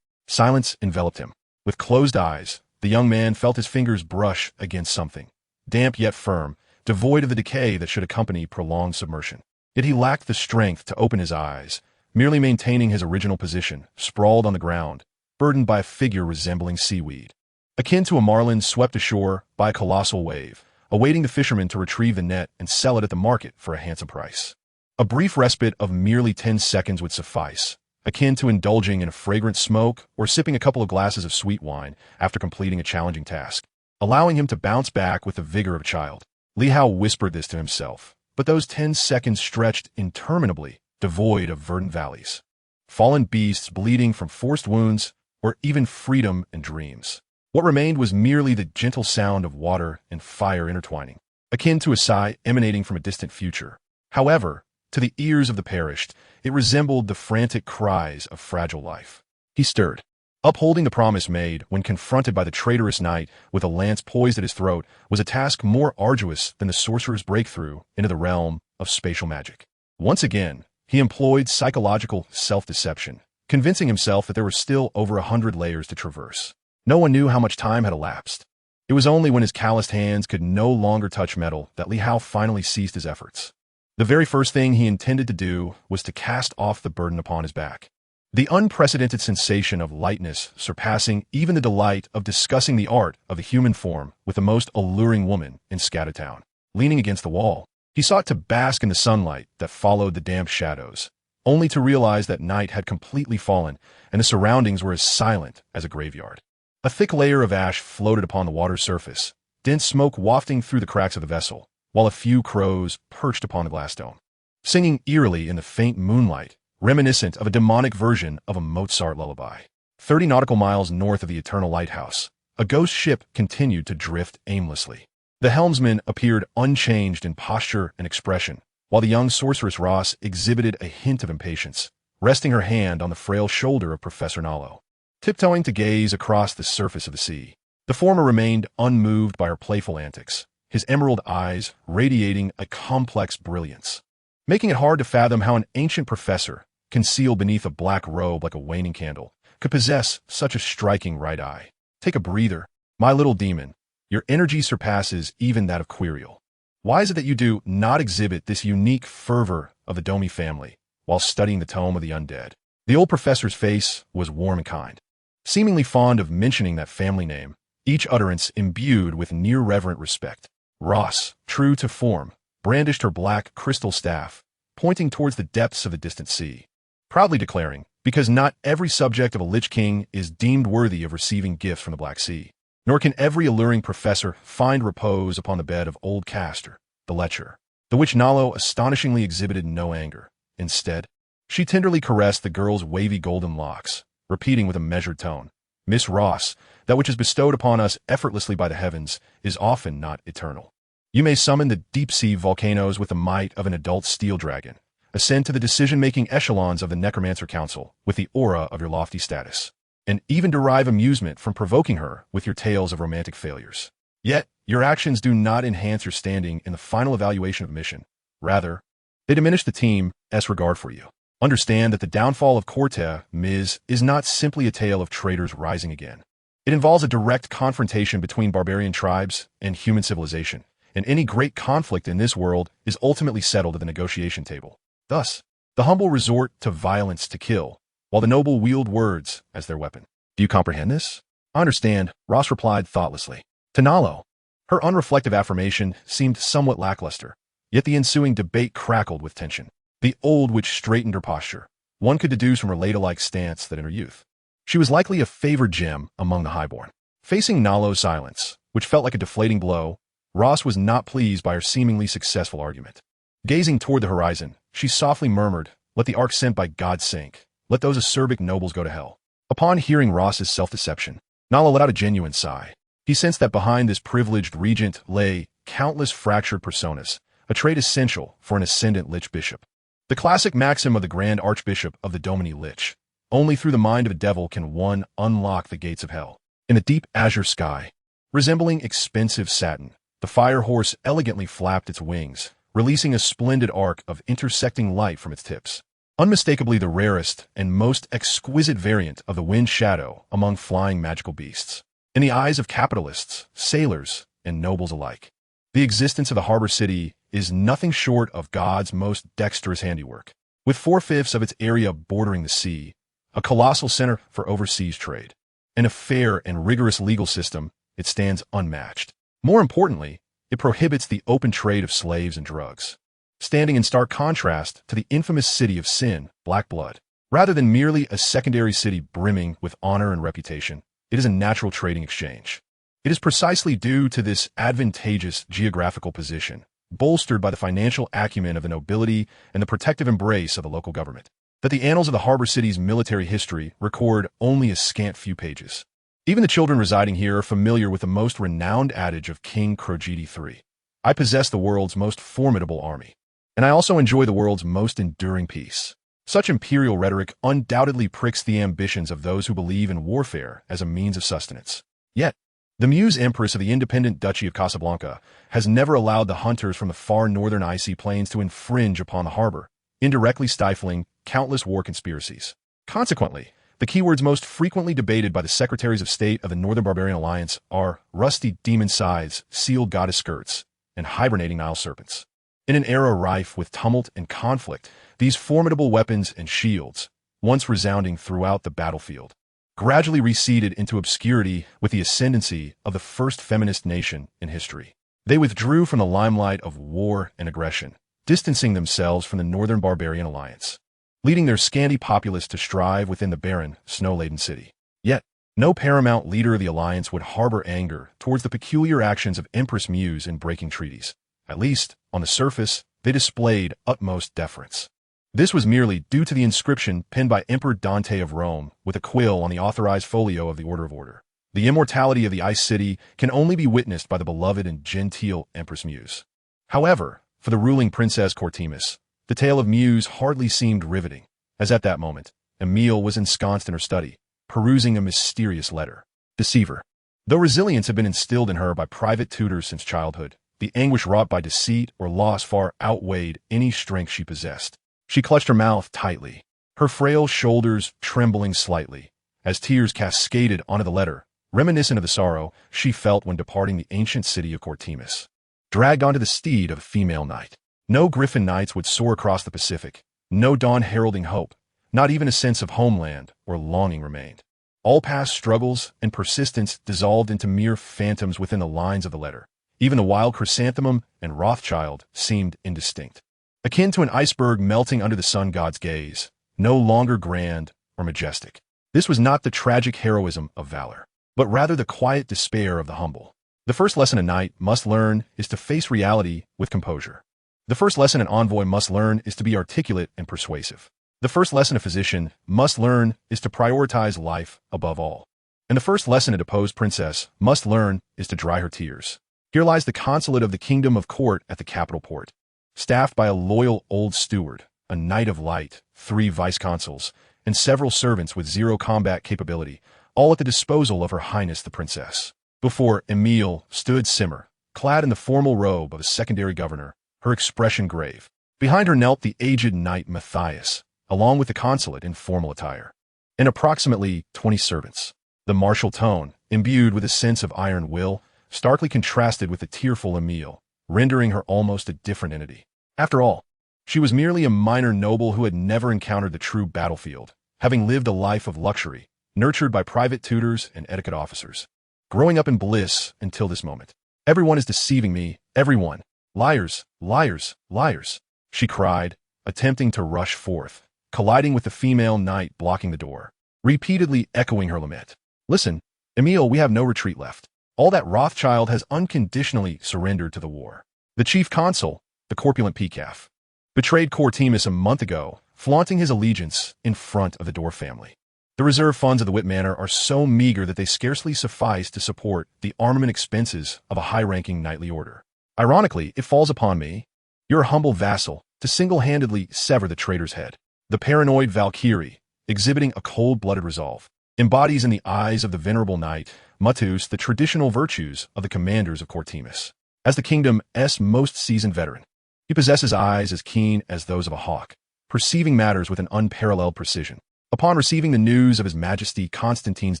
Silence enveloped him. With closed eyes, the young man felt his fingers brush against something, damp yet firm, devoid of the decay that should accompany prolonged submersion. Yet he lacked the strength to open his eyes, merely maintaining his original position, sprawled on the ground, burdened by a figure resembling seaweed. Akin to a marlin swept ashore by a colossal wave, awaiting the fisherman to retrieve the net and sell it at the market for a handsome price. A brief respite of merely 10 seconds would suffice, akin to indulging in a fragrant smoke or sipping a couple of glasses of sweet wine after completing a challenging task, allowing him to bounce back with the vigor of a child. Li Hao whispered this to himself, but those 10 seconds stretched interminably, devoid of verdant valleys, fallen beasts bleeding from forced wounds, or even freedom and dreams. What remained was merely the gentle sound of water and fire intertwining, akin to a sigh emanating from a distant future. However, to the ears of the perished, it resembled the frantic cries of fragile life. He stirred. Upholding the promise made when confronted by the traitorous knight with a lance poised at his throat was a task more arduous than the sorcerer's breakthrough into the realm of spatial magic. Once again, he employed psychological self-deception, convincing himself that there were still over 100 layers to traverse. No one knew how much time had elapsed. It was only when his calloused hands could no longer touch metal that Li Hao finally ceased his efforts. The very first thing he intended to do was to cast off the burden upon his back. The unprecedented sensation of lightness surpassing even the delight of discussing the art of the human form with the most alluring woman in Scattertown. Leaning against the wall, he sought to bask in the sunlight that followed the damp shadows, only to realize that night had completely fallen and the surroundings were as silent as a graveyard. A thick layer of ash floated upon the water's surface, dense smoke wafting through the cracks of the vessel, while a few crows perched upon the glass dome, singing eerily in the faint moonlight, reminiscent of a demonic version of a Mozart lullaby. 30 nautical miles north of the Eternal Lighthouse, a ghost ship continued to drift aimlessly. The helmsman appeared unchanged in posture and expression, while the young sorceress Ross exhibited a hint of impatience, resting her hand on the frail shoulder of Professor Nalo, tiptoeing to gaze across the surface of the sea. The former remained unmoved by her playful antics, his emerald eyes radiating a complex brilliance. making it hard to fathom how an ancient professor, concealed beneath a black robe like a waning candle, could possess such a striking right eye. Take a breather, my little demon. Your energy surpasses even that of Quiriel. Why is it that you do not exhibit this unique fervor of the Domi family while studying the tome of the undead? The old professor's face was warm and kind, seemingly fond of mentioning that family name, each utterance imbued with near-reverent respect. Ross, true to form, brandished her black crystal staff, pointing towards the depths of the distant sea, proudly declaring, because not every subject of a Lich King is deemed worthy of receiving gifts from the Black Sea, nor can every alluring professor find repose upon the bed of old Castor, the lecher, the which Nalo astonishingly exhibited no anger. Instead, she tenderly caressed the girl's wavy golden locks, repeating with a measured tone, Miss Ross, that which is bestowed upon us effortlessly by the heavens is often not eternal. You may summon the deep-sea volcanoes with the might of an adult steel dragon, ascend to the decision-making echelons of the Necromancer Council with the aura of your lofty status, and even derive amusement from provoking her with your tales of romantic failures. Yet, your actions do not enhance your standing in the final evaluation of mission. Rather, they diminish the team's regard for you. Understand that the downfall of Corte Ms. is not simply a tale of traitors rising again. It involves a direct confrontation between barbarian tribes and human civilization, and any great conflict in this world is ultimately settled at the negotiation table. Thus, the humble resort to violence to kill, while the noble wield words as their weapon. Do you comprehend this? I understand, Ross replied thoughtlessly. To Nalo, her unreflective affirmation seemed somewhat lackluster, yet the ensuing debate crackled with tension. The old witch straightened her posture. One could deduce from her ladle-like stance that in her youth, she was likely a favored gem among the highborn. Facing Nalo's silence, which felt like a deflating blow, Ross was not pleased by her seemingly successful argument. Gazing toward the horizon, she softly murmured, Let the ark sent by God sink. Let those acerbic nobles go to hell. Upon hearing Ross's self-deception, Nalo let out a genuine sigh. He sensed that behind this privileged regent lay countless fractured personas, a trait essential for an ascendant Lich bishop. The classic maxim of the Grand Archbishop of the Domini Lich, only through the mind of a devil can one unlock the gates of hell. In the deep azure sky, resembling expensive satin, the fire horse elegantly flapped its wings, releasing a splendid arc of intersecting light from its tips. Unmistakably the rarest and most exquisite variant of the wind shadow among flying magical beasts. In the eyes of capitalists, sailors, and nobles alike, the existence of the harbor city is nothing short of God's most dexterous handiwork. With 4/5 of its area bordering the sea, a colossal center for overseas trade, and a fair and rigorous legal system, it stands unmatched. More importantly, it prohibits the open trade of slaves and drugs, standing in stark contrast to the infamous city of sin, Black Blood. Rather than merely a secondary city brimming with honor and reputation, it is a natural trading exchange. It is precisely due to this advantageous geographical position, bolstered by the financial acumen of the nobility and the protective embrace of the local government, that the annals of the harbor city's military history record only a scant few pages. Even the children residing here are familiar with the most renowned adage of King Crogidi III. I possess the world's most formidable army, and I also enjoy the world's most enduring peace. Such imperial rhetoric undoubtedly pricks the ambitions of those who believe in warfare as a means of sustenance. Yet, the Muse Empress of the independent Duchy of Casablanca has never allowed the hunters from the far northern icy plains to infringe upon the harbor, indirectly stifling countless war conspiracies. Consequently, the keywords most frequently debated by the Secretaries of State of the Northern Barbarian Alliance are rusty demon scythes, sealed goddess skirts, and hibernating Nile serpents. In an era rife with tumult and conflict, these formidable weapons and shields, once resounding throughout the battlefield, gradually receded into obscurity with the ascendancy of the first feminist nation in history. They withdrew from the limelight of war and aggression, distancing themselves from the Northern Barbarian Alliance, leading their scanty populace to strive within the barren, snow-laden city. Yet, no paramount leader of the alliance would harbor anger towards the peculiar actions of Empress Muse in breaking treaties. At least, on the surface, they displayed utmost deference. This was merely due to the inscription penned by Emperor Dante of Rome with a quill on the authorized folio of the Order of Order. The immortality of the Ice City can only be witnessed by the beloved and genteel Empress Muse. However, for the ruling Princess Cortimus, the tale of Muse hardly seemed riveting, as at that moment, Emile was ensconced in her study, perusing a mysterious letter. Deceiver. Though resilience had been instilled in her by private tutors since childhood, The anguish wrought by deceit or loss far outweighed any strength she possessed. She clutched her mouth tightly, her frail shoulders trembling slightly, as tears cascaded onto the letter, reminiscent of the sorrow she felt when departing the ancient city of Cortimus. Dragged onto the steed of a female knight. No griffin knights would soar across the Pacific, no dawn heralding hope, not even a sense of homeland or longing remained. All past struggles and persistence dissolved into mere phantoms within the lines of the letter. Even the wild chrysanthemum and Rothschild seemed indistinct. Akin to an iceberg melting under the sun god's gaze, no longer grand or majestic. This was not the tragic heroism of valor, but rather the quiet despair of the humble. The first lesson a knight must learn is to face reality with composure. The first lesson an envoy must learn is to be articulate and persuasive. The first lesson a physician must learn is to prioritize life above all. And the first lesson a deposed princess must learn is to dry her tears. Here lies the consulate of the kingdom of court at the capital port, staffed by a loyal old steward, a knight of light, 3 vice-consuls, and several servants with 0 combat capability, all at the disposal of Her Highness the Princess. Before Emile stood Simmer, clad in the formal robe of a secondary governor, her expression grave. Behind her knelt the aged knight Matthias, along with the consulate in formal attire, and approximately 20 servants. The martial tone, imbued with a sense of iron will, starkly contrasted with the tearful Emile, rendering her almost a different entity. After all, she was merely a minor noble who had never encountered the true battlefield, having lived a life of luxury, nurtured by private tutors and etiquette officers. Growing up in bliss until this moment. Everyone is deceiving me, everyone. Liars, liars, liars, she cried, attempting to rush forth, colliding with the female knight blocking the door, repeatedly echoing her lament. Listen, Emile, we have no retreat left. All that Rothschild has unconditionally surrendered to the war. The chief consul, the corpulent peacalf, betrayed Cortimus a month ago, flaunting his allegiance in front of the Dorr family. The reserve funds of the Whip Manor are so meager that they scarcely suffice to support the armament expenses of a high-ranking knightly order. Ironically, it falls upon me, your humble vassal, to single-handedly sever the traitor's head. The paranoid Valkyrie, exhibiting a cold-blooded resolve, embodies in the eyes of the venerable knight, Matus, the traditional virtues of the commanders of Cortimus. As the kingdom's most seasoned veteran, he possesses eyes as keen as those of a hawk, perceiving matters with an unparalleled precision. Upon receiving the news of His Majesty Constantine's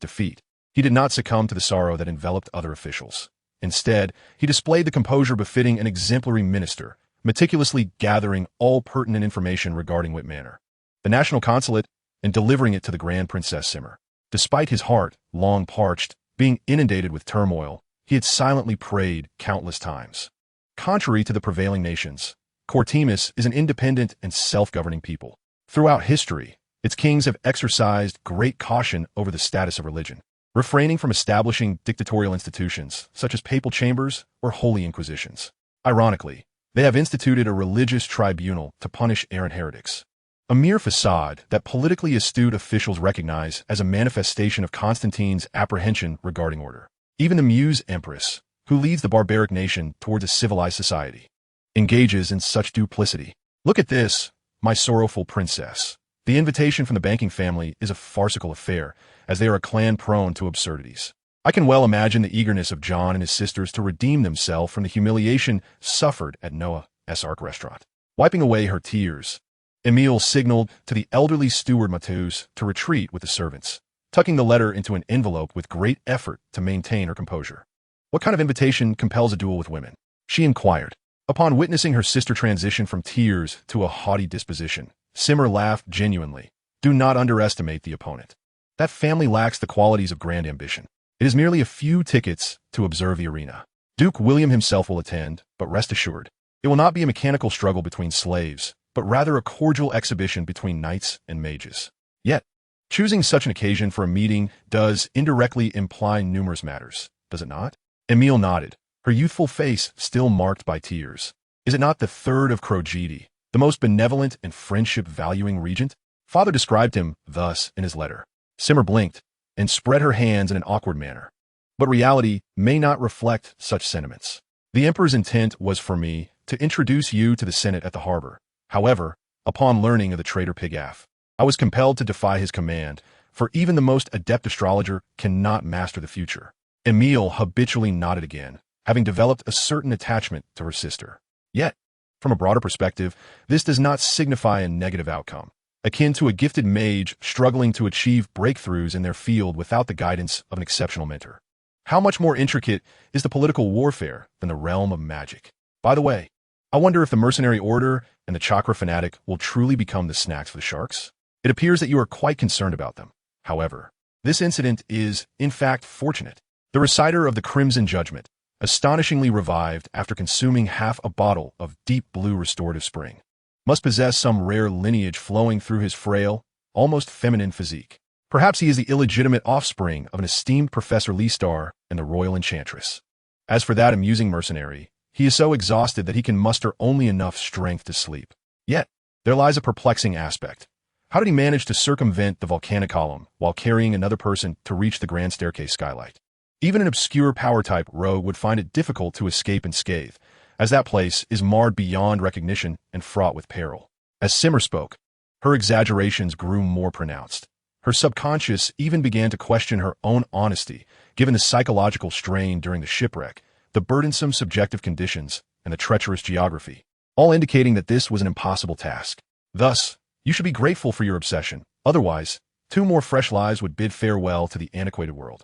defeat, he did not succumb to the sorrow that enveloped other officials. Instead, he displayed the composure befitting an exemplary minister, meticulously gathering all pertinent information regarding Whip Manor, the national consulate, and delivering it to the Grand Princess Simmer. Despite his heart, long parched, being inundated with turmoil, he had silently prayed countless times. Contrary to the prevailing nations, Cortimus is an independent and self-governing people. Throughout history, its kings have exercised great caution over the status of religion, refraining from establishing dictatorial institutions such as papal chambers or holy inquisitions. Ironically, they have instituted a religious tribunal to punish errant heretics, a mere facade that politically astute officials recognize as a manifestation of Constantine's apprehension regarding order. Even the Muse Empress, who leads the barbaric nation towards a civilized society, engages in such duplicity. Look at this, my sorrowful princess. The invitation from the banking family is a farcical affair, as they are a clan prone to absurdities. I can well imagine the eagerness of John and his sisters to redeem themselves from the humiliation suffered at Noah's Ark restaurant. Wiping away her tears, Emile signaled to the elderly steward Matus to retreat with the servants, tucking the letter into an envelope with great effort to maintain her composure. What kind of invitation compels a duel with women? She inquired. Upon witnessing her sister transition from tears to a haughty disposition, Simmer laughed genuinely. Do not underestimate the opponent. That family lacks the qualities of grand ambition. It is merely a few tickets to observe the arena. Duke William himself will attend, but rest assured, it will not be a mechanical struggle between slaves, but rather a cordial exhibition between knights and mages. Yet, choosing such an occasion for a meeting does indirectly imply numerous matters, does it not? Emile nodded, her youthful face still marked by tears. Is it not the third of Crogidi, the most benevolent and friendship-valuing regent? Father described him thus in his letter. Simmer blinked and spread her hands in an awkward manner. But reality may not reflect such sentiments. The emperor's intent was for me to introduce you to the Senate at the harbor. However, upon learning of the traitor Pigaf, I was compelled to defy his command, for even the most adept astrologer cannot master the future. Emile habitually nodded again, having developed a certain attachment to her sister. Yet, from a broader perspective, this does not signify a negative outcome, akin to a gifted mage struggling to achieve breakthroughs in their field without the guidance of an exceptional mentor. How much more intricate is the political warfare than the realm of magic? By the way, I wonder if the mercenary order and the chakra fanatic will truly become the snacks for the sharks. It appears that you are quite concerned about them. However, this incident is, in fact, fortunate. The reciter of the Crimson Judgment, astonishingly revived after consuming half a bottle of deep blue restorative spring, must possess some rare lineage flowing through his frail, almost feminine physique. Perhaps he is the illegitimate offspring of an esteemed Professor Leestar and the Royal Enchantress. As for that amusing mercenary, he is so exhausted that he can muster only enough strength to sleep. Yet, there lies a perplexing aspect. How did he manage to circumvent the volcanic column while carrying another person to reach the grand staircase skylight? Even an obscure power-type rogue would find it difficult to escape unscathed, as that place is marred beyond recognition and fraught with peril. As Simmer spoke, her exaggerations grew more pronounced. Her subconscious even began to question her own honesty, given the psychological strain during the shipwreck, the burdensome subjective conditions, and the treacherous geography, all indicating that this was an impossible task. Thus, you should be grateful for your obsession. Otherwise, 2 more fresh lives would bid farewell to the antiquated world.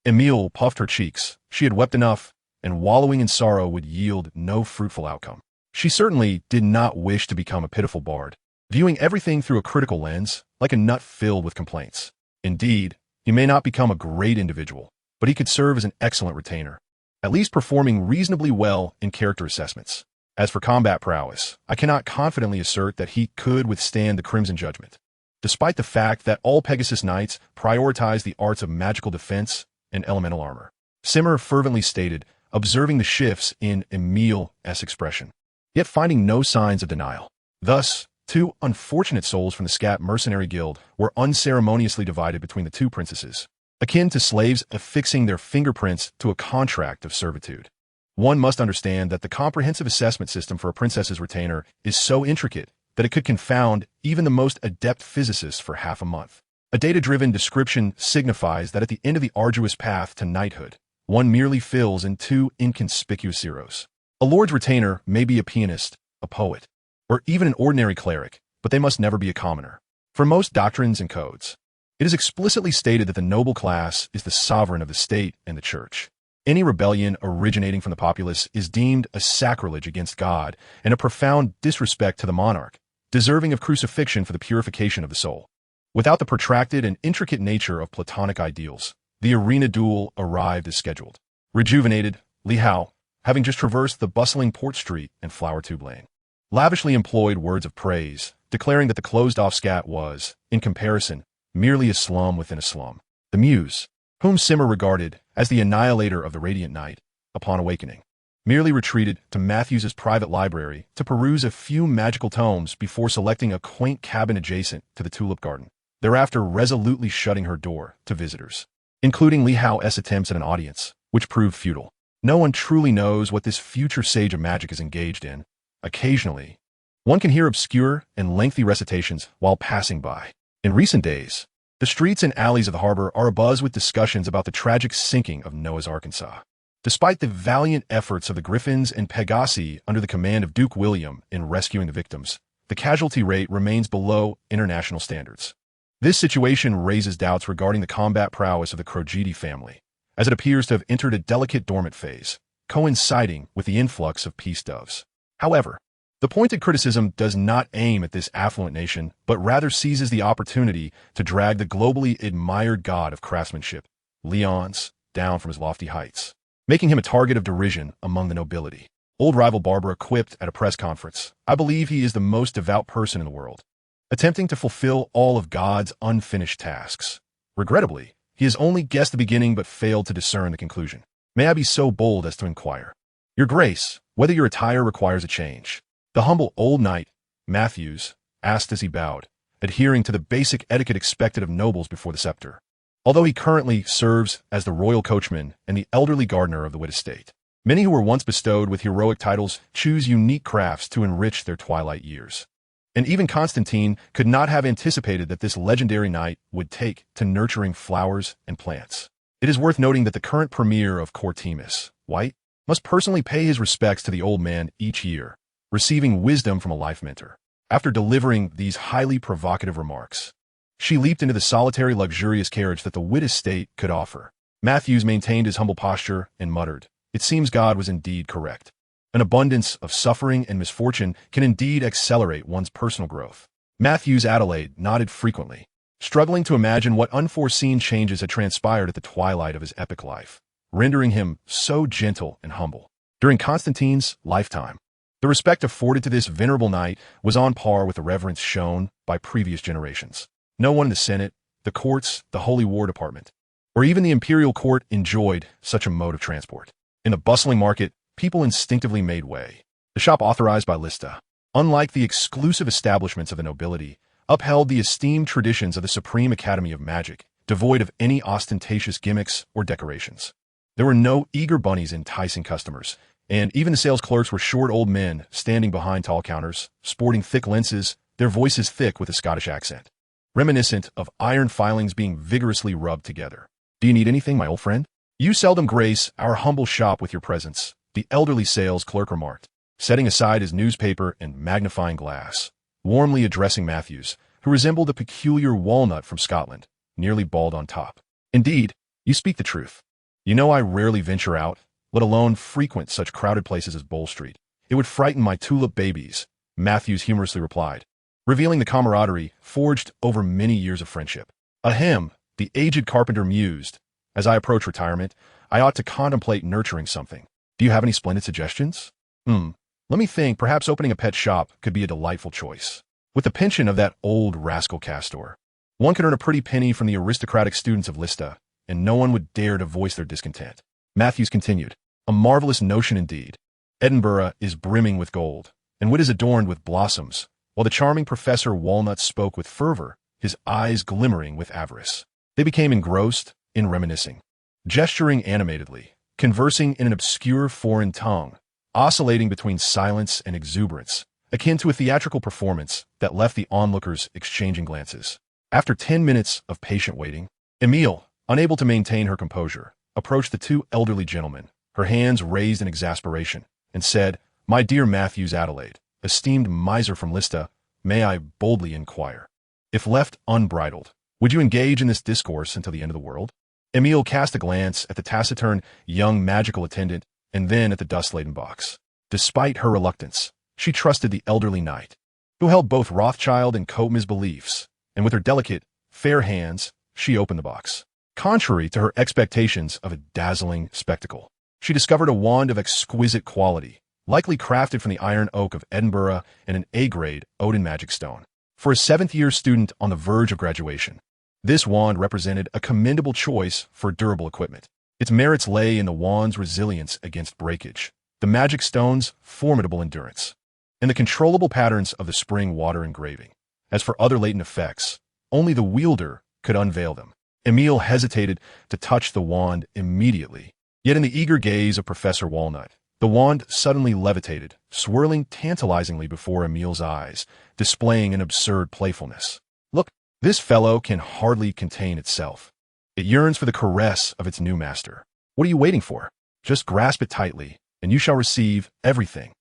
Emile puffed her cheeks. She had wept enough, and wallowing in sorrow would yield no fruitful outcome. She certainly did not wish to become a pitiful bard, viewing everything through a critical lens, like a nut filled with complaints. Indeed, he may not become a great individual, but he could serve as an excellent retainer, at least performing reasonably well in character assessments. As for combat prowess, I cannot confidently assert that he could withstand the Crimson Judgment, despite the fact that all Pegasus Knights prioritize the arts of magical defense and elemental armor. Simmer fervently stated, observing the shifts in Emile's expression, yet finding no signs of denial. Thus, 2 unfortunate souls from the Scat Mercenary Guild were unceremoniously divided between the 2 princesses, akin to slaves affixing their fingerprints to a contract of servitude. One must understand that the comprehensive assessment system for a princess's retainer is so intricate that it could confound even the most adept physicists for half a month. A data-driven description signifies that at the end of the arduous path to knighthood, one merely fills in 2 inconspicuous zeros. A lord's retainer may be a pianist, a poet, or even an ordinary cleric, but they must never be a commoner. For most doctrines and codes, it is explicitly stated that the noble class is the sovereign of the state and the church. Any rebellion originating from the populace is deemed a sacrilege against God and a profound disrespect to the monarch, deserving of crucifixion for the purification of the soul. Without the protracted and intricate nature of Platonic ideals, the arena duel arrived as scheduled. Rejuvenated, Li Hao, having just traversed the bustling Port Street and Flower Tube Lane, lavishly employed words of praise, declaring that the closed-off scat was, in comparison, merely a slum within a slum. The Muse, whom Simmer regarded as the annihilator of the Radiant Knight, upon awakening, merely retreated to Matthews's private library to peruse a few magical tomes before selecting a quaint cabin adjacent to the Tulip Garden, thereafter resolutely shutting her door to visitors, including Li Hao's attempts at an audience, which proved futile. No one truly knows what this future sage of magic is engaged in. Occasionally, one can hear obscure and lengthy recitations while passing by. In recent days, the streets and alleys of the harbor are abuzz with discussions about the tragic sinking of Noah's Arkansas. Despite the valiant efforts of the Griffins and Pegasi under the command of Duke William in rescuing the victims, the casualty rate remains below international standards. This situation raises doubts regarding the combat prowess of the Crogidi family, as it appears to have entered a delicate dormant phase, coinciding with the influx of peace doves. However, the pointed criticism does not aim at this affluent nation, but rather seizes the opportunity to drag the globally admired god of craftsmanship, Leon's, down from his lofty heights, making him a target of derision among the nobility. Old rival Barbara quipped at a press conference, "I believe he is the most devout person in the world, attempting to fulfill all of God's unfinished tasks. Regrettably, he has only guessed the beginning but failed to discern the conclusion. May I be so bold as to inquire, Your Grace, whether your attire requires a change?" The humble old knight, Matthews, asked as he bowed, adhering to the basic etiquette expected of nobles before the scepter, although he currently serves as the royal coachman and the elderly gardener of the Witt estate. Many who were once bestowed with heroic titles choose unique crafts to enrich their twilight years. And even Constantine could not have anticipated that this legendary knight would take to nurturing flowers and plants. It is worth noting that the current premier of Cortimus, White, must personally pay his respects to the old man each year, receiving wisdom from a life mentor. After delivering these highly provocative remarks, she leaped into the solitary luxurious carriage that the Witt estate could offer. Matthews maintained his humble posture and muttered, "It seems God was indeed correct. An abundance of suffering and misfortune can indeed accelerate one's personal growth." Matthews Adelaide nodded frequently, struggling to imagine what unforeseen changes had transpired at the twilight of his epic life, rendering him so gentle and humble. During Constantine's lifetime, the respect afforded to this venerable knight was on par with the reverence shown by previous generations. No one in the Senate, the courts, the Holy War Department, or even the imperial court enjoyed such a mode of transport. In the bustling market, people instinctively made way. The shop authorized by Lista, unlike the exclusive establishments of the nobility, upheld the esteemed traditions of the Supreme Academy of Magic, devoid of any ostentatious gimmicks or decorations. There were no eager bunnies enticing customers, and even the sales clerks were short old men standing behind tall counters, sporting thick lenses, their voices thick with a Scottish accent, reminiscent of iron filings being vigorously rubbed together. "Do you need anything, my old friend? You seldom grace our humble shop with your presence," the elderly sales clerk remarked, setting aside his newspaper and magnifying glass, warmly addressing Matthews, who resembled a peculiar walnut from Scotland, nearly bald on top. "Indeed, you speak the truth. You know I rarely venture out, let alone frequent such crowded places as Bowl Street. It would frighten my tulip babies," Matthews humorously replied, revealing the camaraderie forged over many years of friendship. "Ahem," the aged carpenter mused, "as I approach retirement, I ought to contemplate nurturing something. Do you have any splendid suggestions?" Let me think, perhaps opening a pet shop could be a delightful choice. With the pension of that old rascal Castor, one could earn a pretty penny from the aristocratic students of Lista, and no one would dare to voice their discontent." Matthews continued, "A marvelous notion indeed. Edinburgh is brimming with gold, and Wit is adorned with blossoms," while the charming Professor Walnut spoke with fervor, his eyes glimmering with avarice. They became engrossed in reminiscing, gesturing animatedly, conversing in an obscure foreign tongue, oscillating between silence and exuberance, akin to a theatrical performance that left the onlookers exchanging glances. After 10 minutes of patient waiting, Emile, unable to maintain her composure, approached the two elderly gentlemen, her hands raised in exasperation, and said, "My dear Matthews Adelaide, esteemed miser from Lista, may I boldly inquire, if left unbridled, would you engage in this discourse until the end of the world?" Emile cast a glance at the taciturn young magical attendant and then at the dust-laden box. Despite her reluctance, she trusted the elderly knight, who held both Rothschild and Coatman's beliefs, and with her delicate, fair hands, she opened the box. Contrary to her expectations of a dazzling spectacle, she discovered a wand of exquisite quality, likely crafted from the iron oak of Edinburgh and an A-grade Odin magic stone. For a seventh-year student on the verge of graduation, this wand represented a commendable choice for durable equipment. Its merits lay in the wand's resilience against breakage, the magic stone's formidable endurance, and the controllable patterns of the spring water engraving. As for other latent effects, only the wielder could unveil them. Emile hesitated to touch the wand immediately, yet in the eager gaze of Professor Walnut, the wand suddenly levitated, swirling tantalizingly before Emile's eyes, displaying an absurd playfulness. "Look, this fellow can hardly contain itself. It yearns for the caress of its new master. What are you waiting for? Just grasp it tightly, and you shall receive everything."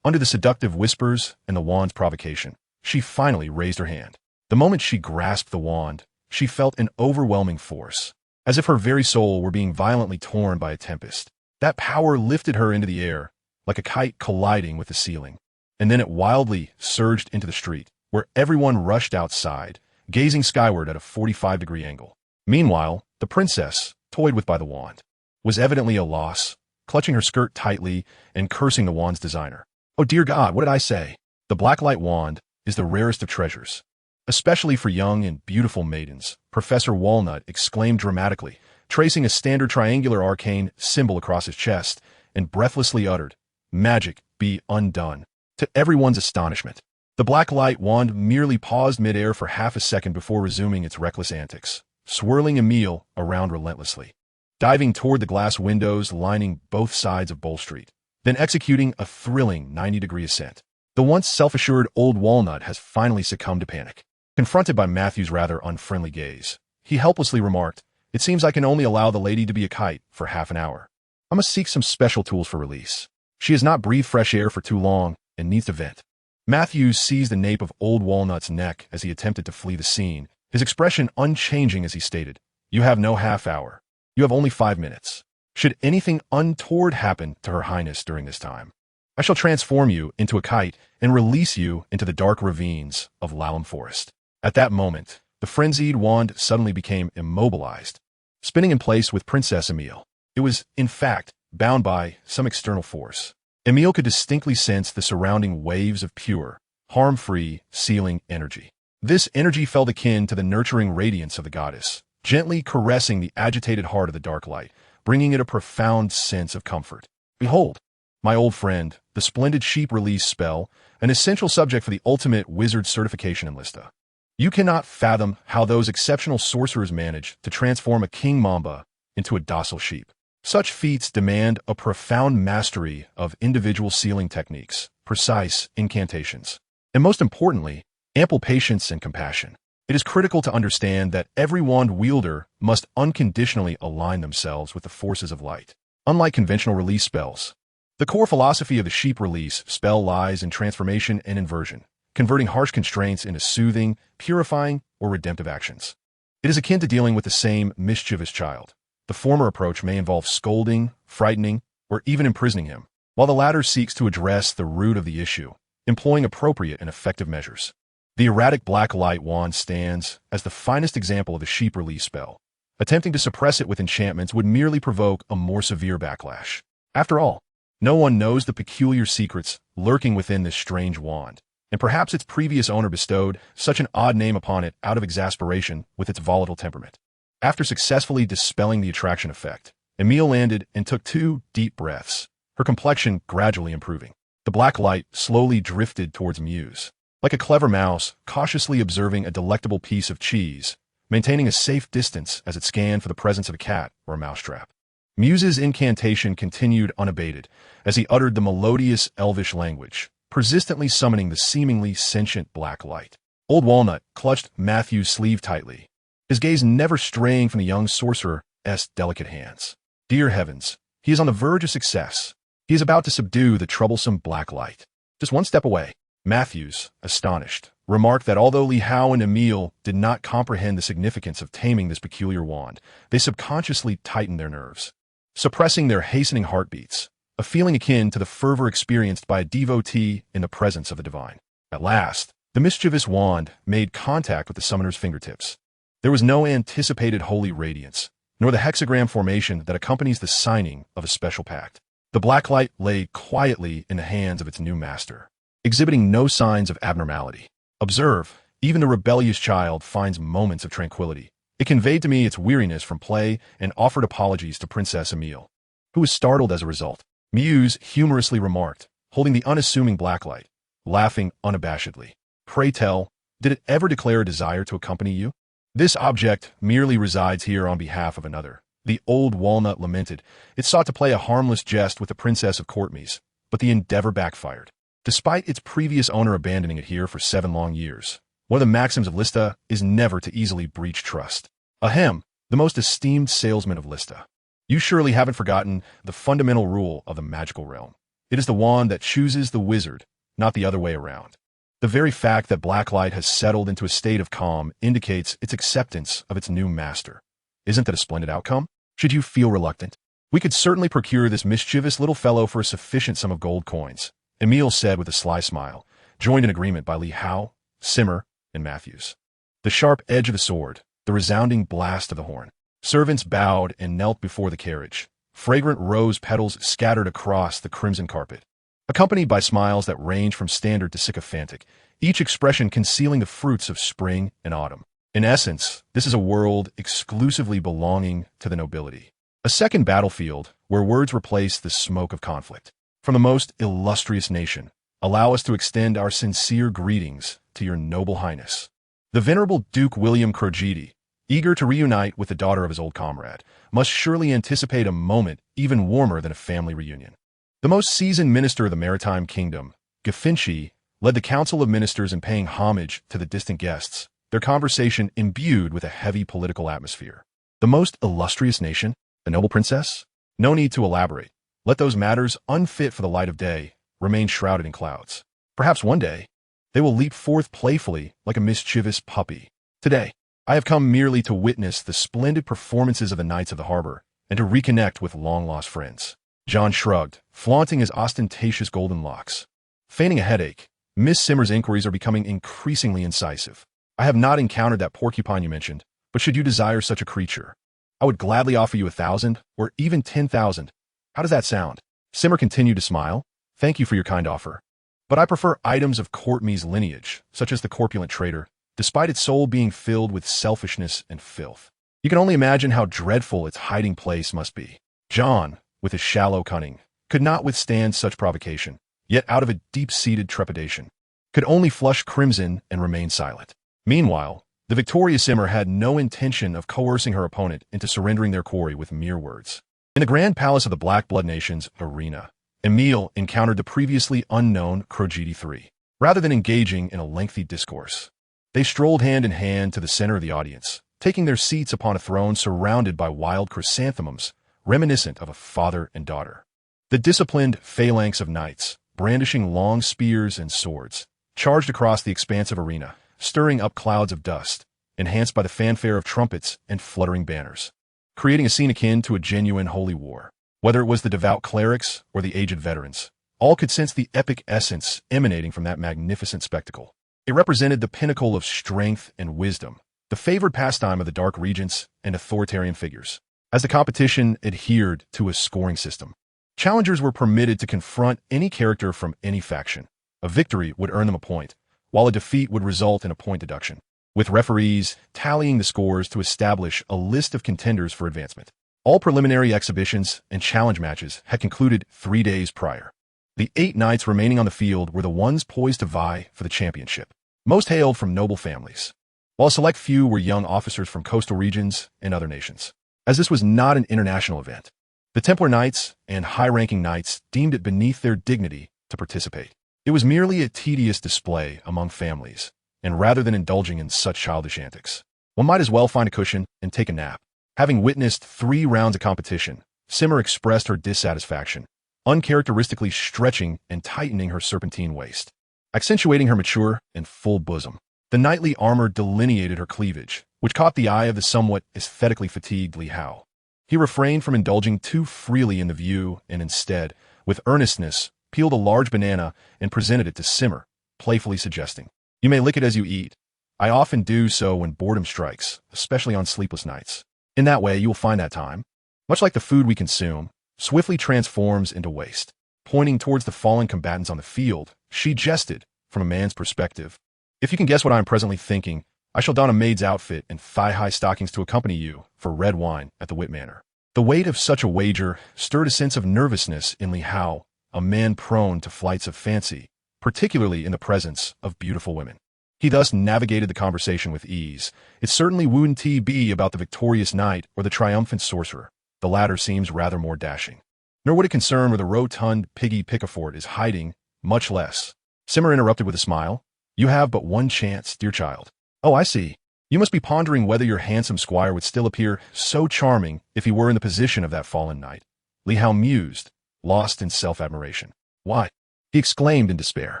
Under the seductive whispers and the wand's provocation, she finally raised her hand. The moment she grasped the wand, she felt an overwhelming force, as if her very soul were being violently torn by a tempest. That power lifted her into the air, like a kite colliding with the ceiling, and then it wildly surged into the street, where everyone rushed outside, gazing skyward at a 45-degree angle. Meanwhile, the princess, toyed with by the wand, was evidently a loss, clutching her skirt tightly and cursing the wand's designer. "Oh dear God, what did I say? The blacklight wand is the rarest of treasures, especially for young and beautiful maidens," Professor Walnut exclaimed dramatically, tracing a standard triangular arcane symbol across his chest, and breathlessly uttered, "Magic be undone." To everyone's astonishment, the blacklight wand merely paused midair for half a second before resuming its reckless antics, swirling Emile around relentlessly, diving toward the glass windows lining both sides of Bowl Street, then executing a thrilling 90-degree ascent. The once self-assured old walnut has finally succumbed to panic. Confronted by Matthew's rather unfriendly gaze, he helplessly remarked, "It seems I can only allow the lady to be a kite for half an hour." I must seek some special tools for release. She has not breathed fresh air for too long and needs to vent. Matthews seized the nape of Old Walnut's neck as he attempted to flee the scene, his expression unchanging as he stated, "You have no half hour. You have only 5 minutes. Should anything untoward happen to Her Highness during this time, I shall transform you into a kite and release you into the dark ravines of Lalum Forest." At that moment, the frenzied wand suddenly became immobilized, spinning in place with Princess Emile. It was, in fact, bound by some external force. Emile could distinctly sense the surrounding waves of pure, harm-free, sealing energy. This energy felt akin to the nurturing radiance of the goddess, gently caressing the agitated heart of the dark light, bringing it a profound sense of comfort. "Behold, my old friend, the splendid sheep release spell, an essential subject for the ultimate wizard certification in Lista. You cannot fathom how those exceptional sorcerers manage to transform a king mamba into a docile sheep. Such feats demand a profound mastery of individual sealing techniques, precise incantations, and most importantly, ample patience and compassion. It is critical to understand that every wand wielder must unconditionally align themselves with the forces of light. Unlike conventional release spells, the core philosophy of the sheep release spell lies in transformation and inversion, converting harsh constraints into soothing, purifying, or redemptive actions. It is akin to dealing with the same mischievous child. The former approach may involve scolding, frightening, or even imprisoning him, while the latter seeks to address the root of the issue, employing appropriate and effective measures. The erratic black light wand stands as the finest example of the sheep release spell. Attempting to suppress it with enchantments would merely provoke a more severe backlash. After all, no one knows the peculiar secrets lurking within this strange wand, and perhaps its previous owner bestowed such an odd name upon it out of exasperation with its volatile temperament. After successfully dispelling the attraction effect, Emile landed and took 2 deep breaths, her complexion gradually improving. The black light slowly drifted towards Muse, like a clever mouse cautiously observing a delectable piece of cheese, maintaining a safe distance as it scanned for the presence of a cat or a mousetrap. Muse's incantation continued unabated as he uttered the melodious elvish language, persistently summoning the seemingly sentient black light. Old Walnut clutched Matthew's sleeve tightly, his gaze never straying from the young sorcerer's delicate hands. Dear heavens, he is on the verge of success. He is about to subdue the troublesome black light. Just one step away. Matthews, astonished, remarked that although Li Hao and Emile did not comprehend the significance of taming this peculiar wand, they subconsciously tightened their nerves, suppressing their hastening heartbeats, a feeling akin to the fervor experienced by a devotee in the presence of the divine. At last, the mischievous wand made contact with the summoner's fingertips. There was no anticipated holy radiance, nor the hexagram formation that accompanies the signing of a special pact. The black light lay quietly in the hands of its new master, exhibiting no signs of abnormality. Observe, even the rebellious child finds moments of tranquility. It conveyed to me its weariness from play and offered apologies to Princess Emile, who was startled as a result. Muse humorously remarked, holding the unassuming blacklight, laughing unabashedly. "Pray tell, did it ever declare a desire to accompany you?" "This object merely resides here on behalf of another," the old walnut lamented. It sought to play a harmless jest with the Princess of Courtmeys, but the endeavor backfired. Despite its previous owner abandoning it here for 7 long years, one of the maxims of Lista is never to easily breach trust. Ahem, the most esteemed salesman of Lista. You surely haven't forgotten the fundamental rule of the magical realm. It is the wand that chooses the wizard, not the other way around. The very fact that Blacklight has settled into a state of calm indicates its acceptance of its new master. Isn't that a splendid outcome? Should you feel reluctant? We could certainly procure this mischievous little fellow for a sufficient sum of gold coins, Emile said with a sly smile, joined in agreement by Li Hao, Simmer, and Matthews. The sharp edge of the sword, the resounding blast of the horn. Servants bowed and knelt before the carriage. Fragrant rose petals scattered across the crimson carpet, accompanied by smiles that range from standard to sycophantic, each expression concealing the fruits of spring and autumn. In essence, this is a world exclusively belonging to the nobility. A second battlefield where words replace the smoke of conflict. From the most illustrious nation, allow us to extend our sincere greetings to your noble highness. The venerable Duke William Crogidi, eager to reunite with the daughter of his old comrade, must surely anticipate a moment even warmer than a family reunion. The most seasoned minister of the maritime kingdom, Gafinci, led the council of ministers in paying homage to the distant guests, their conversation imbued with a heavy political atmosphere. The most illustrious nation? The noble princess? No need to elaborate. Let those matters unfit for the light of day remain shrouded in clouds. Perhaps one day, they will leap forth playfully like a mischievous puppy. Today, I have come merely to witness the splendid performances of the Knights of the Harbor and to reconnect with long-lost friends. John shrugged, flaunting his ostentatious golden locks. Feigning a headache, Miss Simmer's inquiries are becoming increasingly incisive. I have not encountered that porcupine you mentioned, but should you desire such a creature, I would gladly offer you 1,000 or even 10,000. How does that sound? Simmer continued to smile. Thank you for your kind offer. But I prefer items of Courtmy's lineage, such as the corpulent trader, despite its soul being filled with selfishness and filth. You can only imagine how dreadful its hiding place must be. John, with his shallow cunning, could not withstand such provocation, yet out of a deep-seated trepidation, could only flush crimson and remain silent. Meanwhile, the victorious Simmer had no intention of coercing her opponent into surrendering their quarry with mere words. In the grand palace of the Black Blood Nation's arena, Emil encountered the previously unknown Krogidi III. Rather than engaging in a lengthy discourse, they strolled hand in hand to the center of the audience, taking their seats upon a throne surrounded by wild chrysanthemums, reminiscent of a father and daughter. The disciplined phalanx of knights, brandishing long spears and swords, charged across the expansive arena, stirring up clouds of dust, enhanced by the fanfare of trumpets and fluttering banners, creating a scene akin to a genuine holy war. Whether it was the devout clerics or the aged veterans, all could sense the epic essence emanating from that magnificent spectacle. It represented the pinnacle of strength and wisdom, the favored pastime of the dark regents and authoritarian figures. As the competition adhered to a scoring system, challengers were permitted to confront any character from any faction. A victory would earn them a point, while a defeat would result in a point deduction, with referees tallying the scores to establish a list of contenders for advancement. All preliminary exhibitions and challenge matches had concluded 3 days prior. The 8 knights remaining on the field were the ones poised to vie for the championship. Most hailed from noble families, while a select few were young officers from coastal regions and other nations. As this was not an international event, the Templar Knights and high-ranking knights deemed it beneath their dignity to participate. It was merely a tedious display among families, and rather than indulging in such childish antics, one might as well find a cushion and take a nap. Having witnessed 3 rounds of competition, Simmer expressed her dissatisfaction, uncharacteristically stretching and tightening her serpentine waist, accentuating her mature and full bosom. The knightly armor delineated her cleavage, which caught the eye of the somewhat aesthetically fatigued Li Hao. He refrained from indulging too freely in the view and instead, with earnestness, peeled a large banana and presented it to Simmer, playfully suggesting, "You may lick it as you eat. I often do so when boredom strikes, especially on sleepless nights. In that way, you will find that time, much like the food we consume, swiftly transforms into waste." Pointing towards the fallen combatants on the field, she jested, from a man's perspective, "If you can guess what I am presently thinking, I shall don a maid's outfit and thigh-high stockings to accompany you for red wine at the Whit Manor." The weight of such a wager stirred a sense of nervousness in Li Hao, a man prone to flights of fancy, particularly in the presence of beautiful women. He thus navigated the conversation with ease. It certainly wouldn't be about the victorious knight or the triumphant sorcerer. The latter seems rather more dashing. Nor would it concern where the rotund piggy Picafort is hiding, much less. Simmer interrupted with a smile. "You have but one chance, dear child." "Oh, I see. You must be pondering whether your handsome squire would still appear so charming if he were in the position of that fallen knight." Li Hao mused, lost in self-admiration. "Why?" he exclaimed in despair.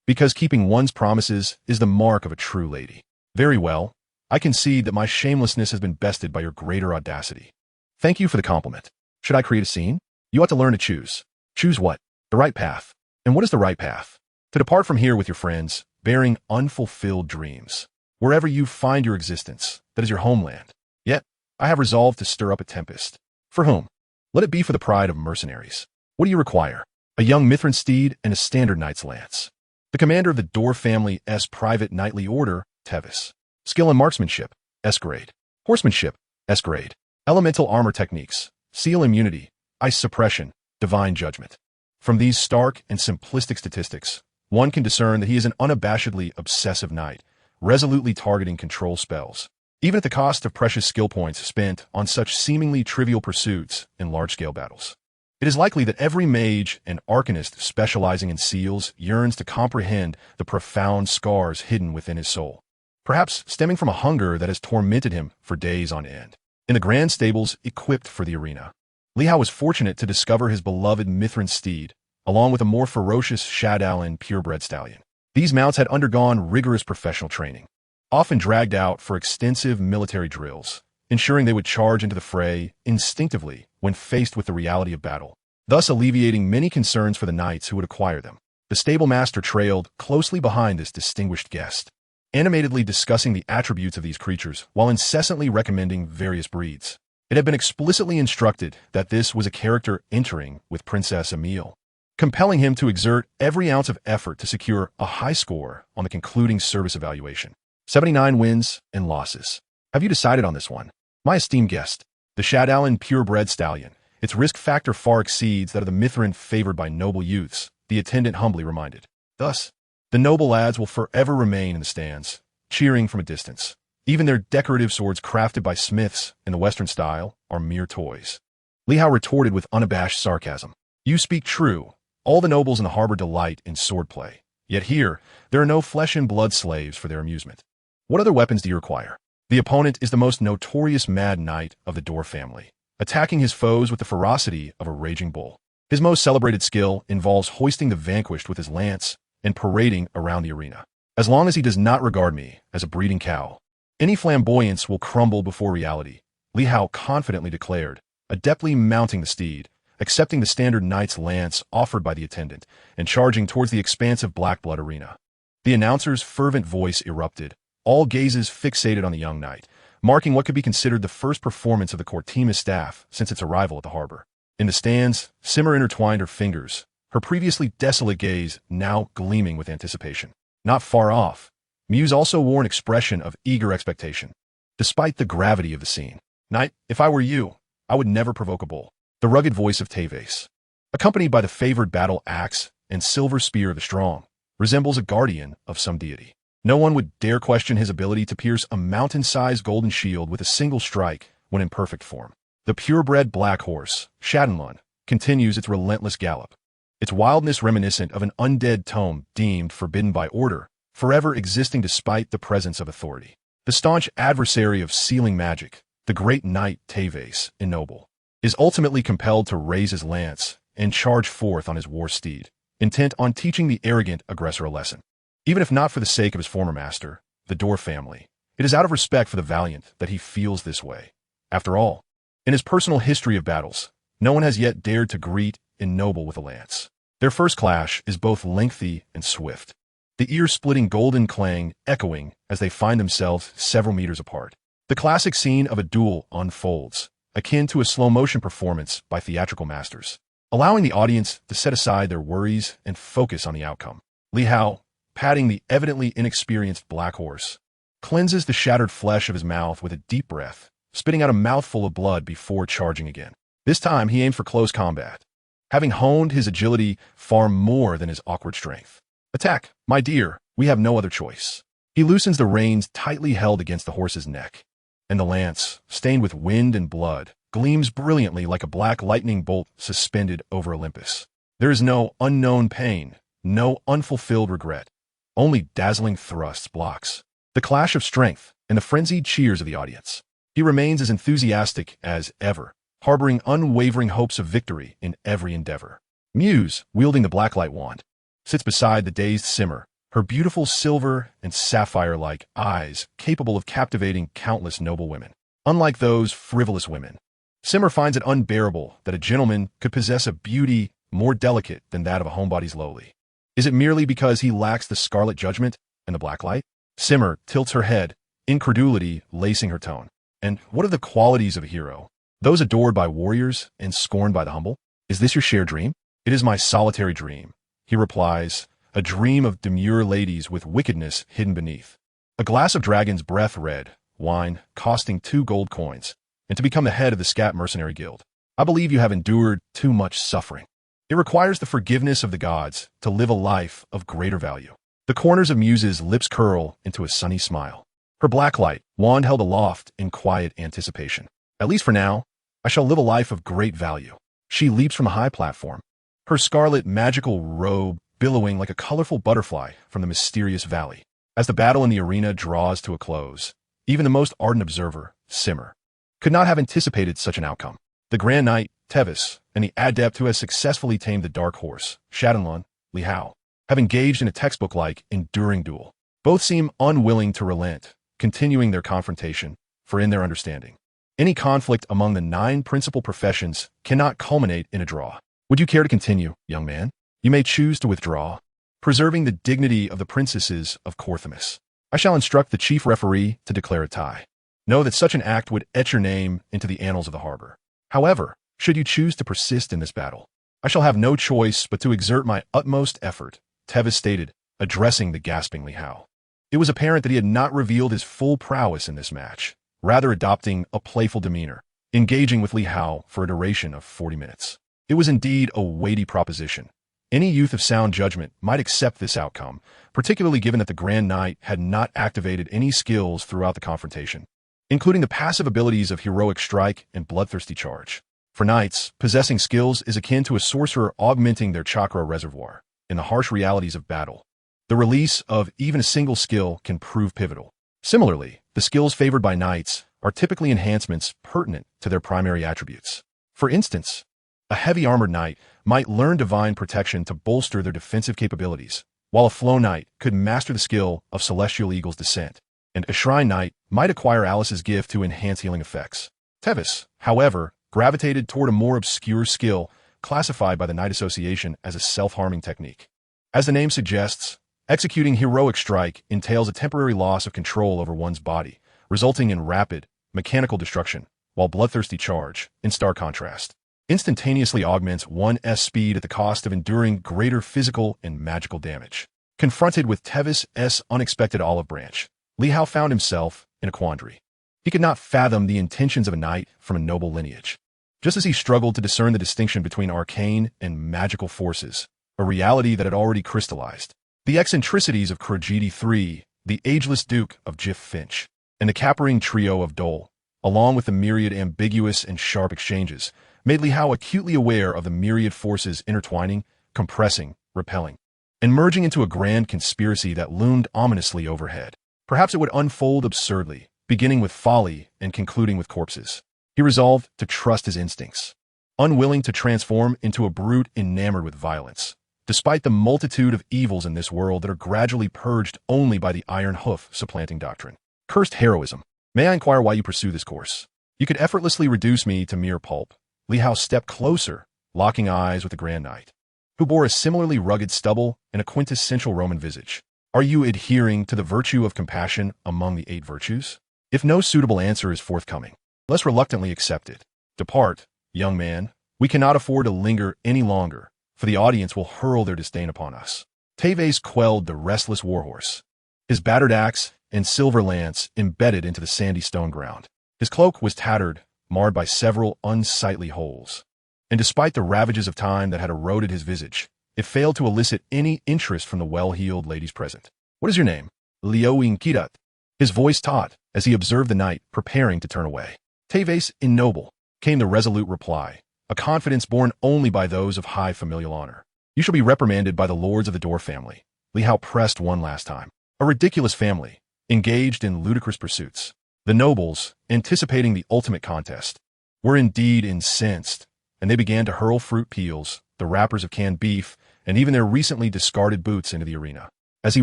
"Because keeping one's promises is the mark of a true lady." "Very well. I concede that my shamelessness has been bested by your greater audacity. Thank you for the compliment. Should I create a scene? You ought to learn to choose." "Choose what?" "The right path." "And what is the right path?" "To depart from here with your friends, bearing unfulfilled dreams. Wherever you find your existence, that is your homeland. Yet, I have resolved to stir up a tempest." "For whom?" "Let it be for the pride of mercenaries." "What do you require?" "A young Mithrin steed and a standard knight's lance." "The commander of the Dor family's private knightly order, Tevis." "Skill in marksmanship, S grade." "Horsemanship, S grade." "Elemental armor techniques, seal immunity, ice suppression, divine judgment." From these stark and simplistic statistics, one can discern that he is an unabashedly obsessive knight, resolutely targeting control spells, even at the cost of precious skill points spent on such seemingly trivial pursuits in large-scale battles. It is likely that every mage and arcanist specializing in seals yearns to comprehend the profound scars hidden within his soul, perhaps stemming from a hunger that has tormented him for days on end. In the grand stables equipped for the arena, Li Hao was fortunate to discover his beloved Mithrin steed, along with a more ferocious Shadowland purebred stallion. These mounts had undergone rigorous professional training, often dragged out for extensive military drills, ensuring they would charge into the fray instinctively when faced with the reality of battle, thus alleviating many concerns for the knights who would acquire them. The stable master trailed closely behind this distinguished guest, animatedly discussing the attributes of these creatures while incessantly recommending various breeds. It had been explicitly instructed that this was a character entering with Princess Emile, compelling him to exert every ounce of effort to secure a high score on the concluding service evaluation. 79 wins and losses. Have you decided on this one? My esteemed guest, the Shadowland purebred stallion. Its risk factor far exceeds that of the Mithrin favored by noble youths, the attendant humbly reminded. Thus, the noble lads will forever remain in the stands, cheering from a distance. Even their decorative swords crafted by smiths in the Western style are mere toys. Li Hao retorted with unabashed sarcasm. You speak true. All the nobles in the harbor delight in swordplay. Yet here, there are no flesh and blood slaves for their amusement. What other weapons do you require? The opponent is the most notorious mad knight of the Dor family, attacking his foes with the ferocity of a raging bull. His most celebrated skill involves hoisting the vanquished with his lance and parading around the arena. As long as he does not regard me as a breeding cow, any flamboyance will crumble before reality, Li Hao confidently declared, adeptly mounting the steed, accepting the standard knight's lance offered by the attendant, and charging towards the expansive black-blood arena. The announcer's fervent voice erupted, all gazes fixated on the young knight, marking what could be considered the first performance of the Cortimas staff since its arrival at the harbor. In the stands, Simmer intertwined her fingers, her previously desolate gaze now gleaming with anticipation. Not far off, Muse also wore an expression of eager expectation. Despite the gravity of the scene, Knight, if I were you, I would never provoke a bull. The rugged voice of Teves, accompanied by the favored battle axe and silver spear of the strong, resembles a guardian of some deity. No one would dare question his ability to pierce a mountain-sized golden shield with a single strike when in perfect form. The purebred black horse, Shadowland, continues its relentless gallop, its wildness reminiscent of an undead tome deemed forbidden by order, forever existing despite the presence of authority. The staunch adversary of sealing magic, the great knight Teves, ennoble, is ultimately compelled to raise his lance and charge forth on his war steed, intent on teaching the arrogant aggressor a lesson. Even if not for the sake of his former master, the Dor family, it is out of respect for the valiant that he feels this way. After all, in his personal history of battles, no one has yet dared to greet ennoble with a lance. Their first clash is both lengthy and swift, the ear-splitting golden clang echoing as they find themselves several meters apart. The classic scene of a duel unfolds, akin to a slow-motion performance by theatrical masters, allowing the audience to set aside their worries and focus on the outcome. Li Hao, patting the evidently inexperienced black horse, cleanses the shattered flesh of his mouth with a deep breath, spitting out a mouthful of blood before charging again. This time he aimed for close combat, having honed his agility far more than his awkward strength. Attack, my dear, we have no other choice. He loosens the reins tightly held against the horse's neck, and the lance, stained with wind and blood, gleams brilliantly like a black lightning bolt suspended over Olympus. There is no unknown pain, no unfulfilled regret, only dazzling thrusts blocks the clash of strength and the frenzied cheers of the audience. He remains as enthusiastic as ever, harboring unwavering hopes of victory in every endeavor. Muse, wielding the blacklight wand, sits beside the dazed Simmer, her beautiful silver and sapphire-like eyes capable of captivating countless noble women. Unlike those frivolous women, Simmer finds it unbearable that a gentleman could possess a beauty more delicate than that of a homebody's lowly. Is it merely because he lacks the scarlet judgment and the blacklight? Simmer tilts her head, incredulity lacing her tone. And what are the qualities of a hero? Those adored by warriors and scorned by the humble? Is this your shared dream? It is my solitary dream, he replies, a dream of demure ladies with wickedness hidden beneath. A glass of dragon's breath red, wine, costing 2 gold coins, and to become the head of the Scat Mercenary Guild. I believe you have endured too much suffering. It requires the forgiveness of the gods to live a life of greater value. The corners of Muse's lips curl into a sunny smile. Her blacklight, wand held aloft in quiet anticipation. At least for now, I shall live a life of great value. She leaps from a high platform, her scarlet magical robe billowing like a colorful butterfly from the mysterious valley. As the battle in the arena draws to a close, even the most ardent observer, Simmer, could not have anticipated such an outcome. The Grand Knight, Tevis, and the adept who has successfully tamed the dark horse, Shadowlun, Li Hao, have engaged in a textbook-like, enduring duel. Both seem unwilling to relent, continuing their confrontation, for in their understanding, any conflict among the 9 principal professions cannot culminate in a draw. Would you care to continue, young man? You may choose to withdraw, preserving the dignity of the princesses of Korthamus. I shall instruct the chief referee to declare a tie. Know that such an act would etch your name into the annals of the harbor. However, should you choose to persist in this battle, I shall have no choice but to exert my utmost effort, Tevis stated, addressing the gasping Li Hao. It was apparent that he had not revealed his full prowess in this match, rather adopting a playful demeanor, engaging with Li Hao for a duration of 40 minutes. It was indeed a weighty proposition. Any youth of sound judgment might accept this outcome, particularly given that the Grand Knight had not activated any skills throughout the confrontation, including the passive abilities of Heroic Strike and Bloodthirsty Charge. For knights, possessing skills is akin to a sorcerer augmenting their chakra reservoir. In the harsh realities of battle, the release of even a single skill can prove pivotal. Similarly, the skills favored by knights are typically enhancements pertinent to their primary attributes. For instance, a heavy armored knight might learn divine protection to bolster their defensive capabilities, while a flow knight could master the skill of Celestial Eagle's Descent, and a shrine knight might acquire Alice's gift to enhance healing effects. Tevis, however, gravitated toward a more obscure skill classified by the Knight Association as a self-harming technique. As the name suggests, executing Heroic Strike entails a temporary loss of control over one's body, resulting in rapid, mechanical destruction, while Bloodthirsty Charge, in stark contrast, instantaneously augments one's speed at the cost of enduring greater physical and magical damage. Confronted with Tevis' unexpected olive branch, Li Hao found himself in a quandary. He could not fathom the intentions of a knight from a noble lineage. Just as he struggled to discern the distinction between arcane and magical forces, a reality that had already crystallized, the eccentricities of Krajiti III, the ageless Duke of Jiff Finch, and the capering trio of Dole, along with the myriad ambiguous and sharp exchanges, made Li Hao acutely aware of the myriad forces intertwining, compressing, repelling, and merging into a grand conspiracy that loomed ominously overhead. Perhaps it would unfold absurdly, beginning with folly and concluding with corpses. He resolved to trust his instincts, unwilling to transform into a brute enamored with violence, despite the multitude of evils in this world that are gradually purged only by the iron hoof supplanting doctrine. Cursed heroism. May I inquire why you pursue this course? You could effortlessly reduce me to mere pulp. Li Hao stepped closer, locking eyes with the Grand Knight, who bore a similarly rugged stubble and a quintessential Roman visage. Are you adhering to the virtue of compassion among the 8 virtues? If no suitable answer is forthcoming, less reluctantly accept it. Depart, young man. We cannot afford to linger any longer, for the audience will hurl their disdain upon us. Teves quelled the restless warhorse, his battered axe and silver lance embedded into the sandy stone ground. His cloak was tattered, marred by several unsightly holes, and despite the ravages of time that had eroded his visage, it failed to elicit any interest from the well-heeled ladies present. What is your name? Leoin Kidat. His voice taut as he observed the knight preparing to turn away. Teves Innoble, came the resolute reply, a confidence born only by those of high familial honor. You shall be reprimanded by the lords of the Door family. Li Hao pressed one last time. A ridiculous family, engaged in ludicrous pursuits. The nobles, anticipating the ultimate contest, were indeed incensed, and they began to hurl fruit peels, the wrappers of canned beef, and even their recently discarded boots into the arena. As he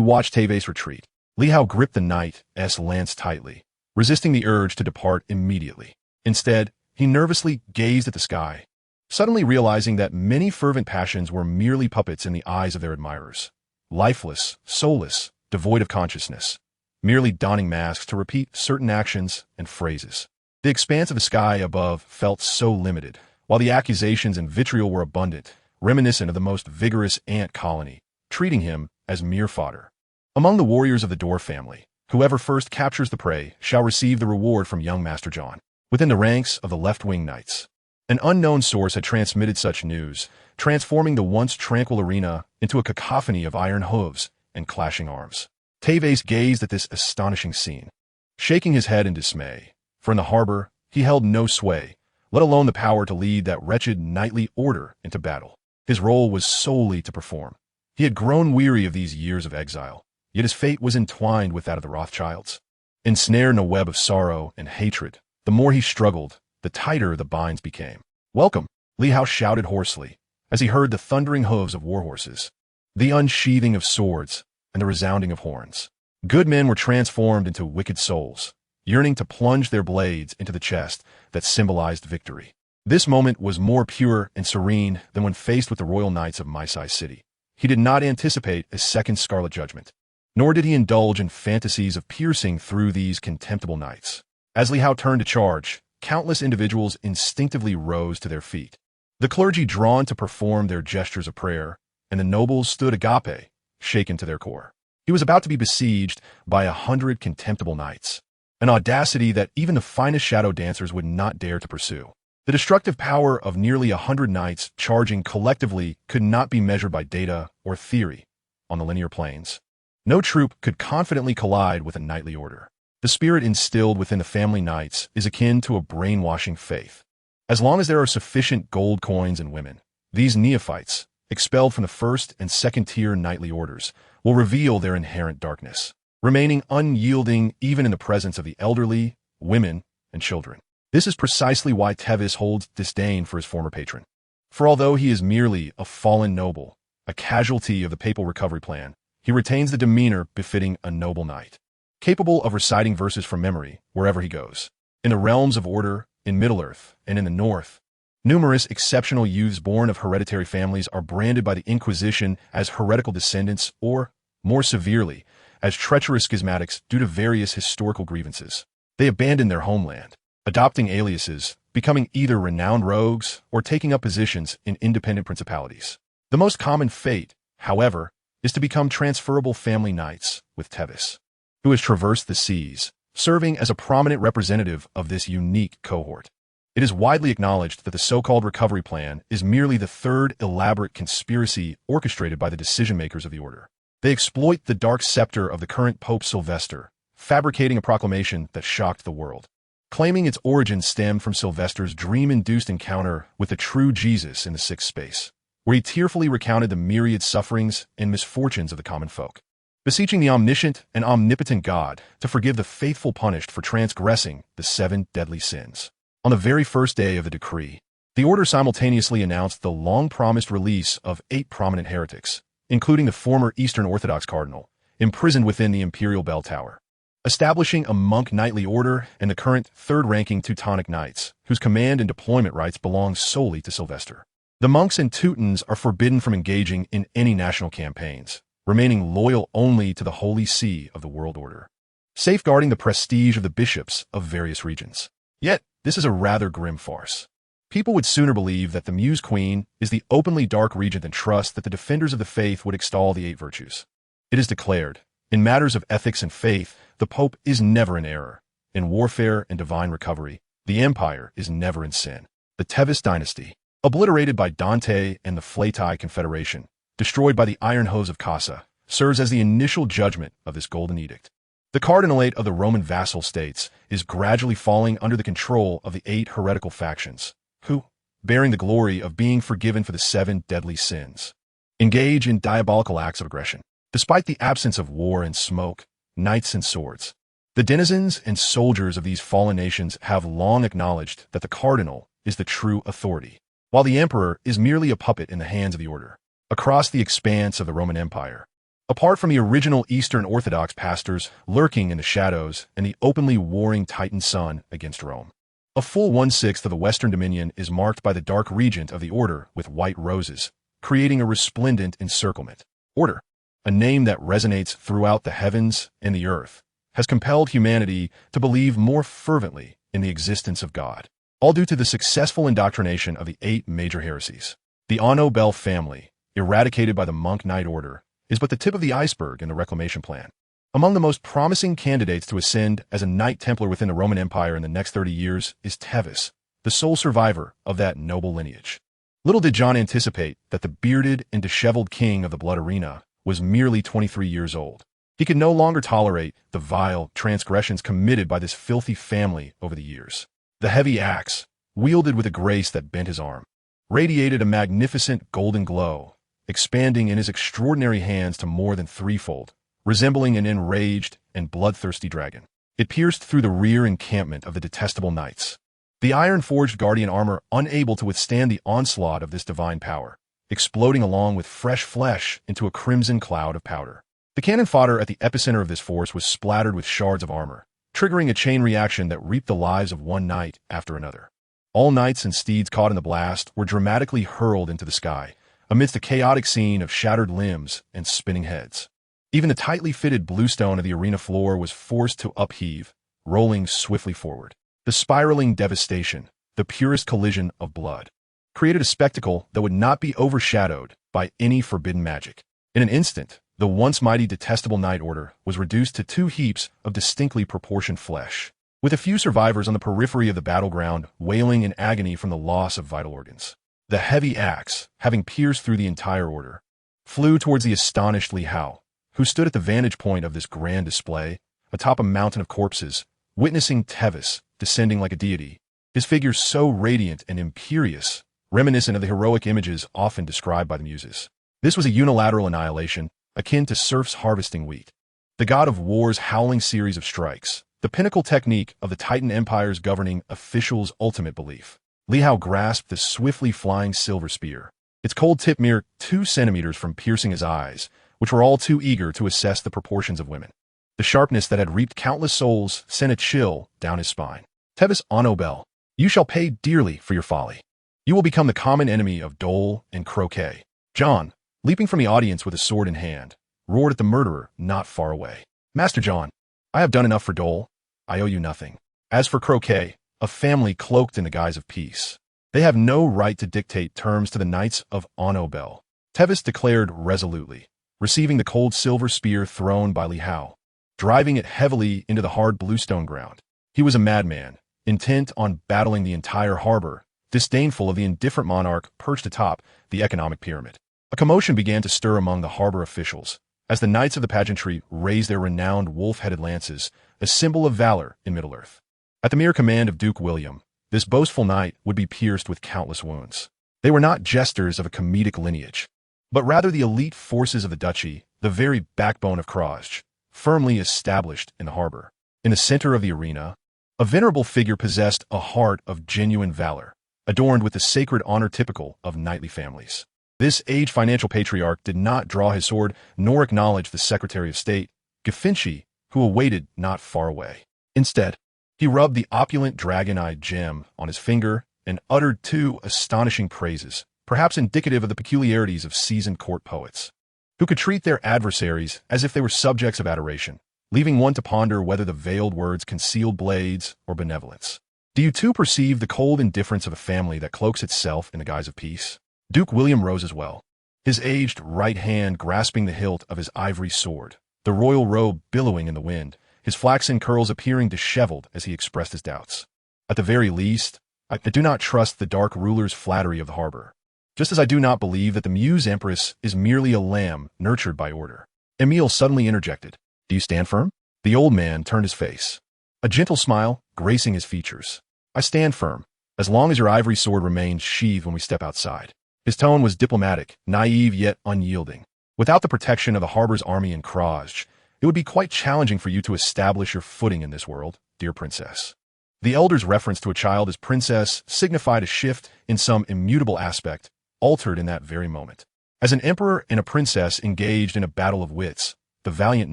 watched Teves retreat, Li Hao gripped the knight's lance tightly, resisting the urge to depart immediately. Instead, he nervously gazed at the sky, suddenly realizing that many fervent passions were merely puppets in the eyes of their admirers, lifeless, soulless, devoid of consciousness, merely donning masks to repeat certain actions and phrases. The expanse of the sky above felt so limited, while the accusations and vitriol were abundant, reminiscent of the most vigorous ant colony, treating him as mere fodder. Among the warriors of the Door family, whoever first captures the prey shall receive the reward from young Master John. Within the ranks of the left-wing knights, an unknown source had transmitted such news, transforming the once tranquil arena into a cacophony of iron hooves and clashing arms. Teves gazed at this astonishing scene, shaking his head in dismay, for in the harbor he held no sway, let alone the power to lead that wretched knightly order into battle. His role was solely to perform. He had grown weary of these years of exile, yet his fate was entwined with that of the Rothschilds. Ensnared in a web of sorrow and hatred, the more he struggled, the tighter the binds became. Welcome, Li Hao shouted hoarsely as he heard the thundering hooves of war horses, the unsheathing of swords, and the resounding of horns. Good men were transformed into wicked souls, yearning to plunge their blades into the chest that symbolized victory. This moment was more pure and serene than when faced with the royal knights of Maisai City. He did not anticipate a second Scarlet Judgment, nor did he indulge in fantasies of piercing through these contemptible knights. As Li Hao turned to charge, countless individuals instinctively rose to their feet. The clergy drawn to perform their gestures of prayer, and the nobles stood agape, shaken to their core. He was about to be besieged by 100 contemptible knights, an audacity that even the finest shadow dancers would not dare to pursue. The destructive power of nearly 100 knights charging collectively could not be measured by data or theory on the linear planes. No troop could confidently collide with a knightly order. The spirit instilled within the family knights is akin to a brainwashing faith. As long as there are sufficient gold coins and women, these neophytes, expelled from the first and second-tier knightly orders, will reveal their inherent darkness, remaining unyielding even in the presence of the elderly, women, and children. This is precisely why Tevis holds disdain for his former patron. For although he is merely a fallen noble, a casualty of the papal recovery plan, he retains the demeanor befitting a noble knight, capable of reciting verses from memory wherever he goes. In the realms of order, in Middle-earth, and in the North, numerous exceptional youths born of hereditary families are branded by the Inquisition as heretical descendants or, more severely, as treacherous schismatics due to various historical grievances. They abandon their homeland, adopting aliases, becoming either renowned rogues or taking up positions in independent principalities. The most common fate, however, is to become transferable family knights with Tevis, who has traversed the seas, serving as a prominent representative of this unique cohort. It is widely acknowledged that the so-called recovery plan is merely the third elaborate conspiracy orchestrated by the decision-makers of the order. They exploit the dark scepter of the current Pope Sylvester, fabricating a proclamation that shocked the world, claiming its origins stemmed from Sylvester's dream-induced encounter with the true Jesus in the sixth space, where he tearfully recounted the myriad sufferings and misfortunes of the common folk, beseeching the omniscient and omnipotent God to forgive the faithful punished for transgressing the 7 deadly sins. On the very first day of the decree, the order simultaneously announced the long-promised release of 8 prominent heretics, including the former Eastern Orthodox cardinal, imprisoned within the imperial bell tower, establishing a monk knightly order and the current third-ranking Teutonic Knights, whose command and deployment rights belong solely to Sylvester. The monks and Teutons are forbidden from engaging in any national campaigns, remaining loyal only to the Holy See of the World Order, safeguarding the prestige of the bishops of various regions. Yet, this is a rather grim farce. People would sooner believe that the Muse Queen is the openly dark regent than trust that the defenders of the faith would extol the 8 virtues. It is declared, in matters of ethics and faith, the Pope is never in error. In warfare and divine recovery, the empire is never in sin. The Tevis dynasty, obliterated by Dante and the Flatai Confederation, destroyed by the iron hose of Casa, serves as the initial judgment of this golden edict. The cardinalate of the Roman vassal states is gradually falling under the control of the 8 heretical factions, who, bearing the glory of being forgiven for the 7 deadly sins, engage in diabolical acts of aggression. Despite the absence of war and smoke, knights and swords, the denizens and soldiers of these fallen nations have long acknowledged that the cardinal is the true authority, while the emperor is merely a puppet in the hands of the order. Across the expanse of the Roman Empire, apart from the original Eastern Orthodox pastors lurking in the shadows and the openly warring Titan sun against Rome, a full 1/6 of the Western Dominion is marked by the dark regent of the order with white roses, creating a resplendent encirclement. Order, a name that resonates throughout the heavens and the earth, has compelled humanity to believe more fervently in the existence of God, all due to the successful indoctrination of the 8 major heresies. The Anno Bell family, eradicated by the monk knight order, is but the tip of the iceberg in the reclamation plan. Among the most promising candidates to ascend as a Knight Templar within the Roman Empire in the next 30 years is Tevis, the sole survivor of that noble lineage. Little did John anticipate that the bearded and disheveled king of the blood arena was merely 23 years old. He could no longer tolerate the vile transgressions committed by this filthy family over the years. The heavy axe, wielded with a grace that bent his arm, radiated a magnificent golden glow, expanding in his extraordinary hands to more than threefold, resembling an enraged and bloodthirsty dragon. It pierced through the rear encampment of the detestable knights, the iron-forged guardian armor unable to withstand the onslaught of this divine power, exploding along with fresh flesh into a crimson cloud of powder. The cannon fodder at the epicenter of this force was splattered with shards of armor, triggering a chain reaction that reaped the lives of one knight after another. All knights and steeds caught in the blast were dramatically hurled into the sky, amidst a chaotic scene of shattered limbs and spinning heads. Even the tightly fitted bluestone of the arena floor was forced to upheave, rolling swiftly forward. The spiraling devastation, the purest collision of blood, created a spectacle that would not be overshadowed by any forbidden magic. In an instant, the once mighty detestable Knight Order was reduced to two heaps of distinctly proportioned flesh, with a few survivors on the periphery of the battleground wailing in agony from the loss of vital organs. The heavy axe, having pierced through the entire order, flew towards the astonished Li Hao, who stood at the vantage point of this grand display, atop a mountain of corpses, witnessing Tevis descending like a deity, his figure so radiant and imperious, reminiscent of the heroic images often described by the Muses. This was a unilateral annihilation, akin to serfs harvesting wheat. The god of war's howling series of strikes, the pinnacle technique of the Titan Empire's governing official's ultimate belief. Li Hao grasped the swiftly flying silver spear, its cold tip mere 2 centimeters from piercing his eyes, which were all too eager to assess the proportions of women. The sharpness that had reaped countless souls sent a chill down his spine. Tevis Onobel, you shall pay dearly for your folly. You will become the common enemy of dole and croquet. John, leaping from the audience with a sword in hand, roared at the murderer not far away. Master John, I have done enough for dole. I owe you nothing. As for croquet, a family cloaked in the guise of peace, they have no right to dictate terms to the Knights of Onobel. Tevis declared resolutely, receiving the cold silver spear thrown by Li Hao, driving it heavily into the hard bluestone ground. He was a madman, intent on battling the entire harbor, disdainful of the indifferent monarch perched atop the economic pyramid. A commotion began to stir among the harbor officials, as the knights of the pageantry raised their renowned wolf-headed lances, a symbol of valor in Middle-earth. At the mere command of Duke William, this boastful knight would be pierced with countless wounds. They were not jesters of a comedic lineage, but rather the elite forces of the duchy, the very backbone of Kraj, firmly established in the harbor. In the center of the arena, a venerable figure possessed a heart of genuine valor, adorned with the sacred honor typical of knightly families. This aged financial patriarch did not draw his sword nor acknowledge the Secretary of State, Gafinci, who awaited not far away. Instead, he rubbed the opulent dragon-eyed gem on his finger and uttered 2 astonishing praises, perhaps indicative of the peculiarities of seasoned court poets, who could treat their adversaries as if they were subjects of adoration, leaving one to ponder whether the veiled words concealed blades or benevolence. Do you too perceive the cold indifference of a family that cloaks itself in the guise of peace? Duke William rose as well, his aged right hand grasping the hilt of his ivory sword, the royal robe billowing in the wind, his flaxen curls appearing disheveled as he expressed his doubts. At the very least, I do not trust the dark ruler's flattery of the harbor, just as I do not believe that the Muse Empress is merely a lamb nurtured by order. Emile suddenly interjected. Do you stand firm? The old man turned his face, a gentle smile gracing his features. I stand firm, as long as your ivory sword remains sheathed when we step outside. His tone was diplomatic, naive yet unyielding. Without the protection of the harbor's army in Kraj, it would be quite challenging for you to establish your footing in this world, dear princess. The elder's reference to a child as princess signified a shift in some immutable aspect, altered in that very moment. As an emperor and a princess engaged in a battle of wits, the valiant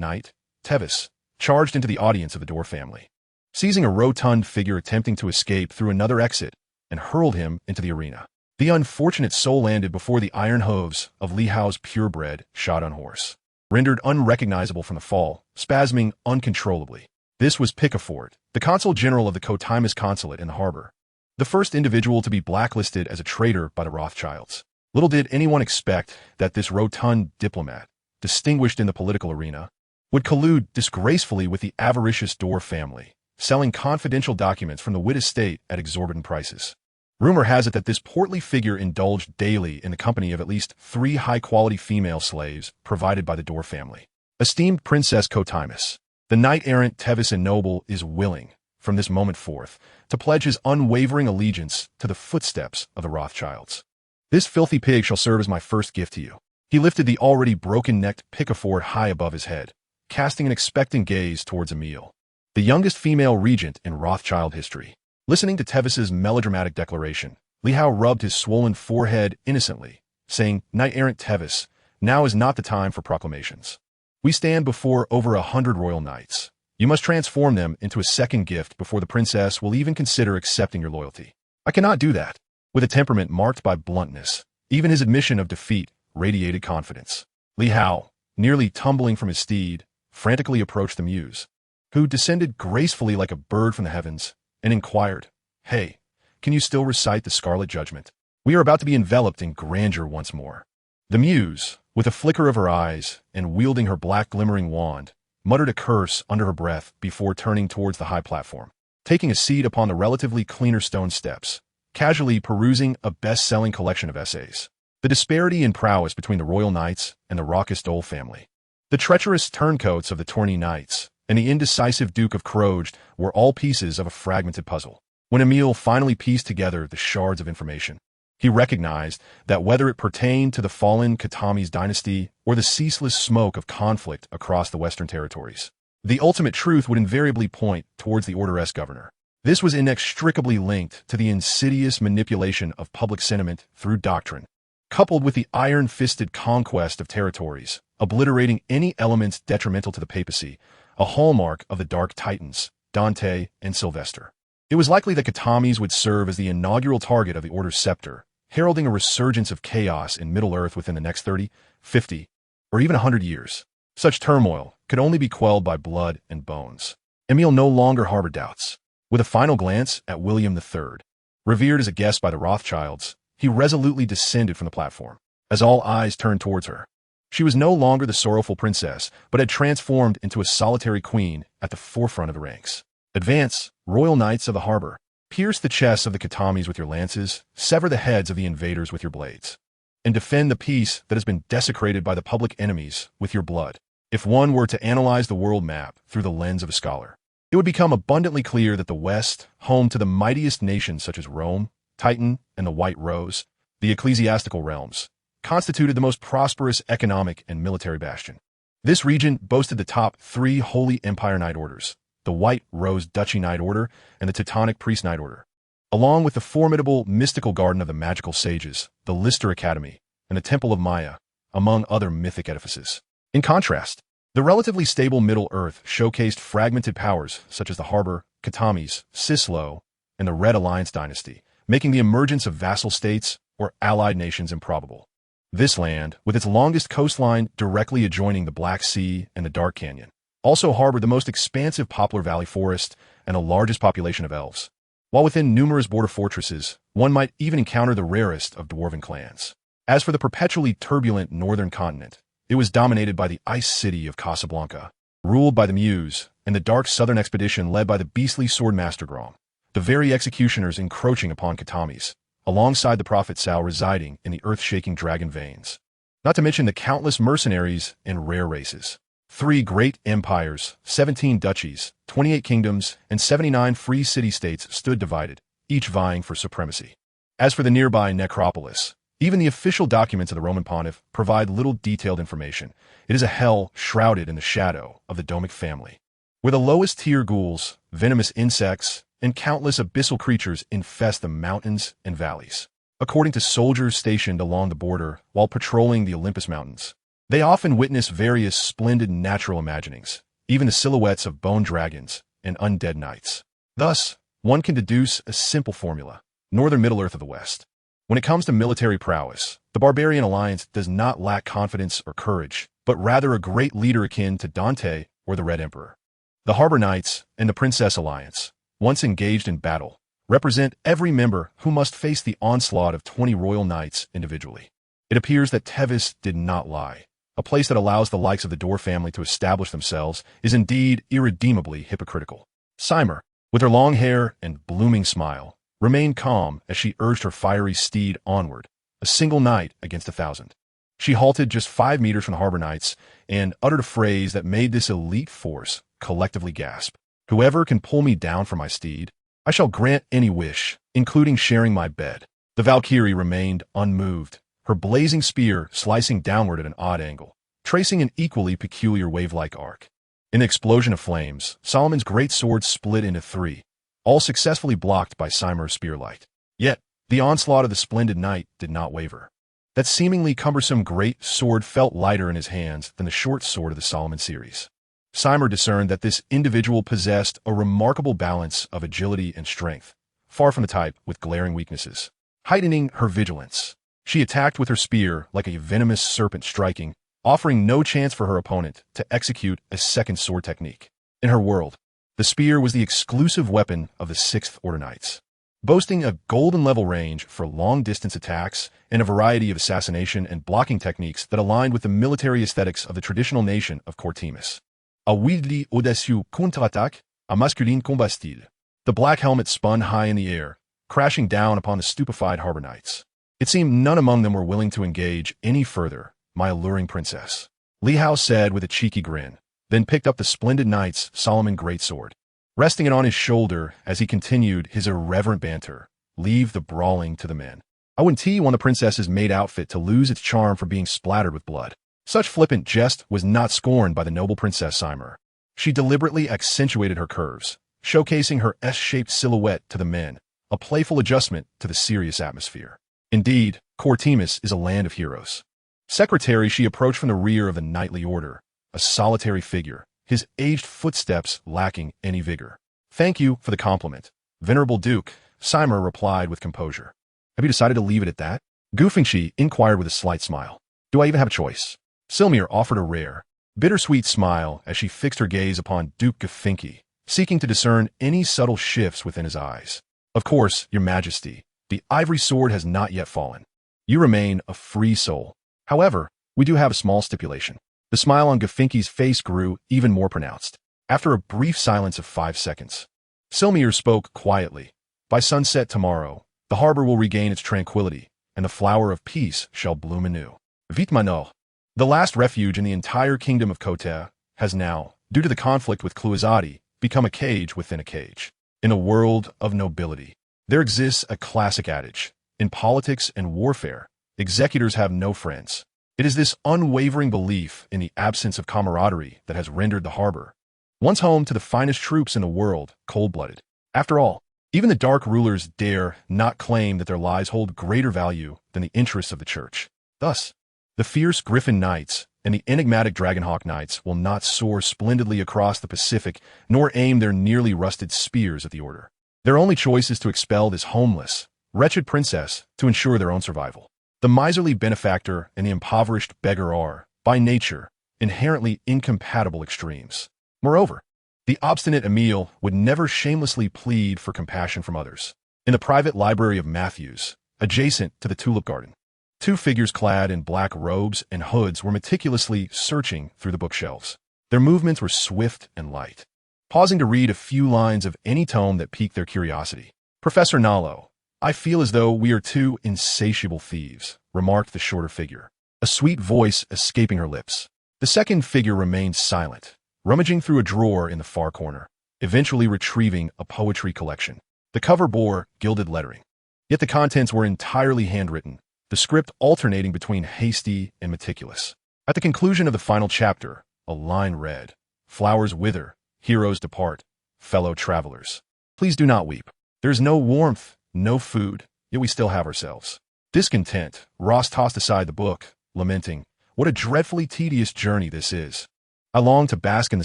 knight, Tevis, charged into the audience of the Dor family, seizing a rotund figure attempting to escape through another exit, and hurled him into the arena. The unfortunate soul landed before the iron hooves of Li Hao's purebred, shot-on horse, rendered unrecognizable from the fall, spasming uncontrollably. This was Picafort, the consul general of the Cotimus consulate in the harbor, the first individual to be blacklisted as a traitor by the Rothschilds. Little did anyone expect that this rotund diplomat, distinguished in the political arena, would collude disgracefully with the avaricious Dor family, selling confidential documents from the Witt estate at exorbitant prices. Rumor has it that this portly figure indulged daily in the company of at least 3 high-quality female slaves provided by the Dor family. Esteemed Princess Cotimus, the knight-errant Tevis and Noble is willing, from this moment forth, to pledge his unwavering allegiance to the footsteps of the Rothschilds. This filthy pig shall serve as my first gift to you. He lifted the already broken-necked Picafort high above his head, casting an expectant gaze towards Emile, the youngest female regent in Rothschild history. Listening to Tevis's melodramatic declaration, Li Hao rubbed his swollen forehead innocently, saying, "Knight-errant Tevis, now is not the time for proclamations. We stand before over 100 royal knights. You must transform them into a second gift before the princess will even consider accepting your loyalty." "I cannot do that." With a temperament marked by bluntness, even his admission of defeat radiated confidence. Li Hao, nearly tumbling from his steed, frantically approached the muse, who descended gracefully like a bird from the heavens, and inquired, "Hey, can you still recite the Scarlet Judgment? We are about to be enveloped in grandeur once more." The muse, with a flicker of her eyes and wielding her black glimmering wand, muttered a curse under her breath before turning towards the high platform, taking a seat upon the relatively cleaner stone steps, casually perusing a best-selling collection of essays. The disparity in prowess between the royal knights and the raucous Dole family, the treacherous turncoats of the Tourney knights, and the indecisive Duke of Croged were all pieces of a fragmented puzzle. When Emil finally pieced together the shards of information, he recognized that whether it pertained to the fallen Katami's dynasty or the ceaseless smoke of conflict across the Western territories, the ultimate truth would invariably point towards the Order S governor. This was inextricably linked to the insidious manipulation of public sentiment through doctrine, coupled with the iron-fisted conquest of territories, obliterating any elements detrimental to the papacy, a hallmark of the Dark Titans, Dante and Sylvester. It was likely that Katamis would serve as the inaugural target of the Order's scepter, heralding a resurgence of chaos in Middle-earth within the next 30, 50, or even 100 years. Such turmoil could only be quelled by blood and bones. Emil no longer harbored doubts. With a final glance at William III, revered as a guest by the Rothschilds, he resolutely descended from the platform. As all eyes turned towards her, she was no longer the sorrowful princess, but had transformed into a solitary queen at the forefront of the ranks. "Advance, royal knights of the harbor. Pierce the chests of the Katamis with your lances, sever the heads of the invaders with your blades, and defend the peace that has been desecrated by the public enemies with your blood." If one were to analyze the world map through the lens of a scholar, it would become abundantly clear that the West, home to the mightiest nations such as Rome, Titan, and the White Rose, the ecclesiastical realms, constituted the most prosperous economic and military bastion. This region boasted the top 3 Holy Empire Knight Orders, the White Rose Duchy Knight Order and the Teutonic Priest Knight Order, along with the formidable mystical garden of the Magical Sages, the Lister Academy, and the Temple of Maya, among other mythic edifices. In contrast, the relatively stable Middle-earth showcased fragmented powers such as the Harbor, Katamis, Sislo, and the Red Alliance dynasty, making the emergence of vassal states or allied nations improbable. This land, with its longest coastline directly adjoining the Black Sea and the Dark Canyon, also harbored the most expansive poplar valley forest and the largest population of elves. While within numerous border fortresses, one might even encounter the rarest of dwarven clans. As for the perpetually turbulent northern continent, it was dominated by the ice city of Casablanca, ruled by the Muse, and the dark southern expedition led by the beastly swordmaster Grom, the very executioners encroaching upon Katamis, alongside the prophet Sal residing in the earth-shaking dragon veins. Not to mention the countless mercenaries and rare races. 3 great empires, 17 duchies, 28 kingdoms, and 79 free city-states stood divided, each vying for supremacy. As for the nearby necropolis, even the official documents of the Roman pontiff provide little detailed information. It is a hell shrouded in the shadow of the Domic family, where the lowest-tier ghouls, venomous insects, and countless abyssal creatures infest the mountains and valleys. According to soldiers stationed along the border while patrolling the Olympus Mountains, they often witness various splendid natural imaginings, even the silhouettes of bone dragons and undead knights. Thus, one can deduce a simple formula: northern Middle-earth of the West. When it comes to military prowess, the Barbarian Alliance does not lack confidence or courage, but rather a great leader akin to Dante or the Red Emperor. The Harbor Knights and the Princess Alliance, once engaged in battle, represent every member who must face the onslaught of 20 royal knights individually. It appears that Tevis did not lie. A place that allows the likes of the Dor family to establish themselves is indeed irredeemably hypocritical. Seimer, with her long hair and blooming smile, remained calm as she urged her fiery steed onward, a single knight against 1,000. She halted just 5 meters from the Harbor Knights and uttered a phrase that made this elite force collectively gasp. "Whoever can pull me down from my steed, I shall grant any wish, including sharing my bed." The Valkyrie remained unmoved, her blazing spear slicing downward at an odd angle, tracing an equally peculiar wave-like arc. In the explosion of flames, Solomon's great sword split into 3, all successfully blocked by Seimer's spearlight. Yet, the onslaught of the splendid knight did not waver. That seemingly cumbersome great sword felt lighter in his hands than the short sword of the Solomon series. Seimer discerned that this individual possessed a remarkable balance of agility and strength, far from the type with glaring weaknesses. Heightening her vigilance, she attacked with her spear like a venomous serpent striking, offering no chance for her opponent to execute a second sword technique. In her world, the spear was the exclusive weapon of the Sixth Order Knights, boasting a golden level range for long-distance attacks and a variety of assassination and blocking techniques that aligned with the military aesthetics of the traditional nation of Courtimus. A wildly audacieux contre-attaque, a masculine combat-style. The black helmet spun high in the air, crashing down upon the stupefied harbor knights. It seemed none among them were willing to engage any further, my alluring princess. Li Hao said with a cheeky grin, then picked up the splendid knight's Solomon greatsword, resting it on his shoulder as he continued his irreverent banter. Leave the brawling to the men. I wouldn't want the princess's maid outfit to lose its charm for being splattered with blood. Such flippant jest was not scorned by the noble Princess Seimer. She deliberately accentuated her curves, showcasing her S-shaped silhouette to the men, a playful adjustment to the serious atmosphere. Indeed, Courtimus is a land of heroes. Secretary she approached from the rear of the knightly order, a solitary figure, his aged footsteps lacking any vigor. Thank you for the compliment, Venerable Duke, Seimer replied with composure. Have you decided to leave it at that? Goofingshi inquired with a slight smile. Do I even have a choice? Silmir offered a rare, bittersweet smile as she fixed her gaze upon Duke Gofinki, seeking to discern any subtle shifts within his eyes. Of course, Your Majesty, the ivory sword has not yet fallen. You remain a free soul. However, we do have a small stipulation. The smile on Gofinki's face grew even more pronounced. After a brief silence of 5 seconds, Silmir spoke quietly. By sunset tomorrow, the harbor will regain its tranquility, and the flower of peace shall bloom anew. Vite maintenant. The last refuge in the entire kingdom of Kotea has now, due to the conflict with Kluazadi, become a cage within a cage. In a world of nobility, there exists a classic adage. In politics and warfare, executors have no friends. It is this unwavering belief in the absence of camaraderie that has rendered the harbor, once home to the finest troops in the world, cold-blooded. After all, even the dark rulers dare not claim that their lives hold greater value than the interests of the church. Thus, the fierce Griffin Knights and the enigmatic Dragonhawk Knights will not soar splendidly across the Pacific nor aim their nearly rusted spears at the Order. Their only choice is to expel this homeless, wretched princess to ensure their own survival. The miserly benefactor and the impoverished beggar are, by nature, inherently incompatible extremes. Moreover, the obstinate Emile would never shamelessly plead for compassion from others. In the private library of Matthews, adjacent to the Tulip Garden, 2 figures clad in black robes and hoods were meticulously searching through the bookshelves. Their movements were swift and light, pausing to read a few lines of any tome that piqued their curiosity. Professor Nalo, I feel as though we are 2 insatiable thieves, remarked the shorter figure, a sweet voice escaping her lips. The second figure remained silent, rummaging through a drawer in the far corner, eventually retrieving a poetry collection. The cover bore gilded lettering, yet the contents were entirely handwritten, the script alternating between hasty and meticulous. At the conclusion of the final chapter, a line read, "Flowers wither, heroes depart, fellow travelers. Please do not weep. There is no warmth, no food, yet we still have ourselves." Discontent, Ross tossed aside the book, lamenting, "What a dreadfully tedious journey this is. I long to bask in the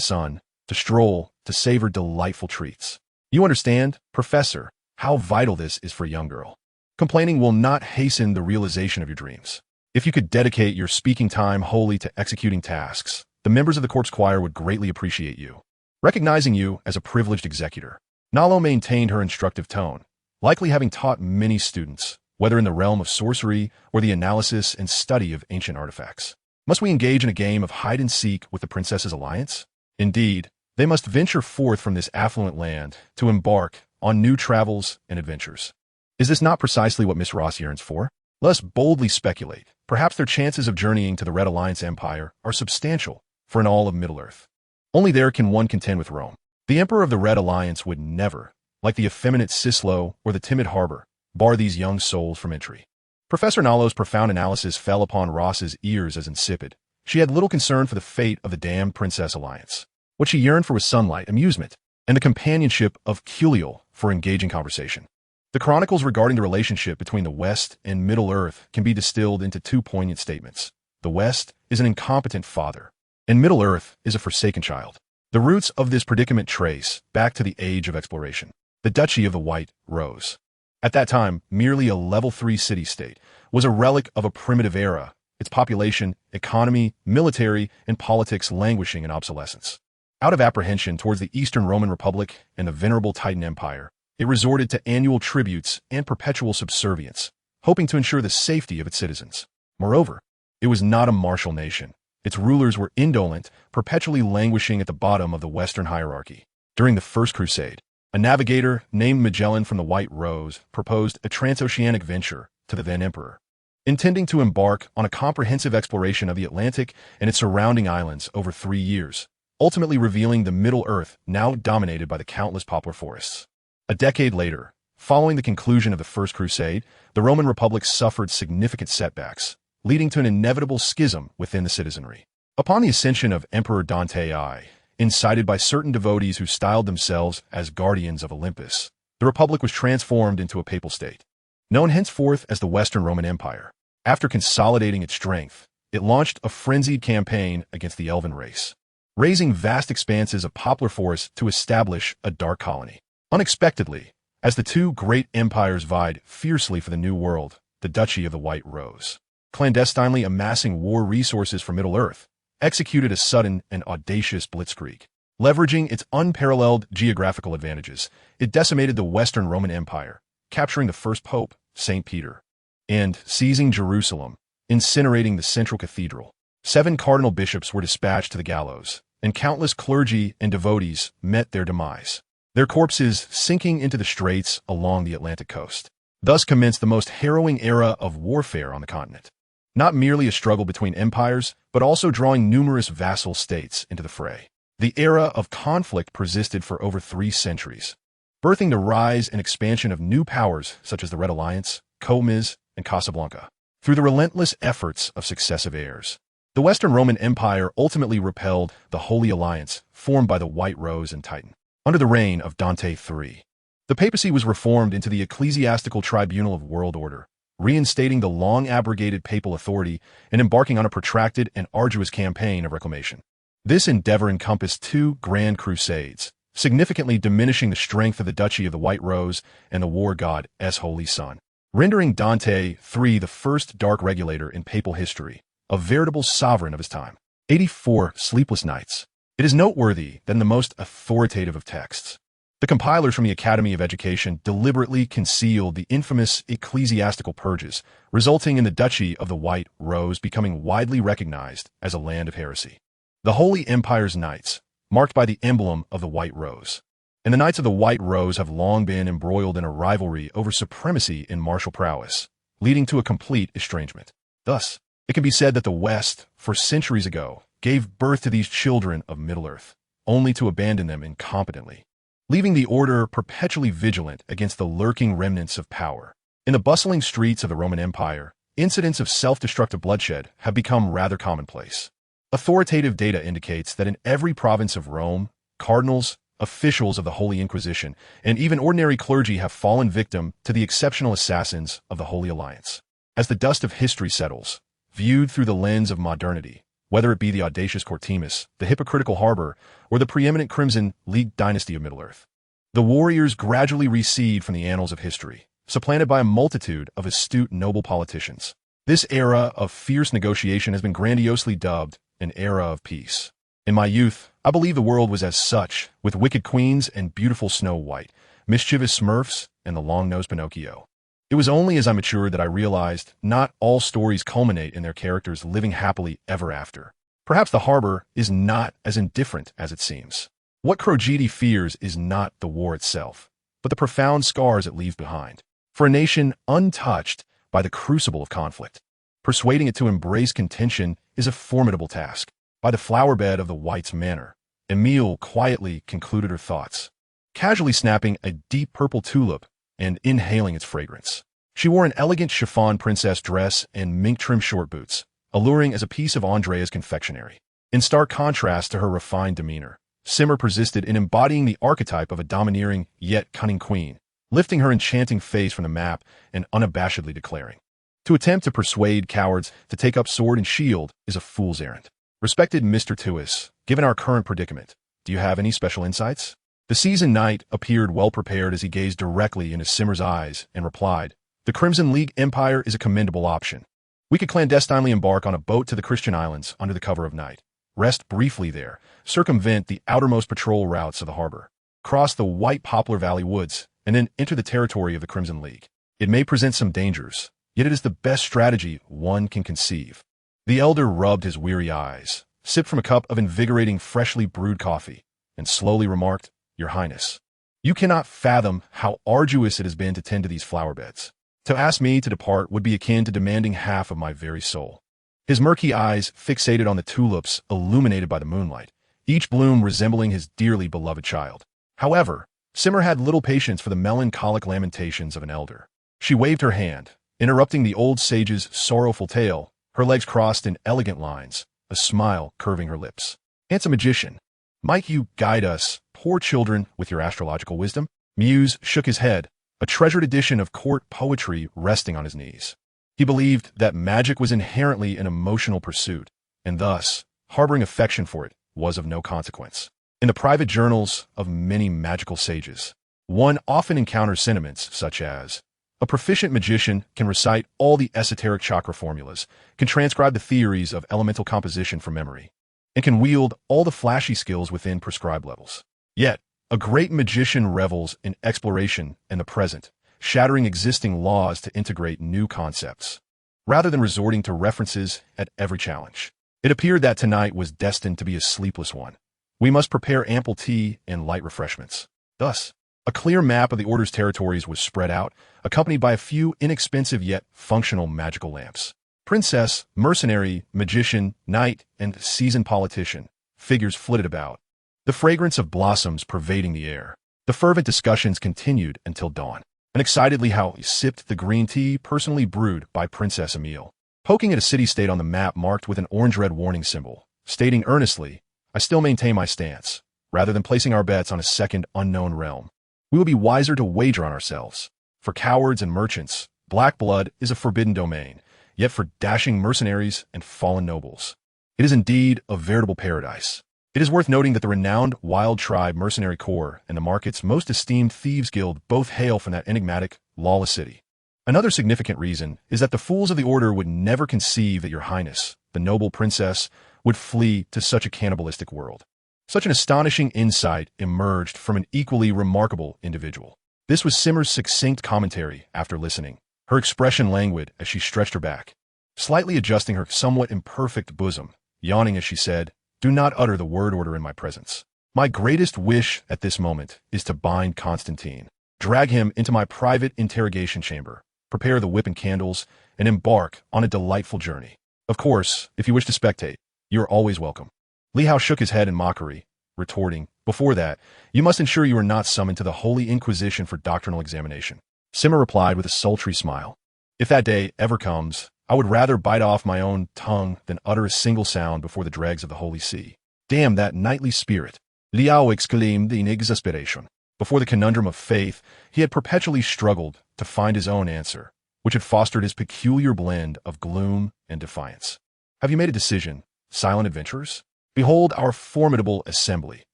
sun, to stroll, to savor delightful treats. You understand, Professor, how vital this is for a young girl. Complaining will not hasten the realization of your dreams. If you could dedicate your speaking time wholly to executing tasks, the members of the corpse choir would greatly appreciate you." Recognizing you as a privileged executor, Nalo maintained her instructive tone, likely having taught many students, whether in the realm of sorcery or the analysis and study of ancient artifacts. Must we engage in a game of hide-and-seek with the princess's alliance? Indeed, they must venture forth from this affluent land to embark on new travels and adventures. Is this not precisely what Miss Ross yearns for? Let us boldly speculate. Perhaps their chances of journeying to the Red Alliance Empire are substantial for in all of Middle-earth. Only there can one contend with Rome. The Emperor of the Red Alliance would never, like the effeminate Sislo or the timid Harbor, bar these young souls from entry. Professor Nalo's profound analysis fell upon Ross's ears as insipid. She had little concern for the fate of the damned Princess Alliance. What she yearned for was sunlight, amusement, and the companionship of Culial, for engaging conversation. The chronicles regarding the relationship between the West and Middle-earth can be distilled into two poignant statements. The West is an incompetent father, and Middle-earth is a forsaken child. The roots of this predicament trace back to the age of exploration, the Duchy of the White Rose. At that time, merely a level 3 city-state was a relic of a primitive era, its population, economy, military, and politics languishing in obsolescence. Out of apprehension towards the Eastern Roman Republic and the venerable Titan Empire, it resorted to annual tributes and perpetual subservience, hoping to ensure the safety of its citizens. Moreover, it was not a martial nation. Its rulers were indolent, perpetually languishing at the bottom of the Western hierarchy. During the First Crusade, a navigator named Magellan from the White Rose proposed a transoceanic venture to the then emperor, intending to embark on a comprehensive exploration of the Atlantic and its surrounding islands over 3 years, ultimately revealing the Middle-earth now dominated by the countless poplar forests. A decade later, following the conclusion of the First Crusade, the Roman Republic suffered significant setbacks, leading to an inevitable schism within the citizenry. Upon the ascension of Emperor Dante I, incited by certain devotees who styled themselves as guardians of Olympus, the Republic was transformed into a papal state, known henceforth as the Western Roman Empire. After consolidating its strength, it launched a frenzied campaign against the Elven race, razing vast expanses of poplar forest to establish a dark colony. Unexpectedly, as the two great empires vied fiercely for the New World, the Duchy of the White Rose, clandestinely amassing war resources for Middle-earth, executed a sudden and audacious blitzkrieg. Leveraging its unparalleled geographical advantages, it decimated the Western Roman Empire, capturing the first pope, St. Peter, and seizing Jerusalem, incinerating the central cathedral. 7 cardinal bishops were dispatched to the gallows, and countless clergy and devotees met their demise, their corpses sinking into the straits along the Atlantic coast. Thus commenced the most harrowing era of warfare on the continent. Not merely a struggle between empires, but also drawing numerous vassal states into the fray. The era of conflict persisted for over 3 centuries, birthing the rise and expansion of new powers such as the Red Alliance, Comiz, and Casablanca. Through the relentless efforts of successive heirs, the Western Roman Empire ultimately repelled the Holy Alliance formed by the White Rose and Titan. Under the reign of Dante III, the papacy was reformed into the ecclesiastical tribunal of world order, reinstating the long-abrogated papal authority and embarking on a protracted and arduous campaign of reclamation. This endeavor encompassed 2 grand crusades, significantly diminishing the strength of the Duchy of the White Rose and the war god's holy son, rendering Dante III the first dark regulator in papal history, a veritable sovereign of his time. 84 sleepless nights. It is noteworthy that in the most authoritative of texts, the compilers from the Academy of Education deliberately concealed the infamous ecclesiastical purges, resulting in the Duchy of the White Rose becoming widely recognized as a land of heresy. The Holy Empire's Knights, marked by the emblem of the White Rose, and the Knights of the White Rose have long been embroiled in a rivalry over supremacy in martial prowess, leading to a complete estrangement. Thus, it can be said that the West, for centuries ago, gave birth to these children of Middle-earth, only to abandon them incompetently, leaving the order perpetually vigilant against the lurking remnants of power. In the bustling streets of the Roman Empire, incidents of self-destructive bloodshed have become rather commonplace. Authoritative data indicates that in every province of Rome, cardinals, officials of the Holy Inquisition, and even ordinary clergy have fallen victim to the exceptional assassins of the Holy Alliance. As the dust of history settles, viewed through the lens of modernity, whether it be the audacious Cortimus, the hypocritical Harbor, or the preeminent Crimson League dynasty of Middle-earth, the warriors gradually recede from the annals of history, supplanted by a multitude of astute noble politicians. This era of fierce negotiation has been grandiosely dubbed an era of peace. In my youth, I believed the world was as such, with wicked queens and beautiful Snow White, mischievous Smurfs, and the long-nosed Pinocchio. It was only as I matured that I realized not all stories culminate in their characters living happily ever after. Perhaps the Harbor is not as indifferent as it seems. What Crogidi fears is not the war itself, but the profound scars it leaves behind. For a nation untouched by the crucible of conflict, persuading it to embrace contention is a formidable task. By the flower-bed of the White's manor, Emile quietly concluded her thoughts, casually snapping a deep purple tulip and inhaling its fragrance. She wore an elegant chiffon princess dress and mink-trimmed short boots, alluring as a piece of Andrea's confectionery. In stark contrast to her refined demeanor, Simmer persisted in embodying the archetype of a domineering yet cunning queen, lifting her enchanting face from the map and unabashedly declaring, "To attempt to persuade cowards to take up sword and shield is a fool's errand." Respected Mr. Tuis, given our current predicament, do you have any special insights? The seasoned knight appeared well prepared as he gazed directly into Simmer's eyes and replied, "The Crimson League Empire is a commendable option. We could clandestinely embark on a boat to the Christian Islands under the cover of night, rest briefly there, circumvent the outermost patrol routes of the harbor, cross the White Poplar Valley woods, and then enter the territory of the Crimson League. It may present some dangers, yet it is the best strategy one can conceive." The elder rubbed his weary eyes, sipped from a cup of invigorating freshly brewed coffee, and slowly remarked, "Your Highness, you cannot fathom how arduous it has been to tend to these flower beds. To ask me to depart would be akin to demanding half of my very soul." His murky eyes fixated on the tulips illuminated by the moonlight, each bloom resembling his dearly beloved child. However, Simmer had little patience for the melancholic lamentations of an elder. She waved her hand, interrupting the old sage's sorrowful tale, her legs crossed in elegant lines, a smile curving her lips. "Handsome magician, might you guide us, poor children, with your astrological wisdom?" Muse shook his head, a treasured edition of court poetry resting on his knees. He believed that magic was inherently an emotional pursuit, and thus, harboring affection for it was of no consequence. In the private journals of many magical sages, one often encounters sentiments such as, "A proficient magician can recite all the esoteric chakra formulas, can transcribe the theories of elemental composition from memory, and can wield all the flashy skills within prescribed levels. Yet, a great magician revels in exploration and the present, shattering existing laws to integrate new concepts, rather than resorting to references at every challenge." It appeared that tonight was destined to be a sleepless one. We must prepare ample tea and light refreshments. Thus, a clear map of the Order's territories was spread out, accompanied by a few inexpensive yet functional magical lamps. Princess, mercenary, magician, knight, and seasoned politician, figures flitted about, the fragrance of blossoms pervading the air. The fervent discussions continued until dawn, and excitedly Howe sipped the green tea personally brewed by Princess Emile, poking at a city-state on the map marked with an orange-red warning symbol, stating earnestly, "I still maintain my stance. Rather than placing our bets on a second unknown realm, we will be wiser to wager on ourselves. For cowards and merchants, black blood is a forbidden domain, yet for dashing mercenaries and fallen nobles, it is indeed a veritable paradise." It is worth noting that the renowned Wild Tribe Mercenary Corps and the market's most esteemed Thieves Guild both hail from that enigmatic, lawless city. Another significant reason is that the fools of the Order would never conceive that Your Highness, the noble princess, would flee to such a cannibalistic world. Such an astonishing insight emerged from an equally remarkable individual. This was Simmer's succinct commentary after listening, her expression languid as she stretched her back, slightly adjusting her somewhat imperfect bosom, yawning as she said, "Do not utter the word order in my presence. My greatest wish at this moment is to bind Constantine, drag him into my private interrogation chamber, prepare the whip and candles, and embark on a delightful journey. Of course, if you wish to spectate, you are always welcome." Li Hao shook his head in mockery, retorting, "Before that, you must ensure you are not summoned to the Holy Inquisition for doctrinal examination." Simmer replied with a sultry smile, "If that day ever comes, I would rather bite off my own tongue than utter a single sound before the dregs of the Holy See. Damn that knightly spirit!" Li Hao exclaimed in exasperation. Before the conundrum of faith, he had perpetually struggled to find his own answer, which had fostered his peculiar blend of gloom and defiance. "Have you made a decision, silent adventurers? Behold our formidable assembly,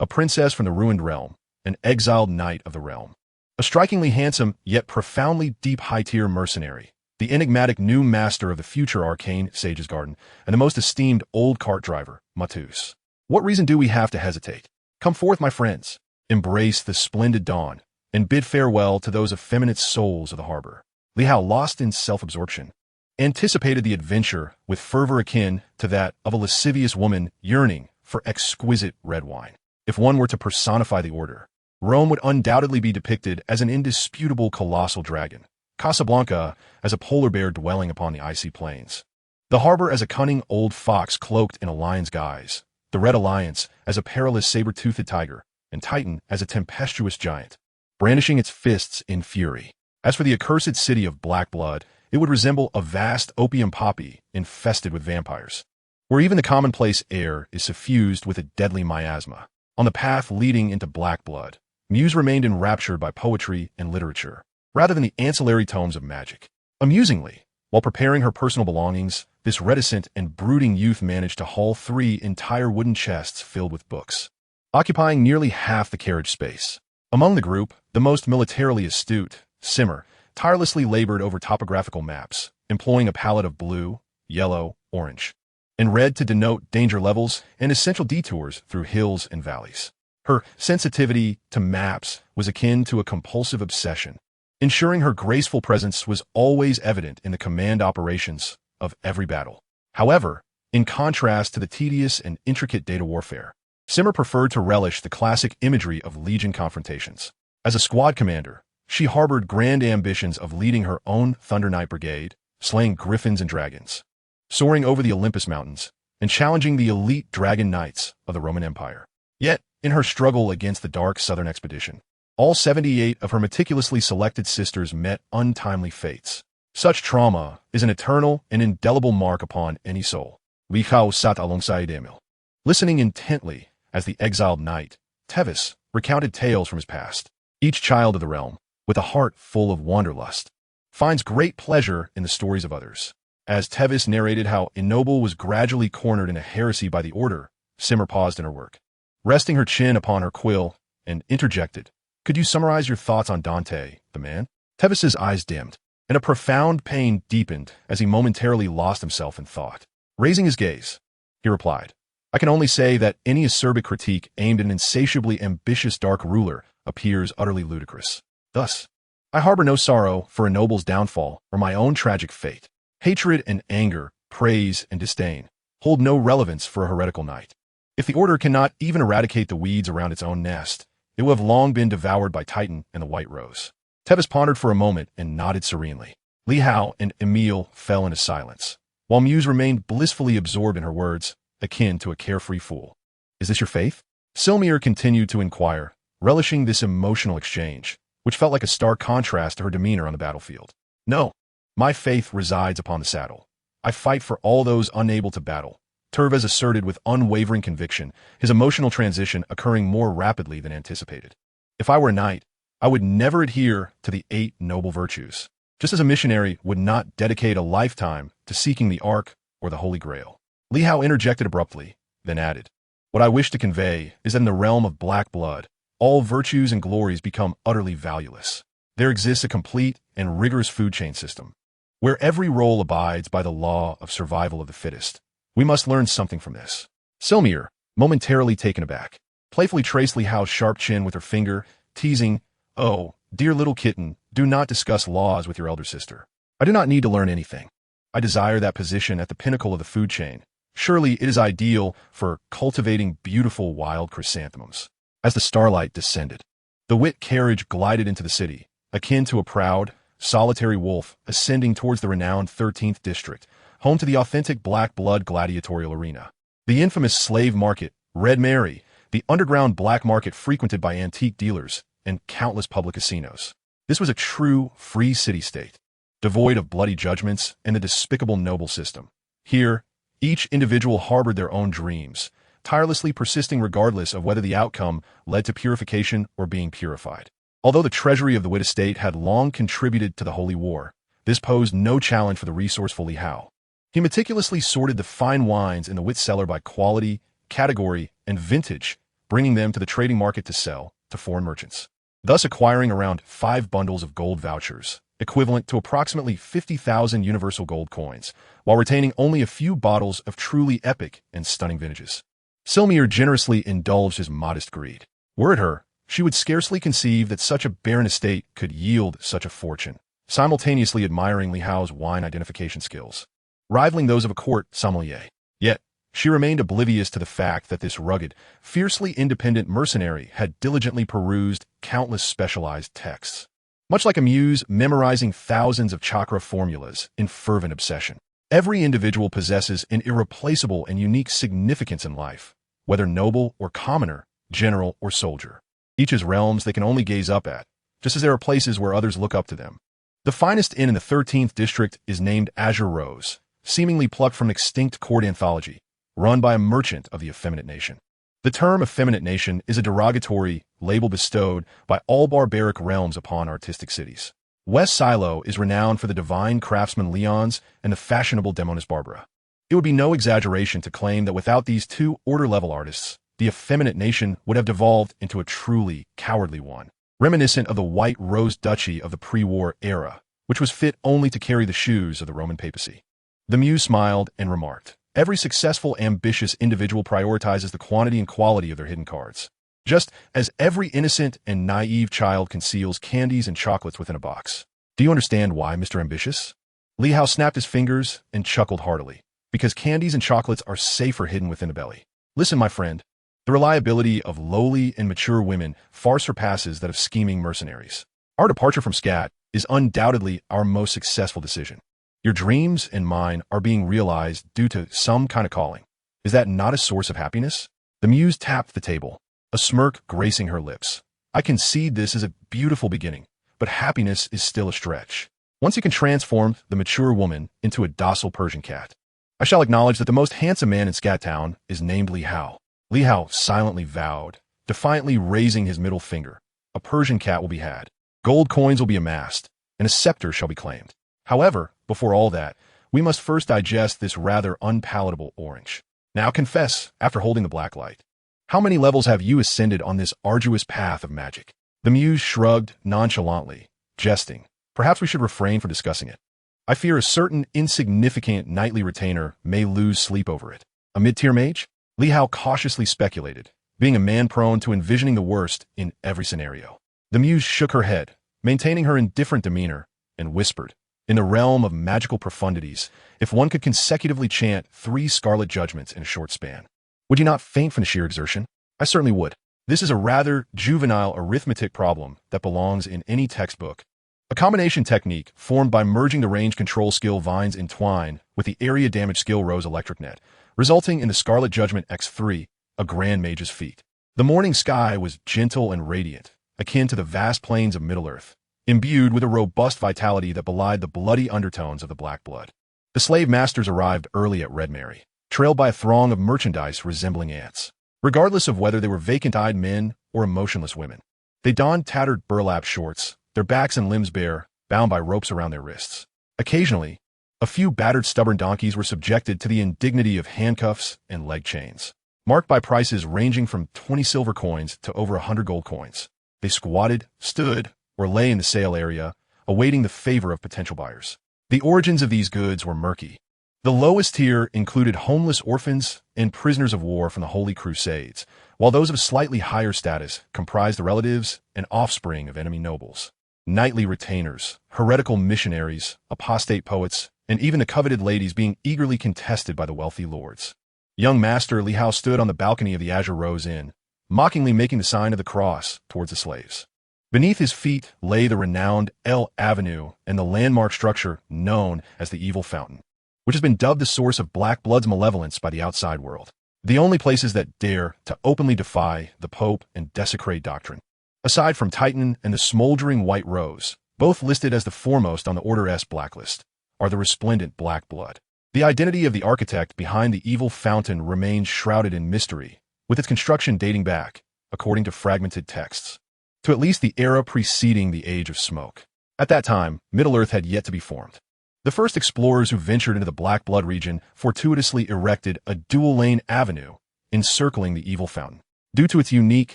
a princess from the ruined realm, an exiled knight of the realm, a strikingly handsome yet profoundly deep high-tier mercenary, the enigmatic new master of the future arcane Sage's Garden, and the most esteemed old cart driver, Matus. What reason do we have to hesitate? Come forth, my friends, embrace the splendid dawn, and bid farewell to those effeminate souls of the harbor." Li Hao, lost in self-absorption, anticipated the adventure with fervor akin to that of a lascivious woman yearning for exquisite red wine. If one were to personify the Order, Rome would undoubtedly be depicted as an indisputable colossal dragon, Casablanca as a polar bear dwelling upon the icy plains, the harbor as a cunning old fox cloaked in a lion's guise, the Red Alliance as a perilous saber-toothed tiger, and Titan as a tempestuous giant, brandishing its fists in fury. As for the accursed city of black blood, it would resemble a vast opium poppy infested with vampires, where even the commonplace air is suffused with a deadly miasma. On the path leading into Black Blood, Muse remained enraptured by poetry and literature, rather than the ancillary tomes of magic. Amusingly, while preparing her personal belongings, this reticent and brooding youth managed to haul 3 entire wooden chests filled with books, occupying nearly half the carriage space. Among the group, the most militarily astute, Simmer, tirelessly labored over topographical maps, employing a palette of blue, yellow, orange, and red to denote danger levels and essential detours through hills and valleys. Her sensitivity to maps was akin to a compulsive obsession, ensuring her graceful presence was always evident in the command operations of every battle. However, in contrast to the tedious and intricate data warfare, Simmer preferred to relish the classic imagery of Legion confrontations. As a squad commander, she harbored grand ambitions of leading her own Thunder Knight Brigade, slaying griffins and dragons, soaring over the Olympus Mountains, and challenging the elite Dragon Knights of the Roman Empire. Yet, in her struggle against the Dark Southern Expedition, all 78 of her meticulously selected sisters met untimely fates. Such trauma is an eternal and indelible mark upon any soul. Lichao sat alongside Emil, listening intently as the exiled knight, Tevis, recounted tales from his past. Each child of the realm, with a heart full of wanderlust, finds great pleasure in the stories of others. As Tevis narrated how Enoble was gradually cornered in a heresy by the Order, Simmer paused in her work, resting her chin upon her quill, and interjected, "Could you summarize your thoughts on Dante, the man?" Tevis's eyes dimmed, and a profound pain deepened as he momentarily lost himself in thought. Raising his gaze, he replied, "I can only say that any acerbic critique aimed at an insatiably ambitious dark ruler appears utterly ludicrous. Thus, I harbor no sorrow for Enoble's downfall or my own tragic fate. Hatred and anger, praise and disdain hold no relevance for a heretical knight. If the Order cannot even eradicate the weeds around its own nest, it will have long been devoured by Titan and the White Rose." Tevis pondered for a moment and nodded serenely. Li Hao and Emile fell into silence, while Muse remained blissfully absorbed in her words, akin to a carefree fool. "Is this your faith?" Silmir continued to inquire, relishing this emotional exchange, which felt like a stark contrast to her demeanor on the battlefield. "No, my faith resides upon the saddle. I fight for all those unable to battle," Tervez asserted with unwavering conviction, his emotional transition occurring more rapidly than anticipated. "If I were a knight, I would never adhere to the 8 noble virtues, just as a missionary would not dedicate a lifetime to seeking the Ark or the Holy Grail." Li Hao interjected abruptly, then added, "What I wish to convey is that in the realm of Black Blood, all virtues and glories become utterly valueless. There exists a complete and rigorous food chain system, where every role abides by the law of survival of the fittest. We must learn something from this." Silmir, momentarily taken aback, playfully traced Li Hao's sharp chin with her finger, teasing, "Oh, dear little kitten, do not discuss laws with your elder sister. I do not need to learn anything. I desire that position at the pinnacle of the food chain. Surely it is ideal for cultivating beautiful wild chrysanthemums." As the starlight descended, the Wit carriage glided into the city, akin to a proud, solitary wolf ascending towards the renowned 13th District, home to the authentic Black Blood gladiatorial arena. The infamous slave market, Red Mary, the underground black market frequented by antique dealers, and countless public casinos. This was a true, free city-state, devoid of bloody judgments and the despicable noble system. Here, each individual harbored their own dreams, tirelessly persisting regardless of whether the outcome led to purification or being purified. Although the treasury of the Wit estate had long contributed to the Holy War, this posed no challenge for the resourceful Li Hao. He meticulously sorted the fine wines in the Wit cellar by quality, category, and vintage, bringing them to the trading market to sell to foreign merchants, thus acquiring around 5 bundles of gold vouchers, equivalent to approximately 50,000 universal gold coins, while retaining only a few bottles of truly epic and stunning vintages. Silmir generously indulged his modest greed. Were it her, she would scarcely conceive that such a barren estate could yield such a fortune, simultaneously admiring Li Hao's wine identification skills, rivaling those of a court sommelier. Yet, she remained oblivious to the fact that this rugged, fiercely independent mercenary had diligently perused countless specialized texts, much like a muse memorizing thousands of chakra formulas in fervent obsession. Every individual possesses an irreplaceable and unique significance in life, whether noble or commoner, general or soldier. Each has realms they can only gaze up at, just as there are places where others look up to them. The finest inn in the 13th District is named Azure Rose, seemingly plucked from an extinct court anthology, run by a merchant of the effeminate nation. The term effeminate nation is a derogatory label bestowed by all barbaric realms upon artistic cities. West Silo is renowned for the divine craftsman Leons and the fashionable demoness Barbara. It would be no exaggeration to claim that without these two order-level artists, the effeminate nation would have devolved into a truly cowardly one, reminiscent of the White Rose Duchy of the pre-war era, which was fit only to carry the shoes of the Roman papacy. The muse smiled and remarked, "Every successful, ambitious individual prioritizes the quantity and quality of their hidden cards, just as every innocent and naive child conceals candies and chocolates within a box. Do you understand why, Mr. Ambitious?" Li Hao snapped his fingers and chuckled heartily, "Because candies and chocolates are safer hidden within the belly. Listen, my friend, the reliability of lowly and mature women far surpasses that of scheming mercenaries. Our departure from Scat is undoubtedly our most successful decision. Your dreams and mine are being realized due to some kind of calling. Is that not a source of happiness?" The muse tapped the table, a smirk gracing her lips. "I concede this is a beautiful beginning, but happiness is still a stretch. Once you can transform the mature woman into a docile Persian cat. I shall acknowledge that the most handsome man in Scat Town is named Li Hao." Li Hao silently vowed, defiantly raising his middle finger. "A Persian cat will be had. Gold coins will be amassed, and a scepter shall be claimed. However, before all that, we must first digest this rather unpalatable orange. Now confess, after holding the black light, how many levels have you ascended on this arduous path of magic?" The muse shrugged nonchalantly, jesting. "Perhaps we should refrain from discussing it. I fear a certain insignificant nightly retainer may lose sleep over it. A mid-tier mage?" Li Hao cautiously speculated, being a man prone to envisioning the worst in every scenario. The muse shook her head, maintaining her indifferent demeanor, and whispered, "In the realm of magical profundities, if one could consecutively chant 3 scarlet judgments in a short span, would you not faint from the sheer exertion? I certainly would. This is a rather juvenile arithmetic problem that belongs in any textbook. A combination technique formed by merging the range control skill Vines Entwine with the area damage skill Rose Electric Net, resulting in the Scarlet Judgment X3, a grand mage's feat. The morning sky was gentle and radiant, akin to the vast plains of Middle-earth, imbued with a robust vitality that belied the bloody undertones of the Black Blood. The slave masters arrived early at Red Mary, trailed by a throng of merchandise resembling ants. Regardless of whether they were vacant-eyed men or emotionless women, they donned tattered burlap shorts, their backs and limbs bare, bound by ropes around their wrists. Occasionally, a few battered stubborn donkeys were subjected to the indignity of handcuffs and leg chains, marked by prices ranging from 20 silver coins to over 100 gold coins. They squatted, stood, or lay in the sale area, awaiting the favor of potential buyers. The origins of these goods were murky. The lowest tier included homeless orphans and prisoners of war from the Holy Crusades, while those of slightly higher status comprised the relatives and offspring of enemy nobles. Knightly retainers, heretical missionaries, apostate poets, and even the coveted ladies being eagerly contested by the wealthy lords. Young Master Li Hao stood on the balcony of the Azure Rose Inn, mockingly making the sign of the cross towards the slaves. Beneath his feet lay the renowned L Avenue and the landmark structure known as the Evil Fountain, which has been dubbed the source of Black Blood's malevolence by the outside world. The only places that dare to openly defy the Pope and desecrate doctrine. Aside from Titan and the smoldering White Rose, both listed as the foremost on the Order S blacklist, are the resplendent Black Blood. The identity of the architect behind the Evil Fountain remains shrouded in mystery, with its construction dating back, according to fragmented texts, to at least the era preceding the Age of Smoke. At that time, Middle-earth had yet to be formed. The first explorers who ventured into the Black Blood region fortuitously erected a dual-lane avenue encircling the Evil Fountain. Due to its unique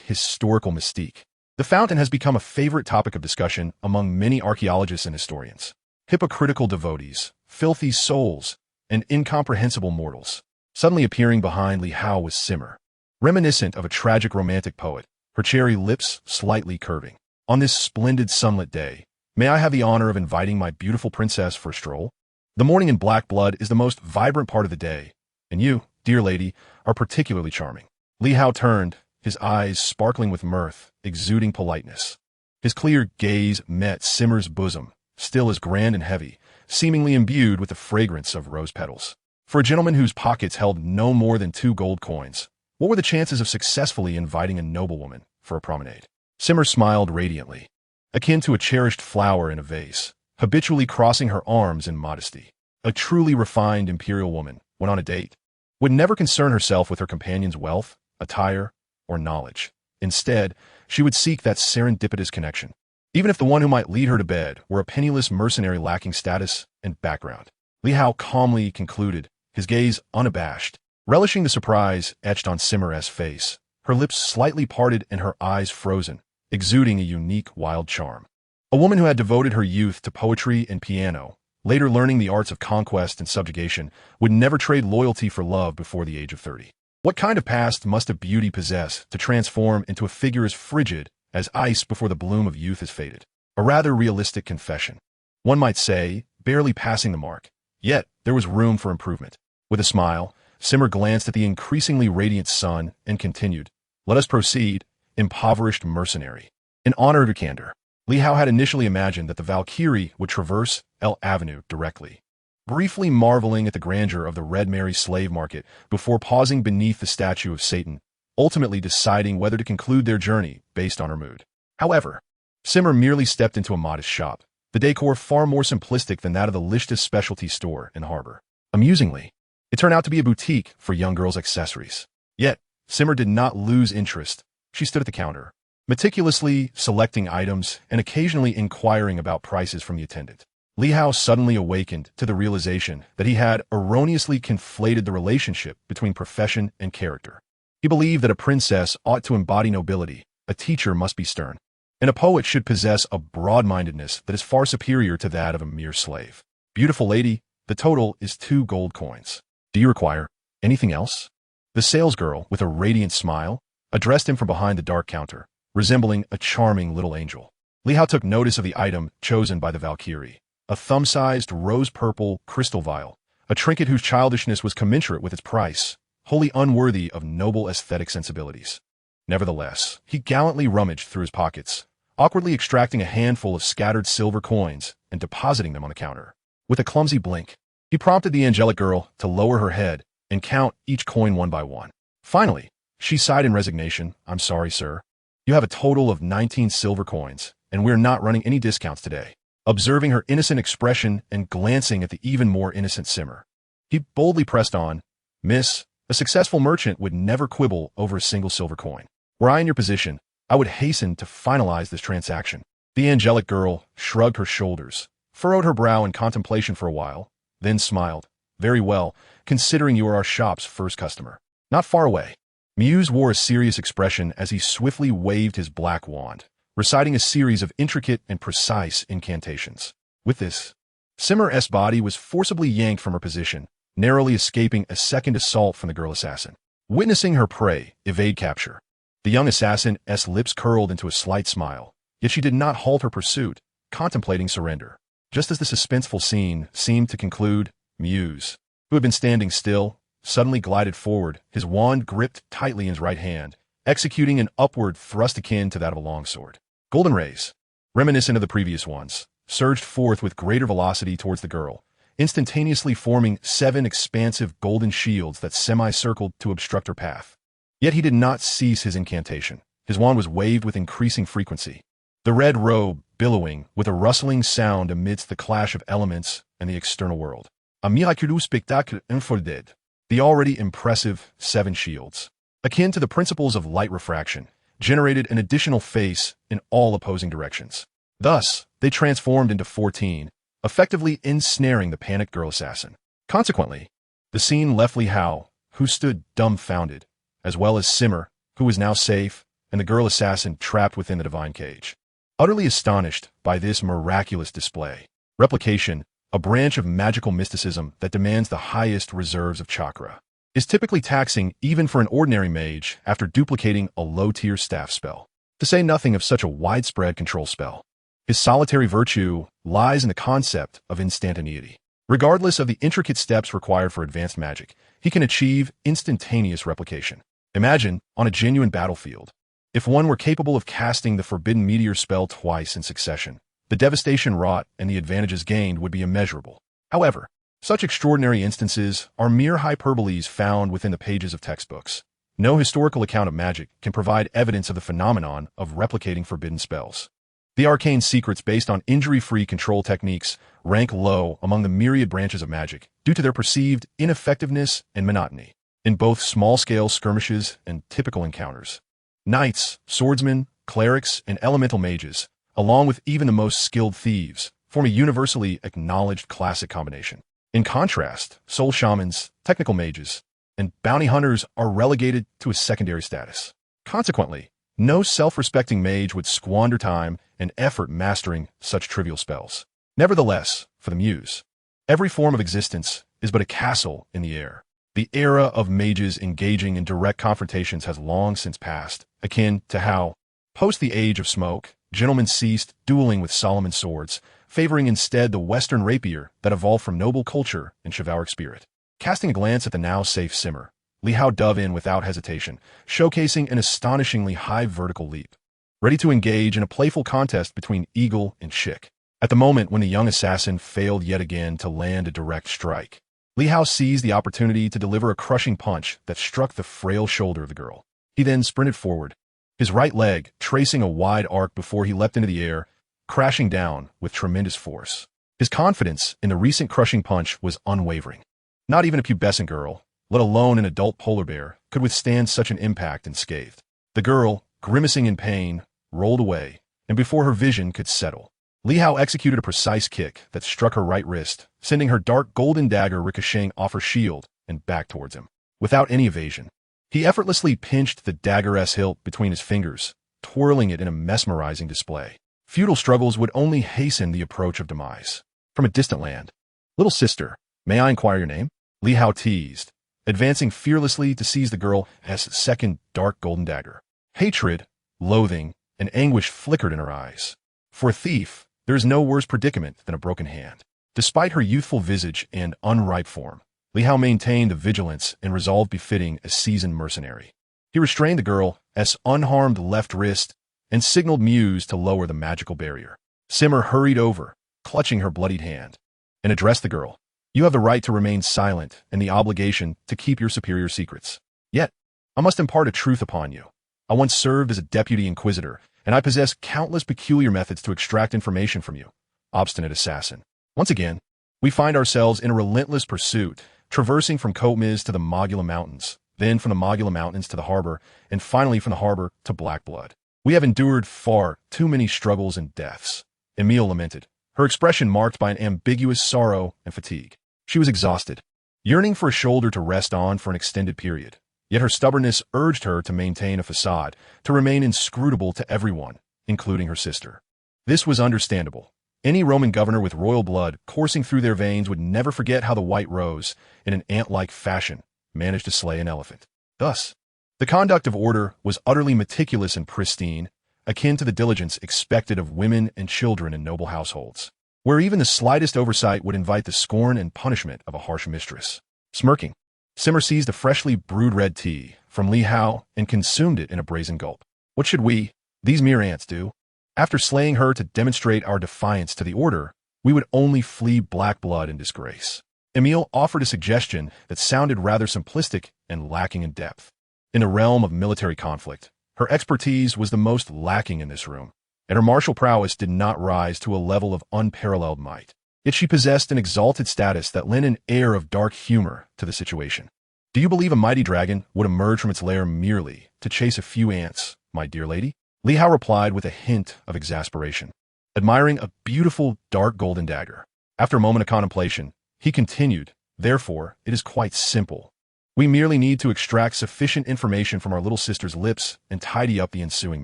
historical mystique, the fountain has become a favorite topic of discussion among many archaeologists and historians. Hypocritical devotees, filthy souls, and incomprehensible mortals. Suddenly appearing behind Li Hao was Simmer, reminiscent of a tragic romantic poet, her cherry lips slightly curving. "On this splendid sunlit day, may I have the honor of inviting my beautiful princess for a stroll? The morning in Black Blood is the most vibrant part of the day, and you, dear lady, are particularly charming." Li Hao turned, his eyes sparkling with mirth, exuding politeness. His clear gaze met Simmer's bosom, still as grand and heavy, seemingly imbued with the fragrance of rose petals. For a gentleman whose pockets held no more than 2 gold coins, what were the chances of successfully inviting a noblewoman for a promenade? Simmer smiled radiantly, akin to a cherished flower in a vase, habitually crossing her arms in modesty. A truly refined imperial woman, when on a date, would never concern herself with her companion's wealth, attire, or knowledge. Instead, she would seek that serendipitous connection, even if the one who might lead her to bed were a penniless mercenary lacking status and background. Li Hao calmly concluded, his gaze unabashed, relishing the surprise etched on Simmer's face, her lips slightly parted and her eyes frozen, exuding a unique, wild charm. A woman who had devoted her youth to poetry and piano, later learning the arts of conquest and subjugation, would never trade loyalty for love before the age of 30. What kind of past must a beauty possess to transform into a figure as frigid as ice before the bloom of youth has faded? A rather realistic confession. One might say, barely passing the mark. Yet, there was room for improvement. With a smile, Simmer glanced at the increasingly radiant sun and continued, "Let us proceed, impoverished mercenary." In honor of her candor, Li Hao had initially imagined that the Valkyrie would traverse L Avenue directly, briefly marveling at the grandeur of the Red Mary slave market before pausing beneath the statue of Satan, ultimately deciding whether to conclude their journey based on her mood. However, Simmer merely stepped into a modest shop, the decor far more simplistic than that of the Lichtas specialty store in Harbor. Amusingly, it turned out to be a boutique for young girls' accessories. Yet, Simmer did not lose interest. She stood at the counter, meticulously selecting items and occasionally inquiring about prices from the attendant. Li Hao suddenly awakened to the realization that he had erroneously conflated the relationship between profession and character. He believed that a princess ought to embody nobility, a teacher must be stern, and a poet should possess a broad-mindedness that is far superior to that of a mere slave. "Beautiful lady, the total is 2 gold coins. Do you require anything else?" The salesgirl, with a radiant smile, addressed him from behind the dark counter, resembling a charming little angel. Li Hao took notice of the item chosen by the Valkyrie, a thumb-sized rose-purple crystal vial, a trinket whose childishness was commensurate with its price, wholly unworthy of noble aesthetic sensibilities. Nevertheless, he gallantly rummaged through his pockets, awkwardly extracting a handful of scattered silver coins and depositing them on the counter. With a clumsy blink, he prompted the angelic girl to lower her head and count each coin one by one. Finally, she sighed in resignation, "I'm sorry, sir. You have a total of 19 silver coins, and we're not running any discounts today." Observing her innocent expression and glancing at the even more innocent Simmer, he boldly pressed on, "Miss, a successful merchant would never quibble over a single silver coin. Were I in your position, I would hasten to finalize this transaction." The angelic girl shrugged her shoulders, furrowed her brow in contemplation for a while, then smiled. "Very well, considering you are our shop's first customer." Not far away, Muse wore a serious expression as he swiftly waved his black wand, reciting a series of intricate and precise incantations. With this, Simmer's body was forcibly yanked from her position, narrowly escaping a second assault from the girl assassin. Witnessing her prey evade capture, the young assassin's lips curled into a slight smile, yet she did not halt her pursuit, contemplating surrender. Just as the suspenseful scene seemed to conclude, Muse, who had been standing still, suddenly glided forward, his wand gripped tightly in his right hand, executing an upward thrust akin to that of a longsword. Golden rays, reminiscent of the previous ones, surged forth with greater velocity towards the girl, instantaneously forming 7 expansive golden shields that semicircled to obstruct her path. Yet he did not cease his incantation. His wand was waved with increasing frequency, the red robe billowing with a rustling sound amidst the clash of elements and the external world. A miraculeux spectacle inforded. The already impressive 7 shields, akin to the principles of light refraction, generated an additional face in all opposing directions. Thus, they transformed into 14, effectively ensnaring the panicked girl assassin. Consequently, the scene left Li Hao, who stood dumbfounded, as well as Simmer, who was now safe, and the girl assassin trapped within the divine cage. Utterly astonished by this miraculous display, replication, a branch of magical mysticism that demands the highest reserves of chakra, is typically taxing even for an ordinary mage after duplicating a low-tier staff spell, to say nothing of such a widespread control spell. His solitary virtue lies in the concept of instantaneity. Regardless of the intricate steps required for advanced magic, he can achieve instantaneous replication. Imagine, on a genuine battlefield, if one were capable of casting the Forbidden Meteor spell twice in succession, the devastation wrought and the advantages gained would be immeasurable. However, such extraordinary instances are mere hyperboles found within the pages of textbooks. No historical account of magic can provide evidence of the phenomenon of replicating forbidden spells. The arcane secrets based on injury-free control techniques rank low among the myriad branches of magic due to their perceived ineffectiveness and monotony. In both small-scale skirmishes and typical encounters, Knights, swordsmen, clerics, and elemental mages, along with even the most skilled thieves, form a universally acknowledged classic combination. In contrast, soul shamans, technical mages, and bounty hunters are relegated to a secondary status. Consequently, no self-respecting mage would squander time and effort mastering such trivial spells. Nevertheless, for the muse, every form of existence is but a castle in the air. The era of mages engaging in direct confrontations has long since passed, akin to how, post the Age of Smoke, gentlemen ceased dueling with Solomon's swords, favoring instead the Western rapier that evolved from noble culture and chivalric spirit. Casting a glance at the now safe Simmer, Li Hao dove in without hesitation, showcasing an astonishingly high vertical leap, ready to engage in a playful contest between eagle and chick. At the moment when the young assassin failed yet again to land a direct strike, Li Hao seized the opportunity to deliver a crushing punch that struck the frail shoulder of the girl. He then sprinted forward, his right leg tracing a wide arc before he leapt into the air, crashing down with tremendous force. His confidence in the recent crushing punch was unwavering. Not even a pubescent girl, let alone an adult polar bear, could withstand such an impact unscathed. The girl, grimacing in pain, rolled away, and before her vision could settle, Li Hao executed a precise kick that struck her right wrist, sending her dark golden dagger ricocheting off her shield and back towards him. Without any evasion, he effortlessly pinched the dagger-s hilt between his fingers, twirling it in a mesmerizing display. Futile struggles would only hasten the approach of demise. From a distant land, "Little sister, may I inquire your name?" Li Hao teased, advancing fearlessly to seize the girl's second dark golden dagger. Hatred, loathing, and anguish flickered in her eyes. For a thief, there is no worse predicament than a broken hand. Despite her youthful visage and unripe form, Li Hao maintained the vigilance and resolve befitting a seasoned mercenary. He restrained the girl's unharmed left wrist and signaled Muse to lower the magical barrier. Simmer hurried over, clutching her bloodied hand, and addressed the girl. "You have the right to remain silent and the obligation to keep your superior secrets. Yet, I must impart a truth upon you. I once served as a deputy inquisitor, and I possess countless peculiar methods to extract information from you, obstinate assassin." Once again, we find ourselves in a relentless pursuit, traversing from Kotmiz to the Mogula Mountains, then from the Mogula Mountains to the harbor, and finally from the harbor to Blackblood. We have endured far too many struggles and deaths. Emile lamented, her expression marked by an ambiguous sorrow and fatigue. She was exhausted, yearning for a shoulder to rest on for an extended period. Yet her stubbornness urged her to maintain a facade, to remain inscrutable to everyone, including her sister. This was understandable. Any Roman governor with royal blood coursing through their veins would never forget how the White Rose, in an ant-like fashion, managed to slay an elephant. Thus, the conduct of order was utterly meticulous and pristine, akin to the diligence expected of women and children in noble households, where even the slightest oversight would invite the scorn and punishment of a harsh mistress. Smirking, Simmer seized a freshly brewed red tea from Li Hao and consumed it in a brazen gulp. What should we, these mere ants, do? After slaying her to demonstrate our defiance to the order, we would only flee black blood and disgrace. Emile offered a suggestion that sounded rather simplistic and lacking in depth. In the realm of military conflict, her expertise was the most lacking in this room, and her martial prowess did not rise to a level of unparalleled might. Yet she possessed an exalted status that lent an air of dark humor to the situation. "Do you believe a mighty dragon would emerge from its lair merely to chase a few ants, my dear lady?" Li Hao replied with a hint of exasperation, admiring a beautiful dark golden dagger. After a moment of contemplation, he continued, "Therefore, it is quite simple. We merely need to extract sufficient information from our little sister's lips and tidy up the ensuing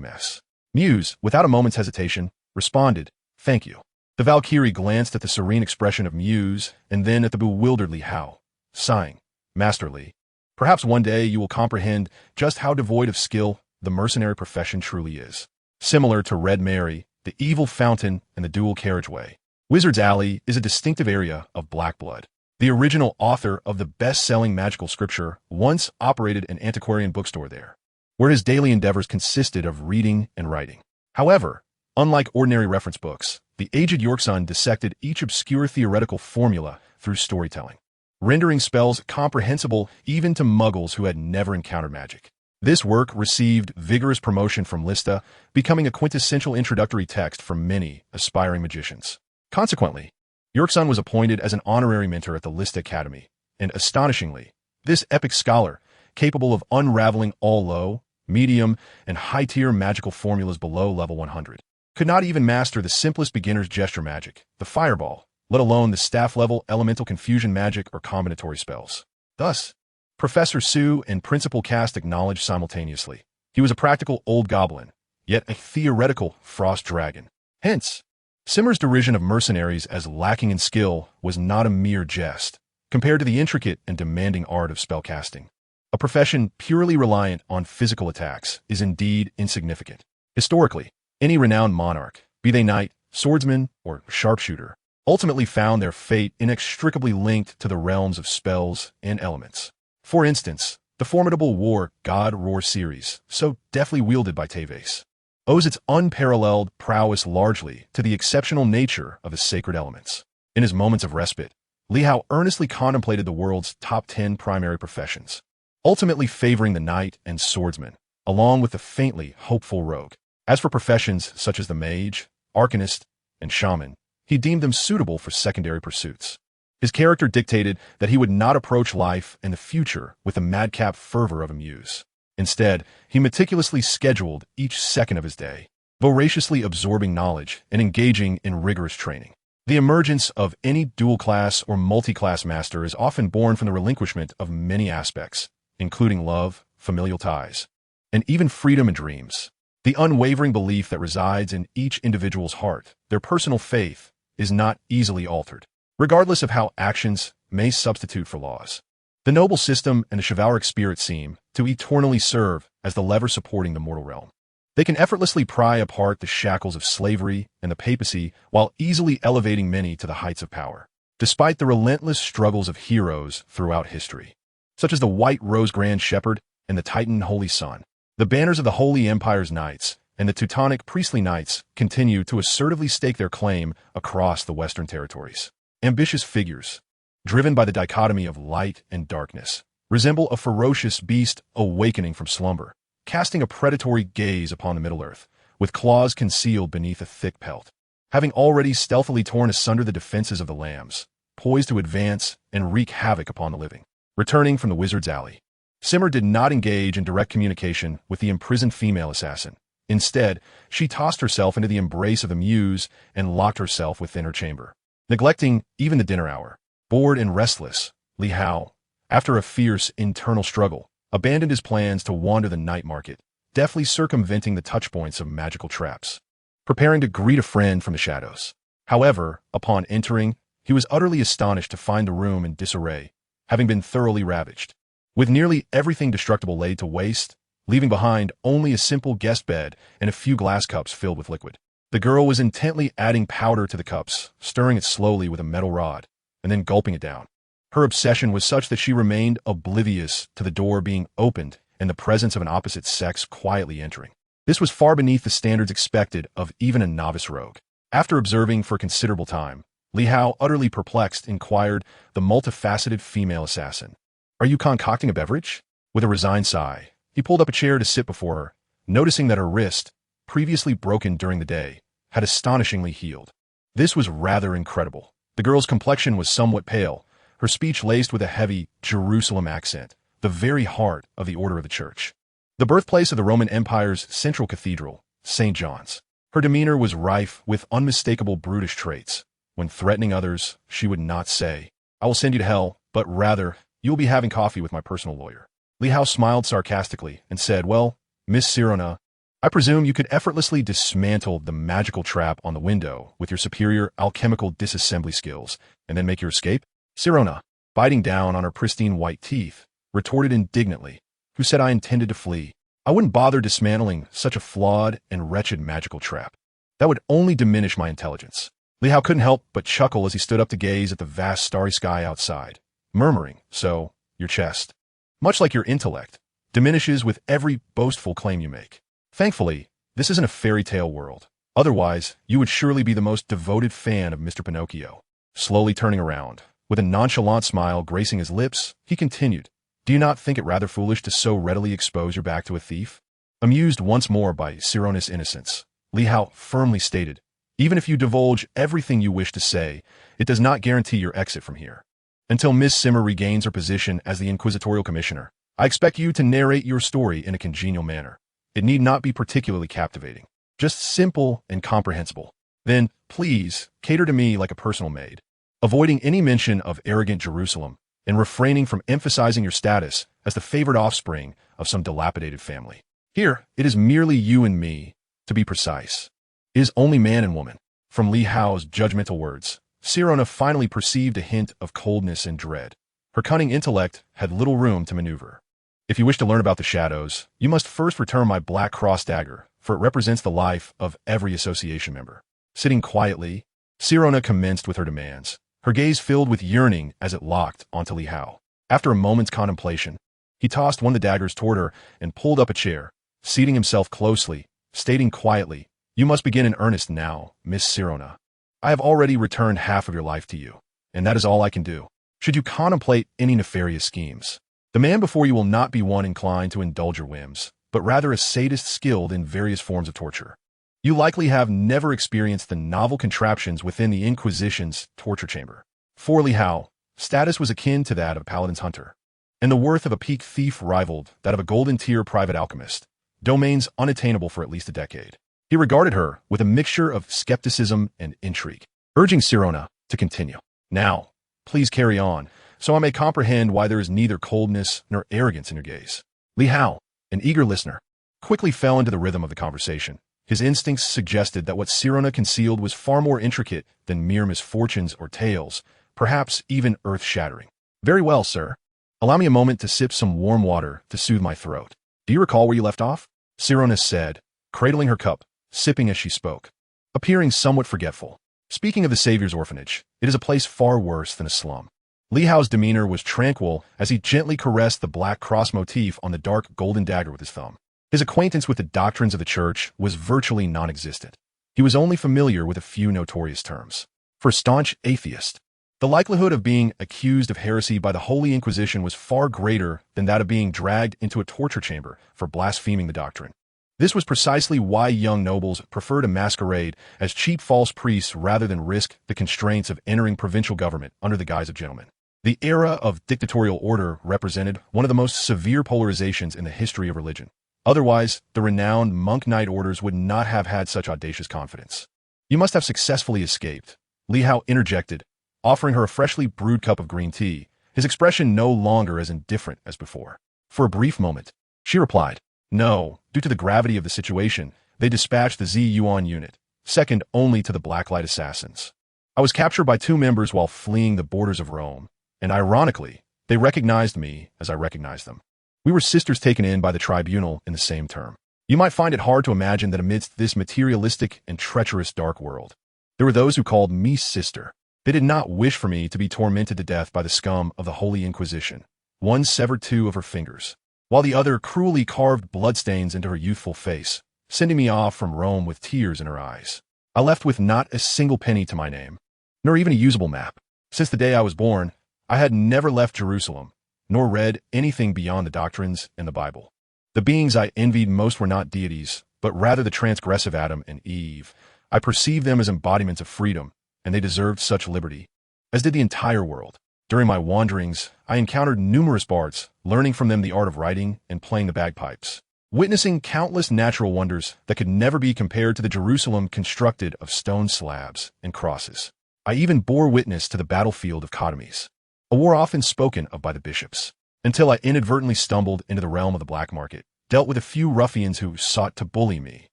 mess." Muse, without a moment's hesitation, responded, "Thank you." The Valkyrie glanced at the serene expression of Muse and then at the bewildered Li Hao, sighing, "Master Li, perhaps one day you will comprehend just how devoid of skill the mercenary profession truly is. Similar to Red Mary, the Evil Fountain, and the Dual Carriageway, Wizard's Alley is a distinctive area of black blood. The original author of the best-selling magical scripture once operated an antiquarian bookstore there, where his daily endeavors consisted of reading and writing. However, unlike ordinary reference books, the aged Yorkson dissected each obscure theoretical formula through storytelling, rendering spells comprehensible even to muggles who had never encountered magic. This work received vigorous promotion from Lista, becoming a quintessential introductory text for many aspiring magicians. Consequently, Yorkson was appointed as an honorary mentor at the Lista Academy, and astonishingly, this epic scholar, capable of unraveling all low, medium, and high-tier magical formulas below level 100. Could not even master the simplest beginner's gesture magic, the fireball, let alone the staff-level elemental confusion magic or combinatory spells. Thus, Professor Sue and Principal Cast acknowledged simultaneously. He was a practical old goblin, yet a theoretical frost dragon. Hence, Simmer's derision of mercenaries as lacking in skill was not a mere jest, compared to the intricate and demanding art of spellcasting. A profession purely reliant on physical attacks is indeed insignificant. Historically, any renowned monarch, be they knight, swordsman, or sharpshooter, ultimately found their fate inextricably linked to the realms of spells and elements. For instance, the formidable war God Roar series, so deftly wielded by Teves, owes its unparalleled prowess largely to the exceptional nature of his sacred elements. In his moments of respite, Li Hao earnestly contemplated the world's top 10 primary professions, ultimately favoring the knight and swordsman, along with the faintly hopeful rogue. As for professions such as the mage, arcanist, and shaman, he deemed them suitable for secondary pursuits. His character dictated that he would not approach life and the future with the madcap fervor of a muse. Instead, he meticulously scheduled each second of his day, voraciously absorbing knowledge and engaging in rigorous training. The emergence of any dual-class or multi-class master is often born from the relinquishment of many aspects, including love, familial ties, and even freedom and dreams. The unwavering belief that resides in each individual's heart, their personal faith, is not easily altered, regardless of how actions may substitute for laws. The noble system and the chivalric spirit seem to eternally serve as the lever supporting the mortal realm. They can effortlessly pry apart the shackles of slavery and the papacy while easily elevating many to the heights of power, despite the relentless struggles of heroes throughout history, such as the White Rose Grand Shepherd and the Titan Holy Sun. The banners of the Holy Empire's knights and the Teutonic priestly knights continue to assertively stake their claim across the Western territories. Ambitious figures, driven by the dichotomy of light and darkness, resemble a ferocious beast awakening from slumber, casting a predatory gaze upon the Middle-earth, with claws concealed beneath a thick pelt. Having already stealthily torn asunder the defenses of the lambs, poised to advance and wreak havoc upon the living. Returning from the Wizard's Alley, Simmer did not engage in direct communication with the imprisoned female assassin. Instead, she tossed herself into the embrace of the muse and locked herself within her chamber. Neglecting even the dinner hour, bored and restless, Li Hao, after a fierce internal struggle, abandoned his plans to wander the night market, deftly circumventing the touchpoints of magical traps, preparing to greet a friend from the shadows. However, upon entering, he was utterly astonished to find the room in disarray, having been thoroughly ravaged, with nearly everything destructible laid to waste, leaving behind only a simple guest bed and a few glass cups filled with liquid. The girl was intently adding powder to the cups, stirring it slowly with a metal rod, and then gulping it down. Her obsession was such that she remained oblivious to the door being opened and the presence of an opposite sex quietly entering. This was far beneath the standards expected of even a novice rogue. After observing for considerable time, Li Hao, utterly perplexed, inquired the multifaceted female assassin, "Are you concocting a beverage?" With a resigned sigh, he pulled up a chair to sit before her, noticing that her wrist, previously broken during the day, had astonishingly healed. This was rather incredible. The girl's complexion was somewhat pale, her speech laced with a heavy Jerusalem accent, the very heart of the Order of the Church, the birthplace of the Roman Empire's central cathedral, St. John's. Her demeanor was rife with unmistakable brutish traits. When threatening others, she would not say, "I will send you to hell," but rather, "You will be having coffee with my personal lawyer." Li Hao smiled sarcastically and said, "Well, Miss Sirona, I presume you could effortlessly dismantle the magical trap on the window with your superior alchemical disassembly skills and then make your escape?" Sirona, biting down on her pristine white teeth, retorted indignantly, "Who said I intended to flee? I wouldn't bother dismantling such a flawed and wretched magical trap. That would only diminish my intelligence." Li Hao couldn't help but chuckle as he stood up to gaze at the vast starry sky outside, murmuring, "So, your chest, much like your intellect, diminishes with every boastful claim you make. Thankfully, this isn't a fairy tale world. Otherwise, you would surely be the most devoted fan of Mr. Pinocchio." Slowly turning around, with a nonchalant smile gracing his lips, he continued, "Do you not think it rather foolish to so readily expose your back to a thief?" Amused once more by Sirona's innocence, Li Hao firmly stated, "Even if you divulge everything you wish to say, it does not guarantee your exit from here. Until Miss Simmer regains her position as the Inquisitorial Commissioner, I expect you to narrate your story in a congenial manner. It need not be particularly captivating, just simple and comprehensible. Then, please, cater to me like a personal maid, avoiding any mention of arrogant Jerusalem and refraining from emphasizing your status as the favored offspring of some dilapidated family. Here, it is merely you and me, to be precise. It is only man and woman. From Li Hao's judgmental words, Sirona finally perceived a hint of coldness and dread. Her cunning intellect had little room to maneuver. If you wish to learn about the shadows, you must first return my black cross dagger, for it represents the life of every association member. Sitting quietly, Sirona commenced with her demands, her gaze filled with yearning as it locked onto Li Hao. After a moment's contemplation, he tossed one of the daggers toward her and pulled up a chair, seating himself closely, stating quietly, "You must begin in earnest now, Miss Sirona. I have already returned half of your life to you, and that is all I can do. Should you contemplate any nefarious schemes, the man before you will not be one inclined to indulge your whims, but rather a sadist skilled in various forms of torture. You likely have never experienced the novel contraptions within the Inquisition's torture chamber. For Li Hao, status was akin to that of a paladin's hunter, and the worth of a peak thief rivaled that of a golden-tier private alchemist, domains unattainable for at least a decade. He regarded her with a mixture of skepticism and intrigue, urging Sirona to continue. Now, please carry on, so I may comprehend why there is neither coldness nor arrogance in your gaze. Li Hao, an eager listener, quickly fell into the rhythm of the conversation. His instincts suggested that what Sirona concealed was far more intricate than mere misfortunes or tales, perhaps even earth-shattering. Very well, sir. Allow me a moment to sip some warm water to soothe my throat. Do you recall where you left off? Sirona said, cradling her cup, sipping as she spoke, appearing somewhat forgetful. Speaking of the Savior's orphanage, it is a place far worse than a slum. Li Hao's demeanor was tranquil as he gently caressed the black cross motif on the dark golden dagger with his thumb. His acquaintance with the doctrines of the church was virtually non-existent. He was only familiar with a few notorious terms. For a staunch atheist, the likelihood of being accused of heresy by the Holy Inquisition was far greater than that of being dragged into a torture chamber for blaspheming the doctrine. This was precisely why young nobles preferred to masquerade as cheap false priests rather than risk the constraints of entering provincial government under the guise of gentlemen. The era of dictatorial order represented one of the most severe polarizations in the history of religion. Otherwise, the renowned monk knight orders would not have had such audacious confidence. You must have successfully escaped, Li Hao interjected, offering her a freshly brewed cup of green tea, his expression no longer as indifferent as before. For a brief moment, she replied, "No, due to the gravity of the situation, they dispatched the Z-Yuan unit, second only to the Blacklight assassins. I was captured by two members while fleeing the borders of Rome, and ironically, they recognized me as I recognized them. We were sisters taken in by the tribunal in the same term. You might find it hard to imagine that amidst this materialistic and treacherous dark world, there were those who called me sister. They did not wish for me to be tormented to death by the scum of the Holy Inquisition. One severed two of her fingers, while the other cruelly carved bloodstains into her youthful face, sending me off from Rome with tears in her eyes. I left with not a single penny to my name, nor even a usable map. Since the day I was born, I had never left Jerusalem, nor read anything beyond the doctrines in the Bible. The beings I envied most were not deities, but rather the transgressive Adam and Eve. I perceived them as embodiments of freedom, and they deserved such liberty, as did the entire world. During my wanderings, I encountered numerous bards, learning from them the art of writing and playing the bagpipes, witnessing countless natural wonders that could never be compared to the Jerusalem constructed of stone slabs and crosses. I even bore witness to the battlefield of Cotomies, a war often spoken of by the bishops, until I inadvertently stumbled into the realm of the black market, dealt with a few ruffians who sought to bully me,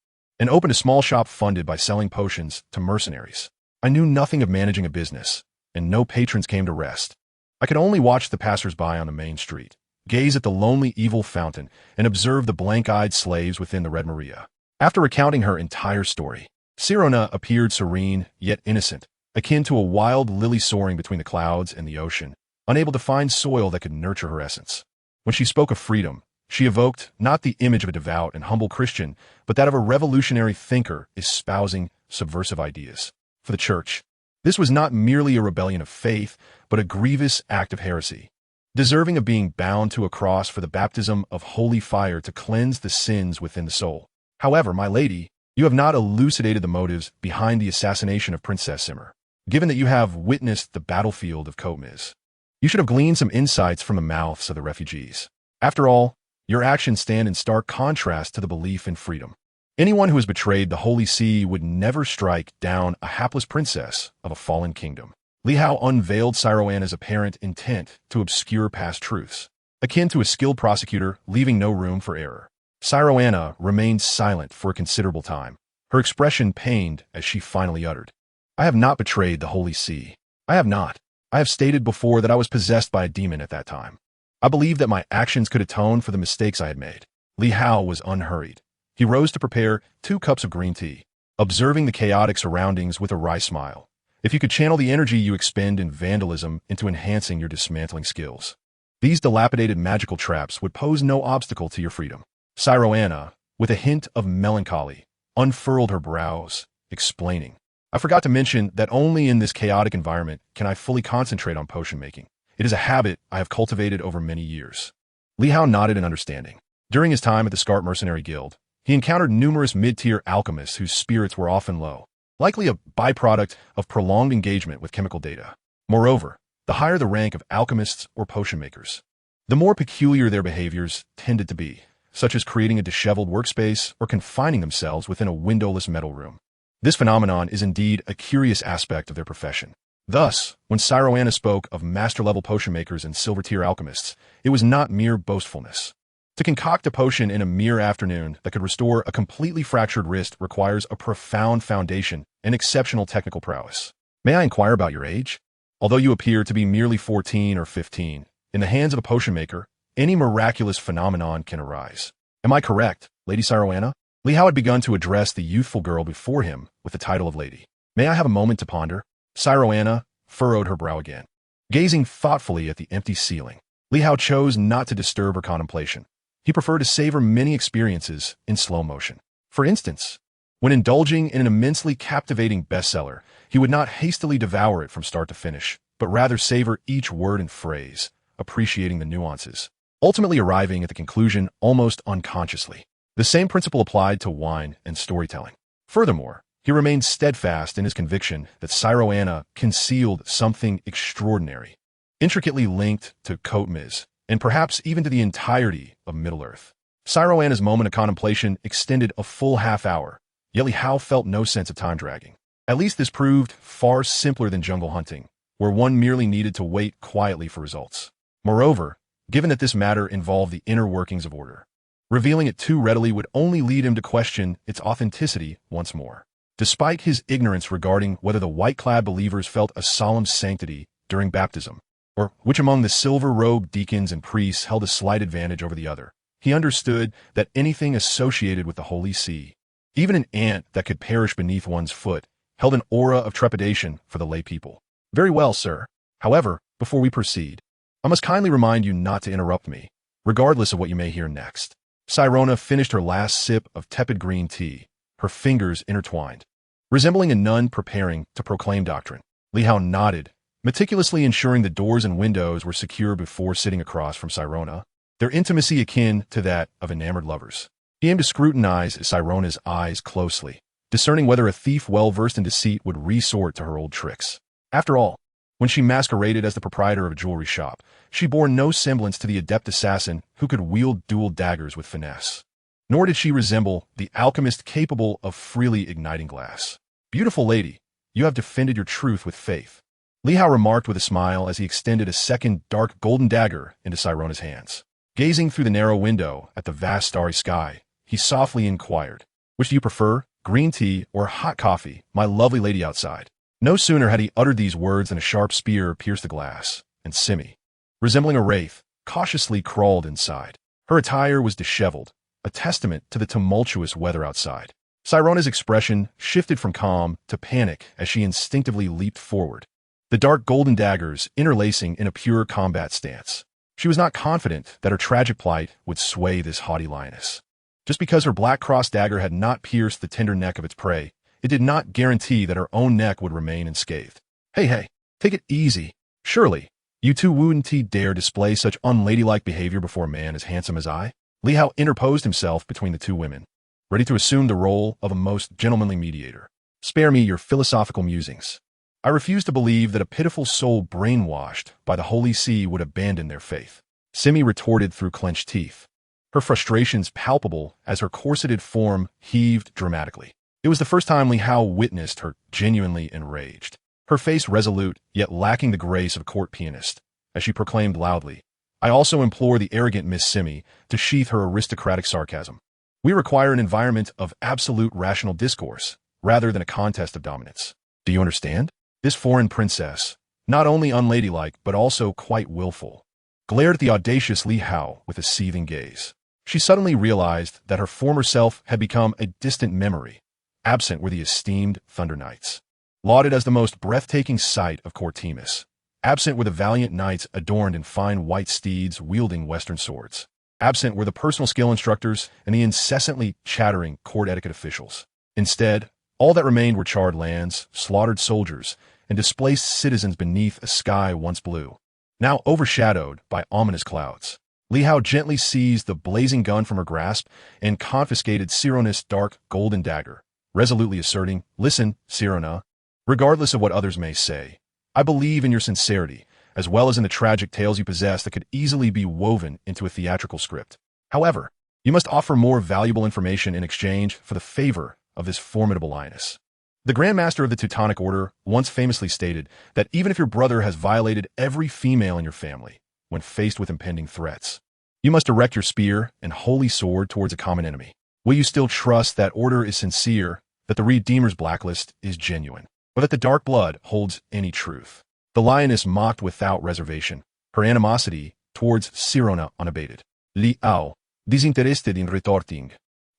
and opened a small shop funded by selling potions to mercenaries. I knew nothing of managing a business, and no patrons came to rest. I could only watch the passers-by on the main street, gaze at the lonely evil fountain, and observe the blank-eyed slaves within the Red Maria. After recounting her entire story, Sirona appeared serene yet innocent, akin to a wild lily soaring between the clouds and the ocean, unable to find soil that could nurture her essence. When she spoke of freedom, she evoked not the image of a devout and humble Christian, but that of a revolutionary thinker espousing subversive ideas. For the Church, this was not merely a rebellion of faith, but a grievous act of heresy, deserving of being bound to a cross for the baptism of holy fire to cleanse the sins within the soul. However, my lady, you have not elucidated the motives behind the assassination of Princess Simmer. Given that you have witnessed the battlefield of Cotomies, you should have gleaned some insights from the mouths of the refugees. After all, your actions stand in stark contrast to the belief in freedom. Anyone who has betrayed the Holy See would never strike down a hapless princess of a fallen kingdom. Li Hao unveiled Siroana's apparent intent to obscure past truths, akin to a skilled prosecutor leaving no room for error. Siroana remained silent for a considerable time, her expression pained as she finally uttered, "I have not betrayed the Holy See. I have not. I have stated before that I was possessed by a demon at that time. I believed that my actions could atone for the mistakes I had made." Li Hao was unhurried. He rose to prepare 2 cups of green tea, observing the chaotic surroundings with a wry smile. If you could channel the energy you expend in vandalism into enhancing your dismantling skills, these dilapidated magical traps would pose no obstacle to your freedom. Siroana, with a hint of melancholy, unfurled her brows, explaining, "I forgot to mention that only in this chaotic environment can I fully concentrate on potion making. It is a habit I have cultivated over many years." Li Hao nodded in understanding. During his time at the Scarp Mercenary Guild, he encountered numerous mid-tier alchemists whose spirits were often low, likely a byproduct of prolonged engagement with chemical data. Moreover, the higher the rank of alchemists or potion makers, the more peculiar their behaviors tended to be, such as creating a disheveled workspace or confining themselves within a windowless metal room. This phenomenon is indeed a curious aspect of their profession. Thus, when Siroana spoke of master-level potion makers and silver-tier alchemists, it was not mere boastfulness. To concoct a potion in a mere afternoon that could restore a completely fractured wrist requires a profound foundation and exceptional technical prowess. "May I inquire about your age? Although you appear to be merely 14 or 15, in the hands of a potion maker, any miraculous phenomenon can arise. Am I correct, Lady Siroana?" Li Hao had begun to address the youthful girl before him with the title of lady. "May I have a moment to ponder?" Siroana furrowed her brow again, gazing thoughtfully at the empty ceiling. Li Hao chose not to disturb her contemplation. He preferred to savor many experiences in slow motion. For instance, when indulging in an immensely captivating bestseller, he would not hastily devour it from start to finish, but rather savor each word and phrase, appreciating the nuances, ultimately arriving at the conclusion almost unconsciously. The same principle applied to wine and storytelling. Furthermore, he remained steadfast in his conviction that Siroana concealed something extraordinary, intricately linked to Kotmiz, and perhaps even to the entirety of Middle-earth. Siroana's moment of contemplation extended a full half hour, yet Li Hao felt no sense of time dragging. At least this proved far simpler than jungle hunting, where one merely needed to wait quietly for results. Moreover, given that this matter involved the inner workings of order, revealing it too readily would only lead him to question its authenticity once more. Despite his ignorance regarding whether the white-clad believers felt a solemn sanctity during baptism, or which among the silver-robed deacons and priests held a slight advantage over the other, he understood that anything associated with the Holy See, even an ant that could perish beneath one's foot, held an aura of trepidation for the lay people. "Very well, sir. However, before we proceed, I must kindly remind you not to interrupt me, regardless of what you may hear next." Siroana finished her last sip of tepid green tea, her fingers intertwined, resembling a nun preparing to proclaim doctrine. Li Hao nodded, meticulously ensuring the doors and windows were secure before sitting across from Siroana, their intimacy akin to that of enamored lovers. He aimed to scrutinize Siroana's eyes closely, discerning whether a thief well-versed in deceit would resort to her old tricks. After all, when she masqueraded as the proprietor of a jewelry shop, she bore no semblance to the adept assassin who could wield dual daggers with finesse. Nor did she resemble the alchemist capable of freely igniting glass. "Beautiful lady, you have defended your truth with faith," Li Hao remarked with a smile as he extended a second dark golden dagger into Siroana's hands. Gazing through the narrow window at the vast starry sky, he softly inquired, "Which do you prefer, green tea or hot coffee, my lovely lady outside?" No sooner had he uttered these words than a sharp spear pierced the glass, and Simi, resembling a wraith, cautiously crawled inside. Her attire was disheveled, a testament to the tumultuous weather outside. Siroana's expression shifted from calm to panic as she instinctively leaped forward, the dark golden daggers interlacing in a pure combat stance. She was not confident that her tragic plight would sway this haughty lioness. Just because her black cross dagger had not pierced the tender neck of its prey, it did not guarantee that her own neck would remain unscathed. Hey, take it easy. Surely, you two wouldn't dare display such unladylike behavior before a man as handsome as I? Li Hao interposed himself between the two women, ready to assume the role of a most gentlemanly mediator. "Spare me your philosophical musings. I refuse to believe that a pitiful soul brainwashed by the Holy See would abandon their faith. Simi retorted through clenched teeth, her frustrations palpable as her corseted form heaved dramatically. It was the first time Li Hao witnessed her genuinely enraged, her face resolute yet lacking the grace of a court pianist, as she proclaimed loudly, "I also implore the arrogant Miss Simi to sheath her aristocratic sarcasm. We require an environment of absolute rational discourse, rather than a contest of dominance. Do you understand?" This foreign princess, not only unladylike but also quite willful, glared at the audacious Li Hao with a seething gaze. She suddenly realized that her former self had become a distant memory. Absent were the esteemed Thunder Knights, lauded as the most breathtaking sight of Cortemus. Absent were the valiant knights adorned in fine white steeds wielding western swords. Absent were the personal skill instructors and the incessantly chattering court etiquette officials. Instead, all that remained were charred lands, slaughtered soldiers, and displaced citizens beneath a sky once blue, now overshadowed by ominous clouds. Li Hao gently seized the blazing gun from her grasp and confiscated Sirona's dark golden dagger, resolutely asserting, "Listen, Sirona, regardless of what others may say, I believe in your sincerity, as well as in the tragic tales you possess that could easily be woven into a theatrical script. However, you must offer more valuable information in exchange for the favor of this formidable lioness." The Grand Master of the Teutonic Order once famously stated that even if your brother has violated every female in your family, when faced with impending threats, you must direct your spear and holy sword towards a common enemy. Will you still trust that order is sincere, that the Redeemer's blacklist is genuine, or that the dark blood holds any truth? The lioness mocked without reservation, her animosity towards Sirona unabated. Li Hao, disinterested in retorting,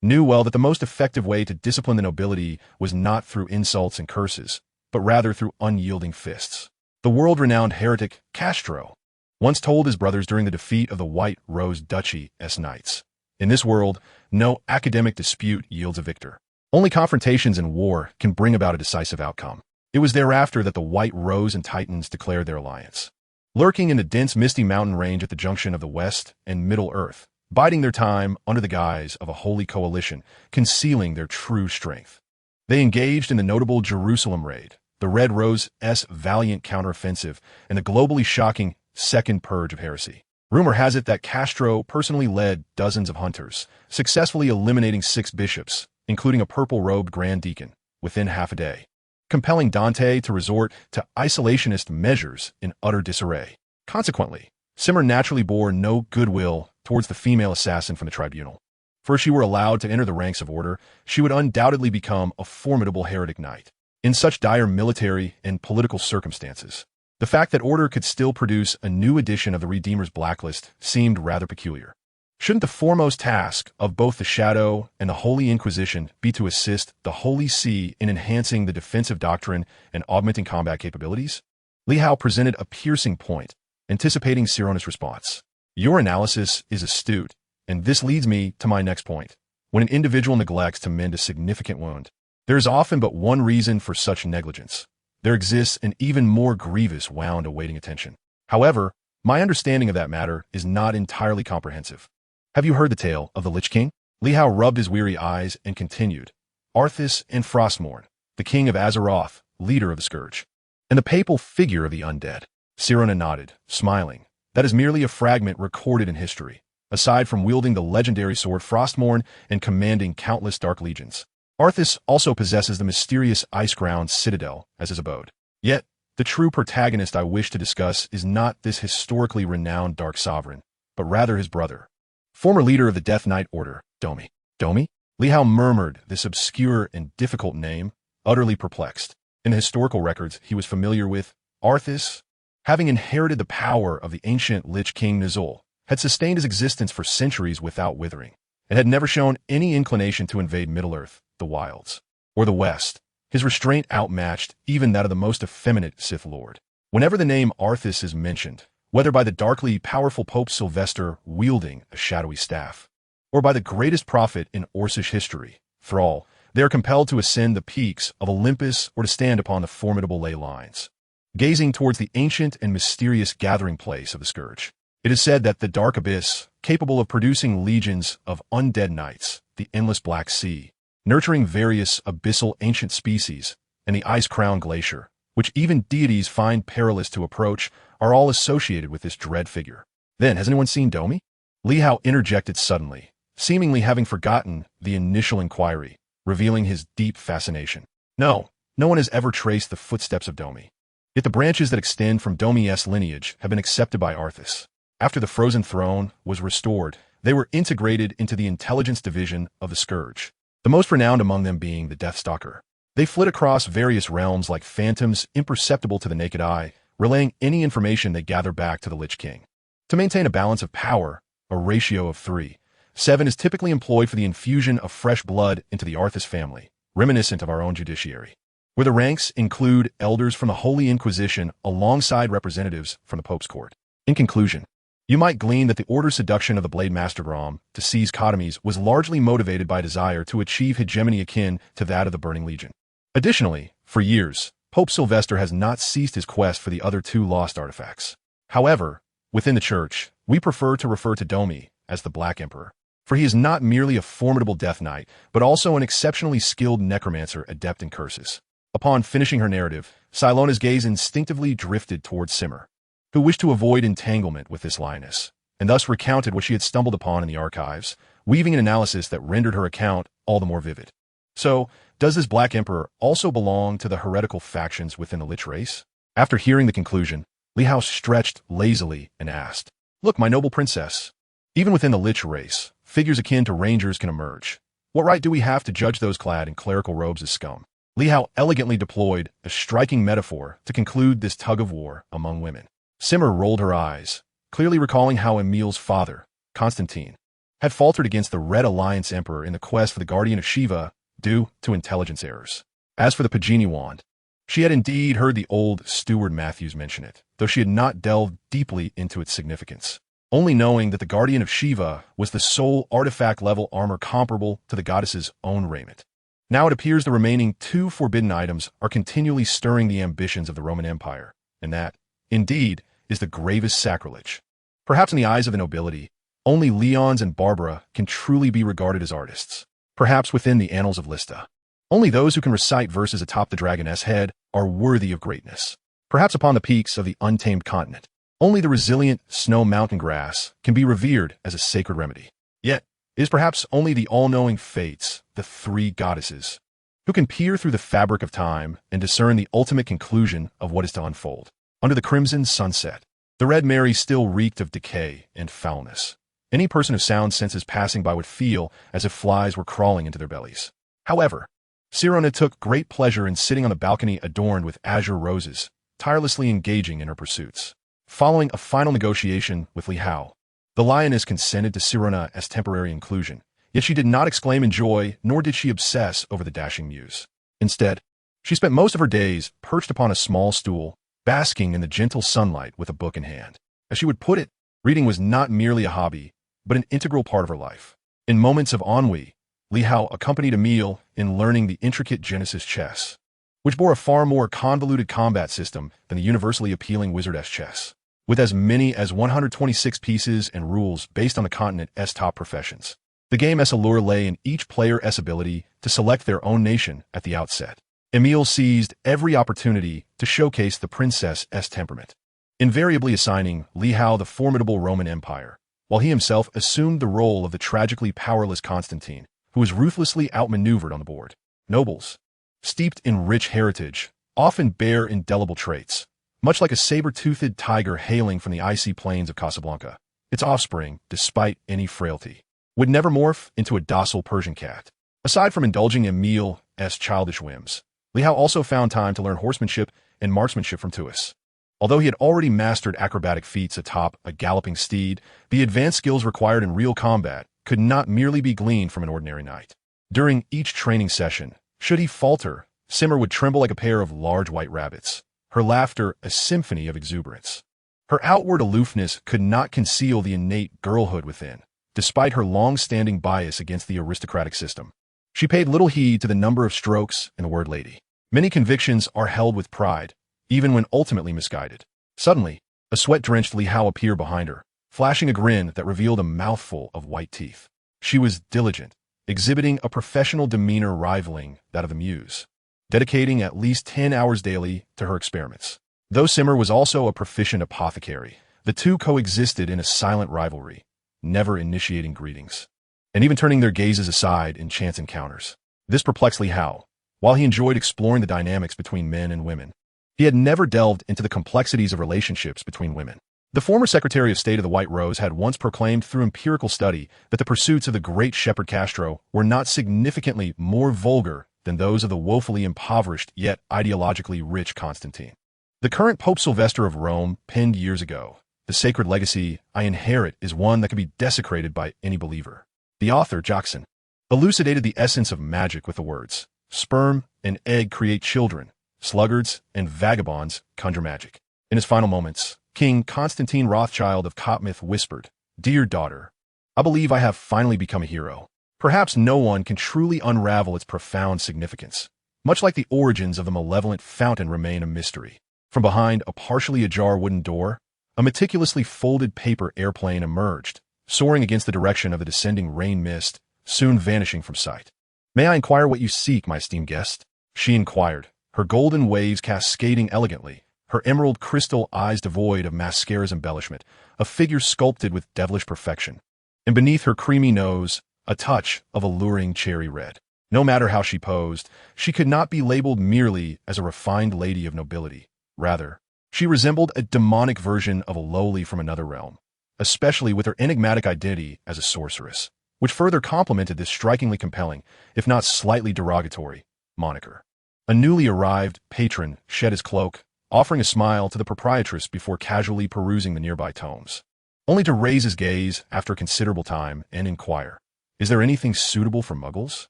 knew well that the most effective way to discipline the nobility was not through insults and curses, but rather through unyielding fists. The world-renowned heretic Castro once told his brothers during the defeat of the White Rose Duchy's knights, "In this world, no academic dispute yields a victor. Only confrontations and war can bring about a decisive outcome." It was thereafter that the White Rose and Titans declared their alliance. Lurking in the dense misty mountain range at the junction of the West and Middle Earth, biding their time under the guise of a holy coalition, concealing their true strength. They engaged in the notable Jerusalem raid, the Red Rose's valiant counteroffensive, and the globally shocking Second Purge of Heresy. Rumor has it that Castro personally led dozens of hunters, successfully eliminating 6 bishops, including a purple-robed Grand Deacon, within half a day, compelling Dante to resort to isolationist measures in utter disarray. Consequently, Simmer naturally bore no goodwill towards the female assassin from the tribunal. For if she were allowed to enter the ranks of order, she would undoubtedly become a formidable heretic knight. In such dire military and political circumstances, the fact that order could still produce a new edition of the Redeemer's blacklist seemed rather peculiar. Shouldn't the foremost task of both the Shadow and the Holy Inquisition be to assist the Holy See in enhancing the defensive doctrine and augmenting combat capabilities? Li Hao presented a piercing point, anticipating Sirona's response. "Your analysis is astute, and this leads me to my next point. When an individual neglects to mend a significant wound, there is often but one reason for such negligence. There exists an even more grievous wound awaiting attention. However, my understanding of that matter is not entirely comprehensive. Have you heard the tale of the Lich King?" Li Hao rubbed his weary eyes and continued, "Arthas and Frostmourne, the king of Azeroth, leader of the Scourge, and the papal figure of the undead." Sirona nodded, smiling. "That is merely a fragment recorded in history. Aside from wielding the legendary sword Frostmourne and commanding countless dark legions, Arthas also possesses the mysterious ice-ground citadel as his abode. Yet, the true protagonist I wish to discuss is not this historically renowned dark sovereign, but rather his brother, former leader of the Death Knight Order, Domi." "Domi?" Li Hao murmured this obscure and difficult name, utterly perplexed. In the historical records, he was familiar with Arthas, having inherited the power of the ancient Lich King Nizul, had sustained his existence for centuries without withering, and had never shown any inclination to invade Middle-earth, the Wilds, or the West. His restraint outmatched even that of the most effeminate Sith Lord. Whenever the name Arthas is mentioned, whether by the darkly powerful Pope Sylvester wielding a shadowy staff, or by the greatest prophet in Orcish history, Thrall, they are compelled to ascend the peaks of Olympus or to stand upon the formidable ley lines, gazing towards the ancient and mysterious gathering place of the Scourge. It is said that the dark abyss, capable of producing legions of undead knights, the endless Black Sea, nurturing various abyssal ancient species, and the ice-crowned glacier, which even deities find perilous to approach, are all associated with this dread figure. Then, has anyone seen Domi? Li Hao interjected suddenly, seemingly having forgotten the initial inquiry, revealing his deep fascination. No, no one has ever traced the footsteps of Domi. Yet the branches that extend from Domi's lineage have been accepted by Arthas. After the Frozen Throne was restored, they were integrated into the intelligence division of the Scourge, the most renowned among them being the Deathstalker. They flit across various realms like phantoms imperceptible to the naked eye, relaying any information they gather back to the Lich King. To maintain a balance of power, a ratio of 3:7 is typically employed for the infusion of fresh blood into the Arthas family, reminiscent of our own judiciary, where the ranks include elders from the Holy Inquisition alongside representatives from the Pope's court. In conclusion, you might glean that the Order's seduction of the Blade Master Grom to seize Cotomies was largely motivated by a desire to achieve hegemony akin to that of the Burning Legion. Additionally, for years, Pope Sylvester has not ceased his quest for the other two lost artifacts. However, within the Church, we prefer to refer to Domi as the Black Emperor, for he is not merely a formidable Death Knight, but also an exceptionally skilled necromancer adept in curses. Upon finishing her narrative, Silona's gaze instinctively drifted towards Simmer, who wished to avoid entanglement with this lioness, and thus recounted what she had stumbled upon in the archives, weaving an analysis that rendered her account all the more vivid. So, does this Black Emperor also belong to the heretical factions within the Lich race? After hearing the conclusion, Li Hao stretched lazily and asked, "Look, my noble princess, even within the Lich race, figures akin to rangers can emerge. What right do we have to judge those clad in clerical robes as scum?" Li Hao elegantly deployed a striking metaphor to conclude this tug-of-war among women. Simmer rolled her eyes, clearly recalling how Emil's father, Constantine, had faltered against the Red Alliance Emperor in the quest for the Guardian of Shiva due to intelligence errors. As for the Pagini wand, she had indeed heard the old Steward Matthews mention it, though she had not delved deeply into its significance, only knowing that the Guardian of Shiva was the sole artifact-level armor comparable to the goddess's own raiment. Now it appears the remaining two forbidden items are continually stirring the ambitions of the Roman Empire, and that, indeed, is the gravest sacrilege. Perhaps in the eyes of the nobility, only Leons and Barbara can truly be regarded as artists. Perhaps within the annals of Lista, only those who can recite verses atop the dragoness head are worthy of greatness. Perhaps upon the peaks of the untamed continent, only the resilient snow mountain grass can be revered as a sacred remedy. Yet, it is perhaps only the all-knowing fates, the three goddesses, who can peer through the fabric of time and discern the ultimate conclusion of what is to unfold. Under the crimson sunset, the Red Mary still reeked of decay and foulness. Any person of sound senses passing by would feel as if flies were crawling into their bellies. However, Sirona took great pleasure in sitting on the balcony adorned with azure roses, tirelessly engaging in her pursuits. Following a final negotiation with Li Hao, the lioness consented to Sirona as temporary inclusion, yet she did not exclaim in joy, nor did she obsess over the dashing muse. Instead, she spent most of her days perched upon a small stool, basking in the gentle sunlight with a book in hand. As she would put it, reading was not merely a hobby, but an integral part of her life. In moments of ennui, Li Hao accompanied Emil in learning the intricate Genesis chess, which bore a far more convoluted combat system than the universally appealing Wizardess chess, with as many as 126 pieces and rules based on the continent's top professions. The game's allure lay in each player's ability to select their own nation at the outset. Emil seized every opportunity to showcase the princess's temperament, invariably assigning Li Hao the formidable Roman Empire, while he himself assumed the role of the tragically powerless Constantine, who was ruthlessly outmaneuvered on the board. Nobles, steeped in rich heritage, often bear indelible traits, much like a saber-toothed tiger hailing from the icy plains of Casablanca. Its offspring, despite any frailty, would never morph into a docile Persian cat. Aside from indulging Emil's childish whims, Li Hao also found time to learn horsemanship and marksmanship from Tuis. Although he had already mastered acrobatic feats atop a galloping steed, the advanced skills required in real combat could not merely be gleaned from an ordinary knight. During each training session, should he falter, Simmer would tremble like a pair of large white rabbits, her laughter a symphony of exuberance. Her outward aloofness could not conceal the innate girlhood within, despite her long-standing bias against the aristocratic system. She paid little heed to the number of strokes in the word lady. Many convictions are held with pride, even when ultimately misguided. Suddenly, a sweat-drenched Li Hao appeared behind her, flashing a grin that revealed a mouthful of white teeth. She was diligent, exhibiting a professional demeanor rivaling that of the muse, dedicating at least 10 hours daily to her experiments. Though Simmer was also a proficient apothecary, The two coexisted in a silent rivalry, never initiating greetings, and even turning their gazes aside in chance encounters. This perplexed Li Hao. While he enjoyed exploring the dynamics between men and women, he had never delved into the complexities of relationships between women. The former Secretary of State of the White Rose had once proclaimed through empirical study that the pursuits of the great Shepherd Castro were not significantly more vulgar than those of the woefully impoverished yet ideologically rich Constantine. The current Pope Sylvester of Rome penned years ago, "The sacred legacy I inherit is one that can be desecrated by any believer." The author, Jackson, elucidated the essence of magic with the words, "Sperm and egg create children, sluggards and vagabonds conjure magic." In his final moments, King Constantine Rothschild of Copmouth whispered, "Dear daughter, I believe I have finally become a hero." Perhaps no one can truly unravel its profound significance. Much like the origins of the malevolent fountain remain a mystery. From behind a partially ajar wooden door, a meticulously folded paper airplane emerged, soaring against the direction of the descending rain mist, soon vanishing from sight. "May I inquire what you seek, my esteemed guest?" she inquired, her golden waves cascading elegantly, her emerald crystal eyes devoid of mascara's embellishment, a figure sculpted with devilish perfection. And beneath her creamy nose, a touch of alluring cherry red. No matter how she posed, she could not be labeled merely as a refined lady of nobility. Rather, she resembled a demonic version of a lowly from another realm, especially with her enigmatic identity as a sorceress, which further complemented this strikingly compelling, if not slightly derogatory, moniker. A newly arrived patron shed his cloak, offering a smile to the proprietress before casually perusing the nearby tomes, only to raise his gaze after a considerable time and inquire, "Is there anything suitable for muggles?"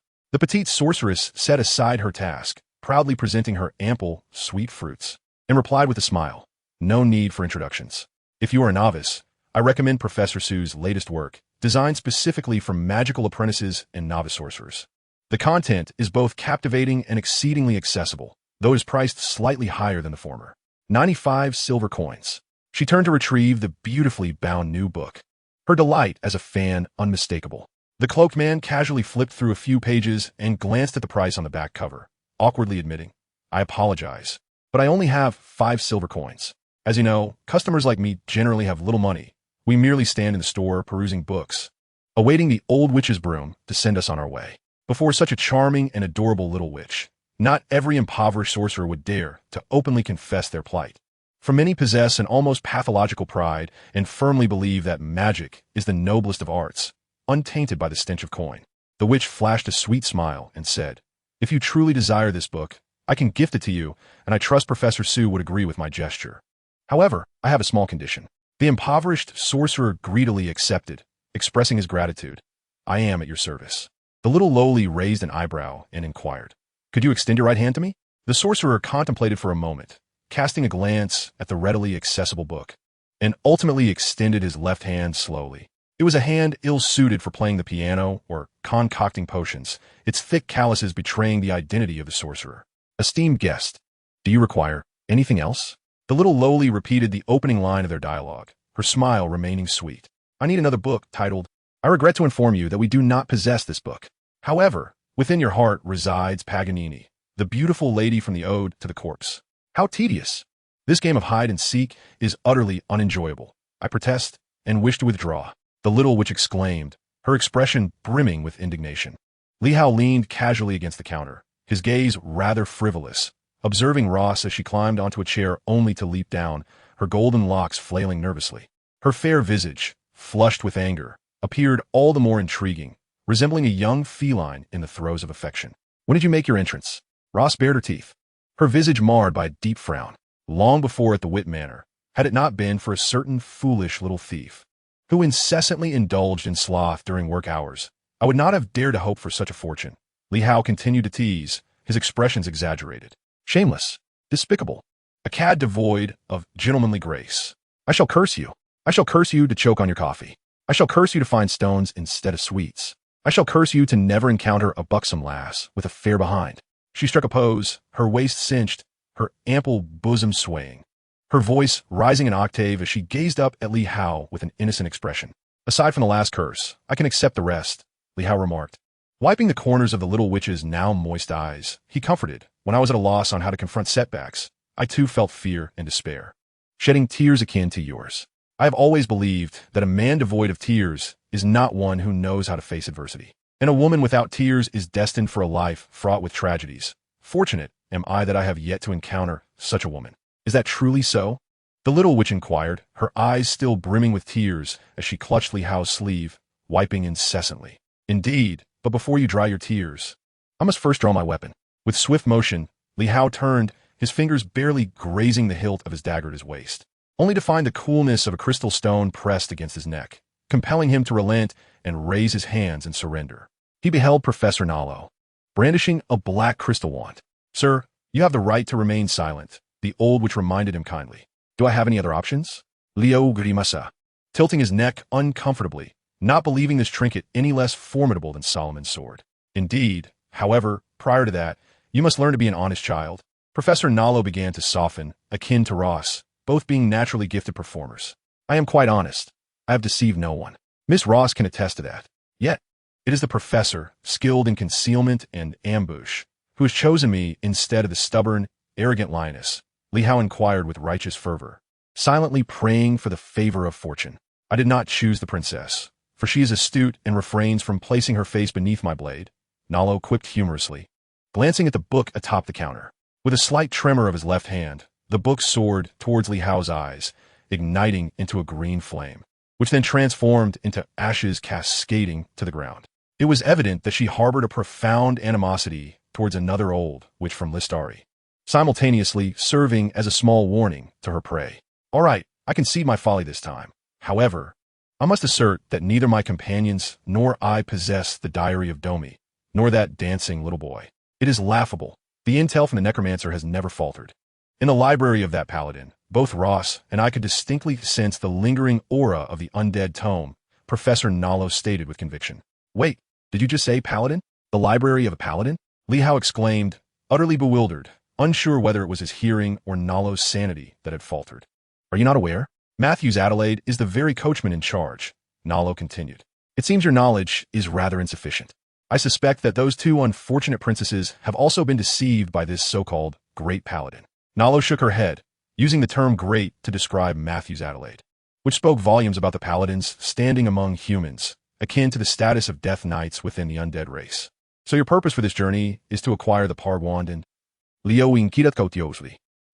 The petite sorceress set aside her task, proudly presenting her ample, sweet fruits, and replied with a smile, "No need for introductions. If you are a novice, I recommend Professor Sue's latest work, designed specifically for magical apprentices and novice sorcerers. The content is both captivating and exceedingly accessible, though it is priced slightly higher than the former. 95 silver coins." She turned to retrieve the beautifully bound new book, her delight as a fan unmistakable. The cloaked man casually flipped through a few pages and glanced at the price on the back cover, awkwardly admitting, "I apologize, but I only have 5 silver coins. As you know, customers like me generally have little money. We merely stand in the store perusing books, awaiting the old witch's broom to send us on our way." Before such a charming and adorable little witch, not every impoverished sorcerer would dare to openly confess their plight. For many possess an almost pathological pride and firmly believe that magic is the noblest of arts, untainted by the stench of coin. The witch flashed a sweet smile and said, "If you truly desire this book, I can gift it to you, and I trust Professor Sue would agree with my gesture. However, I have a small condition." The impoverished sorcerer greedily accepted, expressing his gratitude. "I am at your service." The little lowly raised an eyebrow and inquired, "Could you extend your right hand to me?" The sorcerer contemplated for a moment, casting a glance at the readily accessible book, and ultimately extended his left hand slowly. It was a hand ill-suited for playing the piano or concocting potions, its thick calluses betraying the identity of the sorcerer. "Esteemed guest, do you require anything else?" The little lowly repeated the opening line of their dialogue, her smile remaining sweet. "I need another book titled, I regret to inform you that we do not possess this book. However, within your heart resides Paganini, the beautiful lady from the Ode to the Corpse." "How tedious! This game of hide and seek is utterly unenjoyable. I protest and wish to withdraw," the little witch exclaimed, her expression brimming with indignation. Li Hao leaned casually against the counter, his gaze rather frivolous, observing Ross as she climbed onto a chair only to leap down, her golden locks flailing nervously. Her fair visage, flushed with anger, appeared all the more intriguing, resembling a young feline in the throes of affection. "When did you make your entrance?" Ross bared her teeth, her visage marred by a deep frown. "Long before at the Wit Manor, had it not been for a certain foolish little thief, who incessantly indulged in sloth during work hours, I would not have dared to hope for such a fortune." Li Hao continued to tease, his expressions exaggerated. "Shameless, despicable, a cad devoid of gentlemanly grace. I shall curse you. I shall curse you to choke on your coffee. I shall curse you to find stones instead of sweets. I shall curse you to never encounter a buxom lass with a fair behind." She struck a pose, her waist cinched, her ample bosom swaying, her voice rising an octave as she gazed up at Li Hao with an innocent expression. "Aside from the last curse, I can accept the rest," Li Hao remarked. Wiping the corners of the little witch's now moist eyes, he comforted, "When I was at a loss on how to confront setbacks, I too felt fear and despair, shedding tears akin to yours. I have always believed that a man devoid of tears is not one who knows how to face adversity. And a woman without tears is destined for a life fraught with tragedies. Fortunate am I that I have yet to encounter such a woman. Is that truly so? The little witch inquired, her eyes still brimming with tears as she clutched Li Hao's sleeve, wiping incessantly. Indeed, but before you dry your tears, I must first draw my weapon. With swift motion, Li Hao turned, his fingers barely grazing the hilt of his dagger at his waist, only to find the coolness of a crystal stone pressed against his neck, compelling him to relent and raise his hands in surrender. He beheld Professor Nalo, brandishing a black crystal wand. Sir, you have the right to remain silent, the old witch reminded him kindly. Do I have any other options? Liu grimasa, tilting his neck uncomfortably, not believing this trinket any less formidable than Solomon's sword. Indeed, however, prior to that, you must learn to be an honest child. Professor Nalo began to soften, akin to Ross, both being naturally gifted performers. I am quite honest. I have deceived no one. Miss Ross can attest to that. Yet, it is the professor, skilled in concealment and ambush, who has chosen me instead of the stubborn, arrogant lioness, Li Hao inquired with righteous fervor, silently praying for the favor of fortune. I did not choose the princess, for she is astute and refrains from placing her face beneath my blade, Nalo quipped humorously, glancing at the book atop the counter. With a slight tremor of his left hand, the book soared towards Li Hao's eyes, igniting into a green flame, which then transformed into ashes cascading to the ground. It was evident that she harbored a profound animosity towards another old witch from Listari, simultaneously serving as a small warning to her prey. All right, I concede my folly this time. However, I must assert that neither my companions nor I possess the diary of Domi, nor that dancing little boy. It is laughable. The intel from the necromancer has never faltered. In the library of that paladin, both Ross and I could distinctly sense the lingering aura of the undead tome, Professor Nalo stated with conviction. Wait, did you just say paladin? The library of a paladin? Li Hao exclaimed, utterly bewildered, unsure whether it was his hearing or Nalo's sanity that had faltered. Are you not aware? Matthew's Adelaide is the very coachman in charge, Nalo continued. It seems your knowledge is rather insufficient. I suspect that those two unfortunate princesses have also been deceived by this so-called great paladin. Nalo shook her head, using the term great to describe Matthew's Adelaide, which spoke volumes about the paladins standing among humans, akin to the status of death knights within the undead race. So your purpose for this journey is to acquire the Parwand and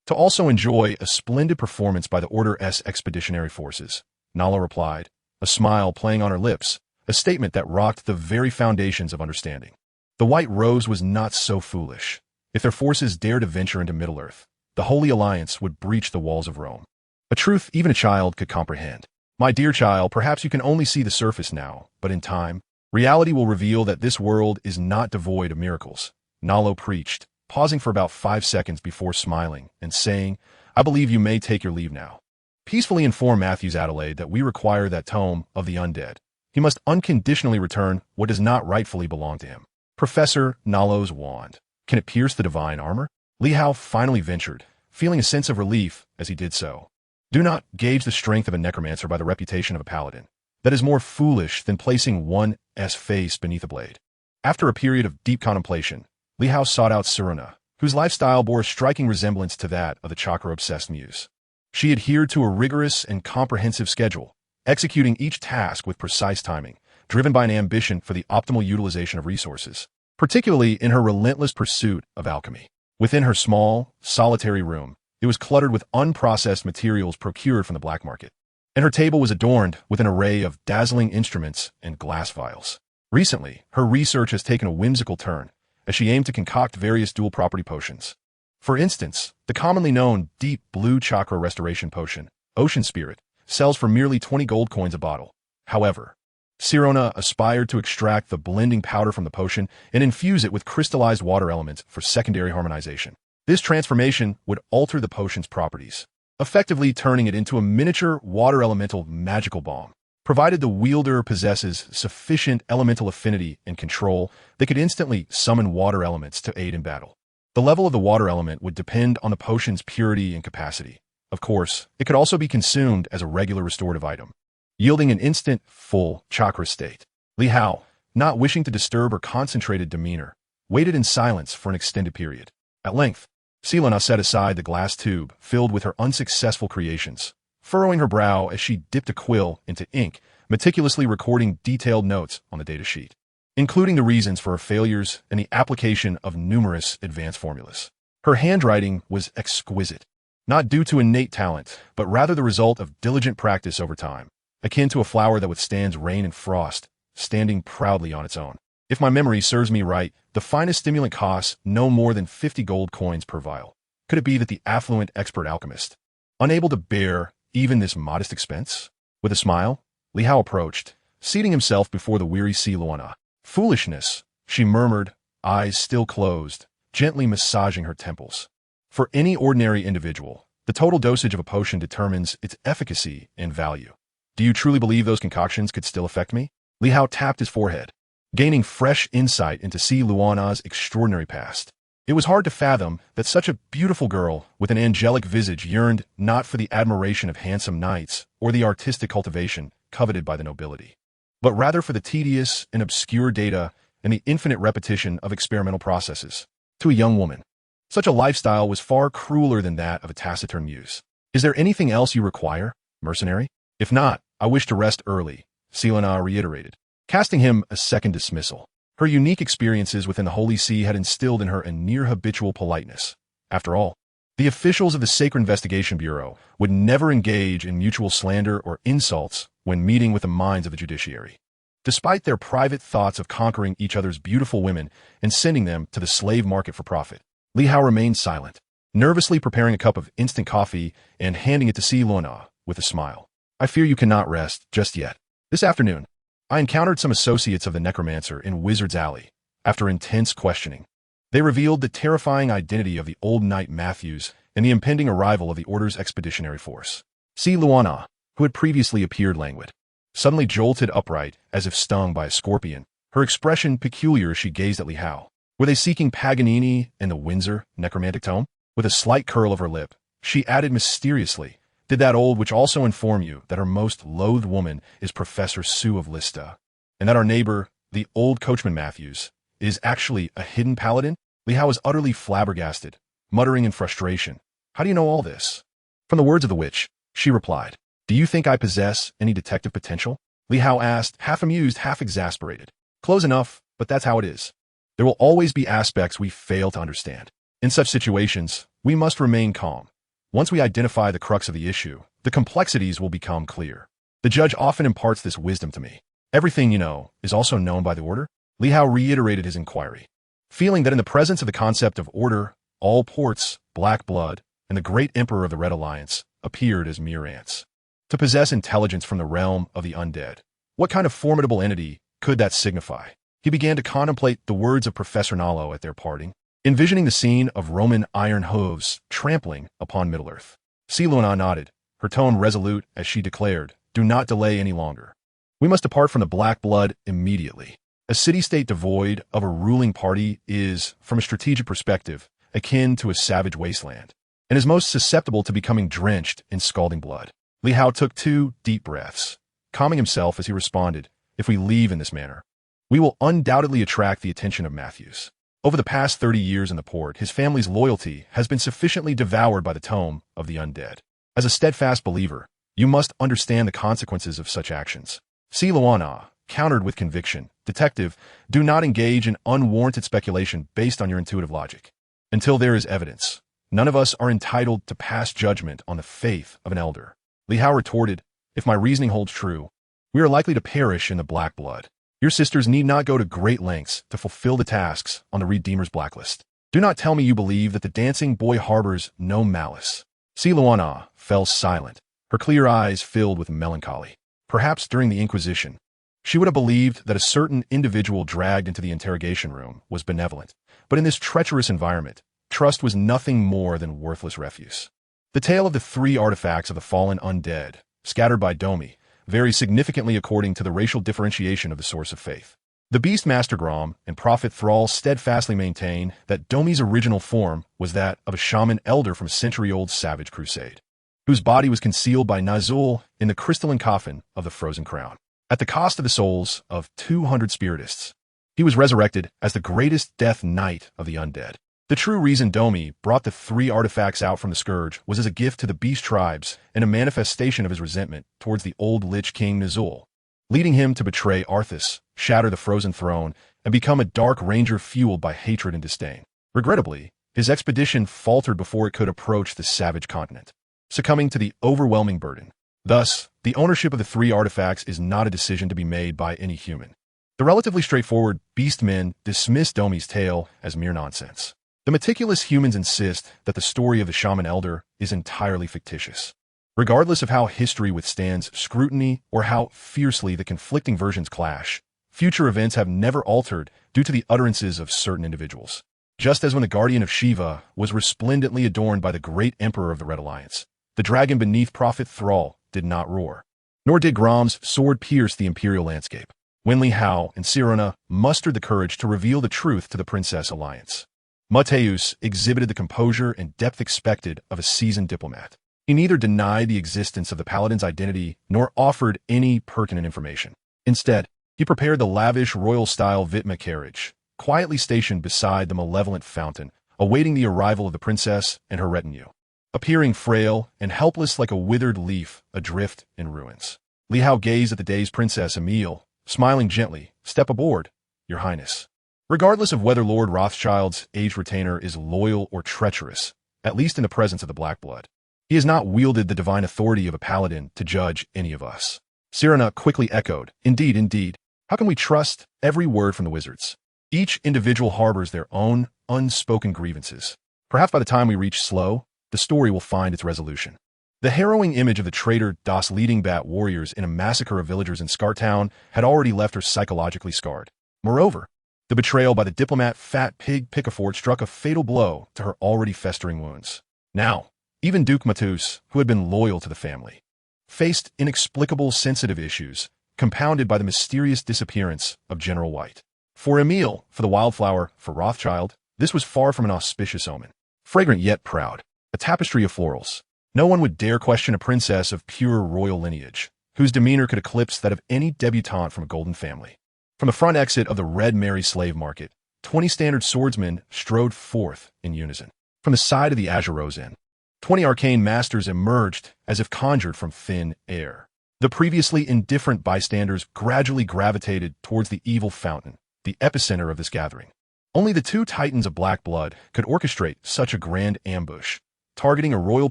to also enjoy a splendid performance by the Order S Expeditionary Forces, Nalo replied, a smile playing on her lips, a statement that rocked the very foundations of understanding. The White Rose was not so foolish. If their forces dared to venture into Middle-earth, the Holy Alliance would breach the walls of Rome. A truth even a child could comprehend. My dear child, perhaps you can only see the surface now, but in time, reality will reveal that this world is not devoid of miracles, Nalo preached, pausing for about 5 seconds before smiling and saying, I believe you may take your leave now. Peacefully inform Matthew's Adelaide that we require that tome of the undead. He must unconditionally return what does not rightfully belong to him. Professor Nalo's wand. Can it pierce the divine armor? Li Hao finally ventured, feeling a sense of relief as he did so. Do not gauge the strength of a necromancer by the reputation of a paladin. That is more foolish than placing one's face beneath a blade. After a period of deep contemplation, Li Hao sought out Sirona, whose lifestyle bore a striking resemblance to that of the chakra-obsessed muse. She adhered to a rigorous and comprehensive schedule, executing each task with precise timing, driven by an ambition for the optimal utilization of resources, particularly in her relentless pursuit of alchemy. Within her small, solitary room, it was cluttered with unprocessed materials procured from the black market, and her table was adorned with an array of dazzling instruments and glass vials. Recently, her research has taken a whimsical turn, as she aimed to concoct various dual-property potions. For instance, the commonly known deep blue chakra restoration potion, Ocean Spirit, sells for merely 20 gold coins a bottle. However, Sirona aspired to extract the blending powder from the potion and infuse it with crystallized water elements for secondary harmonization. This transformation would alter the potion's properties, effectively turning it into a miniature water elemental magical bomb. Provided the wielder possesses sufficient elemental affinity and control, they could instantly summon water elements to aid in battle. The level of the water element would depend on the potion's purity and capacity. Of course, it could also be consumed as a regular restorative item, yielding an instant, full chakra state. Li Hao, not wishing to disturb her concentrated demeanor, waited in silence for an extended period. At length, Silana set aside the glass tube filled with her unsuccessful creations, furrowing her brow as she dipped a quill into ink, meticulously recording detailed notes on the data sheet, including the reasons for her failures and the application of numerous advanced formulas. Her handwriting was exquisite, not due to innate talent, but rather the result of diligent practice over time, akin to a flower that withstands rain and frost, standing proudly on its own. If my memory serves me right, the finest stimulant costs no more than 50 gold coins per vial. Could it be that the affluent expert alchemist, unable to bear even this modest expense? With a smile, Li Hao approached, seating himself before the weary Si Luana. Foolishness, she murmured, eyes still closed, gently massaging her temples. For any ordinary individual, the total dosage of a potion determines its efficacy and value. Do you truly believe those concoctions could still affect me? Li Hao tapped his forehead, gaining fresh insight into Si Luana's extraordinary past. It was hard to fathom that such a beautiful girl with an angelic visage yearned not for the admiration of handsome knights or the artistic cultivation coveted by the nobility, but rather for the tedious and obscure data and the infinite repetition of experimental processes. To a young woman, such a lifestyle was far crueler than that of a taciturn muse. Is there anything else you require, mercenary? If not, I wish to rest early, Si Luana reiterated, casting him a second dismissal. Her unique experiences within the Holy See had instilled in her a near-habitual politeness. After all, the officials of the Sacred Investigation Bureau would never engage in mutual slander or insults when meeting with the minds of the judiciary. Despite their private thoughts of conquering each other's beautiful women and sending them to the slave market for profit, Li Hao remained silent, nervously preparing a cup of instant coffee and handing it to Si Luana with a smile. I fear you cannot rest just yet. This afternoon, I encountered some associates of the necromancer in Wizard's Alley. After intense questioning, they revealed the terrifying identity of the old knight Matthews and the impending arrival of the Order's expeditionary force. Si Luana, who had previously appeared languid, suddenly jolted upright as if stung by a scorpion, her expression peculiar as she gazed at Li Hao. Were they seeking Paganini and the Windsor necromantic tome? With a slight curl of her lip, she added mysteriously, Did that old witch also inform you that her most loathed woman is Professor Sue of Lista, and that our neighbor, the old coachman Matthews, is actually a hidden paladin? Li Hao was utterly flabbergasted, muttering in frustration. How do you know all this? From the words of the witch, she replied. Do you think I possess any detective potential? Li Hao asked, half amused, half exasperated. Close enough, but that's how it is. There will always be aspects we fail to understand. In such situations, we must remain calm. Once we identify the crux of the issue, the complexities will become clear. The judge often imparts this wisdom to me. Everything you know is also known by the Order? Li Hao reiterated his inquiry, feeling that in the presence of the concept of order, all ports, black blood, and the great emperor of the Red Alliance appeared as mere ants. To possess intelligence from the realm of the undead, what kind of formidable entity could that signify? He began to contemplate the words of Professor Nalo at their parting, envisioning the scene of Roman iron hooves trampling upon Middle-earth. Si Luana nodded, her tone resolute as she declared, Do not delay any longer. We must depart from the black blood immediately. A city-state devoid of a ruling party is, from a strategic perspective, akin to a savage wasteland, and is most susceptible to becoming drenched in scalding blood. Li Hao took 2 deep breaths, calming himself as he responded, If we leave in this manner, we will undoubtedly attract the attention of Matthews. Over the past 30 years in the port, his family's loyalty has been sufficiently devoured by the tome of the undead. As a steadfast believer, you must understand the consequences of such actions. Si Luana countered with conviction, Detective, do not engage in unwarranted speculation based on your intuitive logic. Until there is evidence, none of us are entitled to pass judgment on the faith of an elder. Li Hao retorted, If my reasoning holds true, we are likely to perish in the black blood. Your sisters need not go to great lengths to fulfill the tasks on the Redeemer's blacklist. Do not tell me you believe that the dancing boy harbors no malice. Si Luana fell silent, her clear eyes filled with melancholy. Perhaps during the Inquisition, she would have believed that a certain individual dragged into the interrogation room was benevolent, but in this treacherous environment, trust was nothing more than worthless refuse. The tale of the 3 artifacts of the fallen undead, scattered by Domi, vary significantly according to the racial differentiation of the source of faith. The Beastmaster Grom and Prophet Thrall steadfastly maintain that Domi's original form was that of a shaman elder from a century-old savage crusade, whose body was concealed by Nazul in the crystalline coffin of the Frozen Crown. At the cost of the souls of 200 spiritists, he was resurrected as the greatest death knight of the undead. The true reason Domi brought the three artifacts out from the Scourge was as a gift to the beast tribes and a manifestation of his resentment towards the old Lich King Nazul, leading him to betray Arthas, shatter the Frozen Throne, and become a Dark Ranger fueled by hatred and disdain. Regrettably, his expedition faltered before it could approach the savage continent, succumbing to the overwhelming burden. Thus, the ownership of the three artifacts is not a decision to be made by any human. The relatively straightforward beastmen dismiss Domi's tale as mere nonsense. The meticulous humans insist that the story of the Shaman Elder is entirely fictitious. Regardless of how history withstands scrutiny or how fiercely the conflicting versions clash, future events have never altered due to the utterances of certain individuals. Just as when the Guardian of Shiva was resplendently adorned by the great Emperor of the Red Alliance, the dragon beneath Prophet Thrall did not roar, nor did Grom's sword pierce the imperial landscape. When Li Hao and Sirona mustered the courage to reveal the truth to the Princess Alliance, Mateus exhibited the composure and depth expected of a seasoned diplomat. He neither denied the existence of the paladin's identity nor offered any pertinent information. Instead, he prepared the lavish royal-style Vitma carriage, quietly stationed beside the malevolent fountain, awaiting the arrival of the princess and her retinue. Appearing frail and helpless like a withered leaf adrift in ruins, Li Hao gazed at the dazed Princess Emile, smiling gently. "Step aboard, Your Highness." Regardless of whether Lord Rothschild's aged retainer is loyal or treacherous, at least in the presence of the Black Blood, he has not wielded the divine authority of a paladin to judge any of us. Sirona quickly echoed, "Indeed, indeed. How can we trust every word from the wizards? Each individual harbors their own unspoken grievances. Perhaps by the time we reach Slow, the story will find its resolution." The harrowing image of the traitor Das leading Bat warriors in a massacre of villagers in Scartown had already left her psychologically scarred. Moreover, the betrayal by the diplomat Fat Pig Picafort struck a fatal blow to her already festering wounds. Now, even Duke Matus, who had been loyal to the family, faced inexplicable sensitive issues, compounded by the mysterious disappearance of General White. For Emile, for the Wildflower, for Rothschild, this was far from an auspicious omen. Fragrant yet proud, a tapestry of florals. No one would dare question a princess of pure royal lineage, whose demeanor could eclipse that of any debutante from a golden family. From the front exit of the Red Mary slave market, 20 standard swordsmen strode forth in unison. From the side of the Azure Rose Inn, 20 arcane masters emerged as if conjured from thin air. The previously indifferent bystanders gradually gravitated towards the evil fountain, the epicenter of this gathering. Only the two titans of black blood could orchestrate such a grand ambush, targeting a royal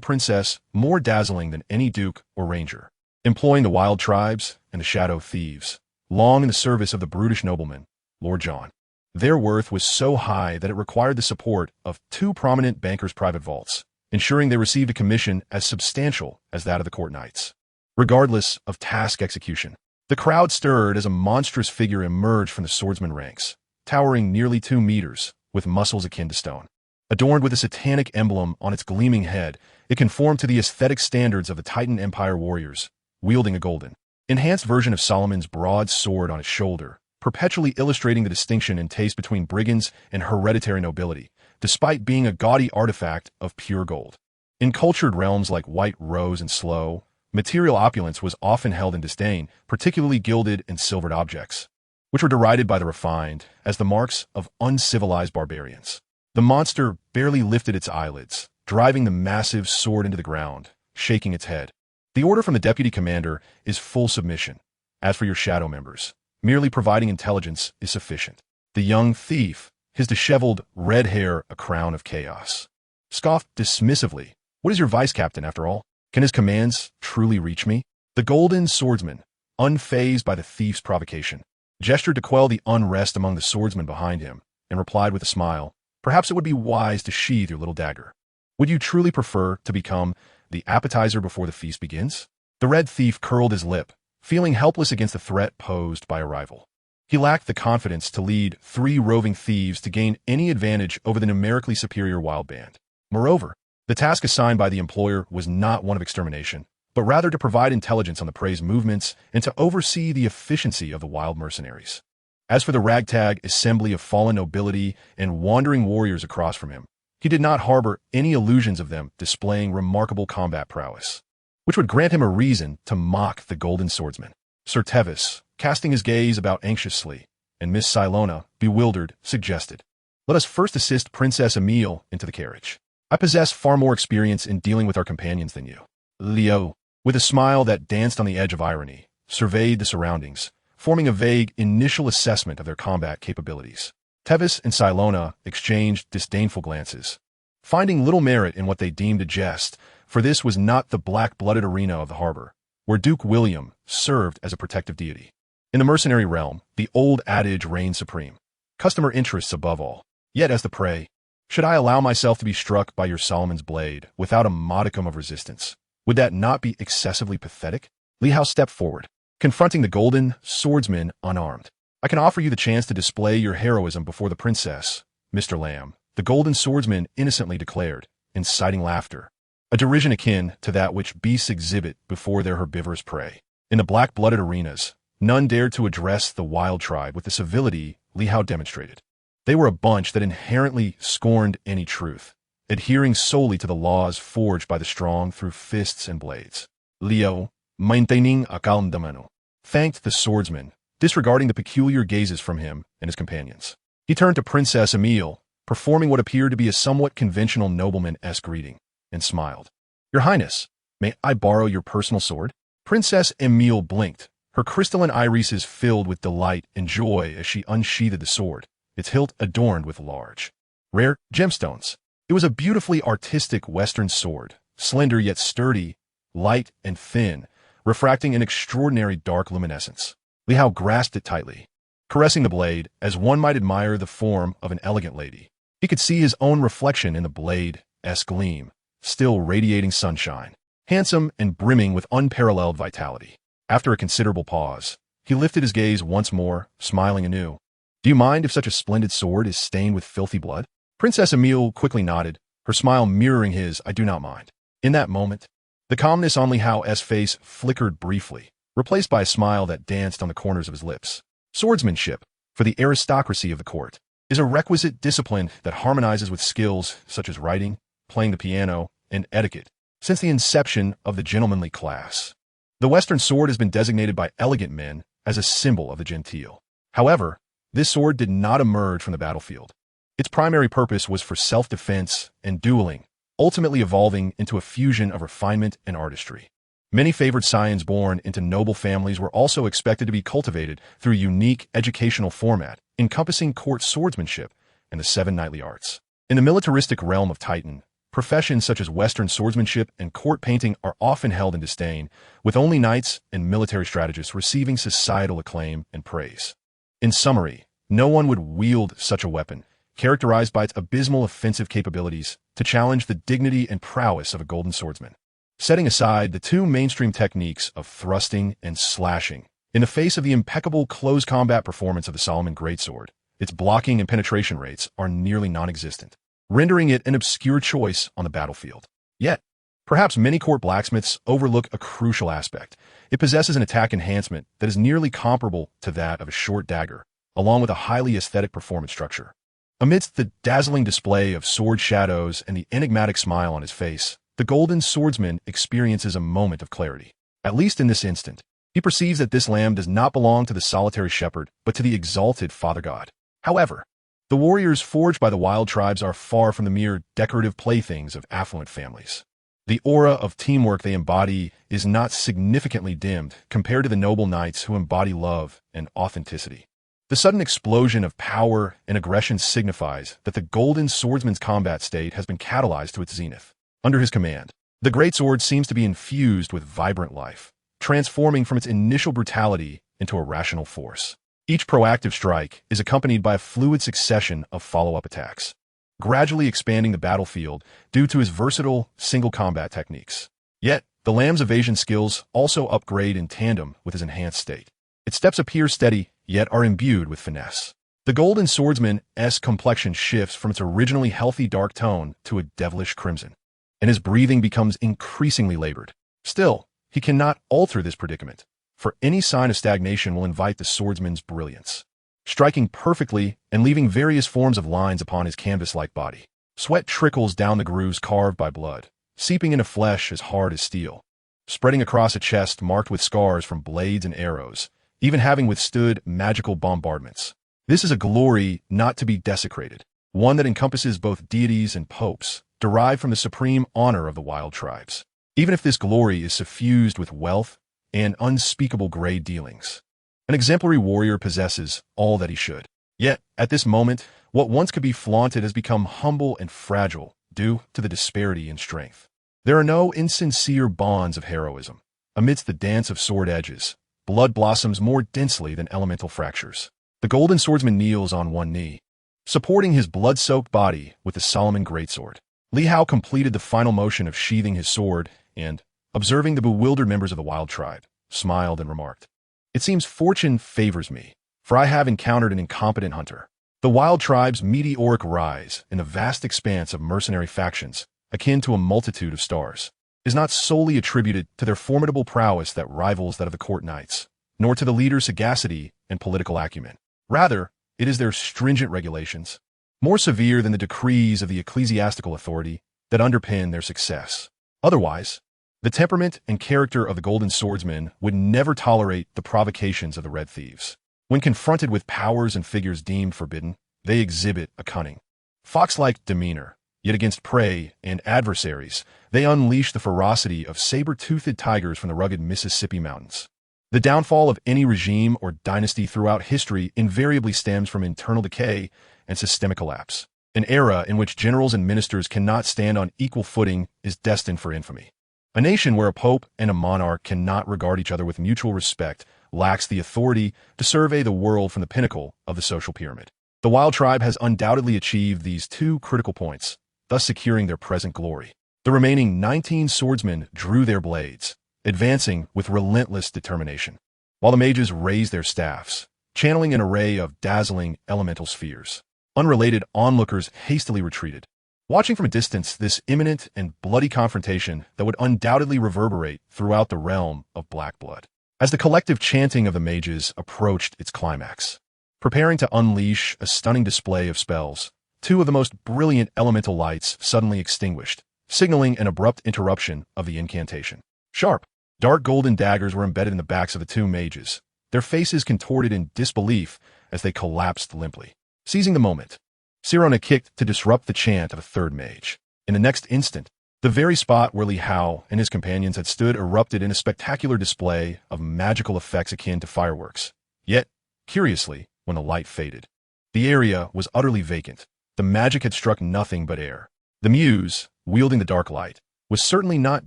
princess more dazzling than any duke or ranger, employing the wild tribes and the shadow thieves, long in the service of the brutish nobleman, Lord John. Their worth was so high that it required the support of two prominent bankers' private vaults, ensuring they received a commission as substantial as that of the court knights. Regardless of task execution, the crowd stirred as a monstrous figure emerged from the swordsman ranks, towering nearly 2 meters, with muscles akin to stone. Adorned with a satanic emblem on its gleaming head, it conformed to the aesthetic standards of the Titan Empire warriors, wielding a golden, enhanced version of Solomon's broad sword on its shoulder, perpetually illustrating the distinction in taste between brigands and hereditary nobility, despite being a gaudy artifact of pure gold. In cultured realms like White Rose and Slow, material opulence was often held in disdain, particularly gilded and silvered objects, which were derided by the refined as the marks of uncivilized barbarians. The monster barely lifted its eyelids, driving the massive sword into the ground, shaking its head. The order from the deputy commander is full submission. As for your shadow members, merely providing intelligence is sufficient. The young thief, his disheveled red hair a crown of chaos, scoffed dismissively. "What is your vice captain, after all? Can his commands truly reach me?" The golden swordsman, unfazed by the thief's provocation, gestured to quell the unrest among the swordsmen behind him, and replied with a smile, "Perhaps it would be wise to sheathe your little dagger. Would you truly prefer to become the appetizer before the feast begins?" The red thief curled his lip, feeling helpless against the threat posed by a rival. He lacked the confidence to lead 3 roving thieves to gain any advantage over the numerically superior wild band. Moreover, the task assigned by the employer was not one of extermination, but rather to provide intelligence on the prey's movements and to oversee the efficiency of the wild mercenaries. As for the ragtag assembly of fallen nobility and wandering warriors across from him, he did not harbor any illusions of them displaying remarkable combat prowess, which would grant him a reason to mock the golden swordsman. Sir Tevis, casting his gaze about anxiously, and Miss Silona, bewildered, suggested, Let us first assist Princess Emile into the carriage. I possess far more experience in dealing with our companions than you. Leo, with a smile that danced on the edge of irony, surveyed the surroundings, forming a vague initial assessment of their combat capabilities. Tevis and Silona exchanged disdainful glances, finding little merit in what they deemed a jest, for this was not the black-blooded arena of the harbor, where Duke William served as a protective deity. In the mercenary realm, the old adage reigned supreme. Customer interests above all. Yet as the prey, should I allow myself to be struck by your Solomon's blade without a modicum of resistance? Would that not be excessively pathetic? Li Hao stepped forward, confronting the golden swordsman unarmed. I can offer you the chance to display your heroism before the princess, Mr. Lamb, the golden swordsman innocently declared, inciting laughter, a derision akin to that which beasts exhibit before their herbivorous prey. In the black-blooded arenas, none dared to address the wild tribe with the civility Li Hao demonstrated. They were a bunch that inherently scorned any truth, adhering solely to the laws forged by the strong through fists and blades. Leo, maintaining a calm demeanor, thanked the swordsman, disregarding the peculiar gazes from him and his companions. He turned to Princess Emile, performing what appeared to be a somewhat conventional nobleman-esque greeting, and smiled. Your Highness, may I borrow your personal sword? Princess Emile blinked, her crystalline irises filled with delight and joy as she unsheathed the sword, its hilt adorned with large, rare gemstones. It was a beautifully artistic Western sword, slender yet sturdy, light and thin, refracting an extraordinary dark luminescence. Li Hao grasped it tightly, caressing the blade as one might admire the form of an elegant lady. He could see his own reflection in the blade-esque gleam, still radiating sunshine, handsome and brimming with unparalleled vitality. After a considerable pause, he lifted his gaze once more, smiling anew. Do you mind if such a splendid sword is stained with filthy blood? Princess Emile quickly nodded, her smile mirroring his I do not mind. In that moment, the calmness on Li Hao's face flickered briefly, replaced by a smile that danced on the corners of his lips. Swordsmanship, for the aristocracy of the court, is a requisite discipline that harmonizes with skills such as writing, playing the piano, and etiquette, since the inception of the gentlemanly class. The Western sword has been designated by elegant men as a symbol of the genteel. However, this sword did not emerge from the battlefield. Its primary purpose was for self-defense and dueling, ultimately evolving into a fusion of refinement and artistry. Many favored scions born into noble families were also expected to be cultivated through a unique educational format encompassing court swordsmanship and the 7 knightly arts. In the militaristic realm of Titan, professions such as Western swordsmanship and court painting are often held in disdain, with only knights and military strategists receiving societal acclaim and praise. In summary, no one would wield such a weapon, characterized by its abysmal offensive capabilities, to challenge the dignity and prowess of a golden swordsman. Setting aside the two mainstream techniques of thrusting and slashing, in the face of the impeccable close combat performance of the Solomon Greatsword, its blocking and penetration rates are nearly non-existent, rendering it an obscure choice on the battlefield. Yet, perhaps many court blacksmiths overlook a crucial aspect. It possesses an attack enhancement that is nearly comparable to that of a short dagger, along with a highly aesthetic performance structure. Amidst the dazzling display of sword shadows and the enigmatic smile on his face, the golden swordsman experiences a moment of clarity. At least in this instant, he perceives that this lamb does not belong to the solitary shepherd, but to the exalted Father God. However, the warriors forged by the wild tribes are far from the mere decorative playthings of affluent families. The aura of teamwork they embody is not significantly dimmed compared to the noble knights who embody love and authenticity. The sudden explosion of power and aggression signifies that the golden swordsman's combat state has been catalyzed to its zenith. Under his command, the greatsword seems to be infused with vibrant life, transforming from its initial brutality into a rational force. Each proactive strike is accompanied by a fluid succession of follow-up attacks, gradually expanding the battlefield due to his versatile single combat techniques. Yet, the lamb's evasion skills also upgrade in tandem with his enhanced state. Its steps appear steady, yet are imbued with finesse. The golden swordsman's complexion shifts from its originally healthy dark tone to a devilish crimson, and his breathing becomes increasingly labored. Still, he cannot alter this predicament, for any sign of stagnation will invite the swordsman's brilliance, striking perfectly and leaving various forms of lines upon his canvas-like body. Sweat trickles down the grooves carved by blood, seeping into flesh as hard as steel, spreading across a chest marked with scars from blades and arrows, even having withstood magical bombardments. This is a glory not to be desecrated, one that encompasses both deities and popes, derived from the supreme honor of the wild tribes. Even if this glory is suffused with wealth and unspeakable grade dealings. An exemplary warrior possesses all that he should. Yet, at this moment, what once could be flaunted has become humble and fragile due to the disparity in strength. There are no insincere bonds of heroism. Amidst the dance of sword edges, blood blossoms more densely than elemental fractures. The golden swordsman kneels on one knee, supporting his blood-soaked body with the Solomon greatsword. Li Hao completed the final motion of sheathing his sword and, observing the bewildered members of the wild tribe, smiled and remarked, "It seems fortune favors me, for I have encountered an incompetent hunter." The wild tribe's meteoric rise in the vast expanse of mercenary factions, akin to a multitude of stars, is not solely attributed to their formidable prowess that rivals that of the court knights, nor to the leader's sagacity and political acumen. Rather, it is their stringent regulations, more severe than the decrees of the ecclesiastical authority, that underpin their success. Otherwise, the temperament and character of the golden swordsmen would never tolerate the provocations of the red thieves. When confronted with powers and figures deemed forbidden, they exhibit a cunning, fox-like demeanor, yet against prey and adversaries, they unleash the ferocity of saber-toothed tigers from the rugged Mississippi mountains. The downfall of any regime or dynasty throughout history invariably stems from internal decay and systemic collapse. An era in which generals and ministers cannot stand on equal footing is destined for infamy. A nation where a pope and a monarch cannot regard each other with mutual respect lacks the authority to survey the world from the pinnacle of the social pyramid. The wild tribe has undoubtedly achieved these two critical points, thus securing their present glory. The remaining 19 swordsmen drew their blades, advancing with relentless determination, while the mages raised their staffs, channeling an array of dazzling elemental spheres. Unrelated onlookers hastily retreated, watching from a distance this imminent and bloody confrontation that would undoubtedly reverberate throughout the realm of black blood. As the collective chanting of the mages approached its climax, preparing to unleash a stunning display of spells, two of the most brilliant elemental lights suddenly extinguished, signaling an abrupt interruption of the incantation. Sharp, dark golden daggers were embedded in the backs of the two mages, their faces contorted in disbelief as they collapsed limply. Seizing the moment, Sirona kicked to disrupt the chant of a third mage. In the next instant, the very spot where Li Hao and his companions had stood erupted in a spectacular display of magical effects akin to fireworks. Yet, curiously, when the light faded, the area was utterly vacant. The magic had struck nothing but air. The muse, wielding the dark light, was certainly not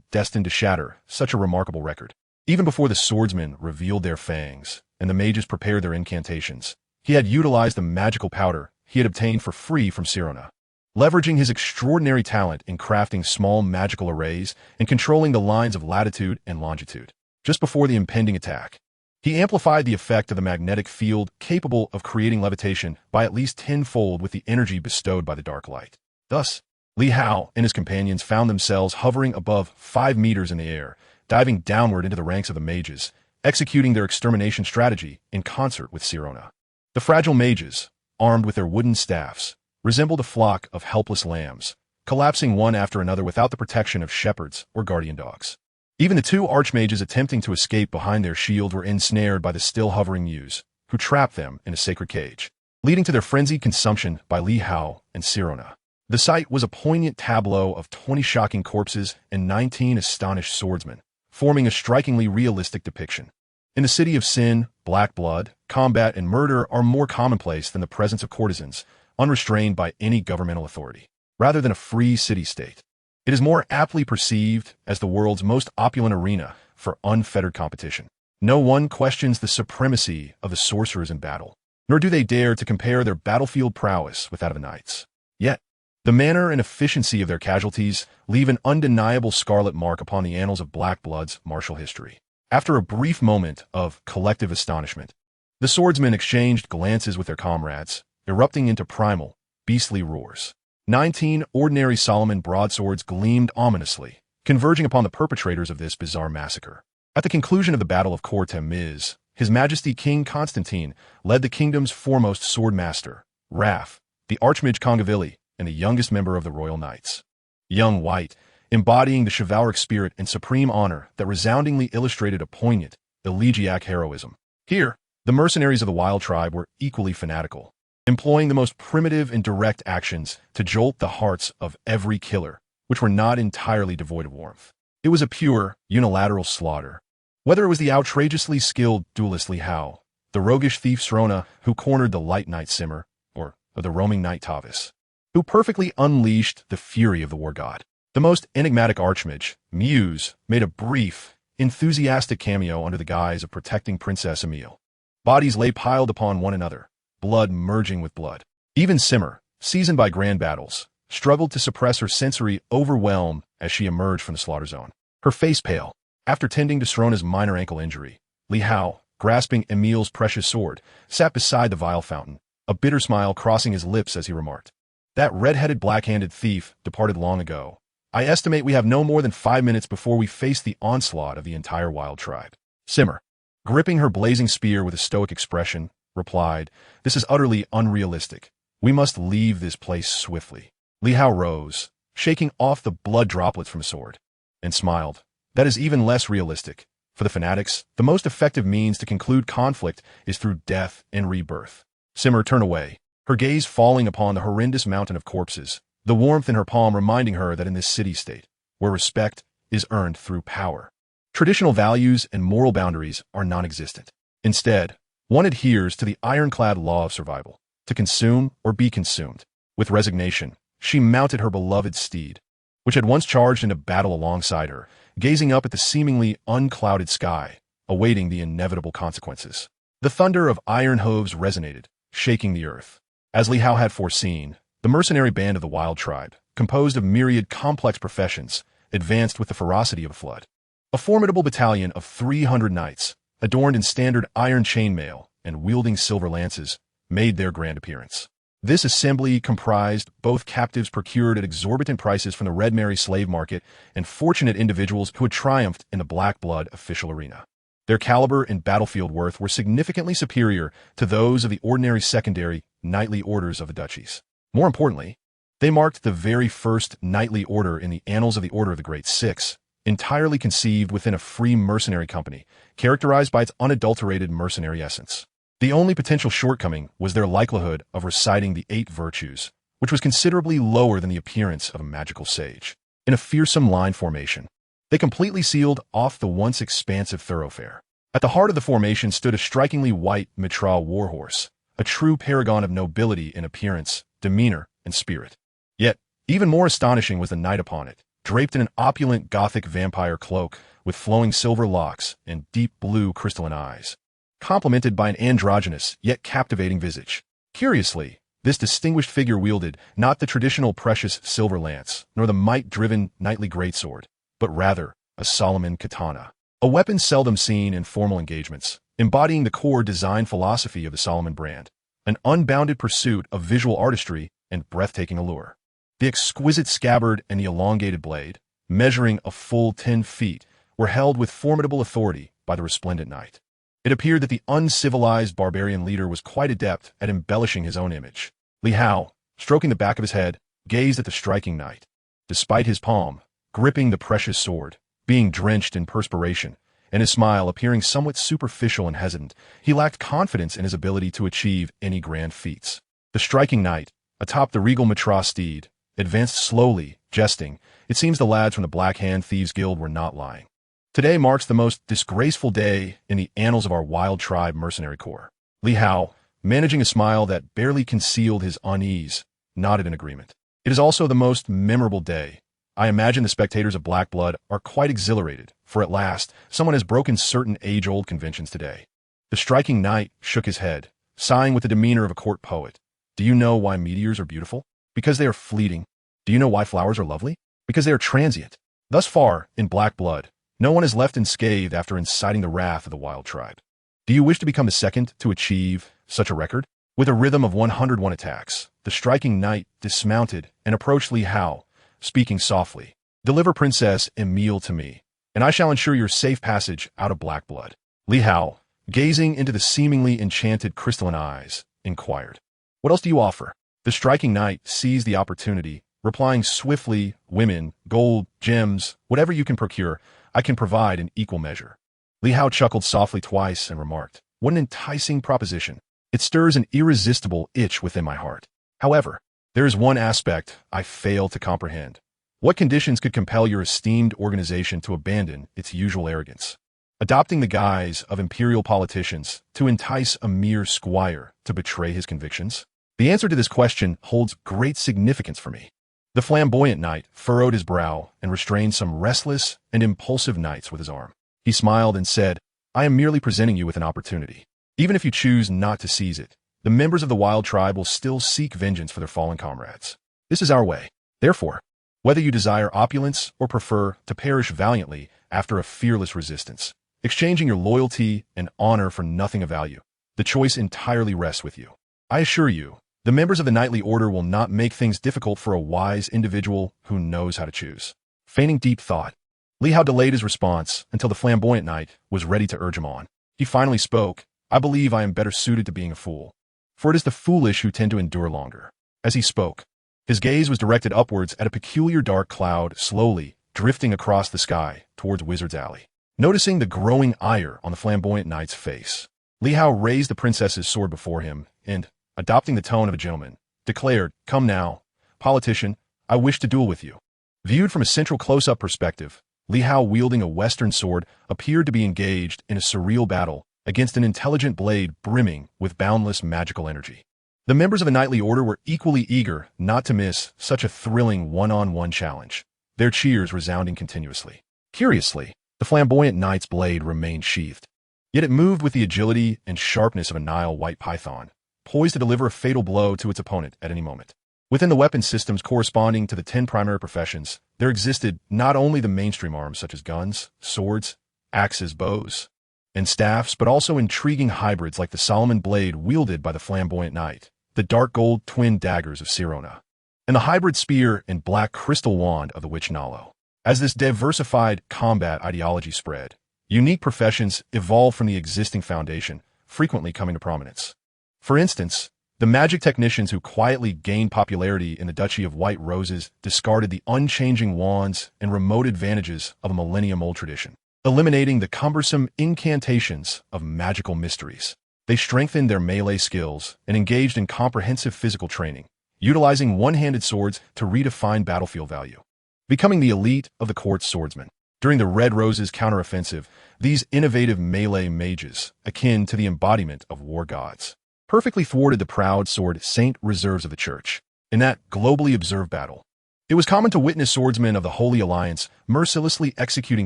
destined to shatter such a remarkable record. Even before the swordsmen revealed their fangs and the mages prepared their incantations, he had utilized the magical powder he had obtained for free from Sirona. Leveraging his extraordinary talent in crafting small magical arrays and controlling the lines of latitude and longitude, just before the impending attack, he amplified the effect of the magnetic field capable of creating levitation by at least tenfold with the energy bestowed by the dark light. Thus, Li Hao and his companions found themselves hovering above 5 meters in the air, diving downward into the ranks of the mages, executing their extermination strategy in concert with Sirona. The fragile mages, armed with their wooden staffs, resembled a flock of helpless lambs, collapsing one after another without the protection of shepherds or guardian dogs. Even the two archmages attempting to escape behind their shield were ensnared by the still hovering muse, who trapped them in a sacred cage, leading to their frenzied consumption by Li Hao and Sirona. The sight was a poignant tableau of 20 shocking corpses and 19 astonished swordsmen, forming a strikingly realistic depiction. In the city of sin, black blood, combat, and murder are more commonplace than the presence of courtesans, unrestrained by any governmental authority. Rather than a free city-state, it is more aptly perceived as the world's most opulent arena for unfettered competition. No one questions the supremacy of the sorcerers in battle, nor do they dare to compare their battlefield prowess with that of the knights. Yet, the manner and efficiency of their casualties leave an undeniable scarlet mark upon the annals of Black Blood's martial history. After a brief moment of collective astonishment, the swordsmen exchanged glances with their comrades, erupting into primal, beastly roars. 19 ordinary Solomon broadswords gleamed ominously, converging upon the perpetrators of this bizarre massacre. At the conclusion of the Battle of Khor Temiz, His Majesty King Constantine led the kingdom's foremost sword master, Raph, the Archmage Kongavili, and the youngest member of the Royal Knights. Young White, embodying the chivalric spirit and supreme honor that resoundingly illustrated a poignant, elegiac heroism. Here, the mercenaries of the Wild Tribe were equally fanatical, employing the most primitive and direct actions to jolt the hearts of every killer, which were not entirely devoid of warmth. It was a pure, unilateral slaughter. Whether it was the outrageously skilled duelist Li Hao, the roguish thief Srona who cornered the light knight Simmer, or the roaming knight Tavis, who perfectly unleashed the fury of the war god. The most enigmatic archmage, Muse, made a brief, enthusiastic cameo under the guise of protecting Princess Emile. Bodies lay piled upon one another, blood merging with blood. Even Simmer, seasoned by grand battles, struggled to suppress her sensory overwhelm as she emerged from the slaughter zone. Her face pale. After tending to Srona's minor ankle injury, Li Hao, grasping Emile's precious sword, sat beside the vial fountain, a bitter smile crossing his lips as he remarked, "That red-headed black-handed thief departed long ago. I estimate we have no more than 5 minutes before we face the onslaught of the entire wild tribe." Simmer, gripping her blazing spear with a stoic expression, replied, "This is utterly unrealistic. We must leave this place swiftly." Li Hao rose, shaking off the blood droplets from his sword, and smiled. "That is even less realistic. For the fanatics, the most effective means to conclude conflict is through death and rebirth." Simmer turned away, her gaze falling upon the horrendous mountain of corpses, the warmth in her palm reminding her that in this city-state, where respect is earned through power, traditional values and moral boundaries are non-existent. Instead, one adheres to the ironclad law of survival, to consume or be consumed. With resignation, she mounted her beloved steed, which had once charged into battle alongside her, gazing up at the seemingly unclouded sky, awaiting the inevitable consequences. The thunder of iron hooves resonated, shaking the earth. As Li Hao had foreseen, the mercenary band of the wild tribe, composed of myriad complex professions, advanced with the ferocity of a flood. A formidable battalion of 300 knights, adorned in standard iron chainmail and wielding silver lances, made their grand appearance. This assembly comprised both captives procured at exorbitant prices from the Red Mary slave market and fortunate individuals who had triumphed in the Black Blood official arena. Their caliber and battlefield worth were significantly superior to those of the ordinary secondary knightly orders of the duchies. More importantly, they marked the very first knightly order in the annals of the Order of the Great Six, entirely conceived within a free mercenary company, characterized by its unadulterated mercenary essence. The only potential shortcoming was their likelihood of reciting the 8 virtues, which was considerably lower than the appearance of a magical sage. In a fearsome line formation, they completely sealed off the once expansive thoroughfare. At the heart of the formation stood a strikingly white Mitral warhorse, a true paragon of nobility in appearance, demeanor, and spirit. Yet, even more astonishing was the knight upon it, draped in an opulent Gothic vampire cloak with flowing silver locks and deep blue crystalline eyes, complemented by an androgynous yet captivating visage. Curiously, this distinguished figure wielded not the traditional precious silver lance, nor the might-driven knightly greatsword, but rather a Solomon katana, a weapon seldom seen in formal engagements, embodying the core design philosophy of the Solomon brand, an unbounded pursuit of visual artistry and breathtaking allure. The exquisite scabbard and the elongated blade, measuring a full 10 feet, were held with formidable authority by the resplendent knight. It appeared that the uncivilized barbarian leader was quite adept at embellishing his own image. Li Hao, stroking the back of his head, gazed at the striking knight. Despite his palm, gripping the precious sword, being drenched in perspiration, and his smile appearing somewhat superficial and hesitant, he lacked confidence in his ability to achieve any grand feats. The striking knight, atop the regal Mitra steed, advanced slowly, jesting. It seems the lads from the Black Hand Thieves Guild were not lying. Today marks the most disgraceful day in the annals of our wild tribe mercenary corps. Li Hao, managing a smile that barely concealed his unease, nodded in agreement. It is also the most memorable day. I imagine the spectators of Black Blood are quite exhilarated, for at last, someone has broken certain age-old conventions today. The striking knight shook his head, sighing with the demeanor of a court poet. Do you know why meteors are beautiful? Because they are fleeting. Do you know why flowers are lovely? Because they are transient. Thus far, in Black Blood, no one is left unscathed after inciting the wrath of the wild tribe. Do you wish to become the second to achieve such a record? With a rhythm of 101 attacks, the striking knight dismounted and approached Li Hao, speaking softly. Deliver Princess Emile to me, and I shall ensure your safe passage out of Black Blood. Li Hao, gazing into the seemingly enchanted crystalline eyes, inquired, What else do you offer? The striking knight seized the opportunity, replying swiftly, Women, gold, gems, whatever you can procure, I can provide in equal measure. Li Hao chuckled softly twice and remarked, What an enticing proposition. It stirs an irresistible itch within my heart. However, there is one aspect I fail to comprehend. What conditions could compel your esteemed organization to abandon its usual arrogance, adopting the guise of imperial politicians to entice a mere squire to betray his convictions? The answer to this question holds great significance for me. The flamboyant knight furrowed his brow and restrained some restless and impulsive knights with his arm. He smiled and said, "I am merely presenting you with an opportunity. Even if you choose not to seize it, the members of the Wild Tribe will still seek vengeance for their fallen comrades. This is our way. Therefore, whether you desire opulence or prefer to perish valiantly after a fearless resistance, exchanging your loyalty and honor for nothing of value, the choice entirely rests with you. I assure you, the members of the Knightly Order will not make things difficult for a wise individual who knows how to choose." Feigning deep thought, Li Hao delayed his response until the flamboyant knight was ready to urge him on. He finally spoke, "I believe I am better suited to being a fool, for it is the foolish who tend to endure longer." As he spoke, his gaze was directed upwards at a peculiar dark cloud slowly drifting across the sky towards Wizard's Alley. Noticing the growing ire on the flamboyant knight's face, Li Hao raised the princess's sword before him and, adopting the tone of a gentleman, declared, "Come now, politician, I wish to duel with you." Viewed from a central close-up perspective, Li Hao, wielding a Western sword, appeared to be engaged in a surreal battle against an intelligent blade brimming with boundless magical energy. The members of the Knightly Order were equally eager not to miss such a thrilling one-on-one challenge, their cheers resounding continuously. Curiously, the flamboyant knight's blade remained sheathed, yet it moved with the agility and sharpness of a Nile white python, poised to deliver a fatal blow to its opponent at any moment. Within the weapon systems corresponding to the 10 primary professions, there existed not only the mainstream arms such as guns, swords, axes, bows, and staffs, but also intriguing hybrids like the Solomon blade wielded by the flamboyant knight, the dark gold twin daggers of Sirona, and the hybrid spear and black crystal wand of the witch Nalo. As this diversified combat ideology spread, unique professions evolved from the existing foundation, frequently coming to prominence. For instance, the magic technicians who quietly gained popularity in the Duchy of White Roses discarded the unchanging wands and remote advantages of a millennium-old tradition, eliminating the cumbersome incantations of magical mysteries. They strengthened their melee skills and engaged in comprehensive physical training, utilizing one-handed swords to redefine battlefield value, becoming the elite of the court's swordsmen. During the Red Roses counteroffensive, these innovative melee mages, akin to the embodiment of war gods, perfectly thwarted the proud sword saint reserves of the church. In that globally observed battle, it was common to witness swordsmen of the Holy Alliance mercilessly executing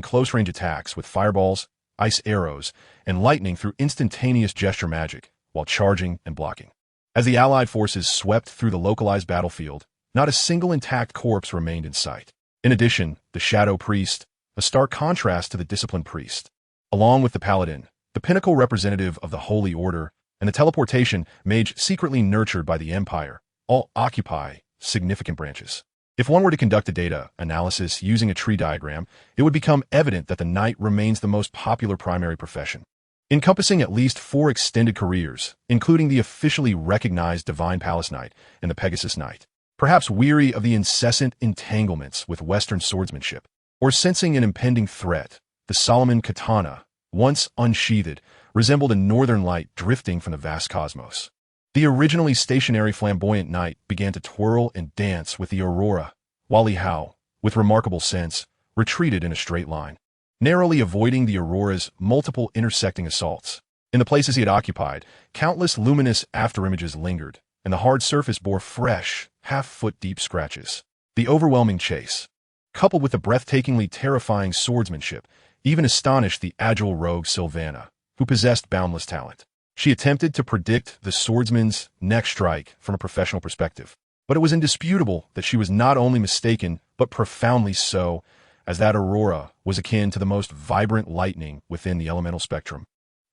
close-range attacks with fireballs, ice arrows, and lightning through instantaneous gesture magic while charging and blocking. As the Allied forces swept through the localized battlefield, not a single intact corpse remained in sight. In addition, the Shadow Priest, a stark contrast to the Disciplined Priest, along with the Paladin, the pinnacle representative of the Holy Order, and the teleportation mage secretly nurtured by the Empire, all occupy significant branches. If one were to conduct a data analysis using a tree diagram, it would become evident that the knight remains the most popular primary profession, encompassing at least 4 extended careers, including the officially recognized Divine Palace Knight and the Pegasus Knight. Perhaps weary of the incessant entanglements with Western swordsmanship, or sensing an impending threat, the Solomon Katana, once unsheathed, resembled a northern light drifting from the vast cosmos. The originally stationary flamboyant knight began to twirl and dance with the aurora, while Li Hao, with remarkable sense, retreated in a straight line, narrowly avoiding the aurora's multiple intersecting assaults. In the places he had occupied, countless luminous afterimages lingered, and the hard surface bore fresh, half-foot-deep scratches. The overwhelming chase, coupled with the breathtakingly terrifying swordsmanship, even astonished the agile rogue Sylvana, who possessed boundless talent. She attempted to predict the swordsman's next strike from a professional perspective, but it was indisputable that she was not only mistaken, but profoundly so, as that aurora was akin to the most vibrant lightning within the elemental spectrum,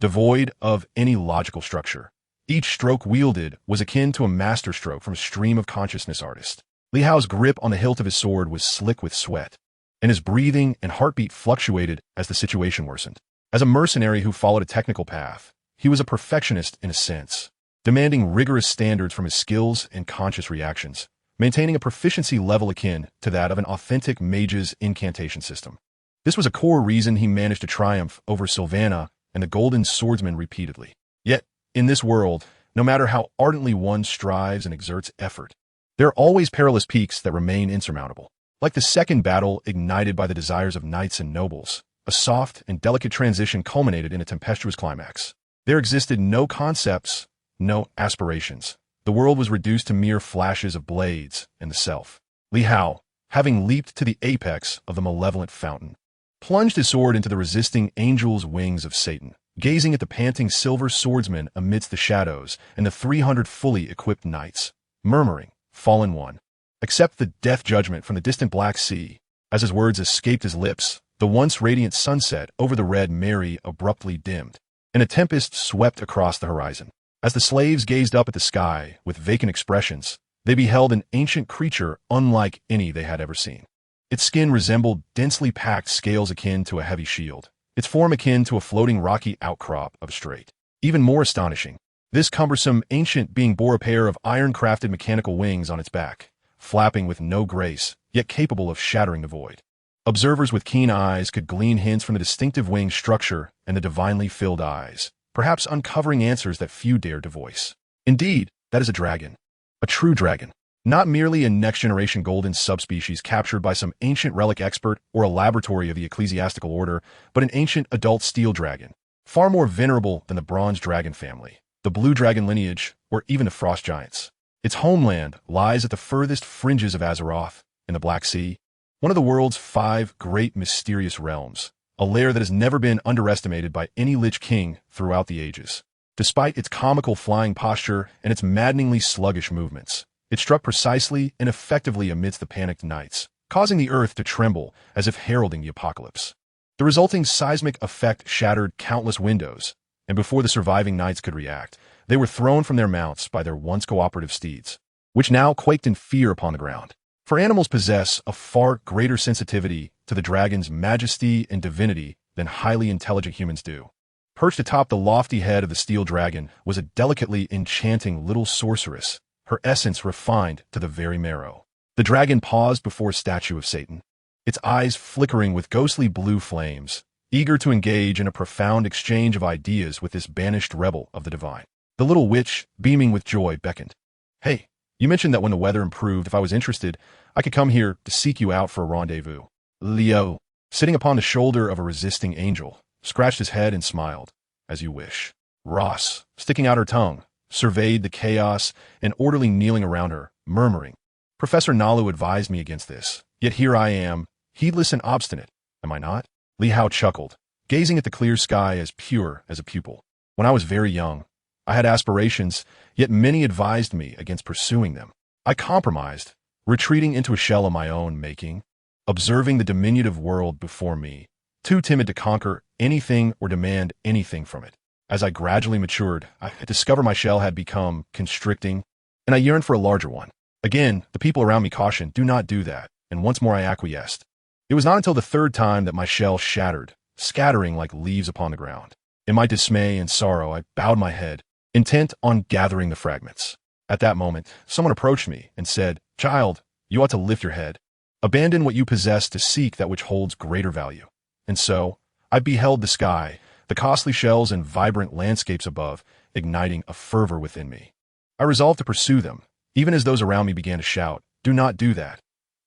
devoid of any logical structure. Each stroke wielded was akin to a masterstroke from a stream of consciousness artist. Li Hao's grip on the hilt of his sword was slick with sweat, and his breathing and heartbeat fluctuated as the situation worsened. As a mercenary who followed a technical path, he was a perfectionist in a sense, demanding rigorous standards from his skills and conscious reactions, maintaining a proficiency level akin to that of an authentic mage's incantation system. This was a core reason he managed to triumph over Sylvana and the Golden Swordsman repeatedly. Yet, in this world, no matter how ardently one strives and exerts effort. There are always perilous peaks that remain insurmountable. Like the second battle ignited by the desires of knights and nobles, a soft and delicate transition culminated in a tempestuous climax. There existed no concepts, no aspirations. The world was reduced to mere flashes of blades and the self. Li Hao, having leaped to the apex of the malevolent fountain, plunged his sword into the resisting angel's wings of Satan, gazing at the panting silver swordsman amidst the shadows and the 300 fully equipped knights, murmuring, "Fallen one, accept the death judgment from the distant Black Sea." As his words escaped his lips, the once radiant sunset over the Red Mary abruptly dimmed, and a tempest swept across the horizon. As the slaves gazed up at the sky with vacant expressions, they beheld an ancient creature unlike any they had ever seen. Its skin resembled densely packed scales akin to a heavy shield, its form akin to a floating rocky outcrop of a strait. Even more astonishing, this cumbersome ancient being bore a pair of iron-crafted mechanical wings on its back, flapping with no grace, yet capable of shattering the void. Observers with keen eyes could glean hints from the distinctive wing structure and the divinely filled eyes, perhaps uncovering answers that few dared to voice. Indeed, that is a dragon. A true dragon. Not merely a next-generation golden subspecies captured by some ancient relic expert or a laboratory of the ecclesiastical order, but an ancient adult steel dragon, far more venerable than the bronze dragon family, the blue dragon lineage, or even the frost giants. Its homeland lies at the furthest fringes of Azeroth, in the Black Sea, one of the world's 5 great mysterious realms, a lair that has never been underestimated by any Lich King throughout the ages. Despite its comical flying posture and its maddeningly sluggish movements, it struck precisely and effectively amidst the panicked knights, causing the earth to tremble as if heralding the apocalypse. The resulting seismic effect shattered countless windows, and before the surviving knights could react, they were thrown from their mounts by their once cooperative steeds, which now quaked in fear upon the ground. For animals possess a far greater sensitivity to the dragon's majesty and divinity than highly intelligent humans do. Perched atop the lofty head of the steel dragon was a delicately enchanting little sorceress, her essence refined to the very marrow. The dragon paused before a statue of Satan, its eyes flickering with ghostly blue flames, eager to engage in a profound exchange of ideas with this banished rebel of the divine. The little witch, beaming with joy, beckoned. "Hey, you mentioned that when the weather improved, if I was interested, I could come here to seek you out for a rendezvous." Leo, sitting upon the shoulder of a resisting angel, scratched his head and smiled. "As you wish." Ross, sticking out her tongue, surveyed the chaos and orderly kneeling around her, murmuring, "Professor Nalu advised me against this, yet here I am, heedless and obstinate, am I not?" Li Hao chuckled, gazing at the clear sky as pure as a pupil. "When I was very young, I had aspirations, yet many advised me against pursuing them. I compromised, retreating into a shell of my own making, observing the diminutive world before me, too timid to conquer anything or demand anything from it. As I gradually matured, I discovered my shell had become constricting, and I yearned for a larger one. Again, the people around me cautioned, 'Do not do that,' and once more I acquiesced. It was not until the 3rd time that my shell shattered, scattering like leaves upon the ground. In my dismay and sorrow, I bowed my head, intent on gathering the fragments. At that moment, someone approached me and said, 'Child, you ought to lift your head. Abandon what you possess to seek that which holds greater value.' And so, I beheld the sky, the costly shells and vibrant landscapes above, igniting a fervor within me. I resolved to pursue them, even as those around me began to shout, 'Do not do that.'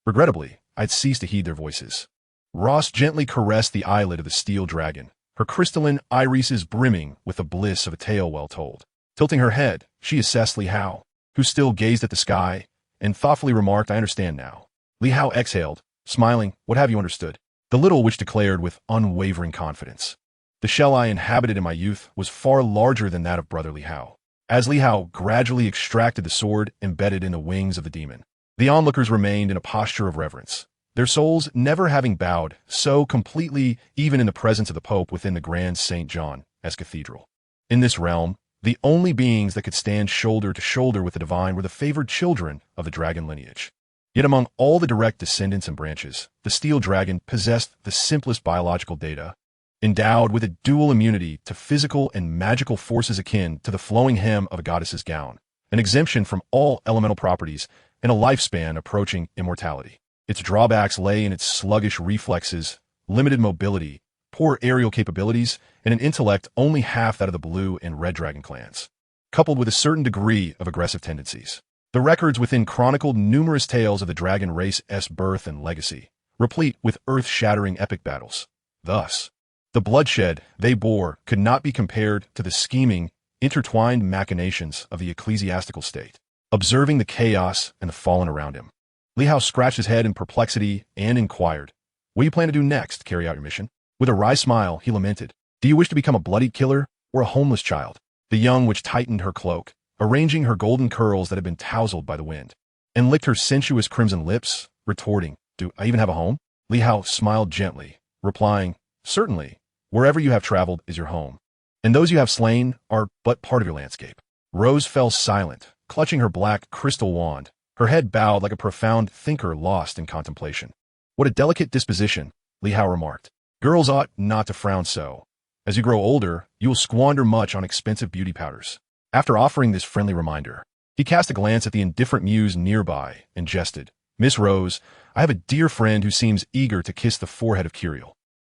Regrettably, I had ceased to heed their voices." Ross gently caressed the eyelid of the steel dragon, her crystalline irises brimming with the bliss of a tale well told. Tilting her head, she assessed Li Hao, who still gazed at the sky, and thoughtfully remarked, "I understand now." Li Hao exhaled, smiling, "What have you understood?" The little witch declared with unwavering confidence, "The shell I inhabited in my youth was far larger than that of brother Li Hao." As Li Hao gradually extracted the sword embedded in the wings of the demon, the onlookers remained in a posture of reverence, their souls never having bowed so completely even in the presence of the Pope within the Grand St. John as cathedral. In this realm, the only beings that could stand shoulder to shoulder with the divine were the favored children of the dragon lineage. Yet among all the direct descendants and branches, the steel dragon possessed the simplest biological data, endowed with a dual immunity to physical and magical forces akin to the flowing hem of a goddess's gown, an exemption from all elemental properties, and a lifespan approaching immortality. Its drawbacks lay in its sluggish reflexes, limited mobility, poor aerial capabilities, and an intellect only half that of the blue and red dragon clans. coupled with a certain degree of aggressive tendencies. The records within chronicled numerous tales of the dragon race's birth and legacy, replete with earth-shattering epic battles. Thus, the bloodshed they bore could not be compared to the scheming, intertwined machinations of the ecclesiastical state. Observing the chaos and the fallen around him, Li Hao scratched his head in perplexity and inquired, "What do you plan to do next? Carry out your mission?" With a wry smile, he lamented, "Do you wish to become a bloodied killer or a homeless child?" The young witch tightened her cloak, arranging her golden curls that had been tousled by the wind, and licked her sensuous crimson lips, retorting, "Do I even have a home?" Li Hao smiled gently, replying, "Certainly, wherever you have traveled is your home, and those you have slain are but part of your landscape." Rose fell silent, clutching her black crystal wand, her head bowed like a profound thinker lost in contemplation. "What a delicate disposition," Li Hao remarked. "Girls ought not to frown so. As you grow older, you will squander much on expensive beauty powders." After offering this friendly reminder, he cast a glance at the indifferent muse nearby and jested, "Miss Rose, I have a dear friend who seems eager to kiss the forehead of Curiel.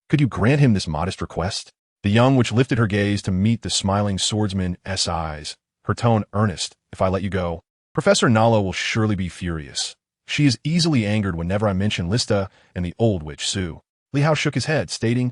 Could you grant him this modest request?" The young witch lifted her gaze to meet the smiling swordsman's eyes, her tone earnest. "If I let you go, Professor Nalo will surely be furious. She is easily angered whenever I mention Lista and the old witch Sue." Li Hao shook his head, stating,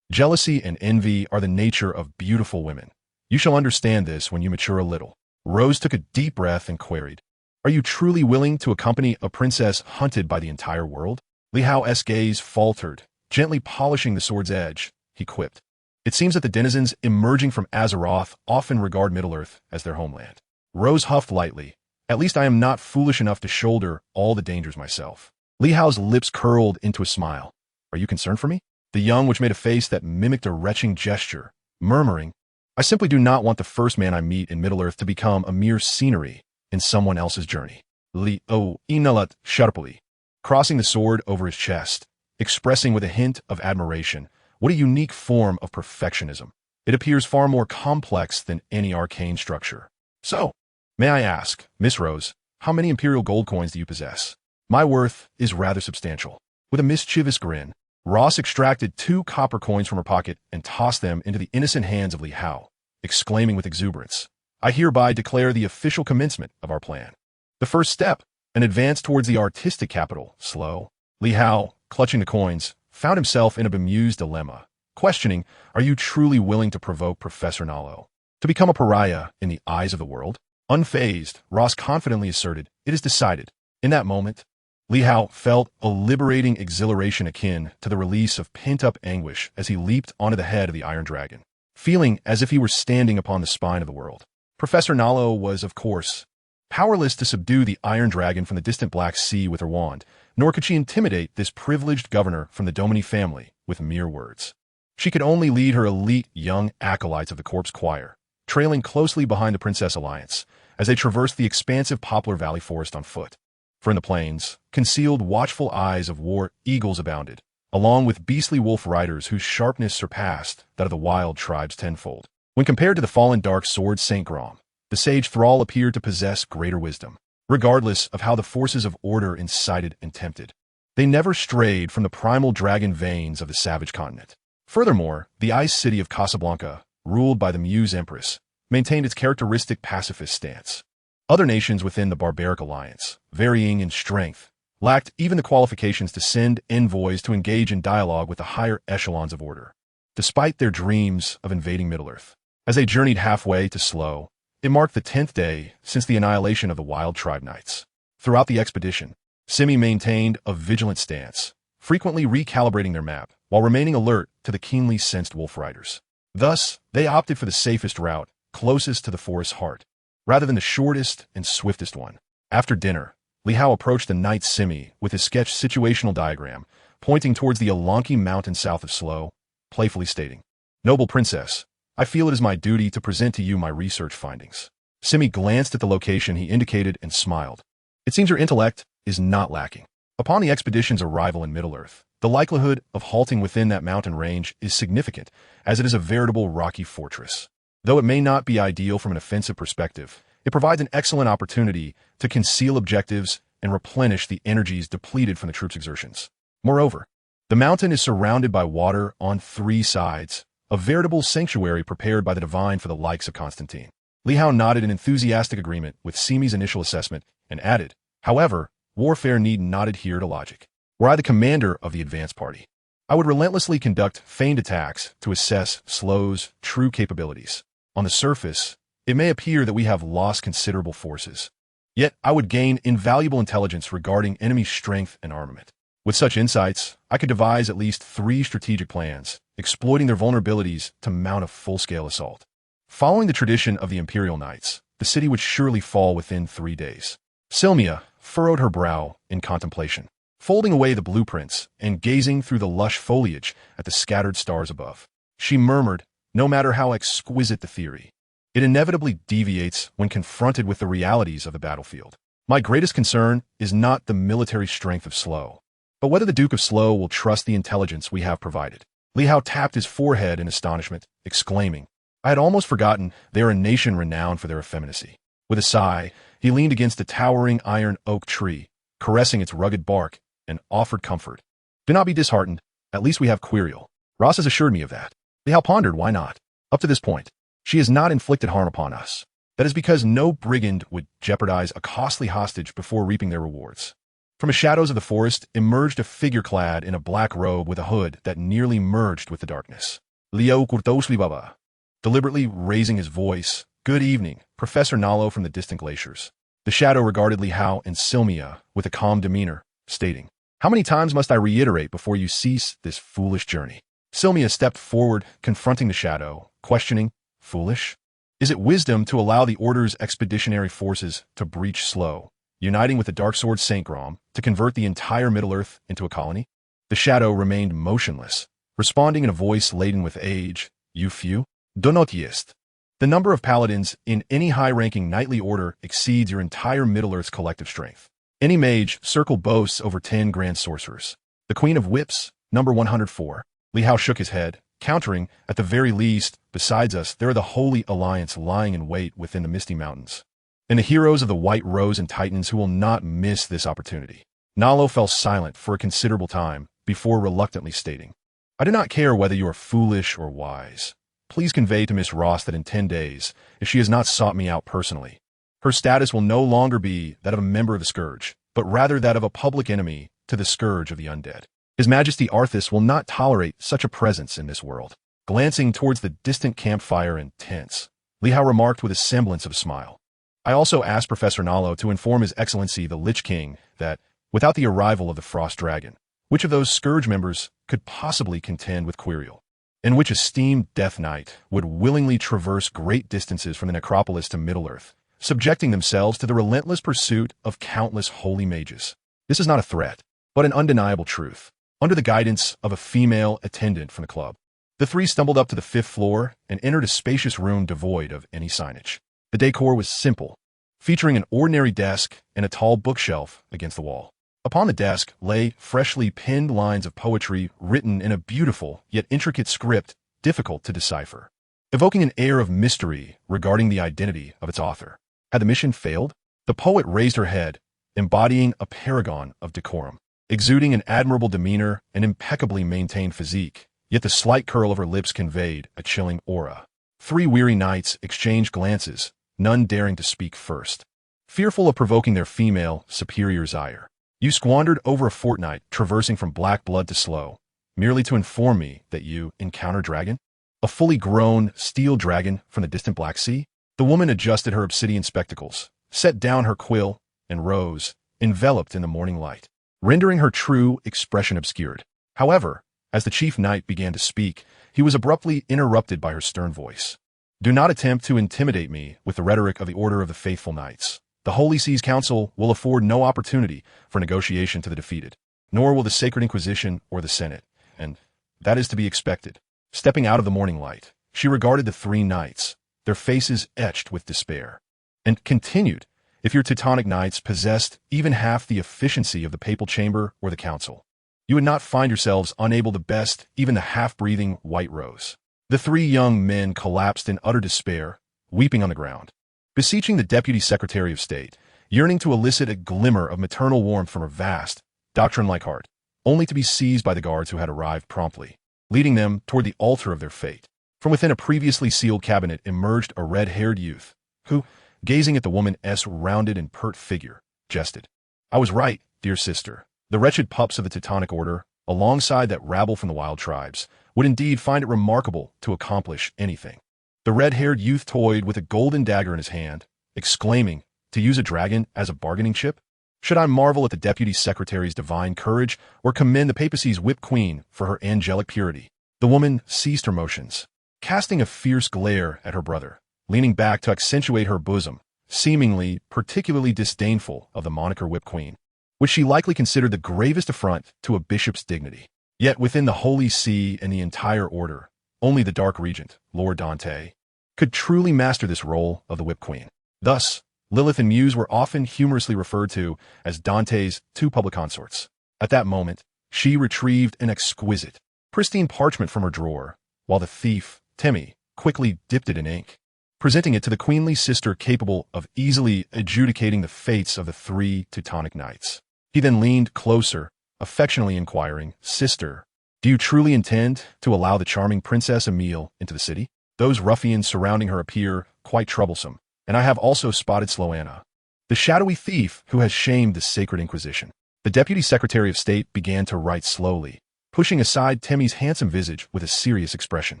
"Jealousy and envy are the nature of beautiful women. You shall understand this when you mature a little." Rose took a deep breath and queried, "Are you truly willing to accompany a princess hunted by the entire world?" Li Hao's gaze faltered, gently polishing the sword's edge. He quipped, "It seems that the denizens emerging from Azeroth often regard Middle-earth as their homeland." Rose huffed lightly. "At least I am not foolish enough to shoulder all the dangers myself." Li Hao's lips curled into a smile. "Are you concerned for me?" The young witch made a face that mimicked a retching gesture, murmuring, "I simply do not want the first man I meet in Middle-earth to become a mere scenery in someone else's journey." Li O Inalat sharply, crossing the sword over his chest, expressing with a hint of admiration, "What a unique form of perfectionism. It appears far more complex than any arcane structure. So, may I ask, Miss Rose, how many imperial gold coins do you possess? My worth is rather substantial." With a mischievous grin, Ross extracted 2 copper coins from her pocket and tossed them into the innocent hands of Li Hao, exclaiming with exuberance, "I hereby declare the official commencement of our plan. The first step, an advance towards the artistic capital, slow." Li Hao, clutching the coins, found himself in a bemused dilemma, questioning, "Are you truly willing to provoke Professor Nalo to become a pariah in the eyes of the world?" Unfazed, Ross confidently asserted, "It is decided." In that moment, Li Hao felt a liberating exhilaration akin to the release of pent-up anguish as he leaped onto the head of the Iron Dragon, feeling as if he were standing upon the spine of the world. Professor Nalo was, of course, powerless to subdue the Iron Dragon from the distant Black Sea with her wand, nor could she intimidate this privileged governor from the Domini family with mere words. She could only lead her elite young acolytes of the Corpse Choir, trailing closely behind the Princess Alliance as they traversed the expansive Poplar Valley forest on foot. For in the plains, concealed watchful eyes of war eagles abounded, along with beastly wolf riders whose sharpness surpassed that of the wild tribes tenfold. When compared to the fallen dark sword Saint Grom, the sage thrall appeared to possess greater wisdom, regardless of how the forces of order incited and tempted. They never strayed from the primal dragon veins of the savage continent. Furthermore, the ice city of Casablanca, ruled by the Muse Empress, maintained its characteristic pacifist stance. Other nations within the barbaric alliance, varying in strength, lacked even the qualifications to send envoys to engage in dialogue with the higher echelons of order, despite their dreams of invading Middle-earth. As they journeyed halfway to Slow, it marked the 10th day since the annihilation of the Wild Tribe Knights. Throughout the expedition, Simi maintained a vigilant stance, frequently recalibrating their map while remaining alert to the keenly sensed wolf riders. Thus, they opted for the safest route, closest to the forest's heart, rather than the shortest and swiftest one. After dinner, Li Hao approached the Knight Simi with his sketched situational diagram, pointing towards the Alanki mountain south of Slow, playfully stating, "Noble princess, I feel it is my duty to present to you my research findings." Simi glanced at the location he indicated and smiled. "It seems your intellect is not lacking. Upon the expedition's arrival in Middle-earth, the likelihood of halting within that mountain range is significant, as it is a veritable rocky fortress. Though it may not be ideal from an offensive perspective, it provides an excellent opportunity to conceal objectives and replenish the energies depleted from the troops' exertions. Moreover, the mountain is surrounded by water on 3 sides, a veritable sanctuary prepared by the divine for the likes of Constantine. Li Hao nodded in enthusiastic agreement with Simi's initial assessment and added, however, warfare need not adhere to logic. Were I the commander of the advance party, I would relentlessly conduct feigned attacks to assess Slow's true capabilities. On the surface, it may appear that we have lost considerable forces. Yet I would gain invaluable intelligence regarding enemy strength and armament. With such insights, I could devise at least 3 strategic plans, exploiting their vulnerabilities to mount a full-scale assault. Following the tradition of the Imperial Knights, the city would surely fall within 3 days. Sylmia furrowed her brow in contemplation, folding away the blueprints and gazing through the lush foliage at the scattered stars above. She murmured, no matter how exquisite the theory, it inevitably deviates when confronted with the realities of the battlefield. My greatest concern is not the military strength of Slow, but whether the Duke of Slow will trust the intelligence we have provided. Li Hao tapped his forehead in astonishment, exclaiming, I had almost forgotten they are a nation renowned for their effeminacy. With a sigh, he leaned against a towering iron oak tree, caressing its rugged bark, and offered comfort. Do not be disheartened. At least we have Quiriel. Ross has assured me of that. Li Hao pondered why not. Up to this point, she has not inflicted harm upon us. That is because no brigand would jeopardize a costly hostage before reaping their rewards. From the shadows of the forest emerged a figure clad in a black robe with a hood that nearly merged with the darkness. Liao Kurtosli Baba. Deliberately raising his voice, Good evening, Professor Nalo from the distant glaciers. The shadow regarded Li Hao and Sylmia with a calm demeanor, stating, How many times must I reiterate before you cease this foolish journey? Sylmia stepped forward, confronting the shadow, questioning, Foolish? Is it wisdom to allow the Order's expeditionary forces to breach Slow, uniting with the Darksword Saint Grom to convert the entire Middle-earth into a colony? The shadow remained motionless, responding in a voice laden with age, You few? Do not jest. The number of paladins in any high-ranking knightly order exceeds your entire Middle-earth's collective strength. Any mage circle boasts over 10 grand sorcerers. The Queen of Whips, number 104. Li Hao shook his head, countering, at the very least, besides us, there are the Holy Alliance lying in wait within the Misty Mountains, and the heroes of the White Rose and Titans who will not miss this opportunity. Nalo fell silent for a considerable time before reluctantly stating, I do not care whether you are foolish or wise. Please convey to Miss Ross that in 10 days, if she has not sought me out personally, her status will no longer be that of a member of the Scourge, but rather that of a public enemy to the Scourge of the Undead. His Majesty Arthas will not tolerate such a presence in this world. Glancing towards the distant campfire and tents, Li Hao remarked with a semblance of a smile. I also asked Professor Nalo to inform His Excellency the Lich King that, without the arrival of the Frost Dragon, which of those Scourge members could possibly contend with Quiriel, and which esteemed Death Knight would willingly traverse great distances from the necropolis to Middle-earth, subjecting themselves to the relentless pursuit of countless holy mages. This is not a threat, but an undeniable truth. Under the guidance of a female attendant from the club, the 3 stumbled up to the 5th floor and entered a spacious room devoid of any signage. The decor was simple, featuring an ordinary desk and a tall bookshelf against the wall. Upon the desk lay freshly penned lines of poetry written in a beautiful yet intricate script difficult to decipher, evoking an air of mystery regarding the identity of its author. Had the mission failed? The poet raised her head, embodying a paragon of decorum, exuding an admirable demeanor and impeccably maintained physique, yet the slight curl of her lips conveyed a chilling aura. 3 weary knights exchanged glances, none daring to speak first, fearful of provoking their female superior's ire. You squandered over a fortnight traversing from Black Blood to Slow, merely to inform me that you encountered dragon? A fully grown steel dragon from the distant Black Sea? The woman adjusted her obsidian spectacles, set down her quill, and rose, enveloped in the morning light, rendering her true expression obscured. However, as the chief knight began to speak, he was abruptly interrupted by her stern voice. Do not attempt to intimidate me with the rhetoric of the Order of the Faithful Knights. The Holy Sea's Council will afford no opportunity for negotiation to the defeated, nor will the Sacred Inquisition or the Senate, and that is to be expected. Stepping out of the morning light, she regarded the 3 knights, their faces etched with despair, and continued, if your Teutonic knights possessed even half the efficiency of the Papal Chamber or the Council, you would not find yourselves unable to best even the half-breathing White Rose. The 3 young men collapsed in utter despair, weeping on the ground, beseeching the Deputy Secretary of State, yearning to elicit a glimmer of maternal warmth from her vast, doctrine-like heart, only to be seized by the guards who had arrived promptly, leading them toward the altar of their fate. From within a previously sealed cabinet emerged a red-haired youth, who, gazing at the woman's rounded and pert figure, jested. I was right, dear sister. The wretched pups of the Teutonic Order, alongside that rabble from the wild tribes, would indeed find it remarkable to accomplish anything. The red-haired youth toyed with a golden dagger in his hand, exclaiming, to use a dragon as a bargaining chip? Should I marvel at the Deputy Secretary's divine courage, or commend the papacy's whip queen for her angelic purity? The woman ceased her motions, casting a fierce glare at her brother, leaning back to accentuate her bosom, seemingly particularly disdainful of the moniker whip queen, which she likely considered the gravest affront to a bishop's dignity. Yet within the Holy See and the entire order, only the Dark Regent, Lord Dante, could truly master this role of the whip queen. Thus, Lilith and Muse were often humorously referred to as Dante's two public consorts. At that moment, she retrieved an exquisite, pristine parchment from her drawer, while the thief, Temmie, quickly dipped it in ink, presenting it to the queenly sister capable of easily adjudicating the fates of the 3 Teutonic knights. He then leaned closer, affectionately inquiring, Sister, do you truly intend to allow the charming Princess Emile into the city? Those ruffians surrounding her appear quite troublesome, and I have also spotted Sloana, the shadowy thief who has shamed the Sacred Inquisition. The Deputy Secretary of State began to write slowly, pushing aside Temmie's handsome visage with a serious expression.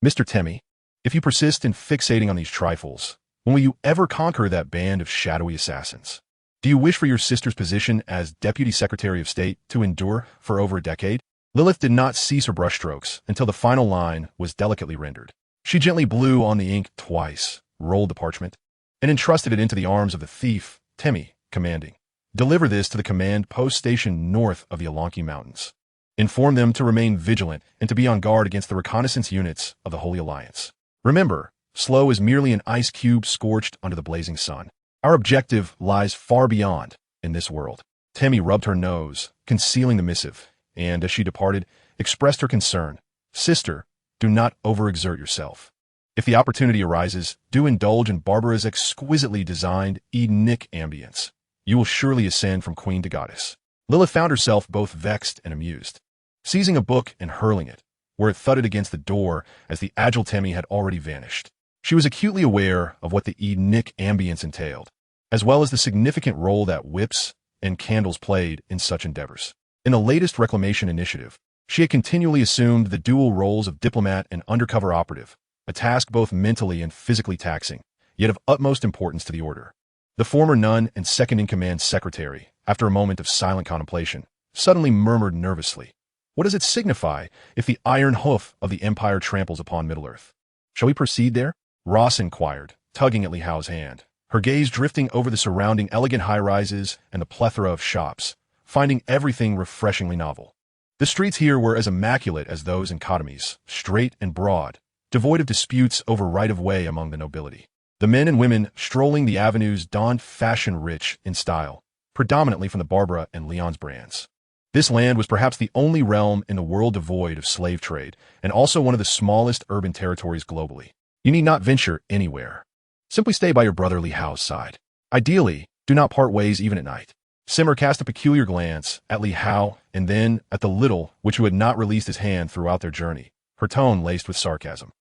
Mr. Temmie, if you persist in fixating on these trifles, when will you ever conquer that band of shadowy assassins? Do you wish for your sister's position as Deputy Secretary of State to endure for over a decade? Lilith did not cease her brushstrokes until the final line was delicately rendered. She gently blew on the ink twice, rolled the parchment, and entrusted it into the arms of the thief, Temmie, commanding, deliver this to the command post station north of the Alanki Mountains. Inform them to remain vigilant and to be on guard against the reconnaissance units of the Holy Alliance. Remember, Slow is merely an ice cube scorched under the blazing sun. Our objective lies far beyond, in this world. Temmie rubbed her nose, concealing the missive, and, as she departed, expressed her concern. Sister, do not overexert yourself. If the opportunity arises, do indulge in Barbara's exquisitely designed Edenic ambience. You will surely ascend from queen to goddess. Lilith found herself both vexed and amused, seizing a book and hurling it, where it thudded against the door as the agile Temmie had already vanished. She was acutely aware of what the Edenic ambience entailed, as well as the significant role that whips and candles played in such endeavors. In the latest reclamation initiative, she had continually assumed the dual roles of diplomat and undercover operative, a task both mentally and physically taxing, yet of utmost importance to the order. The former nun and second-in-command secretary, after a moment of silent contemplation, suddenly murmured nervously, What does it signify if the iron hoof of the Empire tramples upon Middle-earth? Shall we proceed there? Ross inquired, tugging at Li Hao's hand, her gaze drifting over the surrounding elegant high-rises and the plethora of shops, finding everything refreshingly novel. The streets here were as immaculate as those in Katamis, straight and broad, devoid of disputes over right-of-way among the nobility. The men and women strolling the avenues donned fashion-rich in style, predominantly from the Barbara and Leon's brands. This land was perhaps the only realm in the world devoid of slave trade, and also one of the smallest urban territories globally. You need not venture anywhere. Simply stay by your brother Li Hao's side. Ideally, do not part ways even at night. Simmer cast a peculiar glance at Li Hao and then at the little which who had not released his hand throughout their journey, her tone laced with sarcasm.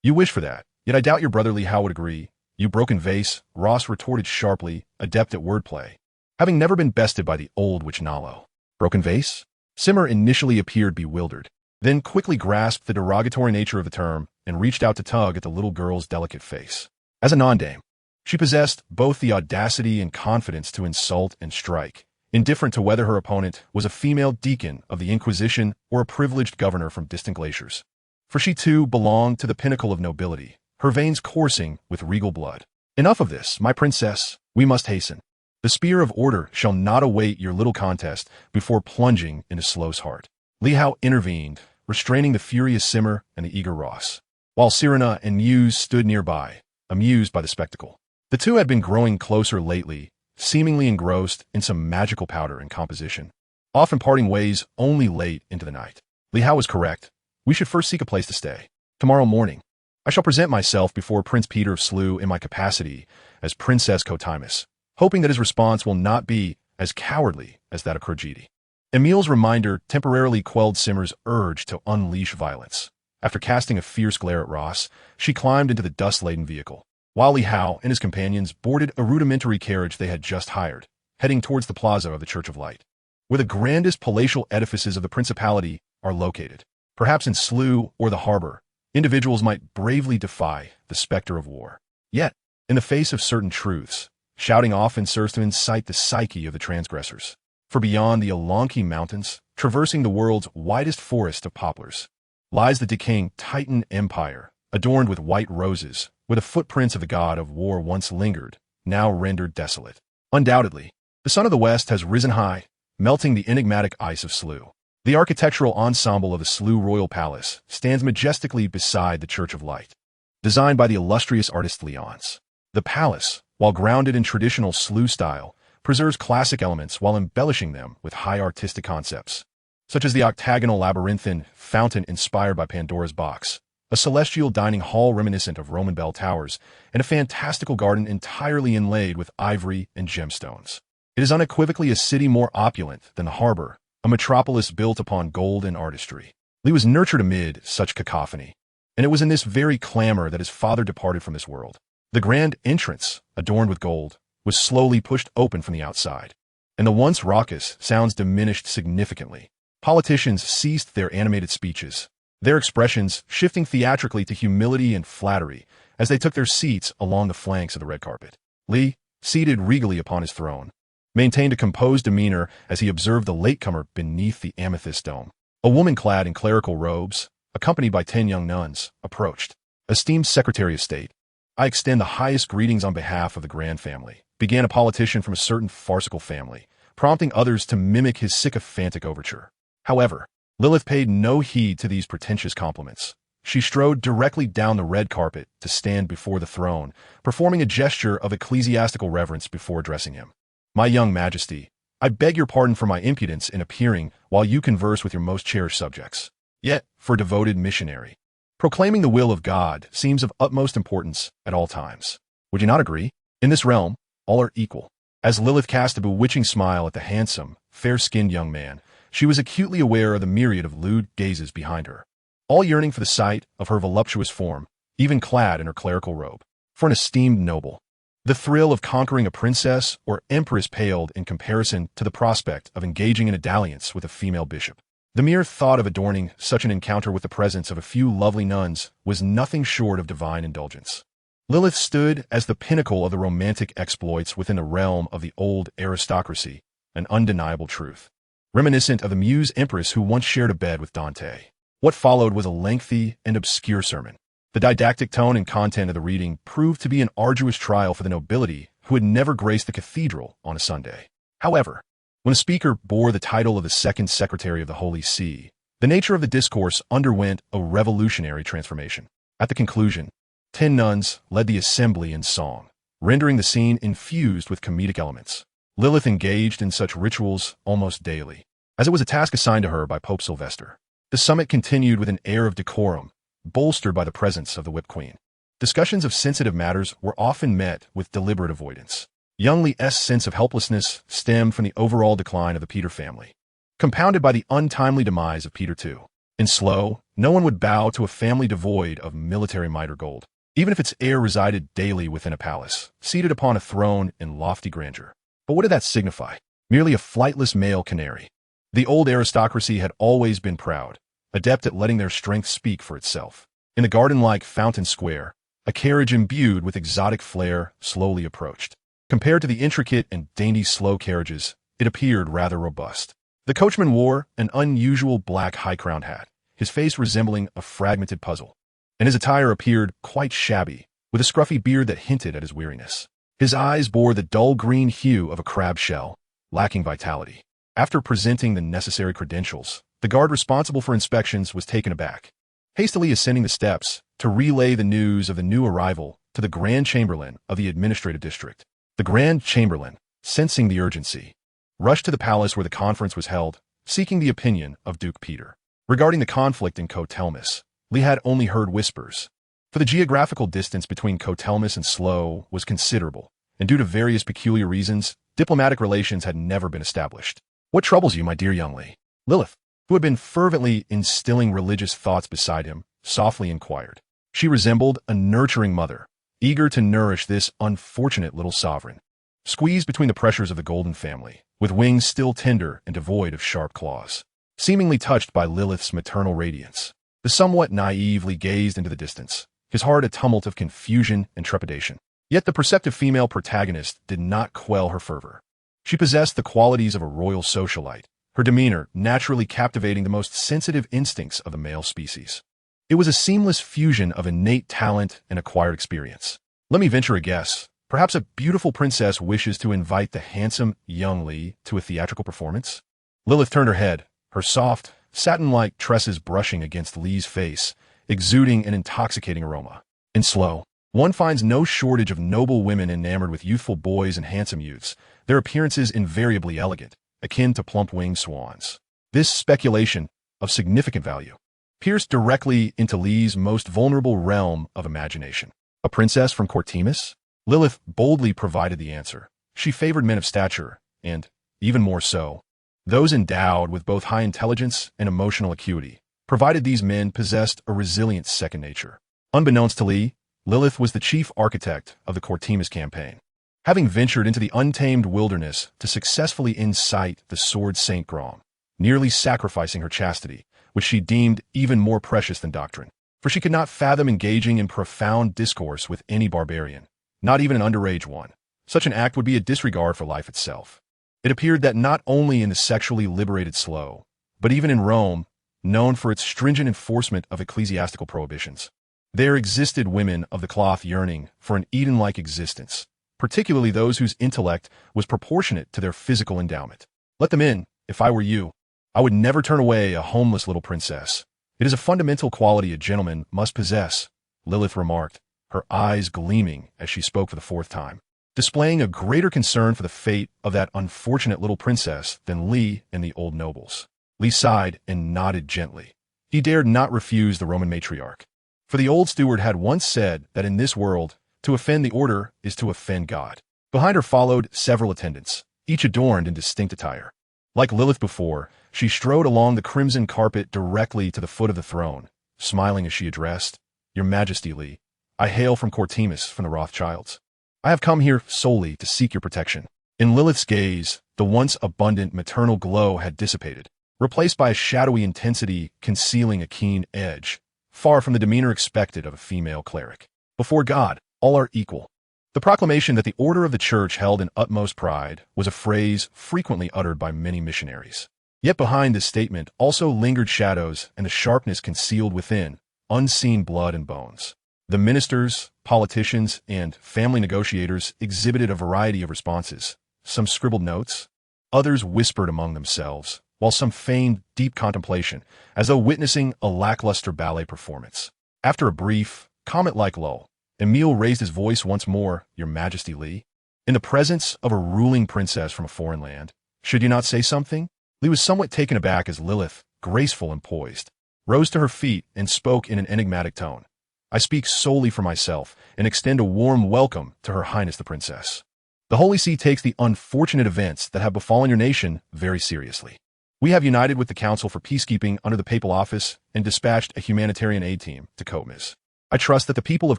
You wish for that, yet I doubt your brother Li Hao would agree. You broken vase, Ross retorted sharply, adept at wordplay, having never been bested by the old witch Nalo. Broken vase? Simmer initially appeared bewildered, then quickly grasped the derogatory nature of the term and reached out to tug at the little girl's delicate face. As a non-dame, she possessed both the audacity and confidence to insult and strike, indifferent to whether her opponent was a female deacon of the Inquisition or a privileged governor from distant glaciers. For she too belonged to the pinnacle of nobility, her veins coursing with regal blood. Enough of this, my princess, we must hasten. The spear of order shall not await your little contest before plunging into Slow's heart. Li Hao intervened, restraining the furious Simmer and the eager Ross, while Cyrano and Muse stood nearby, amused by the spectacle. The two had been growing closer lately, seemingly engrossed in some magical powder and composition, often parting ways only late into the night. Li Hao was correct. We should first seek a place to stay. Tomorrow morning, I shall present myself before Prince Peter of Slew in my capacity as Princess Kotimus, hoping that his response will not be as cowardly as that of Kurjiti. Emile's reminder temporarily quelled Simmer's urge to unleash violence. After casting a fierce glare at Ross, she climbed into the dust-laden vehicle. while Li Hao and his companions boarded a rudimentary carriage they had just hired, heading towards the plaza of the Church of Light, where the grandest palatial edifices of the principality are located. Perhaps in Slough or the harbor, individuals might bravely defy the specter of war. Yet, in the face of certain truths, shouting often serves to incite the psyche of the transgressors. For beyond the Alonki Mountains, traversing the world's widest forest of poplars, lies the decaying Titan Empire, adorned with white roses, where the footprints of the god of war once lingered, now rendered desolate. Undoubtedly, the sun of the west has risen high, melting the enigmatic ice of Slough. The architectural ensemble of the Slough Royal Palace stands majestically beside the Church of Light, designed by the illustrious artist Leonce. The palace, while grounded in traditional Slough style, preserves classic elements while embellishing them with high artistic concepts, such as the octagonal labyrinthine fountain inspired by Pandora's box, a celestial dining hall reminiscent of Roman bell towers, and a fantastical garden entirely inlaid with ivory and gemstones. It is unequivocally a city more opulent than the harbor, a metropolis built upon gold and artistry. Li was nurtured amid such cacophony, and it was in this very clamor that his father departed from this world. The grand entrance, adorned with gold, was slowly pushed open from the outside, and the once raucous sounds diminished significantly. Politicians ceased their animated speeches, their expressions shifting theatrically to humility and flattery as they took their seats along the flanks of the red carpet. Li, seated regally upon his throne, maintained a composed demeanor as he observed the latecomer beneath the amethyst dome. A woman clad in clerical robes, accompanied by 10 young nuns, approached. "Esteemed Secretary of State, I extend the highest greetings on behalf of the Grand Family," began a politician from a certain farcical family, prompting others to mimic his sycophantic overture. However, Lilith paid no heed to these pretentious compliments. She strode directly down the red carpet to stand before the throne, performing a gesture of ecclesiastical reverence before addressing him. "My young majesty, I beg your pardon for my impudence in appearing while you converse with your most cherished subjects. Yet, for a devoted missionary, proclaiming the will of God seems of utmost importance at all times. Would you not agree? In this realm, all are equal." As Lilith cast a bewitching smile at the handsome, fair-skinned young man, she was acutely aware of the myriad of lewd gazes behind her, all yearning for the sight of her voluptuous form, even clad in her clerical robe. For an esteemed noble, the thrill of conquering a princess or empress paled in comparison to the prospect of engaging in a dalliance with a female bishop. The mere thought of adorning such an encounter with the presence of a few lovely nuns was nothing short of divine indulgence. Lilith stood as the pinnacle of the romantic exploits within the realm of the old aristocracy, an undeniable truth, reminiscent of the muse empress who once shared a bed with Dante. What followed was a lengthy and obscure sermon. The didactic tone and content of the reading proved to be an arduous trial for the nobility who had never graced the cathedral on a Sunday. However, when the speaker bore the title of the Second Secretary of the Holy See, the nature of the discourse underwent a revolutionary transformation. At the conclusion, 10 nuns led the assembly in song, rendering the scene infused with comedic elements. Lilith engaged in such rituals almost daily, as it was a task assigned to her by Pope Sylvester. The summit continued with an air of decorum, bolstered by the presence of the Whip Queen. Discussions of sensitive matters were often met with deliberate avoidance. Young Li's sense of helplessness stemmed from the overall decline of the Peter family, compounded by the untimely demise of Peter II. In Slough, no one would bow to a family devoid of military might or gold, even if its heir resided daily within a palace, seated upon a throne in lofty grandeur. But what did that signify? Merely a flightless male canary. The old aristocracy had always been proud, adept at letting their strength speak for itself. In the garden-like Fountain Square, a carriage imbued with exotic flair slowly approached. Compared to the intricate and dainty Slough carriages, it appeared rather robust. The coachman wore an unusual black high-crowned hat, his face resembling a fragmented puzzle, and his attire appeared quite shabby, with a scruffy beard that hinted at his weariness. His eyes bore the dull green hue of a crab shell, lacking vitality. After presenting the necessary credentials, the guard responsible for inspections was taken aback, hastily ascending the steps to relay the news of the new arrival to the Grand Chamberlain of the Administrative District. The Grand Chamberlain, sensing the urgency, rushed to the palace where the conference was held, seeking the opinion of Duke Peter. Regarding the conflict in Cotelmus, Li had only heard whispers, for the geographical distance between Cotelmus and Slough was considerable, and due to various peculiar reasons, diplomatic relations had never been established. "What troubles you, my dear young Li?" Lilith, who had been fervently instilling religious thoughts beside him, softly inquired. She resembled a nurturing mother, eager to nourish this unfortunate little sovereign. Squeezed between the pressures of the golden family, with wings still tender and devoid of sharp claws. Seemingly touched by Lilith's maternal radiance, the somewhat naively gazed into the distance, his heart a tumult of confusion and trepidation. Yet the perceptive female protagonist did not quell her fervor. She possessed the qualities of a royal socialite, her demeanor naturally captivating the most sensitive instincts of the male species. It was a seamless fusion of innate talent and acquired experience. Let me venture a guess. Perhaps a beautiful princess wishes to invite the handsome young Lee to a theatrical performance? Lilith turned her head, her soft, satin-like tresses brushing against Lee's face, exuding an intoxicating aroma. In slow, one finds no shortage of noble women enamored with youthful boys and handsome youths, their appearances invariably elegant, akin to plump-winged swans. This speculation, of significant value, pierced directly into Lee's most vulnerable realm of imagination. A princess from Cortimus? Lilith boldly provided the answer. She favored men of stature, and, even more so, those endowed with both high intelligence and emotional acuity, provided these men possessed a resilient second nature. Unbeknownst to Lee, Lilith was the chief architect of the Cortimus campaign. Having ventured into the untamed wilderness to successfully incite the sword Saint Grom, nearly sacrificing her chastity, which she deemed even more precious than doctrine, for she could not fathom engaging in profound discourse with any barbarian, not even an underage one. Such an act would be a disregard for life itself. It appeared that not only in the sexually liberated Slough, but even in Rome, known for its stringent enforcement of ecclesiastical prohibitions, there existed women of the cloth yearning for an Eden-like existence, particularly those whose intellect was proportionate to their physical endowment. Let them in. If I were you, I would never turn away a homeless little princess. It is a fundamental quality a gentleman must possess, Lilith remarked, her eyes gleaming as she spoke for the fourth time, displaying a greater concern for the fate of that unfortunate little princess than Lee and the old nobles. Lee sighed and nodded gently. He dared not refuse the Roman matriarch. For the old steward had once said that in this world, to offend the order is to offend God. Behind her followed several attendants, each adorned in distinct attire. Like Lilith before, she strode along the crimson carpet directly to the foot of the throne, smiling as she addressed, "Your Majesty, Lee, I hail from Cortimus, from the Rothschilds. I have come here solely to seek your protection." In Lilith's gaze, the once abundant maternal glow had dissipated, replaced by a shadowy intensity concealing a keen edge, far from the demeanor expected of a female cleric. Before God, all are equal. The proclamation that the order of the church held in utmost pride was a phrase frequently uttered by many missionaries. Yet behind this statement also lingered shadows and the sharpness concealed within, unseen blood and bones. The ministers, politicians, and family negotiators exhibited a variety of responses. Some scribbled notes, others whispered among themselves, while some feigned deep contemplation, as though witnessing a lackluster ballet performance. After a brief, comet-like lull, Emil raised his voice once more, "Your Majesty, Lee, in the presence of a ruling princess from a foreign land, should you not say something?" Lee was somewhat taken aback as Lilith, graceful and poised, rose to her feet and spoke in an enigmatic tone. "I speak solely for myself and extend a warm welcome to Her Highness the Princess. The Holy See takes the unfortunate events that have befallen your nation very seriously. We have united with the Council for Peacekeeping under the Papal Office and dispatched a humanitarian aid team to Comiz. I trust that the people of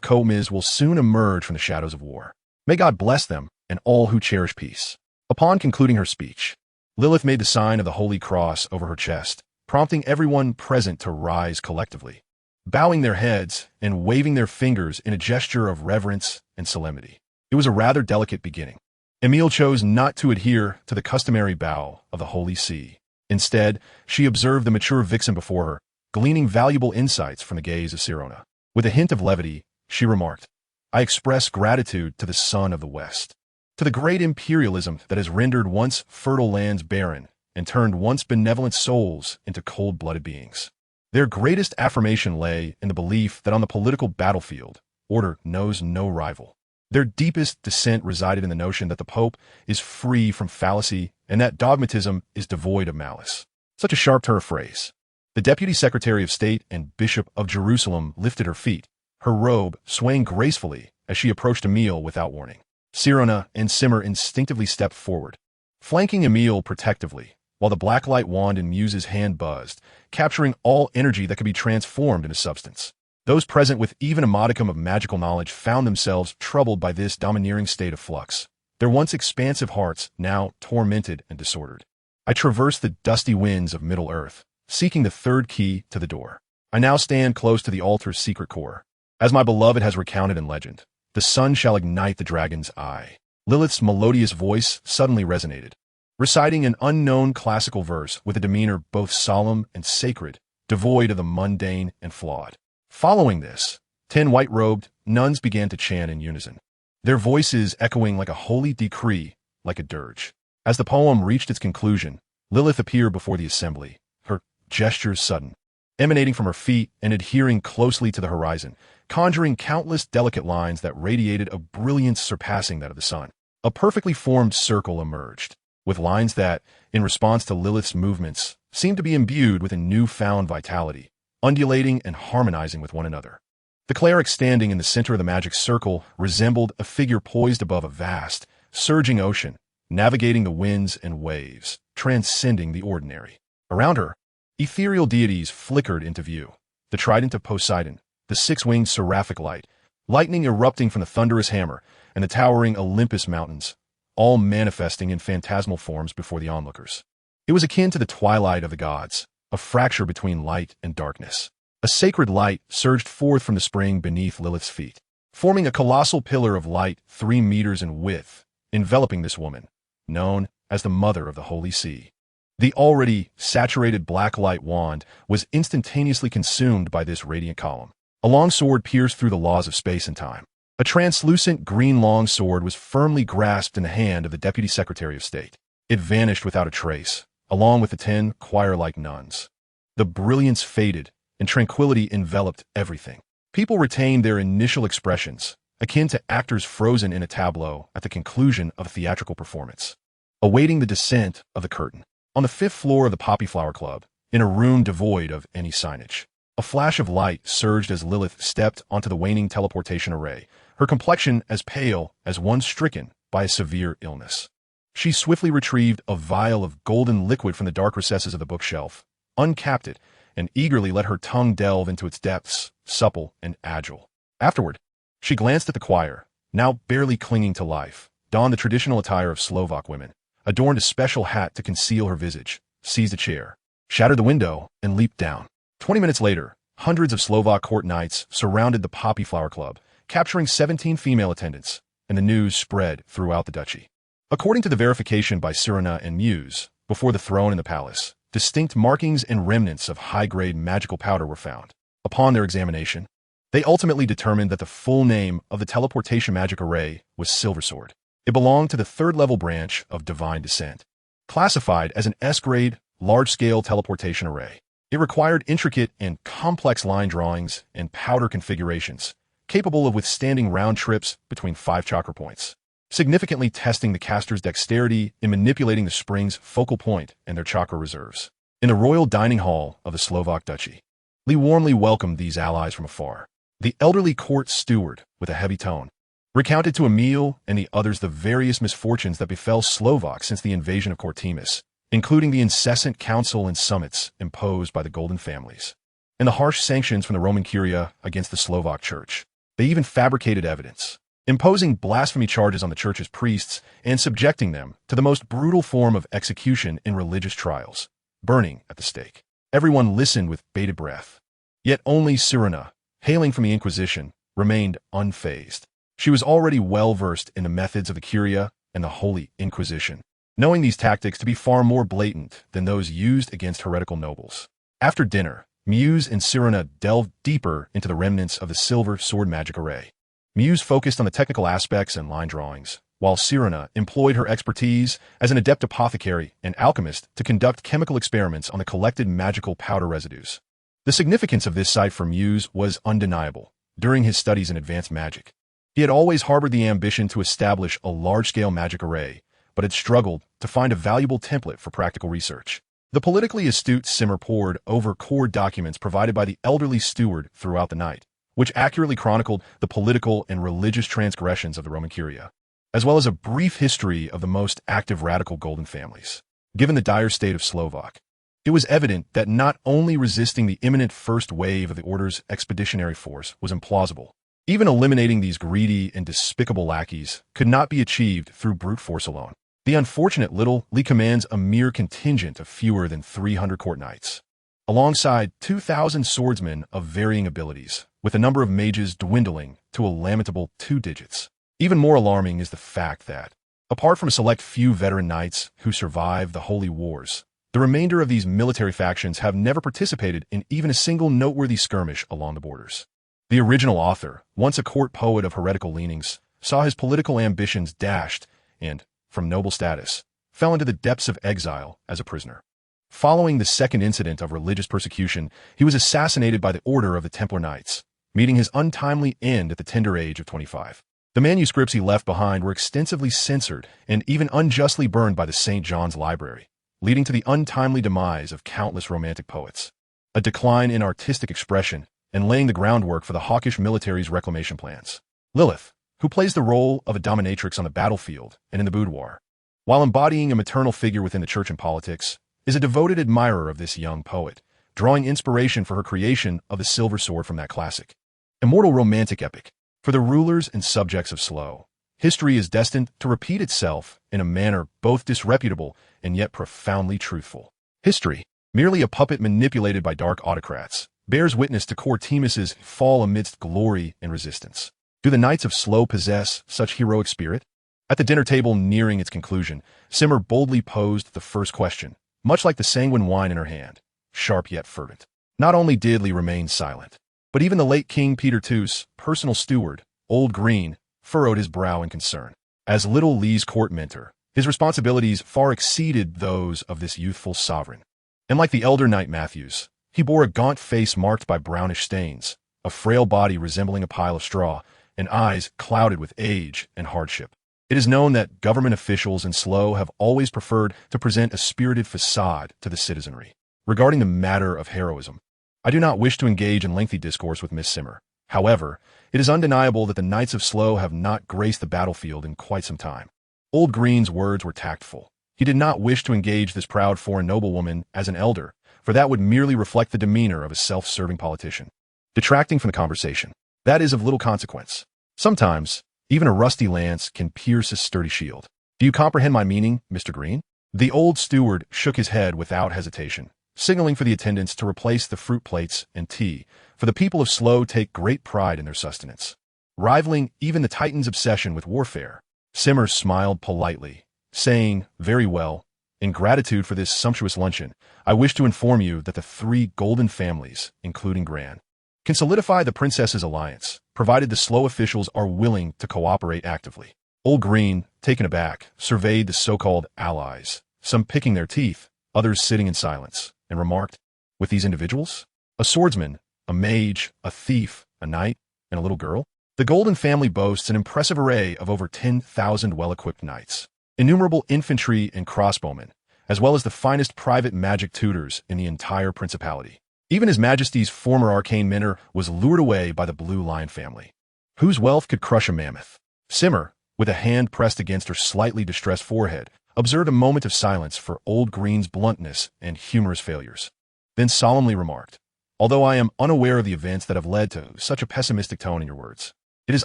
Comiz will soon emerge from the shadows of war. May God bless them and all who cherish peace." Upon concluding her speech, Lilith made the sign of the Holy Cross over her chest, prompting everyone present to rise collectively, bowing their heads and waving their fingers in a gesture of reverence and solemnity. It was a rather delicate beginning. Emil chose not to adhere to the customary bow of the Holy See. Instead, she observed the mature vixen before her, gleaning valuable insights from the gaze of Sirona. With a hint of levity, she remarked, "I express gratitude to the Son of the West, to the great imperialism that has rendered once fertile lands barren and turned once benevolent souls into cold-blooded beings. Their greatest affirmation lay in the belief that on the political battlefield, order knows no rival. Their deepest dissent resided in the notion that the Pope is free from fallacy and that dogmatism is devoid of malice." Such a sharp turn of phrase. The Deputy Secretary of State and Bishop of Jerusalem lifted her feet, her robe swaying gracefully as she approached Emil without warning. Sirona and Simmer instinctively stepped forward, flanking Emil protectively, while the blacklight wand in Muse's hand buzzed, capturing all energy that could be transformed into substance. Those present with even a modicum of magical knowledge found themselves troubled by this domineering state of flux, their once expansive hearts now tormented and disordered. I traversed the dusty winds of Middle-earth, seeking the third key to the door. I now stand close to the altar's secret core. As my beloved has recounted in legend, the sun shall ignite the dragon's eye. Lilith's melodious voice suddenly resonated, reciting an unknown classical verse with a demeanor both solemn and sacred, devoid of the mundane and flawed. Following this, 10 white-robed nuns began to chant in unison, their voices echoing like a holy decree, like a dirge. As the poem reached its conclusion, Lilith appeared before the assembly, her gestures sudden, emanating from her feet and adhering closely to the horizon, conjuring countless delicate lines that radiated a brilliance surpassing that of the sun. A perfectly formed circle emerged, with lines that, in response to Lilith's movements, seemed to be imbued with a newfound vitality, undulating and harmonizing with one another. The cleric standing in the center of the magic circle resembled a figure poised above a vast, surging ocean, navigating the winds and waves, transcending the ordinary. Around her, ethereal deities flickered into view, the trident of Poseidon, the six-winged seraphic light, lightning erupting from the thunderous hammer, and the towering Olympus mountains, all manifesting in phantasmal forms before the onlookers. It was akin to the twilight of the gods, a fracture between light and darkness. A sacred light surged forth from the spring beneath Lilith's feet, forming a colossal pillar of light 3 meters in width, enveloping this woman, known as the Mother of the Holy Sea. The already saturated black light wand was instantaneously consumed by this radiant column. A long sword pierced through the laws of space and time. A translucent green long sword was firmly grasped in the hand of the Deputy Secretary of State. It vanished without a trace, along with the 10 choir-like nuns. The brilliance faded, and tranquility enveloped everything. People retained their initial expressions, akin to actors frozen in a tableau at the conclusion of a theatrical performance, awaiting the descent of the curtain. On the 5th floor of the Poppy Flower Club, in a room devoid of any signage, a flash of light surged as Lilith stepped onto the waning teleportation array, her complexion as pale as one stricken by a severe illness. She swiftly retrieved a vial of golden liquid from the dark recesses of the bookshelf, uncapped it, and eagerly let her tongue delve into its depths, supple and agile. Afterward, she glanced at the choir, now barely clinging to life, donned the traditional attire of Slovak women, adorned a special hat to conceal her visage, seized a chair, shattered the window, and leaped down. 20 minutes later, hundreds of Slovak court knights surrounded the Poppy Flower Club, capturing 17 female attendants, and the news spread throughout the duchy. According to the verification by Sirena and Muse, before the throne in the palace, distinct markings and remnants of high-grade magical powder were found. Upon their examination, they ultimately determined that the full name of the teleportation magic array was Silversword. It belonged to the 3rd-level branch of Divine Descent. Classified as an S-grade, large-scale teleportation array, it required intricate and complex line drawings and powder configurations, capable of withstanding round trips between 5 chakra points, significantly testing the caster's dexterity in manipulating the spring's focal point and their chakra reserves. In the royal dining hall of the Slovak Duchy, Lee warmly welcomed these allies from afar. The elderly court steward, with a heavy tone, recounted to Emil and the others the various misfortunes that befell Slovaks since the invasion of Cortimus, including the incessant council and summits imposed by the Golden Families, and the harsh sanctions from the Roman Curia against the Slovak Church. They even fabricated evidence, imposing blasphemy charges on the church's priests and subjecting them to the most brutal form of execution in religious trials, burning at the stake. Everyone listened with bated breath. Yet only Sirena, hailing from the Inquisition, remained unfazed. She was already well-versed in the methods of the Curia and the Holy Inquisition, knowing these tactics to be far more blatant than those used against heretical nobles. After dinner, Muse and Sirena delved deeper into the remnants of the silver sword magic array. Muse focused on the technical aspects and line drawings, while Sirena employed her expertise as an adept apothecary and alchemist to conduct chemical experiments on the collected magical powder residues. The significance of this site for Muse was undeniable. During his studies in advanced magic, he had always harbored the ambition to establish a large-scale magic array, but had struggled to find a valuable template for practical research. The politically astute Simmer pored over core documents provided by the elderly steward throughout the night, which accurately chronicled the political and religious transgressions of the Roman Curia, as well as a brief history of the most active radical Golden Families. Given the dire state of Slovak It was evident that not only resisting the imminent first wave of the Order's expeditionary force was implausible, even eliminating these greedy and despicable lackeys could not be achieved through brute force alone. The unfortunate little Lee commands a mere contingent of fewer than 300 court knights, alongside 2,000 swordsmen of varying abilities, with the number of mages dwindling to a lamentable 2 digits. Even more alarming is the fact that, apart from a select few veteran knights who survived the Holy Wars, the remainder of these military factions have never participated in even a single noteworthy skirmish along the borders. The original author, once a court poet of heretical leanings, saw his political ambitions dashed and, from noble status, fell into the depths of exile as a prisoner. Following the second incident of religious persecution, he was assassinated by the Order of the Templar Knights, meeting his untimely end at the tender age of 25. The manuscripts he left behind were extensively censored and even unjustly burned by the St. John's Library, leading to the untimely demise of countless romantic poets, a decline in artistic expression, and laying the groundwork for the hawkish military's reclamation plans. Lilith, who plays the role of a dominatrix on the battlefield and in the boudoir, while embodying a maternal figure within the church and politics, is a devoted admirer of this young poet, drawing inspiration for her creation of the Silver Sword from that classic, immortal romantic epic. For the rulers and subjects of Slow, history is destined to repeat itself in a manner both disreputable and yet profoundly truthful. History, merely a puppet manipulated by dark autocrats, bears witness to Cortemus's fall amidst glory and resistance. Do the Knights of Slow possess such heroic spirit? At the dinner table nearing its conclusion, Simmer boldly posed the first question, much like the sanguine wine in her hand, sharp yet fervent. Not only did Lee remain silent, but even the late King Peter II's personal steward, Old Green, furrowed his brow in concern. As little Lee's court mentor, his responsibilities far exceeded those of this youthful sovereign. And like the elder Knight Matthews, he bore a gaunt face marked by brownish stains, a frail body resembling a pile of straw, and eyes clouded with age and hardship. It is known that government officials in Slow have always preferred to present a spirited facade to the citizenry. Regarding the matter of heroism, I do not wish to engage in lengthy discourse with Miss Simmer. However, it is undeniable that the Knights of Slow have not graced the battlefield in quite some time. Old Green's words were tactful. He did not wish to engage this proud foreign noblewoman as an elder, for that would merely reflect the demeanor of a self-serving politician, detracting from the conversation. That is of little consequence. Sometimes, even a rusty lance can pierce a sturdy shield. Do you comprehend my meaning, Mr. Green? The old steward shook his head without hesitation, signaling for the attendants to replace the fruit plates and tea, for the people of Slow take great pride in their sustenance, rivaling even the Titan's obsession with warfare. Simmer smiled politely, saying, "Very well. In gratitude for this sumptuous luncheon, I wish to inform you that the 3 golden families, including Gran, can solidify the princess's alliance, provided the Slow officials are willing to cooperate actively." Old Green, taken aback, surveyed the so-called allies, some picking their teeth, others sitting in silence, and remarked, "With these individuals? A swordsman, a mage, a thief, a knight, and a little girl? The Golden family boasts an impressive array of over 10,000 well-equipped knights, innumerable infantry and crossbowmen, as well as the finest private magic tutors in the entire principality. Even His Majesty's former arcane mentor was lured away by the Blue Lion family, whose wealth could crush a mammoth." Simmer, with a hand pressed against her slightly distressed forehead, observed a moment of silence for Old Green's bluntness and humorous failures, then solemnly remarked, "Although I am unaware of the events that have led to such a pessimistic tone in your words, it is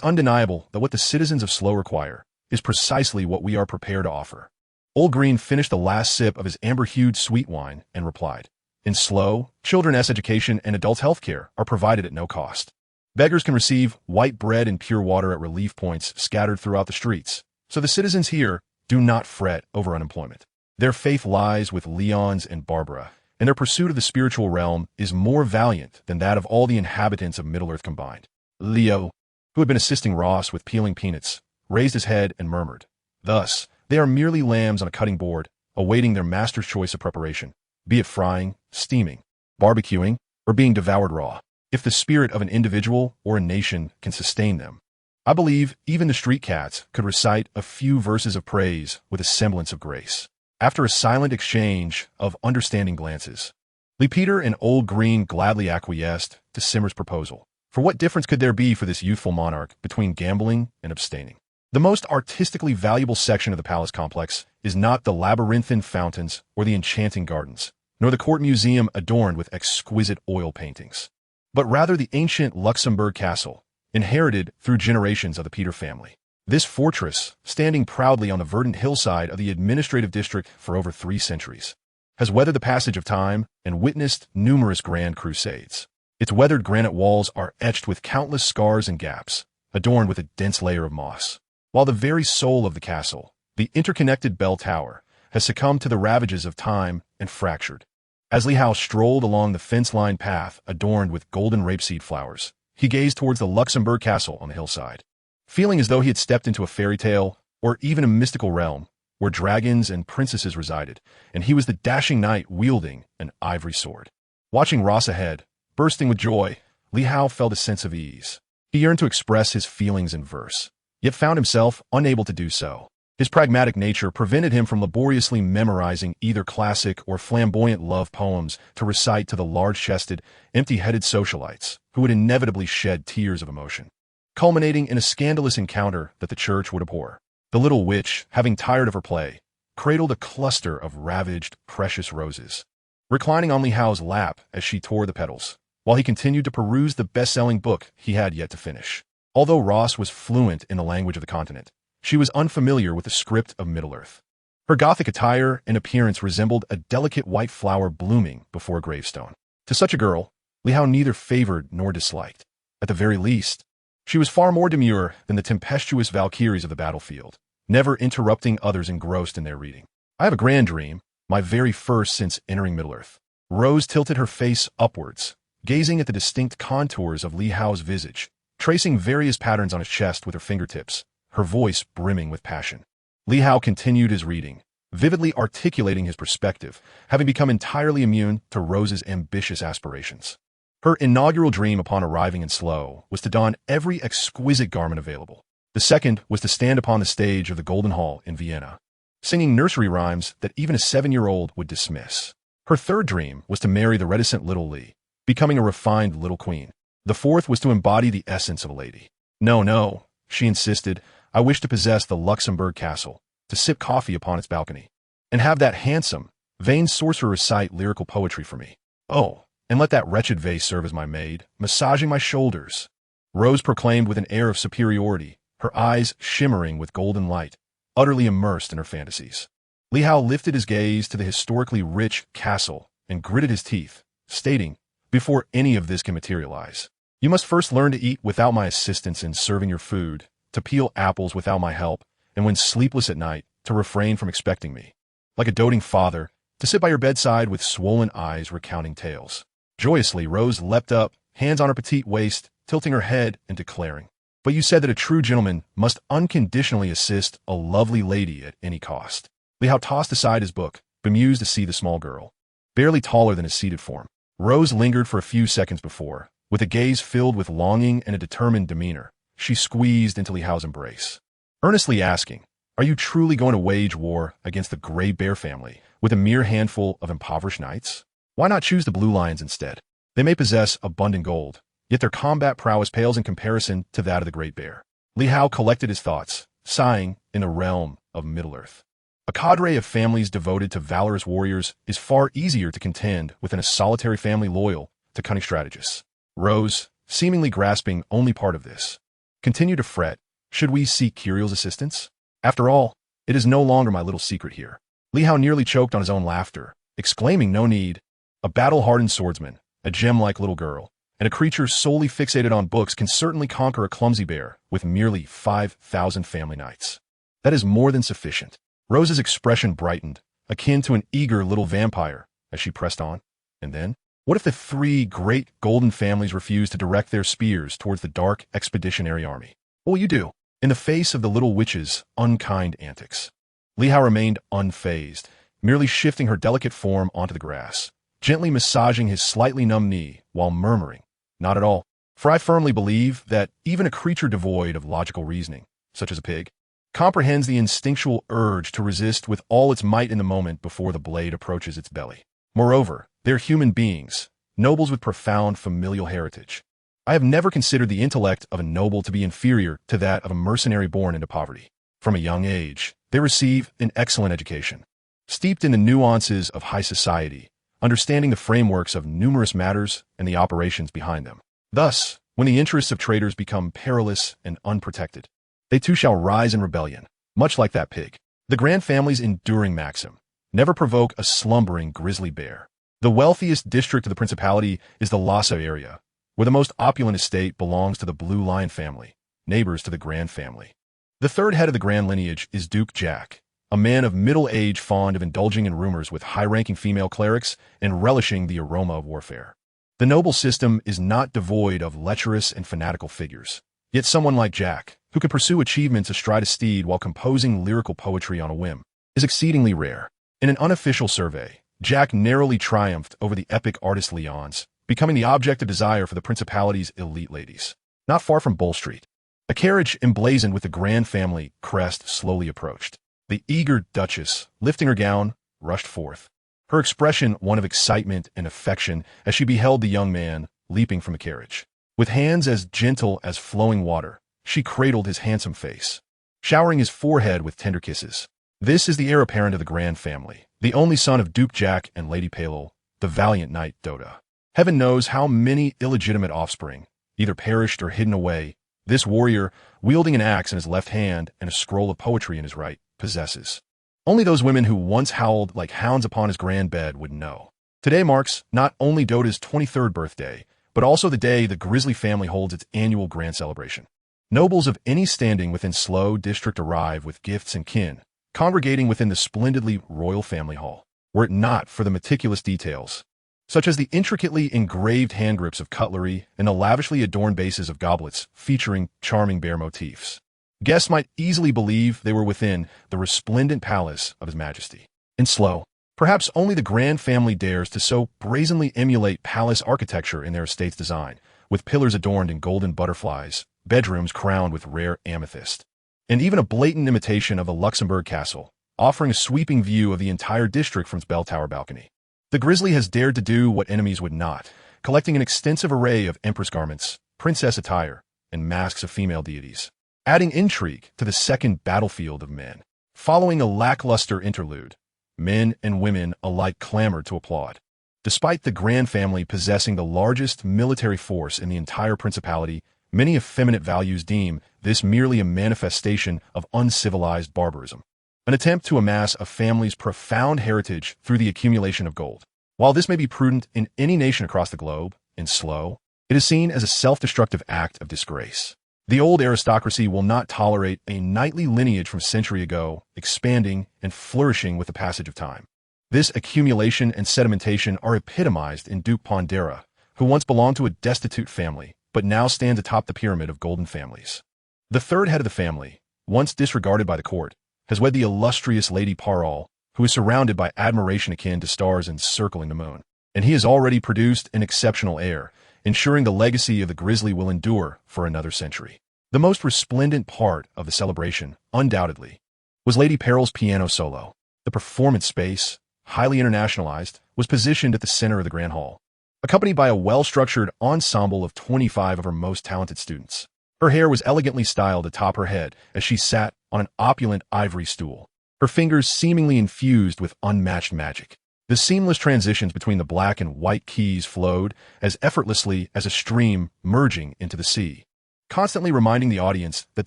undeniable that what the citizens of Slow require is precisely what we are prepared to offer." Old Green finished the last sip of his amber-hued sweet wine and replied, "In Slow, children's education and adult health care are provided at no cost. Beggars can receive white bread and pure water at relief points scattered throughout the streets, so the citizens here do not fret over unemployment. Their faith lies with Leon's and Barbara, and their pursuit of the spiritual realm is more valiant than that of all the inhabitants of Middle-earth combined." Leo, who had been assisting Ross with peeling peanuts, raised his head and murmured, "Thus, they are merely lambs on a cutting board, awaiting their master's choice of preparation, be it frying, steaming, barbecuing, or being devoured raw. If the spirit of an individual or a nation can sustain them, I believe even the street cats could recite a few verses of praise with a semblance of grace." After a silent exchange of understanding glances, Lee Peter and Old Green gladly acquiesced to Simmer's proposal. For what difference could there be for this youthful monarch between gambling and abstaining? The most artistically valuable section of the palace complex is not the labyrinthine fountains or the enchanting gardens, nor the court museum adorned with exquisite oil paintings, but rather the ancient Luxembourg castle, inherited through generations of the Peter family. This fortress, standing proudly on the verdant hillside of the administrative district for over 3 centuries, has weathered the passage of time and witnessed numerous grand crusades. Its weathered granite walls are etched with countless scars and gaps, adorned with a dense layer of moss, while the very soul of the castle, the interconnected bell tower, has succumbed to the ravages of time and fractured. As Li Hao strolled along the fence-lined path adorned with golden rapeseed flowers, he gazed towards the Luxembourg castle on the hillside, feeling as though he had stepped into a fairy tale or even a mystical realm where dragons and princesses resided, and he was the dashing knight wielding an ivory sword. Watching Ross ahead, bursting with joy, Li Hao felt a sense of ease. He yearned to express his feelings in verse, yet found himself unable to do so. His pragmatic nature prevented him from laboriously memorizing either classic or flamboyant love poems to recite to the large-chested, empty-headed socialites who would inevitably shed tears of emotion, culminating in a scandalous encounter that the church would abhor. The little witch, having tired of her play, cradled a cluster of ravaged, precious roses, reclining on Li Hao's lap as she tore the petals, while he continued to peruse the best-selling book he had yet to finish. Although Ross was fluent in the language of the continent, she was unfamiliar with the script of Middle-earth. Her Gothic attire and appearance resembled a delicate white flower blooming before a gravestone. To such a girl, Li Hao neither favored nor disliked. At the very least, she was far more demure than the tempestuous valkyries of the battlefield, never interrupting others engrossed in their reading. I have a grand dream, my very first since entering Middle-earth. Rose tilted her face upwards, gazing at the distinct contours of Li Hao's visage, tracing various patterns on his chest with her fingertips, her voice brimming with passion. Li Hao continued his reading, vividly articulating his perspective, having become entirely immune to Rose's ambitious aspirations. Her inaugural dream upon arriving in Slough was to don every exquisite garment available. The second was to stand upon the stage of the Golden Hall in Vienna, singing nursery rhymes that even a 7-year-old would dismiss. Her third dream was to marry the reticent little Li, becoming a refined little queen. The fourth was to embody the essence of a lady. No, she insisted, I wish to possess the Luxembourg castle, to sip coffee upon its balcony, and have that handsome, vain sorcerer recite lyrical poetry for me. Oh, and let that wretched vase serve as my maid, massaging my shoulders. Rose proclaimed with an air of superiority, her eyes shimmering with golden light, utterly immersed in her fantasies. Li Hao lifted his gaze to the historically rich castle and gritted his teeth, stating, before any of this can materialize, you must first learn to eat without my assistance in serving your food, to peel apples without my help, and when sleepless at night, to refrain from expecting me, like a doting father, to sit by your bedside with swollen eyes recounting tales. Joyously, Rose leapt up, hands on her petite waist, tilting her head and declaring, but you said that a true gentleman must unconditionally assist a lovely lady at any cost. Li Hao tossed aside his book, bemused to see the small girl, barely taller than his seated form. Rose lingered for a few seconds before, with a gaze filled with longing and a determined demeanor, she squeezed into Li Hao's embrace, earnestly asking, are you truly going to wage war against the Gray Bear family with a mere handful of impoverished knights? Why not choose the Blue Lions instead? They may possess abundant gold, yet their combat prowess pales in comparison to that of the Great Bear. Li Hao collected his thoughts, sighing in the realm of Middle-earth. A cadre of families devoted to valorous warriors is far easier to contend within a solitary family loyal to cunning strategists. Rose, seemingly grasping only part of this, continued to fret, should we seek Curiel's assistance? After all, it is no longer my little secret here. Li Hao nearly choked on his own laughter, exclaiming no need. A battle-hardened swordsman, a gem-like little girl, and a creature solely fixated on books can certainly conquer a clumsy bear with merely 5,000 family knights. That is more than sufficient. Rose's expression brightened, akin to an eager little vampire, as she pressed on. And then, what if the 3 great golden families refused to direct their spears towards the dark expeditionary army? What will you do in the face of the little witch's unkind antics? Li Hao remained unfazed, merely shifting her delicate form onto the grass, gently massaging his slightly numb knee while murmuring, not at all, for I firmly believe that even a creature devoid of logical reasoning, such as a pig, comprehends the instinctual urge to resist with all its might in the moment before the blade approaches its belly. Moreover, they're human beings, nobles with profound familial heritage. I have never considered the intellect of a noble to be inferior to that of a mercenary born into poverty. From a young age, they receive an excellent education, steeped in the nuances of high society, understanding the frameworks of numerous matters and the operations behind them. Thus, when the interests of traders become perilous and unprotected, they too shall rise in rebellion, much like that pig. The Grand Family's enduring maxim: never provoke a slumbering grizzly bear. The wealthiest district of the Principality is the Lhasa area, where the most opulent estate belongs to the Blue Lion family, neighbors to the Grand Family. The third head of the Grand lineage is Duke Jack, a man of middle age fond of indulging in rumors with high-ranking female clerics and relishing the aroma of warfare. The noble system is not devoid of lecherous and fanatical figures, yet someone like Jack, who could pursue achievements astride a steed while composing lyrical poetry on a whim, is exceedingly rare. In an unofficial survey, Jack narrowly triumphed over the epic artist Leon's, becoming the object of desire for the Principality's elite ladies. Not far from Bull Street, a carriage emblazoned with the Grand Family crest slowly approached. The eager Duchess, lifting her gown, rushed forth, her expression one of excitement and affection as she beheld the young man leaping from the carriage. With hands as gentle as flowing water, she cradled his handsome face, showering his forehead with tender kisses. This is the heir apparent of the Grand Family, the only son of Duke Jack and Lady Palel, the valiant knight Doda. Heaven knows how many illegitimate offspring, either perished or hidden away, this warrior, wielding an axe in his left hand and a scroll of poetry in his right, possesses. Only those women who once howled like hounds upon his grand bed would know. Today marks not only Doda's 23rd birthday, but also the day the Grizzly family holds its annual grand celebration. Nobles of any standing within Slough district arrive with gifts and kin, congregating within the splendidly royal family hall, were it not for the meticulous details, such as the intricately engraved handgrips of cutlery and the lavishly adorned bases of goblets featuring charming bear motifs. Guests might easily believe they were within the resplendent palace of His Majesty. In Slough, perhaps only the Grand Family dares to so brazenly emulate palace architecture in their estate's design, with pillars adorned in golden butterflies, bedrooms crowned with rare amethyst, and even a blatant imitation of a Luxembourg castle, offering a sweeping view of the entire district from its bell tower balcony. The Grizzly has dared to do what enemies would not, collecting an extensive array of empress garments, princess attire, and masks of female deities, adding intrigue to the second battlefield of men. Following a lackluster interlude, men and women alike clamored to applaud. Despite the Grand Family possessing the largest military force in the entire Principality, many effeminate values deem this merely a manifestation of uncivilized barbarism, an attempt to amass a family's profound heritage through the accumulation of gold. While this may be prudent in any nation across the globe, in Slough, it is seen as a self-destructive act of disgrace. The old aristocracy will not tolerate a knightly lineage from a century ago expanding and flourishing with the passage of time. This accumulation and sedimentation are epitomized in Duke Pondera, who once belonged to a destitute family, but now stands atop the pyramid of golden families. The third head of the family, once disregarded by the court, has wed the illustrious Lady Parral, who is surrounded by admiration akin to stars encircling the moon. And he has already produced an exceptional heir, ensuring the legacy of the Grizzly will endure for another century. The most resplendent part of the celebration, undoubtedly, was Lady Parral's piano solo. The performance space, highly internationalized, was positioned at the center of the Grand Hall, accompanied by a well-structured ensemble of 25 of her most talented students. Her hair was elegantly styled atop her head as she sat on an opulent ivory stool, her fingers seemingly infused with unmatched magic. The seamless transitions between the black and white keys flowed as effortlessly as a stream merging into the sea, constantly reminding the audience that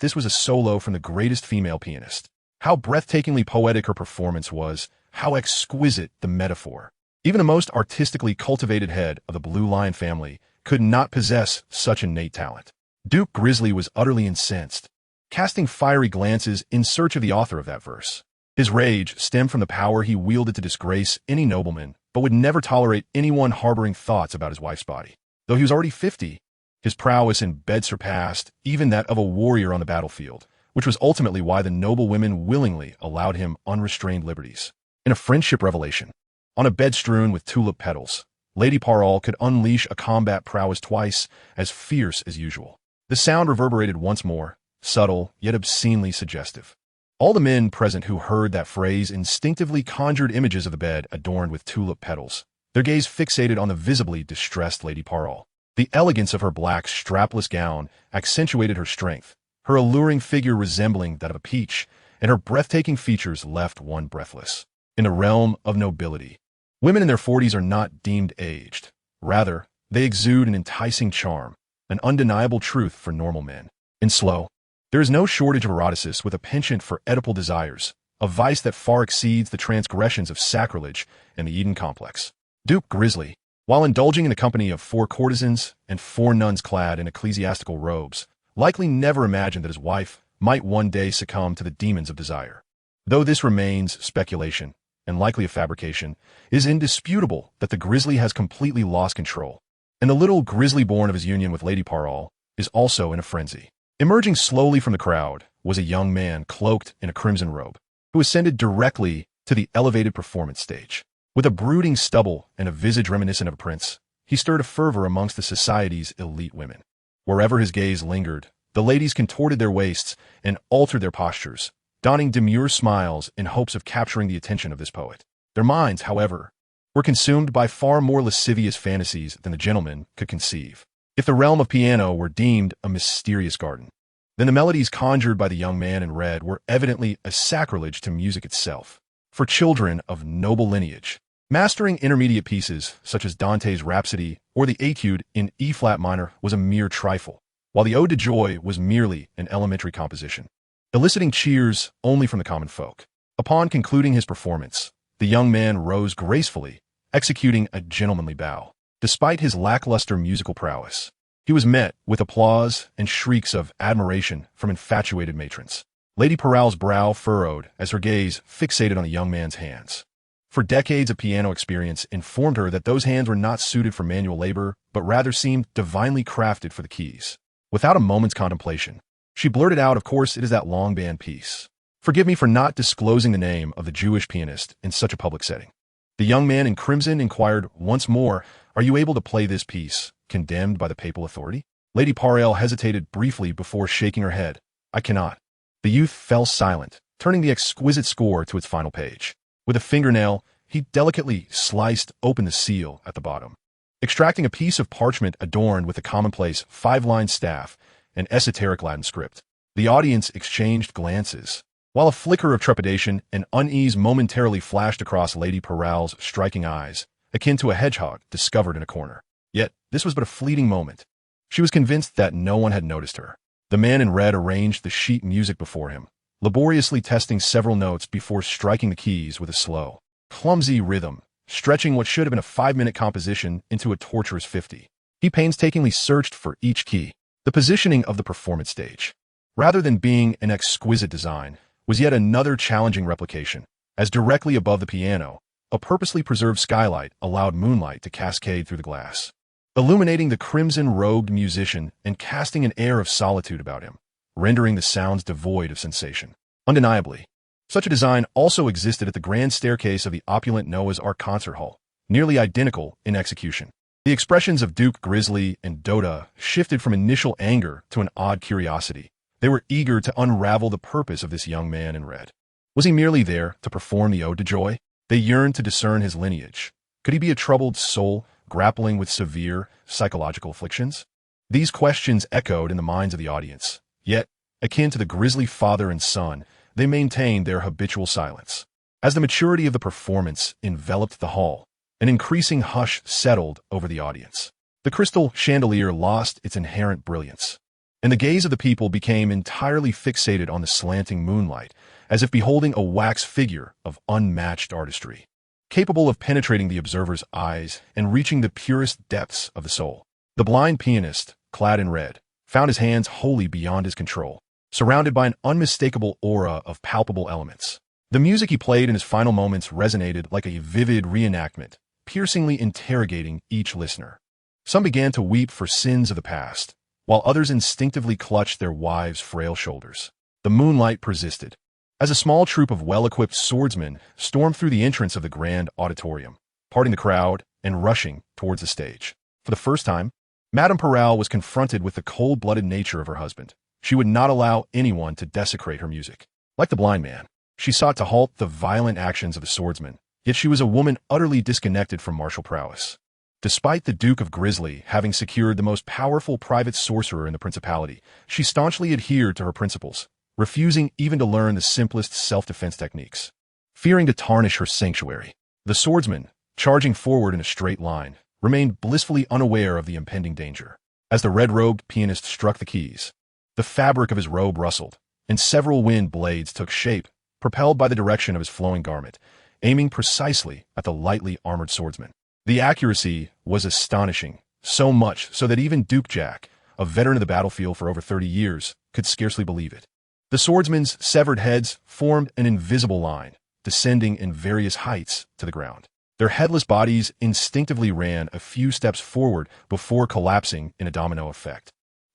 this was a solo from the greatest female pianist. How breathtakingly poetic her performance was, how exquisite the metaphor. Even the most artistically cultivated head of the Blue Lion family could not possess such innate talent. Duke Grizzly was utterly incensed, casting fiery glances in search of the author of that verse. His rage stemmed from the power he wielded to disgrace any nobleman, but would never tolerate anyone harboring thoughts about his wife's body. Though he was already 50, his prowess in bed surpassed even that of a warrior on the battlefield, which was ultimately why the noble women willingly allowed him unrestrained liberties. In a friendship revelation, on a bed strewn with tulip petals, Lady Parral could unleash a combat prowess twice as fierce as usual. The sound reverberated once more, subtle yet obscenely suggestive. All the men present who heard that phrase instinctively conjured images of the bed adorned with tulip petals, their gaze fixated on the visibly distressed Lady Parral. The elegance of her black, strapless gown accentuated her strength, her alluring figure resembling that of a peach, and her breathtaking features left one breathless. In the realm of nobility, Women in their 40s are not deemed aged. Rather, they exude an enticing charm, an undeniable truth for normal men. In Slow, there is no shortage of eroticis with a penchant for Oedipal desires, a vice that far exceeds the transgressions of sacrilege and the Eden complex. Duke Grizzly, while indulging in the company of 4 courtesans and 4 nuns clad in ecclesiastical robes, likely never imagined that his wife might one day succumb to the demons of desire. Though this remains speculation, and likely a fabrication, it is indisputable that the Grizzly has completely lost control, and the little Grizzly born of his union with Lady Parral is also in a frenzy. Emerging slowly from the crowd was a young man cloaked in a crimson robe, who ascended directly to the elevated performance stage. With a brooding stubble and a visage reminiscent of a prince, he stirred a fervor amongst the society's elite women. Wherever his gaze lingered, the ladies contorted their waists and altered their postures, donning demure smiles in hopes of capturing the attention of this poet. Their minds, however, were consumed by far more lascivious fantasies than the gentleman could conceive. If the realm of piano were deemed a mysterious garden, then the melodies conjured by the young man in red were evidently a sacrilege to music itself. For children of noble lineage, mastering intermediate pieces such as Dante's Rhapsody or the Etude in E-flat minor was a mere trifle, while the Ode to Joy was merely an elementary composition, eliciting cheers only from the common folk. Upon concluding his performance, the young man rose gracefully, executing a gentlemanly bow. Despite his lackluster musical prowess, he was met with applause and shrieks of admiration from infatuated matrons. Lady Parral's brow furrowed as her gaze fixated on the young man's hands. For decades of piano experience informed her that those hands were not suited for manual labor, but rather seemed divinely crafted for the keys. Without a moment's contemplation, she blurted out, "Of course, it is that long band piece. Forgive me for not disclosing the name of the Jewish pianist in such a public setting." The young man in crimson inquired once more, "Are you able to play this piece, condemned by the papal authority?" Lady Parral hesitated briefly before shaking her head. "I cannot." The youth fell silent, turning the exquisite score to its final page. With a fingernail, he delicately sliced open the seal at the bottom, extracting a piece of parchment adorned with the commonplace 5-line staff and esoteric Latin script. The audience exchanged glances, while a flicker of trepidation and unease momentarily flashed across Lady Parral's striking eyes, akin to a hedgehog discovered in a corner. Yet, this was but a fleeting moment. She was convinced that no one had noticed her. The man in red arranged the sheet music before him, laboriously testing several notes before striking the keys with a slow, clumsy rhythm, stretching what should have been a 5-minute composition into a torturous 50. He painstakingly searched for each key. The positioning of the performance stage, rather than being an exquisite design, was yet another challenging replication, as directly above the piano, a purposely preserved skylight allowed moonlight to cascade through the glass, illuminating the crimson-robed musician and casting an air of solitude about him, rendering the sounds devoid of sensation. Undeniably, such a design also existed at the grand staircase of the opulent Noah's Ark concert hall, nearly identical in execution. The expressions of Duke Grizzly and Doda shifted from initial anger to an odd curiosity. They were eager to unravel the purpose of this young man in red. Was he merely there to perform the Ode to Joy? They yearned to discern his lineage. Could he be a troubled soul grappling with severe psychological afflictions? These questions echoed in the minds of the audience. Yet, akin to the grisly father and son, they maintained their habitual silence. As the maturity of the performance enveloped the hall, an increasing hush settled over the audience. The crystal chandelier lost its inherent brilliance, and the gaze of the people became entirely fixated on the slanting moonlight, as if beholding a wax figure of unmatched artistry, capable of penetrating the observer's eyes and reaching the purest depths of the soul. The blind pianist, clad in red, found his hands wholly beyond his control, surrounded by an unmistakable aura of palpable elements. The music he played in his final moments resonated like a vivid reenactment, piercingly interrogating each listener. Some began to weep for sins of the past, while others instinctively clutched their wives' frail shoulders. The moonlight persisted, as a small troop of well-equipped swordsmen stormed through the entrance of the grand auditorium, parting the crowd and rushing towards the stage. For the first time, Madame Parral was confronted with the cold-blooded nature of her husband. She would not allow anyone to desecrate her music. Like the blind man, she sought to halt the violent actions of the swordsman, yet she was a woman utterly disconnected from martial prowess. Despite the Duke of Grizzly having secured the most powerful private sorcerer in the principality, she staunchly adhered to her principles, refusing even to learn the simplest self-defense techniques. Fearing to tarnish her sanctuary, the swordsman, charging forward in a straight line, remained blissfully unaware of the impending danger. As the red-robed pianist struck the keys, the fabric of his robe rustled, and several wind blades took shape, propelled by the direction of his flowing garment, aiming precisely at the lightly armored swordsman. The accuracy was astonishing, so much so that even Duke Jack, a veteran of the battlefield for over 30 years, could scarcely believe it. The swordsmen's severed heads formed an invisible line, descending in various heights to the ground. Their headless bodies instinctively ran a few steps forward before collapsing in a domino effect.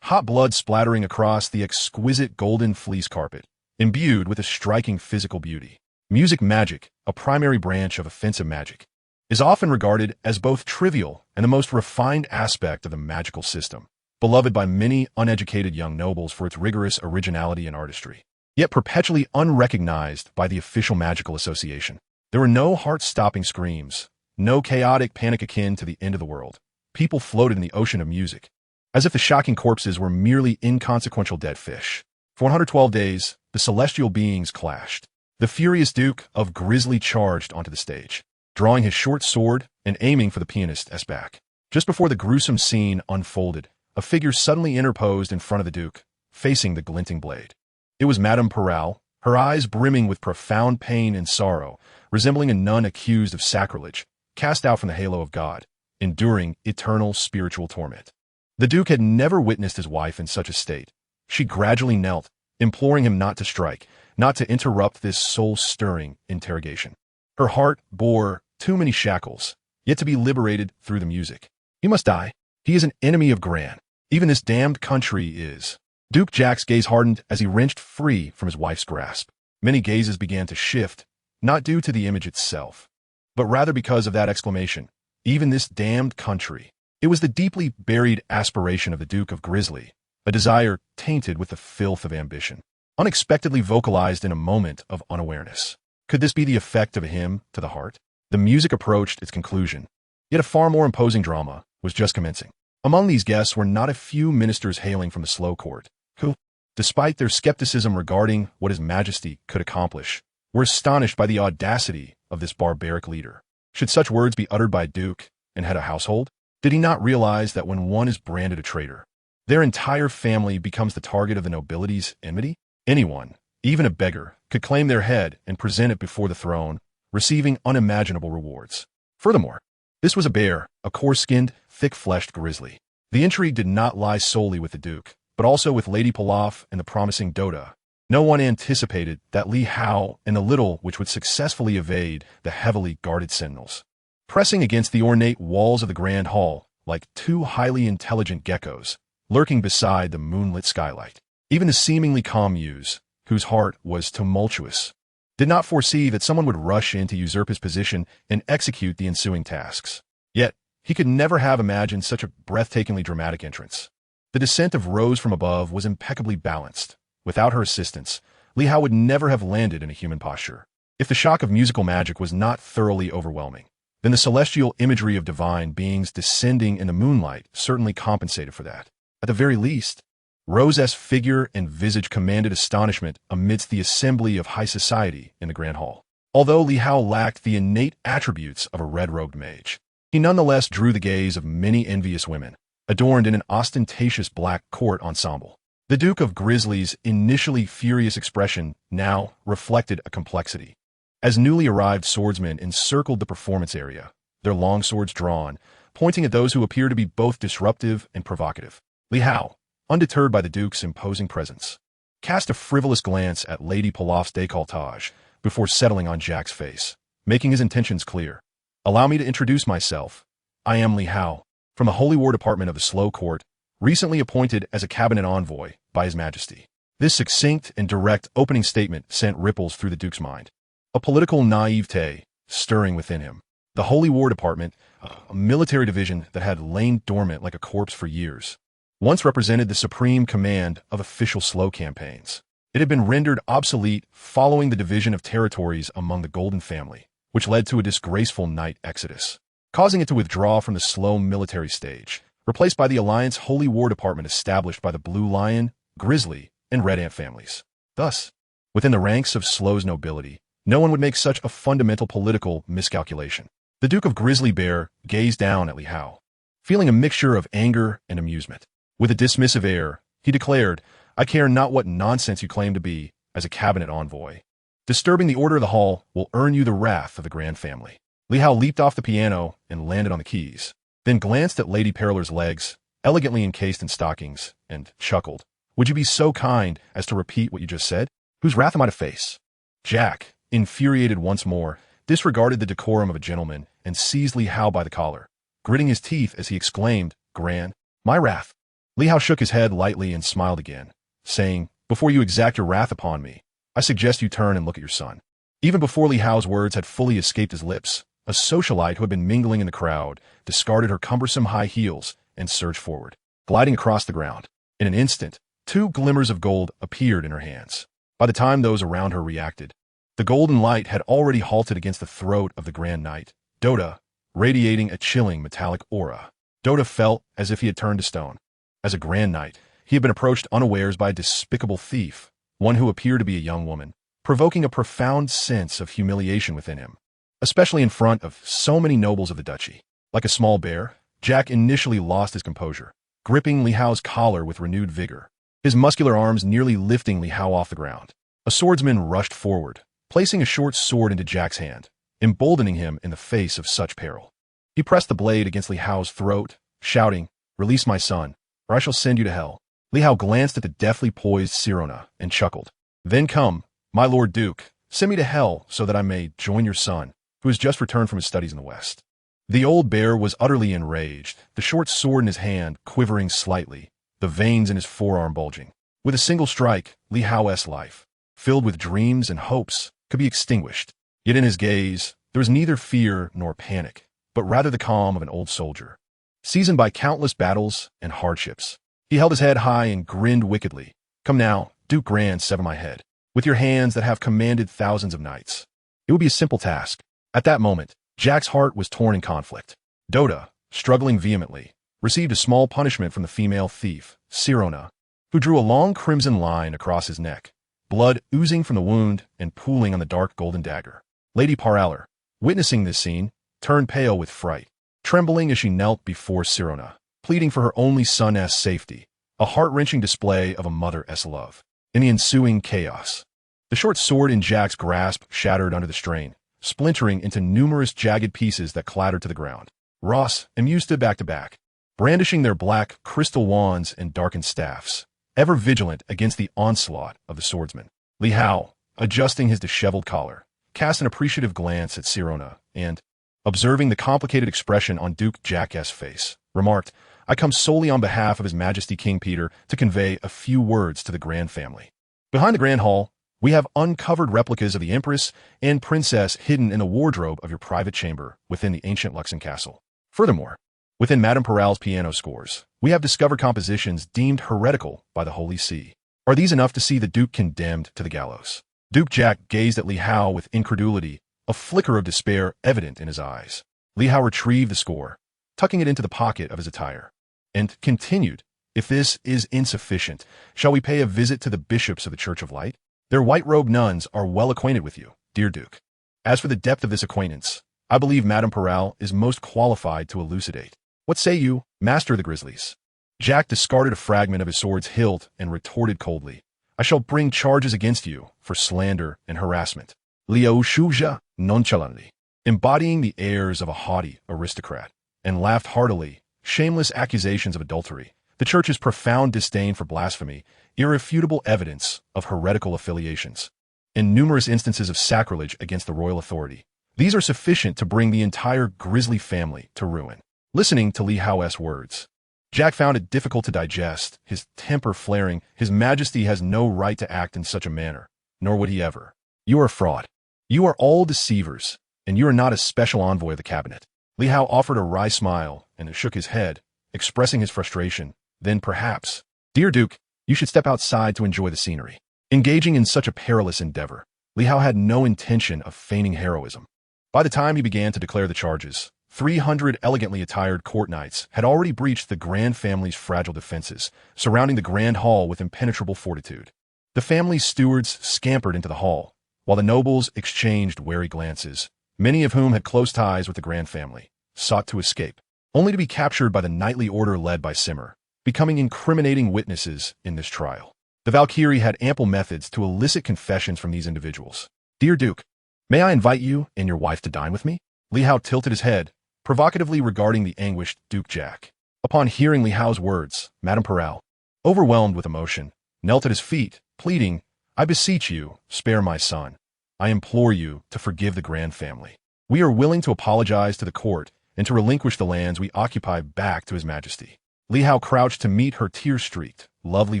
Hot blood splattering across the exquisite golden fleece carpet, imbued with a striking physical beauty. Music magic, a primary branch of offensive magic, is often regarded as both trivial and the most refined aspect of the magical system, beloved by many uneducated young nobles for its rigorous originality and artistry, yet perpetually unrecognized by the official magical association. There were no heart-stopping screams, no chaotic panic akin to the end of the world. People floated in the ocean of music, as if the shocking corpses were merely inconsequential dead fish. For 112 days, the celestial beings clashed. The furious Duke of Grizzly charged onto the stage, drawing his short sword and aiming for the pianist's back. Just before the gruesome scene unfolded, a figure suddenly interposed in front of the Duke, facing the glinting blade. It was Madame Betrayal, her eyes brimming with profound pain and sorrow, resembling a nun accused of sacrilege, cast out from the halo of God, enduring eternal spiritual torment. The Duke had never witnessed his wife in such a state. She gradually knelt, imploring him not to strike, not to interrupt this soul-stirring interrogation. Her heart bore too many shackles, yet to be liberated through the music. He must die. He is an enemy of Gran. Even this damned country is. Duke Jack's gaze hardened as he wrenched free from his wife's grasp. Many gazes began to shift, not due to the image itself, but rather because of that exclamation, even this damned country. It was the deeply buried aspiration of the Duke of Grizzly, a desire tainted with the filth of ambition, unexpectedly vocalized in a moment of unawareness. Could this be the effect of a hymn to the heart? The music approached its conclusion, yet a far more imposing drama was just commencing. Among these guests were not a few ministers hailing from the slow court, who, despite their skepticism regarding what His Majesty could accomplish, were astonished by the audacity of this barbaric leader. Should such words be uttered by a duke and head a household? Did he not realize that when one is branded a traitor, their entire family becomes the target of the nobility's enmity? Anyone, even a beggar, could claim their head and present it before the throne, receiving unimaginable rewards. Furthermore, this was a bear, a coarse-skinned, thick-fleshed grizzly. The intrigue did not lie solely with the Duke, but also with Lady Pilaf and the promising Doda. No one anticipated that Li Hao and the little which would successfully evade the heavily guarded sentinels. Pressing against the ornate walls of the grand hall, like two highly intelligent geckos, lurking beside the moonlit skylight. Even the seemingly calm muse, whose heart was tumultuous, did not foresee that someone would rush in to usurp his position and execute the ensuing tasks. Yet, he could never have imagined such a breathtakingly dramatic entrance. The descent of Rose from above was impeccably balanced. Without her assistance, Li Hao would never have landed in a human posture. If the shock of musical magic was not thoroughly overwhelming, then the celestial imagery of divine beings descending in the moonlight certainly compensated for that. At the very least, Rose's figure and visage commanded astonishment amidst the assembly of high society in the grand hall. Although Li Hao lacked the innate attributes of a red-robed mage, he nonetheless drew the gaze of many envious women, adorned in an ostentatious black court ensemble. The Duke of Grizzly's initially furious expression now reflected a complexity. As newly arrived swordsmen encircled the performance area, their long swords drawn, pointing at those who appeared to be both disruptive and provocative, Li Hao, undeterred by the Duke's imposing presence, cast a frivolous glance at Lady Pilaf's décolletage before settling on Jack's face, making his intentions clear. "Allow me to introduce myself. I am Li Hao, from the Holy War Department of the Slow Court, recently appointed as a cabinet envoy by His Majesty." This succinct and direct opening statement sent ripples through the Duke's mind, a political naivete stirring within him. The Holy War Department, a military division that had lain dormant like a corpse for years, once represented the supreme command of official slow campaigns. It had been rendered obsolete following the division of territories among the Golden Family, which led to a disgraceful night exodus, causing it to withdraw from the slow military stage, replaced by the Alliance Holy War Department established by the Blue Lion, Grizzly, and Red Ant families. Thus, within the ranks of Slow's nobility, no one would make such a fundamental political miscalculation. The Duke of Grizzly Bear gazed down at Li Hao, feeling a mixture of anger and amusement. With a dismissive air, he declared, "I care not what nonsense you claim to be as a cabinet envoy. Disturbing the order of the hall will earn you the wrath of the Grand Family." Li Hao leaped off the piano and landed on the keys, then glanced at Lady Perilor's legs, elegantly encased in stockings, and chuckled. "Would you be so kind as to repeat what you just said? Whose wrath am I to face?" Jack, infuriated once more, disregarded the decorum of a gentleman and seized Li Hao by the collar, gritting his teeth as he exclaimed, "Gran, my wrath." Li Hao shook his head lightly and smiled again, saying, "Before you exact your wrath upon me, I suggest you turn and look at your son." Even before Li Hao's words had fully escaped his lips, a socialite who had been mingling in the crowd discarded her cumbersome high heels and surged forward, gliding across the ground. In an instant, 2 glimmers of gold appeared in her hands. By the time those around her reacted, the golden light had already halted against the throat of the Grand Knight, Dota, radiating a chilling metallic aura. Dota felt as if he had turned to stone. As a Grand Knight, he had been approached unawares by a despicable thief, one who appeared to be a young woman, provoking a profound sense of humiliation within him, especially in front of so many nobles of the duchy. Like a small bear, Jack initially lost his composure, gripping Li Hao's collar with renewed vigor, his muscular arms nearly lifting Li Hao off the ground. A swordsman rushed forward, placing a short sword into Jack's hand, emboldening him in the face of such peril. He pressed the blade against Li Hao's throat, shouting, "Release my son, or I shall send you to hell." Li Hao glanced at the deftly poised Sirona and chuckled. "Then come, my Lord Duke, send me to hell so that I may join your son, who has just returned from his studies in the West." The old bear was utterly enraged, the short sword in his hand quivering slightly, the veins in his forearm bulging. With a single strike, Li Hao's life, filled with dreams and hopes, could be extinguished. Yet in his gaze, there was neither fear nor panic, but rather the calm of an old soldier, seasoned by countless battles and hardships. He held his head high and grinned wickedly. "Come now, Duke Grand, sever my head, with your hands that have commanded thousands of knights." It would be a simple task. At that moment, Jack's heart was torn in conflict. Dota, struggling vehemently, received a small punishment from the female thief, Sirona, who drew a long crimson line across his neck, blood oozing from the wound and pooling on the dark golden dagger. Lady Perilor, witnessing this scene, turned pale with fright, trembling as she knelt before Sirona, pleading for her only son's safety, a heart-wrenching display of a mother's love. In the ensuing chaos, the short sword in Jack's grasp shattered under the strain, splintering into numerous jagged pieces that clattered to the ground. Ross and Mew stood back to back, brandishing their black crystal wands and darkened staffs, ever vigilant against the onslaught of the swordsman. Li Hao, adjusting his disheveled collar, cast an appreciative glance at Sirona and, observing the complicated expression on Duke Jack's face, remarked, "I come solely on behalf of His Majesty King Peter to convey a few words to the Grand Family. Behind the Grand Hall, we have uncovered replicas of the Empress and Princess hidden in the wardrobe of your private chamber within the ancient Luxon Castle. Furthermore, within Madame Peril's piano scores, we have discovered compositions deemed heretical by the Holy See. Are these enough to see the Duke condemned to the gallows?" Duke Jack gazed at Li Hao with incredulity, a flicker of despair evident in his eyes. Li Hao retrieved the score, tucking it into the pocket of his attire, and continued, "If this is insufficient, shall we pay a visit to the bishops of the Church of Light? Their white-robed nuns are well acquainted with you, dear Duke. As for the depth of this acquaintance, I believe Madame Peril is most qualified to elucidate. What say you, Master of the Grizzlies?" Jack discarded a fragment of his sword's hilt and retorted coldly, "I shall bring charges against you for slander and harassment." Liu shuja nonchalantly, embodying the airs of a haughty aristocrat, and laughed heartily. Shameless accusations of adultery, the Church's profound disdain for blasphemy, irrefutable evidence of heretical affiliations, and numerous instances of sacrilege against the royal authority. These are sufficient to bring the entire Grizzly family to ruin. Listening to Li Hao's words, Jack found it difficult to digest, his temper flaring. His Majesty has no right to act in such a manner, nor would he ever. You are a fraud. You are all deceivers, and you are not a special envoy of the cabinet. Li Hao offered a wry smile and shook his head, expressing his frustration. Then perhaps, dear Duke, you should step outside to enjoy the scenery. Engaging in such a perilous endeavor, Li Hao had no intention of feigning heroism. By the time he began to declare the charges, 300 elegantly attired court knights had already breached the Grand Family's fragile defenses, surrounding the Grand Hall with impenetrable fortitude. The family's stewards scampered into the hall, while the nobles exchanged wary glances, many of whom had close ties with the Grand family, sought to escape, only to be captured by the knightly order led by Simmer, becoming incriminating witnesses in this trial. The Valkyrie had ample methods to elicit confessions from these individuals. "Dear Duke, may I invite you and your wife to dine with me?" Li Hao tilted his head, provocatively regarding the anguished Duke Jack. Upon hearing Li Hao's words, Madame Perel, overwhelmed with emotion, knelt at his feet, pleading, "I beseech you, spare my son. I implore you to forgive the Grand family. We are willing to apologize to the court and to relinquish the lands we occupy back to His Majesty." Li Hao crouched to meet her tear-streaked, lovely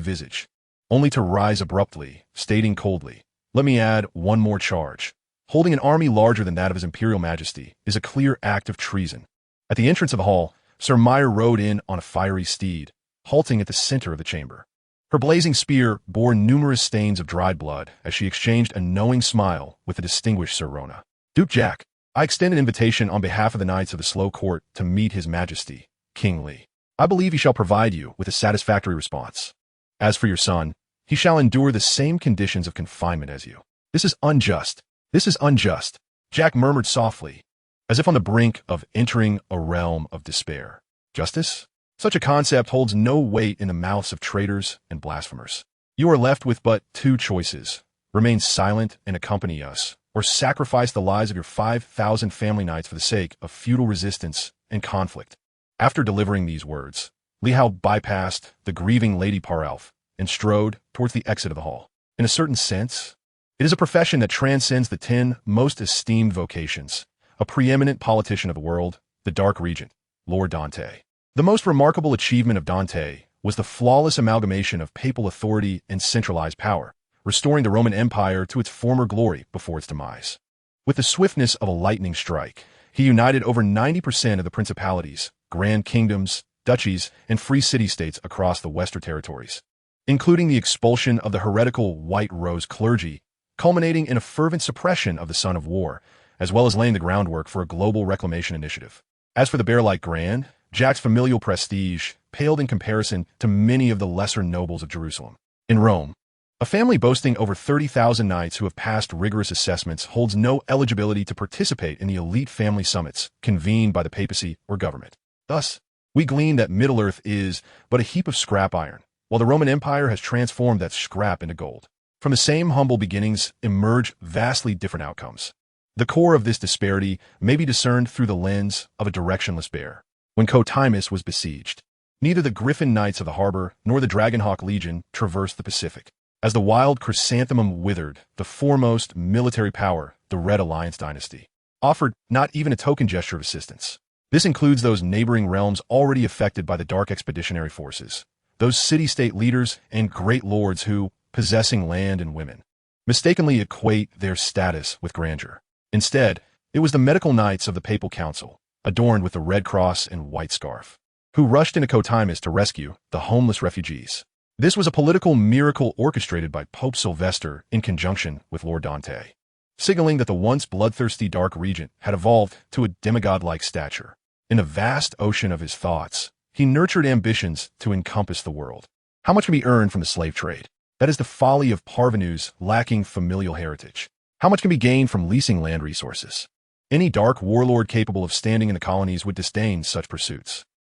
visage, only to rise abruptly, stating coldly, "Let me add one more charge. Holding an army larger than that of His Imperial Majesty is a clear act of treason." At the entrance of the hall, Sir Meyer rode in on a fiery steed, halting at the center of the chamber. Her blazing spear bore numerous stains of dried blood as she exchanged a knowing smile with the distinguished Sir Rona. "Duke Jack, I extend an invitation on behalf of the Knights of the Slow Court to meet His Majesty, King Li. I believe he shall provide you with a satisfactory response. As for your son, he shall endure the same conditions of confinement as you." "This is unjust. This is unjust," Jack murmured softly, as if on the brink of entering a realm of despair. "Justice? Such a concept holds no weight in the mouths of traitors and blasphemers. You are left with but two choices: remain silent and accompany us, or sacrifice the lives of your 5,000 family knights for the sake of feudal resistance and conflict." After delivering these words, Li Hao bypassed the grieving Lady Paralf and strode towards the exit of the hall. In a certain sense, it is a profession that transcends the 10 most esteemed vocations. A preeminent politician of the world, the Dark Regent, Lord Dante. The most remarkable achievement of Dante was the flawless amalgamation of papal authority and centralized power, restoring the Roman Empire to its former glory before its demise. With the swiftness of a lightning strike, he united over 90% of the principalities, grand kingdoms, duchies, and free city-states across the Western territories, including the expulsion of the heretical White Rose clergy, culminating in a fervent suppression of the Son of War, as well as laying the groundwork for a global reclamation initiative. As for the Bear-like Grand, Jack's familial prestige paled in comparison to many of the lesser nobles of Jerusalem. In Rome, a family boasting over 30,000 knights who have passed rigorous assessments holds no eligibility to participate in the elite family summits convened by the papacy or government. Thus, we glean that Middle-earth is but a heap of scrap iron, while the Roman Empire has transformed that scrap into gold. From the same humble beginnings emerge vastly different outcomes. The core of this disparity may be discerned through the lens of a directionless bear. When Cotimus was besieged, neither the Griffin Knights of the Harbor nor the Dragonhawk Legion traversed the Pacific. As the wild chrysanthemum withered, the foremost military power, the Red Alliance dynasty, offered not even a token gesture of assistance. This includes those neighboring realms already affected by the Dark Expeditionary Forces, those city-state leaders and great lords who, possessing land and women, mistakenly equate their status with grandeur. Instead, it was the medical knights of the Papal Council, adorned with the red cross and white scarf, who rushed into Cotimus to rescue the homeless refugees. This was a political miracle orchestrated by Pope Sylvester in conjunction with Lord Dante, signaling that the once bloodthirsty Dark Regent had evolved to a demigod-like stature. In the vast ocean of his thoughts, he nurtured ambitions to encompass the world. How much can be earned from the slave trade? That is the folly of parvenus lacking familial heritage. How much can be gained from leasing land resources? Any dark warlord capable of standing in the colonies would disdain such pursuits.